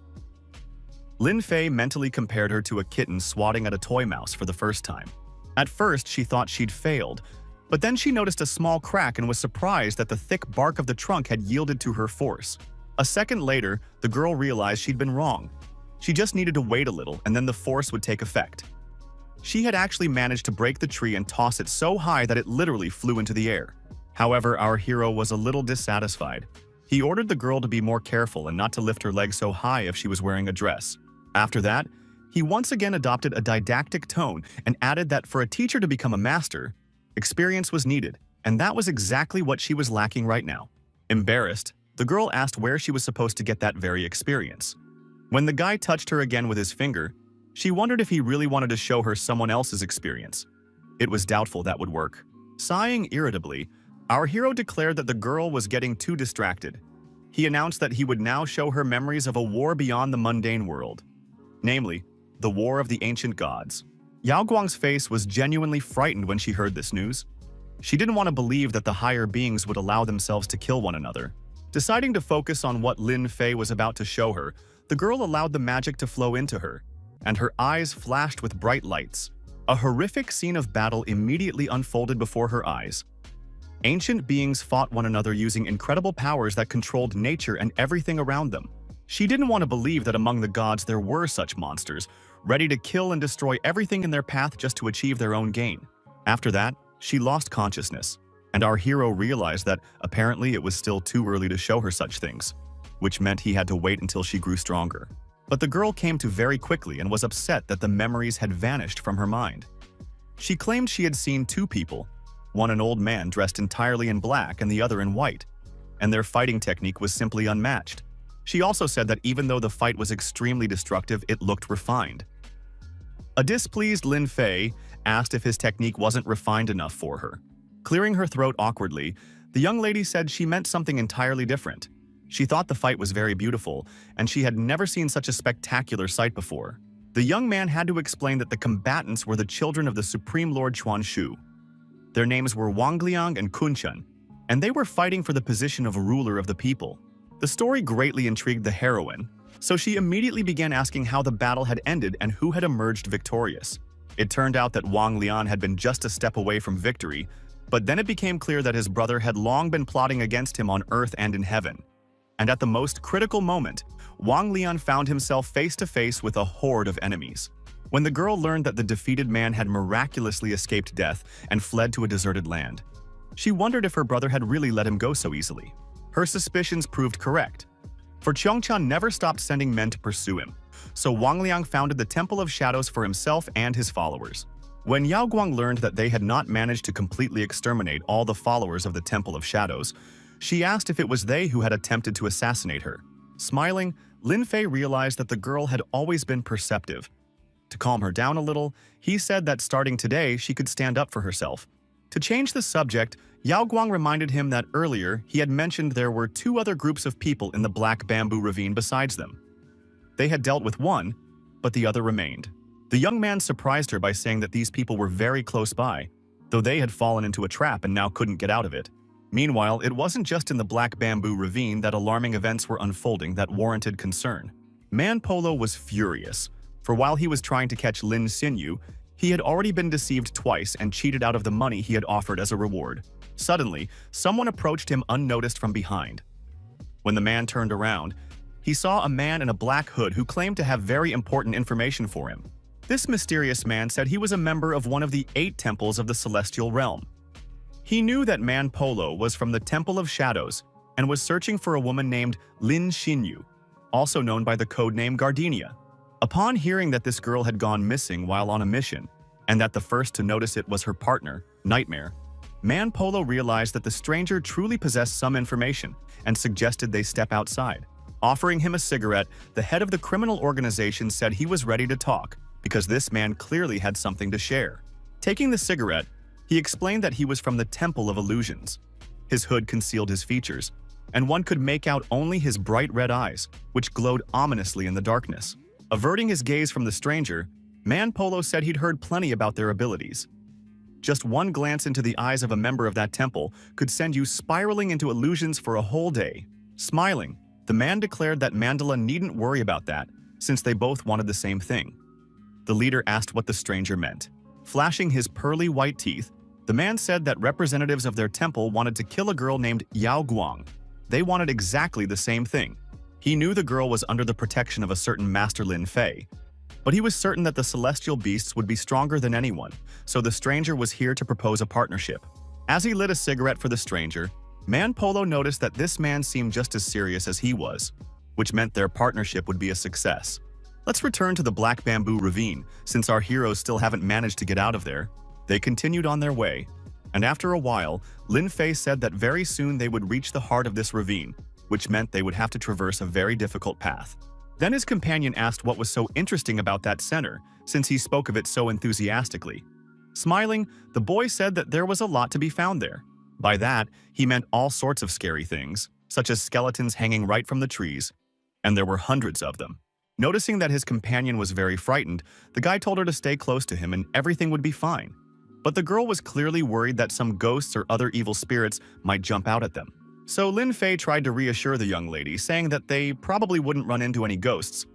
Lin Fei mentally compared her to a kitten swatting at a toy mouse for the first time. At first, she thought she'd failed, but then she noticed a small crack and was surprised that the thick bark of the trunk had yielded to her force. A second later, the girl realized she'd been wrong. She just needed to wait a little and then the force would take effect. She had actually managed to break the tree and toss it so high that it literally flew into the air. However, our hero was a little dissatisfied. He ordered the girl to be more careful and not to lift her leg so high if she was wearing a dress. After that, he once again adopted a didactic tone and added that for a teacher to become a master, experience was needed, and that was exactly what she was lacking right now. Embarrassed, the girl asked where she was supposed to get that very experience. When the guy touched her again with his finger, she wondered if he really wanted to show her someone else's experience. It was doubtful that would work. Sighing irritably, our hero declared that the girl was getting too distracted. He announced that he would now show her memories of a war beyond the mundane world, namely, the War of the Ancient Gods. Yao Guang's face was genuinely frightened when she heard this news. She didn't want to believe that the higher beings would allow themselves to kill one another. Deciding to focus on what Lin Fei was about to show her, the girl allowed the magic to flow into her, and her eyes flashed with bright lights. A horrific scene of battle immediately unfolded before her eyes. Ancient beings fought one another using incredible powers that controlled nature and everything around them. She didn't want to believe that among the gods there were such monsters, ready to kill and destroy everything in their path just to achieve their own gain. After that, she lost consciousness, and our hero realized that apparently it was still too early to show her such things, which meant he had to wait until she grew stronger. But the girl came to very quickly and was upset that the memories had vanished from her mind. She claimed she had seen two people, one an old man dressed entirely in black and the other in white, and their fighting technique was simply unmatched. She also said that even though the fight was extremely destructive, it looked refined. A displeased Lin Fei asked if his technique wasn't refined enough for her. Clearing her throat awkwardly, the young lady said she meant something entirely different. She thought the fight was very beautiful, and she had never seen such a spectacular sight before. The young man had to explain that the combatants were the children of the Supreme Lord Chuan Shu. Their names were Wangliang and Kunchun, and they were fighting for the position of ruler of the people. The story greatly intrigued the heroine, so she immediately began asking how the battle had ended and who had emerged victorious. It turned out that Wang Lian had been just a step away from victory, but then it became clear that his brother had long been plotting against him on earth and in heaven. And at the most critical moment, Wang Lian found himself face to face with a horde of enemies. When the girl learned that the defeated man had miraculously escaped death and fled to a deserted land, she wondered if her brother had really let him go so easily. Her suspicions proved correct, for Qiongqian never stopped sending men to pursue him, so Wang Liang founded the Temple of Shadows for himself and his followers. When Yao Guang learned that they had not managed to completely exterminate all the followers of the Temple of Shadows, she asked if it was they who had attempted to assassinate her. Smiling, Lin Fei realized that the girl had always been perceptive. To calm her down a little, he said that starting today she could stand up for herself. To change the subject, Yao Guang reminded him that earlier he had mentioned there were two other groups of people in the Black Bamboo Ravine besides them. They had dealt with one, but the other remained. The young man surprised her by saying that these people were very close by, though they had fallen into a trap and now couldn't get out of it. Meanwhile, it wasn't just in the Black Bamboo Ravine that alarming events were unfolding that warranted concern. Man Polo was furious, for while he was trying to catch Lin Xinyu, he had already been deceived twice and cheated out of the money he had offered as a reward. Suddenly, someone approached him unnoticed from behind. When the man turned around, he saw a man in a black hood who claimed to have very important information for him. This mysterious man said he was a member of one of the 8 temples of the Celestial Realm. He knew that Man Polo was from the Temple of Shadows and was searching for a woman named Lin Xinyu, also known by the codename Gardenia. Upon hearing that this girl had gone missing while on a mission, and that the first to notice it was her partner, Nightmare, Man Polo realized that the stranger truly possessed some information and suggested they step outside. Offering him a cigarette, the head of the criminal organization said he was ready to talk because this man clearly had something to share. Taking the cigarette, he explained that he was from the Temple of Illusions. His hood concealed his features, and one could make out only his bright red eyes, which glowed ominously in the darkness. Averting his gaze from the stranger, Man Polo said he'd heard plenty about their abilities. Just one glance into the eyes of a member of that temple could send you spiraling into illusions for a whole day. Smiling, the man declared that Mandala needn't worry about that, since they both wanted the same thing. The leader asked what the stranger meant. Flashing his pearly white teeth, the man said that representatives of their temple wanted to kill a girl named Yao Guang. They wanted exactly the same thing. He knew the girl was under the protection of a certain Master Lin Fei, but he was certain that the celestial beasts would be stronger than anyone, so the stranger was here to propose a partnership. As he lit a cigarette for the stranger, Man Polo noticed that this man seemed just as serious as he was, which meant their partnership would be a success. Let's return to the Black Bamboo Ravine, since our heroes still haven't managed to get out of there. They continued on their way, and after a while, Lin Fei said that very soon they would reach the heart of this ravine, which meant they would have to traverse a very difficult path. Then his companion asked what was so interesting about that center, since he spoke of it so enthusiastically. Smiling, the boy said that there was a lot to be found there. By that, he meant all sorts of scary things, such as skeletons hanging right from the trees, and there were hundreds of them. Noticing that his companion was very frightened, the guy told her to stay close to him and everything would be fine. But the girl was clearly worried that some ghosts or other evil spirits might jump out at them. So Lin Fei tried to reassure the young lady, saying that they probably wouldn't run into any ghosts,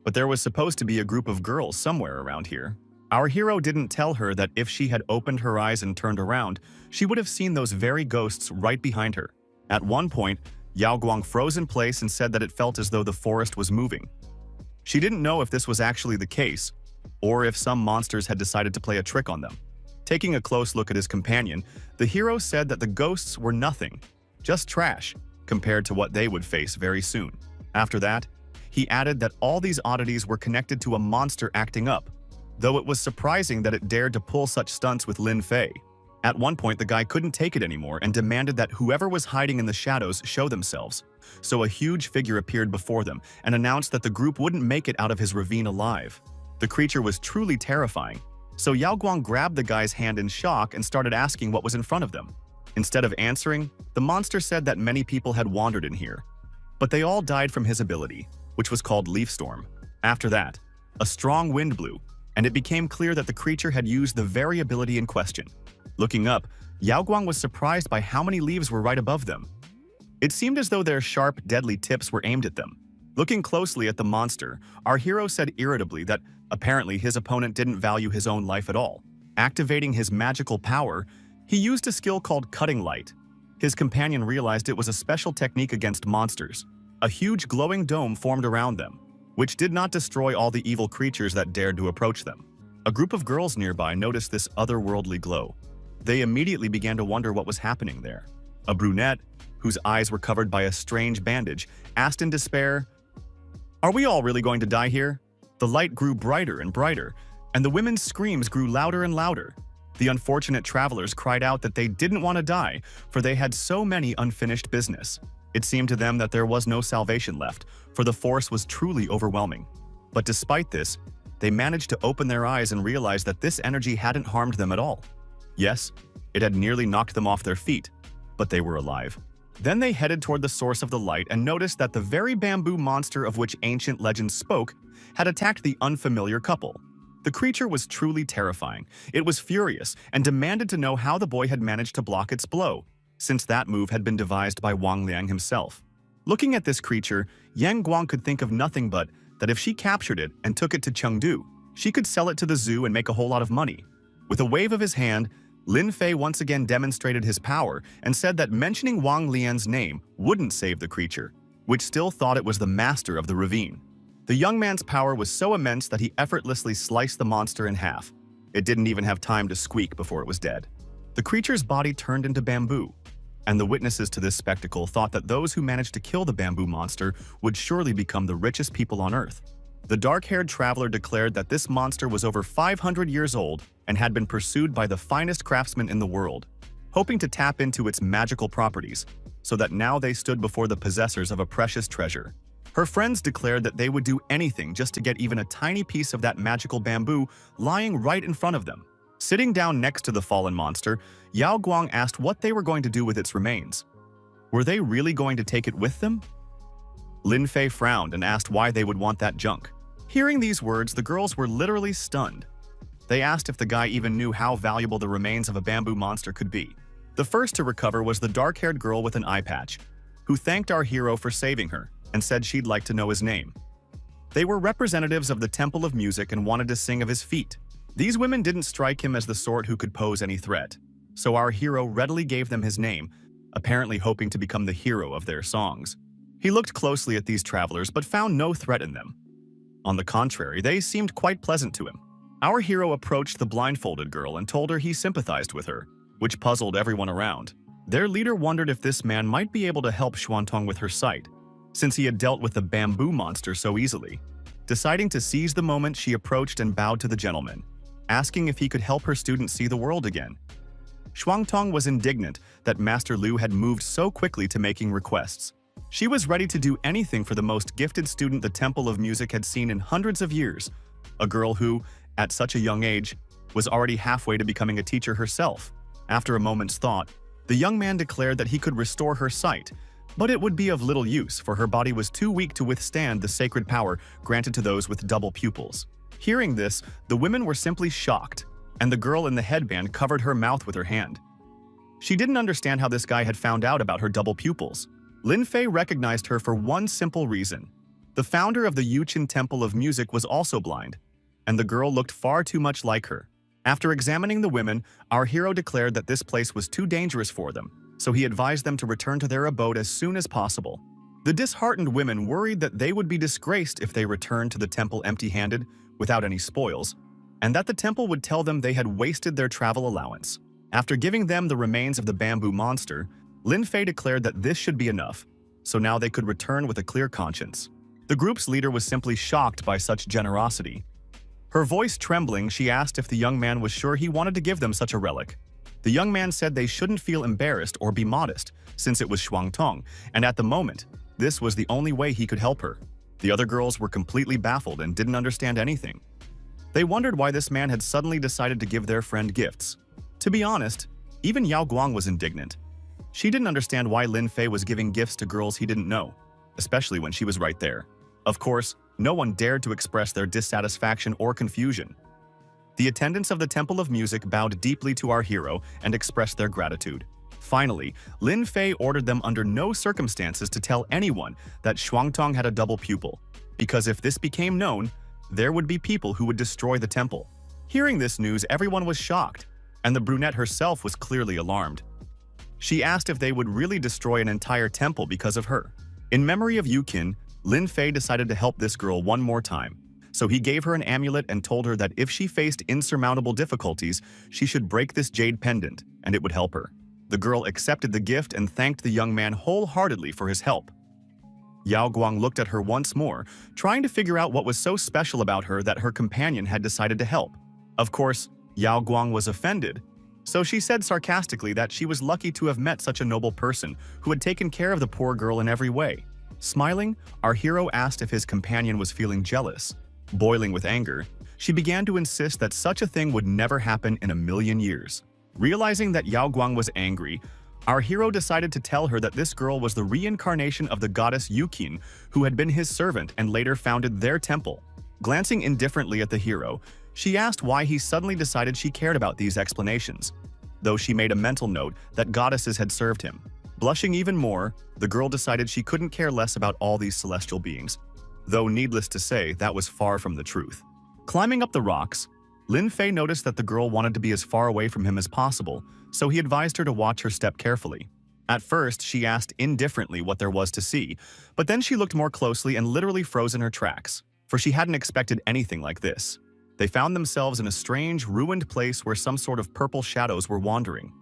but there was supposed to be a group of girls somewhere around here. Our hero didn't tell her that if she had opened her eyes and turned around, she would have seen those very ghosts right behind her. At one point, Yao Guang froze in place and said that it felt as though the forest was moving. She didn't know if this was actually the case, or if some monsters had decided to play a trick on them. Taking a close look at his companion, the hero said that the ghosts were nothing, just trash, compared to what they would face very soon. After that, he added that all these oddities were connected to a monster acting up, though it was surprising that it dared to pull such stunts with Lin Fei. At one point, the guy couldn't take it anymore and demanded that whoever was hiding in the shadows show themselves. So a huge figure appeared before them and announced that the group wouldn't make it out of his ravine alive. The creature was truly terrifying, so Yao Guang grabbed the guy's hand in shock and started asking what was in front of them. Instead of answering, the monster said that many people had wandered in here, but they all died from his ability, which was called Leaf Storm. After that, a strong wind blew, and it became clear that the creature had used the very ability in question. Looking up, Yao Guang was surprised by how many leaves were right above them. It seemed as though their sharp, deadly tips were aimed at them. Looking closely at the monster, our hero said irritably that apparently his opponent didn't value his own life at all. Activating his magical power, he used a skill called Cutting Light. His companion realized it was a special technique against monsters. A huge glowing dome formed around them, which did not destroy all the evil creatures that dared to approach them. A group of girls nearby noticed this otherworldly glow. They immediately began to wonder what was happening there. A brunette, whose eyes were covered by a strange bandage, asked in despair, "Are we all really going to die here?" The light grew brighter and brighter, and the women's screams grew louder and louder. The unfortunate travelers cried out that they didn't want to die, for they had so many unfinished business. It seemed to them that there was no salvation left, for the force was truly overwhelming. But despite this, they managed to open their eyes and realize that this energy hadn't harmed them at all. Yes, it had nearly knocked them off their feet, but they were alive. Then they headed toward the source of the light and noticed that the very bamboo monster of which ancient legends spoke had attacked the unfamiliar couple. The creature was truly terrifying. It was furious and demanded to know how the boy had managed to block its blow, since that move had been devised by Wang Liang himself. Looking at this creature, Yang Guang could think of nothing but that if she captured it and took it to Chengdu, she could sell it to the zoo and make a whole lot of money. With a wave of his hand, Lin Fei once again demonstrated his power and said that mentioning Wang Lian's name wouldn't save the creature, which still thought it was the master of the ravine. The young man's power was so immense that he effortlessly sliced the monster in half. It didn't even have time to squeak before it was dead. The creature's body turned into bamboo, and the witnesses to this spectacle thought that those who managed to kill the bamboo monster would surely become the richest people on Earth. The dark-haired traveler declared that this monster was over 500 years old and had been pursued by the finest craftsmen in the world, hoping to tap into its magical properties, so that now they stood before the possessors of a precious treasure. Her friends declared that they would do anything just to get even a tiny piece of that magical bamboo lying right in front of them. Sitting down next to the fallen monster, Yao Guang asked what they were going to do with its remains. Were they really going to take it with them? Lin Fei frowned and asked why they would want that junk. Hearing these words, the girls were literally stunned. They asked if the guy even knew how valuable the remains of a bamboo monster could be. The first to recover was the dark-haired girl with an eye patch, who thanked our hero for saving her and said she'd like to know his name. They were representatives of the Temple of Music and wanted to sing of his feat. These women didn't strike him as the sort who could pose any threat, so our hero readily gave them his name, apparently hoping to become the hero of their songs. He looked closely at these travelers but found no threat in them. On the contrary, they seemed quite pleasant to him. Our hero approached the blindfolded girl and told her he sympathized with her, which puzzled everyone around. Their leader wondered if this man might be able to help Xuantong with her sight, since he had dealt with the bamboo monster so easily. Deciding to seize the moment, she approached and bowed to the gentleman, asking if he could help her student see the world again. Xuantong was indignant that Master Lu had moved so quickly to making requests. She was ready to do anything for the most gifted student the Temple of Music had seen in hundreds of years, a girl who, at such a young age, was already halfway to becoming a teacher herself. After a moment's thought, the young man declared that he could restore her sight, but it would be of little use, for her body was too weak to withstand the sacred power granted to those with double pupils. Hearing this, the women were simply shocked, and the girl in the headband covered her mouth with her hand. She didn't understand how this guy had found out about her double pupils. Lin Fei recognized her for one simple reason. The founder of the Yuqin Temple of Music was also blind. and the girl looked far too much like her. After examining the women, our hero declared that this place was too dangerous for them, so he advised them to return to their abode as soon as possible. The disheartened women worried that they would be disgraced if they returned to the temple empty-handed, without any spoils, and that the temple would tell them they had wasted their travel allowance. After giving them the remains of the bamboo monster, Lin Fei declared that this should be enough, so now they could return with a clear conscience. The group's leader was simply shocked by such generosity. Her voice trembling, she asked if the young man was sure he wanted to give them such a relic. The young man said they shouldn't feel embarrassed or be modest, since it was Shuangtong, and at the moment, this was the only way he could help her. The other girls were completely baffled and didn't understand anything. They wondered why this man had suddenly decided to give their friend gifts. To be honest, even Yao Guang was indignant. She didn't understand why Lin Fei was giving gifts to girls he didn't know, especially when she was right there. Of course, no one dared to express their dissatisfaction or confusion. The attendants of the Temple of Music bowed deeply to our hero and expressed their gratitude. Finally, Lin Fei ordered them under no circumstances to tell anyone that Shuangtong had a double pupil, because if this became known, there would be people who would destroy the temple. Hearing this news, everyone was shocked, and the brunette herself was clearly alarmed. She asked if they would really destroy an entire temple because of her. In memory of Yukin, Lin Fei decided to help this girl one more time, so he gave her an amulet and told her that if she faced insurmountable difficulties, she should break this jade pendant, and it would help her. The girl accepted the gift and thanked the young man wholeheartedly for his help. Yao Guang looked at her once more, trying to figure out what was so special about her that her companion had decided to help. Of course, Yao Guang was offended, so she said sarcastically that she was lucky to have met such a noble person who had taken care of the poor girl in every way. Smiling, our hero asked if his companion was feeling jealous. Boiling with anger, she began to insist that such a thing would never happen in a million years. Realizing that Yao Guang was angry, our hero decided to tell her that this girl was the reincarnation of the goddess Yukin, who had been his servant and later founded their temple. Glancing indifferently at the hero, she asked why he suddenly decided she cared about these explanations, though she made a mental note that goddesses had served him. Blushing even more, the girl decided she couldn't care less about all these celestial beings, though needless to say, that was far from the truth. Climbing up the rocks, Lin Fei noticed that the girl wanted to be as far away from him as possible, so he advised her to watch her step carefully. At first, she asked indifferently what there was to see, but then she looked more closely and literally froze in her tracks, for she hadn't expected anything like this. They found themselves in a strange, ruined place where some sort of purple shadows were wandering.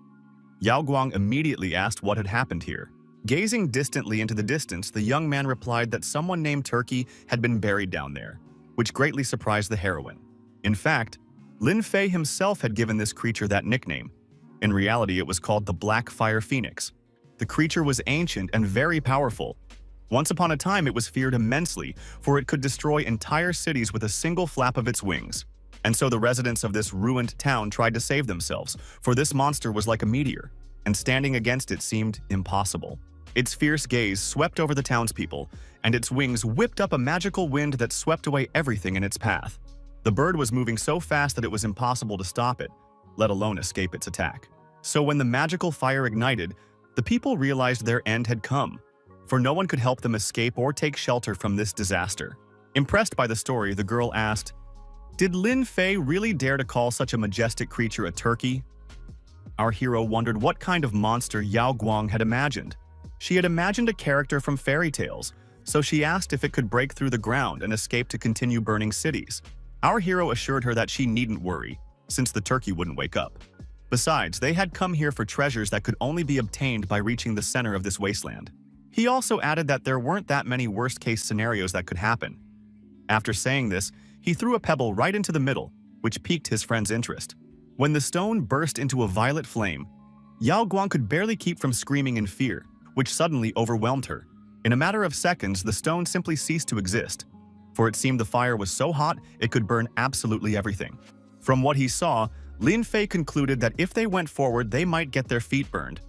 Yao Guang immediately asked what had happened here. Gazing distantly into the distance, the young man replied that someone named Turkey had been buried down there, which greatly surprised the heroine. In fact, Lin Fei himself had given this creature that nickname. In reality, it was called the Black Fire Phoenix. The creature was ancient and very powerful. Once upon a time, it was feared immensely, for it could destroy entire cities with a single flap of its wings. And so the residents of this ruined town tried to save themselves, for this monster was like a meteor, and standing against it seemed impossible. Its fierce gaze swept over the townspeople, and its wings whipped up a magical wind that swept away everything in its path. The bird was moving so fast that it was impossible to stop it, let alone escape its attack. So when the magical fire ignited, the people realized their end had come, for no one could help them escape or take shelter from this disaster. Impressed by the story, the girl asked, "Did Lin Fei really dare to call such a majestic creature a turkey?" Our hero wondered what kind of monster Yao Guang had imagined. She had imagined a character from fairy tales, so she asked if it could break through the ground and escape to continue burning cities. Our hero assured her that she needn't worry, since the turkey wouldn't wake up. Besides, they had come here for treasures that could only be obtained by reaching the center of this wasteland. He also added that there weren't that many worst-case scenarios that could happen. After saying this, he threw a pebble right into the middle, which piqued his friend's interest. When the stone burst into a violet flame, Yao Guang could barely keep from screaming in fear, which suddenly overwhelmed her. In a matter of seconds, the stone simply ceased to exist, for it seemed the fire was so hot it could burn absolutely everything. From what he saw, Lin Fei concluded that if they went forward, they might get their feet burned,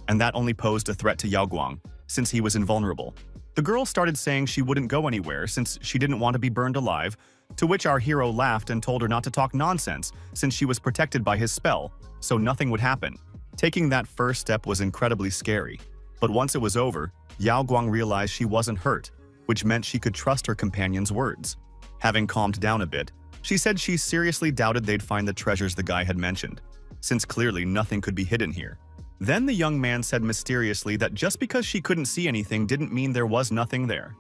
and that only posed a threat to Yao Guang, since he was invulnerable. The girl started saying she wouldn't go anywhere since she didn't want to be burned alive, to which our hero laughed and told her not to talk nonsense since she was protected by his spell, so nothing would happen. Taking that first step was incredibly scary, but once it was over, Yao Guang realized she wasn't hurt, which meant she could trust her companion's words. Having calmed down a bit, She said she seriously doubted they'd find the treasures the guy had mentioned, since clearly nothing could be hidden here. Then the young man said mysteriously that just because she couldn't see anything didn't mean there was nothing there.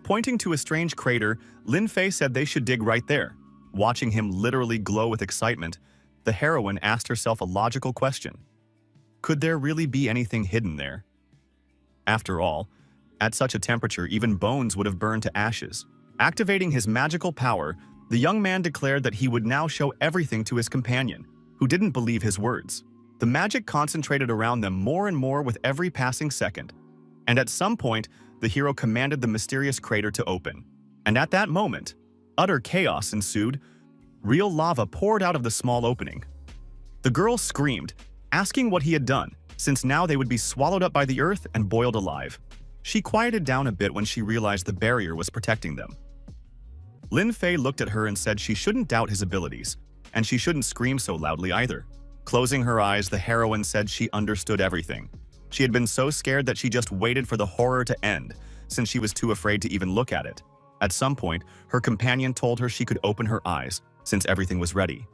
Pointing to a strange crater, Lin Fei said they should dig right there. Watching him literally glow with excitement, the heroine asked herself a logical question. Could there really be anything hidden there? After all, at such a temperature, even bones would have burned to ashes. Activating his magical power, the young man declared that he would now show everything to his companion, who didn't believe his words. The magic concentrated around them more and more with every passing second. And at some point, the hero commanded the mysterious crater to open. And at that moment, utter chaos ensued. Real lava poured out of the small opening. The girl screamed, asking what he had done, since now they would be swallowed up by the earth and boiled alive. She quieted down a bit when she realized the barrier was protecting them. Lin Fei looked at her and said she shouldn't doubt his abilities, and she shouldn't scream so loudly either. Closing her eyes, the heroine said she understood everything. She had been so scared that she just waited for the horror to end, since she was too afraid to even look at it. At some point, her companion told her she could open her eyes, since everything was ready.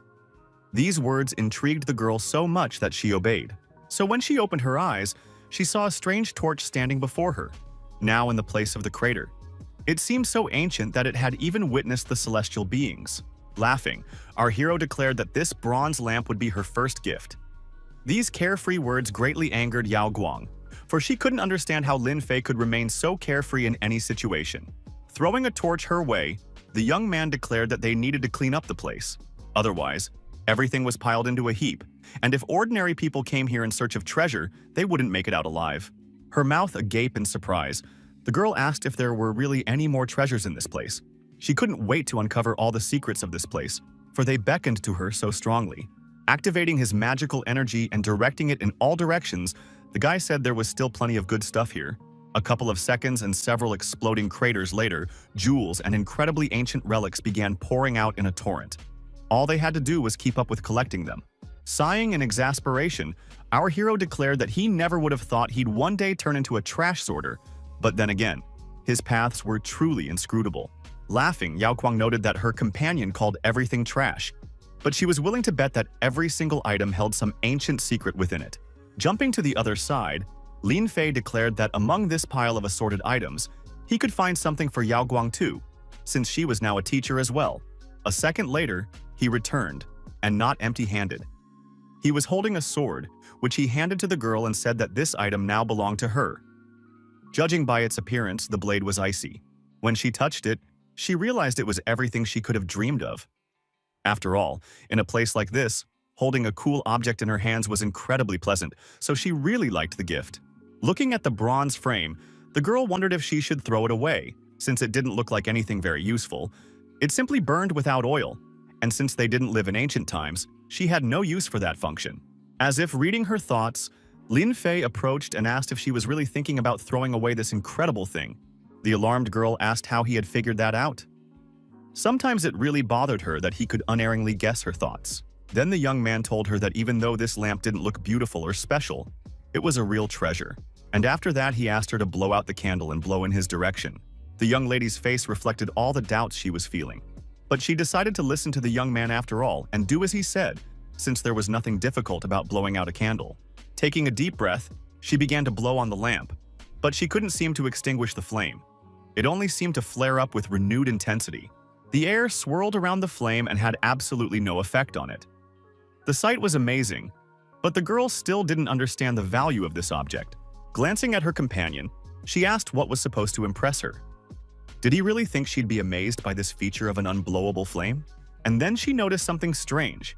These words intrigued the girl so much that she obeyed. So when she opened her eyes, she saw a strange torch standing before her, now in the place of the crater. It seemed so ancient that it had even witnessed the celestial beings. Laughing, our hero declared that this bronze lamp would be her first gift. These carefree words greatly angered Yao Guang, for she couldn't understand how Lin Fei could remain so carefree in any situation. Throwing a torch her way, the young man declared that they needed to clean up the place. Otherwise, everything was piled into a heap, and if ordinary people came here in search of treasure, they wouldn't make it out alive. Her mouth agape in surprise, the girl asked if there were really any more treasures in this place. She couldn't wait to uncover all the secrets of this place, for they beckoned to her so strongly. Activating his magical energy and directing it in all directions, the guy said there was still plenty of good stuff here. A couple of seconds and several exploding craters later, jewels and incredibly ancient relics began pouring out in a torrent. All they had to do was keep up with collecting them. Sighing in exasperation, our hero declared that he never would have thought he'd one day turn into a trash sorter, but then again, his paths were truly inscrutable. Laughing, Yao Guang noted that her companion called everything trash, but she was willing to bet that every single item held some ancient secret within it. Jumping to the other side, Lin Fei declared that among this pile of assorted items, he could find something for Yao Guang too, since she was now a teacher as well. A second later, he returned, and not empty-handed. He was holding a sword, which he handed to the girl and said that this item now belonged to her. Judging by its appearance, the blade was icy. When she touched it, she realized it was everything she could have dreamed of. After all, in a place like this, holding a cool object in her hands was incredibly pleasant, so she really liked the gift. Looking at the bronze frame, the girl wondered if she should throw it away, since it didn't look like anything very useful. It simply burned without oil, and since they didn't live in ancient times, she had no use for that function. As if reading her thoughts, Lin Fei approached and asked if she was really thinking about throwing away this incredible thing. The alarmed girl asked how he had figured that out. Sometimes it really bothered her that he could unerringly guess her thoughts. Then the young man told her that even though this lamp didn't look beautiful or special, it was a real treasure. And after that, he asked her to blow out the candle and blow in his direction. The young lady's face reflected all the doubts she was feeling. But she decided to listen to the young man after all and do as he said, since there was nothing difficult about blowing out a candle. Taking a deep breath, she began to blow on the lamp, but she couldn't seem to extinguish the flame. It only seemed to flare up with renewed intensity. The air swirled around the flame and had absolutely no effect on it. The sight was amazing, but the girl still didn't understand the value of this object. Glancing at her companion, she asked what was supposed to impress her. Did he really think she'd be amazed by this feature of an unblowable flame? And then she noticed something strange.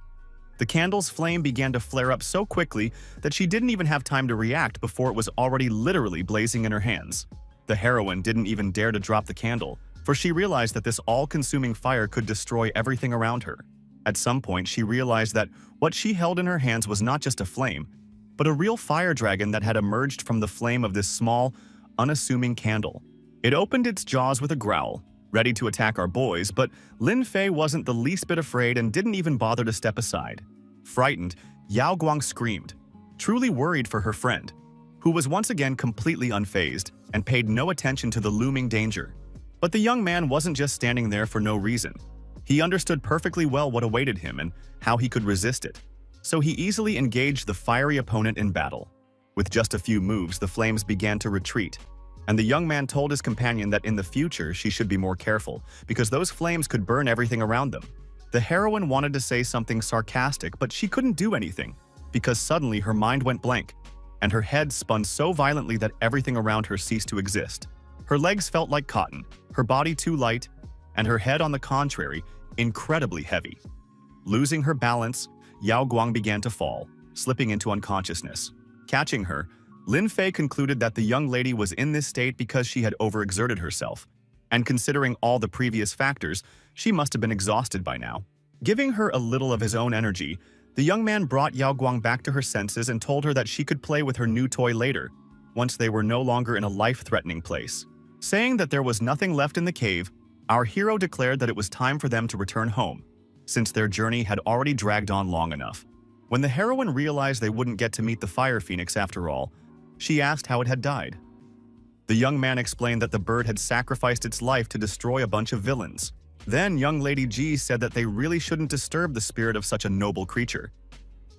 The candle's flame began to flare up so quickly that she didn't even have time to react before it was already literally blazing in her hands. The heroine didn't even dare to drop the candle, for she realized that this all-consuming fire could destroy everything around her. At some point, she realized that what she held in her hands was not just a flame, but a real fire dragon that had emerged from the flame of this small, unassuming candle. It opened its jaws with a growl, ready to attack our boys, but Lin Fei wasn't the least bit afraid and didn't even bother to step aside. Frightened, Yao Guang screamed, truly worried for her friend, who was once again completely unfazed and paid no attention to the looming danger. But the young man wasn't just standing there for no reason. He understood perfectly well what awaited him and how he could resist it, so he easily engaged the fiery opponent in battle. With just a few moves, the flames began to retreat, and the young man told his companion that in the future she should be more careful, because those flames could burn everything around them. The heroine wanted to say something sarcastic, but she couldn't do anything, because suddenly her mind went blank, and her head spun so violently that everything around her ceased to exist. Her legs felt like cotton, her body too light, and her head, on the contrary, incredibly heavy. Losing her balance, Yao Guang began to fall, slipping into unconsciousness. Catching her, Lin Fei concluded that the young lady was in this state because she had overexerted herself, and considering all the previous factors, she must have been exhausted by now. Giving her a little of his own energy, the young man brought Yao Guang back to her senses and told her that she could play with her new toy later, once they were no longer in a life-threatening place. Saying that there was nothing left in the cave, our hero declared that it was time for them to return home, since their journey had already dragged on long enough. When the heroine realized they wouldn't get to meet the fire phoenix after all, she asked how it had died. The young man explained that the bird had sacrificed its life to destroy a bunch of villains. Then young Lady Ji said that they really shouldn't disturb the spirit of such a noble creature.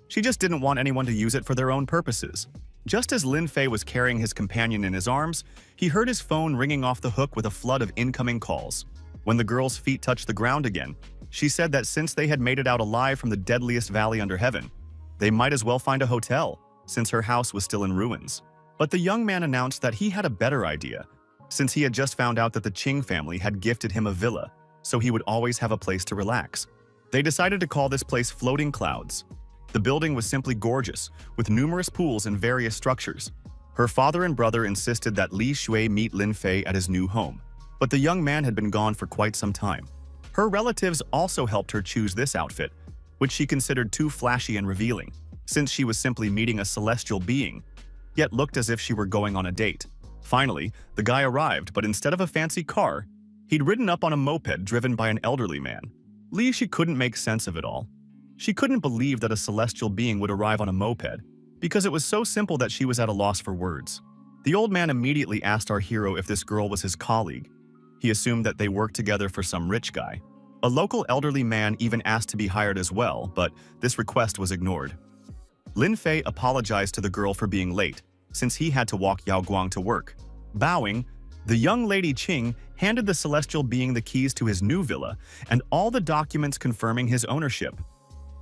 She just didn't want anyone to use it for their own purposes. Just as Lin Fei was carrying his companion in his arms, he heard his phone ringing off the hook with a flood of incoming calls. When the girl's feet touched the ground again, she said that since they had made it out alive from the deadliest valley under heaven, they might as well find a hotel, since her house was still in ruins. But the young man announced that he had a better idea, since he had just found out that the Qing family had gifted him a villa, so he would always have a place to relax. They decided to call this place Floating Clouds. The building was simply gorgeous, with numerous pools and various structures. Her father and brother insisted that Li Shui meet Lin Fei at his new home, but the young man had been gone for quite some time. Her relatives also helped her choose this outfit, which she considered too flashy and revealing, since she was simply meeting a celestial being, yet looked as if she were going on a date. Finally, the guy arrived, but instead of a fancy car, he'd ridden up on a moped driven by an elderly man. She couldn't make sense of it all. She couldn't believe that a celestial being would arrive on a moped, because it was so simple that she was at a loss for words. The old man immediately asked our hero if this girl was his colleague. He assumed that they worked together for some rich guy. A local elderly man even asked to be hired as well, but this request was ignored. Lin Fei apologized to the girl for being late, since he had to walk Yao Guang to work. Bowing, the young Lady Qing handed the celestial being the keys to his new villa and all the documents confirming his ownership.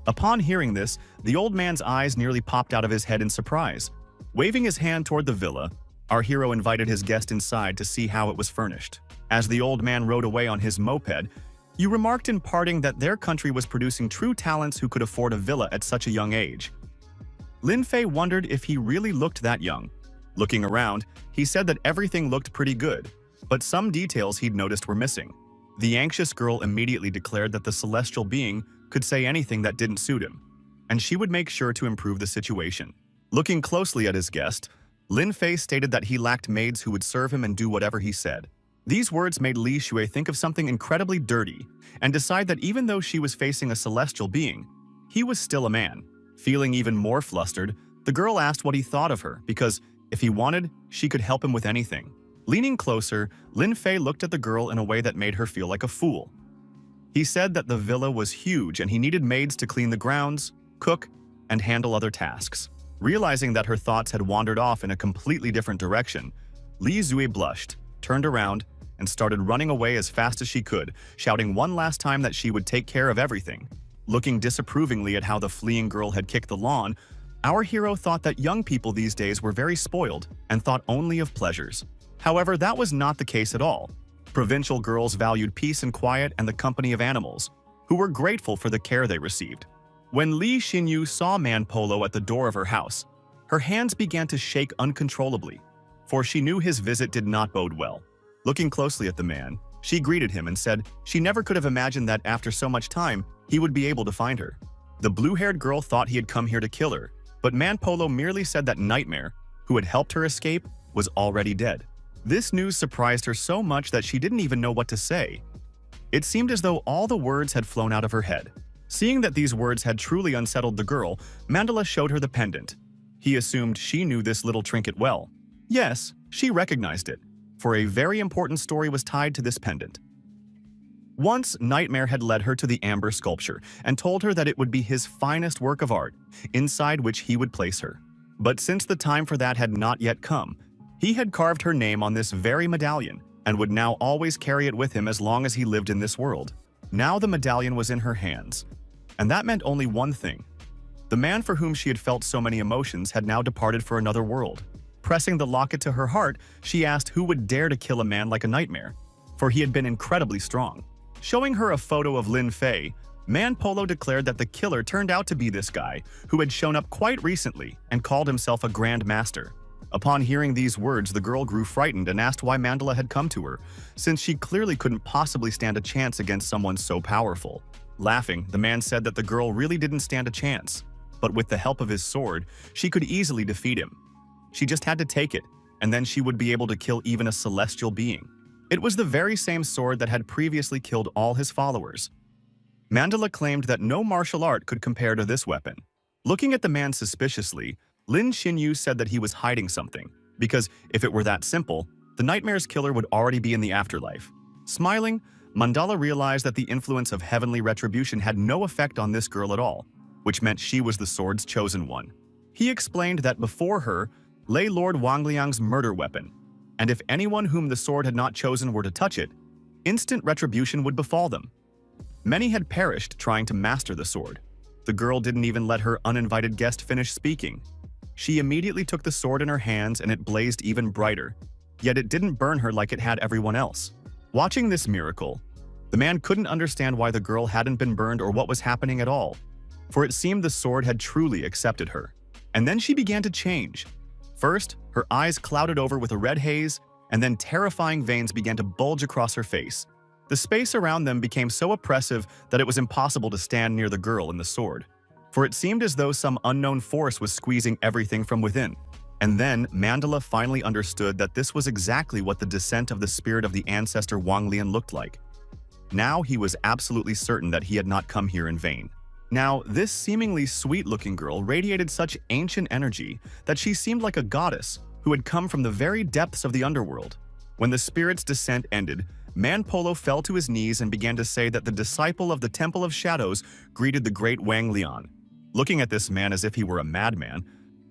Upon hearing this, the old man's eyes nearly popped out of his head in surprise. Waving his hand toward the villa, our hero invited his guest inside to see how it was furnished. As the old man rode away on his moped, you remarked in parting that their country was producing true talents who could afford a villa at such a young age. Lin Fei wondered if he really looked that young. Looking around, he said that everything looked pretty good, but some details he'd noticed were missing. The anxious girl immediately declared that the celestial being could say anything that didn't suit him, and she would make sure to improve the situation. Looking closely at his guest, Lin Fei stated that he lacked maids who would serve him and do whatever he said. These words made Li Shui think of something incredibly dirty and decide that even though she was facing a celestial being, he was still a man. Feeling even more flustered, the girl asked what he thought of her, because if he wanted, she could help him with anything. Leaning closer, Lin Fei looked at the girl in a way that made her feel like a fool. He said that the villa was huge and he needed maids to clean the grounds, cook, and handle other tasks. Realizing that her thoughts had wandered off in a completely different direction, Li Zui blushed, turned around, and started running away as fast as she could, shouting one last time that she would take care of everything. Looking disapprovingly at how the fleeing girl had kicked the lawn, our hero thought that young people these days were very spoiled and thought only of pleasures. However, that was not the case at all. Provincial girls valued peace and quiet and the company of animals, who were grateful for the care they received. When Li Xinyu saw Man Polo at the door of her house, her hands began to shake uncontrollably, for she knew his visit did not bode well. Looking closely at the man, she greeted him and said she never could have imagined that after so much time, he would be able to find her. The blue-haired girl thought he had come here to kill her, but Man Polo merely said that Nightmare, who had helped her escape, was already dead. This news surprised her so much that she didn't even know what to say. It seemed as though all the words had flown out of her head. Seeing that these words had truly unsettled the girl, Mandala showed her the pendant. He assumed she knew this little trinket well. Yes, she recognized it, for a very important story was tied to this pendant. Once, Nightmare had led her to the amber sculpture and told her that it would be his finest work of art, inside which he would place her. But since the time for that had not yet come, he had carved her name on this very medallion and would now always carry it with him as long as he lived in this world. Now the medallion was in her hands, and that meant only one thing. The man for whom she had felt so many emotions had now departed for another world. Pressing the locket to her heart, she asked who would dare to kill a man like a Nightmare, for he had been incredibly strong. Showing her a photo of Lin Fei, Man Polo declared that the killer turned out to be this guy, who had shown up quite recently and called himself a Grand Master. Upon hearing these words, the girl grew frightened and asked why Mandala had come to her, since she clearly couldn't possibly stand a chance against someone so powerful. Laughing, the man said that the girl really didn't stand a chance, but with the help of his sword, she could easily defeat him. She just had to take it, and then she would be able to kill even a celestial being. It was the very same sword that had previously killed all his followers. Mandala claimed that no martial art could compare to this weapon. Looking at the man suspiciously, Lin Xinyu said that he was hiding something, because if it were that simple, the Nightmare's killer would already be in the afterlife. Smiling, Mandala realized that the influence of heavenly retribution had no effect on this girl at all, which meant she was the sword's chosen one. He explained that before her lay Lord Wangliang's murder weapon, and if anyone whom the sword had not chosen were to touch it, instant retribution would befall them. Many had perished trying to master the sword. The girl didn't even let her uninvited guest finish speaking. She immediately took the sword in her hands and it blazed even brighter, yet it didn't burn her like it had everyone else. Watching this miracle, the man couldn't understand why the girl hadn't been burned or what was happening at all, for it seemed the sword had truly accepted her. And then she began to change. First, her eyes clouded over with a red haze, and then terrifying veins began to bulge across her face. The space around them became so oppressive that it was impossible to stand near the girl and the sword, for it seemed as though some unknown force was squeezing everything from within. And then Mandala finally understood that this was exactly what the descent of the spirit of the ancestor Wang Lian looked like. Now he was absolutely certain that he had not come here in vain. Now, this seemingly sweet-looking girl radiated such ancient energy that she seemed like a goddess who had come from the very depths of the underworld. When the spirit's descent ended, Man Polo fell to his knees and began to say that the disciple of the Temple of Shadows greeted the great Wang Lian. Looking at this man as if he were a madman,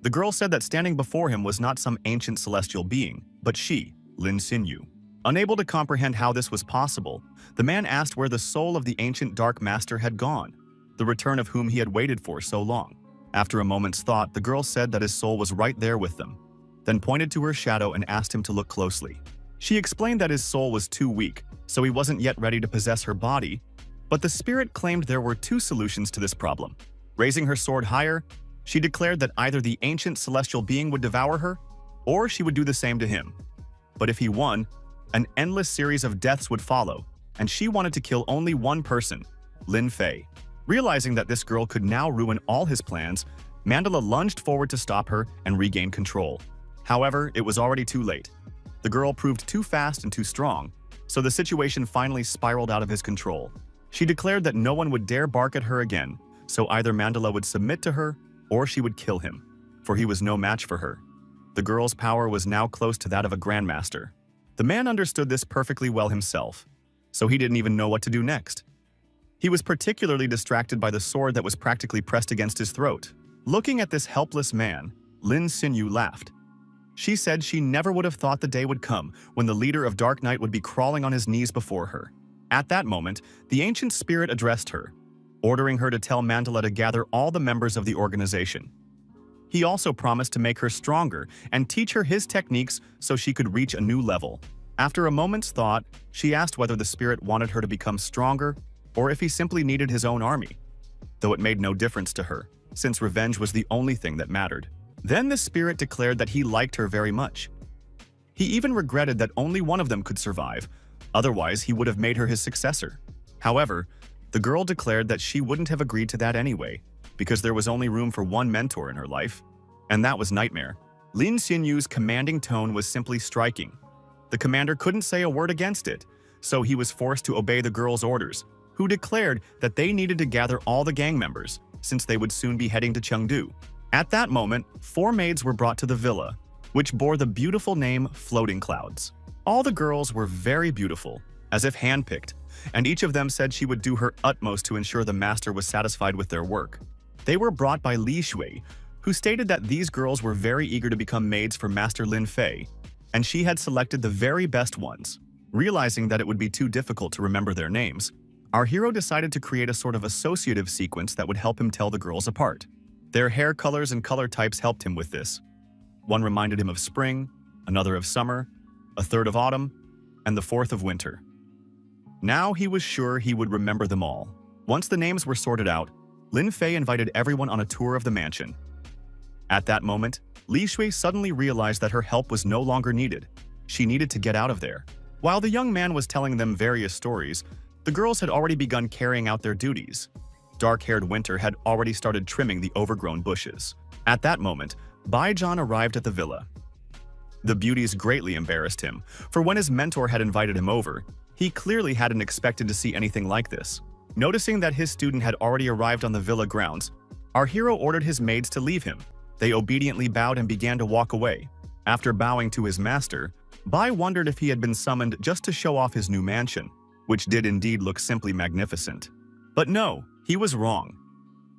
the girl said that standing before him was not some ancient celestial being, but she, Lin Xinyu. Unable to comprehend how this was possible, the man asked where the soul of the ancient Dark Master had gone, the return of whom he had waited for so long. After a moment's thought, the girl said that his soul was right there with them, then pointed to her shadow and asked him to look closely. She explained that his soul was too weak, so he wasn't yet ready to possess her body, but the spirit claimed there were two solutions to this problem. Raising her sword higher, she declared that either the ancient celestial being would devour her, or she would do the same to him. But if he won, an endless series of deaths would follow, and she wanted to kill only one person, Lin Fei. Realizing that this girl could now ruin all his plans, Mandala lunged forward to stop her and regain control. However, it was already too late. The girl proved too fast and too strong, so the situation finally spiraled out of his control. She declared that no one would dare bark at her again, so either Mandala would submit to her or she would kill him, for he was no match for her. The girl's power was now close to that of a grandmaster. The man understood this perfectly well himself, so he didn't even know what to do next. He was particularly distracted by the sword that was practically pressed against his throat. Looking at this helpless man, Lin Xinyu laughed. She said she never would have thought the day would come when the leader of Dark Knight would be crawling on his knees before her. At that moment, the ancient spirit addressed her, ordering her to tell Mandala to gather all the members of the organization. He also promised to make her stronger and teach her his techniques so she could reach a new level. After a moment's thought, she asked whether the spirit wanted her to become stronger or if he simply needed his own army, though it made no difference to her, since revenge was the only thing that mattered. Then the spirit declared that he liked her very much. He even regretted that only one of them could survive, otherwise he would have made her his successor. However, the girl declared that she wouldn't have agreed to that anyway, because there was only room for one mentor in her life, and that was Nightmare. Lin Xinyu's commanding tone was simply striking. The commander couldn't say a word against it, so he was forced to obey the girl's orders, who declared that they needed to gather all the gang members, since they would soon be heading to Chengdu. At that moment, 4 maids were brought to the villa, which bore the beautiful name Floating Clouds. All the girls were very beautiful, as if handpicked and each of them said she would do her utmost to ensure the master was satisfied with their work. They were brought by Li Shui, who stated that these girls were very eager to become maids for Master Lin Fei, and she had selected the very best ones. Realizing that it would be too difficult to remember their names, our hero decided to create a sort of associative sequence that would help him tell the girls apart. Their hair colors and color types helped him with this. One reminded him of spring, another of summer, a third of autumn, and the fourth of winter. Now he was sure he would remember them all. Once the names were sorted out, Lin Fei invited everyone on a tour of the mansion. At that moment, Li Shui suddenly realized that her help was no longer needed. She needed to get out of there. While the young man was telling them various stories, the girls had already begun carrying out their duties. Dark-haired Winter had already started trimming the overgrown bushes. At that moment, Baijian arrived at the villa. The beauties greatly embarrassed him, for when his mentor had invited him over, he clearly hadn't expected to see anything like this. Noticing that his student had already arrived on the villa grounds, our hero ordered his maids to leave him. They obediently bowed and began to walk away. After bowing to his master, Bai wondered if he had been summoned just to show off his new mansion, which did indeed look simply magnificent. But no, he was wrong.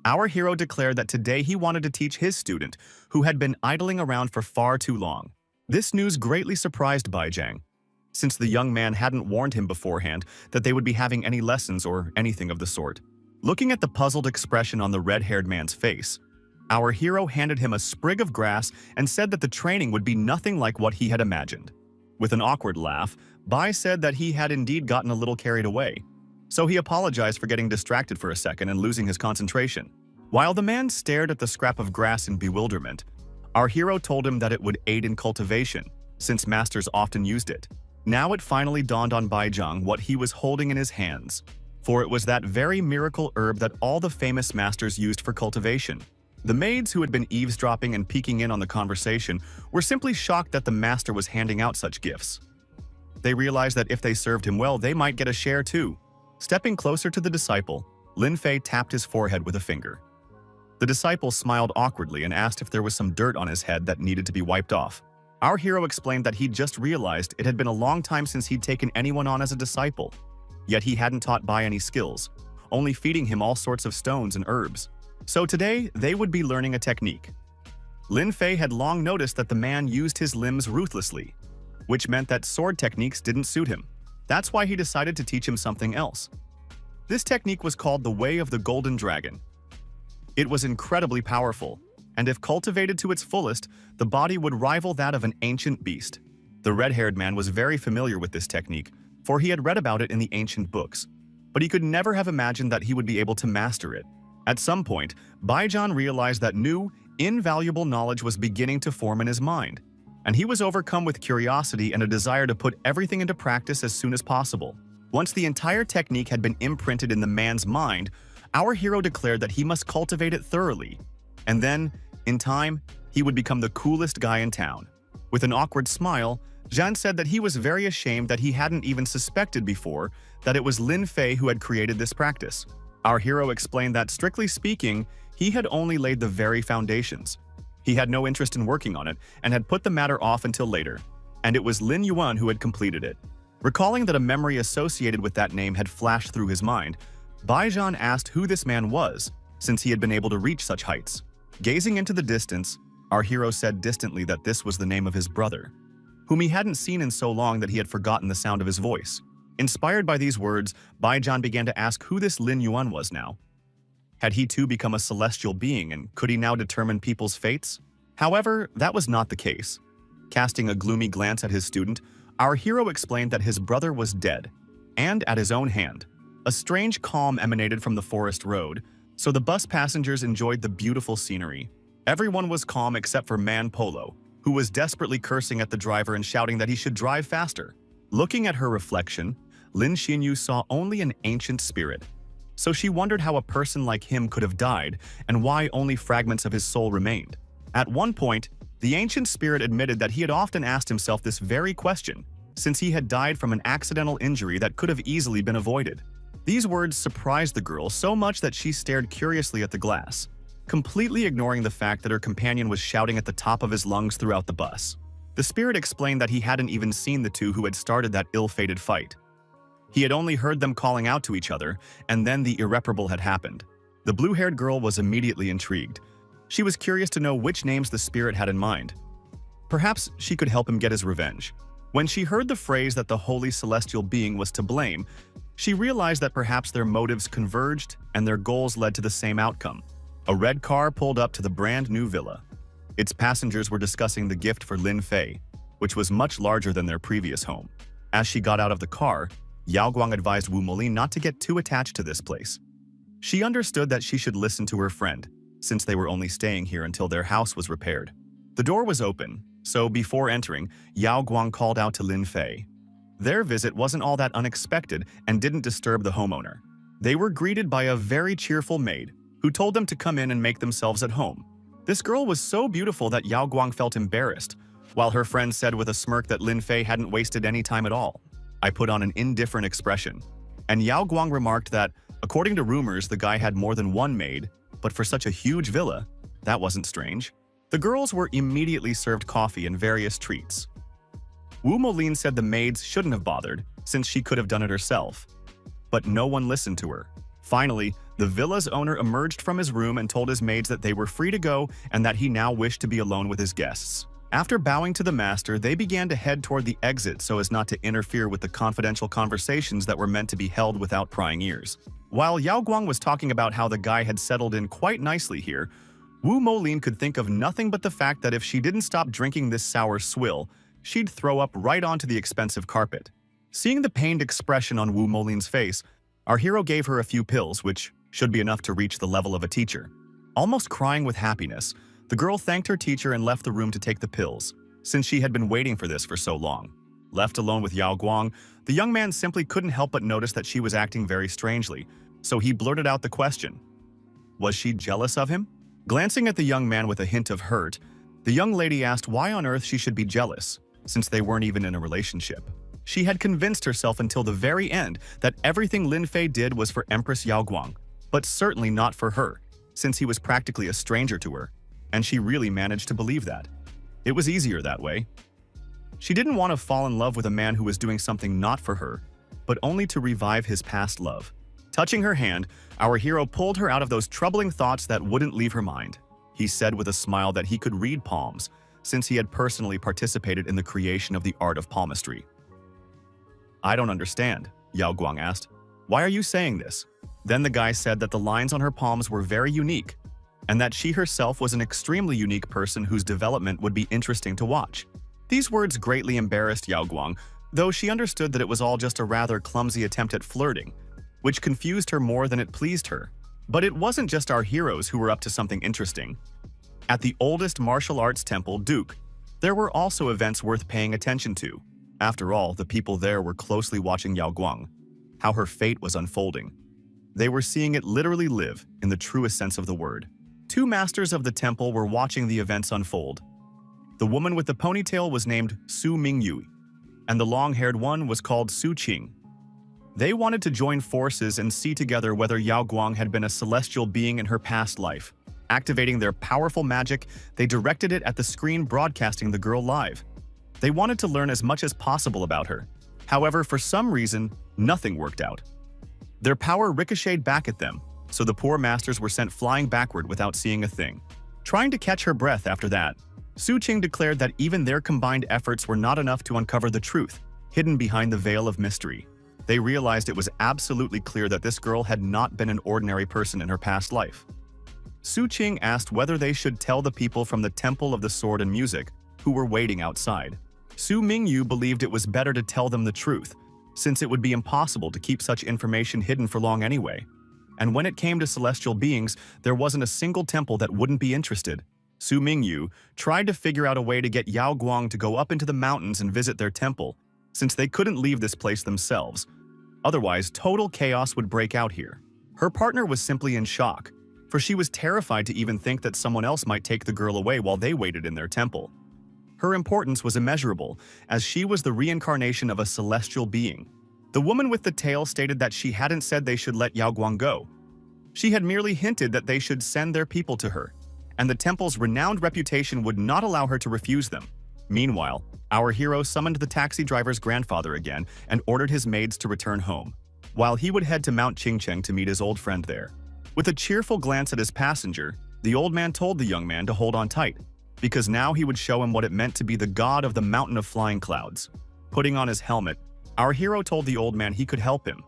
Our hero declared that today he wanted to teach his student, who had been idling around for far too long. This news greatly surprised Baijiang, since the young man hadn't warned him beforehand that they would be having any lessons or anything of the sort. Looking at the puzzled expression on the red-haired man's face, our hero handed him a sprig of grass and said that the training would be nothing like what he had imagined. With an awkward laugh, Bai said that he had indeed gotten a little carried away, so he apologized for getting distracted for a second and losing his concentration. While the man stared at the scrap of grass in bewilderment, our hero told him that it would aid in cultivation, since masters often used it. Now it finally dawned on Baijiang what he was holding in his hands, for it was that very miracle herb that all the famous masters used for cultivation. The maids who had been eavesdropping and peeking in on the conversation were simply shocked that the master was handing out such gifts. They realized that if they served him well, they might get a share too. Stepping closer to the disciple, Lin Fei tapped his forehead with a finger. The disciple smiled awkwardly and asked if there was some dirt on his head that needed to be wiped off. Our hero explained that he'd just realized it had been a long time since he'd taken anyone on as a disciple. Yet he hadn't taught Bai any skills, only feeding him all sorts of stones and herbs. So today, they would be learning a technique. Lin Fei had long noticed that the man used his limbs ruthlessly, which meant that sword techniques didn't suit him. That's why he decided to teach him something else. This technique was called the Way of the Golden Dragon. It was incredibly powerful, and if cultivated to its fullest, the body would rival that of an ancient beast. The red-haired man was very familiar with this technique, for he had read about it in the ancient books, but he could never have imagined that he would be able to master it. At some point, Baijian realized that new, invaluable knowledge was beginning to form in his mind, and he was overcome with curiosity and a desire to put everything into practice as soon as possible. Once the entire technique had been imprinted in the man's mind, our hero declared that he must cultivate it thoroughly, and then, in time, he would become the coolest guy in town. With an awkward smile, Zhan said that he was very ashamed that he hadn't even suspected before that it was Lin Fei who had created this practice. Our hero explained that, strictly speaking, he had only laid the very foundations. He had no interest in working on it and had put the matter off until later, and it was Lin Yuan who had completed it. Recalling that a memory associated with that name had flashed through his mind, Baijian asked who this man was, since he had been able to reach such heights. Gazing into the distance, our hero said distantly that this was the name of his brother, whom he hadn't seen in so long that he had forgotten the sound of his voice. Inspired by these words, Baijian began to ask who this Lin Yuan was now. Had he too become a celestial being, and could he now determine people's fates? However, that was not the case. Casting a gloomy glance at his student, our hero explained that his brother was dead, and at his own hand. A strange calm emanated from the forest road, so the bus passengers enjoyed the beautiful scenery. Everyone was calm except for Man Polo, who was desperately cursing at the driver and shouting that he should drive faster. Looking at her reflection, Lin Xinyu saw only an ancient spirit. So she wondered how a person like him could have died and why only fragments of his soul remained. At one point, the ancient spirit admitted that he had often asked himself this very question, since he had died from an accidental injury that could have easily been avoided. These words surprised the girl so much that she stared curiously at the glass, completely ignoring the fact that her companion was shouting at the top of his lungs throughout the bus. The spirit explained that he hadn't even seen the two who had started that ill-fated fight. He had only heard them calling out to each other, and then the irreparable had happened. The blue-haired girl was immediately intrigued. She was curious to know which names the spirit had in mind. Perhaps she could help him get his revenge. When she heard the phrase that the holy celestial being was to blame, she realized that perhaps their motives converged and their goals led to the same outcome. A red car pulled up to the brand new villa. Its passengers were discussing the gift for Lin Fei, which was much larger than their previous home. As she got out of the car, Yao Guang advised Wu Molin not to get too attached to this place. She understood that she should listen to her friend, since they were only staying here until their house was repaired. The door was open, so before entering, Yao Guang called out to Lin Fei. Their visit wasn't all that unexpected and didn't disturb the homeowner. They were greeted by a very cheerful maid, who told them to come in and make themselves at home. This girl was so beautiful that Yao Guang felt embarrassed, while her friend said with a smirk that Lin Fei hadn't wasted any time at all. I put on an indifferent expression, and Yao Guang remarked that, according to rumors, the guy had more than one maid, but for such a huge villa, that wasn't strange. The girls were immediately served coffee and various treats. Wu Molin said the maids shouldn't have bothered, since she could have done it herself. But no one listened to her. Finally, the villa's owner emerged from his room and told his maids that they were free to go and that he now wished to be alone with his guests. After bowing to the master, they began to head toward the exit so as not to interfere with the confidential conversations that were meant to be held without prying ears. While Yao Guang was talking about how the guy had settled in quite nicely here, Wu Molin could think of nothing but the fact that if she didn't stop drinking this sour swill, she'd throw up right onto the expensive carpet. Seeing the pained expression on Wu Molin's face, our hero gave her a few pills, which should be enough to reach the level of a teacher. Almost crying with happiness, the girl thanked her teacher and left the room to take the pills, since she had been waiting for this for so long. Left alone with Yao Guang, the young man simply couldn't help but notice that she was acting very strangely, so he blurted out the question. Was she jealous of him? Glancing at the young man with a hint of hurt, the young lady asked why on earth she should be jealous, since they weren't even in a relationship. She had convinced herself until the very end that everything Lin Fei did was for Empress Yao Guang, but certainly not for her, since he was practically a stranger to her, and she really managed to believe that. It was easier that way. She didn't want to fall in love with a man who was doing something not for her, but only to revive his past love. Touching her hand, our hero pulled her out of those troubling thoughts that wouldn't leave her mind. He said with a smile that he could read palms, since he had personally participated in the creation of the art of palmistry. I don't understand, Yao Guang asked. Why are you saying this? Then the guy said that the lines on her palms were very unique, and that she herself was an extremely unique person whose development would be interesting to watch. These words greatly embarrassed Yao Guang, though she understood that it was all just a rather clumsy attempt at flirting, which confused her more than it pleased her. But it wasn't just our heroes who were up to something interesting. At the oldest martial arts temple, Duke, there were also events worth paying attention to. After all, the people there were closely watching Yao Guang, how her fate was unfolding. They were seeing it literally live in the truest sense of the word. Two masters of the temple were watching the events unfold. The woman with the ponytail was named Su Mingyu, and the long-haired one was called Su Qing. They wanted to join forces and see together whether Yao Guang had been a celestial being in her past life. Activating their powerful magic, they directed it at the screen broadcasting the girl live. They wanted to learn as much as possible about her. However, for some reason, nothing worked out. Their power ricocheted back at them, so the poor masters were sent flying backward without seeing a thing. Trying to catch her breath after that, Su Qing declared that even their combined efforts were not enough to uncover the truth, hidden behind the veil of mystery. They realized it was absolutely clear that this girl had not been an ordinary person in her past life. Su Qing asked whether they should tell the people from the Temple of the Sword and Music, who were waiting outside. Su Mingyu believed it was better to tell them the truth, since it would be impossible to keep such information hidden for long anyway. And when it came to celestial beings, there wasn't a single temple that wouldn't be interested. Su Mingyu tried to figure out a way to get Yao Guang to go up into the mountains and visit their temple, since they couldn't leave this place themselves. Otherwise, total chaos would break out here. Her partner was simply in shock, for she was terrified to even think that someone else might take the girl away while they waited in their temple. Her importance was immeasurable, as she was the reincarnation of a celestial being. The woman with the tail stated that she hadn't said they should let Yao Guang go. She had merely hinted that they should send their people to her, and the temple's renowned reputation would not allow her to refuse them. Meanwhile, our hero summoned the taxi driver's grandfather again and ordered his maids to return home, while he would head to Mount Qingcheng to meet his old friend there. With a cheerful glance at his passenger, the old man told the young man to hold on tight, because now he would show him what it meant to be the god of the mountain of flying clouds. Putting on his helmet, our hero told the old man he could help him.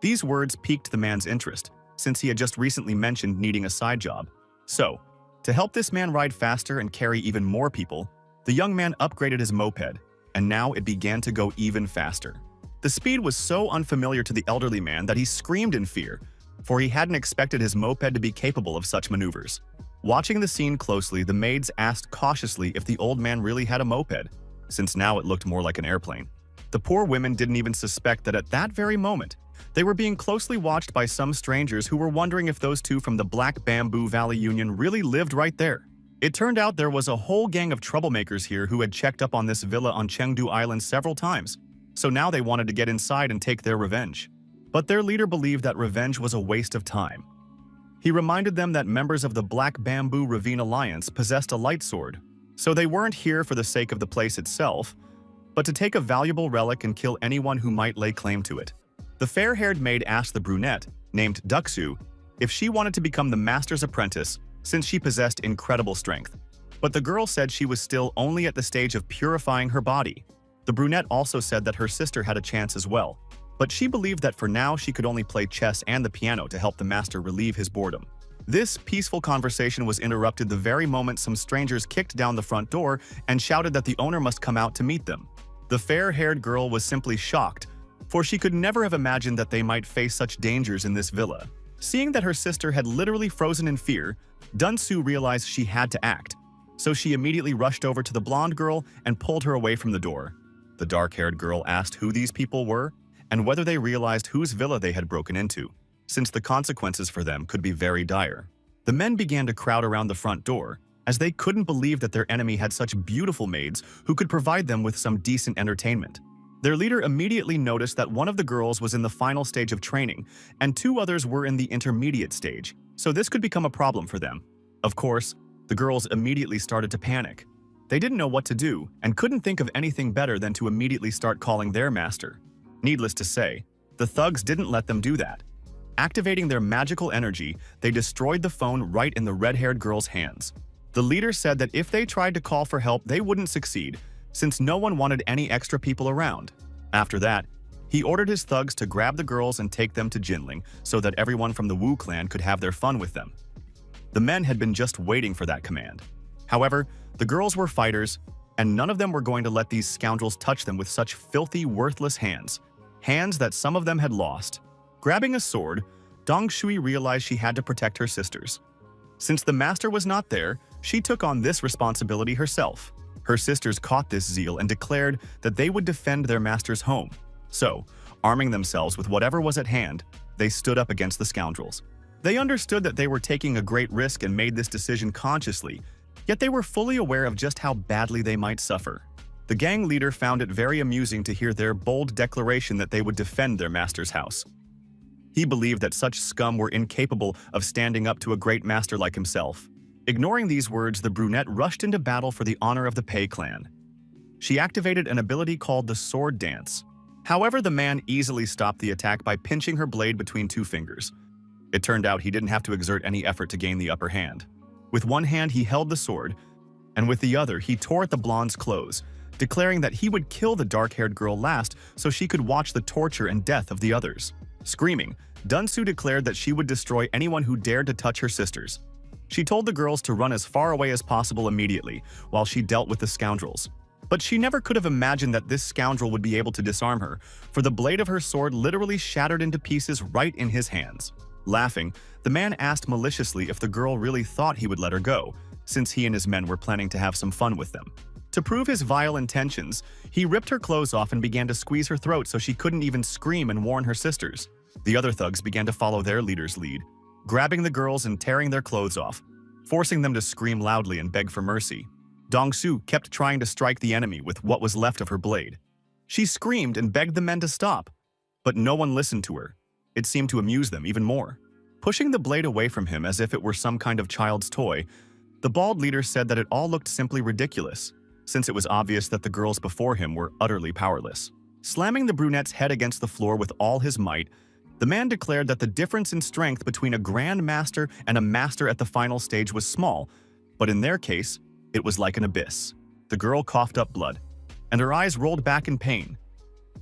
These words piqued the man's interest, since he had just recently mentioned needing a side job. So, to help this man ride faster and carry even more people, the young man upgraded his moped, and now it began to go even faster. The speed was so unfamiliar to the elderly man that he screamed in fear, for he hadn't expected his moped to be capable of such maneuvers. Watching the scene closely, the maids asked cautiously if the old man really had a moped, since now it looked more like an airplane. The poor women didn't even suspect that at that very moment, they were being closely watched by some strangers who were wondering if those two from the Black Bamboo Valley Union really lived right there. It turned out there was a whole gang of troublemakers here who had checked up on this villa on Chengdu Island several times, so now they wanted to get inside and take their revenge. But their leader believed that revenge was a waste of time. He reminded them that members of the Black Bamboo Ravine Alliance possessed a light sword, so they weren't here for the sake of the place itself, but to take a valuable relic and kill anyone who might lay claim to it. The fair-haired maid asked the brunette, named Duxu, if she wanted to become the master's apprentice since she possessed incredible strength. But the girl said she was still only at the stage of purifying her body. The brunette also said that her sister had a chance as well, but she believed that for now she could only play chess and the piano to help the master relieve his boredom. This peaceful conversation was interrupted the very moment some strangers kicked down the front door and shouted that the owner must come out to meet them. The fair-haired girl was simply shocked, for she could never have imagined that they might face such dangers in this villa. Seeing that her sister had literally frozen in fear, Dunsu realized she had to act, so she immediately rushed over to the blonde girl and pulled her away from the door. The dark-haired girl asked who these people were and whether they realized whose villa they had broken into, since the consequences for them could be very dire. The men began to crowd around the front door, as they couldn't believe that their enemy had such beautiful maids who could provide them with some decent entertainment. Their leader immediately noticed that one of the girls was in the final stage of training, and two others were in the intermediate stage, so this could become a problem for them. Of course, the girls immediately started to panic. They didn't know what to do, and couldn't think of anything better than to immediately start calling their master. Needless to say, the thugs didn't let them do that. Activating their magical energy, they destroyed the phone right in the red-haired girl's hands. The leader said that if they tried to call for help, they wouldn't succeed, since no one wanted any extra people around. After that, he ordered his thugs to grab the girls and take them to Jinling so that everyone from the Wu clan could have their fun with them. The men had been just waiting for that command. However, the girls were fighters, and none of them were going to let these scoundrels touch them with such filthy, worthless hands. Hands that some of them had lost. Grabbing a sword, Dong Shui realized she had to protect her sisters. Since the master was not there, she took on this responsibility herself. Her sisters caught this zeal and declared that they would defend their master's home. So, arming themselves with whatever was at hand, they stood up against the scoundrels. They understood that they were taking a great risk and made this decision consciously, yet they were fully aware of just how badly they might suffer. The gang leader found it very amusing to hear their bold declaration that they would defend their master's house. He believed that such scum were incapable of standing up to a great master like himself. Ignoring these words, the brunette rushed into battle for the honor of the Pei clan. She activated an ability called the Sword Dance. However, the man easily stopped the attack by pinching her blade between two fingers. It turned out he didn't have to exert any effort to gain the upper hand. With one hand, he held the sword, and with the other, he tore at the blonde's clothes, declaring that he would kill the dark-haired girl last so she could watch the torture and death of the others. Screaming, Dunsu declared that she would destroy anyone who dared to touch her sisters. She told the girls to run as far away as possible immediately, while she dealt with the scoundrels. But she never could have imagined that this scoundrel would be able to disarm her, for the blade of her sword literally shattered into pieces right in his hands. Laughing, the man asked maliciously if the girl really thought he would let her go, since he and his men were planning to have some fun with them. To prove his vile intentions, he ripped her clothes off and began to squeeze her throat so she couldn't even scream and warn her sisters. The other thugs began to follow their leader's lead, grabbing the girls and tearing their clothes off, forcing them to scream loudly and beg for mercy. Dongsu kept trying to strike the enemy with what was left of her blade. She screamed and begged the men to stop, but no one listened to her. It seemed to amuse them even more. Pushing the blade away from him as if it were some kind of child's toy, the bald leader said that it all looked simply ridiculous. since it was obvious that the girls before him were utterly powerless. Slamming the brunette's head against the floor with all his might, the man declared that the difference in strength between a Grand Master and a Master at the final stage was small, but in their case, it was like an abyss. The girl coughed up blood, and her eyes rolled back in pain.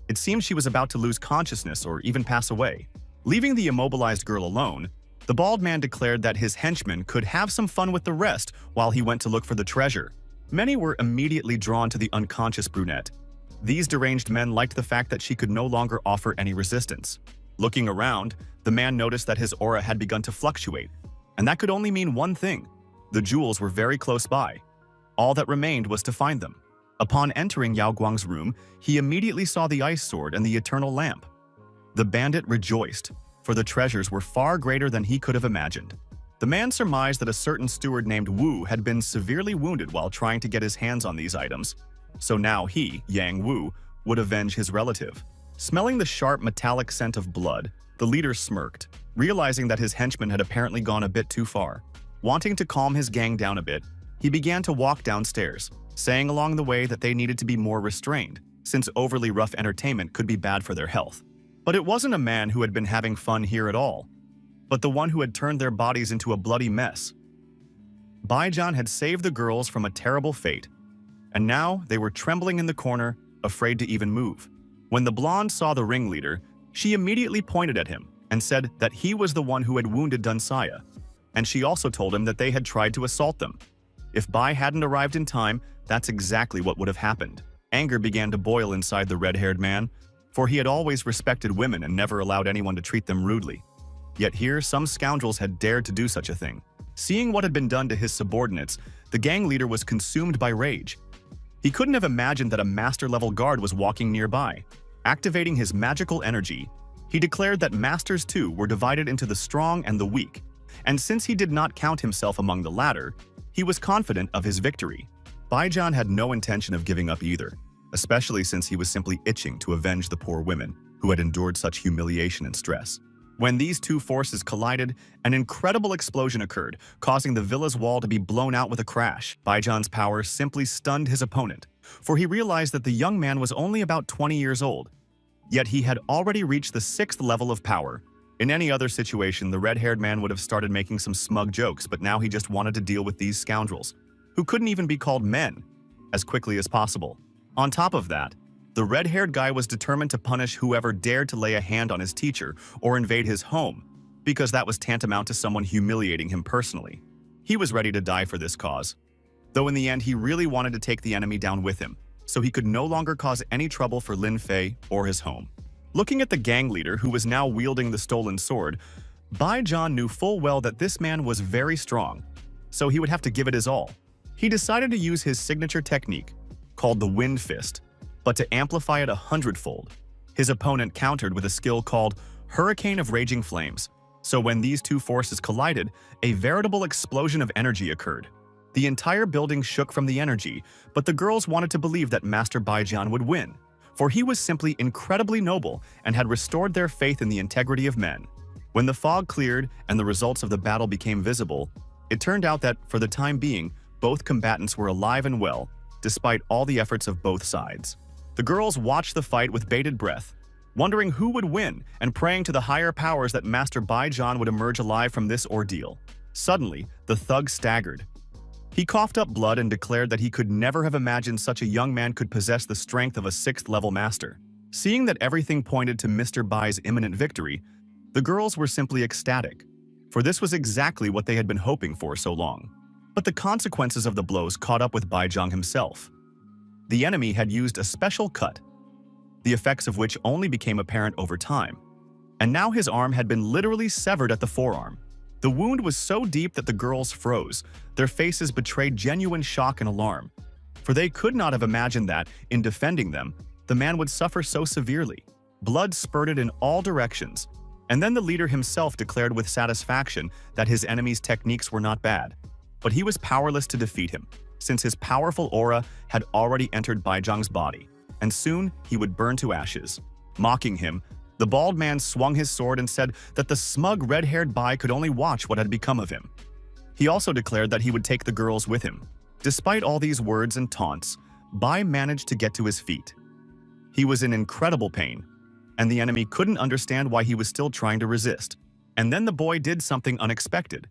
It seemed she was about to lose consciousness or even pass away. Leaving the immobilized girl alone, the bald man declared that his henchmen could have some fun with the rest while he went to look for the treasure. Many were immediately drawn to the unconscious brunette. These deranged men liked the fact that she could no longer offer any resistance. Looking around, the man noticed that his aura had begun to fluctuate, and that could only mean one thing. The jewels were very close by. All that remained was to find them. Upon entering Yao Guang's room, he immediately saw the ice sword and the eternal lamp. The bandit rejoiced, for the treasures were far greater than he could have imagined. The man surmised that a certain steward named Wu had been severely wounded while trying to get his hands on these items, so now he, Yang Wu, would avenge his relative. Smelling the sharp metallic scent of blood, the leader smirked, realizing that his henchman had apparently gone a bit too far. Wanting to calm his gang down a bit, he began to walk downstairs, saying along the way that they needed to be more restrained, since overly rough entertainment could be bad for their health. But it wasn't a man who had been having fun here at all, but the one who had turned their bodies into a bloody mess. Baijian had saved the girls from a terrible fate, and now they were trembling in the corner, afraid to even move. When the blonde saw the ringleader, she immediately pointed at him and said that he was the one who had wounded Dunsaya, and she also told him that they had tried to assault them. If Bai hadn't arrived in time, that's exactly what would have happened. Anger began to boil inside the red-haired man, for he had always respected women and never allowed anyone to treat them rudely. Yet here, some scoundrels had dared to do such a thing. Seeing what had been done to his subordinates, the gang leader was consumed by rage. He couldn't have imagined that a master-level guard was walking nearby. Activating his magical energy, he declared that masters too were divided into the strong and the weak, and since he did not count himself among the latter, he was confident of his victory. Baijian had no intention of giving up either, especially since he was simply itching to avenge the poor women who had endured such humiliation and stress. When these two forces collided, an incredible explosion occurred, causing the villa's wall to be blown out with a crash. Baijian's power simply stunned his opponent, for he realized that the young man was only about 20 years old. Yet he had already reached the 6th level of power. In any other situation, the red-haired man would have started making some smug jokes, but now he just wanted to deal with these scoundrels, who couldn't even be called men, as quickly as possible. On top of that, the red-haired guy was determined to punish whoever dared to lay a hand on his teacher or invade his home, because that was tantamount to someone humiliating him personally. He was ready to die for this cause, though in the end he really wanted to take the enemy down with him, so he could no longer cause any trouble for Lin Fei or his home. Looking at the gang leader, who was now wielding the stolen sword, Baijian knew full well that this man was very strong, so he would have to give it his all. He decided to use his signature technique, called the Wind Fist, but to amplify it 100-fold. His opponent countered with a skill called Hurricane of Raging Flames, so when these two forces collided, a veritable explosion of energy occurred. The entire building shook from the energy, but the girls wanted to believe that Master Baijian would win, for he was simply incredibly noble and had restored their faith in the integrity of men. When the fog cleared and the results of the battle became visible, it turned out that, for the time being, both combatants were alive and well, despite all the efforts of both sides. The girls watched the fight with bated breath, wondering who would win and praying to the higher powers that Master Baijian would emerge alive from this ordeal. Suddenly, the thug staggered. He coughed up blood and declared that he could never have imagined such a young man could possess the strength of a 6th-level master. Seeing that everything pointed to Mr. Bai's imminent victory, the girls were simply ecstatic, for this was exactly what they had been hoping for so long. But the consequences of the blows caught up with Baijian himself. The enemy had used a special cut, the effects of which only became apparent over time, and now his arm had been literally severed at the forearm. The wound was so deep that the girls froze. Their faces betrayed genuine shock and alarm, for they could not have imagined that, in defending them, the man would suffer so severely. Blood spurted in all directions, and then the leader himself declared with satisfaction that his enemy's techniques were not bad, but he was powerless to defeat him, since his powerful aura had already entered Baijiang's body, and soon he would burn to ashes. Mocking him, the bald man swung his sword and said that the smug red-haired Bai could only watch what had become of him. He also declared that he would take the girls with him. Despite all these words and taunts, Bai managed to get to his feet. He was in incredible pain, and the enemy couldn't understand why he was still trying to resist. And then the boy did something unexpected.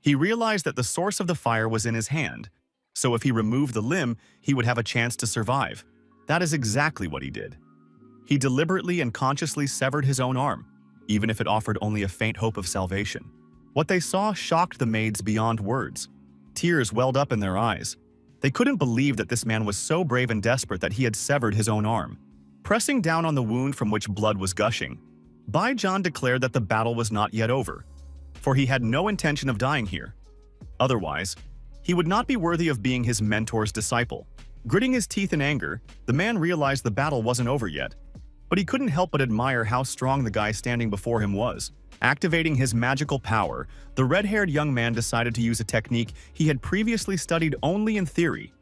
He realized that the source of the fire was in his hand, so if he removed the limb, he would have a chance to survive. That is exactly what he did. He deliberately and consciously severed his own arm, even if it offered only a faint hope of salvation. What they saw shocked the maids beyond words. Tears welled up in their eyes. They couldn't believe that this man was so brave and desperate that he had severed his own arm. Pressing down on the wound from which blood was gushing, Baijan declared that the battle was not yet over, for he had no intention of dying here. Otherwise, he would not be worthy of being his mentor's disciple. Gritting his teeth in anger, the man realized the battle wasn't over yet, but he couldn't help but admire how strong the guy standing before him was. Activating his magical power, the red-haired young man decided to use a technique he had previously studied only in theory.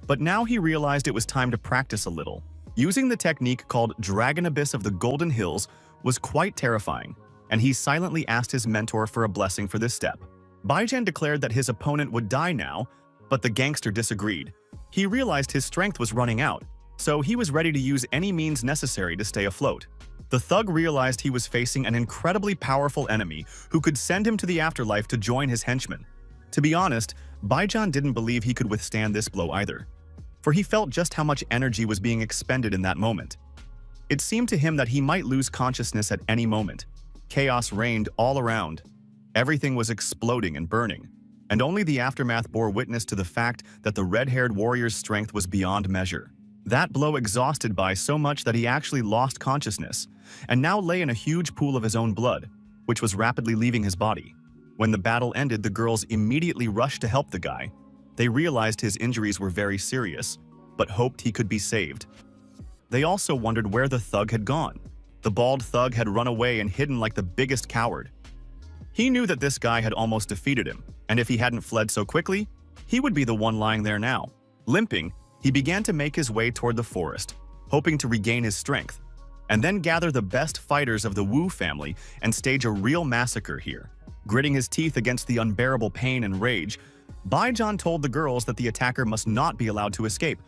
But now he realized it was time to practice a little. Using the technique called Dragon Abyss of the Golden Hills was quite terrifying, and he silently asked his mentor for a blessing for this step. Baijan declared that his opponent would die now, but the gangster disagreed. He realized his strength was running out, so he was ready to use any means necessary to stay afloat. The thug realized he was facing an incredibly powerful enemy who could send him to the afterlife to join his henchmen. To be honest, Baijan didn't believe he could withstand this blow either, for he felt just how much energy was being expended in that moment. It seemed to him that he might lose consciousness at any moment. Chaos reigned all around. Everything was exploding and burning, and only the aftermath bore witness to the fact that the red-haired warrior's strength was beyond measure. That blow exhausted Bai so much that he actually lost consciousness, and now lay in a huge pool of his own blood, which was rapidly leaving his body. When the battle ended, the girls immediately rushed to help the guy. They realized his injuries were very serious, but hoped he could be saved. They also wondered where the thug had gone. The bald thug had run away and hidden like the biggest coward. He knew that this guy had almost defeated him, and if he hadn't fled so quickly, he would be the one lying there now. Limping, he began to make his way toward the forest, hoping to regain his strength, and then gather the best fighters of the Wu family and stage a real massacre here. Gritting his teeth against the unbearable pain and rage, Baijan told the girls that the attacker must not be allowed to escape,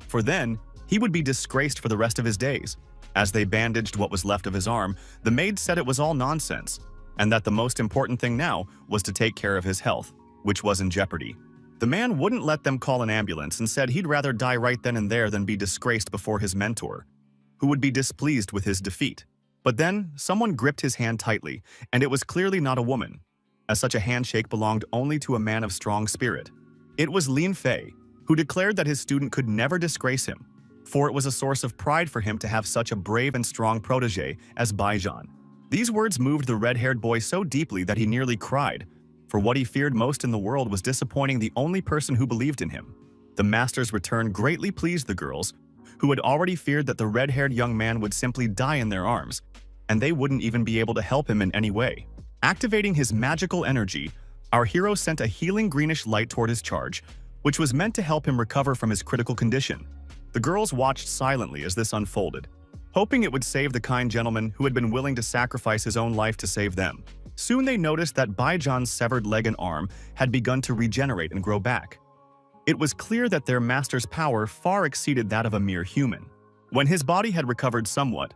for then he would be disgraced for the rest of his days. As they bandaged what was left of his arm, the maid said it was all nonsense, and that the most important thing now was to take care of his health, which was in jeopardy. The man wouldn't let them call an ambulance and said he'd rather die right then and there than be disgraced before his mentor, who would be displeased with his defeat. But then, someone gripped his hand tightly, and it was clearly not a woman, as such a handshake belonged only to a man of strong spirit. It was Lin Fei, who declared that his student could never disgrace him, for it was a source of pride for him to have such a brave and strong protege as Baijan. These words moved the red-haired boy so deeply that he nearly cried, for what he feared most in the world was disappointing the only person who believed in him. The master's return greatly pleased the girls, who had already feared that the red-haired young man would simply die in their arms, and they wouldn't even be able to help him in any way. Activating his magical energy, our hero sent a healing greenish light toward his charge, which was meant to help him recover from his critical condition. The girls watched silently as this unfolded, hoping it would save the kind gentleman who had been willing to sacrifice his own life to save them. Soon they noticed that Baijan's severed leg and arm had begun to regenerate and grow back. It was clear that their master's power far exceeded that of a mere human. When his body had recovered somewhat,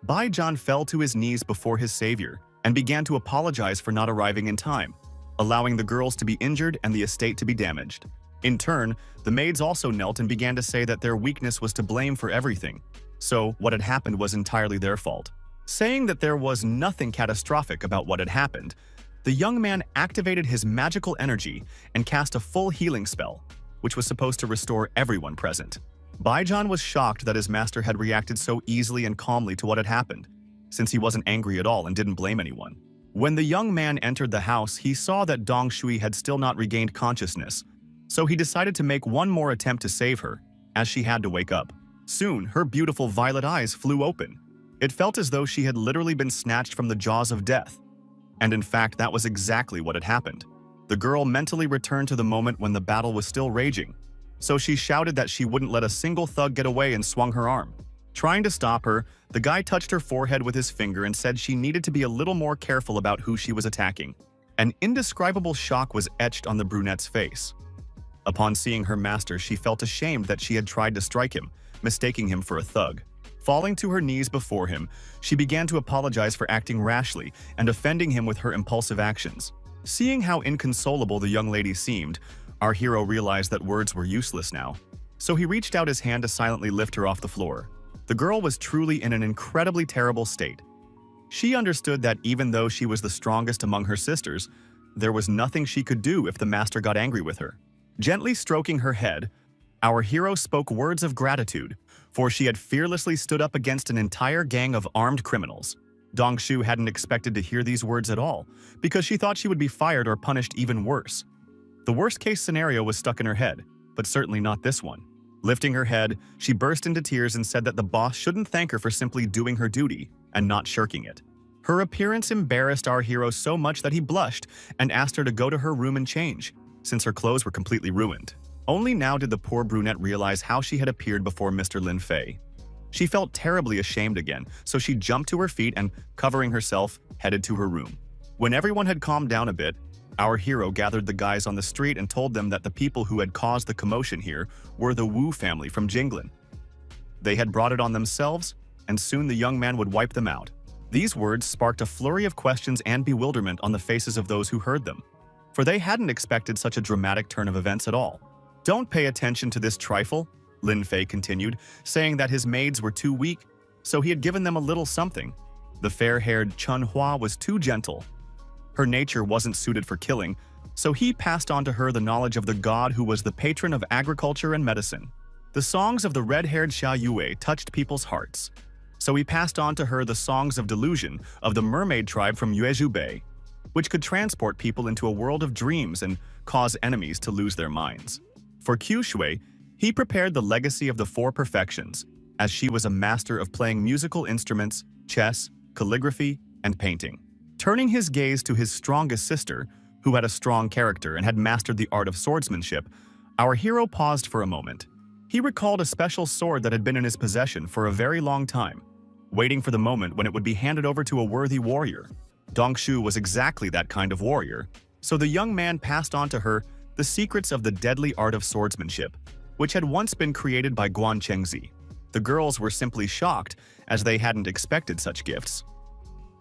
Baijan fell to his knees before his savior and began to apologize for not arriving in time, allowing the girls to be injured and the estate to be damaged. In turn, the maids also knelt and began to say that their weakness was to blame for everything, so what had happened was entirely their fault. Saying that there was nothing catastrophic about what had happened, the young man activated his magical energy and cast a full healing spell, which was supposed to restore everyone present. Baijan was shocked that his master had reacted so easily and calmly to what had happened, since he wasn't angry at all and didn't blame anyone. When the young man entered the house, he saw that Dong Shui had still not regained consciousness, so he decided to make one more attempt to save her, as she had to wake up. Soon, her beautiful violet eyes flew open. It felt as though she had literally been snatched from the jaws of death. And in fact, that was exactly what had happened. The girl mentally returned to the moment when the battle was still raging, so she shouted that she wouldn't let a single thug get away and swung her arm. Trying to stop her, the guy touched her forehead with his finger and said she needed to be a little more careful about who she was attacking. An indescribable shock was etched on the brunette's face. Upon seeing her master, she felt ashamed that she had tried to strike him, mistaking him for a thug. Falling to her knees before him, she began to apologize for acting rashly and offending him with her impulsive actions. Seeing how inconsolable the young lady seemed, our hero realized that words were useless now. So he reached out his hand to silently lift her off the floor. The girl was truly in an incredibly terrible state. She understood that even though she was the strongest among her sisters, there was nothing she could do if the master got angry with her. Gently stroking her head, our hero spoke words of gratitude, for she had fearlessly stood up against an entire gang of armed criminals. Dongshu hadn't expected to hear these words at all, because she thought she would be fired or punished even worse. The worst-case scenario was stuck in her head, but certainly not this one. Lifting her head, she burst into tears and said that the boss shouldn't thank her for simply doing her duty and not shirking it. Her appearance embarrassed our hero so much that he blushed and asked her to go to her room and change, since her clothes were completely ruined. Only now did the poor brunette realize how she had appeared before Mr. Lin Fei. She felt terribly ashamed again, so she jumped to her feet and, covering herself, headed to her room. When everyone had calmed down a bit, our hero gathered the guys on the street and told them that the people who had caused the commotion here were the Wu family from Jinglin. They had brought it on themselves, and soon the young man would wipe them out. These words sparked a flurry of questions and bewilderment on the faces of those who heard them, for they hadn't expected such a dramatic turn of events at all. "Don't pay attention to this trifle," Lin Fei continued, saying that his maids were too weak, so he had given them a little something. The fair-haired Chun Hua was too gentle. Her nature wasn't suited for killing, so he passed on to her the knowledge of the god who was the patron of agriculture and medicine. The songs of the red-haired Xia Yue touched people's hearts, so he passed on to her the songs of delusion of the mermaid tribe from Yuezhu Bay, which could transport people into a world of dreams and cause enemies to lose their minds. For Qiu Shui, he prepared the legacy of the four perfections, as she was a master of playing musical instruments, chess, calligraphy, and painting. Turning his gaze to his strongest sister, who had a strong character and had mastered the art of swordsmanship, our hero paused for a moment. He recalled a special sword that had been in his possession for a very long time, waiting for the moment when it would be handed over to a worthy warrior. Dongshu was exactly that kind of warrior, so the young man passed on to her the secrets of the deadly art of swordsmanship, which had once been created by Guan Chengzi. The girls were simply shocked, as they hadn't expected such gifts.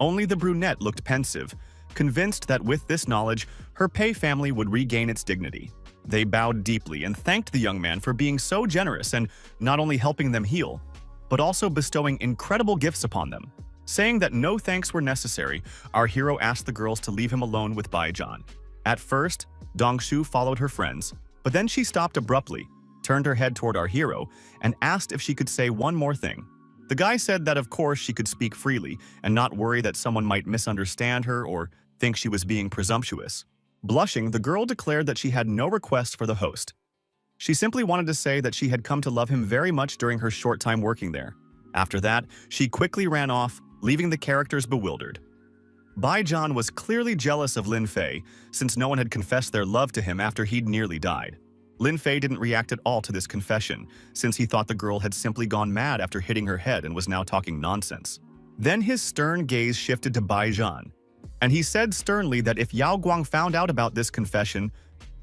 Only the brunette looked pensive, convinced that with this knowledge, her Pei family would regain its dignity. They bowed deeply and thanked the young man for being so generous and not only helping them heal, but also bestowing incredible gifts upon them. Saying that no thanks were necessary, our hero asked the girls to leave him alone with Baijian. At first, Dongshu followed her friends, but then she stopped abruptly, turned her head toward our hero, and asked if she could say one more thing. The guy said that of course she could speak freely and not worry that someone might misunderstand her or think she was being presumptuous. Blushing, the girl declared that she had no request for the host. She simply wanted to say that she had come to love him very much during her short time working there. After that, she quickly ran off, leaving the characters bewildered. Baijian was clearly jealous of Lin Fei, since no one had confessed their love to him after he'd nearly died. Lin Fei didn't react at all to this confession, since he thought the girl had simply gone mad after hitting her head and was now talking nonsense. Then his stern gaze shifted to Baijian, and he said sternly that if Yao Guang found out about this confession,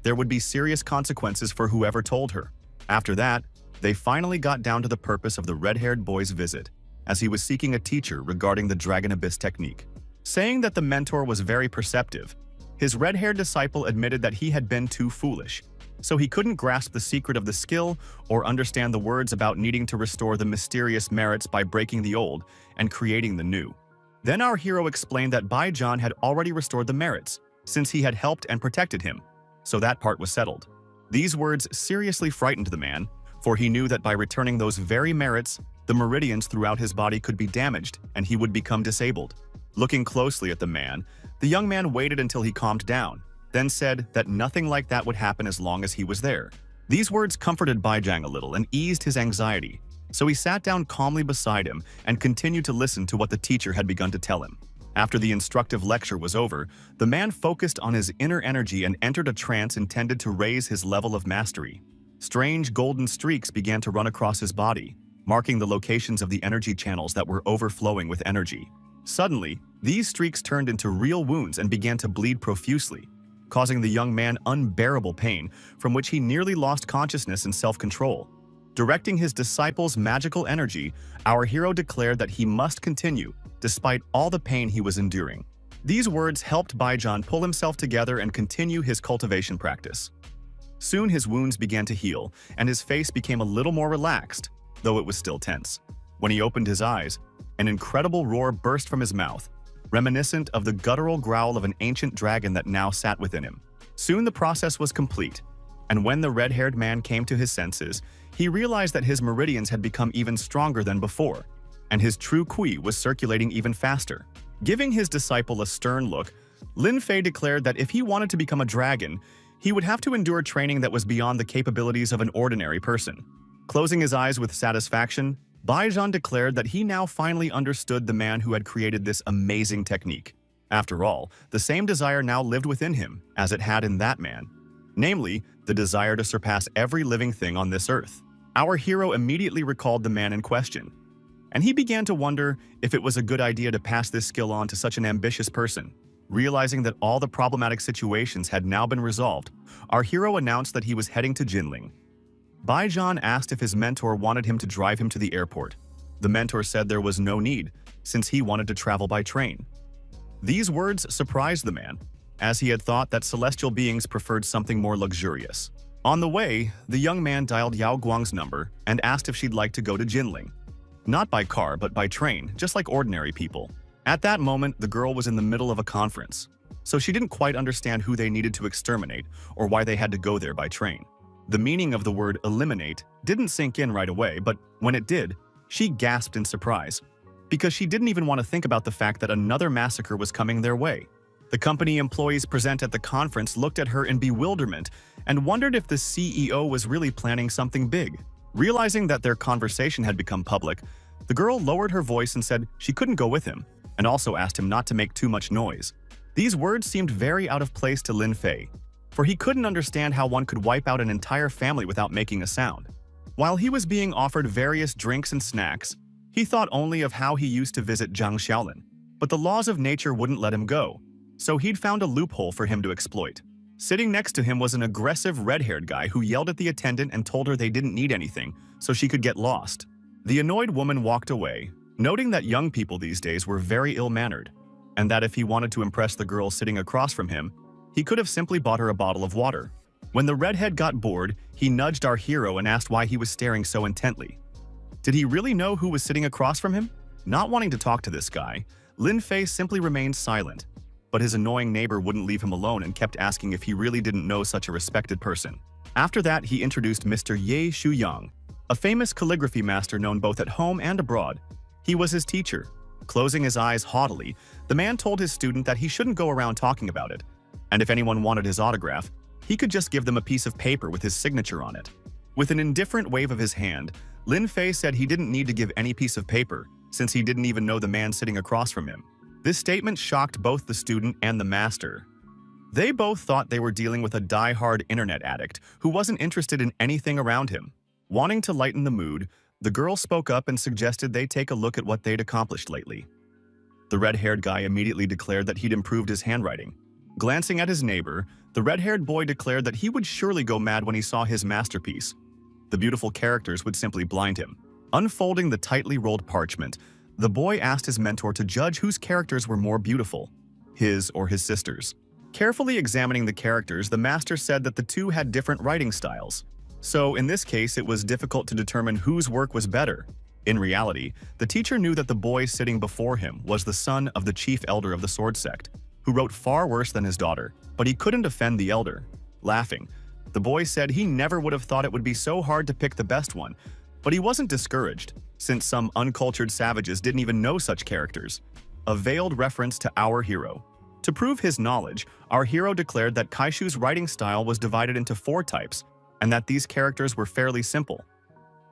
there would be serious consequences for whoever told her. After that, they finally got down to the purpose of the red-haired boy's visit, as he was seeking a teacher regarding the Dragon Abyss technique. Saying that the mentor was very perceptive, his red-haired disciple admitted that he had been too foolish, so he couldn't grasp the secret of the skill or understand the words about needing to restore the mysterious merits by breaking the old and creating the new. Then our hero explained that Baijian had already restored the merits, since he had helped and protected him, so that part was settled. These words seriously frightened the man, for he knew that by returning those very merits, the meridians throughout his body could be damaged and he would become disabled. Looking closely at the young man waited until he calmed down, then said that nothing like that would happen as long as he was there. These words comforted Baijian a little and eased his anxiety, so he sat down calmly beside him and continued to listen to what the teacher had begun to tell him. After the instructive lecture was over, the man focused on his inner energy and entered a trance intended to raise his level of mastery. Strange golden streaks began to run across his body, marking the locations of the energy channels that were overflowing with energy. Suddenly, these streaks turned into real wounds and began to bleed profusely. causing the young man unbearable pain, from which he nearly lost consciousness and self-control. Directing his disciple's magical energy, our hero declared that he must continue, despite all the pain he was enduring. These words helped Baijan pull himself together and continue his cultivation practice. Soon his wounds began to heal, and his face became a little more relaxed, though it was still tense. When he opened his eyes, an incredible roar burst from his mouth, reminiscent of the guttural growl of an ancient dragon that now sat within him. Soon the process was complete, and when the red-haired man came to his senses, he realized that his meridians had become even stronger than before, and his true qi was circulating even faster. Giving his disciple a stern look, Lin Fei declared that if he wanted to become a dragon, he would have to endure training that was beyond the capabilities of an ordinary person. Closing his eyes with satisfaction, Baijan declared that he now finally understood the man who had created this amazing technique. After all, the same desire now lived within him as it had in that man, namely, the desire to surpass every living thing on this earth. Our hero immediately recalled the man in question, and he began to wonder if it was a good idea to pass this skill on to such an ambitious person. Realizing that all the problematic situations had now been resolved, our hero announced that he was heading to Jinling. Baijan asked if his mentor wanted him to drive him to the airport. The mentor said there was no need, since he wanted to travel by train. These words surprised the man, as he had thought that celestial beings preferred something more luxurious. On the way, the young man dialed Yao Guang's number and asked if she'd like to go to Jinling. Not by car, but by train, just like ordinary people. At that moment, the girl was in the middle of a conference, so she didn't quite understand who they needed to exterminate or why they had to go there by train. The meaning of the word eliminate didn't sink in right away, but when it did, she gasped in surprise, because she didn't even want to think about the fact that another massacre was coming their way. The company employees present at the conference looked at her in bewilderment and wondered if the CEO was really planning something big. Realizing that their conversation had become public, the girl lowered her voice and said she couldn't go with him, and also asked him not to make too much noise. These words seemed very out of place to Lin Fei, for he couldn't understand how one could wipe out an entire family without making a sound. While he was being offered various drinks and snacks, he thought only of how he used to visit Zhang Xiaolin, but the laws of nature wouldn't let him go, so he'd found a loophole for him to exploit. Sitting next to him was an aggressive red-haired guy who yelled at the attendant and told her they didn't need anything, so she could get lost. The annoyed woman walked away, noting that young people these days were very ill-mannered, and that if he wanted to impress the girl sitting across from him, he could have simply bought her a bottle of water. When the redhead got bored, he nudged our hero and asked why he was staring so intently. Did he really know who was sitting across from him? Not wanting to talk to this guy, Lin Fei simply remained silent, but his annoying neighbor wouldn't leave him alone and kept asking if he really didn't know such a respected person. After that, he introduced Mr. Ye Shuyang, a famous calligraphy master known both at home and abroad. He was his teacher. Closing his eyes haughtily, the man told his student that he shouldn't go around talking about it, and if anyone wanted his autograph, he could just give them a piece of paper with his signature on it. With an indifferent wave of his hand, Lin Fei said he didn't need to give any piece of paper, since he didn't even know the man sitting across from him. This statement shocked both the student and the master. They both thought they were dealing with a die-hard internet addict who wasn't interested in anything around him. Wanting to lighten the mood, the girl spoke up and suggested they take a look at what they'd accomplished lately. The red-haired guy immediately declared that he'd improved his handwriting. Glancing at his neighbor, the red-haired boy declared that he would surely go mad when he saw his masterpiece. The beautiful characters would simply blind him. Unfolding the tightly rolled parchment, the boy asked his mentor to judge whose characters were more beautiful, his or his sister's. Carefully examining the characters, the master said that the two had different writing styles. So, in this case, it was difficult to determine whose work was better. In reality, the teacher knew that the boy sitting before him was the son of the chief elder of the sword sect, who wrote far worse than his daughter, but he couldn't offend the elder. Laughing, the boy said he never would have thought it would be so hard to pick the best one, but he wasn't discouraged, since some uncultured savages didn't even know such characters. A veiled reference to our hero. To prove his knowledge, our hero declared that Kaishu's writing style was divided into 4 types, and that these characters were fairly simple.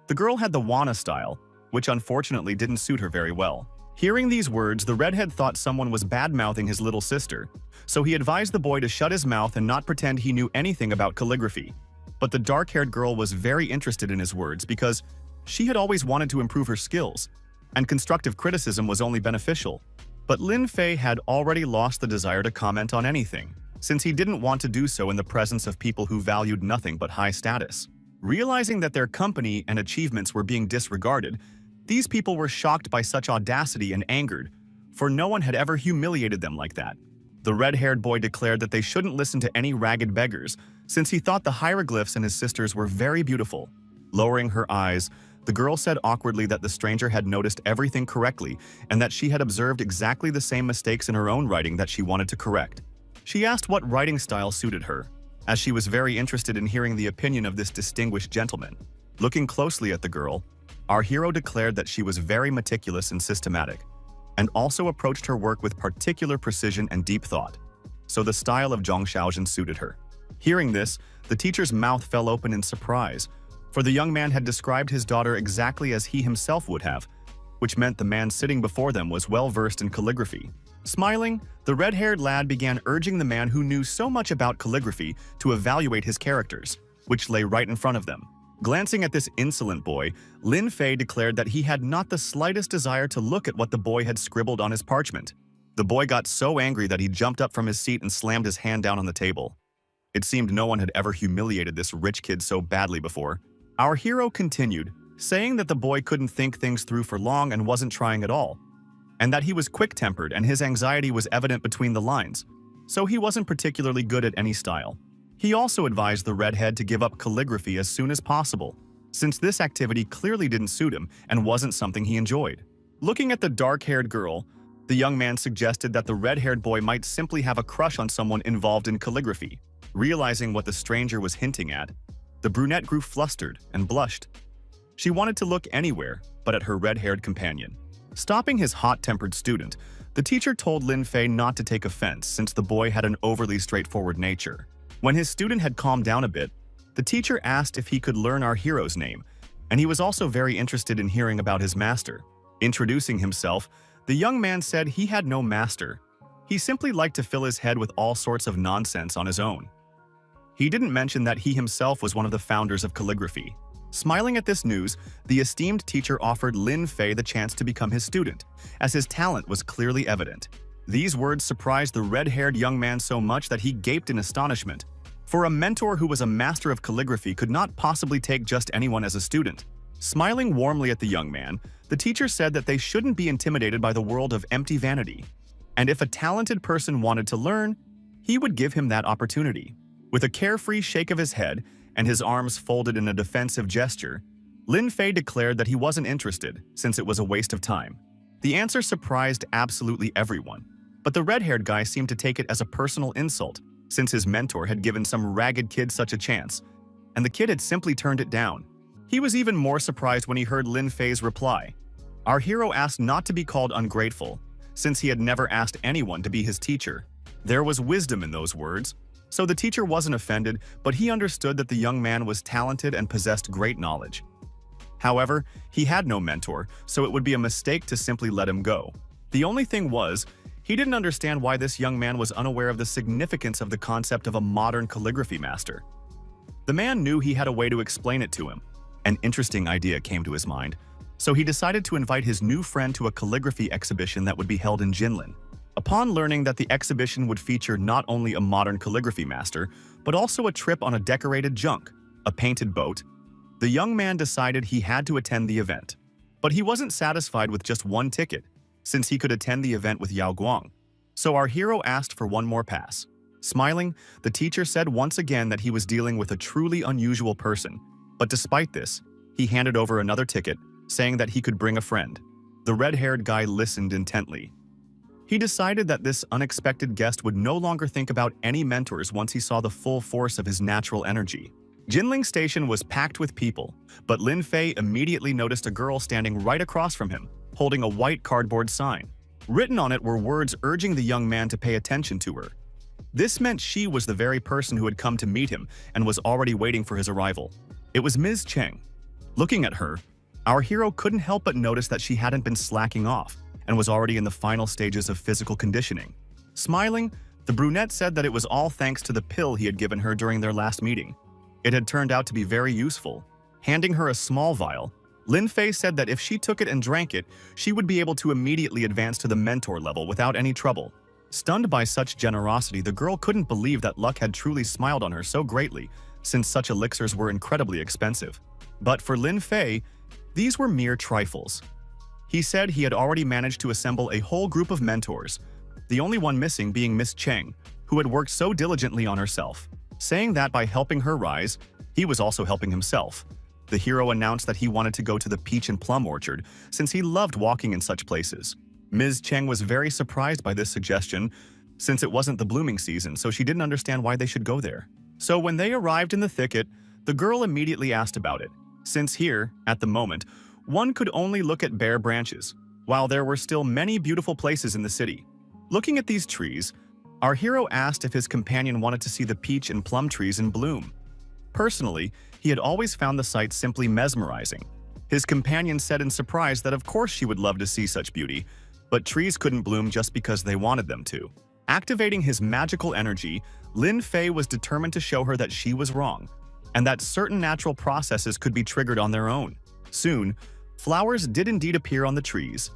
The girl had the Wana style, which unfortunately didn't suit her very well. Hearing these words, the redhead thought someone was bad-mouthing his little sister, so he advised the boy to shut his mouth and not pretend he knew anything about calligraphy. But the dark-haired girl was very interested in his words because she had always wanted to improve her skills, and constructive criticism was only beneficial. But Lin Fei had already lost the desire to comment on anything, since he didn't want to do so in the presence of people who valued nothing but high status. Realizing that their company and achievements were being disregarded, these people were shocked by such audacity and angered, for no one had ever humiliated them like that. The red-haired boy declared that they shouldn't listen to any ragged beggars, since he thought the hieroglyphs and his sisters were very beautiful. Lowering her eyes, the girl said awkwardly that the stranger had noticed everything correctly and that she had observed exactly the same mistakes in her own writing that she wanted to correct. She asked what writing style suited her, as she was very interested in hearing the opinion of this distinguished gentleman. Looking closely at the girl, our hero declared that she was very meticulous and systematic, and also approached her work with particular precision and deep thought. So the style of Zhang Xiaojin suited her. Hearing this, the teacher's mouth fell open in surprise, for the young man had described his daughter exactly as he himself would have, which meant the man sitting before them was well versed in calligraphy. Smiling, the red-haired lad began urging the man who knew so much about calligraphy to evaluate his characters, which lay right in front of them. Glancing at this insolent boy, Lin Fei declared that he had not the slightest desire to look at what the boy had scribbled on his parchment. The boy got so angry that he jumped up from his seat and slammed his hand down on the table. It seemed no one had ever humiliated this rich kid so badly before. Our hero continued, saying that the boy couldn't think things through for long and wasn't trying at all, and that he was quick-tempered and his anxiety was evident between the lines, so he wasn't particularly good at any style. He also advised the redhead to give up calligraphy as soon as possible, since this activity clearly didn't suit him and wasn't something he enjoyed. Looking at the dark-haired girl, the young man suggested that the red-haired boy might simply have a crush on someone involved in calligraphy. Realizing what the stranger was hinting at, the brunette grew flustered and blushed. She wanted to look anywhere but at her red-haired companion. Stopping his hot-tempered student, the teacher told Lin Fei not to take offense since the boy had an overly straightforward nature. When his student had calmed down a bit, the teacher asked if he could learn our hero's name, and he was also very interested in hearing about his master. Introducing himself, the young man said he had no master. He simply liked to fill his head with all sorts of nonsense on his own. He didn't mention that he himself was one of the founders of calligraphy. Smiling at this news, the esteemed teacher offered Lin Fei the chance to become his student, as his talent was clearly evident. These words surprised the red-haired young man so much that he gaped in astonishment. For a mentor who was a master of calligraphy could not possibly take just anyone as a student. Smiling warmly at the young man, the teacher said that they shouldn't be intimidated by the world of empty vanity, and if a talented person wanted to learn, he would give him that opportunity. With a carefree shake of his head and his arms folded in a defensive gesture, Lin Fei declared that he wasn't interested since it was a waste of time. The answer surprised absolutely everyone, but the red-haired guy seemed to take it as a personal insult since his mentor had given some ragged kid such a chance, and the kid had simply turned it down. He was even more surprised when he heard Lin Fei's reply. Our hero asked not to be called ungrateful, since he had never asked anyone to be his teacher. There was wisdom in those words, so the teacher wasn't offended, but he understood that the young man was talented and possessed great knowledge. However, he had no mentor, so it would be a mistake to simply let him go. The only thing was, he didn't understand why this young man was unaware of the significance of the concept of a modern calligraphy master. The man knew he had a way to explain it to him. An interesting idea came to his mind, so he decided to invite his new friend to a calligraphy exhibition that would be held in Jinlin. Upon learning that the exhibition would feature not only a modern calligraphy master, but also a trip on a decorated junk, a painted boat, the young man decided he had to attend the event. But he wasn't satisfied with just one ticket, since he could attend the event with Yao Guang. So our hero asked for one more pass. Smiling, the teacher said once again that he was dealing with a truly unusual person, but despite this, he handed over another ticket, saying that he could bring a friend. The red-haired guy listened intently. He decided that this unexpected guest would no longer think about any mentors once he saw the full force of his natural energy. Jinling Station was packed with people, but Lin Fei immediately noticed a girl standing right across from him, holding a white cardboard sign. Written on it were words urging the young man to pay attention to her. This meant she was the very person who had come to meet him and was already waiting for his arrival. It was Ms. Cheng. Looking at her, our hero couldn't help but notice that she hadn't been slacking off and was already in the final stages of physical conditioning. Smiling, the brunette said that it was all thanks to the pill he had given her during their last meeting. It had turned out to be very useful. Handing her a small vial, Lin Fei said that if she took it and drank it, she would be able to immediately advance to the mentor level without any trouble. Stunned by such generosity, the girl couldn't believe that luck had truly smiled on her so greatly, since such elixirs were incredibly expensive. But for Lin Fei, these were mere trifles. He said he had already managed to assemble a whole group of mentors, the only one missing being Miss Cheng, who had worked so diligently on herself, saying that by helping her rise, he was also helping himself. The hero announced that he wanted to go to the peach and plum orchard, since he loved walking in such places. Ms. Cheng was very surprised by this suggestion, since it wasn't the blooming season, so she didn't understand why they should go there. So when they arrived in the thicket, the girl immediately asked about it, since here, at the moment, one could only look at bare branches, while there were still many beautiful places in the city. Looking at these trees, our hero asked if his companion wanted to see the peach and plum trees in bloom. Personally, he had always found the sight simply mesmerizing. His companion said in surprise that of course she would love to see such beauty, but trees couldn't bloom just because they wanted them to. Activating his magical energy, Lin Fei was determined to show her that she was wrong, and that certain natural processes could be triggered on their own. Soon, flowers did indeed appear on the trees,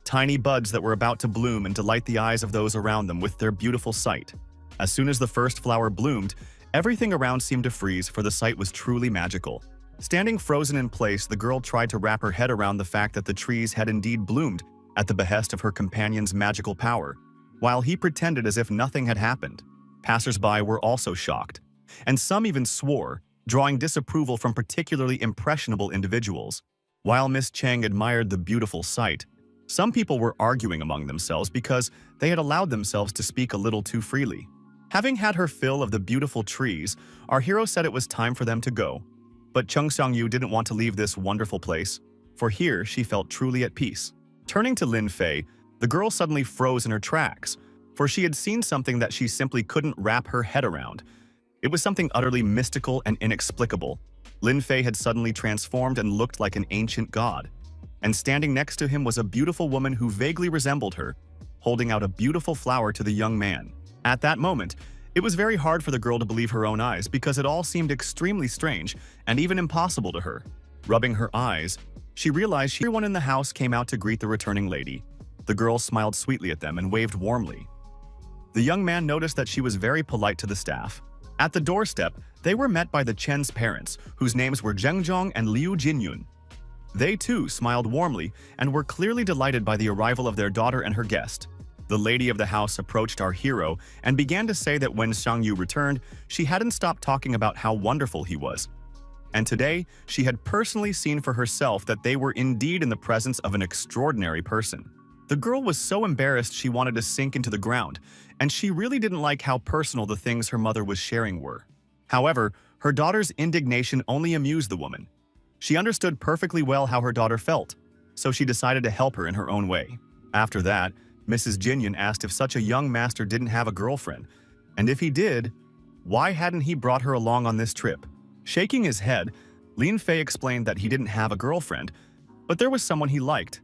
tiny buds that were about to bloom and delight the eyes of those around them with their beautiful sight. As soon as the first flower bloomed, everything around seemed to freeze, for the sight was truly magical. Standing frozen in place, the girl tried to wrap her head around the fact that the trees had indeed bloomed at the behest of her companion's magical power, while he pretended as if nothing had happened. Passers-by were also shocked, and some even swore, drawing disapproval from particularly impressionable individuals. While Miss Cheng admired the beautiful sight, some people were arguing among themselves because they had allowed themselves to speak a little too freely. Having had her fill of the beautiful trees, our hero said it was time for them to go. But Chung Seong-yu didn't want to leave this wonderful place, for here she felt truly at peace. Turning to Lin Fei, the girl suddenly froze in her tracks, for she had seen something that she simply couldn't wrap her head around. It was something utterly mystical and inexplicable. Lin Fei had suddenly transformed and looked like an ancient god. And standing next to him was a beautiful woman who vaguely resembled her, holding out a beautiful flower to the young man. At that moment, it was very hard for the girl to believe her own eyes because it all seemed extremely strange and even impossible to her. Rubbing her eyes, she realized everyone in the house came out to greet the returning lady. The girl smiled sweetly at them and waved warmly. The young man noticed that she was very polite to the staff. At the doorstep, they were met by the Chen's parents, whose names were Zheng Zhong and Liu Jinyun. They too smiled warmly and were clearly delighted by the arrival of their daughter and her guest. The lady of the house approached our hero and began to say that when Xiangyu returned, she hadn't stopped talking about how wonderful he was. And today, she had personally seen for herself that they were indeed in the presence of an extraordinary person. The girl was so embarrassed she wanted to sink into the ground, and she really didn't like how personal the things her mother was sharing were. However, her daughter's indignation only amused the woman. She understood perfectly well how her daughter felt, so she decided to help her in her own way. After that, Mrs. Jinyun asked if such a young master didn't have a girlfriend, and if he did, why hadn't he brought her along on this trip? Shaking his head, Lin Fei explained that he didn't have a girlfriend, but there was someone he liked,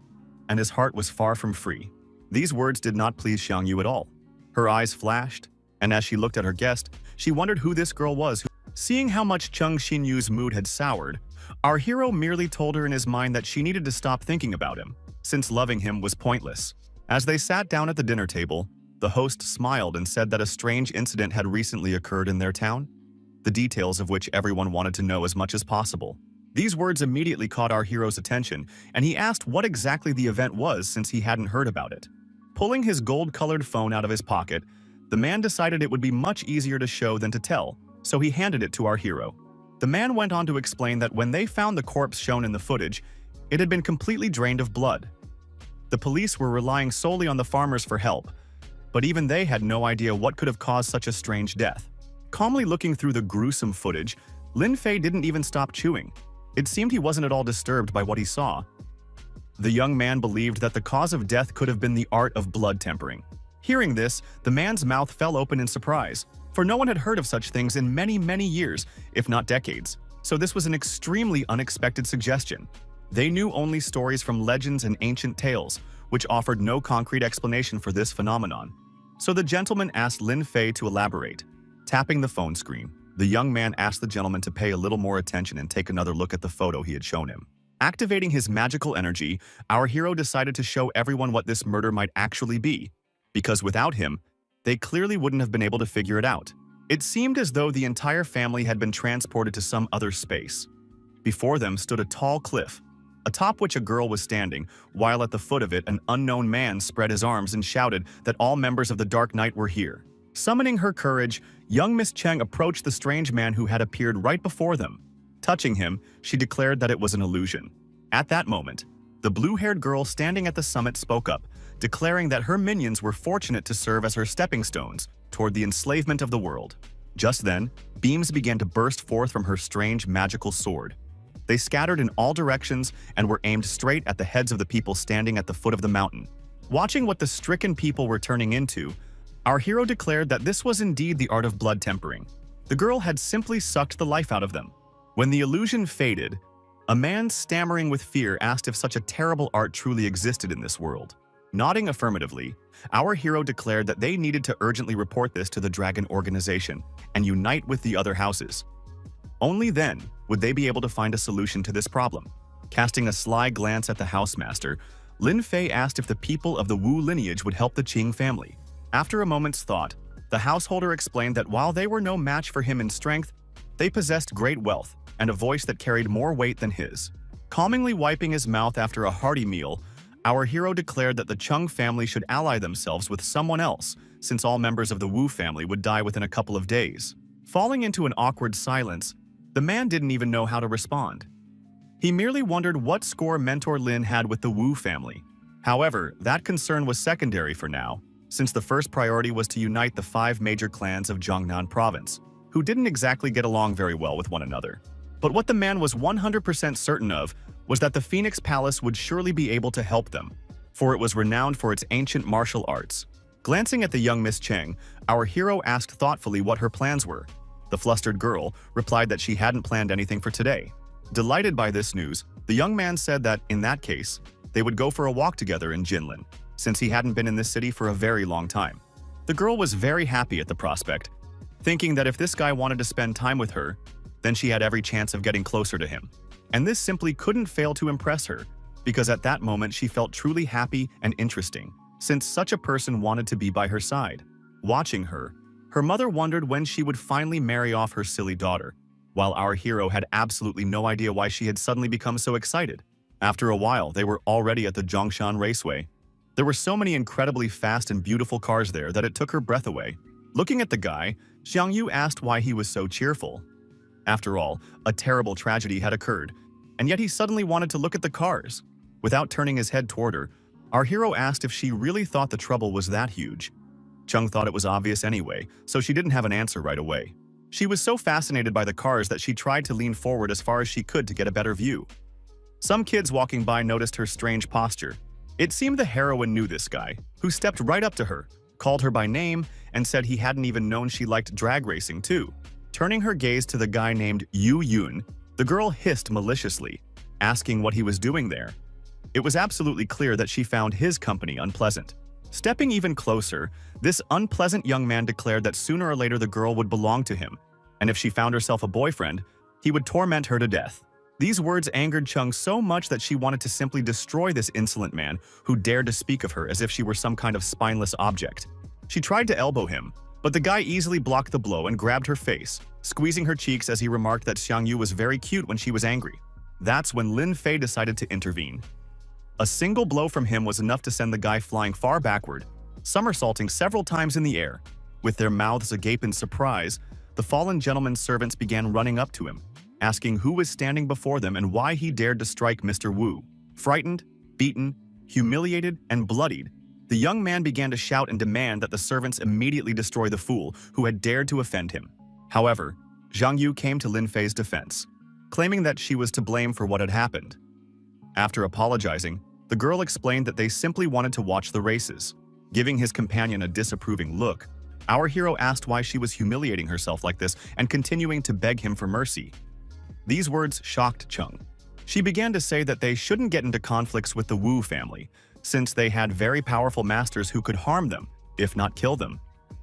and his heart was far from free. These words did not please Xiangyu at all. Her eyes flashed, and as she looked at her guest, she wondered who this girl was. Seeing how much Chung Xinyu's mood had soured, our hero merely told her in his mind that she needed to stop thinking about him, since loving him was pointless. As they sat down at the dinner table, the host smiled and said that a strange incident had recently occurred in their town, the details of which everyone wanted to know as much as possible. These words immediately caught our hero's attention, and he asked what exactly the event was since he hadn't heard about it. Pulling his gold-colored phone out of his pocket, the man decided it would be much easier to show than to tell, so he handed it to our hero. The man went on to explain that when they found the corpse shown in the footage, it had been completely drained of blood. The police were relying solely on the farmers for help, but even they had no idea what could have caused such a strange death. Calmly looking through the gruesome footage, Lin Fei didn't even stop chewing. It seemed he wasn't at all disturbed by what he saw. The young man believed that the cause of death could have been the art of blood tempering. Hearing this, the man's mouth fell open in surprise, for no one had heard of such things in many, many years, if not decades, so this was an extremely unexpected suggestion. They knew only stories from legends and ancient tales, which offered no concrete explanation for this phenomenon. So the gentleman asked Lin Fei to elaborate. Tapping the phone screen, the young man asked the gentleman to pay a little more attention and take another look at the photo he had shown him. Activating his magical energy, our hero decided to show everyone what this murder might actually be, because without him, they clearly wouldn't have been able to figure it out. It seemed as though the entire family had been transported to some other space. Before them stood a tall cliff, atop which a girl was standing, while at the foot of it an unknown man spread his arms and shouted that all members of the Dark Knight were here. Summoning her courage, young Miss Cheng approached the strange man who had appeared right before them. Touching him, she declared that it was an illusion. At that moment, the blue-haired girl standing at the summit spoke up, declaring that her minions were fortunate to serve as her stepping stones toward the enslavement of the world. Just then, beams began to burst forth from her strange magical sword. They scattered in all directions and were aimed straight at the heads of the people standing at the foot of the mountain. Watching what the stricken people were turning into, our hero declared that this was indeed the art of blood tempering. The girl had simply sucked the life out of them. When the illusion faded, a man stammering with fear asked if such a terrible art truly existed in this world. Nodding affirmatively, our hero declared that they needed to urgently report this to the Dragon Organization and unite with the other houses. Only then would they be able to find a solution to this problem. Casting a sly glance at the housemaster, Lin Fei asked if the people of the Wu lineage would help the Qing family. After a moment's thought, the householder explained that while they were no match for him in strength, they possessed great wealth and a voice that carried more weight than his. Calmingly wiping his mouth after a hearty meal, our hero declared that the Chung family should ally themselves with someone else, since all members of the Wu family would die within a couple of days. Falling into an awkward silence, the man didn't even know how to respond. He merely wondered what score Mentor Lin had with the Wu family. However, that concern was secondary for now, since the first priority was to unite the 5 major clans of Jiangnan province, who didn't exactly get along very well with one another. But what the man was 100% certain of was that the Phoenix Palace would surely be able to help them, for it was renowned for its ancient martial arts. Glancing at the young Miss Cheng, our hero asked thoughtfully what her plans were. The flustered girl replied that she hadn't planned anything for today. Delighted by this news, the young man said that, in that case, they would go for a walk together in Jinlin, since he hadn't been in this city for a very long time. The girl was very happy at the prospect, thinking that if this guy wanted to spend time with her, then she had every chance of getting closer to him. And this simply couldn't fail to impress her, because at that moment she felt truly happy and interesting, since such a person wanted to be by her side. Watching her, her mother wondered when she would finally marry off her silly daughter, while our hero had absolutely no idea why she had suddenly become so excited. After a while, they were already at the Zhongshan Raceway. There were so many incredibly fast and beautiful cars there that it took her breath away. Looking at the guy, Xiang Yu asked why he was so cheerful. After all, a terrible tragedy had occurred, and yet he suddenly wanted to look at the cars. Without turning his head toward her, our hero asked if she really thought the trouble was that huge. Chung thought it was obvious anyway, so she didn't have an answer right away. She was so fascinated by the cars that she tried to lean forward as far as she could to get a better view. Some kids walking by noticed her strange posture. It seemed the heroine knew this guy, who stepped right up to her, called her by name, and said he hadn't even known she liked drag racing too. Turning her gaze to the guy named Yu Yun, the girl hissed maliciously, asking what he was doing there. It was absolutely clear that she found his company unpleasant. Stepping even closer, this unpleasant young man declared that sooner or later the girl would belong to him, and if she found herself a boyfriend, he would torment her to death. These words angered Chung so much that she wanted to simply destroy this insolent man who dared to speak of her as if she were some kind of spineless object. She tried to elbow him, but the guy easily blocked the blow and grabbed her face, squeezing her cheeks as he remarked that Xiang Yu was very cute when she was angry. That's when Lin Fei decided to intervene. A single blow from him was enough to send the guy flying far backward, somersaulting several times in the air. With their mouths agape in surprise, the fallen gentleman's servants began running up to him, asking who was standing before them and why he dared to strike Mr. Wu. Frightened, beaten, humiliated, and bloodied, the young man began to shout and demand that the servants immediately destroy the fool who had dared to offend him. However, Zhang Yu came to Lin Fei's defense, claiming that she was to blame for what had happened. After apologizing, the girl explained that they simply wanted to watch the races. Giving his companion a disapproving look, our hero asked why she was humiliating herself like this and continuing to beg him for mercy. These words shocked Chung. She began to say that they shouldn't get into conflicts with the Wu family, since they had very powerful masters who could harm them, if not kill them,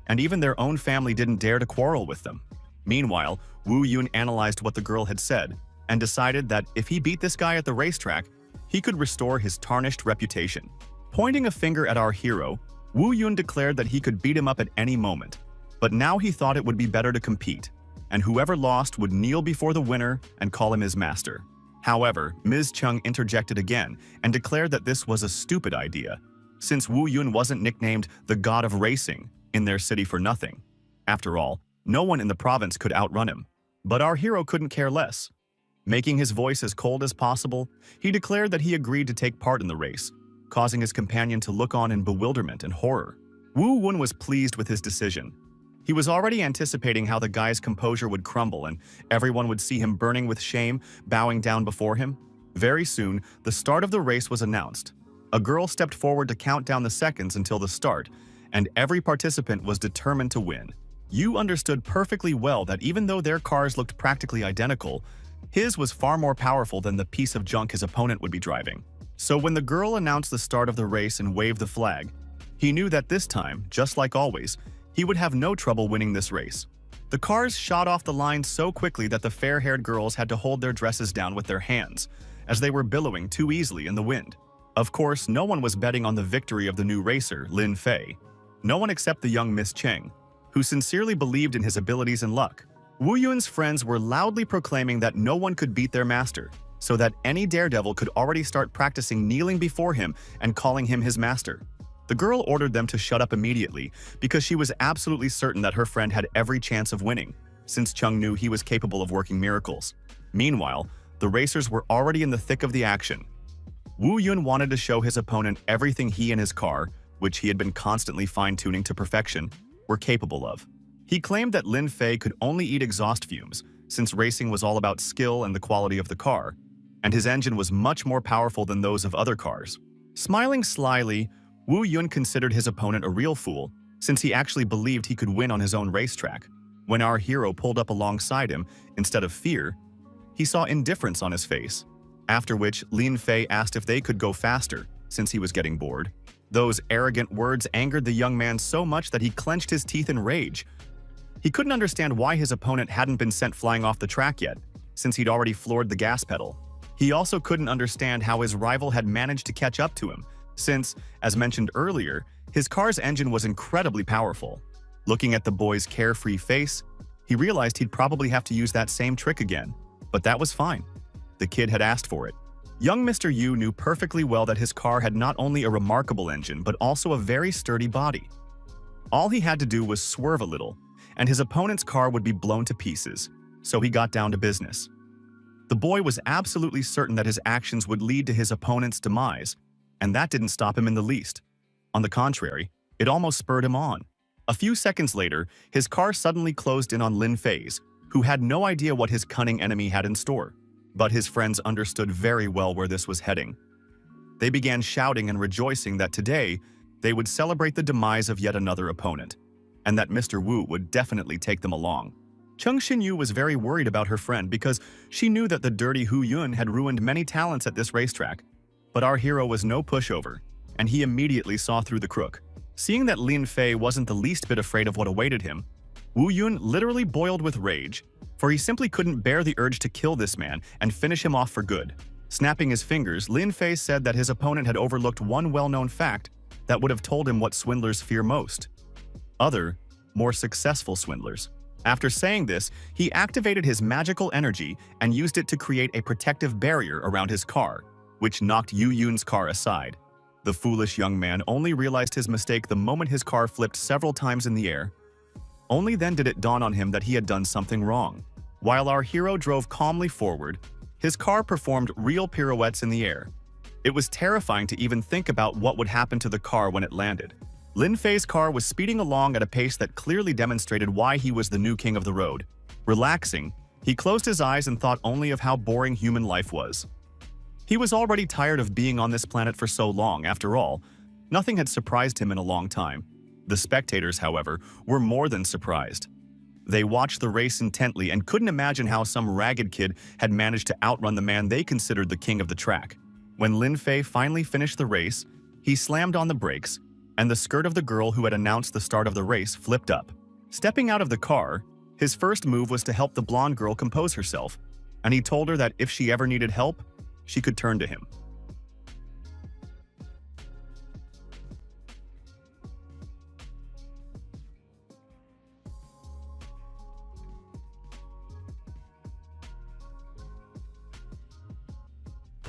and even their own family didn't dare to quarrel with them. Meanwhile, Wu Yun analyzed what the girl had said and decided that if he beat this guy at the racetrack, he could restore his tarnished reputation. Pointing a finger at our hero, Wu Yun declared that he could beat him up at any moment, but now he thought it would be better to compete, and whoever lost would kneel before the winner and call him his master. However, Ms. Chung interjected again and declared that this was a stupid idea, since Wu Yun wasn't nicknamed the god of racing in their city for nothing. After all, no one in the province could outrun him. But our hero couldn't care less. Making his voice as cold as possible, he declared that he agreed to take part in the race, causing his companion to look on in bewilderment and horror. Wu Yun was pleased with his decision. He was already anticipating how the guy's composure would crumble and everyone would see him burning with shame, bowing down before him. Very soon, the start of the race was announced. A girl stepped forward to count down the seconds until the start, and every participant was determined to win. Yu understood perfectly well that even though their cars looked practically identical, his was far more powerful than the piece of junk his opponent would be driving. So when the girl announced the start of the race and waved the flag, he knew that this time, just like always, he would have no trouble winning this race. The cars shot off the line so quickly that the fair-haired girls had to hold their dresses down with their hands, as they were billowing too easily in the wind. Of course, no one was betting on the victory of the new racer, Lin Fei. No one except the young Miss Cheng, who sincerely believed in his abilities and luck. Wu Yun's friends were loudly proclaiming that no one could beat their master, so that any daredevil could already start practicing kneeling before him and calling him his master. The girl ordered them to shut up immediately because she was absolutely certain that her friend had every chance of winning, since Chung knew he was capable of working miracles. Meanwhile, the racers were already in the thick of the action. Wu Yun wanted to show his opponent everything he and his car, which he had been constantly fine-tuning to perfection, were capable of. He claimed that Lin Fei could only eat exhaust fumes, since racing was all about skill and the quality of the car, and his engine was much more powerful than those of other cars. Smiling slyly, Wu Yun considered his opponent a real fool, since he actually believed he could win on his own racetrack. When our hero pulled up alongside him, instead of fear, he saw indifference on his face, after which Lin Fei asked if they could go faster, since he was getting bored. Those arrogant words angered the young man so much that he clenched his teeth in rage. He couldn't understand why his opponent hadn't been sent flying off the track yet, since he'd already floored the gas pedal. He also couldn't understand how his rival had managed to catch up to him, since, as mentioned earlier, his car's engine was incredibly powerful. Looking at the boy's carefree face, he realized he'd probably have to use that same trick again, but that was fine. The kid had asked for it. Young Mr. Yu knew perfectly well that his car had not only a remarkable engine, but also a very sturdy body. All he had to do was swerve a little, and his opponent's car would be blown to pieces, so he got down to business. The boy was absolutely certain that his actions would lead to his opponent's demise, and that didn't stop him in the least. On the contrary, it almost spurred him on. A few seconds later, his car suddenly closed in on Lin Fei's, who had no idea what his cunning enemy had in store. But his friends understood very well where this was heading. They began shouting and rejoicing that today, they would celebrate the demise of yet another opponent, and that Mr. Wu would definitely take them along. Chung Xinyu was very worried about her friend because she knew that the dirty Hu Yun had ruined many talents at this racetrack. But our hero was no pushover, and he immediately saw through the crook. Seeing that Lin Fei wasn't the least bit afraid of what awaited him, Wu Yun literally boiled with rage, for he simply couldn't bear the urge to kill this man and finish him off for good. Snapping his fingers, Lin Fei said that his opponent had overlooked one well-known fact that would have told him what swindlers fear most. Other, more successful swindlers. After saying this, he activated his magical energy and used it to create a protective barrier around his car, which knocked Yu Yun's car aside. The foolish young man only realized his mistake the moment his car flipped several times in the air. Only then did it dawn on him that he had done something wrong. While our hero drove calmly forward, his car performed real pirouettes in the air. It was terrifying to even think about what would happen to the car when it landed. Lin Fei's car was speeding along at a pace that clearly demonstrated why he was the new king of the road. Relaxing, he closed his eyes and thought only of how boring human life was. He was already tired of being on this planet for so long. After all, nothing had surprised him in a long time. The spectators, however, were more than surprised. They watched the race intently and couldn't imagine how some ragged kid had managed to outrun the man they considered the king of the track. When Lin Fei finally finished the race, he slammed on the brakes, and the skirt of the girl who had announced the start of the race flipped up. Stepping out of the car, his first move was to help the blonde girl compose herself, and he told her that if she ever needed help, she could turn to him.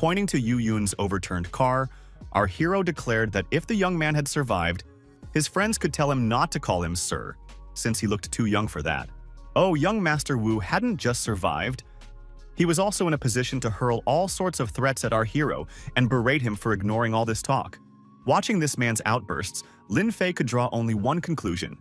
Pointing to Yu Yun's overturned car, our hero declared that if the young man had survived, his friends could tell him not to call him sir, since he looked too young for that. Oh, young Master Wu hadn't just survived. He was also in a position to hurl all sorts of threats at our hero and berate him for ignoring all this talk. Watching this man's outbursts, Lin Fei could draw only one conclusion.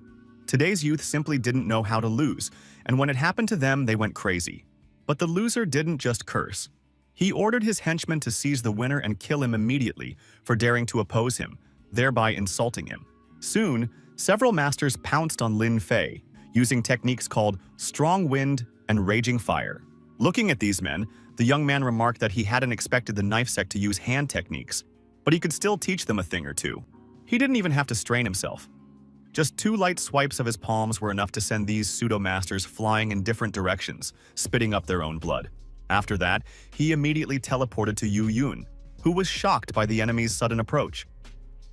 Today's youth simply didn't know how to lose, and when it happened to them, they went crazy. But the loser didn't just curse. He ordered his henchmen to seize the winner and kill him immediately for daring to oppose him, thereby insulting him. Soon, several masters pounced on Lin Fei, using techniques called strong wind and raging fire. Looking at these men, the young man remarked that he hadn't expected the knife sect to use hand techniques, but he could still teach them a thing or two. He didn't even have to strain himself. Just 2 light swipes of his palms were enough to send these pseudo-masters flying in different directions, spitting up their own blood. After that, he immediately teleported to Yu Yun, who was shocked by the enemy's sudden approach.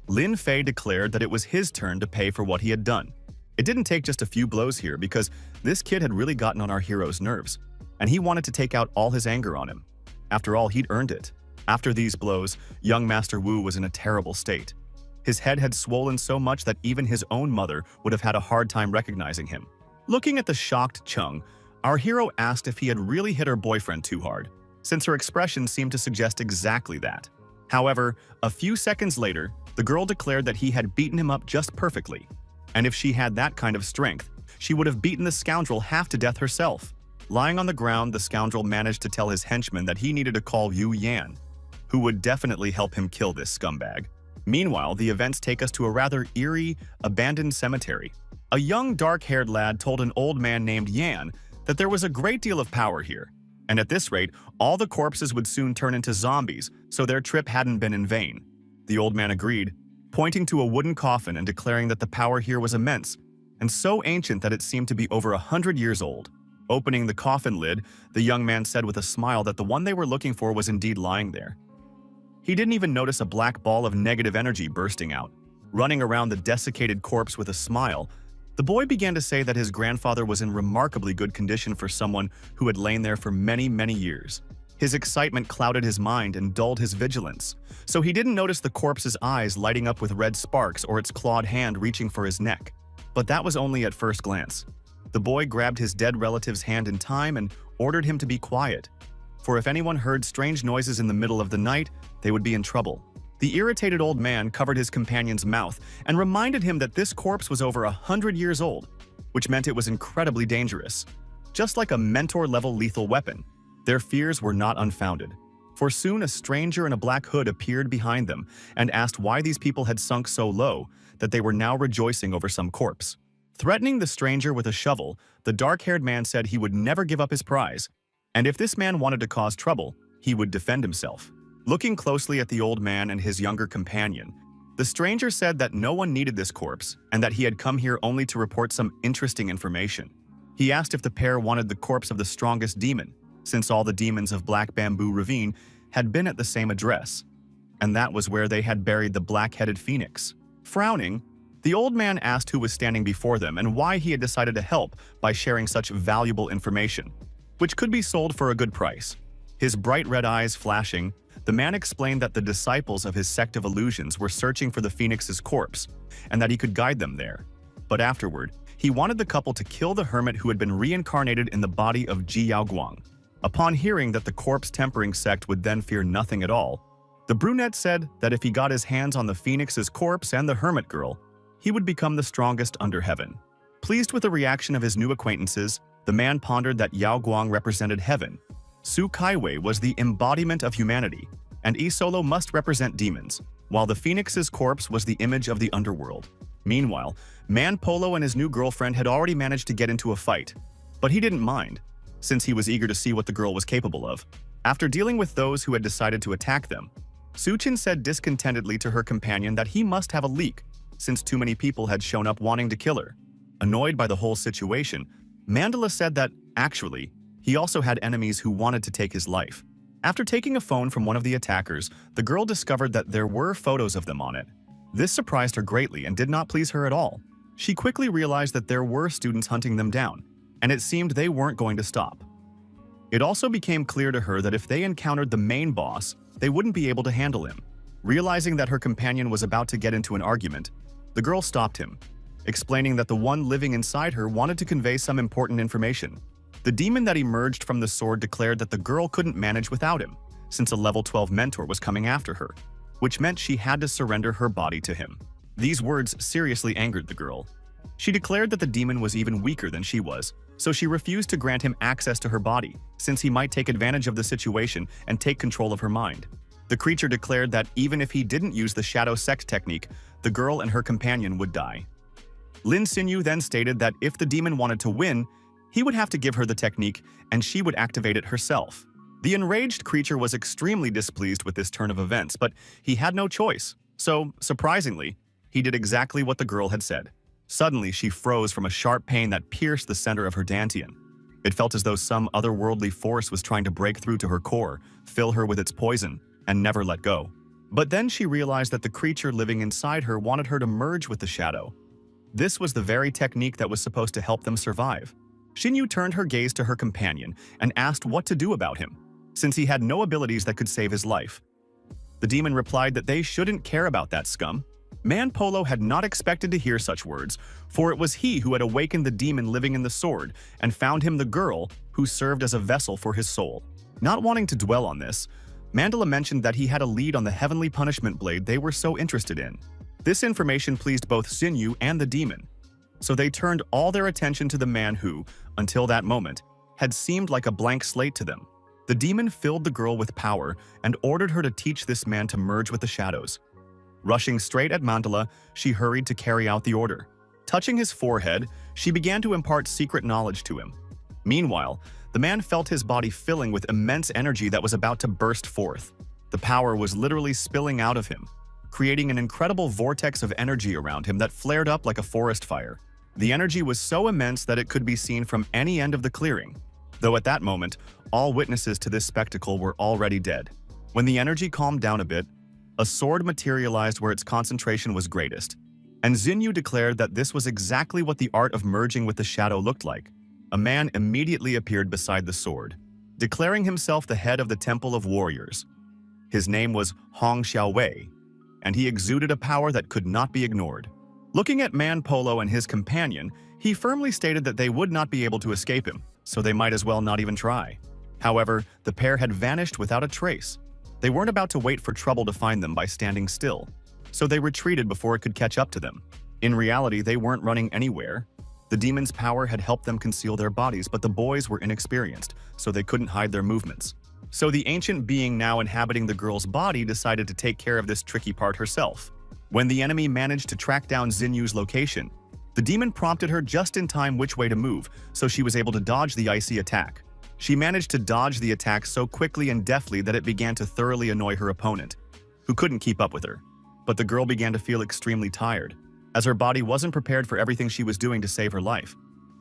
Lin Fei declared that it was his turn to pay for what he had done. It didn't take just a few blows here because this kid had really gotten on our hero's nerves, and he wanted to take out all his anger on him. After all, he'd earned it. After these blows, young Master Wu was in a terrible state. His head had swollen so much that even his own mother would have had a hard time recognizing him. Looking at the shocked Chung, our hero asked if he had really hit her boyfriend too hard, since her expression seemed to suggest exactly that. However, a few seconds later, the girl declared that he had beaten him up just perfectly, and if she had that kind of strength, she would have beaten the scoundrel half to death herself. Lying on the ground, the scoundrel managed to tell his henchmen that he needed to call Yu Yan, who would definitely help him kill this scumbag. Meanwhile, the events take us to a rather eerie, abandoned cemetery. A young, dark-haired lad told an old man named Yan that there was a great deal of power here, and at this rate, all the corpses would soon turn into zombies, so their trip hadn't been in vain. The old man agreed, pointing to a wooden coffin and declaring that the power here was immense, and so ancient that it seemed to be over 100 years old. Opening the coffin lid, the young man said with a smile that the one they were looking for was indeed lying there. He didn't even notice a black ball of negative energy bursting out. Running around the desiccated corpse with a smile, the boy began to say that his grandfather was in remarkably good condition for someone who had lain there for many, many years. His excitement clouded his mind and dulled his vigilance, so he didn't notice the corpse's eyes lighting up with red sparks or its clawed hand reaching for his neck. But that was only at first glance. The boy grabbed his dead relative's hand in time and ordered him to be quiet, for if anyone heard strange noises in the middle of the night, they would be in trouble. The irritated old man covered his companion's mouth and reminded him that this corpse was over 100 years old, which meant it was incredibly dangerous. Just like a mentor-level lethal weapon, their fears were not unfounded, for soon a stranger in a black hood appeared behind them and asked why these people had sunk so low that they were now rejoicing over some corpse. Threatening the stranger with a shovel, the dark-haired man said he would never give up his prize, and if this man wanted to cause trouble, he would defend himself. Looking closely at the old man and his younger companion, the stranger said that no one needed this corpse and that he had come here only to report some interesting information. He asked if the pair wanted the corpse of the strongest demon, since all the demons of Black Bamboo Ravine had been at the same address, and that was where they had buried the black-headed phoenix. Frowning, the old man asked who was standing before them and why he had decided to help by sharing such valuable information, which could be sold for a good price. His bright red eyes flashing, the man explained that the disciples of his sect of illusions were searching for the phoenix's corpse, and that he could guide them there. But afterward, he wanted the couple to kill the hermit who had been reincarnated in the body of Ji Yaoguang. Upon hearing that the corpse-tempering sect would then fear nothing at all, the brunette said that if he got his hands on the phoenix's corpse and the hermit girl, he would become the strongest under heaven. Pleased with the reaction of his new acquaintances, the man pondered that Yaoguang represented heaven, Su Kaiwei was the embodiment of humanity, and Isolo must represent demons, while the phoenix's corpse was the image of the underworld. Meanwhile, Man Polo and his new girlfriend had already managed to get into a fight, but he didn't mind, since he was eager to see what the girl was capable of. After dealing with those who had decided to attack them, Suchin said discontentedly to her companion that he must have a leak, since too many people had shown up wanting to kill her. Annoyed by the whole situation, Mandala said that, actually, he also had enemies who wanted to take his life. After taking a phone from one of the attackers, the girl discovered that there were photos of them on it. This surprised her greatly and did not please her at all. She quickly realized that there were students hunting them down, and it seemed they weren't going to stop. It also became clear to her that if they encountered the main boss, they wouldn't be able to handle him. Realizing that her companion was about to get into an argument, the girl stopped him, explaining that the one living inside her wanted to convey some important information. The demon that emerged from the sword declared that the girl couldn't manage without him, since a level 12 mentor was coming after her, which meant she had to surrender her body to him. These words seriously angered the girl. She declared that the demon was even weaker than she was, so she refused to grant him access to her body, since he might take advantage of the situation and take control of her mind. The creature declared that even if he didn't use the shadow sex technique, the girl and her companion would die. Lin Xinyu then stated that if the demon wanted to win, he would have to give her the technique and she would activate it herself. The enraged creature was extremely displeased with this turn of events, but he had no choice. So, surprisingly, he did exactly what the girl had said. Suddenly, she froze from a sharp pain that pierced the center of her dantian. It felt as though some otherworldly force was trying to break through to her core, fill her with its poison, and never let go. But then she realized that the creature living inside her wanted her to merge with the shadow. This was the very technique that was supposed to help them survive. Xinyu turned her gaze to her companion and asked what to do about him, since he had no abilities that could save his life. The demon replied that they shouldn't care about that scum. Man Polo had not expected to hear such words, for it was he who had awakened the demon living in the sword and found him the girl who served as a vessel for his soul. Not wanting to dwell on this, Mandala mentioned that he had a lead on the heavenly punishment blade they were so interested in. This information pleased both Xinyu and the demon, so they turned all their attention to the man who, until that moment, had seemed like a blank slate to them. The demon filled the girl with power and ordered her to teach this man to merge with the shadows. Rushing straight at Mandala, she hurried to carry out the order. Touching his forehead, she began to impart secret knowledge to him. Meanwhile, the man felt his body filling with immense energy that was about to burst forth. The power was literally spilling out of him, creating an incredible vortex of energy around him that flared up like a forest fire. The energy was so immense that it could be seen from any end of the clearing, though at that moment, all witnesses to this spectacle were already dead. When the energy calmed down a bit, a sword materialized where its concentration was greatest, and Xinyu declared that this was exactly what the art of merging with the shadow looked like. A man immediately appeared beside the sword, declaring himself the head of the Temple of Warriors. His name was Hong Xiaowei, and he exuded a power that could not be ignored. Looking at Man Polo and his companion, he firmly stated that they would not be able to escape him, so they might as well not even try. However, the pair had vanished without a trace. They weren't about to wait for trouble to find them by standing still, so they retreated before it could catch up to them. In reality, they weren't running anywhere. The demon's power had helped them conceal their bodies, but the boys were inexperienced, so they couldn't hide their movements. So the ancient being now inhabiting the girl's body decided to take care of this tricky part herself. When the enemy managed to track down Xinyu's location, the demon prompted her just in time which way to move, so she was able to dodge the icy attack. She managed to dodge the attack so quickly and deftly that it began to thoroughly annoy her opponent, who couldn't keep up with her. But the girl began to feel extremely tired, as her body wasn't prepared for everything she was doing to save her life.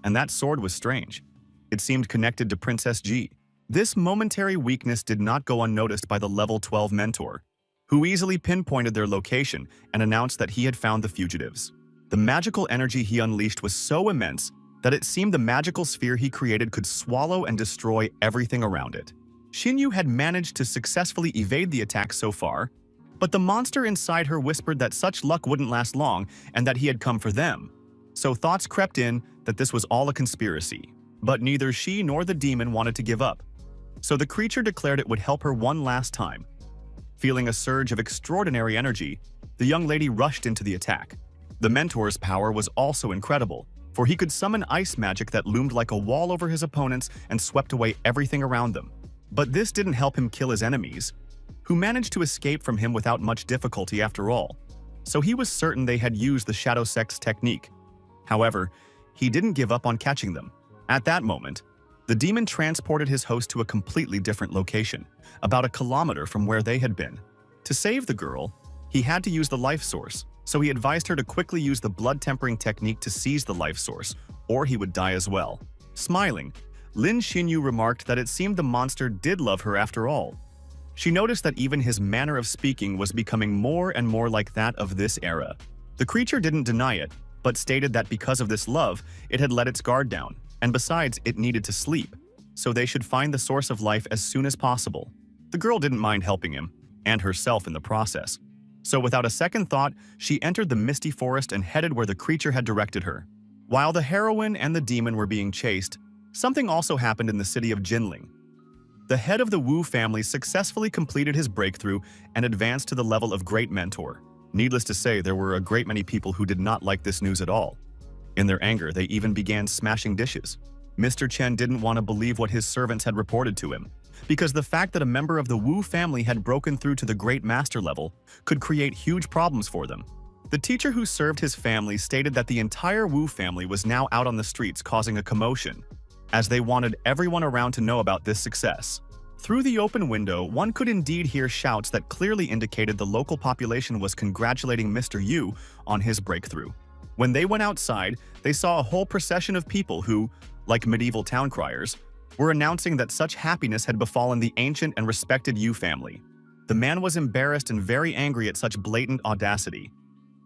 And that sword was strange. It seemed connected to Princess Ji. This momentary weakness did not go unnoticed by the level 12 mentor, who easily pinpointed their location and announced that he had found the fugitives. The magical energy he unleashed was so immense that it seemed the magical sphere he created could swallow and destroy everything around it. Xinyu had managed to successfully evade the attack so far, but the monster inside her whispered that such luck wouldn't last long and that he had come for them. So thoughts crept in that this was all a conspiracy. But neither she nor the demon wanted to give up. So the creature declared it would help her one last time. Feeling a surge of extraordinary energy, the young lady rushed into the attack. The mentor's power was also incredible, for he could summon ice magic that loomed like a wall over his opponents and swept away everything around them. But this didn't help him kill his enemies, who managed to escape from him without much difficulty after all. So he was certain they had used the shadow sex technique. However, he didn't give up on catching them. At that moment, the demon transported his host to a completely different location, about a kilometer from where they had been. To save the girl, he had to use the life source, so he advised her to quickly use the blood tempering technique to seize the life source, or he would die as well. Smiling, Lin Xinyu remarked that it seemed the monster did love her after all. She noticed that even his manner of speaking was becoming more and more like that of this era. The creature didn't deny it, but stated that because of this love, it had let its guard down, and besides, it needed to sleep, so they should find the source of life as soon as possible. The girl didn't mind helping him, and herself in the process. So without a second thought, she entered the misty forest and headed where the creature had directed her. While the heroine and the demon were being chased, something also happened in the city of Jinling. The head of the Wu family successfully completed his breakthrough and advanced to the level of Great Mentor. Needless to say, there were a great many people who did not like this news at all. In their anger, they even began smashing dishes. Mr. Chen didn't want to believe what his servants had reported to him, because the fact that a member of the Wu family had broken through to the Great Master level could create huge problems for them. The teacher who served his family stated that the entire Wu family was now out on the streets causing a commotion, as they wanted everyone around to know about this success. Through the open window, one could indeed hear shouts that clearly indicated the local population was congratulating Mr. Yu on his breakthrough. When they went outside, they saw a whole procession of people who, like medieval town criers, were announcing that such happiness had befallen the ancient and respected Yu family. The man was embarrassed and very angry at such blatant audacity,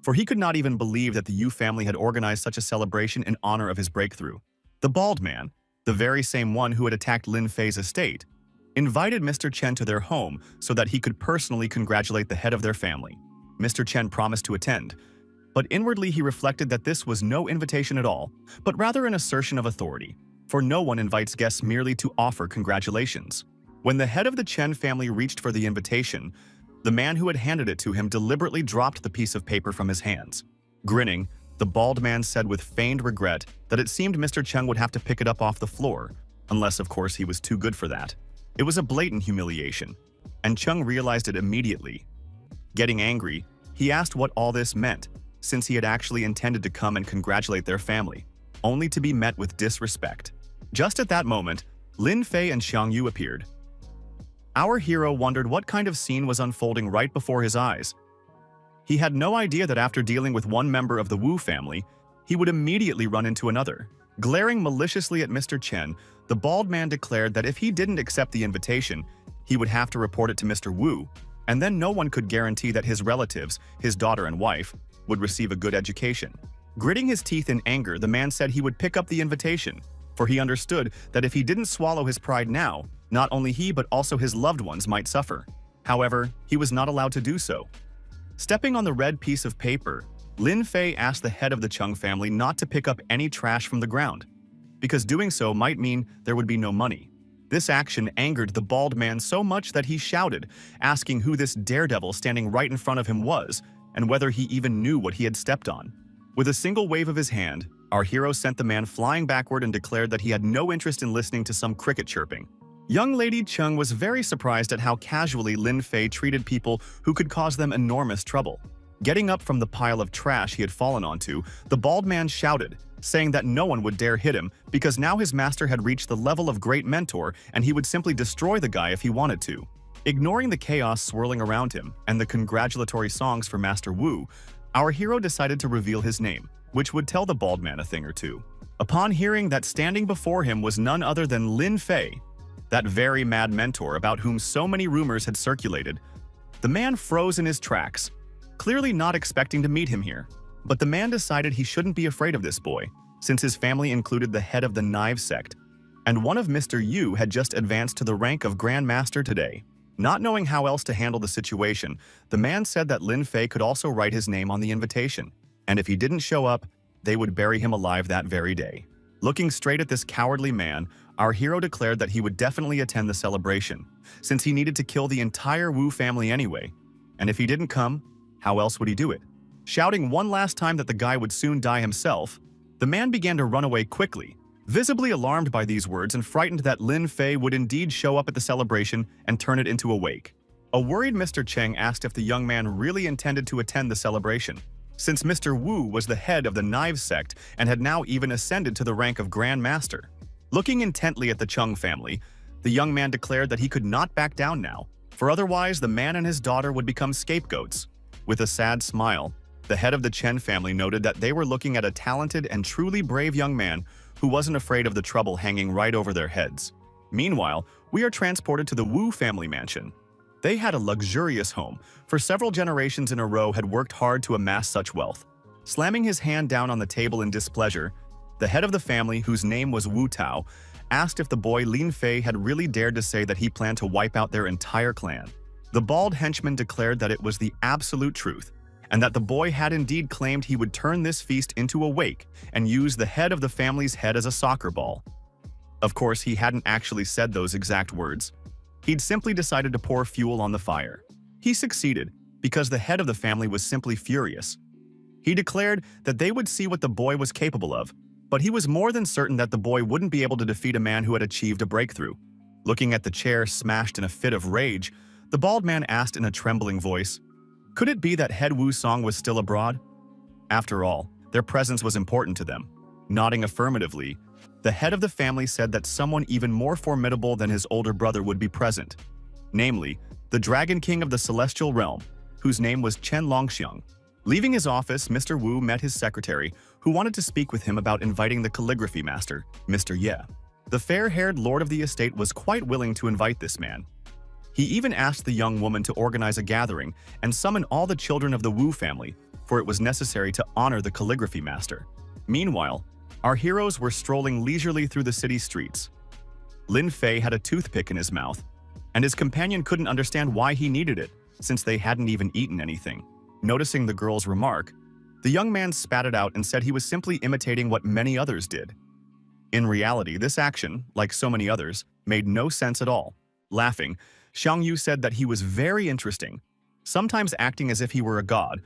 for he could not even believe that the Yu family had organized such a celebration in honor of his breakthrough. The bald man, the very same one who had attacked Lin Fei's estate, invited Mr. Chen to their home so that he could personally congratulate the head of their family. Mr. Chen promised to attend, but inwardly he reflected that this was no invitation at all, but rather an assertion of authority, for no one invites guests merely to offer congratulations. When the head of the Chen family reached for the invitation, the man who had handed it to him deliberately dropped the piece of paper from his hands. Grinning, the bald man said with feigned regret that it seemed Mr. Chen would have to pick it up off the floor, unless of course he was too good for that. It was a blatant humiliation, and Chung realized it immediately. Getting angry, he asked what all this meant, since he had actually intended to come and congratulate their family, only to be met with disrespect. Just at that moment, Lin Fei and Xiang Yu appeared. Our hero wondered what kind of scene was unfolding right before his eyes. He had no idea that after dealing with one member of the Wu family, he would immediately run into another. Glaring maliciously at Mr. Chen, the bald man declared that if he didn't accept the invitation, he would have to report it to Mr. Wu, and then no one could guarantee that his relatives, his daughter and wife, would receive a good education. Gritting his teeth in anger, the man said he would pick up the invitation, for he understood that if he didn't swallow his pride now, not only he but also his loved ones might suffer. However, he was not allowed to do so. Stepping on the red piece of paper, Lin Fei asked the head of the Chung family not to pick up any trash from the ground, because doing so might mean there would be no money. This action angered the bald man so much that he shouted, asking who this daredevil standing right in front of him was and whether he even knew what he had stepped on. With a single wave of his hand, our hero sent the man flying backward and declared that he had no interest in listening to some cricket chirping. Young Lady Chung was very surprised at how casually Lin Fei treated people who could cause them enormous trouble. Getting up from the pile of trash he had fallen onto, the bald man shouted, saying that no one would dare hit him because now his master had reached the level of Great Mentor and he would simply destroy the guy if he wanted to. Ignoring the chaos swirling around him and the congratulatory songs for Master Wu, our hero decided to reveal his name, which would tell the bald man a thing or two. Upon hearing that standing before him was none other than Lin Fei, that very mad mentor about whom so many rumors had circulated, the man froze in his tracks, clearly not expecting to meet him here. But the man decided he shouldn't be afraid of this boy, since his family included the head of the Knive sect, and one of Mr. Yu had just advanced to the rank of Grand Master today. Not knowing how else to handle the situation, the man said that Lin Fei could also write his name on the invitation, and if he didn't show up, they would bury him alive that very day. Looking straight at this cowardly man, our hero declared that he would definitely attend the celebration, since he needed to kill the entire Wu family anyway, and if he didn't come, how else would he do it? Shouting one last time that the guy would soon die himself, the man began to run away quickly, visibly alarmed by these words and frightened that Lin Fei would indeed show up at the celebration and turn it into a wake. A worried Mr. Cheng asked if the young man really intended to attend the celebration, since Mr. Wu was the head of the Knive sect and had now even ascended to the rank of Grand Master. Looking intently at the Chung family, the young man declared that he could not back down now, for otherwise the man and his daughter would become scapegoats. With a sad smile, the head of the Chen family noted that they were looking at a talented and truly brave young man who wasn't afraid of the trouble hanging right over their heads. Meanwhile, we are transported to the Wu family mansion. They had a luxurious home, for several generations in a row had worked hard to amass such wealth. Slamming his hand down on the table in displeasure, the head of the family, whose name was Wu Tao, asked if the boy Lin Fei had really dared to say that he planned to wipe out their entire clan. The bald henchman declared that it was the absolute truth, and that the boy had indeed claimed he would turn this feast into a wake and use the head of the family's head as a soccer ball. Of course, he hadn't actually said those exact words. He'd simply decided to pour fuel on the fire. He succeeded because the head of the family was simply furious. He declared that they would see what the boy was capable of, but he was more than certain that the boy wouldn't be able to defeat a man who had achieved a breakthrough. Looking at the chair smashed in a fit of rage, the bald man asked in a trembling voice, could it be that Head Wu Song was still abroad? After all, their presence was important to them. Nodding affirmatively, the head of the family said that someone even more formidable than his older brother would be present, namely, the Dragon King of the Celestial Realm, whose name was Chen Longxiang. Leaving his office, Mr. Wu met his secretary, who wanted to speak with him about inviting the calligraphy master, Mr. Ye. The fair-haired lord of the estate was quite willing to invite this man. He even asked the young woman to organize a gathering and summon all the children of the Wu family, for it was necessary to honor the calligraphy master. Meanwhile, our heroes were strolling leisurely through the city streets. Lin Fei had a toothpick in his mouth, and his companion couldn't understand why he needed it, since they hadn't even eaten anything. Noticing the girl's remark, the young man spat it out and said he was simply imitating what many others did. In reality, this action, like so many others, made no sense at all. Laughing, Xiang Yu said that he was very interesting, sometimes acting as if he were a god,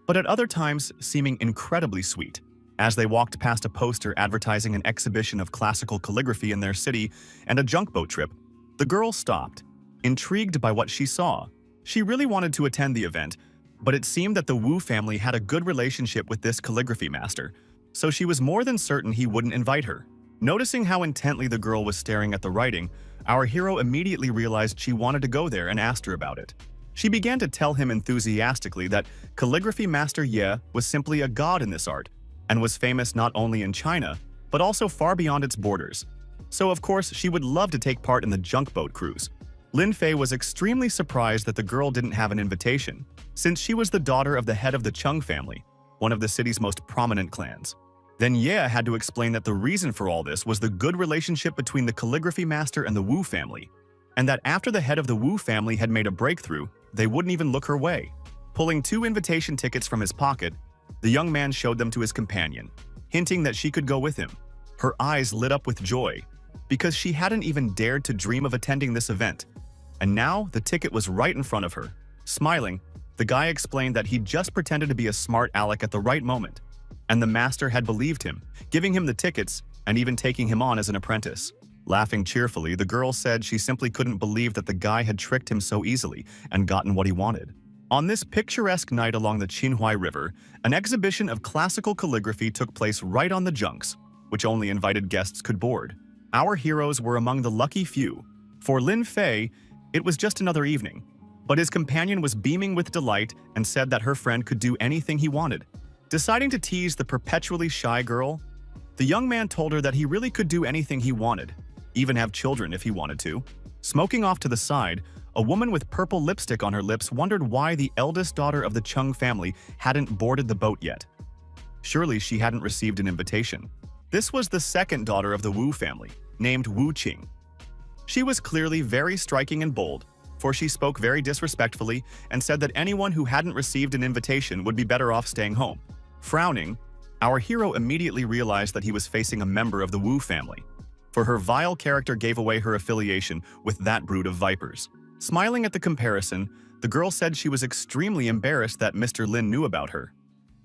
but at other times seeming incredibly sweet. As they walked past a poster advertising an exhibition of classical calligraphy in their city and a junk boat trip, the girl stopped, intrigued by what she saw. She really wanted to attend the event, but it seemed that the Wu family had a good relationship with this calligraphy master, so she was more than certain he wouldn't invite her. Noticing how intently the girl was staring at the writing, our hero immediately realized she wanted to go there and asked her about it. She began to tell him enthusiastically that calligraphy master Ye was simply a god in this art, and was famous not only in China, but also far beyond its borders. So of course, she would love to take part in the junk boat cruise. Lin Fei was extremely surprised that the girl didn't have an invitation, since she was the daughter of the head of the Chung family, one of the city's most prominent clans. Then Ye had to explain that the reason for all this was the good relationship between the calligraphy master and the Wu family, and that after the head of the Wu family had made a breakthrough, they wouldn't even look her way. Pulling 2 invitation tickets from his pocket, the young man showed them to his companion, hinting that she could go with him. Her eyes lit up with joy, because she hadn't even dared to dream of attending this event, and now the ticket was right in front of her. Smiling, the guy explained that he'd just pretended to be a smart aleck at the right moment, and the master had believed him, giving him the tickets and even taking him on as an apprentice. Laughing cheerfully, the girl said she simply couldn't believe that the guy had tricked him so easily and gotten what he wanted. On this picturesque night along the Qinhuai River, an exhibition of classical calligraphy took place right on the junks, which only invited guests could board. Our heroes were among the lucky few. For Lin Fei, it was just another evening, but his companion was beaming with delight and said that her friend could do anything he wanted. Deciding to tease the perpetually shy girl, the young man told her that he really could do anything he wanted, even have children if he wanted to. Smoking off to the side, a woman with purple lipstick on her lips wondered why the eldest daughter of the Chung family hadn't boarded the boat yet. Surely she hadn't received an invitation. This was the second daughter of the Wu family, named Wu Qing. She was clearly very striking and bold, for she spoke very disrespectfully and said that anyone who hadn't received an invitation would be better off staying home. Frowning, our hero immediately realized that he was facing a member of the Wu family, for her vile character gave away her affiliation with that brood of vipers. Smiling at the comparison, the girl said she was extremely embarrassed that Mr. Lin knew about her.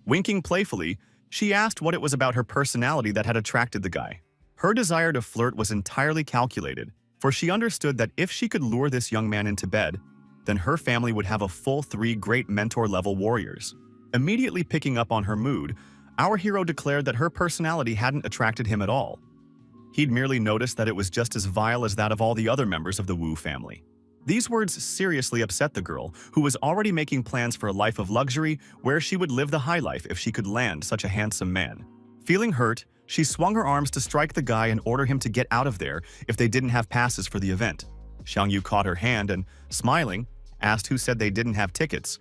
Winking playfully, she asked what it was about her personality that had attracted the guy. Her desire to flirt was entirely calculated, for she understood that if she could lure this young man into bed, then her family would have a full 3 great mentor-level warriors. Immediately picking up on her mood, our hero declared that her personality hadn't attracted him at all. He'd merely noticed that it was just as vile as that of all the other members of the Wu family. These words seriously upset the girl, who was already making plans for a life of luxury where she would live the high life if she could land such a handsome man. Feeling hurt, she swung her arms to strike the guy and order him to get out of there if they didn't have passes for the event. Xiang Yu caught her hand and, smiling, asked who said they didn't have tickets,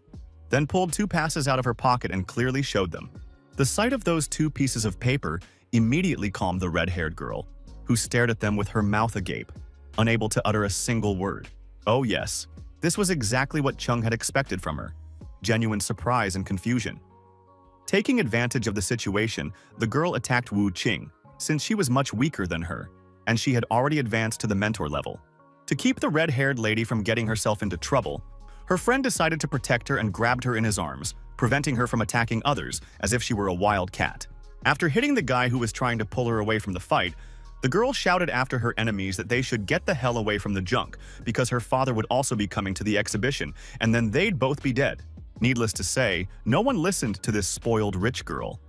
then pulled 2 passes out of her pocket and clearly showed them. The sight of those 2 pieces of paper immediately calmed the red-haired girl, who stared at them with her mouth agape, unable to utter a single word. Oh yes, This was exactly what Chung had expected from her. Genuine surprise and confusion. Taking advantage of the situation, the girl attacked Wu Qing, since she was much weaker than her, and she had already advanced to the mentor level. To keep the red-haired lady from getting herself into trouble, her friend decided to protect her and grabbed her in his arms, preventing her from attacking others as if she were a wild cat. After hitting the guy who was trying to pull her away from the fight, the girl shouted after her enemies that they should get the hell away from the junk because her father would also be coming to the exhibition, and then they'd both be dead. Needless to say, no one listened to this spoiled rich girl.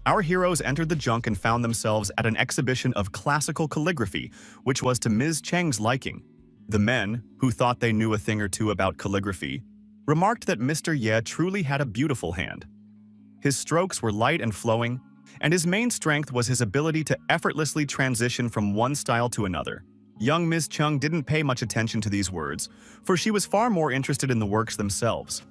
Our heroes entered the junk and found themselves at an exhibition of classical calligraphy, which was to Ms. Cheng's liking. The men, who thought they knew a thing or two about calligraphy, remarked that Mr. Ye truly had a beautiful hand. His strokes were light and flowing, and his main strength was his ability to effortlessly transition from one style to another. Young Ms. Chung didn't pay much attention to these words, for she was far more interested in the works themselves.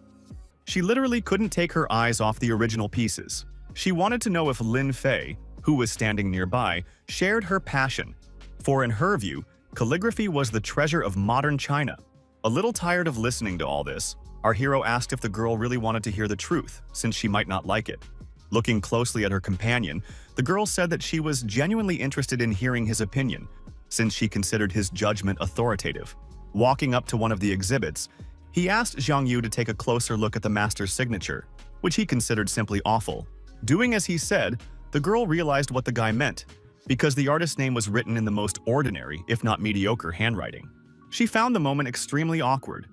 She literally couldn't take her eyes off the original pieces. She wanted to know if Lin Fei, who was standing nearby, shared her passion, for in her view, calligraphy was the treasure of modern China. A little tired of listening to all this, our hero asked if the girl really wanted to hear the truth, since she might not like it. Looking closely at her companion, the girl said that she was genuinely interested in hearing his opinion, since she considered his judgment authoritative. Walking up to one of the exhibits, he asked Zhang Yu to take a closer look at the master's signature, which he considered simply awful. Doing as he said, the girl realized what the guy meant, because the artist's name was written in the most ordinary, if not mediocre, handwriting. She found the moment extremely awkward,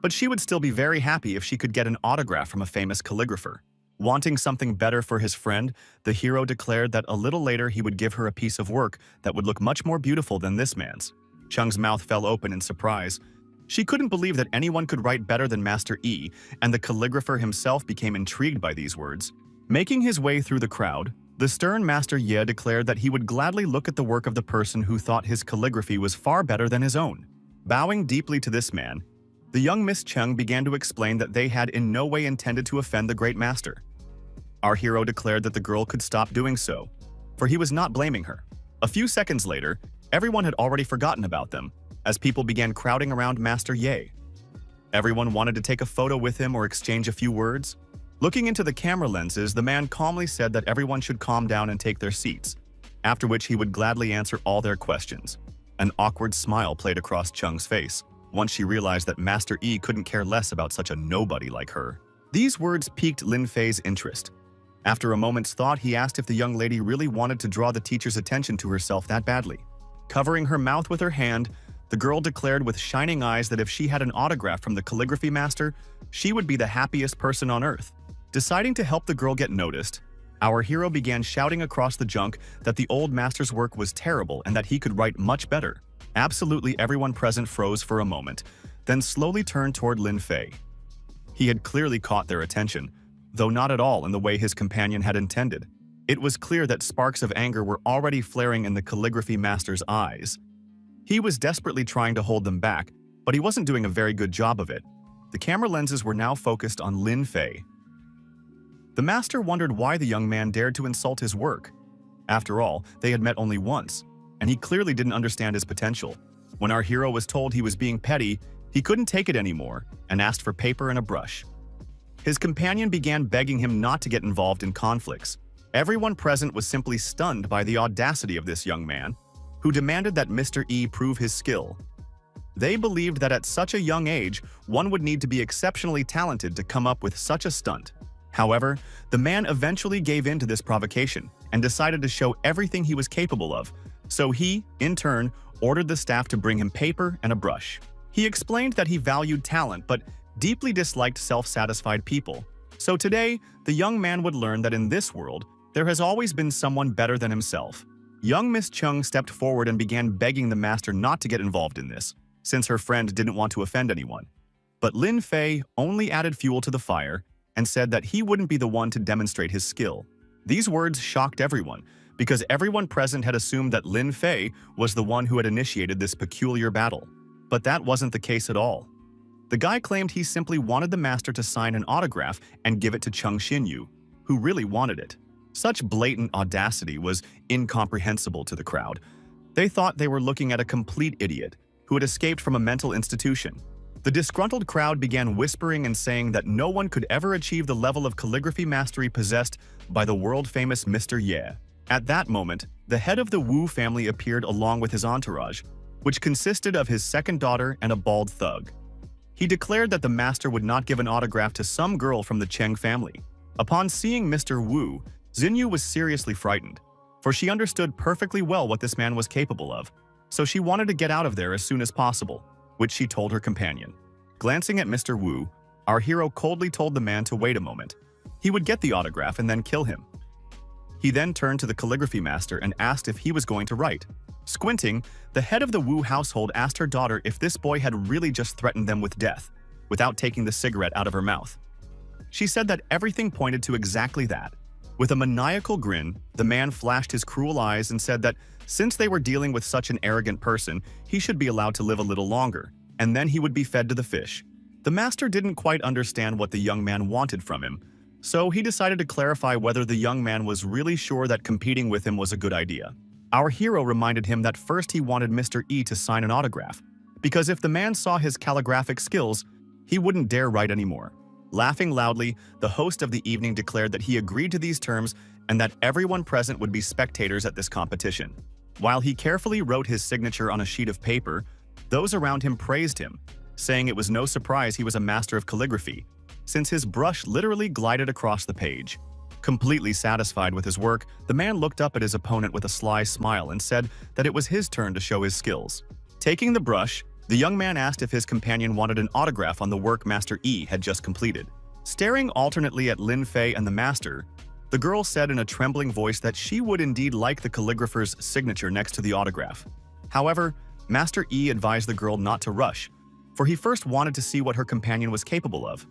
but she would still be very happy if she could get an autograph from a famous calligrapher. Wanting something better for his friend, the hero declared that a little later he would give her a piece of work that would look much more beautiful than this man's. Chung's mouth fell open in surprise. She couldn't believe that anyone could write better than Master Yi, and the calligrapher himself became intrigued by these words. Making his way through the crowd, the stern Master Ye declared that he would gladly look at the work of the person who thought his calligraphy was far better than his own. Bowing deeply to this man, the young Miss Chung began to explain that they had in no way intended to offend the great master. Our hero declared that the girl could stop doing so, for he was not blaming her. A few seconds later, everyone had already forgotten about them, as people began crowding around Master Ye. Everyone wanted to take a photo with him or exchange a few words. Looking into the camera lenses, the man calmly said that everyone should calm down and take their seats, after which he would gladly answer all their questions. An awkward smile played across Chung's face, once she realized that Master Yi couldn't care less about such a nobody like her. These words piqued Lin Fei's interest. After a moment's thought, he asked if the young lady really wanted to draw the teacher's attention to herself that badly. Covering her mouth with her hand, the girl declared with shining eyes that if she had an autograph from the calligraphy master, she would be the happiest person on earth. Deciding to help the girl get noticed, our hero began shouting across the junk that the old master's work was terrible and that he could write much better. Absolutely everyone present froze for a moment, then slowly turned toward Lin Fei. He had clearly caught their attention, though not at all in the way his companion had intended. It was clear that sparks of anger were already flaring in the calligraphy master's eyes. He was desperately trying to hold them back, but he wasn't doing a very good job of it. The camera lenses were now focused on Lin Fei. The master wondered why the young man dared to insult his work. After all, they had met only once, and he clearly didn't understand his potential. When our hero was told he was being petty, he couldn't take it anymore and asked for paper and a brush. His companion began begging him not to get involved in conflicts. Everyone present was simply stunned by the audacity of this young man, who demanded that Mr. E prove his skill. They believed that at such a young age, one would need to be exceptionally talented to come up with such a stunt. However, the man eventually gave in to this provocation and decided to show everything he was capable of, so he, in turn, ordered the staff to bring him paper and a brush. He explained that he valued talent but deeply disliked self-satisfied people. So today, the young man would learn that in this world, there has always been someone better than himself. Young Miss Chung stepped forward and began begging the master not to get involved in this, since her friend didn't want to offend anyone. But Lin Fei only added fuel to the fire and said that he wouldn't be the one to demonstrate his skill. These words shocked everyone, because everyone present had assumed that Lin Fei was the one who had initiated this peculiar battle. But that wasn't the case at all. The guy claimed he simply wanted the master to sign an autograph and give it to Chung Xinyu, who really wanted it. Such blatant audacity was incomprehensible to the crowd. They thought they were looking at a complete idiot who had escaped from a mental institution. The disgruntled crowd began whispering and saying that no one could ever achieve the level of calligraphy mastery possessed by the world-famous Mr. Ye. At that moment, the head of the Wu family appeared along with his entourage, which consisted of his second daughter and a bald thug. He declared that the master would not give an autograph to some girl from the Cheng family. Upon seeing Mr. Wu, Xinyu was seriously frightened, for she understood perfectly well what this man was capable of, so she wanted to get out of there as soon as possible, which she told her companion. Glancing at Mr. Wu, our hero coldly told the man to wait a moment. He would get the autograph and then kill him. He then turned to the calligraphy master and asked if he was going to write. Squinting, the head of the Wu household asked her daughter if this boy had really just threatened them with death, without taking the cigarette out of her mouth. She said that everything pointed to exactly that. With a maniacal grin, the man flashed his cruel eyes and said that since they were dealing with such an arrogant person, he should be allowed to live a little longer, and then he would be fed to the fish. The master didn't quite understand what the young man wanted from him, so he decided to clarify whether the young man was really sure that competing with him was a good idea. Our hero reminded him that first he wanted Mr. E to sign an autograph, because if the man saw his calligraphic skills, he wouldn't dare write anymore. Laughing loudly, the host of the evening declared that he agreed to these terms and that everyone present would be spectators at this competition. While he carefully wrote his signature on a sheet of paper, those around him praised him, saying it was no surprise he was a master of calligraphy, since his brush literally glided across the page. Completely satisfied with his work, the man looked up at his opponent with a sly smile and said that it was his turn to show his skills. Taking the brush, the young man asked if his companion wanted an autograph on the work Master E had just completed. Staring alternately at Lin Fei and the master, the girl said in a trembling voice that she would indeed like the calligrapher's signature next to the autograph. However, Master E advised the girl not to rush, for he first wanted to see what her companion was capable of.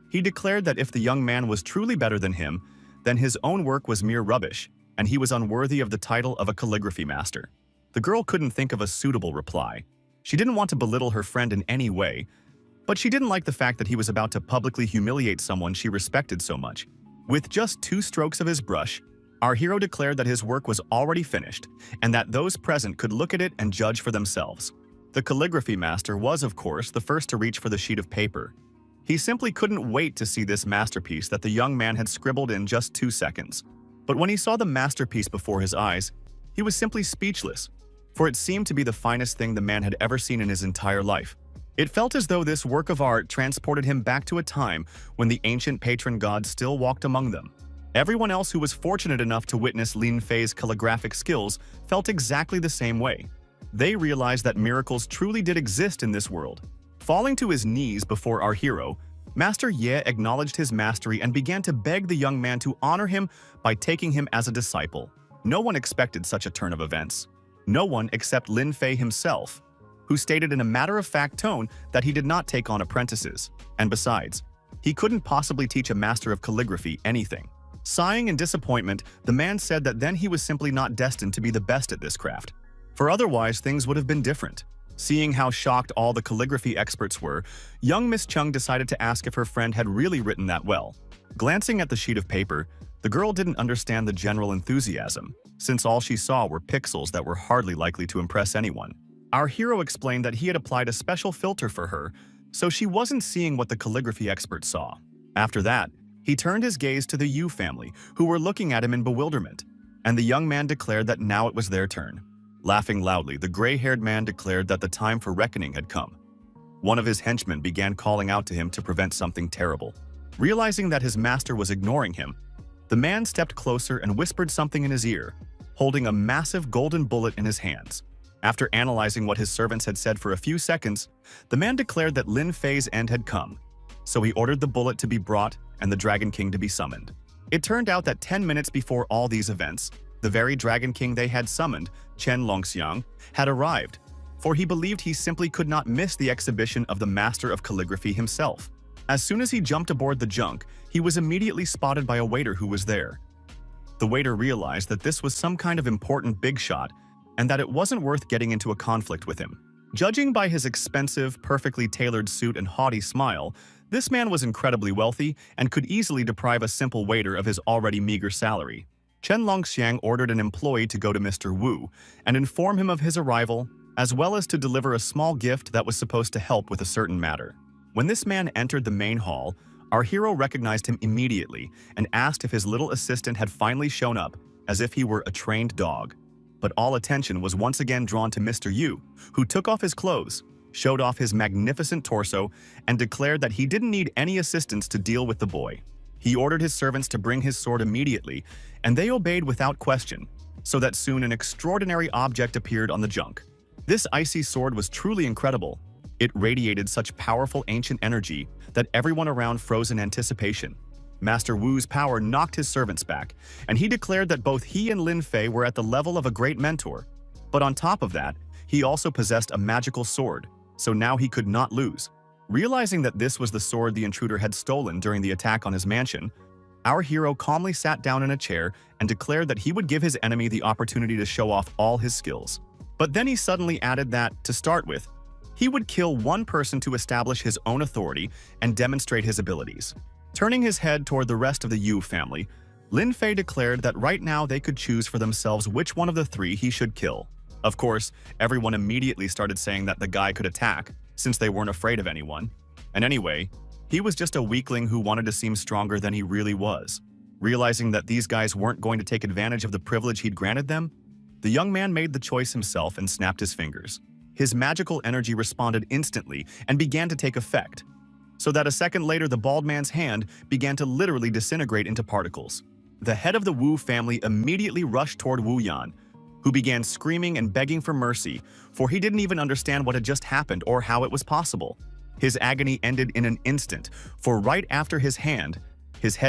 He declared that if the young man was truly better than him, then his own work was mere rubbish, and he was unworthy of the title of a calligraphy master. The girl couldn't think of a suitable reply. She didn't want to belittle her friend in any way, but she didn't like the fact that he was about to publicly humiliate someone she respected so much. With just 2 strokes of his brush, our hero declared that his work was already finished, and that those present could look at it and judge for themselves. The calligraphy master was, of course, the first to reach for the sheet of paper. He simply couldn't wait to see this masterpiece that the young man had scribbled in just 2 seconds. But when he saw the masterpiece before his eyes, he was simply speechless, for it seemed to be the finest thing the man had ever seen in his entire life. It felt as though this work of art transported him back to a time when the ancient patron gods still walked among them. Everyone else who was fortunate enough to witness Lin Fei's calligraphic skills felt exactly the same way. They realized that miracles truly did exist in this world. Falling to his knees before our hero, Master Ye acknowledged his mastery and began to beg the young man to honor him by taking him as a disciple. No one expected such a turn of events. No one except Lin Fei himself, who stated in a matter-of-fact tone that he did not take on apprentices, and besides, he couldn't possibly teach a master of calligraphy anything. Sighing in disappointment, the man said that then he was simply not destined to be the best at this craft, for otherwise things would have been different. Seeing how shocked all the calligraphy experts were, young Miss Chung decided to ask if her friend had really written that well. Glancing at the sheet of paper, the girl didn't understand the general enthusiasm, since all she saw were pixels that were hardly likely to impress anyone. Our hero explained that he had applied a special filter for her, so she wasn't seeing what the calligraphy expert saw. After that, he turned his gaze to the Yu family, who were looking at him in bewilderment, and the young man declared that now it was their turn. Laughing loudly, the gray-haired man declared that the time for reckoning had come. One of his henchmen began calling out to him to prevent something terrible. Realizing that his master was ignoring him, the man stepped closer and whispered something in his ear, holding a massive golden bullet in his hands. After analyzing what his servants had said for a few seconds, the man declared that Lin Fei's end had come, so he ordered the bullet to be brought and the Dragon King to be summoned. It turned out that 10 minutes before all these events, the very Dragon King they had summoned, Chen Longxiang, had arrived, for he believed he simply could not miss the exhibition of the master of calligraphy himself. As soon as he jumped aboard the junk, he was immediately spotted by a waiter who was there. The waiter realized that this was some kind of important big shot and that it wasn't worth getting into a conflict with him. Judging by his expensive, perfectly tailored suit and haughty smile, this man was incredibly wealthy and could easily deprive a simple waiter of his already meager salary. Chen Longxiang ordered an employee to go to Mr. Wu and inform him of his arrival as well as to deliver a small gift that was supposed to help with a certain matter. When this man entered the main hall, our hero recognized him immediately and asked if his little assistant had finally shown up, as if he were a trained dog. But all attention was once again drawn to Mr. Yu, who took off his clothes, showed off his magnificent torso, and declared that he didn't need any assistance to deal with the boy. He ordered his servants to bring his sword immediately, and they obeyed without question, so that soon an extraordinary object appeared on the junk. This icy sword was truly incredible. It radiated such powerful ancient energy that everyone around froze in anticipation. Master Wu's power knocked his servants back, and he declared that both he and Lin Fei were at the level of a great mentor. But on top of that, he also possessed a magical sword, so now he could not lose. Realizing that this was the sword the intruder had stolen during the attack on his mansion, our hero calmly sat down in a chair and declared that he would give his enemy the opportunity to show off all his skills. But then he suddenly added that, to start with, he would kill one person to establish his own authority and demonstrate his abilities. Turning his head toward the rest of the Yu family, Lin Fei declared that right now they could choose for themselves which one of the three he should kill. Of course, everyone immediately started saying that the guy could attack, since they weren't afraid of anyone. And anyway, he was just a weakling who wanted to seem stronger than he really was. Realizing that these guys weren't going to take advantage of the privilege he'd granted them, the young man made the choice himself and snapped his fingers. His magical energy responded instantly and began to take effect, so that a second later the bald man's hand began to literally disintegrate into particles. The head of the Wu family immediately rushed toward Wu Yan, who began screaming and begging for mercy, for he didn't even understand what had just happened or how it was possible. His agony ended in an instant, for right after his head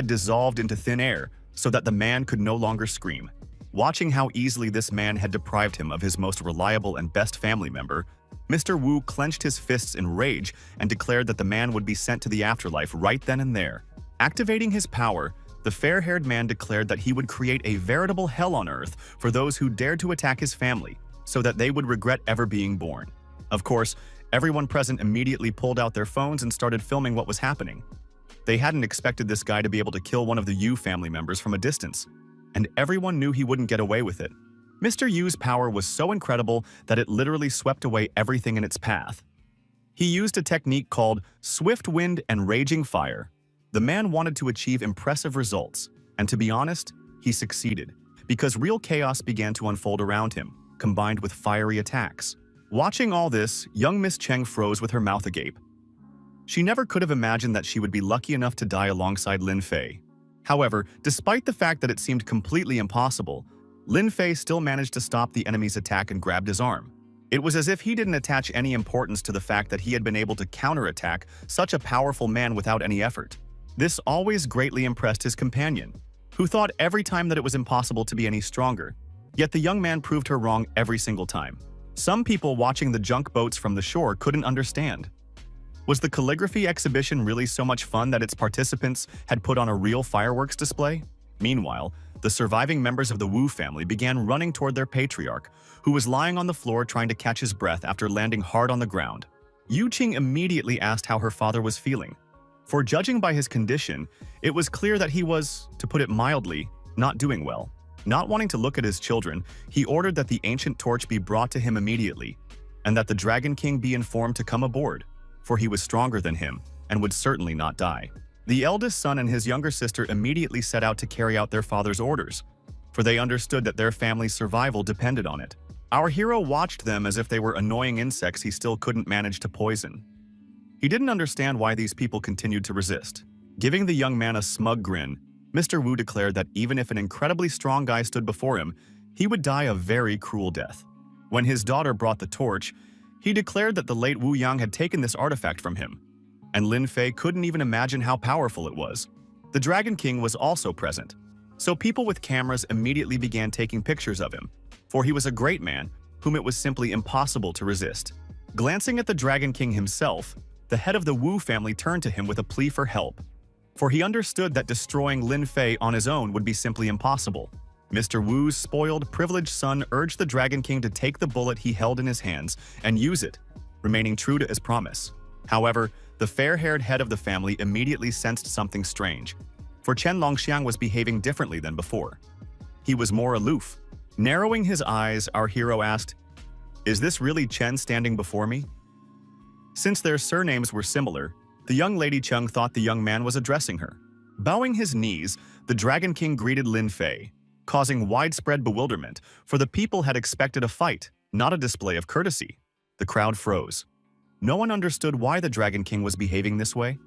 dissolved into thin air so that the man could no longer scream. Watching how easily this man had deprived him of his most reliable and best family member, Mr. Wu clenched his fists in rage and declared that the man would be sent to the afterlife right then and there. Activating his power, the fair-haired man declared that he would create a veritable hell on earth for those who dared to attack his family, so that they would regret ever being born. Of course, everyone present immediately pulled out their phones and started filming what was happening. They hadn't expected this guy to be able to kill one of the Yu family members from a distance, and everyone knew he wouldn't get away with it. Mr. Yu's power was so incredible that it literally swept away everything in its path. He used a technique called Swift Wind and Raging Fire. The man wanted to achieve impressive results, and to be honest, he succeeded, because real chaos began to unfold around him, combined with fiery attacks. Watching all this, young Miss Cheng froze with her mouth agape. She never could have imagined that she would be lucky enough to die alongside Lin Fei. However, despite the fact that it seemed completely impossible, Lin Fei still managed to stop the enemy's attack and grabbed his arm. It was as if he didn't attach any importance to the fact that he had been able to counterattack such a powerful man without any effort. This always greatly impressed his companion, who thought every time that it was impossible to be any stronger. Yet the young man proved her wrong every single time. Some people watching the junk boats from the shore couldn't understand. Was the calligraphy exhibition really so much fun that its participants had put on a real fireworks display? Meanwhile, the surviving members of the Wu family began running toward their patriarch, who was lying on the floor trying to catch his breath after landing hard on the ground. Yu Qing immediately asked how her father was feeling. For judging by his condition, it was clear that he was, to put it mildly, not doing well. Not wanting to look at his children, he ordered that the ancient torch be brought to him immediately, and that the Dragon King be informed to come aboard, for he was stronger than him and would certainly not die. The eldest son and his younger sister immediately set out to carry out their father's orders, for they understood that their family's survival depended on it. Our hero watched them as if they were annoying insects he still couldn't manage to poison. He didn't understand why these people continued to resist. Giving the young man a smug grin, Mr. Wu declared that even if an incredibly strong guy stood before him, he would die a very cruel death. When his daughter brought the torch, he declared that the late Wu Yang had taken this artifact from him, and Lin Fei couldn't even imagine how powerful it was. The Dragon King was also present, so people with cameras immediately began taking pictures of him, for he was a great man whom it was simply impossible to resist. Glancing at the Dragon King himself, the head of the Wu family turned to him with a plea for help, for he understood that destroying Lin Fei on his own would be simply impossible. Mr. Wu's spoiled, privileged son urged the Dragon King to take the bullet he held in his hands and use it, remaining true to his promise. However, the fair-haired head of the family immediately sensed something strange, for Chen Longxiang was behaving differently than before. He was more aloof. Narrowing his eyes, our hero asked, Is this really Chen standing before me? Since their surnames were similar, the young lady Chung thought the young man was addressing her. Bowing his knees, the Dragon King greeted Lin Fei, causing widespread bewilderment, for the people had expected a fight, not a display of courtesy. The crowd froze. No one understood why the Dragon King was behaving this way.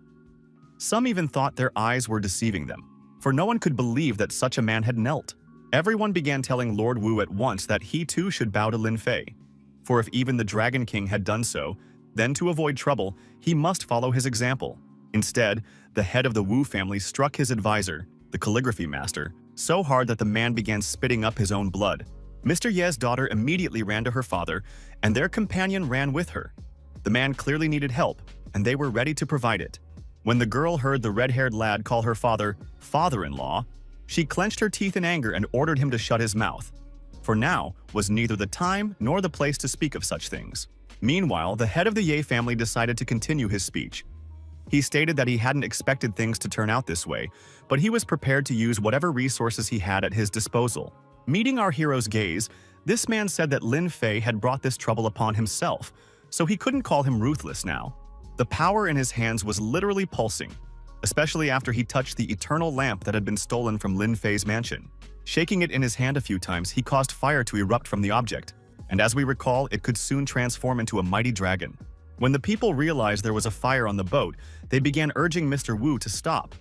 Some even thought their eyes were deceiving them, for no one could believe that such a man had knelt. Everyone began telling Lord Wu at once that he too should bow to Lin Fei, for if even the Dragon King had done so, then to avoid trouble, he must follow his example. Instead, the head of the Wu family struck his advisor, the calligraphy master, so hard that the man began spitting up his own blood. Mr. Ye's daughter immediately ran to her father, and their companion ran with her. The man clearly needed help, and they were ready to provide it. When the girl heard the red-haired lad call her father father-in-law, she clenched her teeth in anger and ordered him to shut his mouth. For now was neither the time nor the place to speak of such things. Meanwhile, the head of the Ye family decided to continue his speech. He stated that he hadn't expected things to turn out this way, but he was prepared to use whatever resources he had at his disposal. Meeting our hero's gaze, this man said that Lin Fei had brought this trouble upon himself, so he couldn't call him ruthless now. The power in his hands was literally pulsing, especially after he touched the eternal lamp that had been stolen from Lin Fei's mansion. Shaking it in his hand a few times, he caused fire to erupt from the object, and as we recall, it could soon transform into a mighty dragon. When the people realized there was a fire on the boat, they began urging Mr. Wu to stop.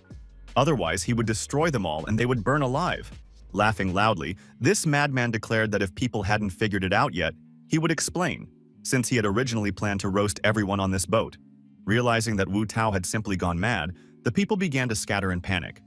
Otherwise, he would destroy them all and they would burn alive. Laughing loudly, this madman declared that if people hadn't figured it out yet, he would explain, since he had originally planned to roast everyone on this boat. Realizing that Wu Tao had simply gone mad, the people began to scatter in panic.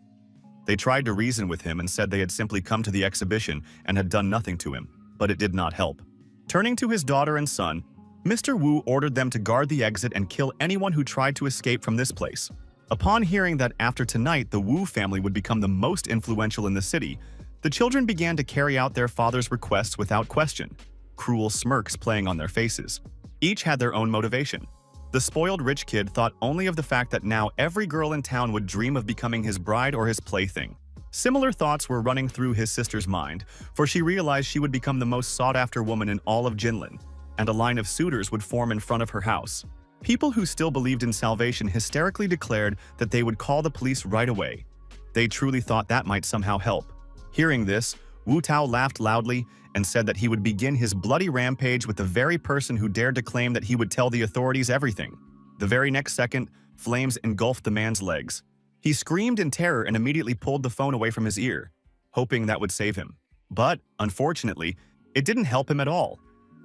They tried to reason with him and said they had simply come to the exhibition and had done nothing to him, but it did not help. Turning to his daughter and son, Mr. Wu ordered them to guard the exit and kill anyone who tried to escape from this place. Upon hearing that after tonight the Wu family would become the most influential in the city, the children began to carry out their father's requests without question, cruel smirks playing on their faces. Each had their own motivation. The spoiled rich kid thought only of the fact that now every girl in town would dream of becoming his bride or his plaything. Similar thoughts were running through his sister's mind, for she realized she would become the most sought-after woman in all of Jinlin, and a line of suitors would form in front of her house. People who still believed in salvation hysterically declared that they would call the police right away. They truly thought that might somehow help. Hearing this, Wu Tao laughed loudly and said that he would begin his bloody rampage with the very person who dared to claim that he would tell the authorities everything. The very next second, flames engulfed the man's legs. He screamed in terror and immediately pulled the phone away from his ear, hoping that would save him. But, unfortunately, it didn't help him at all.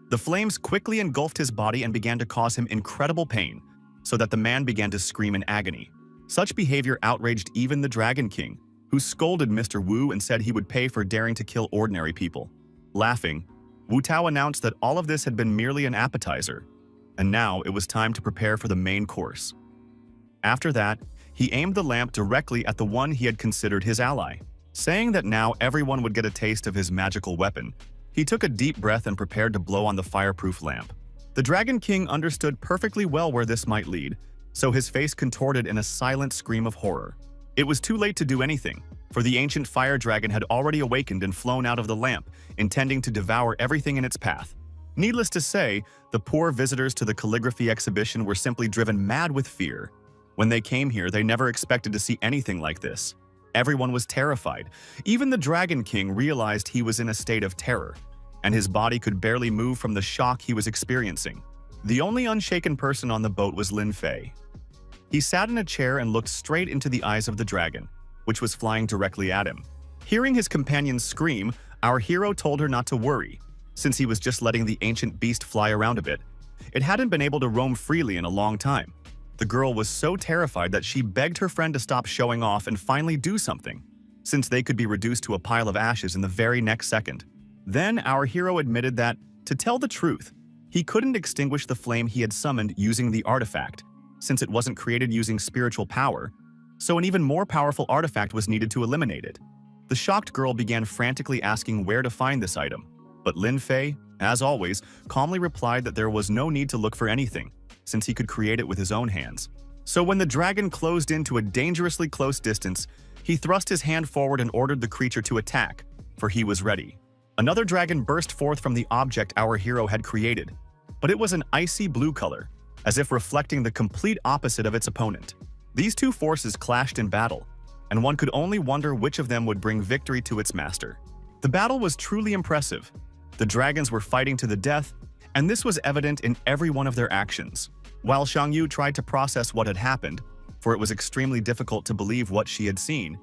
The flames quickly engulfed his body and began to cause him incredible pain, so that the man began to scream in agony. Such behavior outraged even the Dragon King, who scolded Mr. Wu and said he would pay for daring to kill ordinary people. Laughing, Wu Tao announced that all of this had been merely an appetizer, and now it was time to prepare for the main course. After that, he aimed the lamp directly at the one he had considered his ally. Saying that now everyone would get a taste of his magical weapon, he took a deep breath and prepared to blow on the fireproof lamp. The Dragon King understood perfectly well where this might lead, so his face contorted in a silent scream of horror. It was too late to do anything, for the ancient fire dragon had already awakened and flown out of the lamp, intending to devour everything in its path. Needless to say, the poor visitors to the calligraphy exhibition were simply driven mad with fear. When they came here, they never expected to see anything like this. Everyone was terrified. Even the Dragon King realized he was in a state of terror, and his body could barely move from the shock he was experiencing. The only unshaken person on the boat was Lin Fei. He sat in a chair and looked straight into the eyes of the dragon, which was flying directly at him. Hearing his companion scream, our hero told her not to worry, since he was just letting the ancient beast fly around a bit. It hadn't been able to roam freely in a long time. The girl was so terrified that she begged her friend to stop showing off and finally do something, since they could be reduced to a pile of ashes in the very next second. Then our hero admitted that, to tell the truth, he couldn't extinguish the flame he had summoned using the artifact, since it wasn't created using spiritual power, so an even more powerful artifact was needed to eliminate it. The shocked girl began frantically asking where to find this item, but Lin Fei, as always, calmly replied that there was no need to look for anything, since he could create it with his own hands. So when the dragon closed in to a dangerously close distance, he thrust his hand forward and ordered the creature to attack, for he was ready. Another dragon burst forth from the object our hero had created, but it was an icy blue color, as if reflecting the complete opposite of its opponent. These two forces clashed in battle, and one could only wonder which of them would bring victory to its master. The battle was truly impressive. The dragons were fighting to the death, and this was evident in every one of their actions. While Xiangyu tried to process what had happened, for it was extremely difficult to believe what she had seen,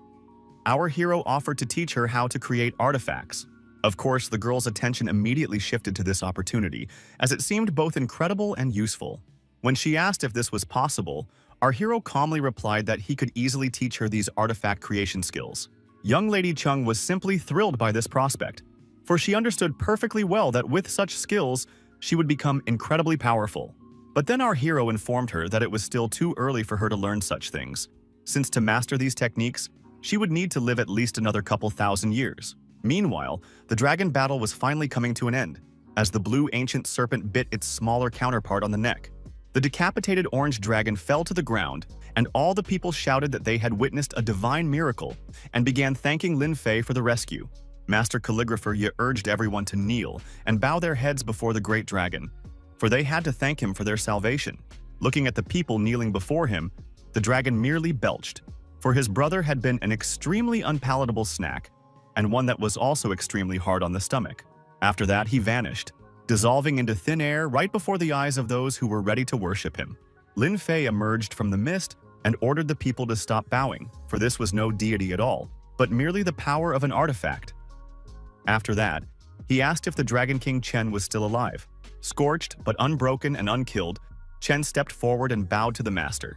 our hero offered to teach her how to create artifacts. Of course, the girl's attention immediately shifted to this opportunity, as it seemed both incredible and useful. When she asked if this was possible, our hero calmly replied that he could easily teach her these artifact creation skills. Young Lady Chung was simply thrilled by this prospect, for she understood perfectly well that with such skills, she would become incredibly powerful. But then our hero informed her that it was still too early for her to learn such things, since to master these techniques, she would need to live at least another couple thousand years. Meanwhile, the dragon battle was finally coming to an end, as the blue ancient serpent bit its smaller counterpart on the neck. The decapitated orange dragon fell to the ground, and all the people shouted that they had witnessed a divine miracle and began thanking Lin Fei for the rescue. Master Calligrapher Ye urged everyone to kneel and bow their heads before the great dragon, for they had to thank him for their salvation. Looking at the people kneeling before him, the dragon merely belched, for his brother had been an extremely unpalatable snack, and one that was also extremely hard on the stomach. After that, he vanished, dissolving into thin air right before the eyes of those who were ready to worship him. Lin Fei emerged from the mist and ordered the people to stop bowing, for this was no deity at all, but merely the power of an artifact. After that, he asked if the Dragon King Chen was still alive. Scorched but unbroken and unkilled, Chen stepped forward and bowed to the master.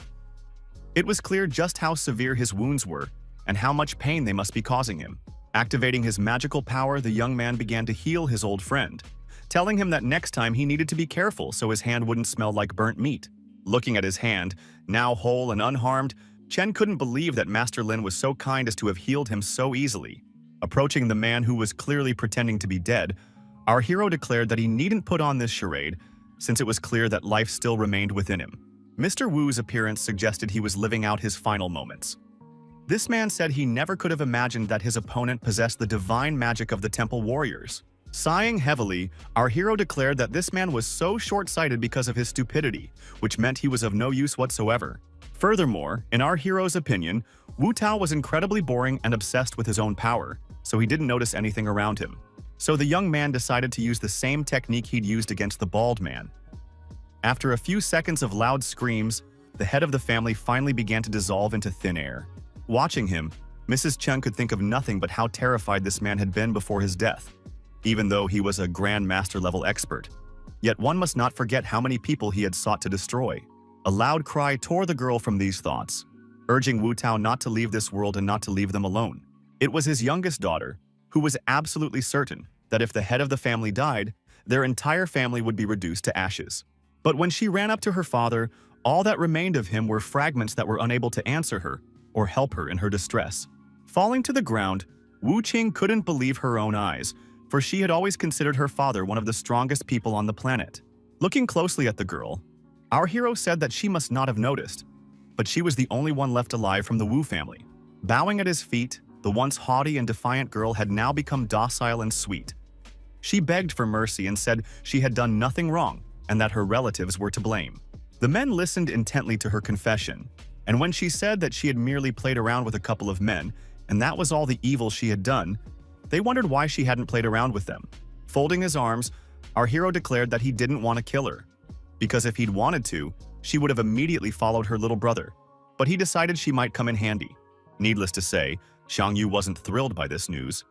It was clear just how severe his wounds were and how much pain they must be causing him. Activating his magical power, the young man began to heal his old friend, telling him that next time he needed to be careful so his hand wouldn't smell like burnt meat. Looking at his hand, now whole and unharmed, Chen couldn't believe that Master Lin was so kind as to have healed him so easily. Approaching the man who was clearly pretending to be dead, our hero declared that he needn't put on this charade, since it was clear that life still remained within him. Mr. Wu's appearance suggested he was living out his final moments. This man said he never could have imagined that his opponent possessed the divine magic of the temple warriors. Sighing heavily, our hero declared that this man was so short-sighted because of his stupidity, which meant he was of no use whatsoever. Furthermore, in our hero's opinion, Wu Tao was incredibly boring and obsessed with his own power, so he didn't notice anything around him. So the young man decided to use the same technique he'd used against the bald man. After a few seconds of loud screams, the head of the family finally began to dissolve into thin air. Watching him, Mrs. Chen could think of nothing but how terrified this man had been before his death, even though he was a Grand Master-level expert. Yet one must not forget how many people he had sought to destroy. A loud cry tore the girl from these thoughts, urging Wu Tao not to leave this world and not to leave them alone. It was his youngest daughter, who was absolutely certain that if the head of the family died, their entire family would be reduced to ashes. But when she ran up to her father, all that remained of him were fragments that were unable to answer her or help her in her distress. Falling to the ground, Wu Qing couldn't believe her own eyes, for she had always considered her father one of the strongest people on the planet. Looking closely at the girl, our hero said that she must not have noticed, but she was the only one left alive from the Wu family. Bowing at his feet, the once haughty and defiant girl had now become docile and sweet. She begged for mercy and said she had done nothing wrong and that her relatives were to blame. The men listened intently to her confession, and when she said that she had merely played around with a couple of men, and that was all the evil she had done, they wondered why she hadn't played around with them. Folding his arms, our hero declared that he didn't want to kill her, because if he'd wanted to, she would have immediately followed her little brother, but he decided she might come in handy. Needless to say, Xiangyu wasn't thrilled by this news.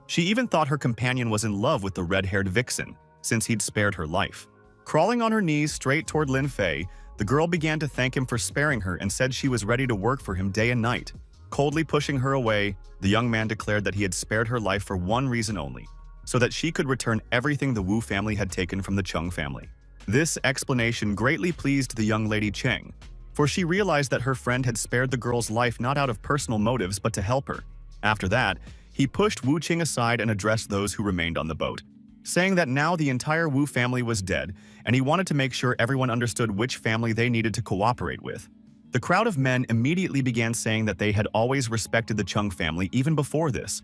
She even thought her companion was in love with the red-haired vixen, since he'd spared her life. Crawling on her knees straight toward Lin Fei, the girl began to thank him for sparing her and said she was ready to work for him day and night. Coldly pushing her away, the young man declared that he had spared her life for one reason only, so that she could return everything the Wu family had taken from the Chung family. This explanation greatly pleased the young lady Cheng, for she realized that her friend had spared the girl's life not out of personal motives but to help her. After that, he pushed Wu Qing aside and addressed those who remained on the boat, saying that now the entire Wu family was dead and he wanted to make sure everyone understood which family they needed to cooperate with. The crowd of men immediately began saying that they had always respected the Chung family even before this.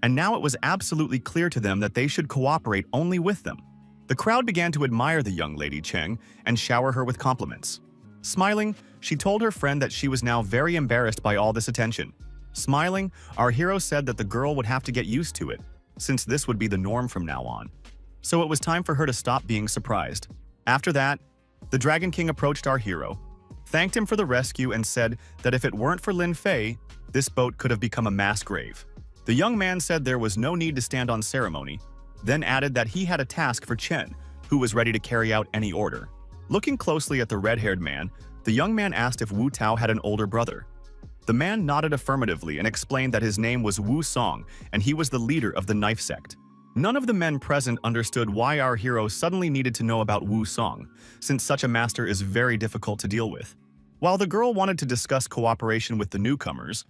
and now it was absolutely clear to them that they should cooperate only with them. The crowd began to admire the young lady Cheng and shower her with compliments. Smiling, she told her friend that she was now very embarrassed by all this attention. Smiling, our hero said that the girl would have to get used to it, since this would be the norm from now on. So it was time for her to stop being surprised. After that, the Dragon King approached our hero, thanked him for the rescue, and said that if it weren't for Lin Fei, this boat could have become a mass grave. The young man said there was no need to stand on ceremony, then added that he had a task for Chen, who was ready to carry out any order. Looking closely at the red-haired man, the young man asked if Wu Tao had an older brother. The man nodded affirmatively and explained that his name was Wu Song and he was the leader of the knife sect. None of the men present understood why our hero suddenly needed to know about Wu Song, since such a master is very difficult to deal with. While the girl wanted to discuss cooperation with the newcomers,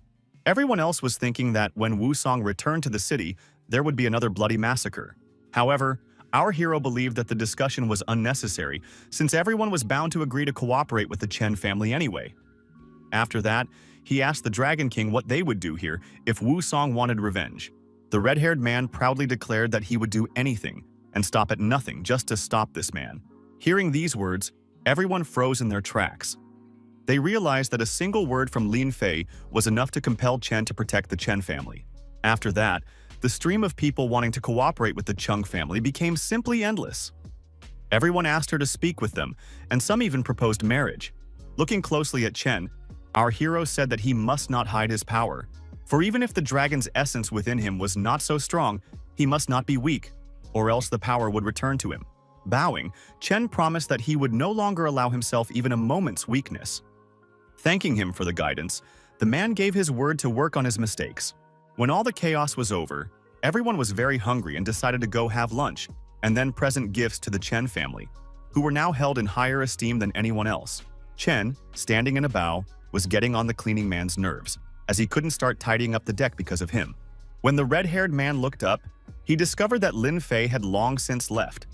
everyone else was thinking that when Wu Song returned to the city, there would be another bloody massacre. However, our hero believed that the discussion was unnecessary since everyone was bound to agree to cooperate with the Chen family anyway. After that, he asked the Dragon King what they would do here if Wu Song wanted revenge. The red-haired man proudly declared that he would do anything and stop at nothing just to stop this man. Hearing these words, everyone froze in their tracks. They realized that a single word from Lin Fei was enough to compel Chen to protect the Chen family. After that, the stream of people wanting to cooperate with the Chung family became simply endless. Everyone asked her to speak with them, and some even proposed marriage. Looking closely at Chen, our hero said that he must not hide his power, for even if the dragon's essence within him was not so strong, he must not be weak, or else the power would return to him. Bowing, Chen promised that he would no longer allow himself even a moment's weakness. Thanking him for the guidance, the man gave his word to work on his mistakes. When all the chaos was over, everyone was very hungry and decided to go have lunch, and then present gifts to the Chen family, who were now held in higher esteem than anyone else. Chen, standing in a bow, was getting on the cleaning man's nerves, as he couldn't start tidying up the deck because of him. When the red-haired man looked up, he discovered that Lin Fei had long since left.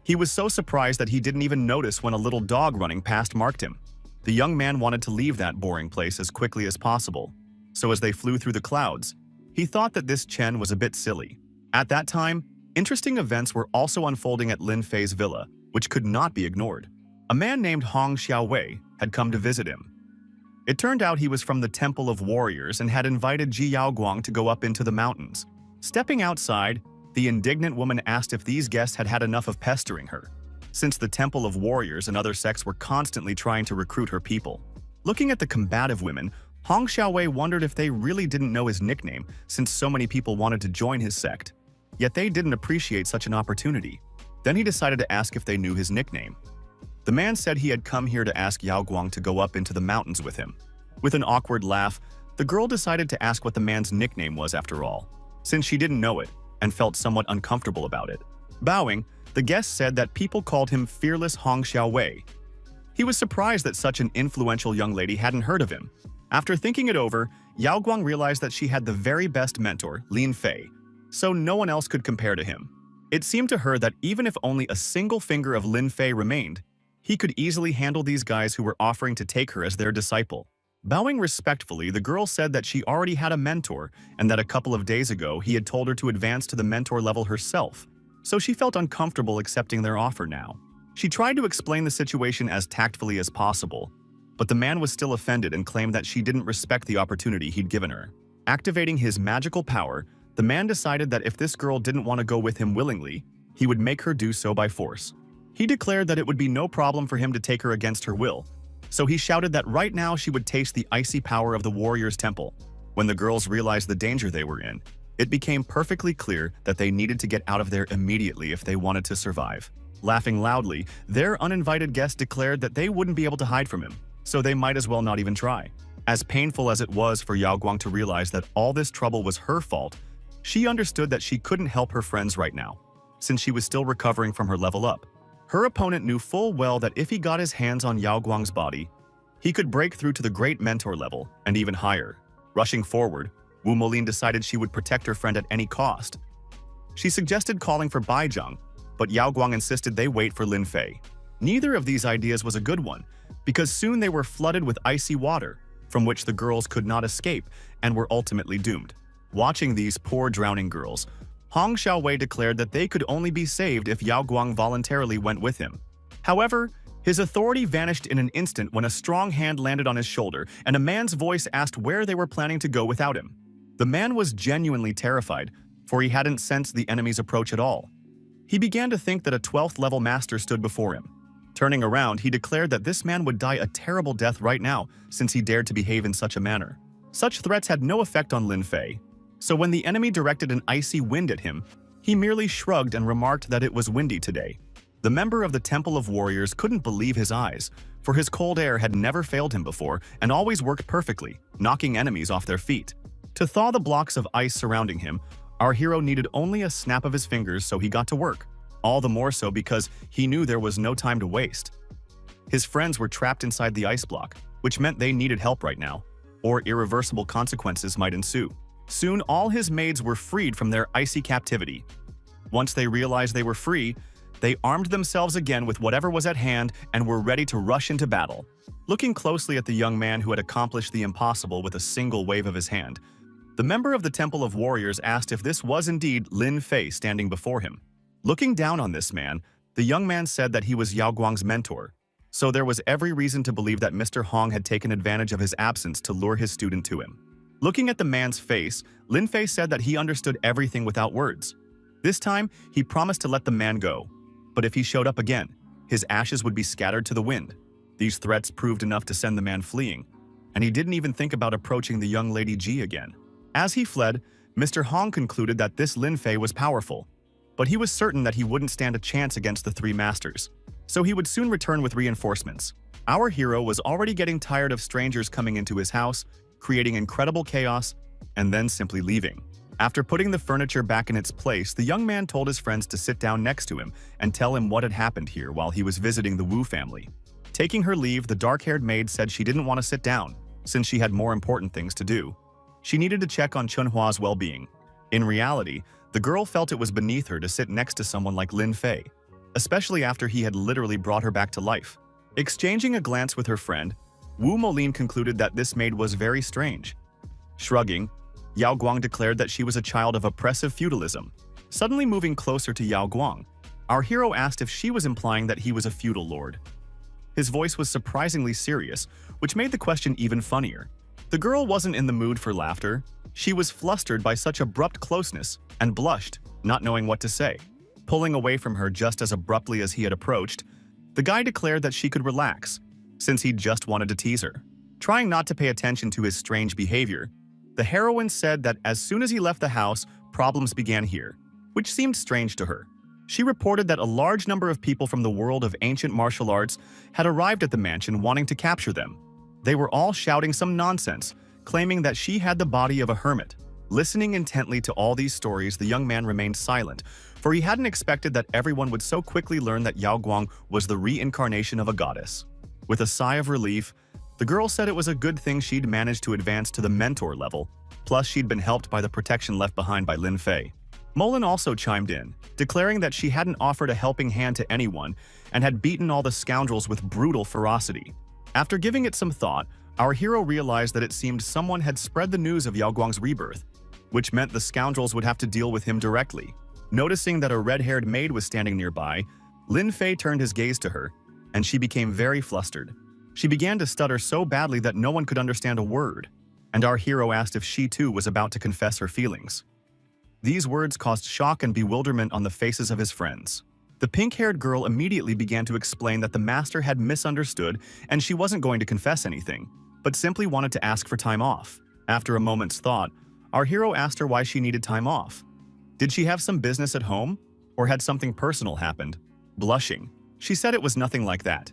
He was so surprised that he didn't even notice when a little dog running past marked him. The young man wanted to leave that boring place as quickly as possible, so as they flew through the clouds, he thought that this Chen was a bit silly. At that time, interesting events were also unfolding at Lin Fei's villa, which could not be ignored. A man named Hong Xiaowei had come to visit him. It turned out he was from the Temple of Warriors and had invited Ji Yaoguang to go up into the mountains. Stepping outside, the indignant woman asked if these guests had had enough of pestering her, since the Temple of Warriors and other sects were constantly trying to recruit her people. Looking at the combative women, Hong Xiaowei wondered if they really didn't know his nickname since so many people wanted to join his sect. Yet they didn't appreciate such an opportunity. Then he decided to ask if they knew his nickname. The man said he had come here to ask Yaoguang to go up into the mountains with him. With an awkward laugh, the girl decided to ask what the man's nickname was after all, since she didn't know it and felt somewhat uncomfortable about it. Bowing, the guest said that people called him Fearless Hong Xiaowei. He was surprised that such an influential young lady hadn't heard of him. After thinking it over, Yaoguang realized that she had the very best mentor, Lin Fei, so no one else could compare to him. It seemed to her that even if only a single finger of Lin Fei remained, he could easily handle these guys who were offering to take her as their disciple. Bowing respectfully, the girl said that she already had a mentor and that a couple of days ago he had told her to advance to the mentor level herself, so she felt uncomfortable accepting their offer now. She tried to explain the situation as tactfully as possible, but the man was still offended and claimed that she didn't respect the opportunity he'd given her. Activating his magical power, the man decided that if this girl didn't want to go with him willingly, he would make her do so by force. He declared that it would be no problem for him to take her against her will, so he shouted that right now she would taste the icy power of the warrior's temple. When the girls realized the danger they were in, it became perfectly clear that they needed to get out of there immediately if they wanted to survive. Laughing loudly, their uninvited guest declared that they wouldn't be able to hide from him, so they might as well not even try. As painful as it was for Yaoguang to realize that all this trouble was her fault, she understood that she couldn't help her friends right now, since she was still recovering from her level up. Her opponent knew full well that if he got his hands on Yaoguang's body, he could break through to the great mentor level and even higher. Rushing forward, Wu Molin decided she would protect her friend at any cost. She suggested calling for Baizhang, but Yaoguang insisted they wait for Lin Fei. Neither of these ideas was a good one, because soon they were flooded with icy water, from which the girls could not escape and were ultimately doomed. Watching these poor drowning girls, Hong Xiaowei declared that they could only be saved if Yao Guang voluntarily went with him. However, his authority vanished in an instant when a strong hand landed on his shoulder and a man's voice asked where they were planning to go without him. The man was genuinely terrified, for he hadn't sensed the enemy's approach at all. He began to think that a 12th level master stood before him. Turning around, he declared that this man would die a terrible death right now since he dared to behave in such a manner. Such threats had no effect on Lin Fei, so when the enemy directed an icy wind at him, he merely shrugged and remarked that it was windy today. The member of the Temple of Warriors couldn't believe his eyes, for his cold air had never failed him before and always worked perfectly, knocking enemies off their feet. To thaw the blocks of ice surrounding him, our hero needed only a snap of his fingers, so he got to work. All the more so because he knew there was no time to waste. His friends were trapped inside the ice block, which meant they needed help right now, or irreversible consequences might ensue. Soon, all his maids were freed from their icy captivity. Once they realized they were free, they armed themselves again with whatever was at hand and were ready to rush into battle. Looking closely at the young man who had accomplished the impossible with a single wave of his hand, the member of the Temple of Warriors asked if this was indeed Lin Fei standing before him. Looking down on this man, the young man said that he was Yao Guang's mentor, so there was every reason to believe that Mr. Hong had taken advantage of his absence to lure his student to him. Looking at the man's face, Lin Fei said that he understood everything without words. This time, he promised to let the man go, but if he showed up again, his ashes would be scattered to the wind. These threats proved enough to send the man fleeing, and he didn't even think about approaching the young lady Ji again. As he fled, Mr. Hong concluded that this Lin Fei was powerful, but he was certain that he wouldn't stand a chance against the three masters, so he would soon return with reinforcements. Our hero was already getting tired of strangers coming into his house, creating incredible chaos, and then simply leaving. After putting the furniture back in its place, the young man told his friends to sit down next to him and tell him what had happened here while he was visiting the Wu family. Taking her leave, the dark-haired maid said she didn't want to sit down, since she had more important things to do. She needed to check on Chunhua's well-being. In reality, the girl felt it was beneath her to sit next to someone like Lin Fei, especially after he had literally brought her back to life. Exchanging a glance with her friend, Wu Moline concluded that this maid was very strange. Shrugging, Yao Guang declared that she was a child of oppressive feudalism. Suddenly moving closer to Yao Guang, our hero asked if she was implying that he was a feudal lord. His voice was surprisingly serious, which made the question even funnier. The girl wasn't in the mood for laughter. She was flustered by such abrupt closeness and blushed, not knowing what to say. Pulling away from her just as abruptly as he had approached, the guy declared that she could relax, since he just wanted to tease her. Trying not to pay attention to his strange behavior, the heroine said that as soon as he left the house, problems began here, which seemed strange to her. She reported that a large number of people from the world of ancient martial arts had arrived at the mansion wanting to capture them. They were all shouting some nonsense, claiming that she had the body of a hermit. Listening intently to all these stories, the young man remained silent, for he hadn't expected that everyone would so quickly learn that Yao Guang was the reincarnation of a goddess. With a sigh of relief, the girl said it was a good thing she'd managed to advance to the mentor level, plus she'd been helped by the protection left behind by Lin Fei. Molin also chimed in, declaring that she hadn't offered a helping hand to anyone and had beaten all the scoundrels with brutal ferocity. After giving it some thought, our hero realized that it seemed someone had spread the news of Yao Guang's rebirth, which meant the scoundrels would have to deal with him directly. Noticing that a red-haired maid was standing nearby, Lin Fei turned his gaze to her, and she became very flustered. She began to stutter so badly that no one could understand a word, and our hero asked if she too was about to confess her feelings. These words caused shock and bewilderment on the faces of his friends. The pink-haired girl immediately began to explain that the master had misunderstood and she wasn't going to confess anything, but simply wanted to ask for time off. After a moment's thought, our hero asked her why she needed time off. Did she have some business at home, or had something personal happened? Blushing, she said it was nothing like that.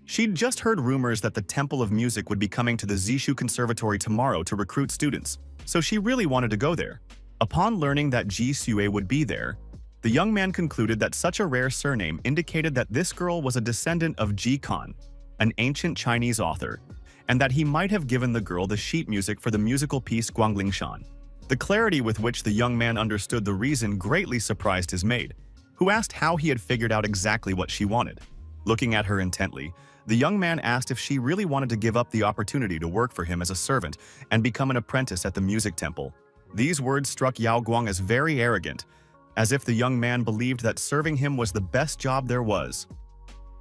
She'd just heard rumors that the Temple of Music would be coming to the Zishu Conservatory tomorrow to recruit students, so she really wanted to go there. Upon learning that Ji Sue would be there, the young man concluded that such a rare surname indicated that this girl was a descendant of Ji Kan, an ancient Chinese author, and that he might have given the girl the sheet music for the musical piece Guangling Shan. The clarity with which the young man understood the reason greatly surprised his maid, who asked how he had figured out exactly what she wanted. Looking at her intently, the young man asked if she really wanted to give up the opportunity to work for him as a servant and become an apprentice at the music temple. These words struck Yao Guang as very arrogant, as if the young man believed that serving him was the best job there was.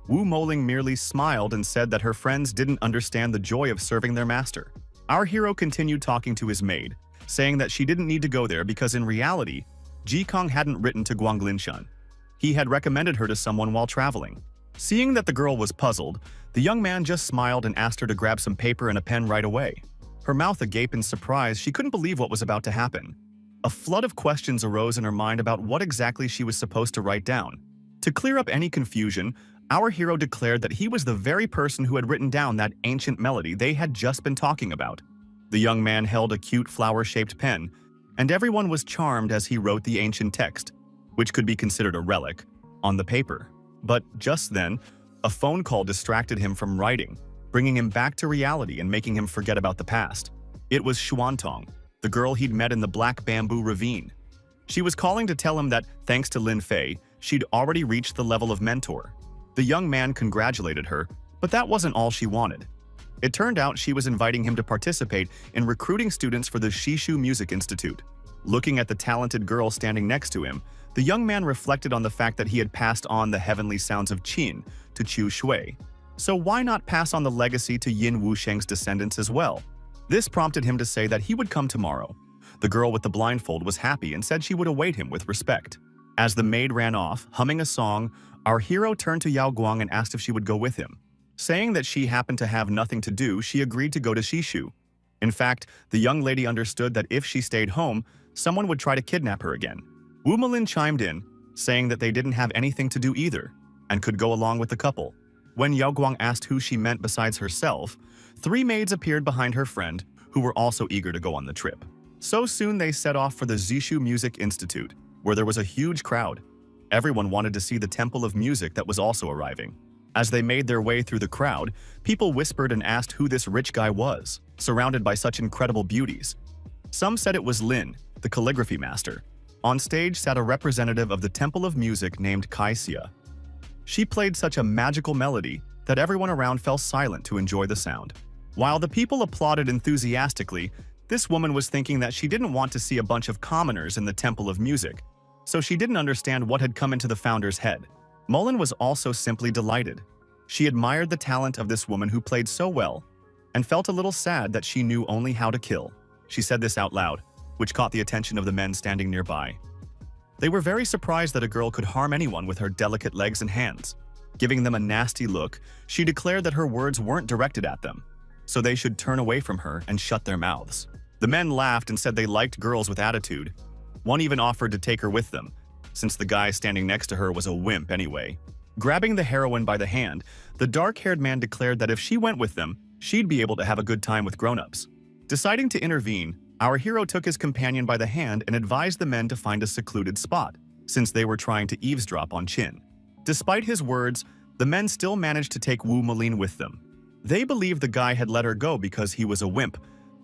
Wu Moling merely smiled and said that her friends didn't understand the joy of serving their master. Our hero continued talking to his maid, saying that she didn't need to go there because in reality, Ji Kong hadn't written to Guanglinshan. He had recommended her to someone while traveling. Seeing that the girl was puzzled, the young man just smiled and asked her to grab some paper and a pen right away. Her mouth agape in surprise, she couldn't believe what was about to happen. A flood of questions arose in her mind about what exactly she was supposed to write down. To clear up any confusion, our hero declared that he was the very person who had written down that ancient melody they had just been talking about. The young man held a cute flower-shaped pen, and everyone was charmed as he wrote the ancient text, which could be considered a relic, on the paper. But just then, a phone call distracted him from writing, bringing him back to reality and making him forget about the past. It was Xuantong, the girl he'd met in the Black Bamboo Ravine. She was calling to tell him that, thanks to Lin Fei, she'd already reached the level of mentor. The young man congratulated her, but that wasn't all she wanted. It turned out she was inviting him to participate in recruiting students for the Shishu Music Institute. Looking at the talented girl standing next to him, the young man reflected on the fact that he had passed on the heavenly sounds of Qin to Chu Shui. So why not pass on the legacy to Yin Wusheng's descendants as well? This prompted him to say that he would come tomorrow. The girl with the blindfold was happy and said she would await him with respect. As the maid ran off, humming a song, our hero turned to Yao Guang and asked if she would go with him. Saying that she happened to have nothing to do, she agreed to go to Shishu. In fact, the young lady understood that if she stayed home, someone would try to kidnap her again. Wu Malin chimed in, saying that they didn't have anything to do either, and could go along with the couple. When Yao Guang asked who she meant besides herself, 3 maids appeared behind her friend, who were also eager to go on the trip. So soon they set off for the Zishu Music Institute, where there was a huge crowd. Everyone wanted to see the Temple of Music that was also arriving. As they made their way through the crowd, people whispered and asked who this rich guy was, surrounded by such incredible beauties. Some said it was Lin, the calligraphy master. On stage sat a representative of the Temple of Music named Kaisia. She played such a magical melody that everyone around fell silent to enjoy the sound. While the people applauded enthusiastically, this woman was thinking that she didn't want to see a bunch of commoners in the Temple of Music, so she didn't understand what had come into the founder's head. Mullen was also simply delighted. She admired the talent of this woman who played so well, and felt a little sad that she knew only how to kill. She said this out loud, which caught the attention of the men standing nearby. They were very surprised that a girl could harm anyone with her delicate legs and hands. Giving them a nasty look, she declared that her words weren't directed at them, so they should turn away from her and shut their mouths. The men laughed and said they liked girls with attitude. One even offered to take her with them, since the guy standing next to her was a wimp anyway. Grabbing the heroine by the hand, the dark-haired man declared that if she went with them, she'd be able to have a good time with grown-ups. Deciding to intervene, our hero took his companion by the hand and advised the men to find a secluded spot, since they were trying to eavesdrop on Qin. Despite his words, the men still managed to take Wu Malin with them. They believed the guy had let her go because he was a wimp,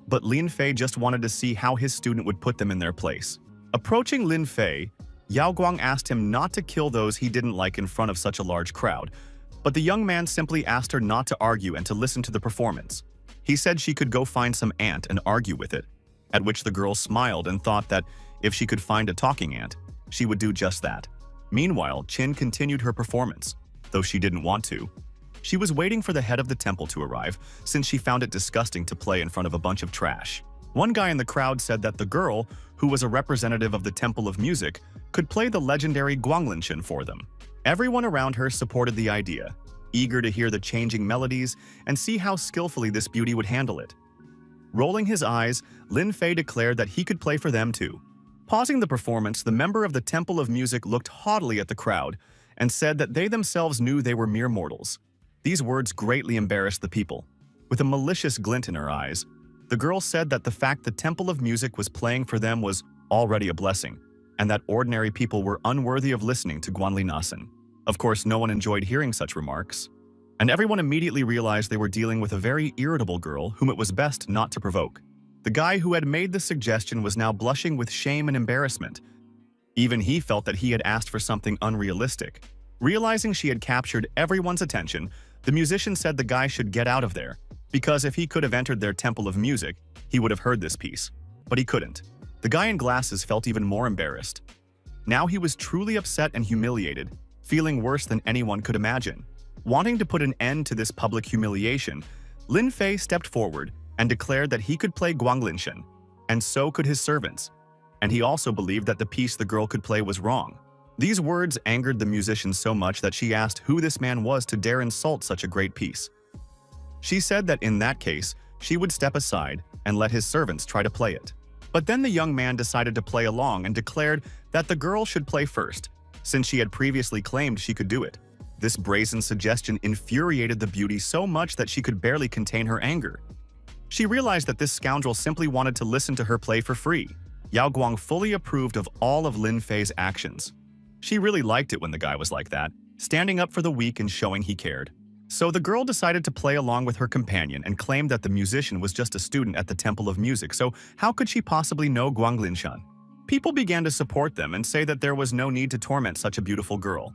but Lin Fei just wanted to see how his student would put them in their place. Approaching Lin Fei, Yao Guang asked him not to kill those he didn't like in front of such a large crowd, but the young man simply asked her not to argue and to listen to the performance. He said she could go find some ant and argue with it, at which the girl smiled and thought that if she could find a talking ant, she would do just that. Meanwhile, Qin continued her performance, though she didn't want to. She was waiting for the head of the temple to arrive, since she found it disgusting to play in front of a bunch of trash. One guy in the crowd said that the girl, who was a representative of the Temple of Music, could play the legendary Guanglinshan for them. Everyone around her supported the idea, eager to hear the changing melodies and see how skillfully this beauty would handle it. Rolling his eyes, Lin Fei declared that he could play for them too. Pausing the performance, the member of the Temple of Music looked haughtily at the crowd and said that they themselves knew they were mere mortals. These words greatly embarrassed the people. With a malicious glint in her eyes, the girl said that the fact the Temple of Music was playing for them was already a blessing, and that ordinary people were unworthy of listening to Guanli Nasan. Of course, no one enjoyed hearing such remarks, and everyone immediately realized they were dealing with a very irritable girl whom it was best not to provoke. The guy who had made the suggestion was now blushing with shame and embarrassment. Even he felt that he had asked for something unrealistic. Realizing she had captured everyone's attention, the musician said the guy should get out of there, because if he could have entered their Temple of Music, he would have heard this piece. But he couldn't. The guy in glasses felt even more embarrassed. Now he was truly upset and humiliated, feeling worse than anyone could imagine. Wanting to put an end to this public humiliation, Lin Fei stepped forward and declared that he could play Guanglinshan, and so could his servants. And he also believed that the piece the girl could play was wrong. These words angered the musician so much that she asked who this man was to dare insult such a great piece. She said that in that case, she would step aside and let his servants try to play it. But then the young man decided to play along and declared that the girl should play first, since she had previously claimed she could do it. This brazen suggestion infuriated the beauty so much that she could barely contain her anger. She realized that this scoundrel simply wanted to listen to her play for free. Yao Guang fully approved of all of Lin Fei's actions. She really liked it when the guy was like that, standing up for the weak and showing he cared. So the girl decided to play along with her companion and claimed that the musician was just a student at the Temple of Music, so how could she possibly know Guanglinshan? People began to support them and say that there was no need to torment such a beautiful girl.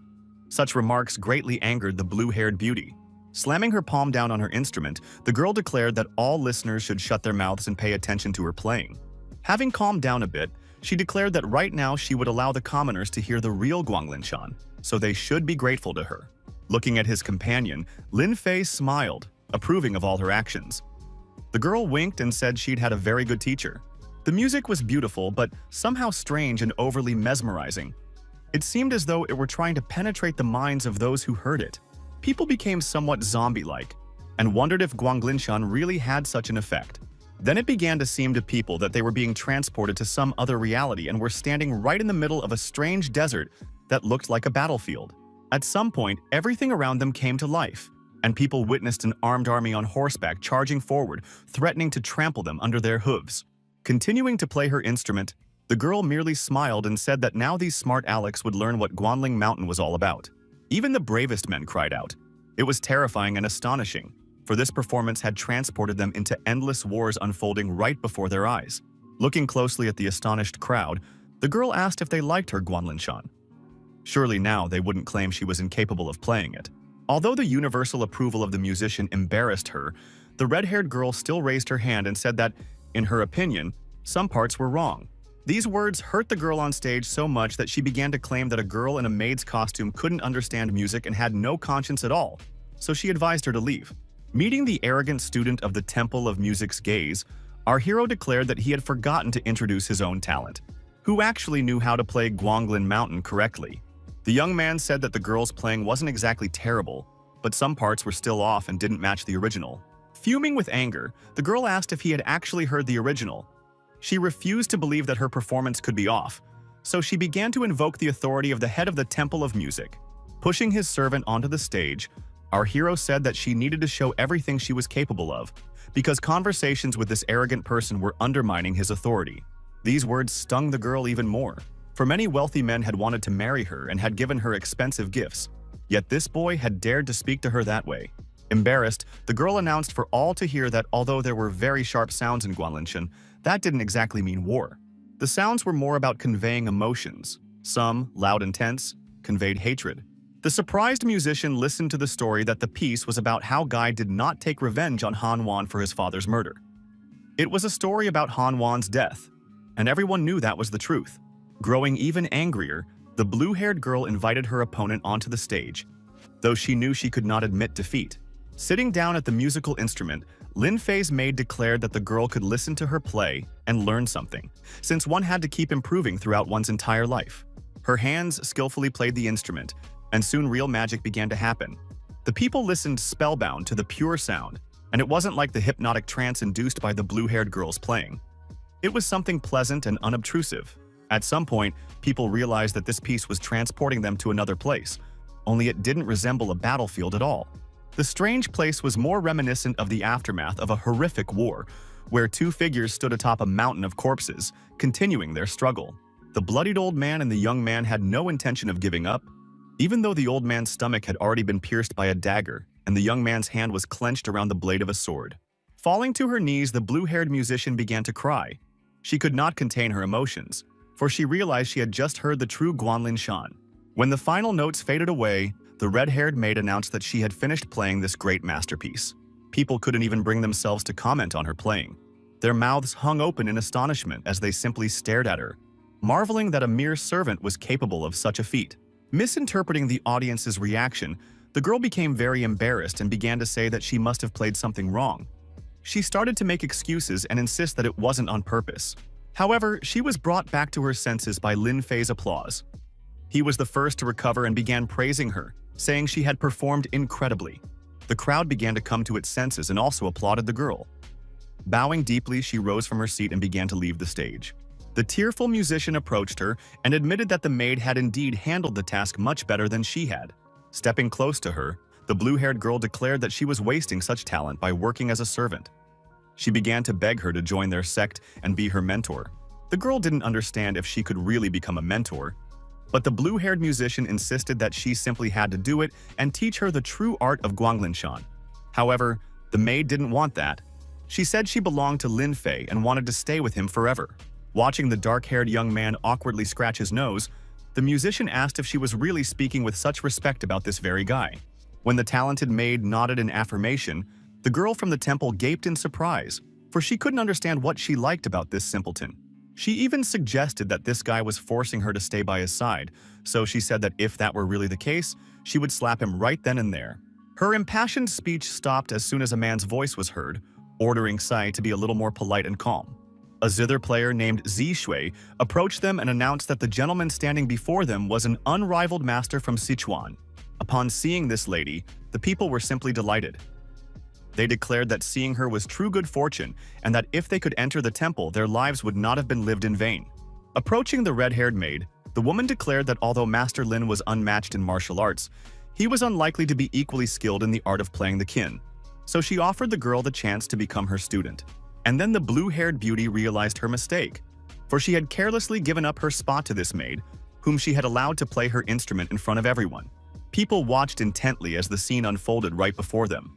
Such remarks greatly angered the blue-haired beauty. Slamming her palm down on her instrument, the girl declared that all listeners should shut their mouths and pay attention to her playing. Having calmed down a bit, she declared that right now she would allow the commoners to hear the real Guanglinshan, so they should be grateful to her. Looking at his companion, Lin Fei smiled, approving of all her actions. The girl winked and said she'd had a very good teacher. The music was beautiful, but somehow strange and overly mesmerizing. It seemed as though it were trying to penetrate the minds of those who heard it. People became somewhat zombie-like and wondered if Guanglinshan really had such an effect. Then it began to seem to people that they were being transported to some other reality and were standing right in the middle of a strange desert that looked like a battlefield. At some point, everything around them came to life, and people witnessed an armed army on horseback charging forward, threatening to trample them under their hooves. Continuing to play her instrument, the girl merely smiled and said that now these smart Alex would learn what Guanling Mountain was all about. Even the bravest men cried out. It was terrifying and astonishing, for this performance had transported them into endless wars unfolding right before their eyes. Looking closely at the astonished crowd, the girl asked if they liked her Guanlinshan. Surely now they wouldn't claim she was incapable of playing it. Although the universal approval of the musician embarrassed her, the red-haired girl still raised her hand and said that, in her opinion, some parts were wrong. These words hurt the girl on stage so much that she began to claim that a girl in a maid's costume couldn't understand music and had no conscience at all, so she advised her to leave. Meeting the arrogant student of the Temple of Music's gaze, our hero declared that he had forgotten to introduce his own talent, who actually knew how to play Guanglin Mountain correctly. The young man said that the girl's playing wasn't exactly terrible, but some parts were still off and didn't match the original. Fuming with anger, the girl asked if he had actually heard the original. She refused to believe that her performance could be off, so she began to invoke the authority of the head of the Temple of Music. Pushing his servant onto the stage, our hero said that she needed to show everything she was capable of, because conversations with this arrogant person were undermining his authority. These words stung the girl even more, for many wealthy men had wanted to marry her and had given her expensive gifts. Yet this boy had dared to speak to her that way. Embarrassed, the girl announced for all to hear that although there were very sharp sounds in Guanlinshan, that didn't exactly mean war. The sounds were more about conveying emotions. Some, loud and tense, conveyed hatred. The surprised musician listened to the story that the piece was about how Guy did not take revenge on Han Wan for his father's murder. It was a story about Han Wan's death, and everyone knew that was the truth. Growing even angrier, the blue-haired girl invited her opponent onto the stage, though she knew she could not admit defeat. Sitting down at the musical instrument, Lin Fei's maid declared that the girl could listen to her play and learn something, since one had to keep improving throughout one's entire life. Her hands skillfully played the instrument, and soon real magic began to happen. The people listened spellbound to the pure sound, and it wasn't like the hypnotic trance induced by the blue-haired girl's playing. It was something pleasant and unobtrusive. At some point, people realized that this piece was transporting them to another place, only it didn't resemble a battlefield at all. The strange place was more reminiscent of the aftermath of a horrific war, where two figures stood atop a mountain of corpses, continuing their struggle. The bloodied old man and the young man had no intention of giving up, even though the old man's stomach had already been pierced by a dagger and the young man's hand was clenched around the blade of a sword. Falling to her knees, the blue-haired musician began to cry. She could not contain her emotions, for she realized she had just heard the true Guanlinshan. When the final notes faded away, the red-haired maid announced that she had finished playing this great masterpiece. People couldn't even bring themselves to comment on her playing. Their mouths hung open in astonishment as they simply stared at her, marveling that a mere servant was capable of such a feat. Misinterpreting the audience's reaction, the girl became very embarrassed and began to say that she must have played something wrong. She started to make excuses and insist that it wasn't on purpose. However, she was brought back to her senses by Lin Fei's applause. He was the first to recover and began praising her, saying she had performed incredibly. The crowd began to come to its senses and also applauded the girl. Bowing deeply, she rose from her seat and began to leave the stage. The tearful musician approached her and admitted that the maid had indeed handled the task much better than she had. Stepping close to her, the blue-haired girl declared that she was wasting such talent by working as a servant. She began to beg her to join their sect and be her mentor. The girl didn't understand if she could really become a mentor, but the blue-haired musician insisted that she simply had to do it and teach her the true art of Guanglinshan. However, the maid didn't want that. She said she belonged to Lin Fei and wanted to stay with him forever. Watching the dark-haired young man awkwardly scratch his nose, the musician asked if she was really speaking with such respect about this very guy. When the talented maid nodded in affirmation, the girl from the temple gaped in surprise, for she couldn't understand what she liked about this simpleton. She even suggested that this guy was forcing her to stay by his side, so she said that if that were really the case, she would slap him right then and there. Her impassioned speech stopped as soon as a man's voice was heard, ordering Sai to be a little more polite and calm. A zither player named Zi Shui approached them and announced that the gentleman standing before them was an unrivaled master from Sichuan. Upon seeing this lady, the people were simply delighted. They declared that seeing her was true good fortune and that if they could enter the temple, their lives would not have been lived in vain. Approaching the red-haired maid, the woman declared that although Master Lin was unmatched in martial arts, he was unlikely to be equally skilled in the art of playing the kin. So she offered the girl the chance to become her student. And then the blue-haired beauty realized her mistake, for she had carelessly given up her spot to this maid, whom she had allowed to play her instrument in front of everyone. People watched intently as the scene unfolded right before them.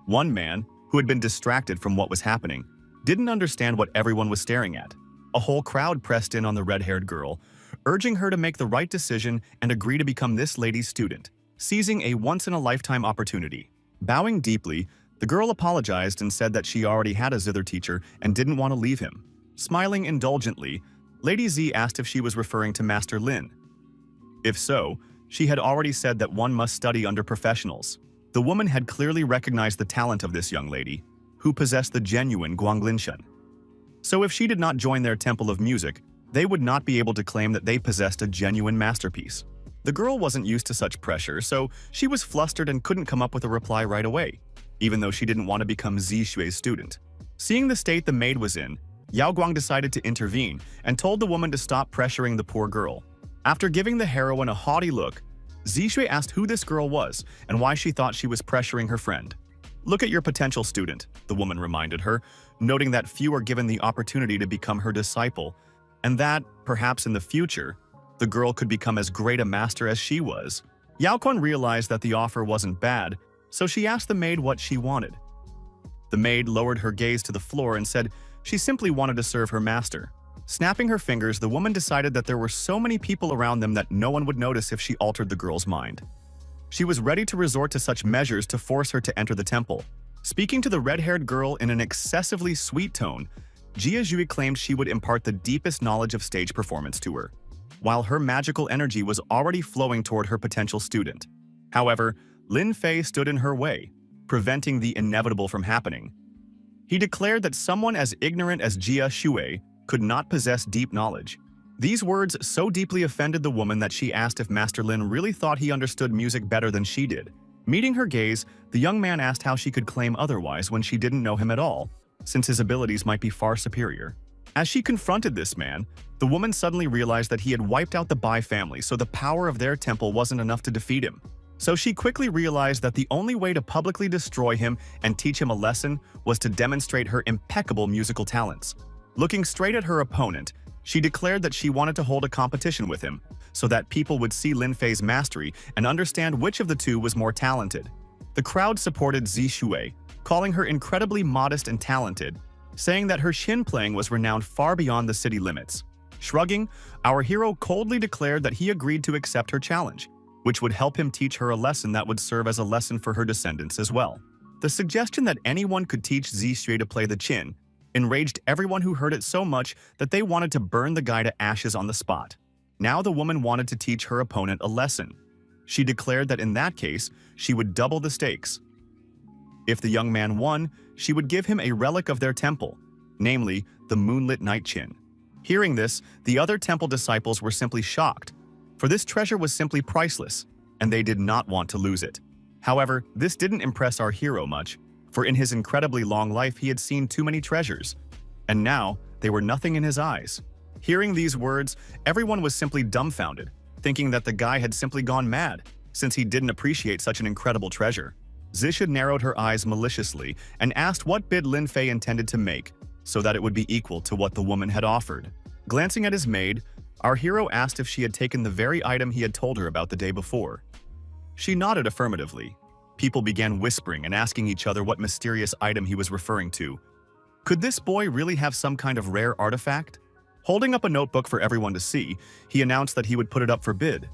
One man, who had been distracted from what was happening, didn't understand what everyone was staring at. A whole crowd pressed in on the red-haired girl, urging her to make the right decision and agree to become this lady's student, seizing a once-in-a-lifetime opportunity. Bowing deeply, the girl apologized and said that she already had a zither teacher and didn't want to leave him. Smiling indulgently, Lady Z asked if she was referring to Master Lin. If so, she had already said that one must study under professionals. The woman had clearly recognized the talent of this young lady, who possessed the genuine Guanglinshan. So if she did not join their temple of music, they would not be able to claim that they possessed a genuine masterpiece. The girl wasn't used to such pressure, so she was flustered and couldn't come up with a reply right away, even though she didn't want to become Zi Shui's student. Seeing the state the maid was in, Yao Guang decided to intervene and told the woman to stop pressuring the poor girl. After giving the heroine a haughty look, Zi Shui asked who this girl was and why she thought she was pressuring her friend. "Look at your potential student," the woman reminded her, noting that few are given the opportunity to become her disciple, and that, perhaps in the future, the girl could become as great a master as she was. Yao Quan realized that the offer wasn't bad, so she asked the maid what she wanted. The maid lowered her gaze to the floor and said she simply wanted to serve her master. Snapping her fingers, the woman decided that there were so many people around them that no one would notice if she altered the girl's mind. She was ready to resort to such measures to force her to enter the temple. Speaking to the red-haired girl in an excessively sweet tone, Jia Zhui claimed she would impart the deepest knowledge of stage performance to her, while her magical energy was already flowing toward her potential student. However, Lin Fei stood in her way, preventing the inevitable from happening. He declared that someone as ignorant as Jia Shui could not possess deep knowledge. These words so deeply offended the woman that she asked if Master Lin really thought he understood music better than she did. Meeting her gaze, the young man asked how she could claim otherwise when she didn't know him at all, since his abilities might be far superior. As she confronted this man, the woman suddenly realized that he had wiped out the Bai family, so the power of their temple wasn't enough to defeat him. So she quickly realized that the only way to publicly destroy him and teach him a lesson was to demonstrate her impeccable musical talents. Looking straight at her opponent, she declared that she wanted to hold a competition with him, so that people would see Lin Fei's mastery and understand which of the two was more talented. The crowd supported Zi Shui, calling her incredibly modest and talented, saying that her shin playing was renowned far beyond the city limits. Shrugging, our hero coldly declared that he agreed to accept her challenge, which would help him teach her a lesson that would serve as a lesson for her descendants as well. The suggestion that anyone could teach Zi Shui to play the qin enraged everyone who heard it so much that they wanted to burn the guy to ashes on the spot. Now the woman wanted to teach her opponent a lesson. She declared that in that case, she would double the stakes. If the young man won, she would give him a relic of their temple, namely the moonlit night chin. Hearing this, the other temple disciples were simply shocked, for this treasure was simply priceless, and they did not want to lose it. However, this didn't impress our hero much, for in his incredibly long life he had seen too many treasures, and now they were nothing in his eyes. Hearing these words, everyone was simply dumbfounded, thinking that the guy had simply gone mad, since he didn't appreciate such an incredible treasure. Zisha narrowed her eyes maliciously and asked what bid Lin Fei intended to make, so that it would be equal to what the woman had offered. Glancing at his maid, our hero asked if she had taken the very item he had told her about the day before. She nodded affirmatively. People began whispering and asking each other what mysterious item he was referring to. Could this boy really have some kind of rare artifact? Holding up a notebook for everyone to see, he announced that he would put it up for bid.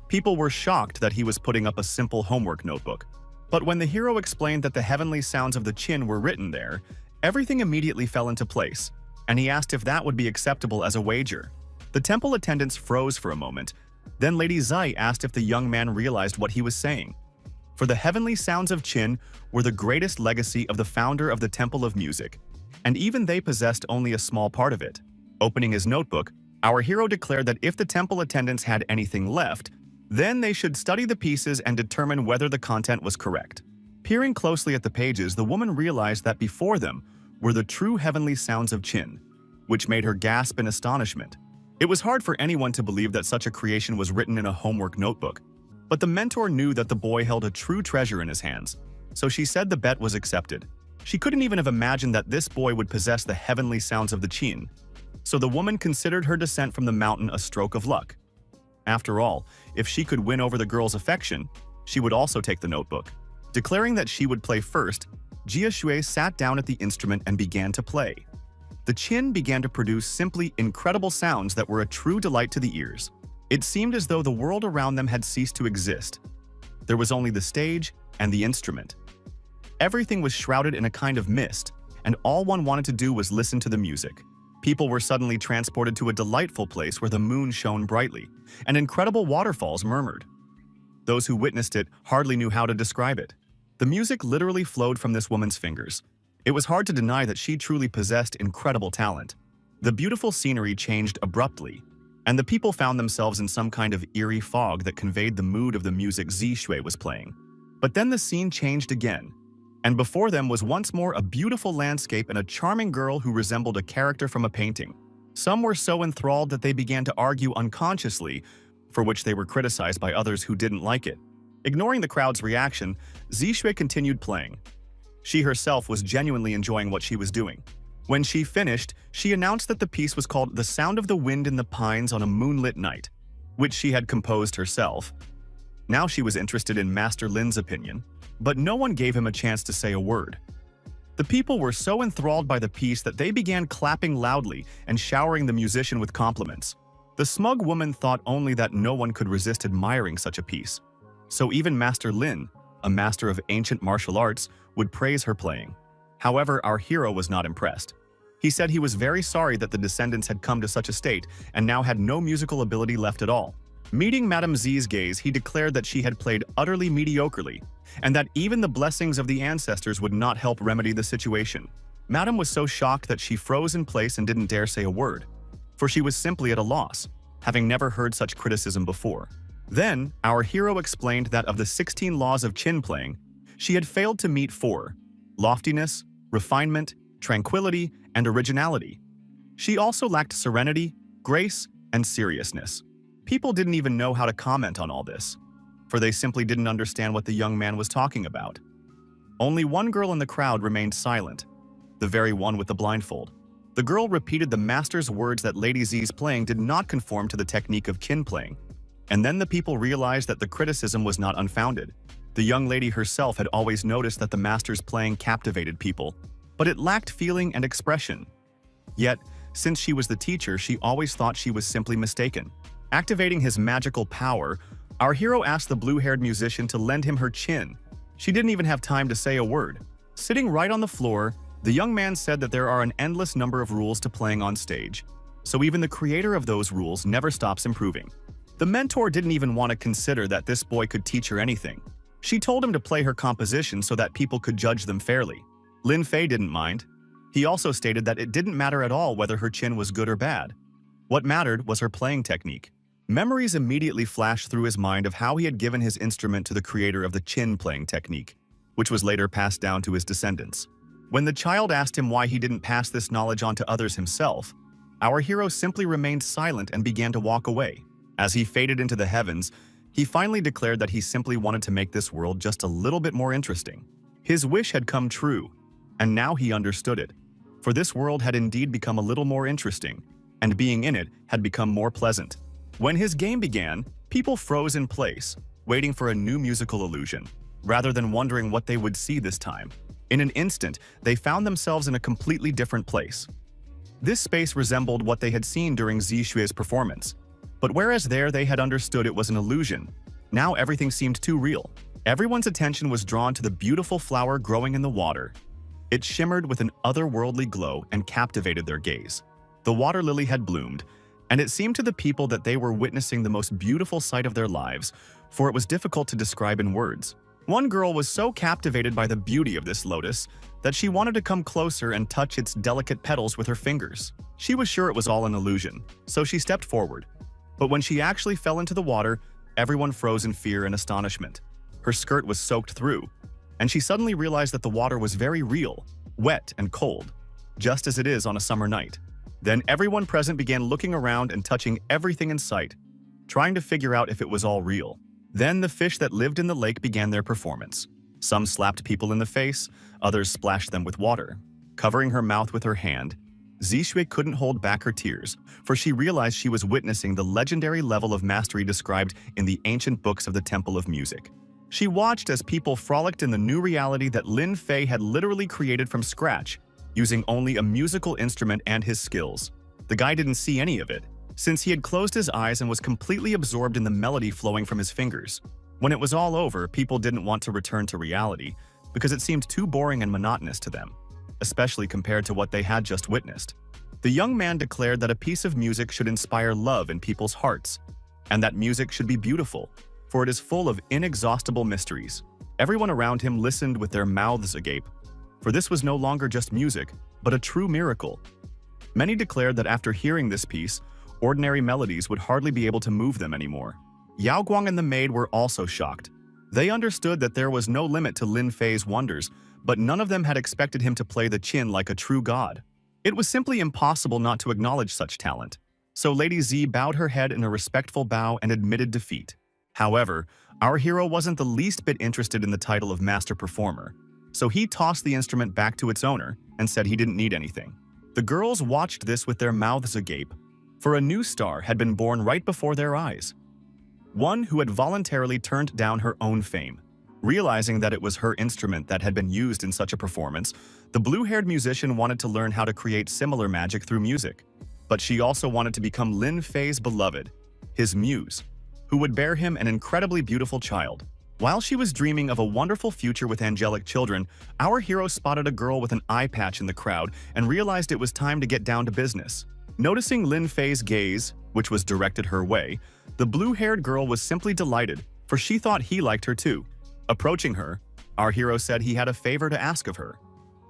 People were shocked that he was putting up a simple homework notebook. But when the hero explained that the heavenly sounds of the chin were written there, everything immediately fell into place, and he asked if that would be acceptable as a wager. The temple attendants froze for a moment. Then Lady Zai asked if the young man realized what he was saying. For the heavenly sounds of Qin were the greatest legacy of the founder of the Temple of Music, and even they possessed only a small part of it. Opening his notebook, our hero declared that if the temple attendants had anything left, then they should study the pieces and determine whether the content was correct. Peering closely at the pages, the woman realized that before them were the true heavenly sounds of Qin, which made her gasp in astonishment. It was hard for anyone to believe that such a creation was written in a homework notebook, but the mentor knew that the boy held a true treasure in his hands, so she said the bet was accepted. She couldn't even have imagined that this boy would possess the heavenly sounds of the Qin, so the woman considered her descent from the mountain a stroke of luck. After all, if she could win over the girl's affection, she would also take the notebook. Declaring that she would play first, Jia Shui sat down at the instrument and began to play. The Qin began to produce simply incredible sounds that were a true delight to the ears. It seemed as though the world around them had ceased to exist. There was only the stage and the instrument. Everything was shrouded in a kind of mist, and all one wanted to do was listen to the music. People were suddenly transported to a delightful place where the moon shone brightly, and incredible waterfalls murmured. Those who witnessed it hardly knew how to describe it. The music literally flowed from this woman's fingers. It was hard to deny that she truly possessed incredible talent. The beautiful scenery changed abruptly, and the people found themselves in some kind of eerie fog that conveyed the mood of the music Zishui was playing. But then the scene changed again, and before them was once more a beautiful landscape and a charming girl who resembled a character from a painting. Some were so enthralled that they began to argue unconsciously, for which they were criticized by others who didn't like it. Ignoring the crowd's reaction, Zishui continued playing. She herself was genuinely enjoying what she was doing. When she finished, she announced that the piece was called The Sound of the Wind in the Pines on a Moonlit Night, which she had composed herself. Now she was interested in Master Lin's opinion, but no one gave him a chance to say a word. The people were so enthralled by the piece that they began clapping loudly and showering the musician with compliments. The smug woman thought only that no one could resist admiring such a piece. So even Master Lin, a master of ancient martial arts, would praise her playing. However, our hero was not impressed. He said he was very sorry that the descendants had come to such a state and now had no musical ability left at all. Meeting Madame Z's gaze, he declared that she had played utterly mediocrely, and that even the blessings of the ancestors would not help remedy the situation. Madame was so shocked that she froze in place and didn't dare say a word, for she was simply at a loss, having never heard such criticism before. Then, our hero explained that of the 16 laws of Qin playing, she had failed to meet 4: loftiness, refinement, tranquility, and originality. She also lacked serenity, grace, and seriousness. People didn't even know how to comment on all this, for they simply didn't understand what the young man was talking about. Only one girl in the crowd remained silent, the very one with the blindfold. The girl repeated the master's words that Lady Z's playing did not conform to the technique of Qin playing, and then the people realized that the criticism was not unfounded. The young lady herself had always noticed that the master's playing captivated people, but it lacked feeling and expression. Yet, since she was the teacher, she always thought she was simply mistaken. Activating his magical power, our hero asked the blue-haired musician to lend him her Qin. She didn't even have time to say a word. Sitting right on the floor, The young man said that there are an endless number of rules to playing on stage, so even the creator of those rules never stops improving. The mentor didn't even want to consider that this boy could teach her anything. She told him to play her composition so that people could judge them fairly. Lin Fei didn't mind. He also stated that it didn't matter at all whether her chin was good or bad. What mattered was her playing technique. Memories immediately flashed through his mind of how he had given his instrument to the creator of the chin playing technique, which was later passed down to his descendants. When the child asked him why he didn't pass this knowledge on to others himself, our hero simply remained silent and began to walk away. As he faded into the heavens, he finally declared that he simply wanted to make this world just a little bit more interesting. His wish had come true, and now he understood it. For this world had indeed become a little more interesting, and being in it had become more pleasant. When his game began, people froze in place, waiting for a new musical illusion, rather than wondering what they would see this time. In an instant, they found themselves in a completely different place. This space resembled what they had seen during Zixue's performance. But whereas there they had understood it was an illusion, now everything seemed too real. Everyone's attention was drawn to the beautiful flower growing in the water. It shimmered with an otherworldly glow and captivated their gaze. The water lily had bloomed, and it seemed to the people that they were witnessing the most beautiful sight of their lives, for it was difficult to describe in words. One girl was so captivated by the beauty of this lotus that she wanted to come closer and touch its delicate petals with her fingers. She was sure it was all an illusion, so she stepped forward. But when she actually fell into the water, everyone froze in fear and astonishment. Her skirt was soaked through, and she suddenly realized that the water was very real, wet and cold, just as it is on a summer night. Then everyone present began looking around and touching everything in sight, trying to figure out if it was all real. Then the fish that lived in the lake began their performance. Some slapped people in the face, others splashed them with water. Covering her mouth with her hand, Zixue couldn't hold back her tears, for she realized she was witnessing the legendary level of mastery described in the ancient books of the Temple of Music. She watched as people frolicked in the new reality that Lin Fei had literally created from scratch, using only a musical instrument and his skills. The guy didn't see any of it, since he had closed his eyes and was completely absorbed in the melody flowing from his fingers. When it was all over, people didn't want to return to reality, because it seemed too boring and monotonous to them, especially compared to what they had just witnessed. The young man declared that a piece of music should inspire love in people's hearts, and that music should be beautiful, for it is full of inexhaustible mysteries. Everyone around him listened with their mouths agape, for this was no longer just music, but a true miracle. Many declared that after hearing this piece, ordinary melodies would hardly be able to move them anymore. Yao Guang and the maid were also shocked. They understood that there was no limit to Lin Fei's wonders, but none of them had expected him to play the qin like a true god. It was simply impossible not to acknowledge such talent. So Lady Z bowed her head in a respectful bow and admitted defeat. However, our hero wasn't the least bit interested in the title of Master Performer, so he tossed the instrument back to its owner and said he didn't need anything. The girls watched this with their mouths agape, for a new star had been born right before their eyes. One who had voluntarily turned down her own fame. Realizing that it was her instrument that had been used in such a performance, the blue-haired musician wanted to learn how to create similar magic through music. But she also wanted to become Lin Fei's beloved, his muse, who would bear him an incredibly beautiful child. While she was dreaming of a wonderful future with angelic children, our hero spotted a girl with an eye patch in the crowd and realized it was time to get down to business. Noticing Lin Fei's gaze, which was directed her way, the blue-haired girl was simply delighted, for she thought he liked her too. Approaching her, our hero said he had a favor to ask of her.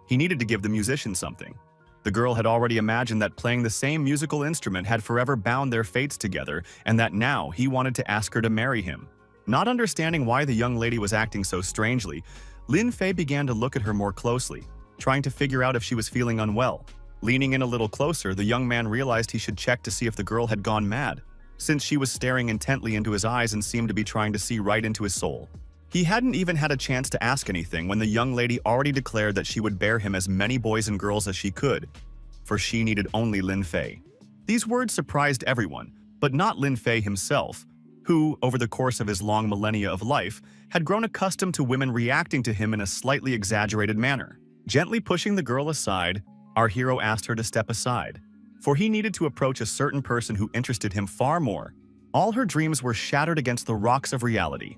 He needed to give the musician something. The girl had already imagined that playing the same musical instrument had forever bound their fates together, and that now he wanted to ask her to marry him. Not understanding why the young lady was acting so strangely, Lin Fei began to look at her more closely, trying to figure out if she was feeling unwell. Leaning in a little closer, the young man realized he should check to see if the girl had gone mad, since she was staring intently into his eyes and seemed to be trying to see right into his soul. He hadn't even had a chance to ask anything when the young lady already declared that she would bear him as many boys and girls as she could, for she needed only Lin Fei. These words surprised everyone, but not Lin Fei himself, who, over the course of his long millennia of life, had grown accustomed to women reacting to him in a slightly exaggerated manner. Gently pushing the girl aside, our hero asked her to step aside, for he needed to approach a certain person who interested him far more. All her dreams were shattered against the rocks of reality.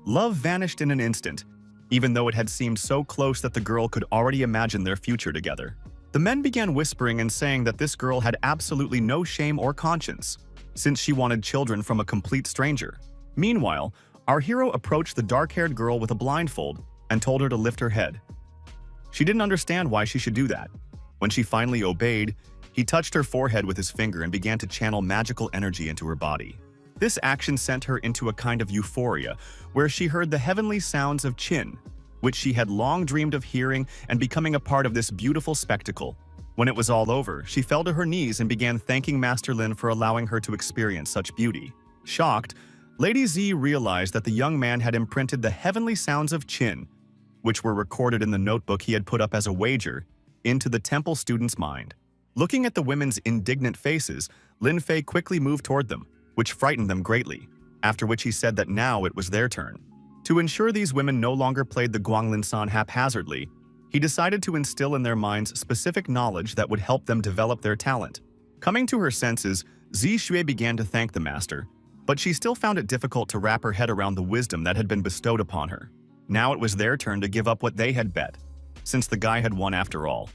Love vanished in an instant, even though it had seemed so close that the girl could already imagine their future together. The men began whispering and saying that this girl had absolutely no shame or conscience, since she wanted children from a complete stranger. Meanwhile, our hero approached the dark-haired girl with a blindfold and told her to lift her head. She didn't understand why she should do that. When she finally obeyed, he touched her forehead with his finger and began to channel magical energy into her body. This action sent her into a kind of euphoria, where she heard the heavenly sounds of Qin, which she had long dreamed of hearing and becoming a part of this beautiful spectacle. When it was all over, she fell to her knees and began thanking Master Lin for allowing her to experience such beauty. Shocked, Lady Z realized that the young man had imprinted the heavenly sounds of Qin, which were recorded in the notebook he had put up as a wager, into the temple student's mind. Looking at the women's indignant faces, Lin Fei quickly moved toward them, which frightened them greatly, after which he said that now it was their turn. To ensure these women no longer played the Guanglin San haphazardly, he decided to instill in their minds specific knowledge that would help them develop their talent. Coming to her senses, Zi Xue began to thank the master, but she still found it difficult to wrap her head around the wisdom that had been bestowed upon her. Now it was their turn to give up what they had bet, since the guy had won after all.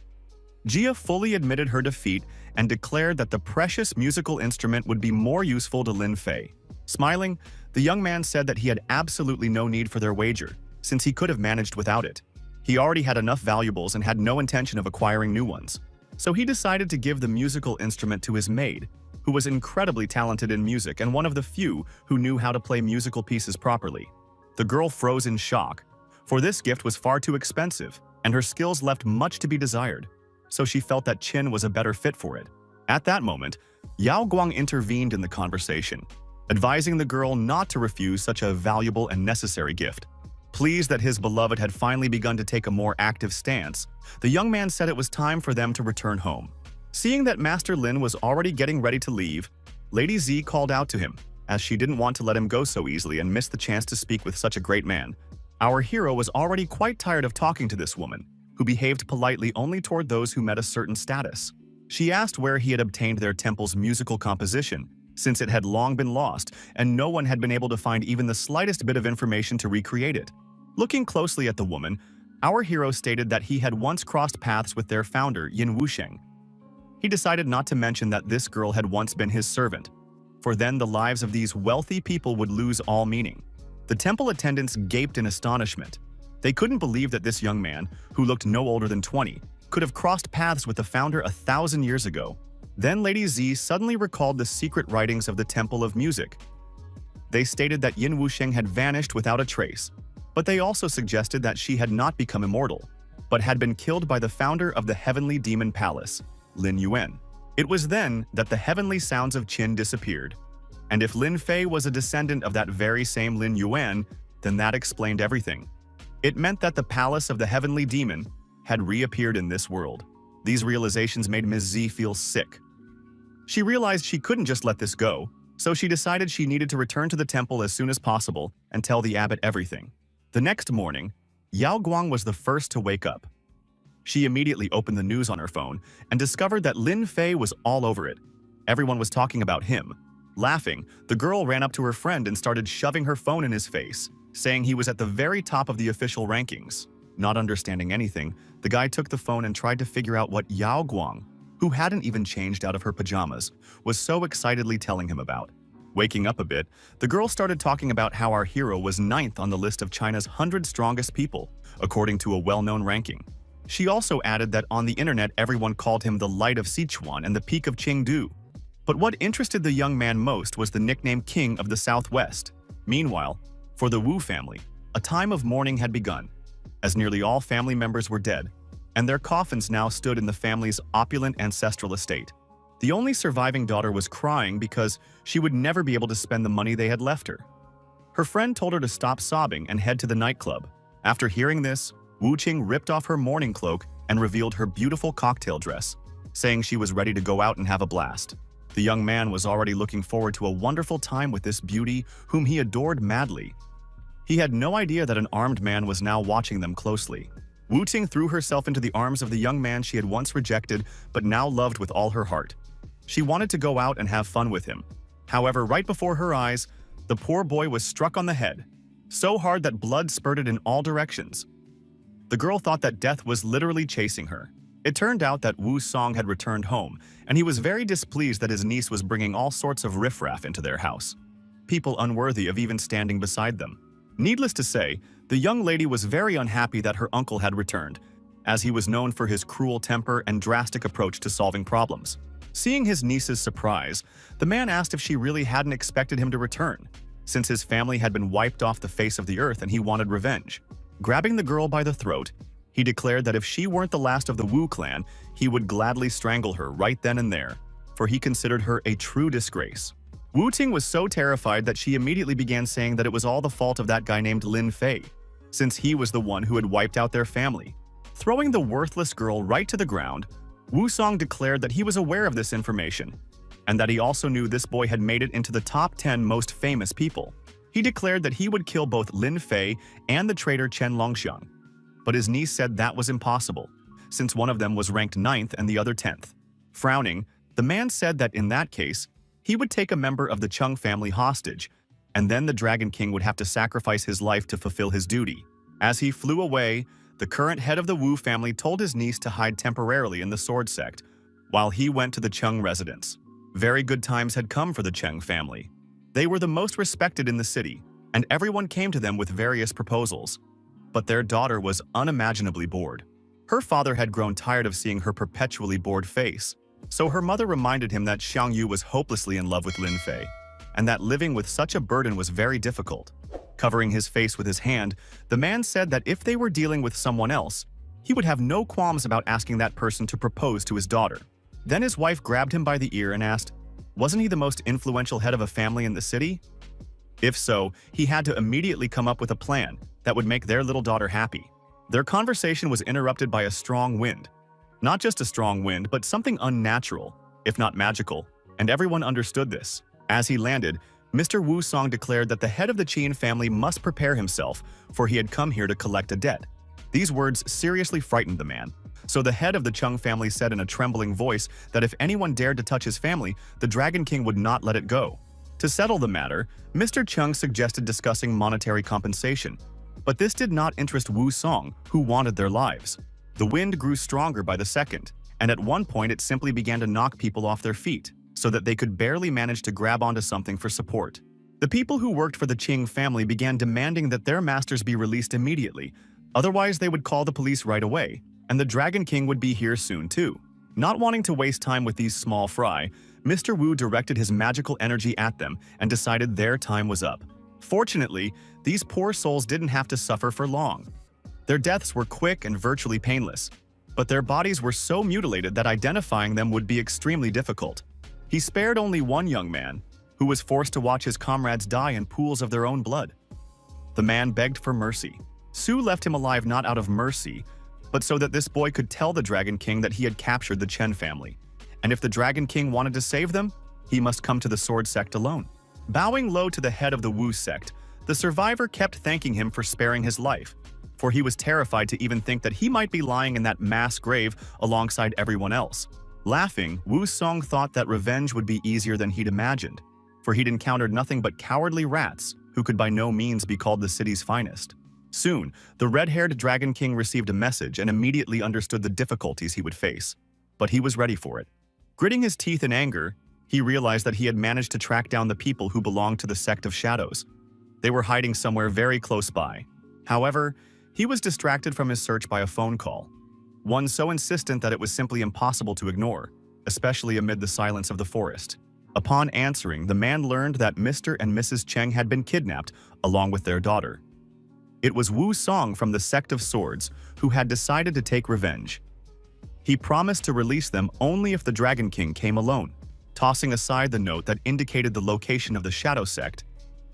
Jia fully admitted her defeat and declared that the precious musical instrument would be more useful to Lin Fei. Smiling, the young man said that he had absolutely no need for their wager, since he could have managed without it. He already had enough valuables and had no intention of acquiring new ones. So he decided to give the musical instrument to his maid, who was incredibly talented in music and one of the few who knew how to play musical pieces properly. The girl froze in shock, for this gift was far too expensive, and her skills left much to be desired, so she felt that Qin was a better fit for it. At that moment, Yao Guang intervened in the conversation, advising the girl not to refuse such a valuable and necessary gift. Pleased that his beloved had finally begun to take a more active stance, the young man said it was time for them to return home. Seeing that Master Lin was already getting ready to leave, Lady Z called out to him, as she didn't want to let him go so easily and miss the chance to speak with such a great man. Our hero was already quite tired of talking to this woman, who behaved politely only toward those who met a certain status. She asked where he had obtained their temple's musical composition, since it had long been lost and no one had been able to find even the slightest bit of information to recreate it. Looking closely at the woman, our hero stated that he had once crossed paths with their founder, Yin Wusheng. He decided not to mention that this girl had once been his servant, for then the lives of these wealthy people would lose all meaning. The temple attendants gaped in astonishment. They couldn't believe that this young man, who looked no older than 20, could have crossed paths with the founder 1,000 years ago. Then Lady Z suddenly recalled the secret writings of the Temple of Music. They stated that Yin Wusheng had vanished without a trace, but they also suggested that she had not become immortal, but had been killed by the founder of the Heavenly Demon Palace, Lin Yuan. It was then that the heavenly sounds of Qin disappeared. And if Lin Fei was a descendant of that very same Lin Yuan, then that explained everything. It meant that the palace of the heavenly demon had reappeared in this world. These realizations made Ms. Z feel sick. She realized she couldn't just let this go, so she decided she needed to return to the temple as soon as possible and tell the abbot everything. The next morning, Yao Guang was the first to wake up. She immediately opened the news on her phone and discovered that Lin Fei was all over it. Everyone was talking about him. Laughing, the girl ran up to her friend and started shoving her phone in his face, saying he was at the very top of the official rankings. Not understanding anything, the guy took the phone and tried to figure out what Yao Guang, who hadn't even changed out of her pajamas, was so excitedly telling him about. Waking up a bit, the girl started talking about how our hero was 9th on the list of China's 100 strongest people, according to a well-known ranking. She also added that on the internet everyone called him the Light of Sichuan and the Peak of Chengdu. But what interested the young man most was the nickname King of the Southwest. Meanwhile, for the Wu family, a time of mourning had begun, as nearly all family members were dead, and their coffins now stood in the family's opulent ancestral estate. The only surviving daughter was crying because she would never be able to spend the money they had left her. Her friend told her to stop sobbing and head to the nightclub. After hearing this, Wu Qing ripped off her mourning cloak and revealed her beautiful cocktail dress, saying she was ready to go out and have a blast. The young man was already looking forward to a wonderful time with this beauty whom he adored madly. He had no idea that an armed man was now watching them closely. Wu Qing threw herself into the arms of the young man she had once rejected but now loved with all her heart. She wanted to go out and have fun with him. However, right before her eyes, the poor boy was struck on the head. so hard that blood spurted in all directions. The girl thought that death was literally chasing her. It turned out that Wu Song had returned home, and he was very displeased that his niece was bringing all sorts of riffraff into their house, people unworthy of even standing beside them. Needless to say, the young lady was very unhappy that her uncle had returned, as he was known for his cruel temper and drastic approach to solving problems. Seeing his niece's surprise, the man asked if she really hadn't expected him to return, since his family had been wiped off the face of the earth and he wanted revenge. Grabbing the girl by the throat, he declared that if she weren't the last of the Wu clan, he would gladly strangle her right then and there, for he considered her a true disgrace. Wu Ting was so terrified that she immediately began saying that it was all the fault of that guy named Lin Fei, since he was the one who had wiped out their family. Throwing the worthless girl right to the ground, Wu Song declared that he was aware of this information, and that he also knew this boy had made it into the top 10 most famous people. He declared that he would kill both Lin Fei and the traitor Chen Longxiang, but his niece said that was impossible, since one of them was ranked 9th and the other 10th. Frowning, the man said that in that case, he would take a member of the Chung family hostage, and then the Dragon King would have to sacrifice his life to fulfill his duty. As he flew away, the current head of the Wu family told his niece to hide temporarily in the sword sect, while he went to the Chung residence. Very good times had come for the Chung family. They were the most respected in the city, and everyone came to them with various proposals. But their daughter was unimaginably bored. Her father had grown tired of seeing her perpetually bored face, so her mother reminded him that Xiang Yu was hopelessly in love with Lin Fei, and that living with such a burden was very difficult. Covering his face with his hand, the man said that if they were dealing with someone else, he would have no qualms about asking that person to propose to his daughter. Then his wife grabbed him by the ear and asked, wasn't he the most influential head of a family in the city? If so, he had to immediately come up with a plan that would make their little daughter happy. Their conversation was interrupted by a strong wind. Not just a strong wind, but something unnatural, if not magical, and everyone understood this. As he landed, Mr. Wu Song declared that the head of the Qin family must prepare himself, for he had come here to collect a debt. These words seriously frightened the man, so the head of the Chung family said in a trembling voice that if anyone dared to touch his family, the Dragon King would not let it go. To settle the matter, Mr. Chung suggested discussing monetary compensation, but this did not interest Wu Song, who wanted their lives. The wind grew stronger by the second, and at one point it simply began to knock people off their feet, so that they could barely manage to grab onto something for support. The people who worked for the Qing family began demanding that their masters be released immediately, otherwise they would call the police right away, and the Dragon King would be here soon too. Not wanting to waste time with these small fry, Mr. Wu directed his magical energy at them and decided their time was up. Fortunately, these poor souls didn't have to suffer for long. Their deaths were quick and virtually painless, but their bodies were so mutilated that identifying them would be extremely difficult. He spared only one young man, who was forced to watch his comrades die in pools of their own blood. The man begged for mercy. Su left him alive not out of mercy, but so that this boy could tell the Dragon King that he had captured the Chen family, and if the Dragon King wanted to save them, he must come to the sword sect alone. Bowing low to the head of the Wu sect, the survivor kept thanking him for sparing his life, for he was terrified to even think that he might be lying in that mass grave alongside everyone else. Laughing, Wu Song thought that revenge would be easier than he'd imagined, for he'd encountered nothing but cowardly rats who could by no means be called the city's finest. Soon, the red-haired Dragon King received a message and immediately understood the difficulties he would face, but he was ready for it. Gritting his teeth in anger, he realized that he had managed to track down the people who belonged to the Sect of Shadows. They were hiding somewhere very close by. However, he was distracted from his search by a phone call, one so insistent that it was simply impossible to ignore, especially amid the silence of the forest. Upon answering, the man learned that Mr. and Mrs. Cheng had been kidnapped, along with their daughter. It was Wu Song from the Sect of Swords who had decided to take revenge. He promised to release them only if the Dragon King came alone. Tossing aside the note that indicated the location of the Shadow Sect,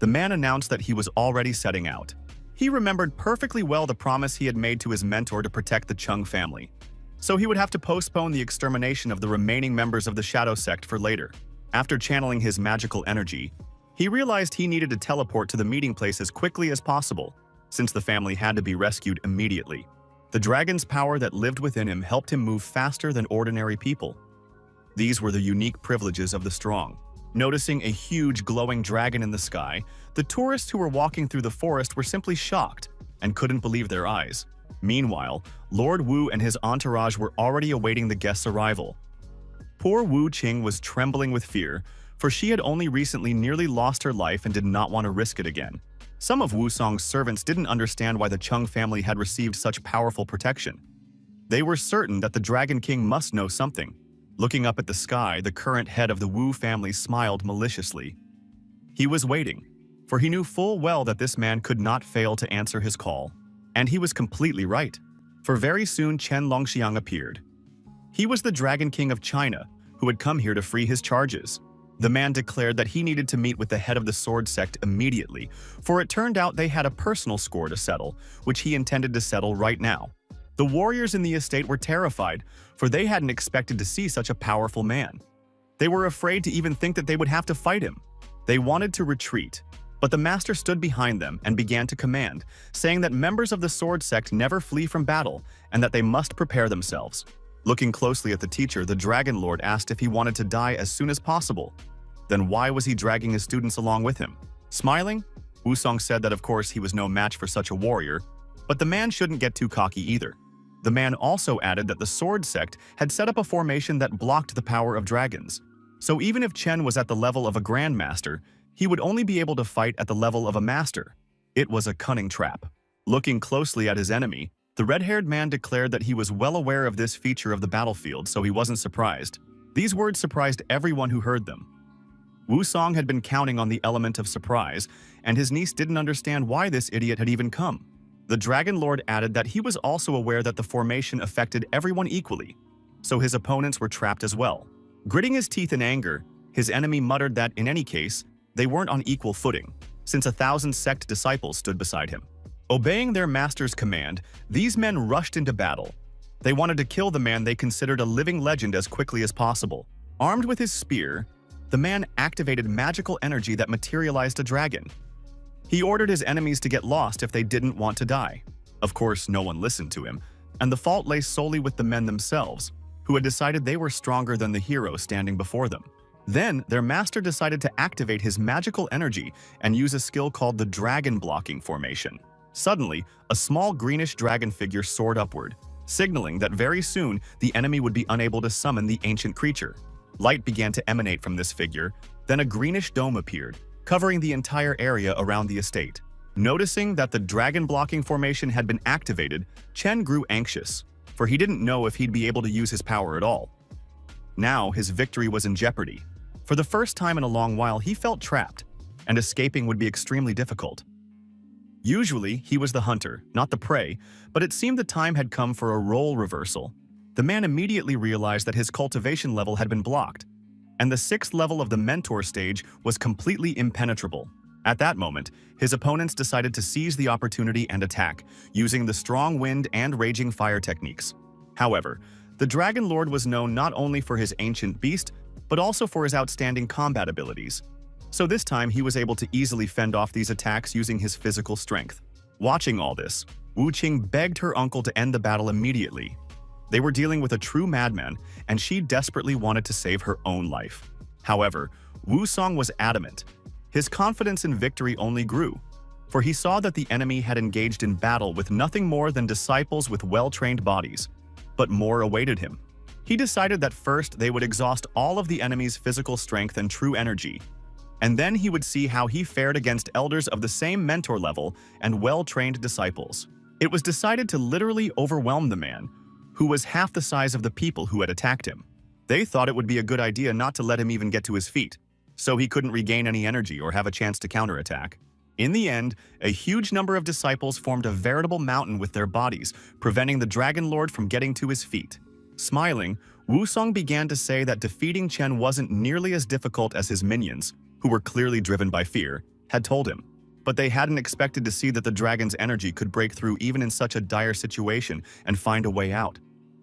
the man announced that he was already setting out. He remembered perfectly well the promise he had made to his mentor to protect the Chung family, so he would have to postpone the extermination of the remaining members of the Shadow Sect for later. After channeling his magical energy, he realized he needed to teleport to the meeting place as quickly as possible, since the family had to be rescued immediately. The dragon's power that lived within him helped him move faster than ordinary people. These were the unique privileges of the strong. Noticing a huge glowing dragon in the sky, the tourists who were walking through the forest were simply shocked and couldn't believe their eyes. Meanwhile, Lord Wu and his entourage were already awaiting the guests' arrival. Poor Wu Qing was trembling with fear, for she had only recently nearly lost her life and did not want to risk it again. Some of Wu Song's servants didn't understand why the Chung family had received such powerful protection. They were certain that the Dragon King must know something. Looking up at the sky, the current head of the Wu family smiled maliciously. He was waiting, for he knew full well that this man could not fail to answer his call. And he was completely right, for very soon Chen Longxiang appeared. He was the Dragon King of China, who had come here to free his charges. The man declared that he needed to meet with the head of the sword sect immediately, for it turned out they had a personal score to settle, which he intended to settle right now. The warriors in the estate were terrified, for they hadn't expected to see such a powerful man. They were afraid to even think that they would have to fight him. They wanted to retreat, but the master stood behind them and began to command, saying that members of the sword sect never flee from battle and that they must prepare themselves. Looking closely at the teacher, the Dragon Lord asked if he wanted to die as soon as possible. Then why was he dragging his students along with him? Smiling, Wu Song said that of course he was no match for such a warrior, but the man shouldn't get too cocky either. The man also added that the sword sect had set up a formation that blocked the power of dragons. So even if Chen was at the level of a grandmaster, he would only be able to fight at the level of a master. It was a cunning trap. Looking closely at his enemy, the red-haired man declared that he was well aware of this feature of the battlefield, so he wasn't surprised. These words surprised everyone who heard them. Wu Song had been counting on the element of surprise, and his niece didn't understand why this idiot had even come. The Dragon Lord added that he was also aware that the formation affected everyone equally, so his opponents were trapped as well. Gritting his teeth in anger, his enemy muttered that, in any case, they weren't on equal footing, since 1,000 sect disciples stood beside him. Obeying their master's command, these men rushed into battle. They wanted to kill the man they considered a living legend as quickly as possible. Armed with his spear, the man activated magical energy that materialized a dragon. He ordered his enemies to get lost if they didn't want to die. Of course, no one listened to him, and the fault lay solely with the men themselves, who had decided they were stronger than the hero standing before them. Then, their master decided to activate his magical energy and use a skill called the Dragon Blocking Formation. Suddenly, a small greenish dragon figure soared upward, signaling that very soon the enemy would be unable to summon the ancient creature. Light began to emanate from this figure, then a greenish dome appeared, covering the entire area around the estate. Noticing that the Dragon Blocking Formation had been activated, Chen grew anxious, for he didn't know if he'd be able to use his power at all. Now, his victory was in jeopardy. For the first time in a long while, he felt trapped, and escaping would be extremely difficult. Usually, he was the hunter, not the prey, but it seemed the time had come for a role reversal. The man immediately realized that his cultivation level had been blocked, and the 6th level of the mentor stage was completely impenetrable. At that moment, his opponents decided to seize the opportunity and attack, using the strong wind and raging fire techniques. However, the Dragon Lord was known not only for his ancient beast, but also for his outstanding combat abilities. So this time he was able to easily fend off these attacks using his physical strength. Watching all this, Wu Qing begged her uncle to end the battle immediately. They were dealing with a true madman, and she desperately wanted to save her own life. However, Wu Song was adamant. His confidence in victory only grew, for he saw that the enemy had engaged in battle with nothing more than disciples with well-trained bodies, but more awaited him. He decided that first they would exhaust all of the enemy's physical strength and true energy, and then he would see how he fared against elders of the same mentor level and well-trained disciples. It was decided to literally overwhelm the man, who was half the size of the people who had attacked him. They thought it would be a good idea not to let him even get to his feet, so he couldn't regain any energy or have a chance to counterattack. In the end, a huge number of disciples formed a veritable mountain with their bodies, preventing the Dragon Lord from getting to his feet. Smiling, Wu Song began to say that defeating Chen wasn't nearly as difficult as his minions, who were clearly driven by fear, had told him. But they hadn't expected to see that the dragon's energy could break through even in such a dire situation and find a way out.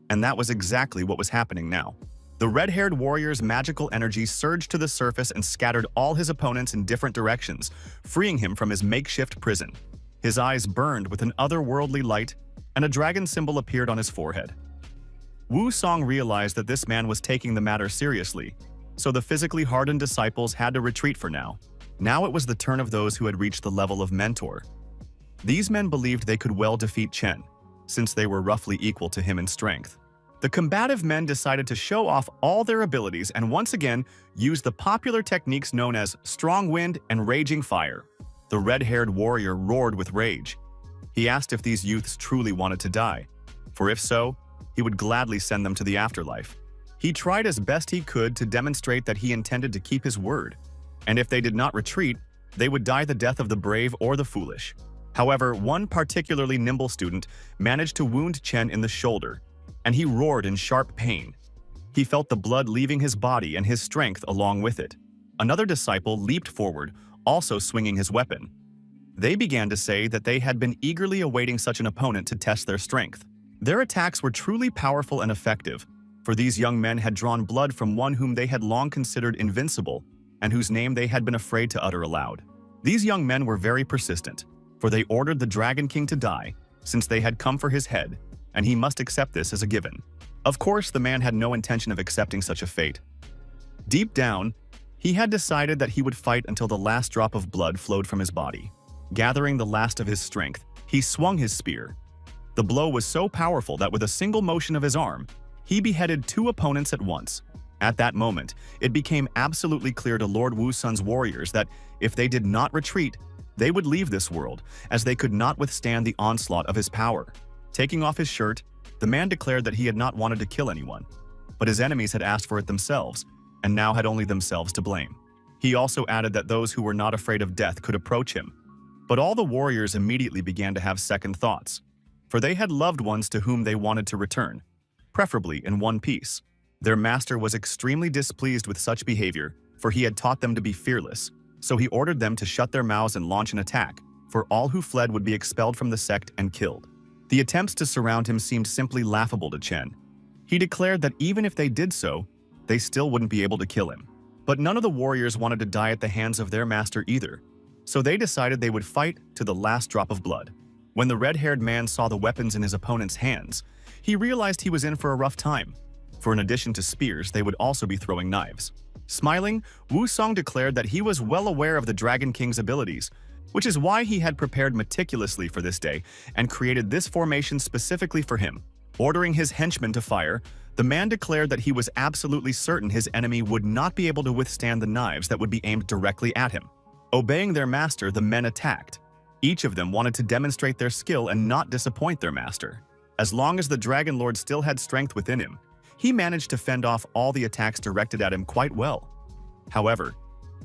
And that was exactly what was happening now. The red-haired warrior's magical energy surged to the surface and scattered all his opponents in different directions, freeing him from his makeshift prison. His eyes burned with an otherworldly light, and a dragon symbol appeared on his forehead. Wu Song realized that this man was taking the matter seriously, so the physically hardened disciples had to retreat for now. Now it was the turn of those who had reached the level of mentor. These men believed they could well defeat Chen, since they were roughly equal to him in strength. The combative men decided to show off all their abilities and once again use the popular techniques known as strong wind and raging fire. The red-haired warrior roared with rage. He asked if these youths truly wanted to die, for if so, he would gladly send them to the afterlife. He tried as best he could to demonstrate that he intended to keep his word, and if they did not retreat, they would die the death of the brave or the foolish. However, one particularly nimble student managed to wound Chen in the shoulder, and he roared in sharp pain. He felt the blood leaving his body and his strength along with it. Another disciple leaped forward, also swinging his weapon. They began to say that they had been eagerly awaiting such an opponent to test their strength. Their attacks were truly powerful and effective, for these young men had drawn blood from one whom they had long considered invincible and whose name they had been afraid to utter aloud. These young men were very persistent, for they ordered the Dragon King to die, since they had come for his head, and he must accept this as a given. Of course, the man had no intention of accepting such a fate. Deep down, he had decided that he would fight until the last drop of blood flowed from his body. Gathering the last of his strength, he swung his spear. The blow was so powerful that with a single motion of his arm, he beheaded two opponents at once. At that moment, it became absolutely clear to Lord Wusun's warriors that if they did not retreat, they would leave this world, as they could not withstand the onslaught of his power. Taking off his shirt, the man declared that he had not wanted to kill anyone, but his enemies had asked for it themselves, and now had only themselves to blame. He also added that those who were not afraid of death could approach him. But all the warriors immediately began to have second thoughts, for they had loved ones to whom they wanted to return, preferably in one piece. Their master was extremely displeased with such behavior, for he had taught them to be fearless, so he ordered them to shut their mouths and launch an attack, for all who fled would be expelled from the sect and killed. The attempts to surround him seemed simply laughable to Chen. He declared that even if they did so, they still wouldn't be able to kill him. But none of the warriors wanted to die at the hands of their master either, so they decided they would fight to the last drop of blood. When the red-haired man saw the weapons in his opponent's hands, he realized he was in for a rough time, for in addition to spears, they would also be throwing knives. Smiling, Wusong declared that he was well aware of the Dragon King's abilities, which is why he had prepared meticulously for this day and created this formation specifically for him. Ordering his henchmen to fire, the man declared that he was absolutely certain his enemy would not be able to withstand the knives that would be aimed directly at him. Obeying their master, the men attacked. Each of them wanted to demonstrate their skill and not disappoint their master. As long as the Dragon Lord still had strength within him, he managed to fend off all the attacks directed at him quite well. However,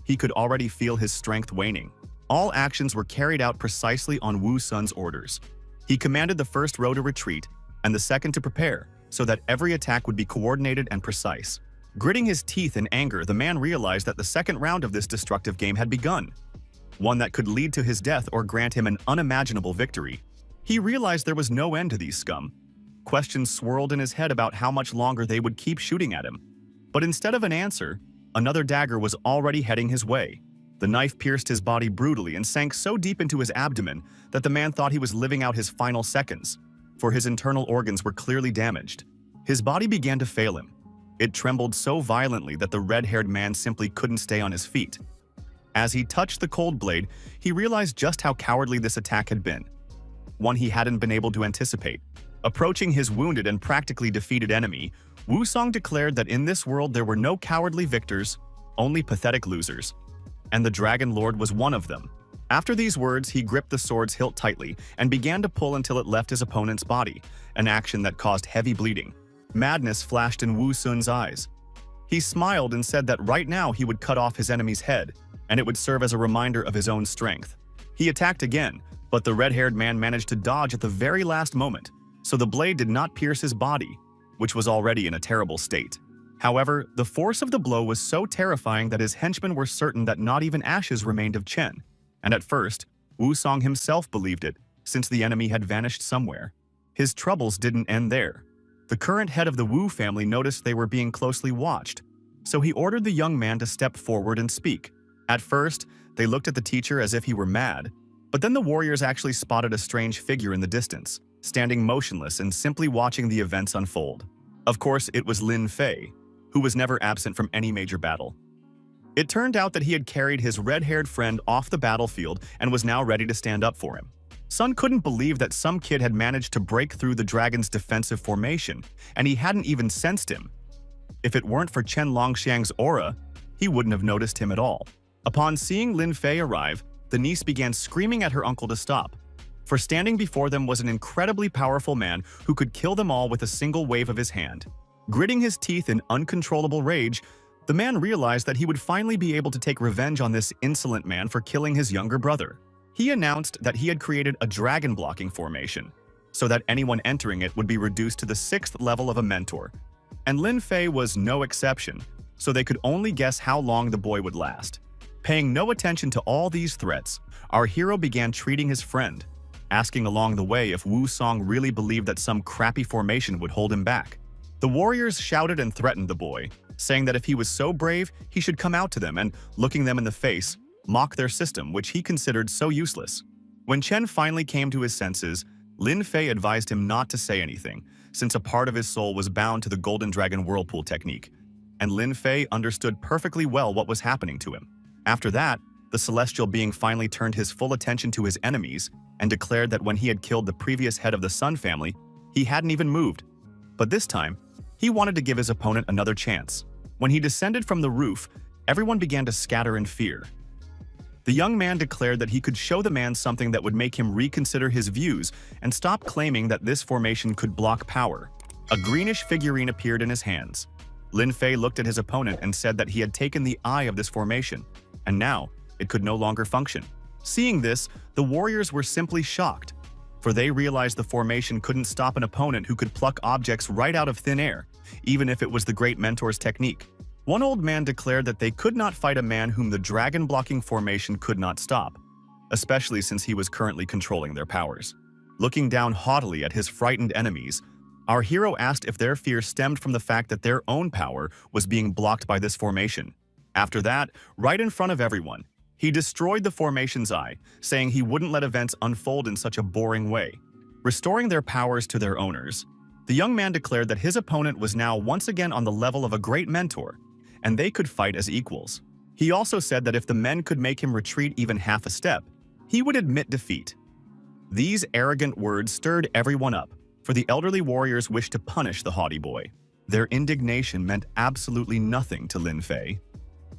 he could already feel his strength waning. All actions were carried out precisely on Wusun's orders. He commanded the first row to retreat and the second to prepare, so that every attack would be coordinated and precise. Gritting his teeth in anger, the man realized that the second round of this destructive game had begun, one that could lead to his death or grant him an unimaginable victory. He realized there was no end to these scum. Questions swirled in his head about how much longer they would keep shooting at him. But instead of an answer, another dagger was already heading his way. The knife pierced his body brutally and sank so deep into his abdomen that the man thought he was living out his final seconds, for his internal organs were clearly damaged. His body began to fail him. It trembled so violently that the red-haired man simply couldn't stay on his feet. As he touched the cold blade, he realized just how cowardly this attack had been, one he hadn't been able to anticipate. Approaching his wounded and practically defeated enemy, Wusong declared that in this world there were no cowardly victors, only pathetic losers, and the Dragon Lord was one of them. After these words, he gripped the sword's hilt tightly and began to pull until it left his opponent's body, an action that caused heavy bleeding. Madness flashed in Wusun's eyes. He smiled and said that right now he would cut off his enemy's head, and it would serve as a reminder of his own strength. He attacked again, but the red-haired man managed to dodge at the very last moment, so the blade did not pierce his body, which was already in a terrible state. However, the force of the blow was so terrifying that his henchmen were certain that not even ashes remained of Chen, and at first, Wusong himself believed it, since the enemy had vanished somewhere. His troubles didn't end there. The current head of the Wu family noticed they were being closely watched, so he ordered the young man to step forward and speak. At first, they looked at the teacher as if he were mad, but then the warriors actually spotted a strange figure in the distance, standing motionless and simply watching the events unfold. Of course, it was Lin Fei. who was never absent from any major battle. It turned out that he had carried his red-haired friend off the battlefield and was now ready to stand up for him. Sun couldn't believe that some kid had managed to break through the dragon's defensive formation, and he hadn't even sensed him. If it weren't for Chen Longxiang's aura, he wouldn't have noticed him at all. Upon seeing Lin Fei arrive, the niece began screaming at her uncle to stop, for standing before them was an incredibly powerful man who could kill them all with a single wave of his hand. Gritting his teeth in uncontrollable rage, the man realized that he would finally be able to take revenge on this insolent man for killing his younger brother. He announced that he had created a dragon blocking formation, so that anyone entering it would be reduced to the 6th level of a mentor. And Lin Fei was no exception, so they could only guess how long the boy would last. Paying no attention to all these threats, our hero began treating his friend, asking along the way if Wu Song really believed that some crappy formation would hold him back. The warriors shouted and threatened the boy, saying that if he was so brave, he should come out to them and, looking them in the face, mock their system, which he considered so useless. When Chen finally came to his senses, Lin Fei advised him not to say anything, since a part of his soul was bound to the Golden Dragon Whirlpool technique, and Lin Fei understood perfectly well what was happening to him. After that, the celestial being finally turned his full attention to his enemies and declared that when he had killed the previous head of the Sun family, he hadn't even moved. But this time, he wanted to give his opponent another chance. When he descended from the roof, everyone began to scatter in fear. The young man declared that he could show the man something that would make him reconsider his views and stop claiming that this formation could block power. A greenish figurine appeared in his hands. Lin Fei looked at his opponent and said that he had taken the eye of this formation, and now it could no longer function. Seeing this, the warriors were simply shocked, for they realized the formation couldn't stop an opponent who could pluck objects right out of thin air, even if it was the Great Mentor's technique. One old man declared that they could not fight a man whom the dragon-blocking formation could not stop, especially since he was currently controlling their powers. Looking down haughtily at his frightened enemies, our hero asked if their fear stemmed from the fact that their own power was being blocked by this formation. After that, right in front of everyone, he destroyed the formation's eye, saying he wouldn't let events unfold in such a boring way. Restoring their powers to their owners, the young man declared that his opponent was now once again on the level of a great mentor, and they could fight as equals. He also said that if the men could make him retreat even half a step, he would admit defeat. These arrogant words stirred everyone up, for the elderly warriors wished to punish the haughty boy. Their indignation meant absolutely nothing to Lin Fei.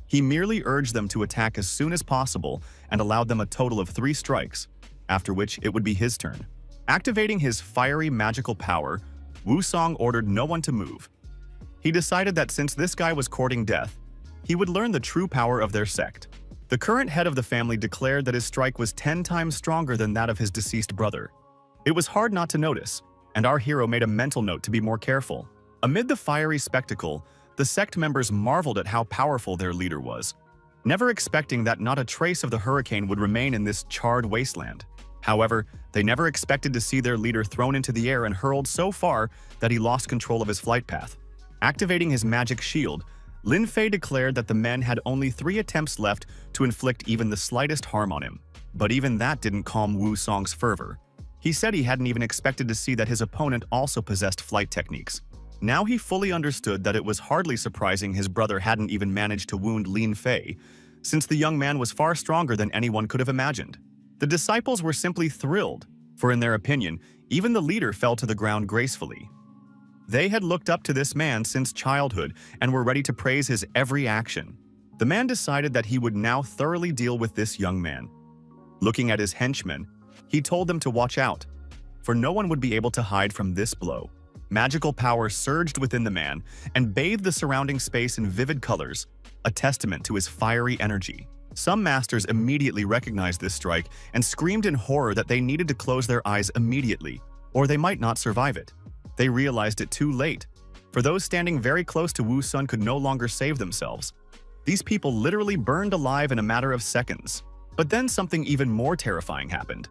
He merely urged them to attack as soon as possible and allowed them a total of 3 strikes, after which it would be his turn. Activating his fiery magical power, Wu Song ordered no one to move. He decided that since this guy was courting death, he would learn the true power of their sect. The current head of the family declared that his strike was 10 times stronger than that of his deceased brother. It was hard not to notice, and our hero made a mental note to be more careful. Amid the fiery spectacle, the sect members marveled at how powerful their leader was, never expecting that not a trace of the hurricane would remain in this charred wasteland. However, they never expected to see their leader thrown into the air and hurled so far that he lost control of his flight path. Activating his magic shield, Lin Fei declared that the men had only 3 attempts left to inflict even the slightest harm on him. But even that didn't calm Wu Song's fervor. He said he hadn't even expected to see that his opponent also possessed flight techniques. Now he fully understood that it was hardly surprising his brother hadn't even managed to wound Lin Fei, since the young man was far stronger than anyone could have imagined. The disciples were simply thrilled, for in their opinion, even the leader fell to the ground gracefully. They had looked up to this man since childhood and were ready to praise his every action. The man decided that he would now thoroughly deal with this young man. Looking at his henchmen, he told them to watch out, for no one would be able to hide from this blow. Magical power surged within the man and bathed the surrounding space in vivid colors, a testament to his fiery energy. Some masters immediately recognized this strike and screamed in horror that they needed to close their eyes immediately, or they might not survive it. They realized it too late, for those standing very close to Wu Sun could no longer save themselves. These people literally burned alive in a matter of seconds. But then something even more terrifying happened.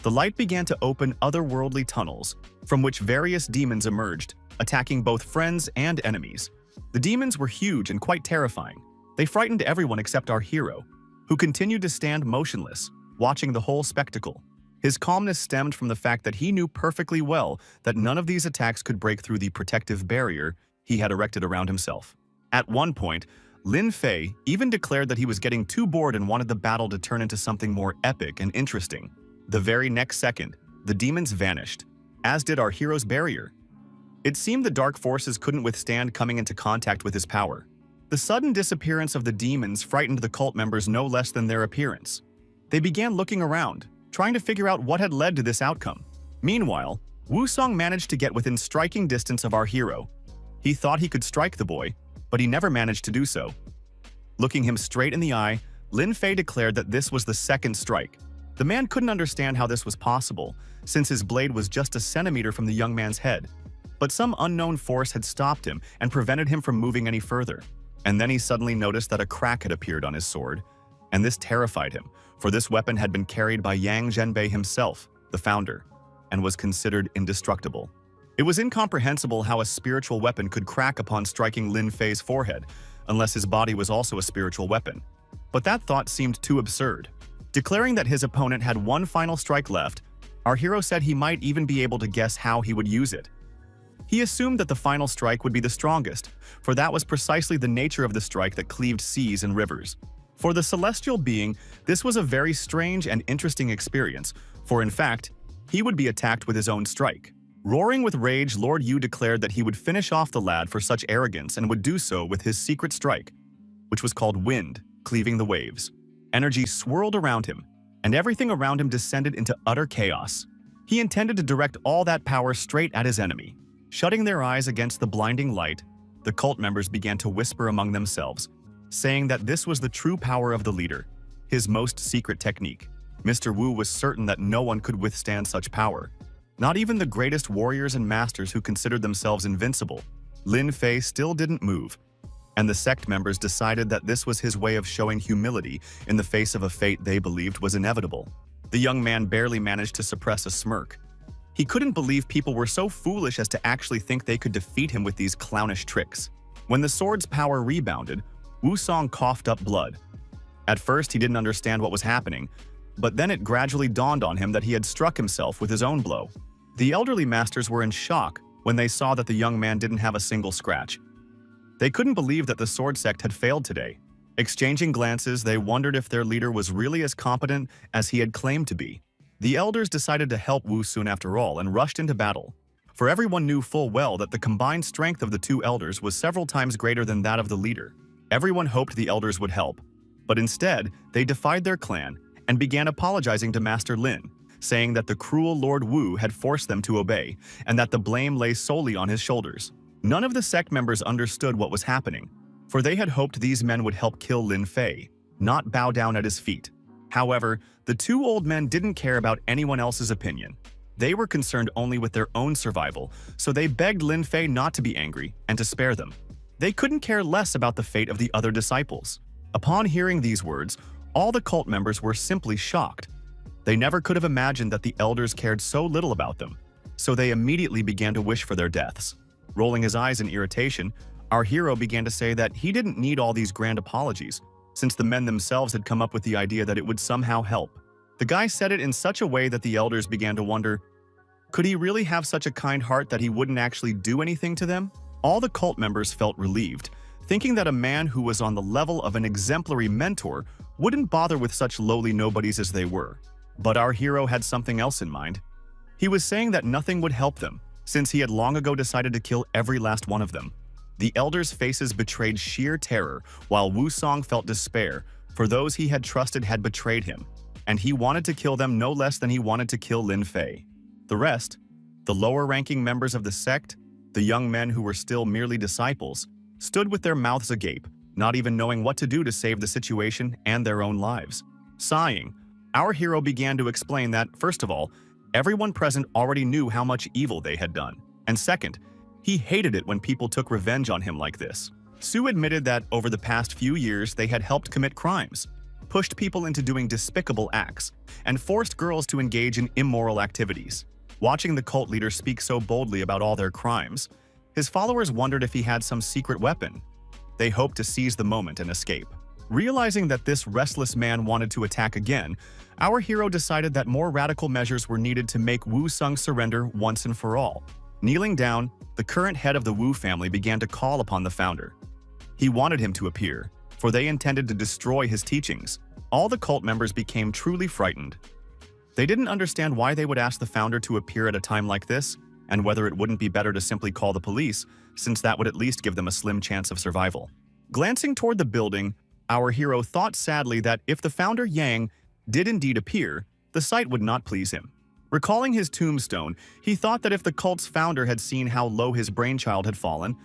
The light began to open otherworldly tunnels, from which various demons emerged, attacking both friends and enemies. The demons were huge and quite terrifying. They frightened everyone except our hero, who continued to stand motionless, watching the whole spectacle. His calmness stemmed from the fact that he knew perfectly well that none of these attacks could break through the protective barrier he had erected around himself. At one point, Lin Fei even declared that he was getting too bored and wanted the battle to turn into something more epic and interesting. The very next second, the demons vanished, as did our hero's barrier. It seemed the dark forces couldn't withstand coming into contact with his power. The sudden disappearance of the demons frightened the cult members no less than their appearance. They began looking around, trying to figure out what had led to this outcome. Meanwhile, Wusong managed to get within striking distance of our hero. He thought he could strike the boy, but he never managed to do so. Looking him straight in the eye, Lin Fei declared that this was the second strike. The man couldn't understand how this was possible, since his blade was just a centimeter from the young man's head. But some unknown force had stopped him and prevented him from moving any further. And then he suddenly noticed that a crack had appeared on his sword, and this terrified him, for this weapon had been carried by Yang Zhenbei himself, the founder, and was considered indestructible. It was incomprehensible how a spiritual weapon could crack upon striking Lin Fei's forehead, unless his body was also a spiritual weapon. But that thought seemed too absurd. Declaring that his opponent had one final strike left, our hero said he might even be able to guess how he would use it. He assumed that the final strike would be the strongest, for that was precisely the nature of the strike that cleaved seas and rivers. For the celestial being, this was a very strange and interesting experience, for in fact, he would be attacked with his own strike. Roaring with rage, Lord Yu declared that he would finish off the lad for such arrogance and would do so with his secret strike, which was called Wind, cleaving the waves. Energy swirled around him, and everything around him descended into utter chaos. He intended to direct all that power straight at his enemy. Shutting their eyes against the blinding light, the cult members began to whisper among themselves, saying that this was the true power of the leader, his most secret technique. Mr. Wu was certain that no one could withstand such power. Not even the greatest warriors and masters who considered themselves invincible. Lin Fei still didn't move, and the sect members decided that this was his way of showing humility in the face of a fate they believed was inevitable. The young man barely managed to suppress a smirk. He couldn't believe people were so foolish as to actually think they could defeat him with these clownish tricks. When the sword's power rebounded, Wusong coughed up blood. At first, he didn't understand what was happening, but then it gradually dawned on him that he had struck himself with his own blow. The elderly masters were in shock when they saw that the young man didn't have a single scratch. They couldn't believe that the sword sect had failed today. Exchanging glances, they wondered if their leader was really as competent as he had claimed to be. The elders decided to help Wu Sun after all and rushed into battle. For everyone knew full well that the combined strength of the two elders was several times greater than that of the leader. Everyone hoped the elders would help, but instead, they defied their clan and began apologizing to Master Lin, saying that the cruel Lord Wu had forced them to obey and that the blame lay solely on his shoulders. None of the sect members understood what was happening, for they had hoped these men would help kill Lin Fei, not bow down at his feet. However, the two old men didn't care about anyone else's opinion. They were concerned only with their own survival, so they begged Lin Fei not to be angry and to spare them. They couldn't care less about the fate of the other disciples. Upon hearing these words, all the cult members were simply shocked. They never could have imagined that the elders cared so little about them, so they immediately began to wish for their deaths. Rolling his eyes in irritation, our hero began to say that he didn't need all these grand apologies, since the men themselves had come up with the idea that it would somehow help. The guy said it in such a way that the elders began to wonder, could he really have such a kind heart that he wouldn't actually do anything to them? All the cult members felt relieved, thinking that a man who was on the level of an exemplary mentor wouldn't bother with such lowly nobodies as they were. But our hero had something else in mind. He was saying that nothing would help them, since he had long ago decided to kill every last one of them. The elders' faces betrayed sheer terror, while Wusong felt despair, for those he had trusted had betrayed him, and he wanted to kill them no less than he wanted to kill Lin Fei. The rest, the lower-ranking members of the sect, the young men who were still merely disciples, stood with their mouths agape, not even knowing what to do to save the situation and their own lives. Sighing, our hero began to explain that, first of all, everyone present already knew how much evil they had done, and second, he hated it when people took revenge on him like this. Su admitted that over the past few years they had helped commit crimes, pushed people into doing despicable acts, and forced girls to engage in immoral activities. Watching the cult leader speak so boldly about all their crimes, his followers wondered if he had some secret weapon. They hoped to seize the moment and escape. Realizing that this restless man wanted to attack again, our hero decided that more radical measures were needed to make Wu Sung surrender once and for all. Kneeling down, the current head of the Wu family began to call upon the founder. He wanted him to appear, for they intended to destroy his teachings. All the cult members became truly frightened. They didn't understand why they would ask the founder to appear at a time like this, and whether it wouldn't be better to simply call the police, since that would at least give them a slim chance of survival. Glancing toward the building, our hero thought sadly that if the founder Yang did indeed appear, the sight would not please him. Recalling his tombstone, he thought that if the cult's founder had seen how low his brainchild had fallen,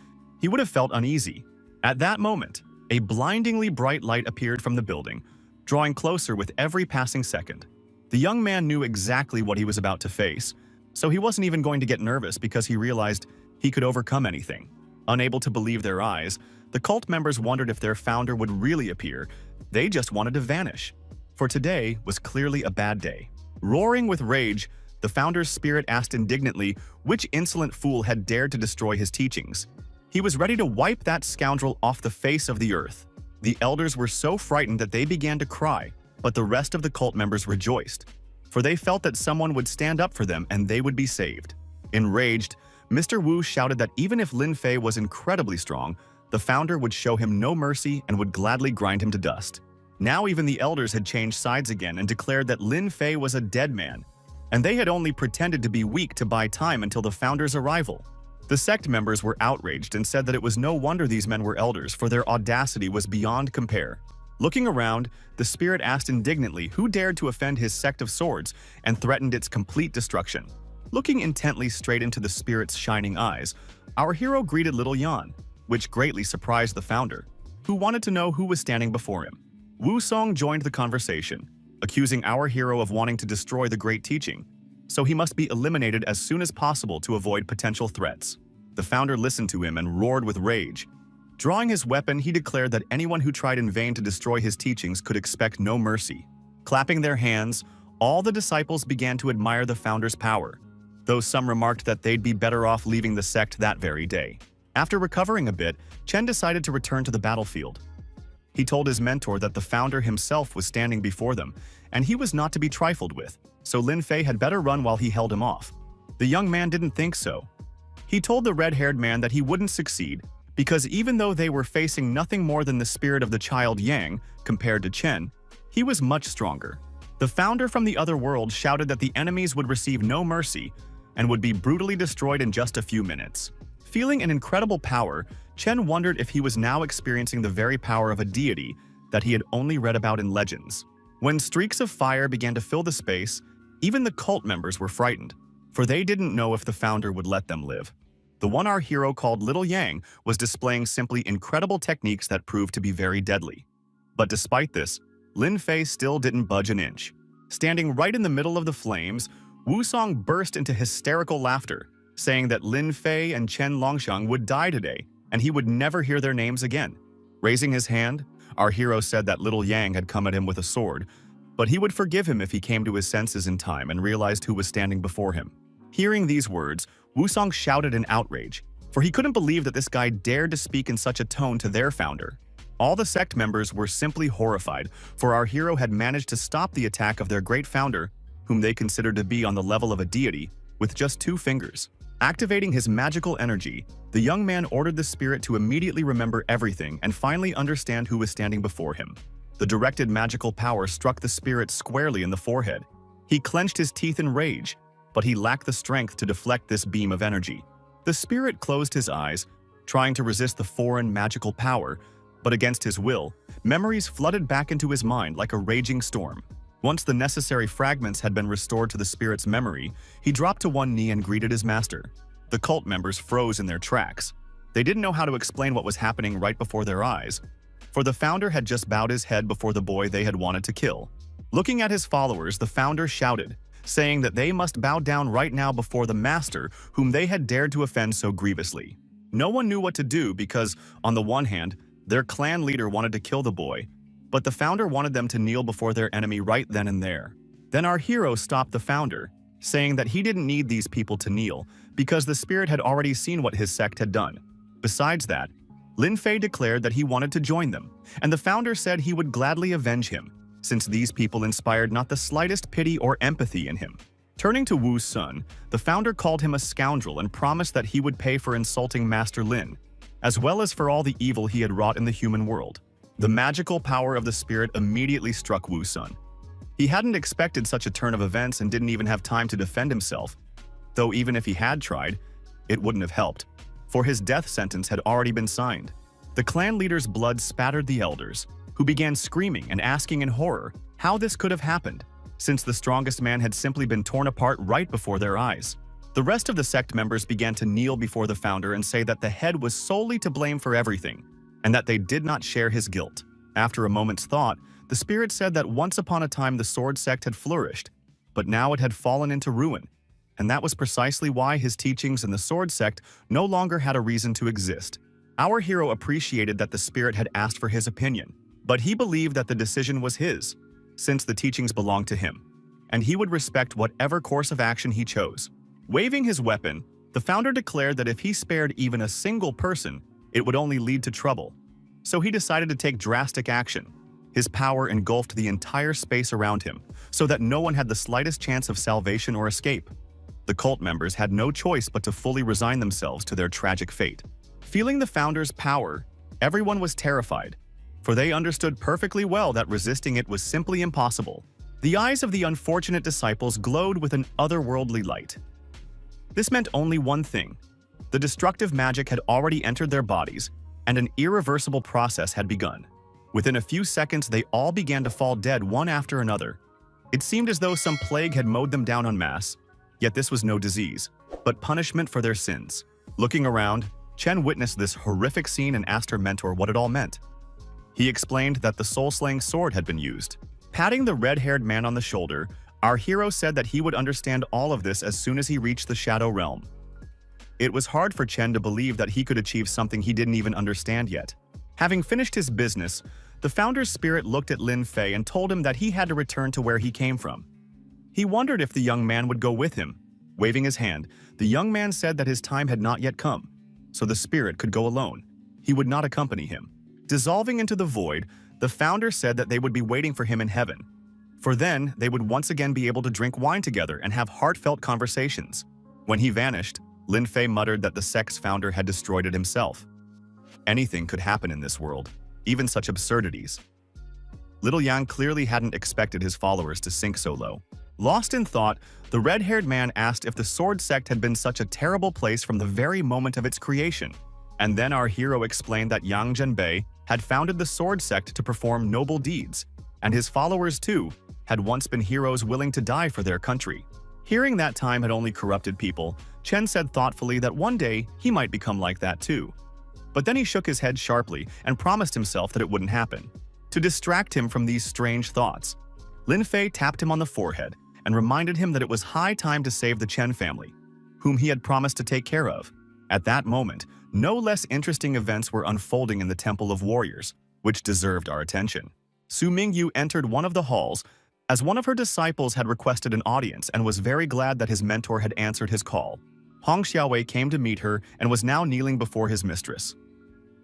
he would have felt uneasy. At that moment, a blindingly bright light appeared from the building, drawing closer with every passing second. The young man knew exactly what he was about to face, so he wasn't even going to get nervous because he realized he could overcome anything. Unable to believe their eyes, the cult members wondered if their founder would really appear. They just wanted to vanish. For today was clearly a bad day. Roaring with rage, the founder's spirit asked indignantly which insolent fool had dared to destroy his teachings. He was ready to wipe that scoundrel off the face of the earth. The elders were so frightened that they began to cry, but the rest of the cult members rejoiced, for they felt that someone would stand up for them and they would be saved. Enraged, Mr. Wu shouted that even if Lin Fei was incredibly strong, the founder would show him no mercy and would gladly grind him to dust. Now even the elders had changed sides again and declared that Lin Fei was a dead man, and they had only pretended to be weak to buy time until the founder's arrival. The sect members were outraged and said that it was no wonder these men were elders, for their audacity was beyond compare. Looking around, the spirit asked indignantly who dared to offend his sect of swords and threatened its complete destruction. Looking intently straight into the spirit's shining eyes, our hero greeted little Yan, which greatly surprised the founder, who wanted to know who was standing before him. Wu Song joined the conversation, accusing our hero of wanting to destroy the great teaching, so he must be eliminated as soon as possible to avoid potential threats. The founder listened to him and roared with rage. Drawing his weapon, he declared that anyone who tried in vain to destroy his teachings could expect no mercy. Clapping their hands, all the disciples began to admire the founder's power, though some remarked that they'd be better off leaving the sect that very day. After recovering a bit, Chen decided to return to the battlefield. He told his mentor that the founder himself was standing before them, and he was not to be trifled with, so Lin Fei had better run while he held him off. The young man didn't think so. He told the red-haired man that he wouldn't succeed, because even though they were facing nothing more than the spirit of the child Yang, compared to Chen, he was much stronger. The founder from the other world shouted that the enemies would receive no mercy and would be brutally destroyed in just a few minutes. Feeling an incredible power, Chen wondered if he was now experiencing the very power of a deity that he had only read about in legends. When streaks of fire began to fill the space, even the cult members were frightened, for they didn't know if the founder would let them live. The one our hero called Little Yang was displaying simply incredible techniques that proved to be very deadly. But despite this, Lin Fei still didn't budge an inch. Standing right in the middle of the flames, Wu Song burst into hysterical laughter, saying that Lin Fei and Chen Longsheng would die today, and he would never hear their names again. Raising his hand, our hero said that Little Yang had come at him with a sword, but he would forgive him if he came to his senses in time and realized who was standing before him. Hearing these words, Wu Song shouted in outrage, for he couldn't believe that this guy dared to speak in such a tone to their founder. All the sect members were simply horrified, for our hero had managed to stop the attack of their great founder, whom they considered to be on the level of a deity, with just 2 fingers. Activating his magical energy, the young man ordered the spirit to immediately remember everything and finally understand who was standing before him. The directed magical power struck the spirit squarely in the forehead. He clenched his teeth in rage, but he lacked the strength to deflect this beam of energy. The spirit closed his eyes, trying to resist the foreign magical power, but against his will, memories flooded back into his mind like a raging storm. Once the necessary fragments had been restored to the spirit's memory, he dropped to one knee and greeted his master. The cult members froze in their tracks. They didn't know how to explain what was happening right before their eyes, for the founder had just bowed his head before the boy they had wanted to kill. Looking at his followers, the founder shouted, saying that they must bow down right now before the master whom they had dared to offend so grievously. No one knew what to do because, on the one hand, their clan leader wanted to kill the boy, but the founder wanted them to kneel before their enemy right then and there. Then our hero stopped the founder, saying that he didn't need these people to kneel because the spirit had already seen what his sect had done. Besides that, Lin Fei declared that he wanted to join them, and the founder said he would gladly avenge him, since these people inspired not the slightest pity or empathy in him. Turning to Wu's son, the founder called him a scoundrel and promised that he would pay for insulting Master Lin. as well as for all the evil he had wrought in the human world. The magical power of the spirit immediately struck Wu Sun. He hadn't expected such a turn of events and didn't even have time to defend himself, though even if he had tried, it wouldn't have helped, for his death sentence had already been signed. The clan leader's blood spattered the elders, who began screaming and asking in horror how this could have happened, since the strongest man had simply been torn apart right before their eyes. The rest of the sect members began to kneel before the founder and say that the head was solely to blame for everything, and that they did not share his guilt. After a moment's thought, the spirit said that once upon a time the sword sect had flourished, but now it had fallen into ruin, and that was precisely why his teachings in the sword sect no longer had a reason to exist. Our hero appreciated that the spirit had asked for his opinion, but he believed that the decision was his, since the teachings belonged to him, and he would respect whatever course of action he chose. Waving his weapon, the founder declared that if he spared even a single person, it would only lead to trouble. So he decided to take drastic action. His power engulfed the entire space around him, so that no one had the slightest chance of salvation or escape. The cult members had no choice but to fully resign themselves to their tragic fate. Feeling the founder's power, everyone was terrified, for they understood perfectly well that resisting it was simply impossible. The eyes of the unfortunate disciples glowed with an otherworldly light. This meant only one thing. The destructive magic had already entered their bodies, and an irreversible process had begun. Within a few seconds, they all began to fall dead one after another. It seemed as though some plague had mowed them down en masse, yet this was no disease, but punishment for their sins. Looking around, Chen witnessed this horrific scene and asked her mentor what it all meant. He explained that the soul-slaying sword had been used. Patting the red-haired man on the shoulder, our hero said that he would understand all of this as soon as he reached the Shadow Realm. It was hard for Chen to believe that he could achieve something he didn't even understand yet. Having finished his business, the founder's spirit looked at Lin Fei and told him that he had to return to where he came from. He wondered if the young man would go with him. Waving his hand, the young man said that his time had not yet come, so the spirit could go alone. He would not accompany him. Dissolving into the void, the founder said that they would be waiting for him in heaven, for then they would once again be able to drink wine together and have heartfelt conversations. When he vanished, Lin Fei muttered that the sect's founder had destroyed it himself. Anything could happen in this world, even such absurdities. Little Yang clearly hadn't expected his followers to sink so low. Lost in thought, the red-haired man asked if the sword sect had been such a terrible place from the very moment of its creation. And then our hero explained that Yang Zhenbei had founded the sword sect to perform noble deeds, and his followers too had once been heroes willing to die for their country. Hearing that time had only corrupted people, Chen said thoughtfully that one day he might become like that too. But then he shook his head sharply and promised himself that it wouldn't happen. To distract him from these strange thoughts, Lin Fei tapped him on the forehead and reminded him that it was high time to save the Chen family, whom he had promised to take care of. At that moment, no less interesting events were unfolding in the Temple of Warriors, which deserved our attention. Su Mingyu entered one of the halls, as one of her disciples had requested an audience and was very glad that his mentor had answered his call. Hong Xiaowei came to meet her and was now kneeling before his mistress.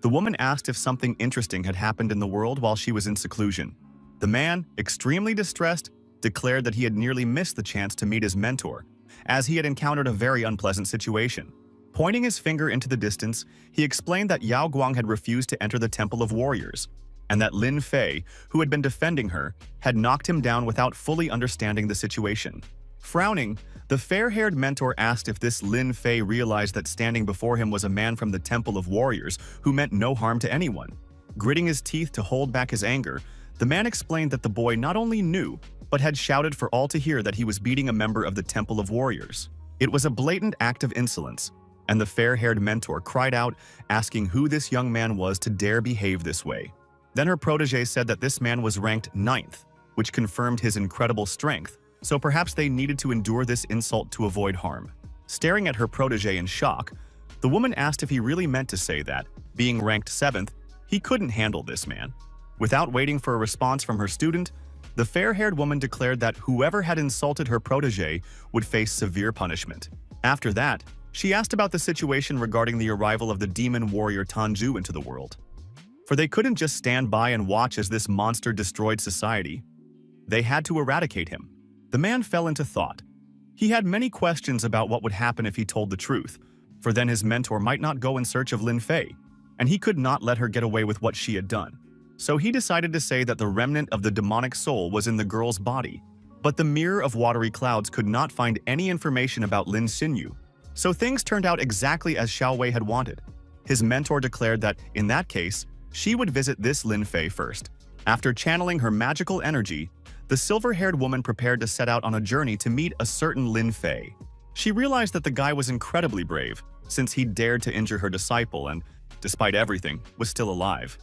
The woman asked if something interesting had happened in the world while she was in seclusion. The man, extremely distressed, declared that he had nearly missed the chance to meet his mentor, as he had encountered a very unpleasant situation. Pointing his finger into the distance, he explained that Yao Guang had refused to enter the Temple of Warriors, and that Lin Fei, who had been defending her, had knocked him down without fully understanding the situation. Frowning, the fair-haired mentor asked if this Lin Fei realized that standing before him was a man from the Temple of Warriors who meant no harm to anyone. Gritting his teeth to hold back his anger, the man explained that the boy not only knew, but had shouted for all to hear that he was beating a member of the Temple of Warriors. It was a blatant act of insolence, and the fair-haired mentor cried out, asking who this young man was to dare behave this way. Then her protege said that this man was ranked 9th, which confirmed his incredible strength, so perhaps they needed to endure this insult to avoid harm. Staring at her protege in shock, the woman asked if he really meant to say that, being ranked 7th, he couldn't handle this man. Without waiting for a response from her student, the fair-haired woman declared that whoever had insulted her protege would face severe punishment. After that, she asked about the situation regarding the arrival of the demon warrior Tanju into the world. For they couldn't just stand by and watch as this monster destroyed society. They had to eradicate him. The man fell into thought. He had many questions about what would happen if he told the truth, for then his mentor might not go in search of Lin Fei. and he could not let her get away with what she had done. So he decided to say that the remnant of the demonic soul was in the girl's body. But the mirror of watery clouds could not find any information about Lin's sinew. So things turned out exactly as Xiao Wei had wanted. His mentor declared that, in that case, she would visit this Lin Fei first. After channeling her magical energy, the silver-haired woman prepared to set out on a journey to meet a certain Lin Fei. She realized that the guy was incredibly brave, since he dared to injure her disciple and, despite everything, was still alive.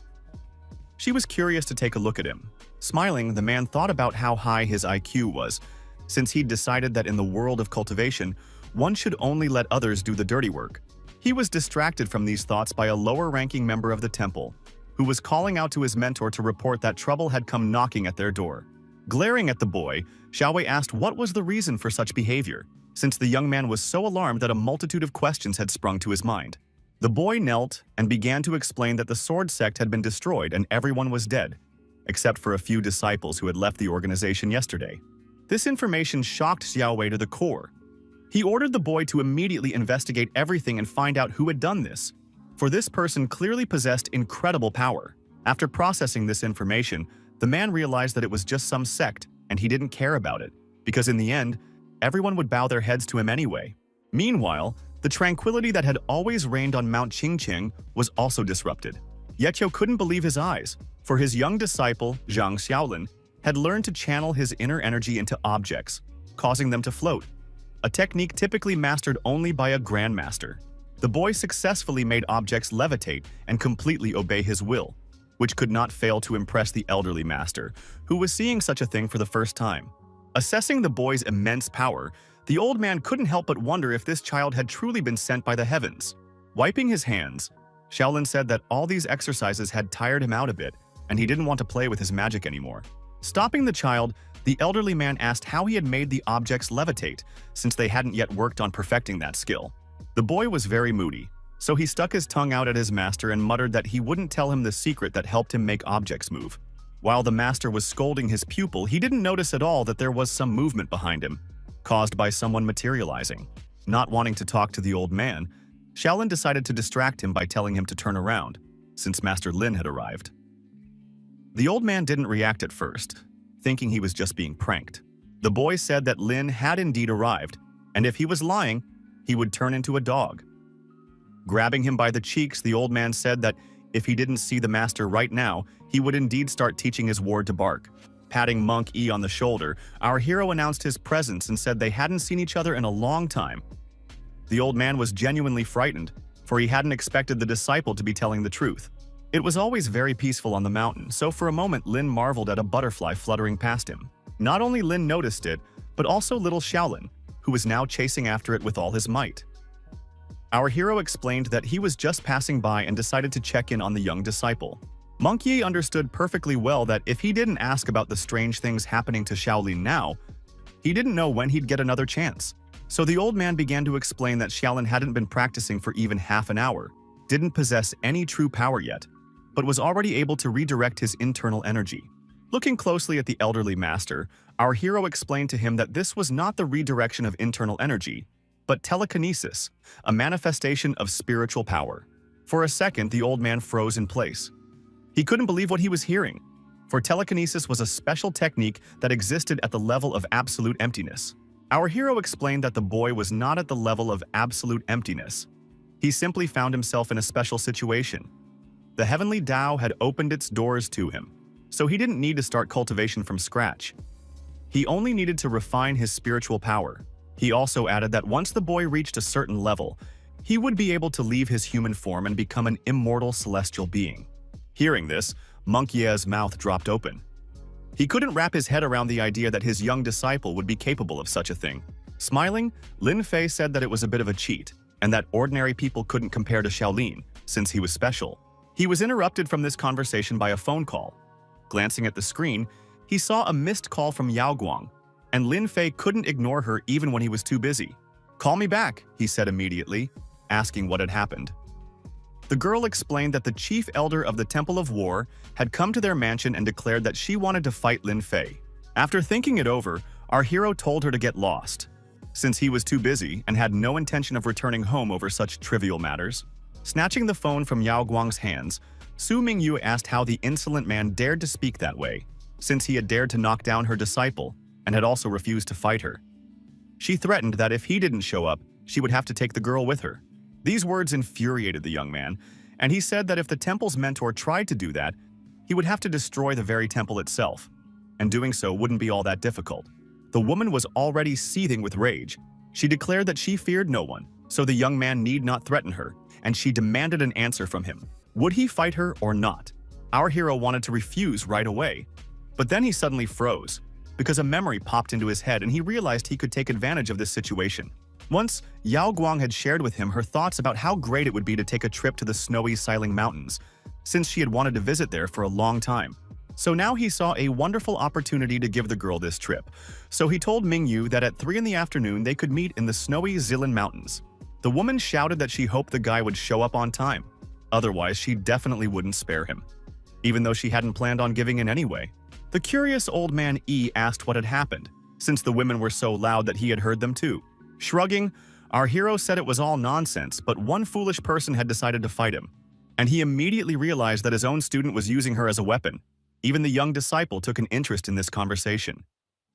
She was curious to take a look at him. Smiling, the man thought about how high his IQ was, since he'd decided that in the world of cultivation, one should only let others do the dirty work. He was distracted from these thoughts by a lower-ranking member of the temple, who was calling out to his mentor to report that trouble had come knocking at their door. Glaring at the boy, Xiao Wei asked what was the reason for such behavior, since the young man was so alarmed that a multitude of questions had sprung to his mind. The boy knelt and began to explain that the sword sect had been destroyed and everyone was dead, except for a few disciples who had left the organization yesterday. This information shocked Xiao Wei to the core. He ordered the boy to immediately investigate everything and find out who had done this, for this person clearly possessed incredible power. After processing this information, the man realized that it was just some sect, and he didn't care about it, because in the end, everyone would bow their heads to him anyway. Meanwhile, the tranquility that had always reigned on Mount Qingqing was also disrupted. Yeqiu couldn't believe his eyes, for his young disciple, Zhang Xiaolin, had learned to channel his inner energy into objects, causing them to float, a technique typically mastered only by a grandmaster. The boy successfully made objects levitate and completely obey his will, which could not fail to impress the elderly master, who was seeing such a thing for the first time. Assessing the boy's immense power, the old man couldn't help but wonder if this child had truly been sent by the heavens. Wiping his hands, Xiaolin said that all these exercises had tired him out a bit, and he didn't want to play with his magic anymore. Stopping the child, the elderly man asked how he had made the objects levitate, since they hadn't yet worked on perfecting that skill. The boy was very moody, so he stuck his tongue out at his master and muttered that he wouldn't tell him the secret that helped him make objects move. While the master was scolding his pupil, he didn't notice at all that there was some movement behind him, caused by someone materializing. Not wanting to talk to the old man, Xiaolin decided to distract him by telling him to turn around, since Master Lin had arrived. The old man didn't react at first, thinking he was just being pranked. The boy said that Lin had indeed arrived, and if he was lying, he would turn into a dog. Grabbing him by the cheeks, the old man said that if he didn't see the master right now, he would indeed start teaching his ward to bark. Patting Monk E on the shoulder, our hero announced his presence and said they hadn't seen each other in a long time. The old man was genuinely frightened, for he hadn't expected the disciple to be telling the truth. It was always very peaceful on the mountain, so for a moment Lin marveled at a butterfly fluttering past him. Not only Lin noticed it, but also little Xiaolin, who was now chasing after it with all his might. Our hero explained that he was just passing by and decided to check in on the young disciple. Monk Yi understood perfectly well that if he didn't ask about the strange things happening to Xiaolin now, he didn't know when he'd get another chance. So the old man began to explain that Xiaolin hadn't been practicing for even half an hour, didn't possess any true power yet, but was already able to redirect his internal energy. Looking closely at the elderly master, our hero explained to him that this was not the redirection of internal energy, but telekinesis, a manifestation of spiritual power. For a second, the old man froze in place. He couldn't believe what he was hearing, for telekinesis was a special technique that existed at the level of absolute emptiness. Our hero explained that the boy was not at the level of absolute emptiness. He simply found himself in a special situation. The heavenly Tao had opened its doors to him, so he didn't need to start cultivation from scratch. He only needed to refine his spiritual power. He also added that once the boy reached a certain level, he would be able to leave his human form and become an immortal celestial being. Hearing this, Monk Ye's mouth dropped open. He couldn't wrap his head around the idea that his young disciple would be capable of such a thing. Smiling, Lin Fei said that it was a bit of a cheat, and that ordinary people couldn't compare to Xiaolin, since he was special. He was interrupted from this conversation by a phone call. Glancing at the screen, he saw a missed call from Yao Guang, and Lin Fei couldn't ignore her even when he was too busy. "Call me back," he said immediately, asking what had happened. The girl explained that the chief elder of the Temple of War had come to their mansion and declared that she wanted to fight Lin Fei. After thinking it over, our hero told her to get lost, since he was too busy and had no intention of returning home over such trivial matters. Snatching the phone from Yao Guang's hands, Su Mingyu asked how the insolent man dared to speak that way, since he had dared to knock down her disciple and had also refused to fight her. She threatened that if he didn't show up, she would have to take the girl with her. These words infuriated the young man, and he said that if the temple's mentor tried to do that, he would have to destroy the very temple itself, and doing so wouldn't be all that difficult. The woman was already seething with rage. She declared that she feared no one, so the young man need not threaten her, and she demanded an answer from him. Would he fight her or not? Our hero wanted to refuse right away, but then he suddenly froze, because a memory popped into his head and he realized he could take advantage of this situation. Once, Yao Guang had shared with him her thoughts about how great it would be to take a trip to the snowy Xiling Mountains, since she had wanted to visit there for a long time. So now he saw a wonderful opportunity to give the girl this trip. So he told Mingyu that at 3 in the afternoon they could meet in the snowy Xiling Mountains. The woman shouted that she hoped the guy would show up on time. Otherwise, she definitely wouldn't spare him, even though she hadn't planned on giving in anyway. The curious old man E asked what had happened, since the women were so loud that he had heard them too. Shrugging, our hero said it was all nonsense, but one foolish person had decided to fight him, and he immediately realized that his own student was using her as a weapon. Even the young disciple took an interest in this conversation.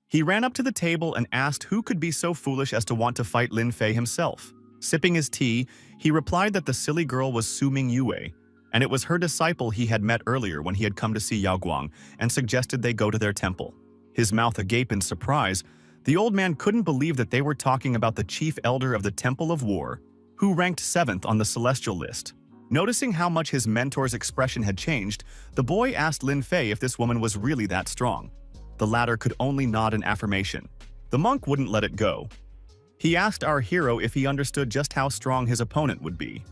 He ran up to the table and asked who could be so foolish as to want to fight Lin Fei himself. Sipping his tea, he replied that the silly girl was Su Mingyue, and it was her disciple he had met earlier when he had come to see Yao Guang and suggested they go to their temple. His mouth agape in surprise, the old man couldn't believe that they were talking about the chief elder of the Temple of War, who ranked 7th on the celestial list. Noticing how much his mentor's expression had changed, the boy asked Lin Fei if this woman was really that strong. The latter could only nod in affirmation. The monk wouldn't let it go. He asked our hero if he understood just how strong his opponent would be.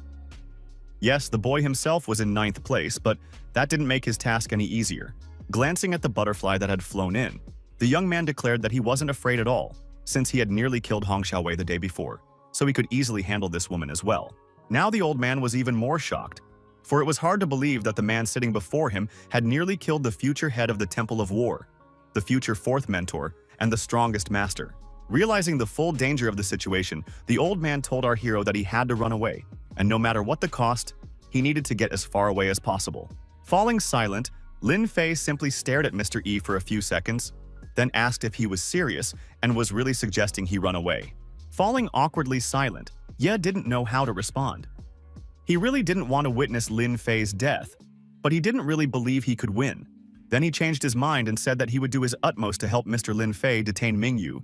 Yes, the boy himself was in 9th place, but that didn't make his task any easier. Glancing at the butterfly that had flown in, the young man declared that he wasn't afraid at all, since he had nearly killed Hong Xiaowei the day before, so he could easily handle this woman as well. Now the old man was even more shocked, for it was hard to believe that the man sitting before him had nearly killed the future head of the Temple of War, the future 4th mentor, and the strongest master. Realizing the full danger of the situation, the old man told our hero that he had to run away, and no matter what the cost, he needed to get as far away as possible. Falling silent, Lin Fei simply stared at Mr. E for a few seconds, then asked if he was serious and was really suggesting he run away. Falling awkwardly silent, Ye didn't know how to respond. He really didn't want to witness Lin Fei's death, but he didn't really believe he could win. Then he changed his mind and said that he would do his utmost to help Mr. Lin Fei detain Mingyu.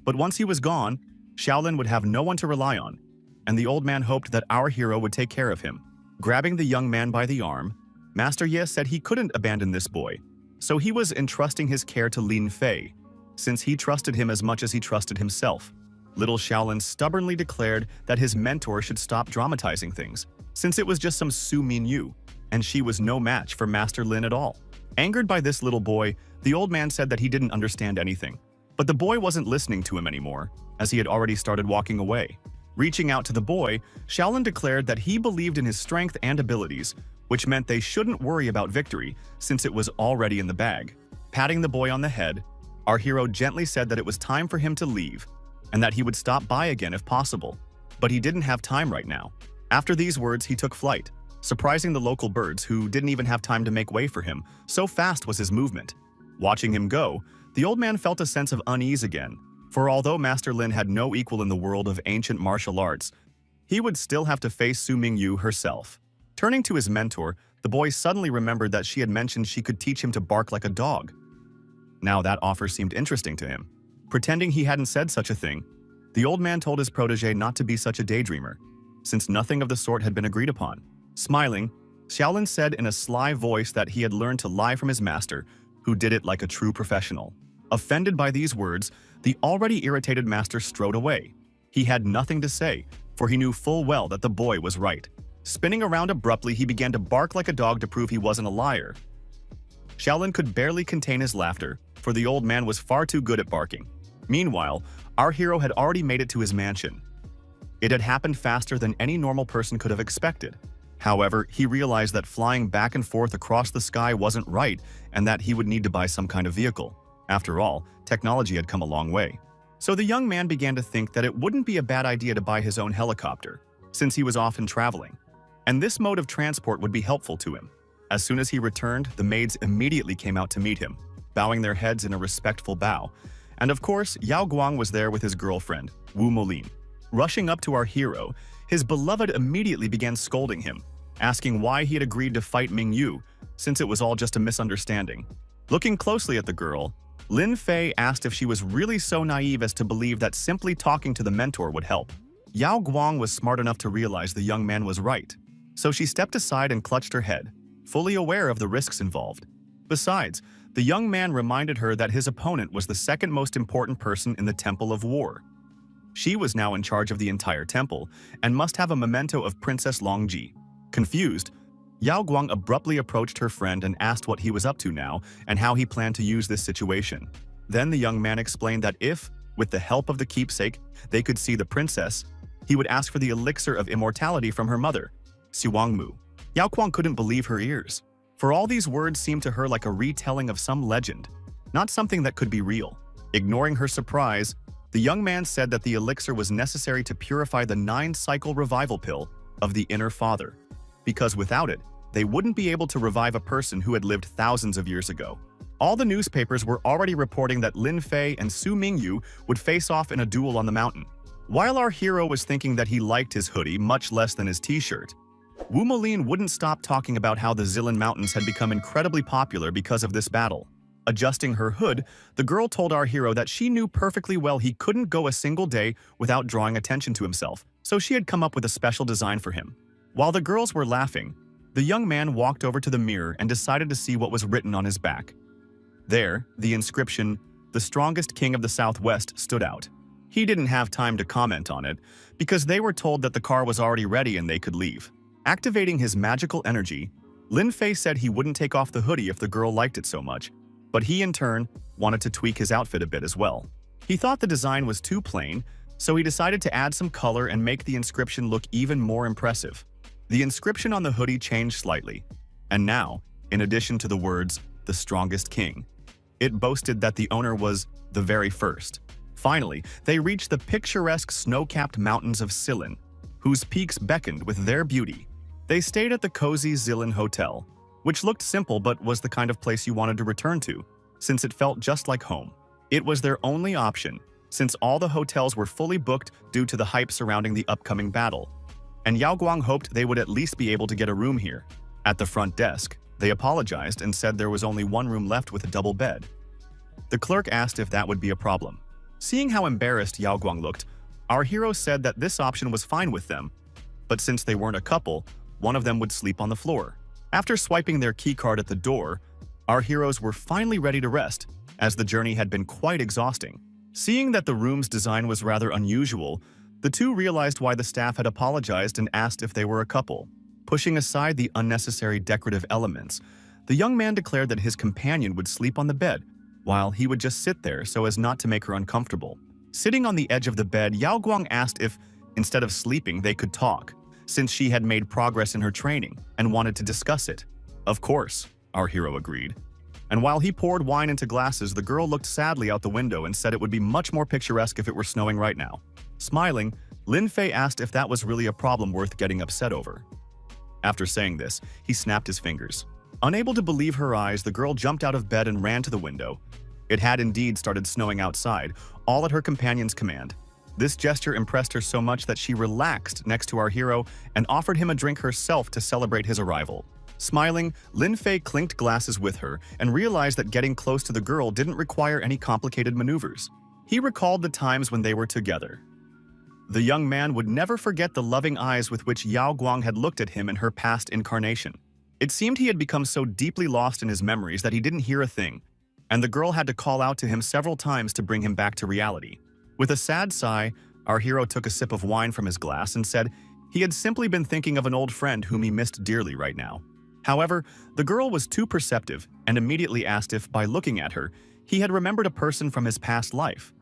But once he was gone, Shaolin would have no one to rely on, and the old man hoped that our hero would take care of him. Grabbing the young man by the arm, Master Ye said he couldn't abandon this boy, so he was entrusting his care to Lin Fei, since he trusted him as much as he trusted himself. Little Shaolin stubbornly declared that his mentor should stop dramatizing things, since it was just some Su Mingyu, and she was no match for Master Lin at all. Angered by this little boy, the old man said that he didn't understand anything. But the boy wasn't listening to him anymore, as he had already started walking away. Reaching out to the boy, Shaolin declared that he believed in his strength and abilities, which meant they shouldn't worry about victory since it was already in the bag. Patting the boy on the head, our hero gently said that it was time for him to leave, and that he would stop by again if possible, but he didn't have time right now. After these words, he took flight, surprising the local birds who didn't even have time to make way for him, so fast was his movement. Watching him go, the old man felt a sense of unease again, for although Master Lin had no equal in the world of ancient martial arts, he would still have to face Su Mingyu herself. Turning to his mentor, the boy suddenly remembered that she had mentioned she could teach him to bark like a dog. Now that offer seemed interesting to him. Pretending he hadn't said such a thing, the old man told his protege not to be such a daydreamer, since nothing of the sort had been agreed upon. Smiling, Shaolin said in a sly voice that he had learned to lie from his master, who did it like a true professional. Offended by these words, the already irritated master strode away. He had nothing to say, for he knew full well that the boy was right. Spinning around abruptly, he began to bark like a dog to prove he wasn't a liar. Shaolin could barely contain his laughter, for the old man was far too good at barking. Meanwhile, our hero had already made it to his mansion. It had happened faster than any normal person could have expected. However, he realized that flying back and forth across the sky wasn't right and that he would need to buy some kind of vehicle. After all, technology had come a long way. So the young man began to think that it wouldn't be a bad idea to buy his own helicopter, since he was often traveling. and this mode of transport would be helpful to him. As soon as he returned, the maids immediately came out to meet him, bowing their heads in a respectful bow. And of course, Yao Guang was there with his girlfriend, Wu Molin. Rushing up to our hero, his beloved immediately began scolding him, asking why he had agreed to fight Ming Yu, since it was all just a misunderstanding. Looking closely at the girl, Lin Fei asked if she was really so naive as to believe that simply talking to the mentor would help. Yao Guang was smart enough to realize the young man was right, so she stepped aside and clutched her head, fully aware of the risks involved. Besides, the young man reminded her that his opponent was the second most important person in the Temple of War. She was now in charge of the entire temple and must have a memento of Princess Longji. Confused, Yao Guang abruptly approached her friend and asked what he was up to now and how he planned to use this situation. Then the young man explained that if, with the help of the keepsake, they could see the princess, he would ask for the elixir of immortality from her mother, Siwangmu. Yao Guang couldn't believe her ears, for all these words seemed to her like a retelling of some legend, not something that could be real. Ignoring her surprise, the young man said that the elixir was necessary to purify the 9-cycle revival pill of the inner father, because without it, they wouldn't be able to revive a person who had lived thousands of years ago. All the newspapers were already reporting that Lin Fei and Su Mingyu would face off in a duel on the mountain. While our hero was thinking that he liked his hoodie much less than his t-shirt, Wu Molin wouldn't stop talking about how the Zilin Mountains had become incredibly popular because of this battle. Adjusting her hood, the girl told our hero that she knew perfectly well he couldn't go a single day without drawing attention to himself, so she had come up with a special design for him. While the girls were laughing, the young man walked over to the mirror and decided to see what was written on his back. There, the inscription, "The strongest king of the Southwest," stood out. He didn't have time to comment on it, because they were told that the car was already ready and they could leave. Activating his magical energy, Lin Fei said he wouldn't take off the hoodie if the girl liked it so much, but he in turn wanted to tweak his outfit a bit as well. He thought the design was too plain, so he decided to add some color and make the inscription look even more impressive. The inscription on the hoodie changed slightly, and now, in addition to the words, "the strongest king," it boasted that the owner was the very first. Finally, they reached the picturesque snow-capped mountains of Silin, whose peaks beckoned with their beauty. They stayed at the cozy Zilin Hotel, which looked simple but was the kind of place you wanted to return to, since it felt just like home. It was their only option, since all the hotels were fully booked due to the hype surrounding the upcoming battle, and Yao Guang hoped they would at least be able to get a room here. At the front desk, they apologized and said there was only one room left with a double bed. The clerk asked if that would be a problem. Seeing how embarrassed Yao Guang looked, our hero said that this option was fine with them, but since they weren't a couple, one of them would sleep on the floor. After swiping their keycard at the door, our heroes were finally ready to rest, as the journey had been quite exhausting. Seeing that the room's design was rather unusual, the two realized why the staff had apologized and asked if they were a couple. Pushing aside the unnecessary decorative elements, the young man declared that his companion would sleep on the bed, while he would just sit there so as not to make her uncomfortable. Sitting on the edge of the bed, Yao Guang asked if, instead of sleeping, they could talk, since she had made progress in her training and wanted to discuss it. Of course, our hero agreed. And while he poured wine into glasses, the girl looked sadly out the window and said it would be much more picturesque if it were snowing right now. Smiling, Lin Fei asked if that was really a problem worth getting upset over. After saying this, he snapped his fingers. Unable to believe her eyes, the girl jumped out of bed and ran to the window. It had indeed started snowing outside, all at her companion's command. This gesture impressed her so much that she relaxed next to our hero and offered him a drink herself to celebrate his arrival. Smiling, Lin Fei clinked glasses with her and realized that getting close to the girl didn't require any complicated maneuvers. He recalled the times when they were together. The young man would never forget the loving eyes with which Yao Guang had looked at him in her past incarnation. It seemed he had become so deeply lost in his memories that he didn't hear a thing, and the girl had to call out to him several times to bring him back to reality. With a sad sigh, our hero took a sip of wine from his glass and said he had simply been thinking of an old friend whom he missed dearly right now. However, the girl was too perceptive and immediately asked if, by looking at her, he had remembered a person from his past life.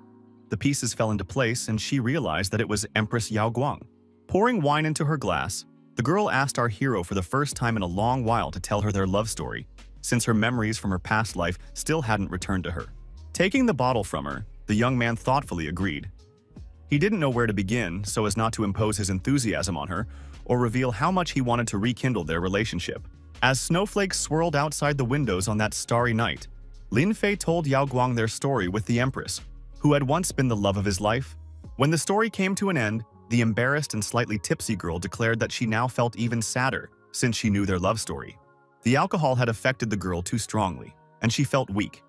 The pieces fell into place and she realized that it was Empress Yao Guang. Pouring wine into her glass, the girl asked our hero for the first time in a long while to tell her their love story, since her memories from her past life still hadn't returned to her. Taking the bottle from her, the young man thoughtfully agreed. He didn't know where to begin so as not to impose his enthusiasm on her or reveal how much he wanted to rekindle their relationship. As snowflakes swirled outside the windows on that starry night, Lin Fei told Yao Guang their story with the Empress, who had once been the love of his life. When the story came to an end, the embarrassed and slightly tipsy girl declared that she now felt even sadder since she knew their love story. The alcohol had affected the girl too strongly, and she felt weak.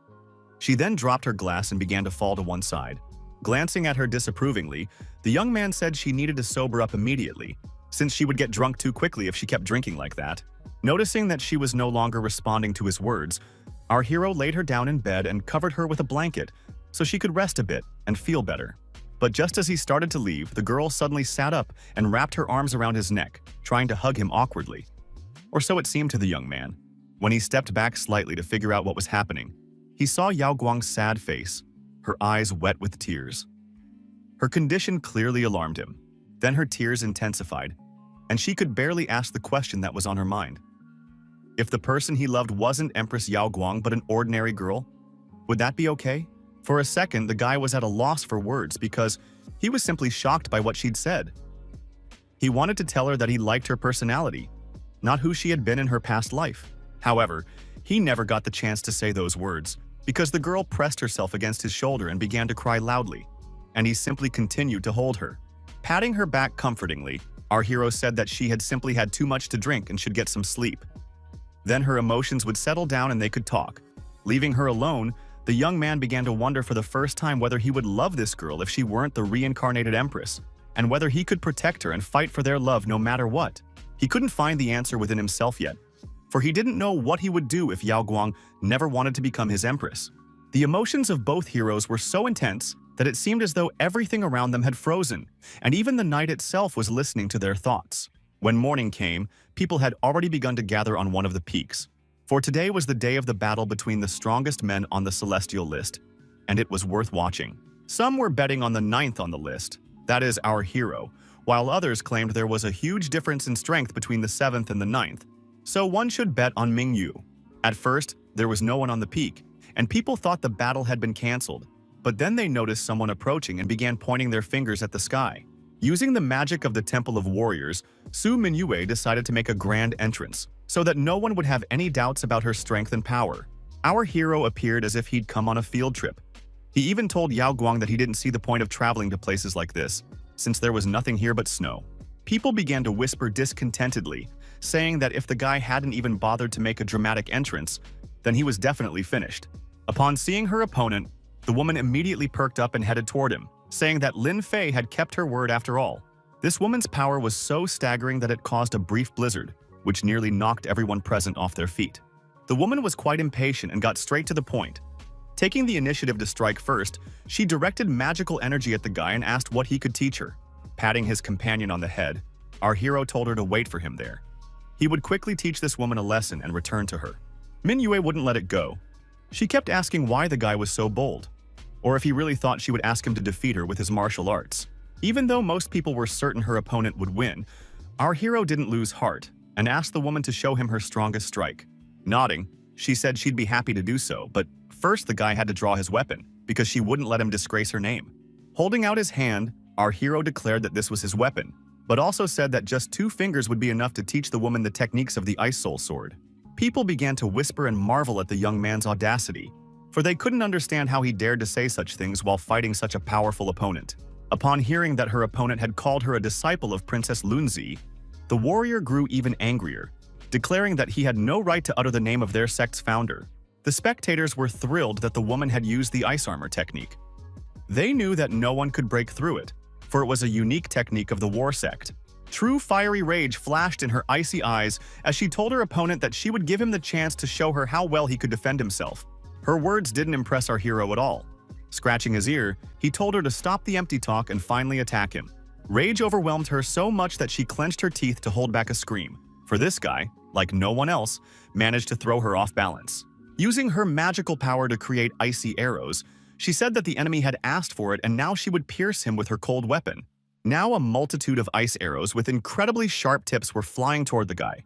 She then dropped her glass and began to fall to one side. Glancing at her disapprovingly, the young man said she needed to sober up immediately, since she would get drunk too quickly if she kept drinking like that. Noticing that she was no longer responding to his words, our hero laid her down in bed and covered her with a blanket so she could rest a bit and feel better. But just as he started to leave, the girl suddenly sat up and wrapped her arms around his neck, trying to hug him awkwardly. Or so it seemed to the young man. When he stepped back slightly to figure out what was happening, he saw Yao Guang's sad face, her eyes wet with tears. Her condition clearly alarmed him. Then her tears intensified, and she could barely ask the question that was on her mind. If the person he loved wasn't Empress Yao Guang but an ordinary girl, would that be okay? For a second, the guy was at a loss for words because he was simply shocked by what she'd said. He wanted to tell her that he liked her personality, not who she had been in her past life. However, he never got the chance to say those words because the girl pressed herself against his shoulder and began to cry loudly, and he simply continued to hold her. Patting her back comfortingly, our hero said that she had simply had too much to drink and should get some sleep. Then her emotions would settle down and they could talk. Leaving her alone, the young man began to wonder for the first time whether he would love this girl if she weren't the reincarnated empress, and whether he could protect her and fight for their love no matter what. He couldn't find the answer within himself yet, for he didn't know what he would do if Yao Guang never wanted to become his empress. The emotions of both heroes were so intense that it seemed as though everything around them had frozen, and even the night itself was listening to their thoughts. When morning came, people had already begun to gather on one of the peaks. For today was the day of the battle between the strongest men on the celestial list, and it was worth watching. Some were betting on the 9th on the list, that is our hero, while others claimed there was a huge difference in strength between the 7th and the 9th, so one should bet on Mingyu. At first, there was no one on the peak, and people thought the battle had been cancelled, but then they noticed someone approaching and began pointing their fingers at the sky. Using the magic of the Temple of Warriors, Su Minyue decided to make a grand entrance, so that no one would have any doubts about her strength and power. Our hero appeared as if he'd come on a field trip. He even told Yao Guang that he didn't see the point of traveling to places like this, since there was nothing here but snow. People began to whisper discontentedly, saying that if the guy hadn't even bothered to make a dramatic entrance, then he was definitely finished. Upon seeing her opponent, the woman immediately perked up and headed toward him, saying that Lin Fei had kept her word after all. This woman's power was so staggering that it caused a brief blizzard, which nearly knocked everyone present off their feet. The woman was quite impatient and got straight to the point. Taking the initiative to strike first, she directed magical energy at the guy and asked what he could teach her. Patting his companion on the head, our hero told her to wait for him there. He would quickly teach this woman a lesson and return to her. Minyue wouldn't let it go. She kept asking why the guy was so bold, or if he really thought she would ask him to defeat her with his martial arts. Even though most people were certain her opponent would win, our hero didn't lose heart and asked the woman to show him her strongest strike. Nodding, she said she'd be happy to do so, but first the guy had to draw his weapon because she wouldn't let him disgrace her name. Holding out his hand, our hero declared that this was his weapon, but also said that just 2 fingers would be enough to teach the woman the techniques of the Ice Soul Sword. People began to whisper and marvel at the young man's audacity, for they couldn't understand how he dared to say such things while fighting such a powerful opponent. Upon hearing that her opponent had called her a disciple of Princess Lunzi, the warrior grew even angrier, declaring that he had no right to utter the name of their sect's founder. The spectators were thrilled that the woman had used the ice armor technique. They knew that no one could break through it, for it was a unique technique of the war sect. True fiery rage flashed in her icy eyes as she told her opponent that she would give him the chance to show her how well he could defend himself. Her words didn't impress our hero at all. Scratching his ear, he told her to stop the empty talk and finally attack him. Rage overwhelmed her so much that she clenched her teeth to hold back a scream, for this guy, like no one else, managed to throw her off balance. Using her magical power to create icy arrows, she said that the enemy had asked for it and now she would pierce him with her cold weapon. Now a multitude of ice arrows with incredibly sharp tips were flying toward the guy.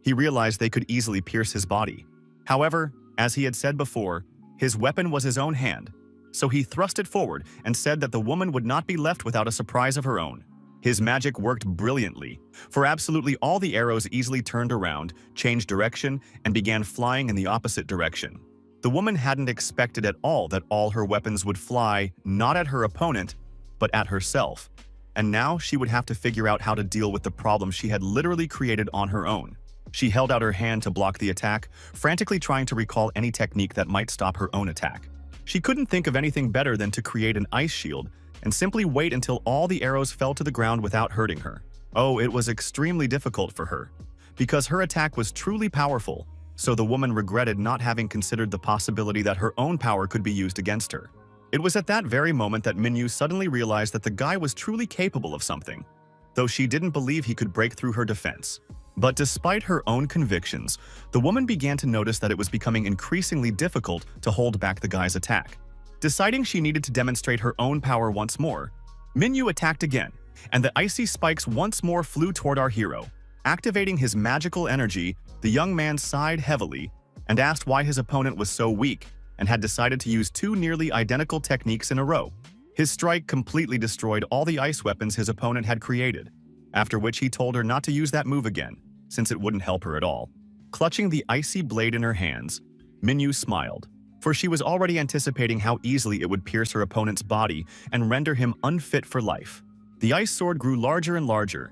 He realized they could easily pierce his body. However, as he had said before, his weapon was his own hand, so he thrust it forward and said that the woman would not be left without a surprise of her own. His magic worked brilliantly, for absolutely all the arrows easily turned around, changed direction, and began flying in the opposite direction. The woman hadn't expected at all that all her weapons would fly not at her opponent, but at herself. And now she would have to figure out how to deal with the problem she had literally created on her own. She held out her hand to block the attack, frantically trying to recall any technique that might stop her own attack. She couldn't think of anything better than to create an ice shield and simply wait until all the arrows fell to the ground without hurting her. Oh, it was extremely difficult for her, because her attack was truly powerful, so the woman regretted not having considered the possibility that her own power could be used against her. It was at that very moment that Minyu suddenly realized that the guy was truly capable of something, though she didn't believe he could break through her defense. But despite her own convictions, the woman began to notice that it was becoming increasingly difficult to hold back the guy's attack. Deciding she needed to demonstrate her own power once more, Minyu attacked again, and the icy spikes once more flew toward our hero. Activating his magical energy, the young man sighed heavily and asked why his opponent was so weak and had decided to use two nearly identical techniques in a row. His strike completely destroyed all the ice weapons his opponent had created, after which he told her not to use that move again, since it wouldn't help her at all. Clutching the icy blade in her hands, Minyu smiled, for she was already anticipating how easily it would pierce her opponent's body and render him unfit for life. The ice sword grew larger and larger,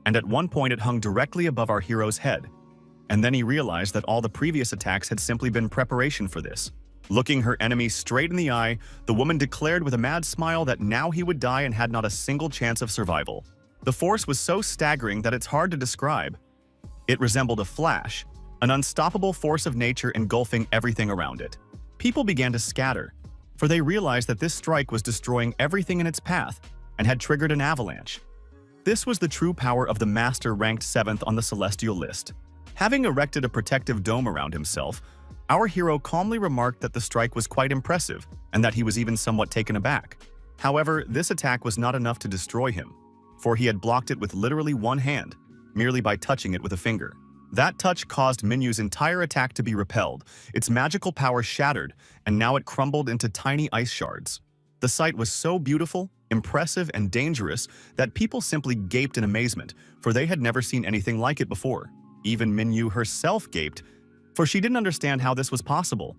and at one point it hung directly above our hero's head. And then he realized that all the previous attacks had simply been preparation for this. Looking her enemy straight in the eye, the woman declared with a mad smile that now he would die and had not a single chance of survival. The force was so staggering that it's hard to describe. It resembled a flash, an unstoppable force of nature engulfing everything around it. People began to scatter, for they realized that this strike was destroying everything in its path and had triggered an avalanche. This was the true power of the master ranked 7th on the celestial list. Having erected a protective dome around himself, our hero calmly remarked that the strike was quite impressive and that he was even somewhat taken aback. However, this attack was not enough to destroy him, for he had blocked it with literally one hand, merely by touching it with a finger. That touch caused Minyu's entire attack to be repelled, its magical power shattered, and now it crumbled into tiny ice shards. The sight was so beautiful, impressive, and dangerous that people simply gaped in amazement, for they had never seen anything like it before. Even Minyu herself gaped, for she didn't understand how this was possible.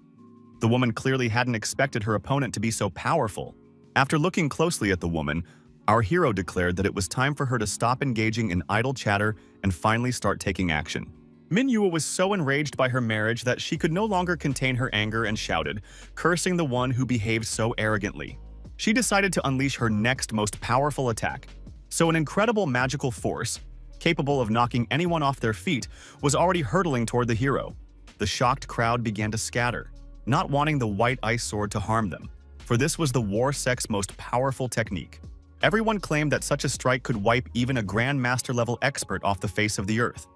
The woman clearly hadn't expected her opponent to be so powerful. After looking closely at the woman, our hero declared that it was time for her to stop engaging in idle chatter and finally start taking action. Minyu was so enraged by her marriage that she could no longer contain her anger and shouted, cursing the one who behaved so arrogantly. She decided to unleash her next most powerful attack. So an incredible magical force, capable of knocking anyone off their feet, was already hurtling toward the hero. The shocked crowd began to scatter, not wanting the white ice sword to harm them, for this was the war sect's most powerful technique. Everyone claimed that such a strike could wipe even a Grandmaster level expert off the face of the earth.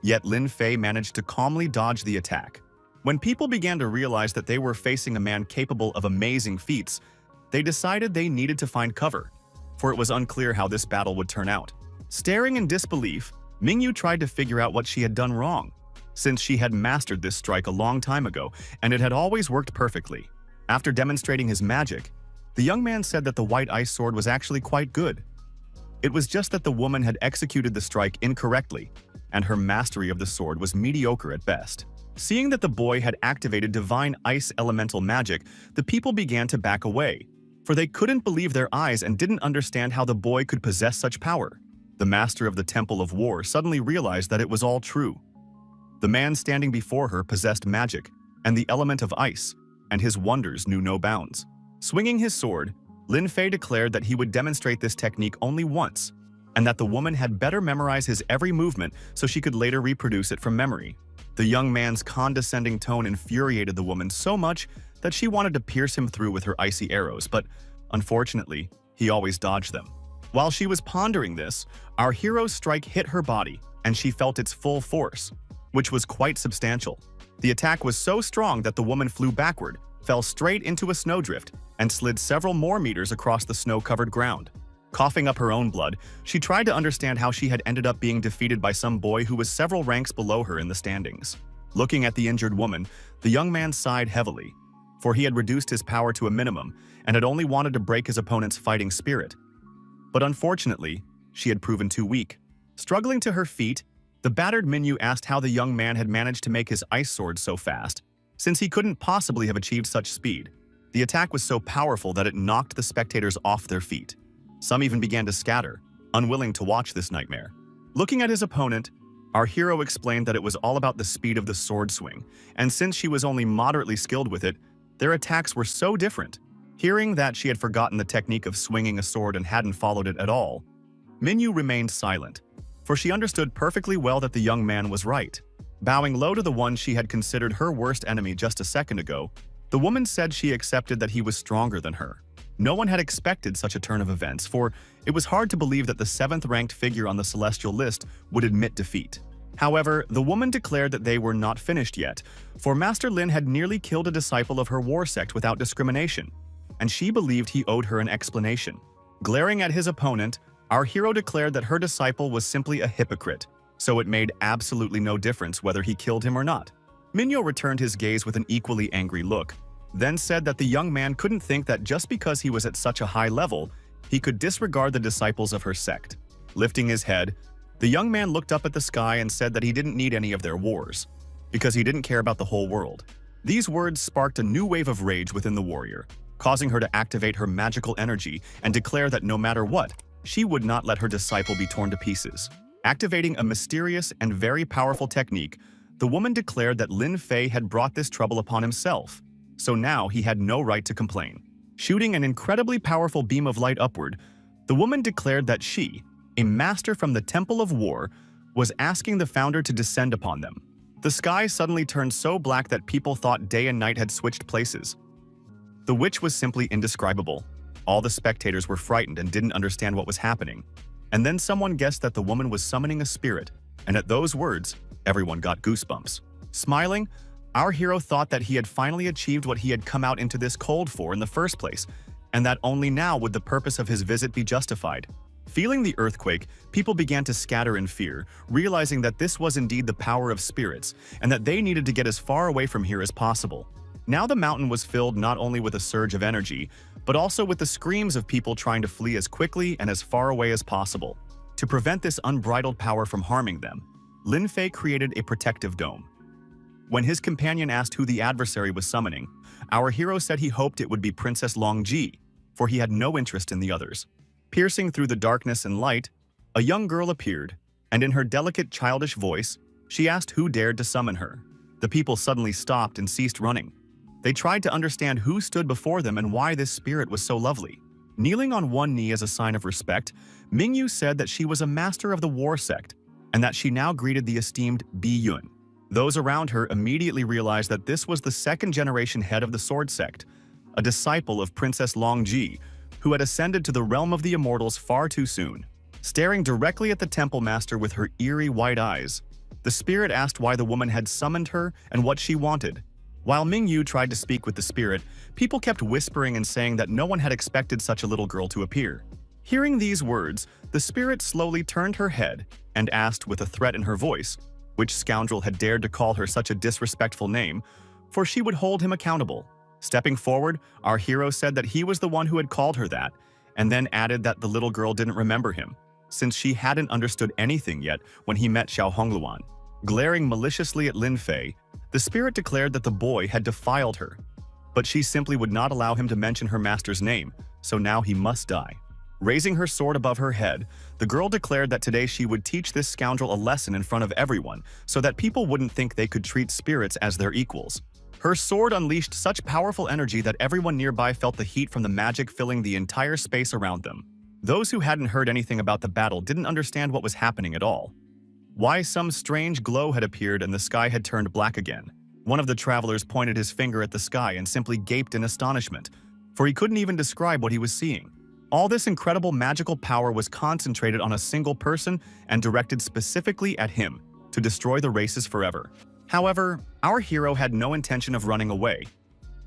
Yet Lin Fei managed to calmly dodge the attack. When people began to realize that they were facing a man capable of amazing feats, they decided they needed to find cover, for it was unclear how this battle would turn out. Staring in disbelief, Mingyu tried to figure out what she had done wrong, since she had mastered this strike a long time ago and it had always worked perfectly. After demonstrating his magic, the young man said that the white ice sword was actually quite good. It was just that the woman had executed the strike incorrectly, and her mastery of the sword was mediocre at best. Seeing that the boy had activated divine ice elemental magic, the people began to back away, for they couldn't believe their eyes and didn't understand how the boy could possess such power. The master of the Temple of War suddenly realized that it was all true. The man standing before her possessed magic and the element of ice, and his wonders knew no bounds. Swinging his sword, Lin Fei declared that he would demonstrate this technique only once, and that the woman had better memorize his every movement so she could later reproduce it from memory. The young man's condescending tone infuriated the woman so much that she wanted to pierce him through with her icy arrows, but unfortunately, he always dodged them. While she was pondering this, our hero's strike hit her body, and she felt its full force, which was quite substantial. The attack was so strong that the woman flew backward, fell straight into a snowdrift, and slid several more meters across the snow-covered ground. Coughing up her own blood, she tried to understand how she had ended up being defeated by some boy who was several ranks below her in the standings. Looking at the injured woman, the young man sighed heavily, for he had reduced his power to a minimum and had only wanted to break his opponent's fighting spirit. But unfortunately, she had proven too weak. Struggling to her feet, the battered Minyu asked how the young man had managed to make his ice sword so fast, since he couldn't possibly have achieved such speed. The attack was so powerful that it knocked the spectators off their feet. Some even began to scatter, unwilling to watch this nightmare. Looking at his opponent, our hero explained that it was all about the speed of the sword swing, and since she was only moderately skilled with it, their attacks were so different. Hearing that she had forgotten the technique of swinging a sword and hadn't followed it at all, Minyu remained silent, for she understood perfectly well that the young man was right. Bowing low to the one she had considered her worst enemy just a second ago, the woman said she accepted that he was stronger than her. No one had expected such a turn of events, for it was hard to believe that the 7th-ranked figure on the celestial list would admit defeat. However, the woman declared that they were not finished yet, for Master Lin had nearly killed a disciple of her war sect without discrimination, and she believed he owed her an explanation. Glaring at his opponent, our hero declared that her disciple was simply a hypocrite, so it made absolutely no difference whether he killed him or not. Minyu returned his gaze with an equally angry look, then said that the young man couldn't think that just because he was at such a high level, he could disregard the disciples of her sect. Lifting his head, the young man looked up at the sky and said that he didn't need any of their wars, because he didn't care about the whole world. These words sparked a new wave of rage within the warrior, causing her to activate her magical energy and declare that no matter what, she would not let her disciple be torn to pieces. Activating a mysterious and very powerful technique, the woman declared that Lin Fei had brought this trouble upon himself, so now he had no right to complain. Shooting an incredibly powerful beam of light upward, the woman declared that she, a master from the Temple of War, was asking the founder to descend upon them. The sky suddenly turned so black that people thought day and night had switched places. The witch was simply indescribable. All the spectators were frightened and didn't understand what was happening. And then someone guessed that the woman was summoning a spirit, and at those words, everyone got goosebumps. Smiling, our hero thought that he had finally achieved what he had come out into this cold for in the first place, and that only now would the purpose of his visit be justified. Feeling the earthquake, people began to scatter in fear, realizing that this was indeed the power of spirits, and that they needed to get as far away from here as possible. Now the mountain was filled not only with a surge of energy, but also with the screams of people trying to flee as quickly and as far away as possible. To prevent this unbridled power from harming them, Lin Fei created a protective dome. When his companion asked who the adversary was summoning, our hero said he hoped it would be Princess Longji, for he had no interest in the others. Piercing through the darkness and light, a young girl appeared, and in her delicate childish voice, she asked who dared to summon her. The people suddenly stopped and ceased running. They tried to understand who stood before them and why this spirit was so lovely. Kneeling on one knee as a sign of respect, Minyu said that she was a master of the war sect, and that she now greeted the esteemed Bi Yun. Those around her immediately realized that this was the second-generation head of the sword sect, a disciple of Princess Longji, who had ascended to the realm of the immortals far too soon. Staring directly at the temple master with her eerie white eyes, the spirit asked why the woman had summoned her and what she wanted. While Minyu tried to speak with the spirit, people kept whispering and saying that no one had expected such a little girl to appear. Hearing these words, the spirit slowly turned her head and asked with a threat in her voice, which scoundrel had dared to call her such a disrespectful name, for she would hold him accountable. Stepping forward, our hero said that he was the one who had called her that, and then added that the little girl didn't remember him, since she hadn't understood anything yet when he met Xiao Hongluan. Glaring maliciously at Lin Fei, the spirit declared that the boy had defiled her, but she simply would not allow him to mention her master's name, so now he must die. Raising her sword above her head, the girl declared that today she would teach this scoundrel a lesson in front of everyone so that people wouldn't think they could treat spirits as their equals. Her sword unleashed such powerful energy that everyone nearby felt the heat from the magic filling the entire space around them. Those who hadn't heard anything about the battle didn't understand what was happening at all. Why some strange glow had appeared and the sky had turned black again. One of the travelers pointed his finger at the sky and simply gaped in astonishment, for he couldn't even describe what he was seeing. All this incredible magical power was concentrated on a single person and directed specifically at him to destroy the races forever. However, our hero had no intention of running away.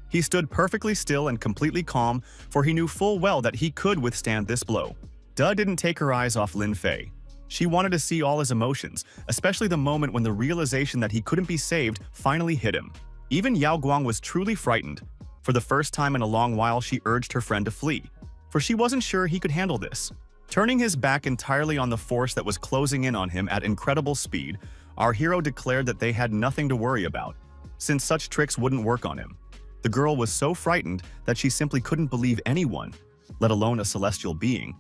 He stood perfectly still and completely calm, for he knew full well that he could withstand this blow. Da didn't take her eyes off Lin Fei. She wanted to see all his emotions, especially the moment when the realization that he couldn't be saved finally hit him. Even Yao Guang was truly frightened, for For the first time in a long while, she urged her friend to flee, for she wasn't sure he could handle this. Turning his back entirely on the force that was closing in on him at incredible speed, our hero declared that they had nothing to worry about, since such tricks wouldn't work on him. The girl was so frightened that she simply couldn't believe anyone, let alone a celestial being,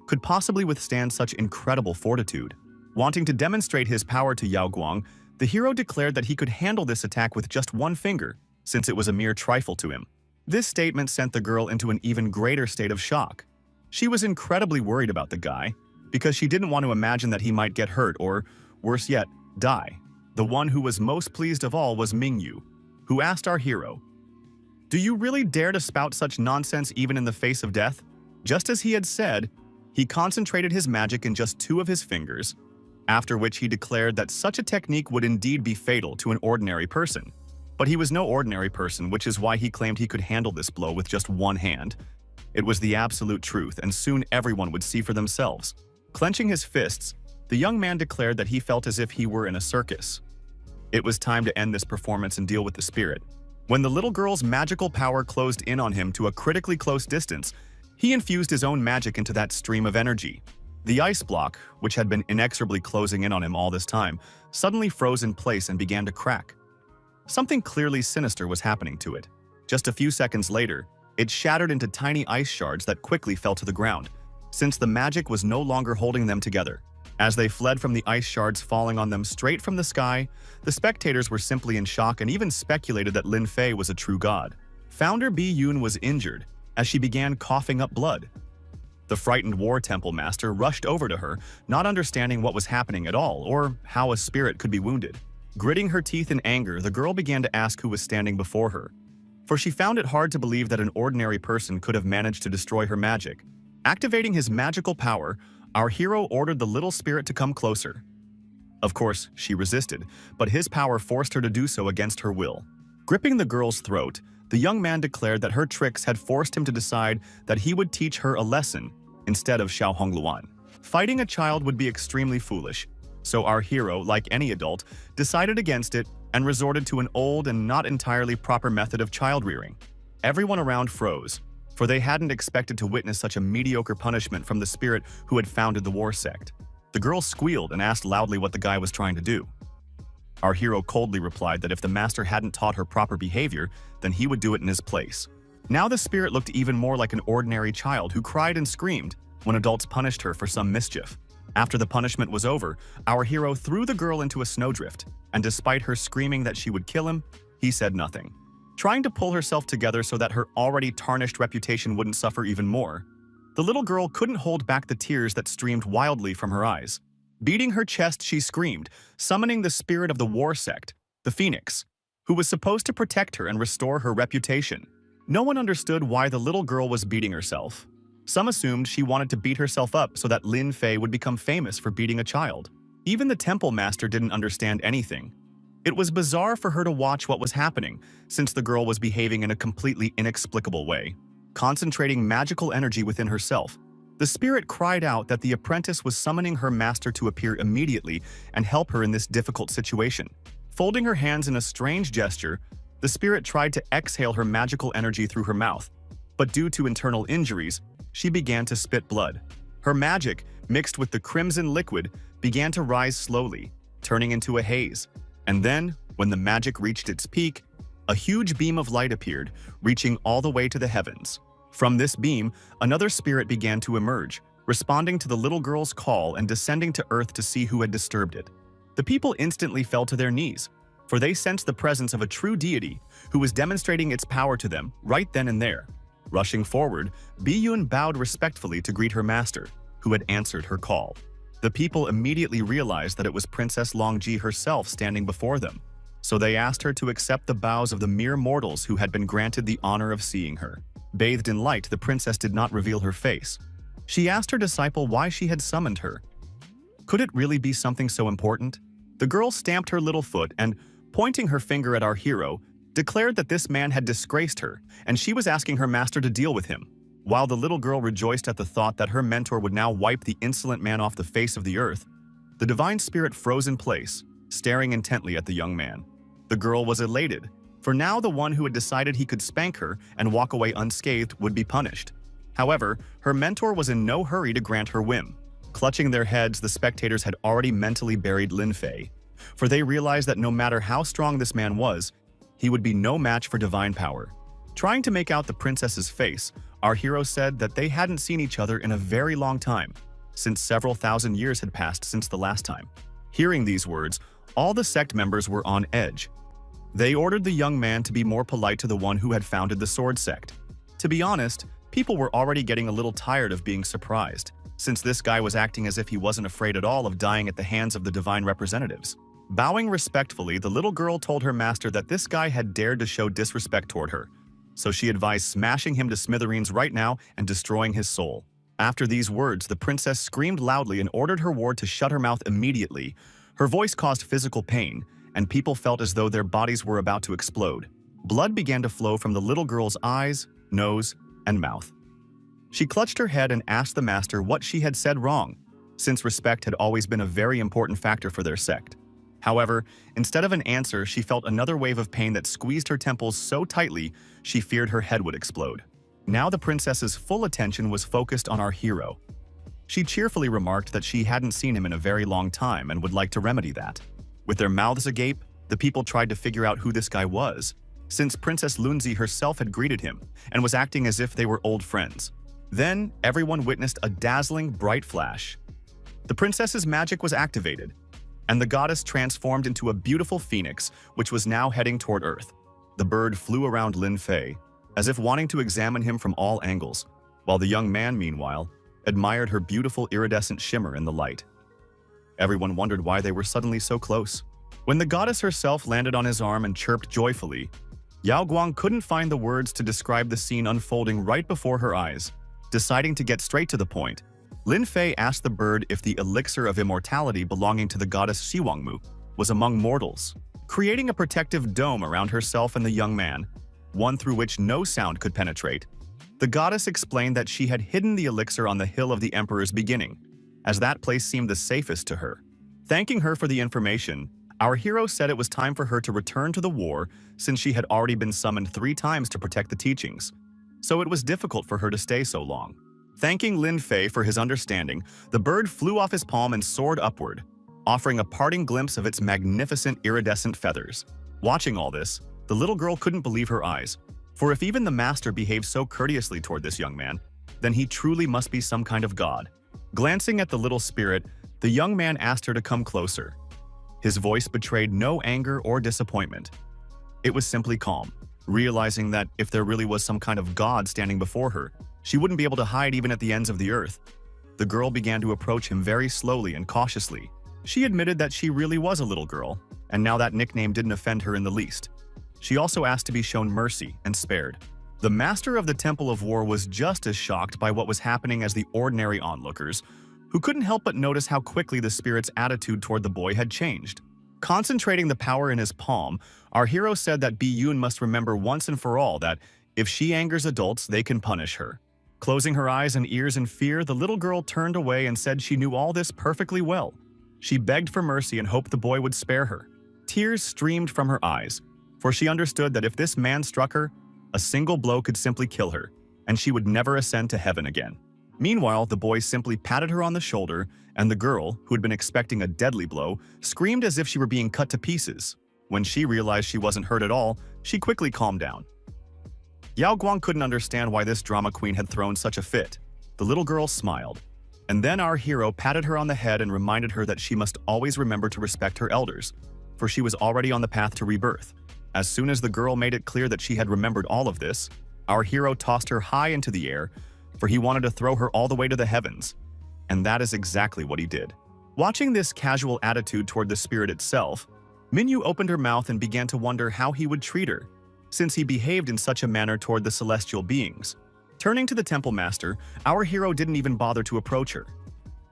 could possibly withstand such incredible fortitude. Wanting to demonstrate his power to Yao Guang, the hero declared that he could handle this attack with just one finger, since it was a mere trifle to him. This statement sent the girl into an even greater state of shock. She was incredibly worried about the guy, because she didn't want to imagine that he might get hurt or, worse yet, die. The one who was most pleased of all was Mingyu, who asked our hero, "Do you really dare to spout such nonsense even in the face of death?" Just as he had said, he concentrated his magic in just 2 of his fingers, after which he declared that such a technique would indeed be fatal to an ordinary person. But he was no ordinary person, which is why he claimed he could handle this blow with just one hand. It was the absolute truth, and soon everyone would see for themselves. Clenching his fists, the young man declared that he felt as if he were in a circus. It was time to end this performance and deal with the spirit. When the little girl's magical power closed in on him to a critically close distance, he infused his own magic into that stream of energy. The ice block, which had been inexorably closing in on him all this time, suddenly froze in place and began to crack. Something clearly sinister was happening to it. Just a few seconds later, it shattered into tiny ice shards that quickly fell to the ground, since the magic was no longer holding them together. As they fled from the ice shards falling on them straight from the sky, the spectators were simply in shock and even speculated that Lin Fei was a true god. Founder Bi Yun was injured, as she began coughing up blood. The frightened war temple master rushed over to her, not understanding what was happening at all or how a spirit could be wounded. Gritting her teeth in anger, the girl began to ask who was standing before her, for she found it hard to believe that an ordinary person could have managed to destroy her magic. Activating his magical power, our hero ordered the little spirit to come closer. Of course, she resisted, but his power forced her to do so against her will. Gripping the girl's throat, the young man declared that her tricks had forced him to decide that he would teach her a lesson instead of Xiao Hongluan. Fighting a child would be extremely foolish, so our hero, like any adult, decided against it and resorted to an old and not entirely proper method of child rearing. Everyone around froze, for they hadn't expected to witness such a mediocre punishment from the spirit who had founded the war sect. The girl squealed and asked loudly what the guy was trying to do. Our hero coldly replied that if the master hadn't taught her proper behavior, then he would do it in his place. Now the spirit looked even more like an ordinary child who cried and screamed when adults punished her for some mischief. After the punishment was over, our hero threw the girl into a snowdrift, and despite her screaming that she would kill him, he said nothing. Trying to pull herself together so that her already tarnished reputation wouldn't suffer even more, the little girl couldn't hold back the tears that streamed wildly from her eyes. Beating her chest, she screamed, summoning the spirit of the war sect, the Phoenix, who was supposed to protect her and restore her reputation. No one understood why the little girl was beating herself. Some assumed she wanted to beat herself up so that Lin Fei would become famous for beating a child. Even the temple master didn't understand anything. It was bizarre for her to watch what was happening, since the girl was behaving in a completely inexplicable way. Concentrating magical energy within herself, the spirit cried out that the apprentice was summoning her master to appear immediately and help her in this difficult situation. Folding her hands in a strange gesture, the spirit tried to exhale her magical energy through her mouth, but due to internal injuries, she began to spit blood. Her magic, mixed with the crimson liquid, began to rise slowly, turning into a haze. And then, when the magic reached its peak, a huge beam of light appeared, reaching all the way to the heavens. From this beam, another spirit began to emerge, responding to the little girl's call and descending to earth to see who had disturbed it. The people instantly fell to their knees, for they sensed the presence of a true deity who was demonstrating its power to them right then and there. Rushing forward, Bi Yun bowed respectfully to greet her master, who had answered her call. The people immediately realized that it was Princess Longji herself standing before them, so they asked her to accept the bows of the mere mortals who had been granted the honor of seeing her. Bathed in light, the princess did not reveal her face. She asked her disciple why she had summoned her. Could it really be something so important? The girl stamped her little foot and, pointing her finger at our hero, declared that this man had disgraced her, and she was asking her master to deal with him. While the little girl rejoiced at the thought that her mentor would now wipe the insolent man off the face of the earth, the divine spirit froze in place, staring intently at the young man. The girl was elated, For now, the one who had decided he could spank her and walk away unscathed would be punished. However, her mentor was in no hurry to grant her whim. Clutching their heads, the spectators had already mentally buried Lin Fei, for they realized that no matter how strong this man was, he would be no match for divine power. Trying to make out the princess's face, our hero said that they hadn't seen each other in a very long time, since several thousand years had passed since the last time. Hearing these words, all the sect members were on edge. They ordered the young man to be more polite to the one who had founded the sword sect. To be honest, people were already getting a little tired of being surprised, since this guy was acting as if he wasn't afraid at all of dying at the hands of the divine representatives. Bowing respectfully, the little girl told her master that this guy had dared to show disrespect toward her, so she advised smashing him to smithereens right now and destroying his soul. After these words, the princess screamed loudly and ordered her ward to shut her mouth immediately. Her voice caused physical pain, and people felt as though their bodies were about to explode. Blood began to flow from the little girl's eyes, nose, and mouth. She clutched her head and asked the master what she had said wrong, since respect had always been a very important factor for their sect. However, instead of an answer, she felt another wave of pain that squeezed her temples so tightly she feared her head would explode. Now the princess's full attention was focused on our hero. She cheerfully remarked that she hadn't seen him in a very long time and would like to remedy that. With their mouths agape, the people tried to figure out who this guy was, since Princess Lunzi herself had greeted him and was acting as if they were old friends. Then, everyone witnessed a dazzling, bright flash. The princess's magic was activated, and the goddess transformed into a beautiful phoenix, which was now heading toward Earth. The bird flew around Lin Fei, as if wanting to examine him from all angles, while the young man, meanwhile, admired her beautiful iridescent shimmer in the light. Everyone wondered why they were suddenly so close. When the goddess herself landed on his arm and chirped joyfully, Yao Guang couldn't find the words to describe the scene unfolding right before her eyes. Deciding to get straight to the point, Lin Fei asked the bird if the elixir of immortality belonging to the goddess Xiwangmu was among mortals, creating a protective dome around herself and the young man, one through which no sound could penetrate. The goddess explained that she had hidden the elixir on the Hill of the Emperor's Beginning, as that place seemed the safest to her. Thanking her for the information, our hero said it was time for her to return to the war since she had already been summoned 3 times to protect the teachings, so it was difficult for her to stay so long. Thanking Lin Fei for his understanding, the bird flew off his palm and soared upward, offering a parting glimpse of its magnificent iridescent feathers. Watching all this, the little girl couldn't believe her eyes, for if even the master behaved so courteously toward this young man, then he truly must be some kind of god. Glancing at the little spirit, the young man asked her to come closer. His voice betrayed no anger or disappointment. It was simply calm, realizing that if there really was some kind of god standing before her, she wouldn't be able to hide even at the ends of the earth. The girl began to approach him very slowly and cautiously. She admitted that she really was a little girl, and now that nickname didn't offend her in the least. She also asked to be shown mercy and spared. The master of the Temple of War was just as shocked by what was happening as the ordinary onlookers, who couldn't help but notice how quickly the spirit's attitude toward the boy had changed. Concentrating the power in his palm, our hero said that Bi-Yun must remember once and for all that if she angers adults, they can punish her. Closing her eyes and ears in fear, the little girl turned away and said she knew all this perfectly well. She begged for mercy and hoped the boy would spare her. Tears streamed from her eyes, for she understood that if this man struck her, a single blow could simply kill her, and she would never ascend to heaven again. Meanwhile, the boy simply patted her on the shoulder, and the girl, who had been expecting a deadly blow, screamed as if she were being cut to pieces. When she realized she wasn't hurt at all, she quickly calmed down. Yao Guang couldn't understand why this drama queen had thrown such a fit. The little girl smiled, and then our hero patted her on the head and reminded her that she must always remember to respect her elders, for she was already on the path to rebirth. As soon as the girl made it clear that she had remembered all of this, our hero tossed her high into the air, for he wanted to throw her all the way to the heavens. And that is exactly what he did. Watching this casual attitude toward the spirit itself, Minyu opened her mouth and began to wonder how he would treat her, since he behaved in such a manner toward the celestial beings. Turning to the temple master, our hero didn't even bother to approach her.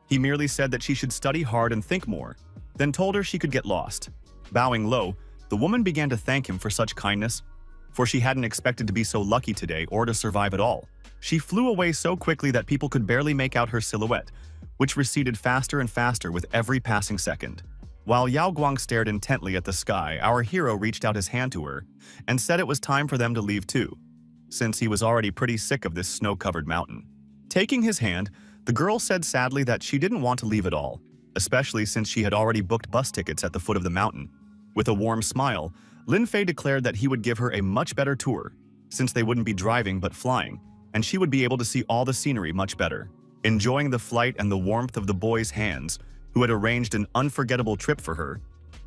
He merely said that she should study hard and think more, then told her she could get lost. Bowing low, the woman began to thank him for such kindness, for she hadn't expected to be so lucky today or to survive at all. She flew away so quickly that people could barely make out her silhouette, which receded faster and faster with every passing second. While Yao Guang stared intently at the sky, our hero reached out his hand to her and said it was time for them to leave too, since he was already pretty sick of this snow-covered mountain. Taking his hand, the girl said sadly that she didn't want to leave at all, especially since she had already booked bus tickets at the foot of the mountain. With a warm smile, Lin Fei declared that he would give her a much better tour, since they wouldn't be driving but flying, and she would be able to see all the scenery much better. Enjoying the flight and the warmth of the boy's hands, who had arranged an unforgettable trip for her,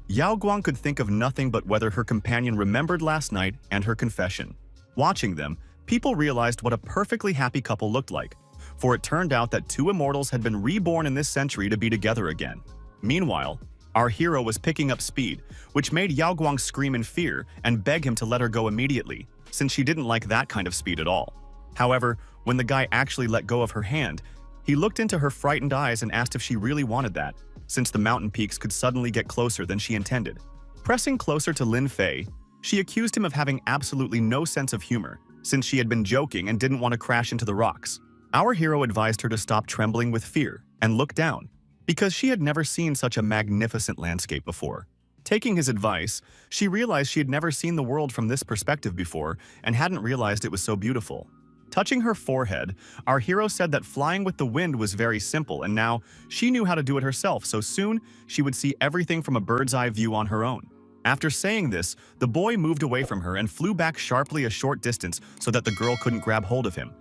Yao Guang could think of nothing but whether her companion remembered last night and her confession. Watching them, people realized what a perfectly happy couple looked like, for it turned out that two immortals had been reborn in this century to be together again. Meanwhile, our hero was picking up speed, which made Yao Guang scream in fear and beg him to let her go immediately, since she didn't like that kind of speed at all. However, when the guy actually let go of her hand, he looked into her frightened eyes and asked if she really wanted that, since the mountain peaks could suddenly get closer than she intended. Pressing closer to Lin Fei, she accused him of having absolutely no sense of humor, since she had been joking and didn't want to crash into the rocks. Our hero advised her to stop trembling with fear and look down, because she had never seen such a magnificent landscape before. Taking his advice, she realized she had never seen the world from this perspective before and hadn't realized it was so beautiful. Touching her forehead, our hero said that flying with the wind was very simple, and now she knew how to do it herself, so soon she would see everything from a bird's eye view on her own. After saying this, the boy moved away from her and flew back sharply a short distance so that the girl couldn't grab hold of him.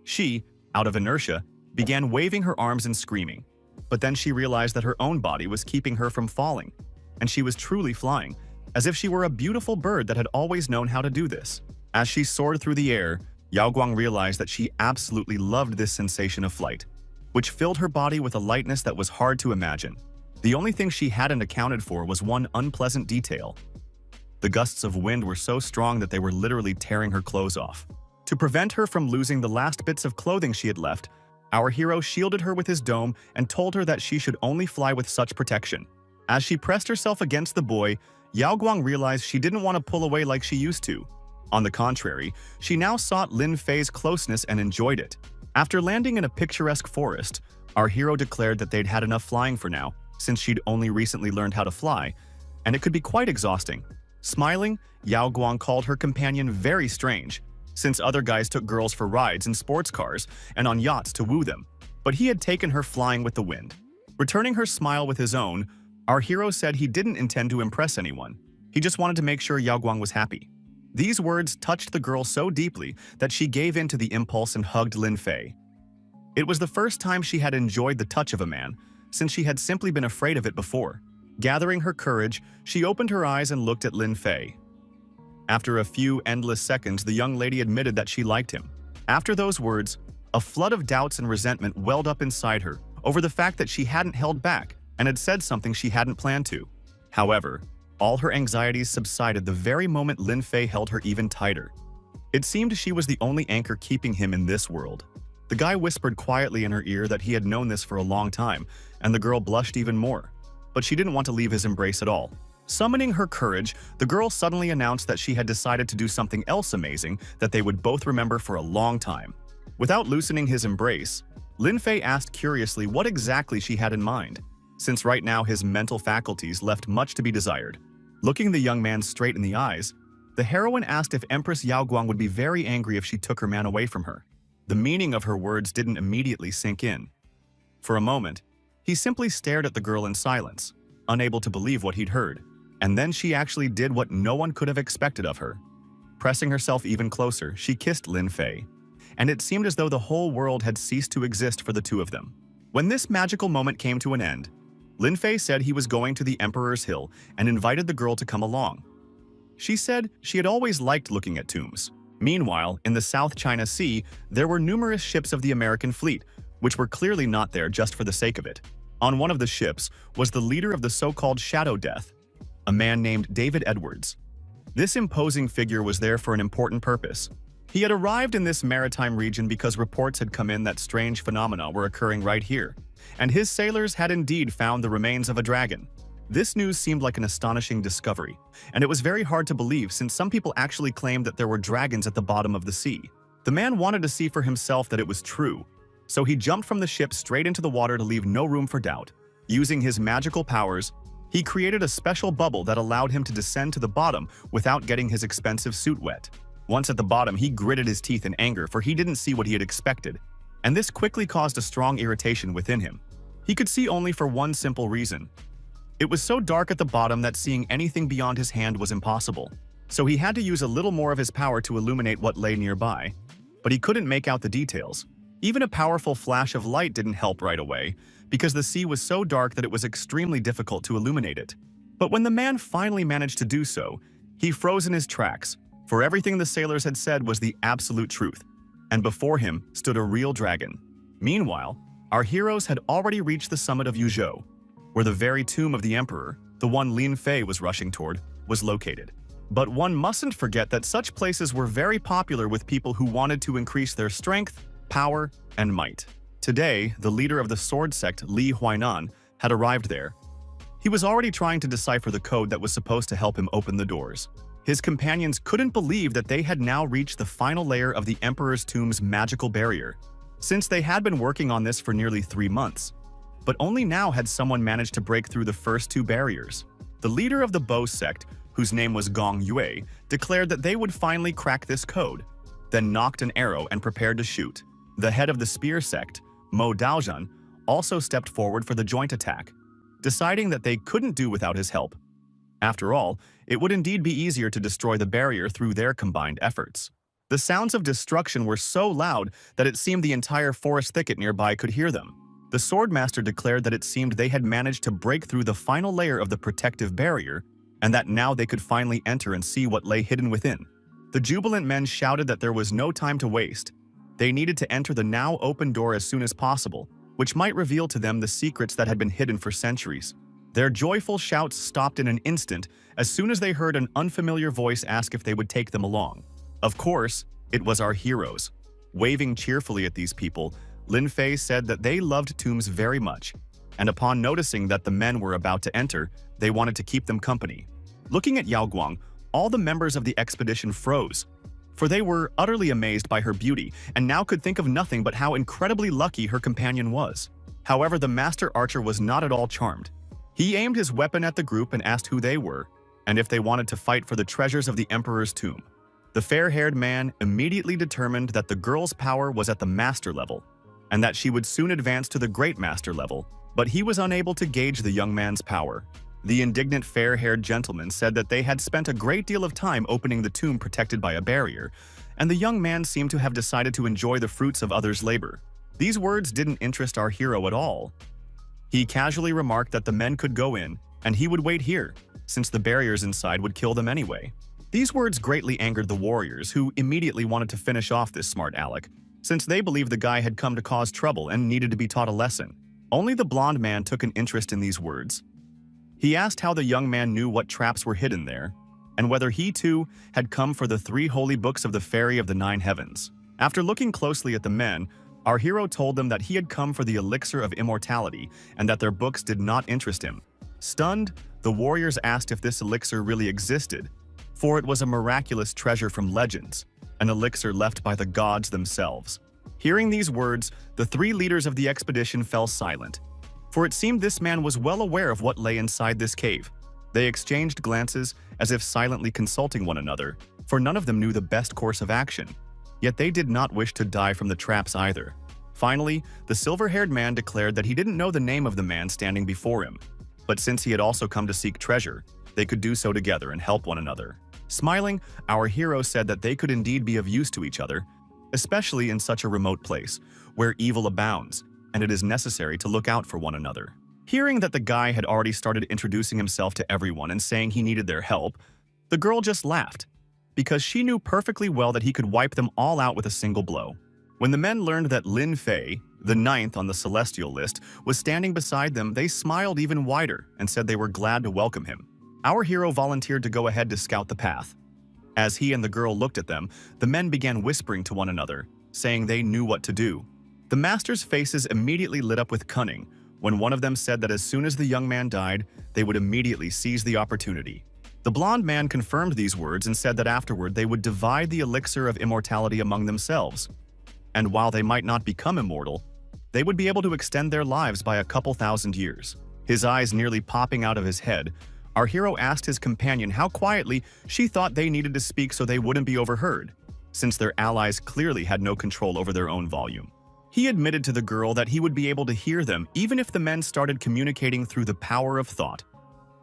She, out of inertia, began waving her arms and screaming. But then she realized that her own body was keeping her from falling, and she was truly flying, as if she were a beautiful bird that had always known how to do this. As she soared through the air, Yao Guang realized that she absolutely loved this sensation of flight, which filled her body with a lightness that was hard to imagine. The only thing she hadn't accounted for was one unpleasant detail. The gusts of wind were so strong that they were literally tearing her clothes off. To prevent her from losing the last bits of clothing she had left, our hero shielded her with his dome and told her that she should only fly with such protection. As she pressed herself against the boy, Yao Guang realized she didn't want to pull away like she used to. On the contrary, she now sought Lin Fei's closeness and enjoyed it. After landing in a picturesque forest, our hero declared that they'd had enough flying for now, since she'd only recently learned how to fly, and it could be quite exhausting. Smiling, Yao Guang called her companion very strange, since other guys took girls for rides in sports cars and on yachts to woo them, but he had taken her flying with the wind. Returning her smile with his own, our hero said he didn't intend to impress anyone. He just wanted to make sure Yao Guang was happy. These words touched the girl so deeply that she gave in to the impulse and hugged Lin Fei. It was the first time she had enjoyed the touch of a man, since she had simply been afraid of it before. Gathering her courage, she opened her eyes and looked at Lin Fei. After a few endless seconds, the young lady admitted that she liked him. After those words, a flood of doubts and resentment welled up inside her over the fact that she hadn't held back and had said something she hadn't planned to. However, all her anxieties subsided the very moment Lin Fei held her even tighter. It seemed she was the only anchor keeping him in this world. The guy whispered quietly in her ear that he had known this for a long time, and the girl blushed even more. But she didn't want to leave his embrace at all. Summoning her courage, the girl suddenly announced that she had decided to do something else amazing that they would both remember for a long time. Without loosening his embrace, Lin Fei asked curiously what exactly she had in mind, since right now his mental faculties left much to be desired. Looking the young man straight in the eyes, the heroine asked if Empress Yao Guang would be very angry if she took her man away from her. The meaning of her words didn't immediately sink in. For a moment, he simply stared at the girl in silence, unable to believe what he'd heard. And then she actually did what no one could have expected of her. Pressing herself even closer, she kissed Lin Fei, and it seemed as though the whole world had ceased to exist for the two of them. When this magical moment came to an end, Lin Fei said he was going to the Emperor's Hill and invited the girl to come along. She said she had always liked looking at tombs. Meanwhile, in the South China Sea, there were numerous ships of the American fleet, which were clearly not there just for the sake of it. On one of the ships was the leader of the so-called Shadow Death, a man named David Edwards. This imposing figure was there for an important purpose. He had arrived in this maritime region because reports had come in that strange phenomena were occurring right here, and his sailors had indeed found the remains of a dragon. This news seemed like an astonishing discovery, and it was very hard to believe since some people actually claimed that there were dragons at the bottom of the sea. The man wanted to see for himself that it was true, so he jumped from the ship straight into the water to leave no room for doubt. Using his magical powers, He created a special bubble that allowed him to descend to the bottom without getting his expensive suit wet. Once at the bottom, he gritted his teeth in anger, for he didn't see what he had expected, and this quickly caused a strong irritation within him. He could see only for one simple reason. It was so dark at the bottom that seeing anything beyond his hand was impossible, so he had to use a little more of his power to illuminate what lay nearby. But he couldn't make out the details. Even a powerful flash of light didn't help right away, because the sea was so dark that it was extremely difficult to illuminate it. But when the man finally managed to do so, he froze in his tracks, for everything the sailors had said was the absolute truth, and before him stood a real dragon. Meanwhile, our heroes had already reached the summit of Yuzhou, where the very tomb of the emperor, the one Lin Fei was rushing toward, was located. But one mustn't forget that such places were very popular with people who wanted to increase their strength, power, and might. Today, the leader of the sword sect, Li Huainan, had arrived there. He was already trying to decipher the code that was supposed to help him open the doors. His companions couldn't believe that they had now reached the final layer of the Emperor's Tomb's magical barrier, since they had been working on this for nearly 3 months. But only now had someone managed to break through the first 2 barriers. The leader of the Bo sect, whose name was Gong Yue, declared that they would finally crack this code, then nocked an arrow and prepared to shoot. The head of the Spear sect, Mo Daozhan, also stepped forward for the joint attack, deciding that they couldn't do without his help. After all, it would indeed be easier to destroy the barrier through their combined efforts. The sounds of destruction were so loud that it seemed the entire forest thicket nearby could hear them. The Swordmaster declared that it seemed they had managed to break through the final layer of the protective barrier, and that now they could finally enter and see what lay hidden within. The jubilant men shouted that there was no time to waste. They needed to enter the now open door as soon as possible, which might reveal to them the secrets that had been hidden for centuries. Their joyful shouts stopped in an instant as soon as they heard an unfamiliar voice ask if they would take them along. Of course, it was our heroes. Waving cheerfully at these people, Lin Fei said that they loved tombs very much, and upon noticing that the men were about to enter, they wanted to keep them company. Looking at Yao Guang, all the members of the expedition froze, for they were utterly amazed by her beauty and now could think of nothing but how incredibly lucky her companion was. However, the master archer was not at all charmed. He aimed his weapon at the group and asked who they were, and if they wanted to fight for the treasures of the Emperor's tomb. The fair-haired man immediately determined that the girl's power was at the master level, and that she would soon advance to the great master level, but he was unable to gauge the young man's power. The indignant fair-haired gentleman said that they had spent a great deal of time opening the tomb protected by a barrier, and the young man seemed to have decided to enjoy the fruits of others' labor. These words didn't interest our hero at all. He casually remarked that the men could go in, and he would wait here, since the barriers inside would kill them anyway. These words greatly angered the warriors, who immediately wanted to finish off this smart aleck, since they believed the guy had come to cause trouble and needed to be taught a lesson. Only the blonde man took an interest in these words. He asked how the young man knew what traps were hidden there, and whether he too had come for the 3 holy books of the Fairy of the 9 Heavens. After looking closely at the men, our hero told them that he had come for the elixir of immortality and that their books did not interest him. Stunned, the warriors asked if this elixir really existed, for it was a miraculous treasure from legends, an elixir left by the gods themselves. Hearing these words, the 3 leaders of the expedition fell silent, for it seemed this man was well aware of what lay inside this cave. They exchanged glances as if silently consulting one another, for none of them knew the best course of action. Yet they did not wish to die from the traps either. Finally, the silver-haired man declared that he didn't know the name of the man standing before him, but since he had also come to seek treasure, they could do so together and help one another. Smiling, our hero said that they could indeed be of use to each other, especially in such a remote place, where evil abounds, and it is necessary to look out for one another. Hearing that the guy had already started introducing himself to everyone and saying he needed their help, the girl just laughed, because she knew perfectly well that he could wipe them all out with a single blow. When the men learned that Lin Fei, the 9th on the celestial list, was standing beside them, they smiled even wider and said they were glad to welcome him. Our hero volunteered to go ahead to scout the path. As he and the girl looked at them, the men began whispering to one another, saying they knew what to do. The masters' faces immediately lit up with cunning when one of them said that as soon as the young man died, they would immediately seize the opportunity. The blonde man confirmed these words and said that afterward they would divide the elixir of immortality among themselves. And while they might not become immortal, they would be able to extend their lives by a couple thousand years. His eyes nearly popping out of his head, our hero asked his companion how quietly she thought they needed to speak so they wouldn't be overheard, since their allies clearly had no control over their own volume. He admitted to the girl that he would be able to hear them even if the men started communicating through the power of thought.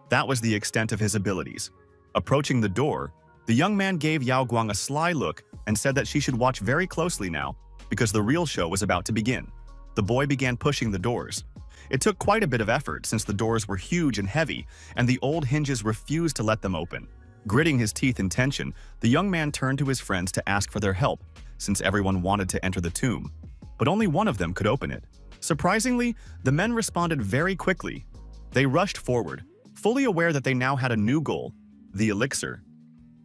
That was the extent of his abilities. Approaching the door, the young man gave Yao Guang a sly look and said that she should watch very closely now because the real show was about to begin. The boy began pushing the doors. It took quite a bit of effort since the doors were huge and heavy and the old hinges refused to let them open. Gritting his teeth in tension, the young man turned to his friends to ask for their help since everyone wanted to enter the tomb, but only one of them could open it. Surprisingly, the men responded very quickly. They rushed forward, fully aware that they now had a new goal, the elixir,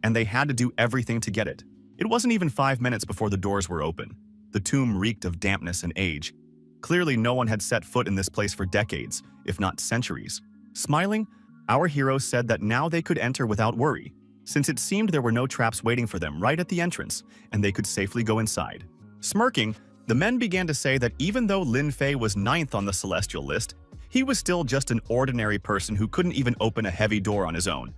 and they had to do everything to get it. It wasn't even 5 minutes before the doors were open. The tomb reeked of dampness and age. Clearly, no one had set foot in this place for decades, if not centuries. Smiling, our hero said that now they could enter without worry, since it seemed there were no traps waiting for them right at the entrance, and they could safely go inside. Smirking, the men began to say that even though Lin Fei was 9th on the celestial list, he was still just an ordinary person who couldn't even open a heavy door on his own.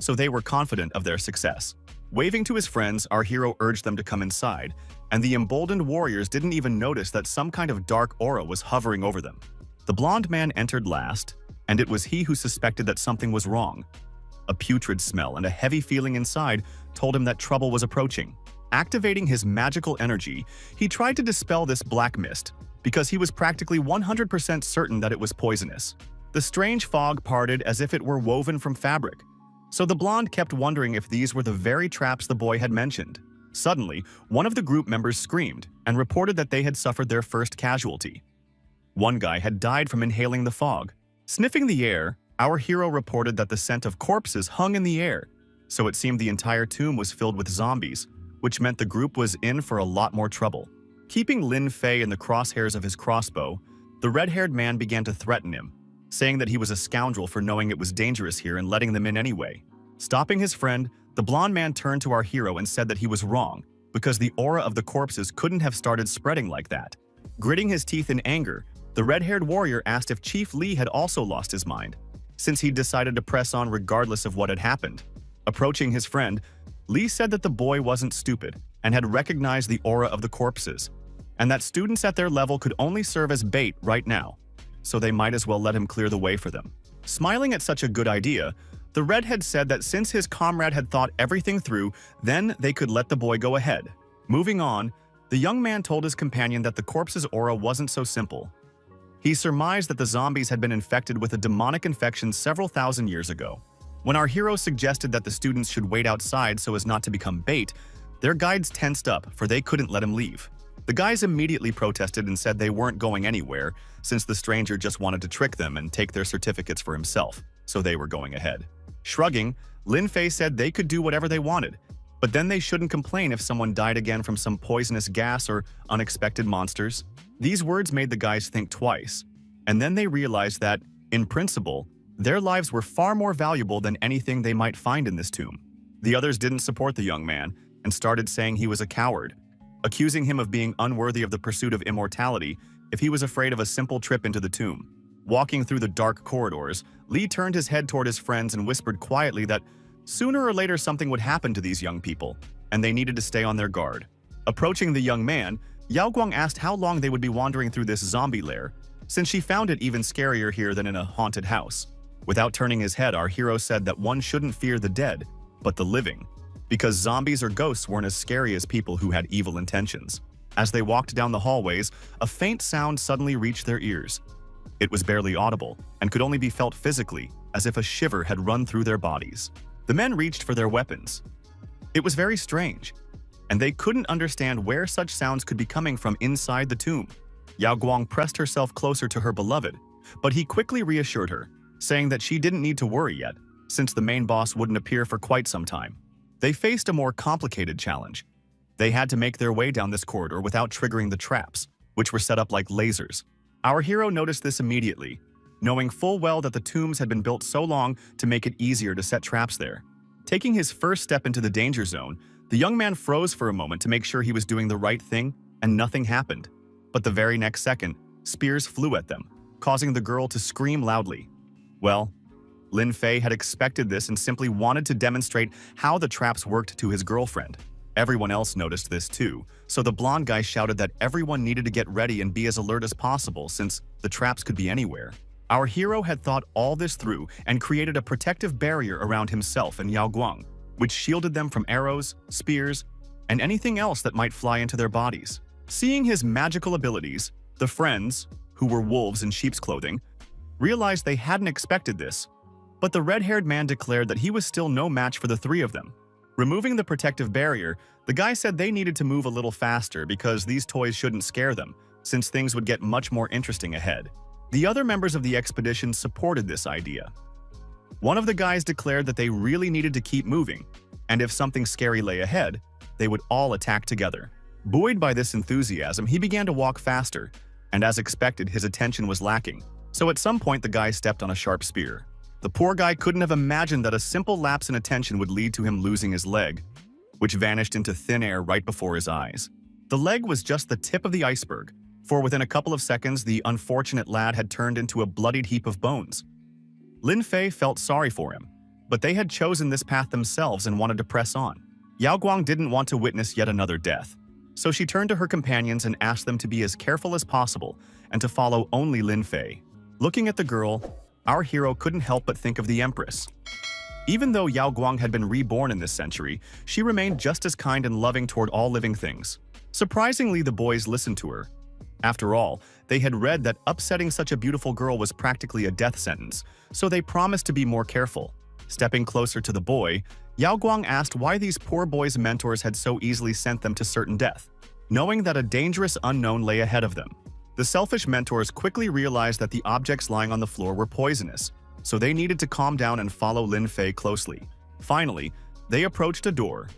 So they were confident of their success. Waving to his friends, our hero urged them to come inside, and the emboldened warriors didn't even notice that some kind of dark aura was hovering over them. The blonde man entered last, and it was he who suspected that something was wrong. A putrid smell and a heavy feeling inside told him that trouble was approaching. Activating his magical energy, he tried to dispel this black mist, because he was practically 100% certain that it was poisonous. The strange fog parted as if it were woven from fabric, so the blonde kept wondering if these were the very traps the boy had mentioned. Suddenly, one of the group members screamed and reported that they had suffered their first casualty. One guy had died from inhaling the fog. Sniffing the air, our hero reported that the scent of corpses hung in the air, so it seemed the entire tomb was filled with zombies, which meant the group was in for a lot more trouble. Keeping Lin Fei in the crosshairs of his crossbow, the red-haired man began to threaten him, saying that he was a scoundrel for knowing it was dangerous here and letting them in anyway. Stopping his friend, the blonde man turned to our hero and said that he was wrong, because the aura of the corpses couldn't have started spreading like that. Gritting his teeth in anger, the red-haired warrior asked if Chief Li had also lost his mind, since he'd decided to press on regardless of what had happened. Approaching his friend, Li said that the boy wasn't stupid and had recognized the aura of the corpses, and that students at their level could only serve as bait right now, so they might as well let him clear the way for them. Smiling at such a good idea, the redhead said that since his comrade had thought everything through, then they could let the boy go ahead. Moving on, the young man told his companion that the corpse's aura wasn't so simple. He surmised that the zombies had been infected with a demonic infection several thousand years ago. When our hero suggested that the students should wait outside so as not to become bait, their guides tensed up, for they couldn't let him leave. The guys immediately protested and said they weren't going anywhere, since the stranger just wanted to trick them and take their certificates for himself, so they were going ahead. Shrugging, Lin Fei said they could do whatever they wanted, but then they shouldn't complain if someone died again from some poisonous gas or unexpected monsters. These words made the guys think twice, and then they realized that, in principle, their lives were far more valuable than anything they might find in this tomb. The others didn't support the young man and started saying he was a coward, accusing him of being unworthy of the pursuit of immortality if he was afraid of a simple trip into the tomb. Walking through the dark corridors, Li turned his head toward his friends and whispered quietly that sooner or later something would happen to these young people, and they needed to stay on their guard. Approaching the young man, Yao Guang asked how long they would be wandering through this zombie lair, since she found it even scarier here than in a haunted house. Without turning his head, our hero said that one shouldn't fear the dead, but the living, because zombies or ghosts weren't as scary as people who had evil intentions. As they walked down the hallways, a faint sound suddenly reached their ears. It was barely audible and could only be felt physically, as if a shiver had run through their bodies. The men reached for their weapons. It was very strange, and they couldn't understand where such sounds could be coming from inside the tomb. Yao Guang pressed herself closer to her beloved, but he quickly reassured her, saying that she didn't need to worry yet, since the main boss wouldn't appear for quite some time. They faced a more complicated challenge. They had to make their way down this corridor without triggering the traps, which were set up like lasers. Our hero noticed this immediately, knowing full well that the tombs had been built so long to make it easier to set traps there. Taking his first step into the danger zone, the young man froze for a moment to make sure he was doing the right thing, and nothing happened. But the very next second, spears flew at them, causing the girl to scream loudly. Well, Lin Fei had expected this and simply wanted to demonstrate how the traps worked to his girlfriend. Everyone else noticed this too, so the blonde guy shouted that everyone needed to get ready and be as alert as possible since the traps could be anywhere. Our hero had thought all this through and created a protective barrier around himself and Yao Guang, which shielded them from arrows, spears, and anything else that might fly into their bodies. Seeing his magical abilities, the friends, who were wolves in sheep's clothing, realized they hadn't expected this, but the red-haired man declared that he was still no match for the three of them. Removing the protective barrier, the guy said they needed to move a little faster because these toys shouldn't scare them, since things would get much more interesting ahead. The other members of the expedition supported this idea. One of the guys declared that they really needed to keep moving, and if something scary lay ahead, they would all attack together. Buoyed by this enthusiasm, he began to walk faster, and as expected, his attention was lacking. So at some point, the guy stepped on a sharp spear. The poor guy couldn't have imagined that a simple lapse in attention would lead to him losing his leg, which vanished into thin air right before his eyes. The leg was just the tip of the iceberg, for within a couple of seconds, the unfortunate lad had turned into a bloodied heap of bones. Lin Fei felt sorry for him, but they had chosen this path themselves and wanted to press on. Yao Guang didn't want to witness yet another death, so she turned to her companions and asked them to be as careful as possible and to follow only Lin Fei. Looking at the girl, our hero couldn't help but think of the Empress. Even though Yao Guang had been reborn in this century, she remained just as kind and loving toward all living things. Surprisingly, the boys listened to her. After all, they had read that upsetting such a beautiful girl was practically a death sentence, so they promised to be more careful. Stepping closer to the boy, Yao Guang asked why these poor boys' mentors had so easily sent them to certain death, knowing that a dangerous unknown lay ahead of them. The selfish mentors quickly realized that the objects lying on the floor were poisonous, so they needed to calm down and follow Lin Fei closely. Finally, they approached a door,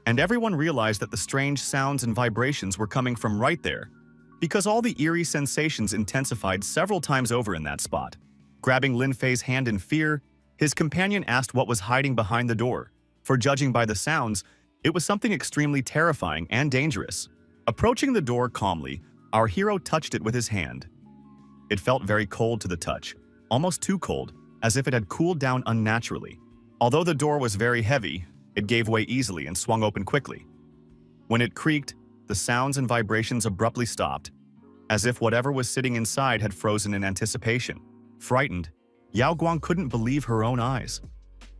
and everyone realized that the strange sounds and vibrations were coming from right there, because all the eerie sensations intensified several times over in that spot. Grabbing Lin Fei's hand in fear, his companion asked what was hiding behind the door. For judging by the sounds, it was something extremely terrifying and dangerous. Approaching the door calmly, our hero touched it with his hand. It felt very cold to the touch, almost too cold, as if it had cooled down unnaturally. Although the door was very heavy, it gave way easily and swung open quickly. When it creaked, the sounds and vibrations abruptly stopped, as if whatever was sitting inside had frozen in anticipation. Frightened, Yao Guang couldn't believe her own eyes.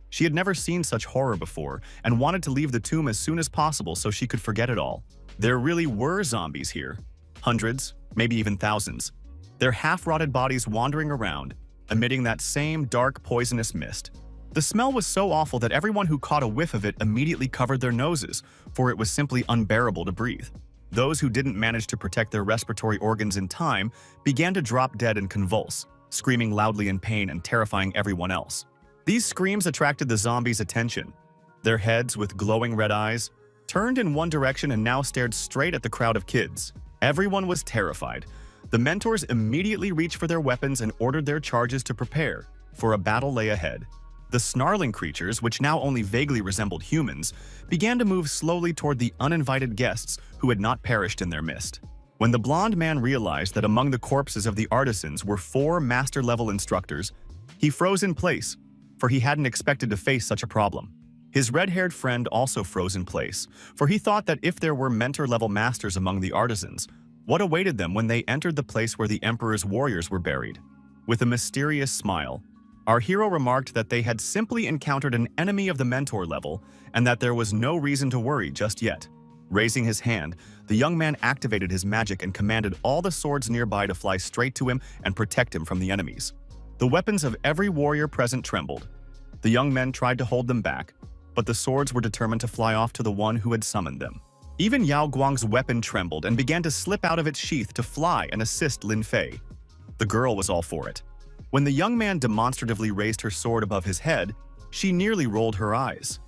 She had never seen such horror before and wanted to leave the tomb as soon as possible so she could forget it all. There really were zombies here. Hundreds, maybe even thousands. Their half-rotted bodies wandering around, emitting that same dark, poisonous mist. The smell was so awful that everyone who caught a whiff of it immediately covered their noses, for it was simply unbearable to breathe. Those who didn't manage to protect their respiratory organs in time began to drop dead and convulse, screaming loudly in pain and terrifying everyone else. These screams attracted the zombies' attention. Their heads, with glowing red eyes, turned in one direction and now stared straight at the crowd of kids. Everyone was terrified. The mentors immediately reached for their weapons and ordered their charges to prepare, for a battle lay ahead. The snarling creatures, which now only vaguely resembled humans, began to move slowly toward the uninvited guests who had not perished in their midst. When the blonde man realized that among the corpses of the artisans were 4 master-level instructors, he froze in place, for he hadn't expected to face such a problem. His red-haired friend also froze in place, for he thought that if there were mentor-level masters among the artisans, what awaited them when they entered the place where the Emperor's warriors were buried? With a mysterious smile, our hero remarked that they had simply encountered an enemy of the mentor level and that there was no reason to worry just yet. Raising his hand, the young man activated his magic and commanded all the swords nearby to fly straight to him and protect him from the enemies. The weapons of every warrior present trembled. The young men tried to hold them back, but the swords were determined to fly off to the one who had summoned them. Even Yao Guang's weapon trembled and began to slip out of its sheath to fly and assist Lin Fei. The girl was all for it. When the young man demonstratively raised her sword above his head, she nearly rolled her eyes.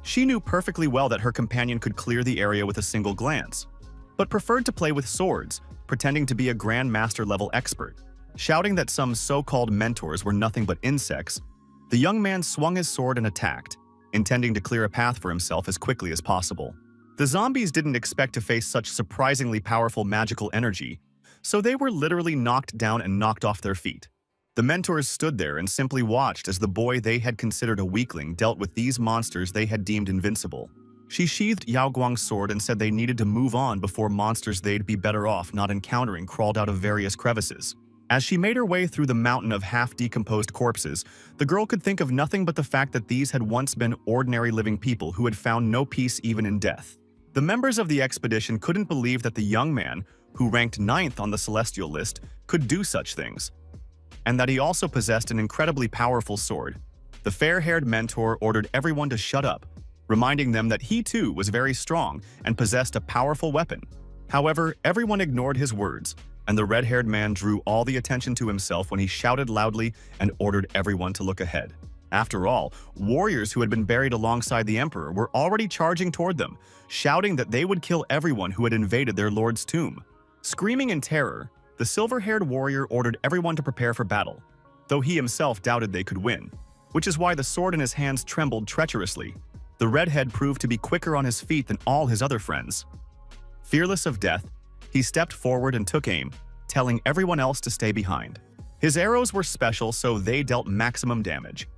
She knew perfectly well that her companion could clear the area with a single glance, but preferred to play with swords, pretending to be a Grand Master-level expert. Shouting that some so-called mentors were nothing but insects, the young man swung his sword and attacked, intending to clear a path for himself as quickly as possible. The zombies didn't expect to face such surprisingly powerful magical energy, so they were literally knocked down and knocked off their feet. The mentors stood there and simply watched as the boy they had considered a weakling dealt with these monsters they had deemed invincible. She sheathed Yao Guang's sword and said they needed to move on before monsters they'd be better off not encountering crawled out of various crevices. As she made her way through the mountain of half-decomposed corpses, the girl could think of nothing but the fact that these had once been ordinary living people who had found no peace even in death. The members of the expedition couldn't believe that the young man, who ranked 9th on the celestial list, could do such things, and that he also possessed an incredibly powerful sword. The fair-haired mentor ordered everyone to shut up, reminding them that he too was very strong and possessed a powerful weapon. However, everyone ignored his words, and the red-haired man drew all the attention to himself when he shouted loudly and ordered everyone to look ahead. After all, warriors who had been buried alongside the emperor were already charging toward them, shouting that they would kill everyone who had invaded their lord's tomb. Screaming in terror, the silver-haired warrior ordered everyone to prepare for battle, though he himself doubted they could win, which is why the sword in his hands trembled treacherously. The redhead proved to be quicker on his feet than all his other friends. Fearless of death, he stepped forward and took aim, telling everyone else to stay behind. His arrows were special, so they dealt maximum damage.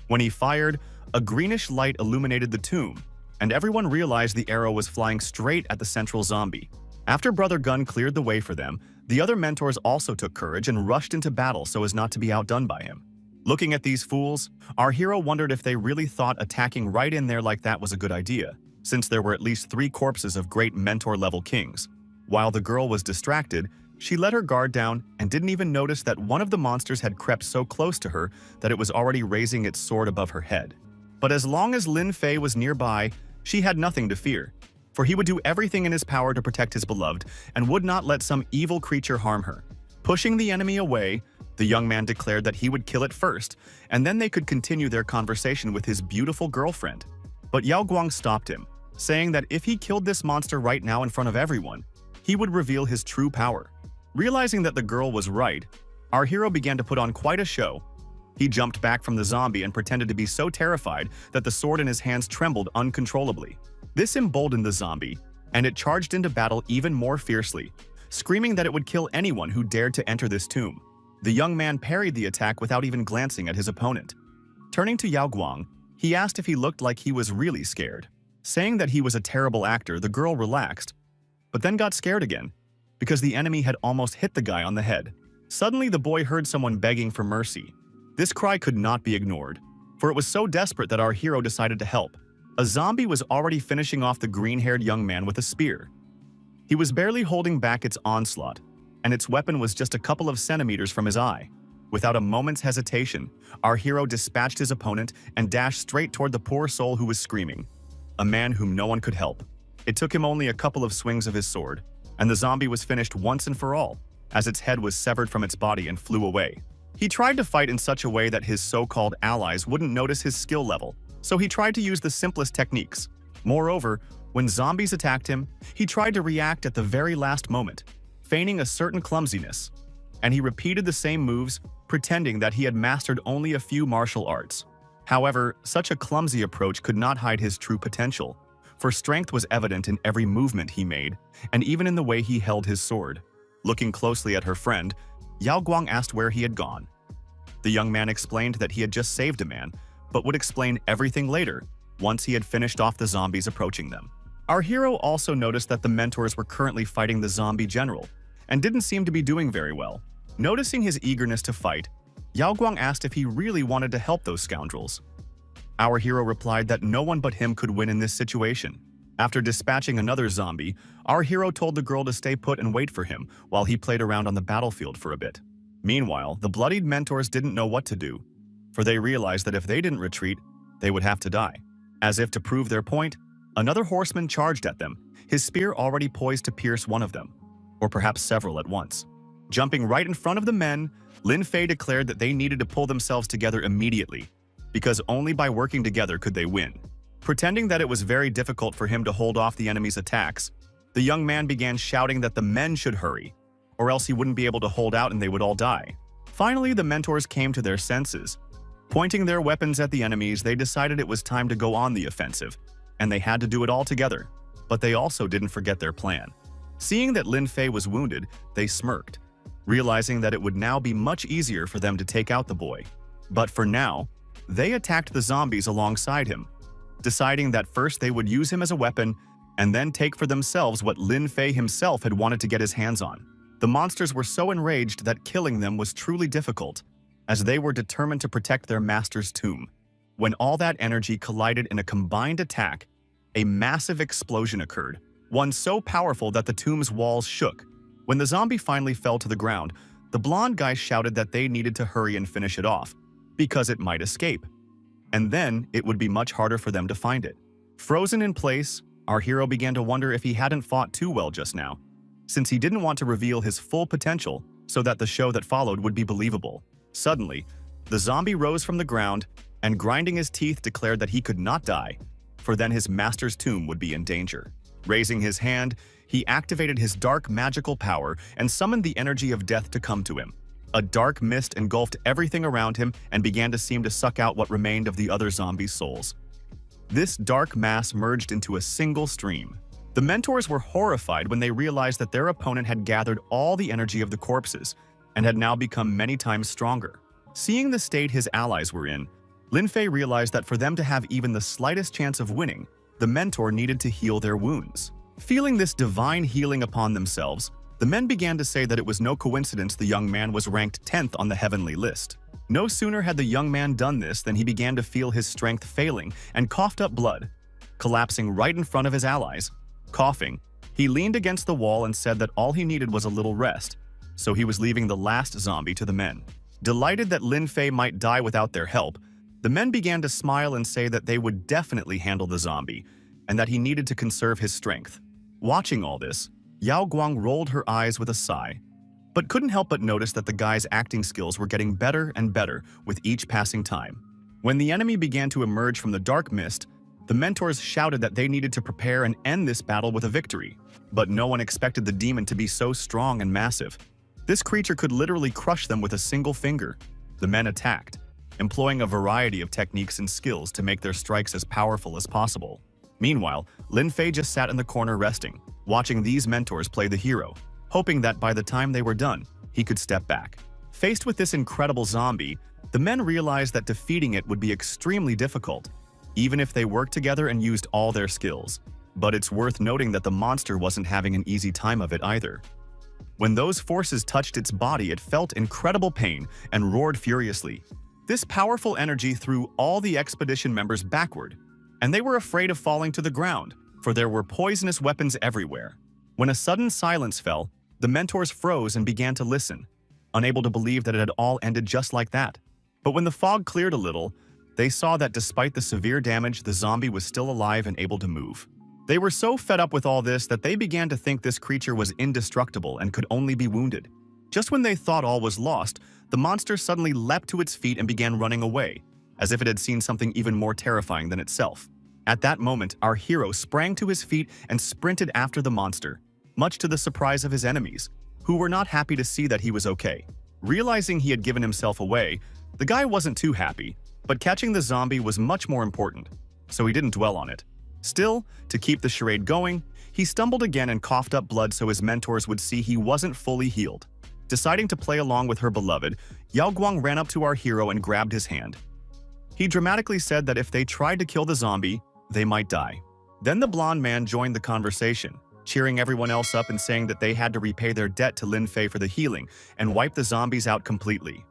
When he fired, a greenish light illuminated the tomb, and everyone realized the arrow was flying straight at the central zombie. After Brother Gun cleared the way for them, the other mentors also took courage and rushed into battle so as not to be outdone by him. Looking at these fools, our hero wondered if they really thought attacking right in there like that was a good idea, since there were at least 3 corpses of great mentor-level kings. While the girl was distracted, she let her guard down and didn't even notice that one of the monsters had crept so close to her that it was already raising its sword above her head. But as long as Lin Fei was nearby, she had nothing to fear, for he would do everything in his power to protect his beloved and would not let some evil creature harm her. Pushing the enemy away, the young man declared that he would kill it first, and then they could continue their conversation with his beautiful girlfriend. But Yao Guang stopped him, saying that if he killed this monster right now in front of everyone, he would reveal his true power. Realizing that the girl was right, our hero began to put on quite a show. He jumped back from the zombie and pretended to be so terrified that the sword in his hands trembled uncontrollably. This emboldened the zombie, and it charged into battle even more fiercely, screaming that it would kill anyone who dared to enter this tomb. The young man parried the attack without even glancing at his opponent. Turning to Yao Guang, he asked if he looked like he was really scared. Saying that he was a terrible actor, the girl relaxed, but then got scared again, because the enemy had almost hit the guy on the head. Suddenly, the boy heard someone begging for mercy. This cry could not be ignored, for it was so desperate that our hero decided to help. A zombie was already finishing off the green-haired young man with a spear. He was barely holding back its onslaught, and its weapon was just a couple of centimeters from his eye. Without a moment's hesitation, our hero dispatched his opponent and dashed straight toward the poor soul who was screaming, a man whom no one could help. It took him only a couple of swings of his sword, and the zombie was finished once and for all, as its head was severed from its body and flew away. He tried to fight in such a way that his so-called allies wouldn't notice his skill level, so he tried to use the simplest techniques. Moreover, when zombies attacked him, he tried to react at the very last moment, feigning a certain clumsiness, and he repeated the same moves, pretending that he had mastered only a few martial arts. However, such a clumsy approach could not hide his true potential, for strength was evident in every movement he made, and even in the way he held his sword. Looking closely at her friend, Yao Guang asked where he had gone. The young man explained that he had just saved a man, but would explain everything later, once he had finished off the zombies approaching them. Our hero also noticed that the mentors were currently fighting the zombie general, and didn't seem to be doing very well. Noticing his eagerness to fight, Yao Guang asked if he really wanted to help those scoundrels. Our hero replied that no one but him could win in this situation. After dispatching another zombie, our hero told the girl to stay put and wait for him while he played around on the battlefield for a bit. Meanwhile, the bloodied mentors didn't know what to do, for they realized that if they didn't retreat, they would have to die. As if to prove their point, another horseman charged at them, his spear already poised to pierce one of them, or perhaps several at once. Jumping right in front of the men, Lin Fei declared that they needed to pull themselves together immediately, because only by working together could they win. Pretending that it was very difficult for him to hold off the enemy's attacks, the young man began shouting that the men should hurry, or else he wouldn't be able to hold out and they would all die. Finally, the mentors came to their senses. Pointing their weapons at the enemies, they decided it was time to go on the offensive, and they had to do it all together. But they also didn't forget their plan. Seeing that Lin Fei was wounded, they smirked. realizing that it would now be much easier for them to take out the boy. But for now, they attacked the zombies alongside him, deciding that first they would use him as a weapon and then take for themselves what Lin Fei himself had wanted to get his hands on. The monsters were so enraged that killing them was truly difficult, as they were determined to protect their master's tomb. When all that energy collided in a combined attack, a massive explosion occurred, one so powerful that the tomb's walls shook. When the zombie finally fell to the ground, the blonde guy shouted that they needed to hurry and finish it off, because it might escape. And then it would be much harder for them to find it. Frozen in place, our hero began to wonder if he hadn't fought too well just now, since he didn't want to reveal his full potential so that the show that followed would be believable. Suddenly, the zombie rose from the ground and, grinding his teeth, declared that he could not die, for then his master's tomb would be in danger. Raising his hand, he activated his dark magical power and summoned the energy of death to come to him. A dark mist engulfed everything around him and began to seem to suck out what remained of the other zombies' souls. This dark mass merged into a single stream. The mentors were horrified when they realized that their opponent had gathered all the energy of the corpses and had now become many times stronger. Seeing the state his allies were in, Lin Fei realized that for them to have even the slightest chance of winning, the mentor needed to heal their wounds. Feeling this divine healing upon themselves, the men began to say that it was no coincidence the young man was ranked 10th on the heavenly list. No sooner had the young man done this than he began to feel his strength failing and coughed up blood. Collapsing right in front of his allies, coughing, he leaned against the wall and said that all he needed was a little rest, so he was leaving the last zombie to the men. Delighted that Lin Fei might die without their help, the men began to smile and say that they would definitely handle the zombie and that he needed to conserve his strength. Watching all this, Yao Guang rolled her eyes with a sigh, but couldn't help but notice that the guy's acting skills were getting better and better with each passing time. When the enemy began to emerge from the dark mist, the mentors shouted that they needed to prepare and end this battle with a victory. But no one expected the demon to be so strong and massive. This creature could literally crush them with a single finger. The men attacked, employing a variety of techniques and skills to make their strikes as powerful as possible. Meanwhile, Lin Fei just sat in the corner resting, watching these mentors play the hero, hoping that by the time they were done, he could step back. Faced with this incredible zombie, the men realized that defeating it would be extremely difficult, even if they worked together and used all their skills. But it's worth noting that the monster wasn't having an easy time of it either. When those forces touched its body, it felt incredible pain and roared furiously. This powerful energy threw all the expedition members backward, and they were afraid of falling to the ground, for there were poisonous weapons everywhere. When a sudden silence fell, the mentors froze and began to listen, unable to believe that it had all ended just like that. But when the fog cleared a little, they saw that despite the severe damage, the zombie was still alive and able to move. They were so fed up with all this that they began to think this creature was indestructible and could only be wounded. Just when they thought all was lost, the monster suddenly leapt to its feet and began running away, as if it had seen something even more terrifying than itself. At that moment, our hero sprang to his feet and sprinted after the monster, much to the surprise of his enemies, who were not happy to see that he was okay. Realizing he had given himself away, the guy wasn't too happy, but catching the zombie was much more important, so he didn't dwell on it. Still, to keep the charade going, he stumbled again and coughed up blood so his mentors would see he wasn't fully healed. Deciding to play along with her beloved, Yao Guang ran up to our hero and grabbed his hand. He dramatically said that if they tried to kill the zombie, they might die. Then the blonde man joined the conversation, cheering everyone else up and saying that they had to repay their debt to Lin Fei for the healing and wipe the zombies out completely.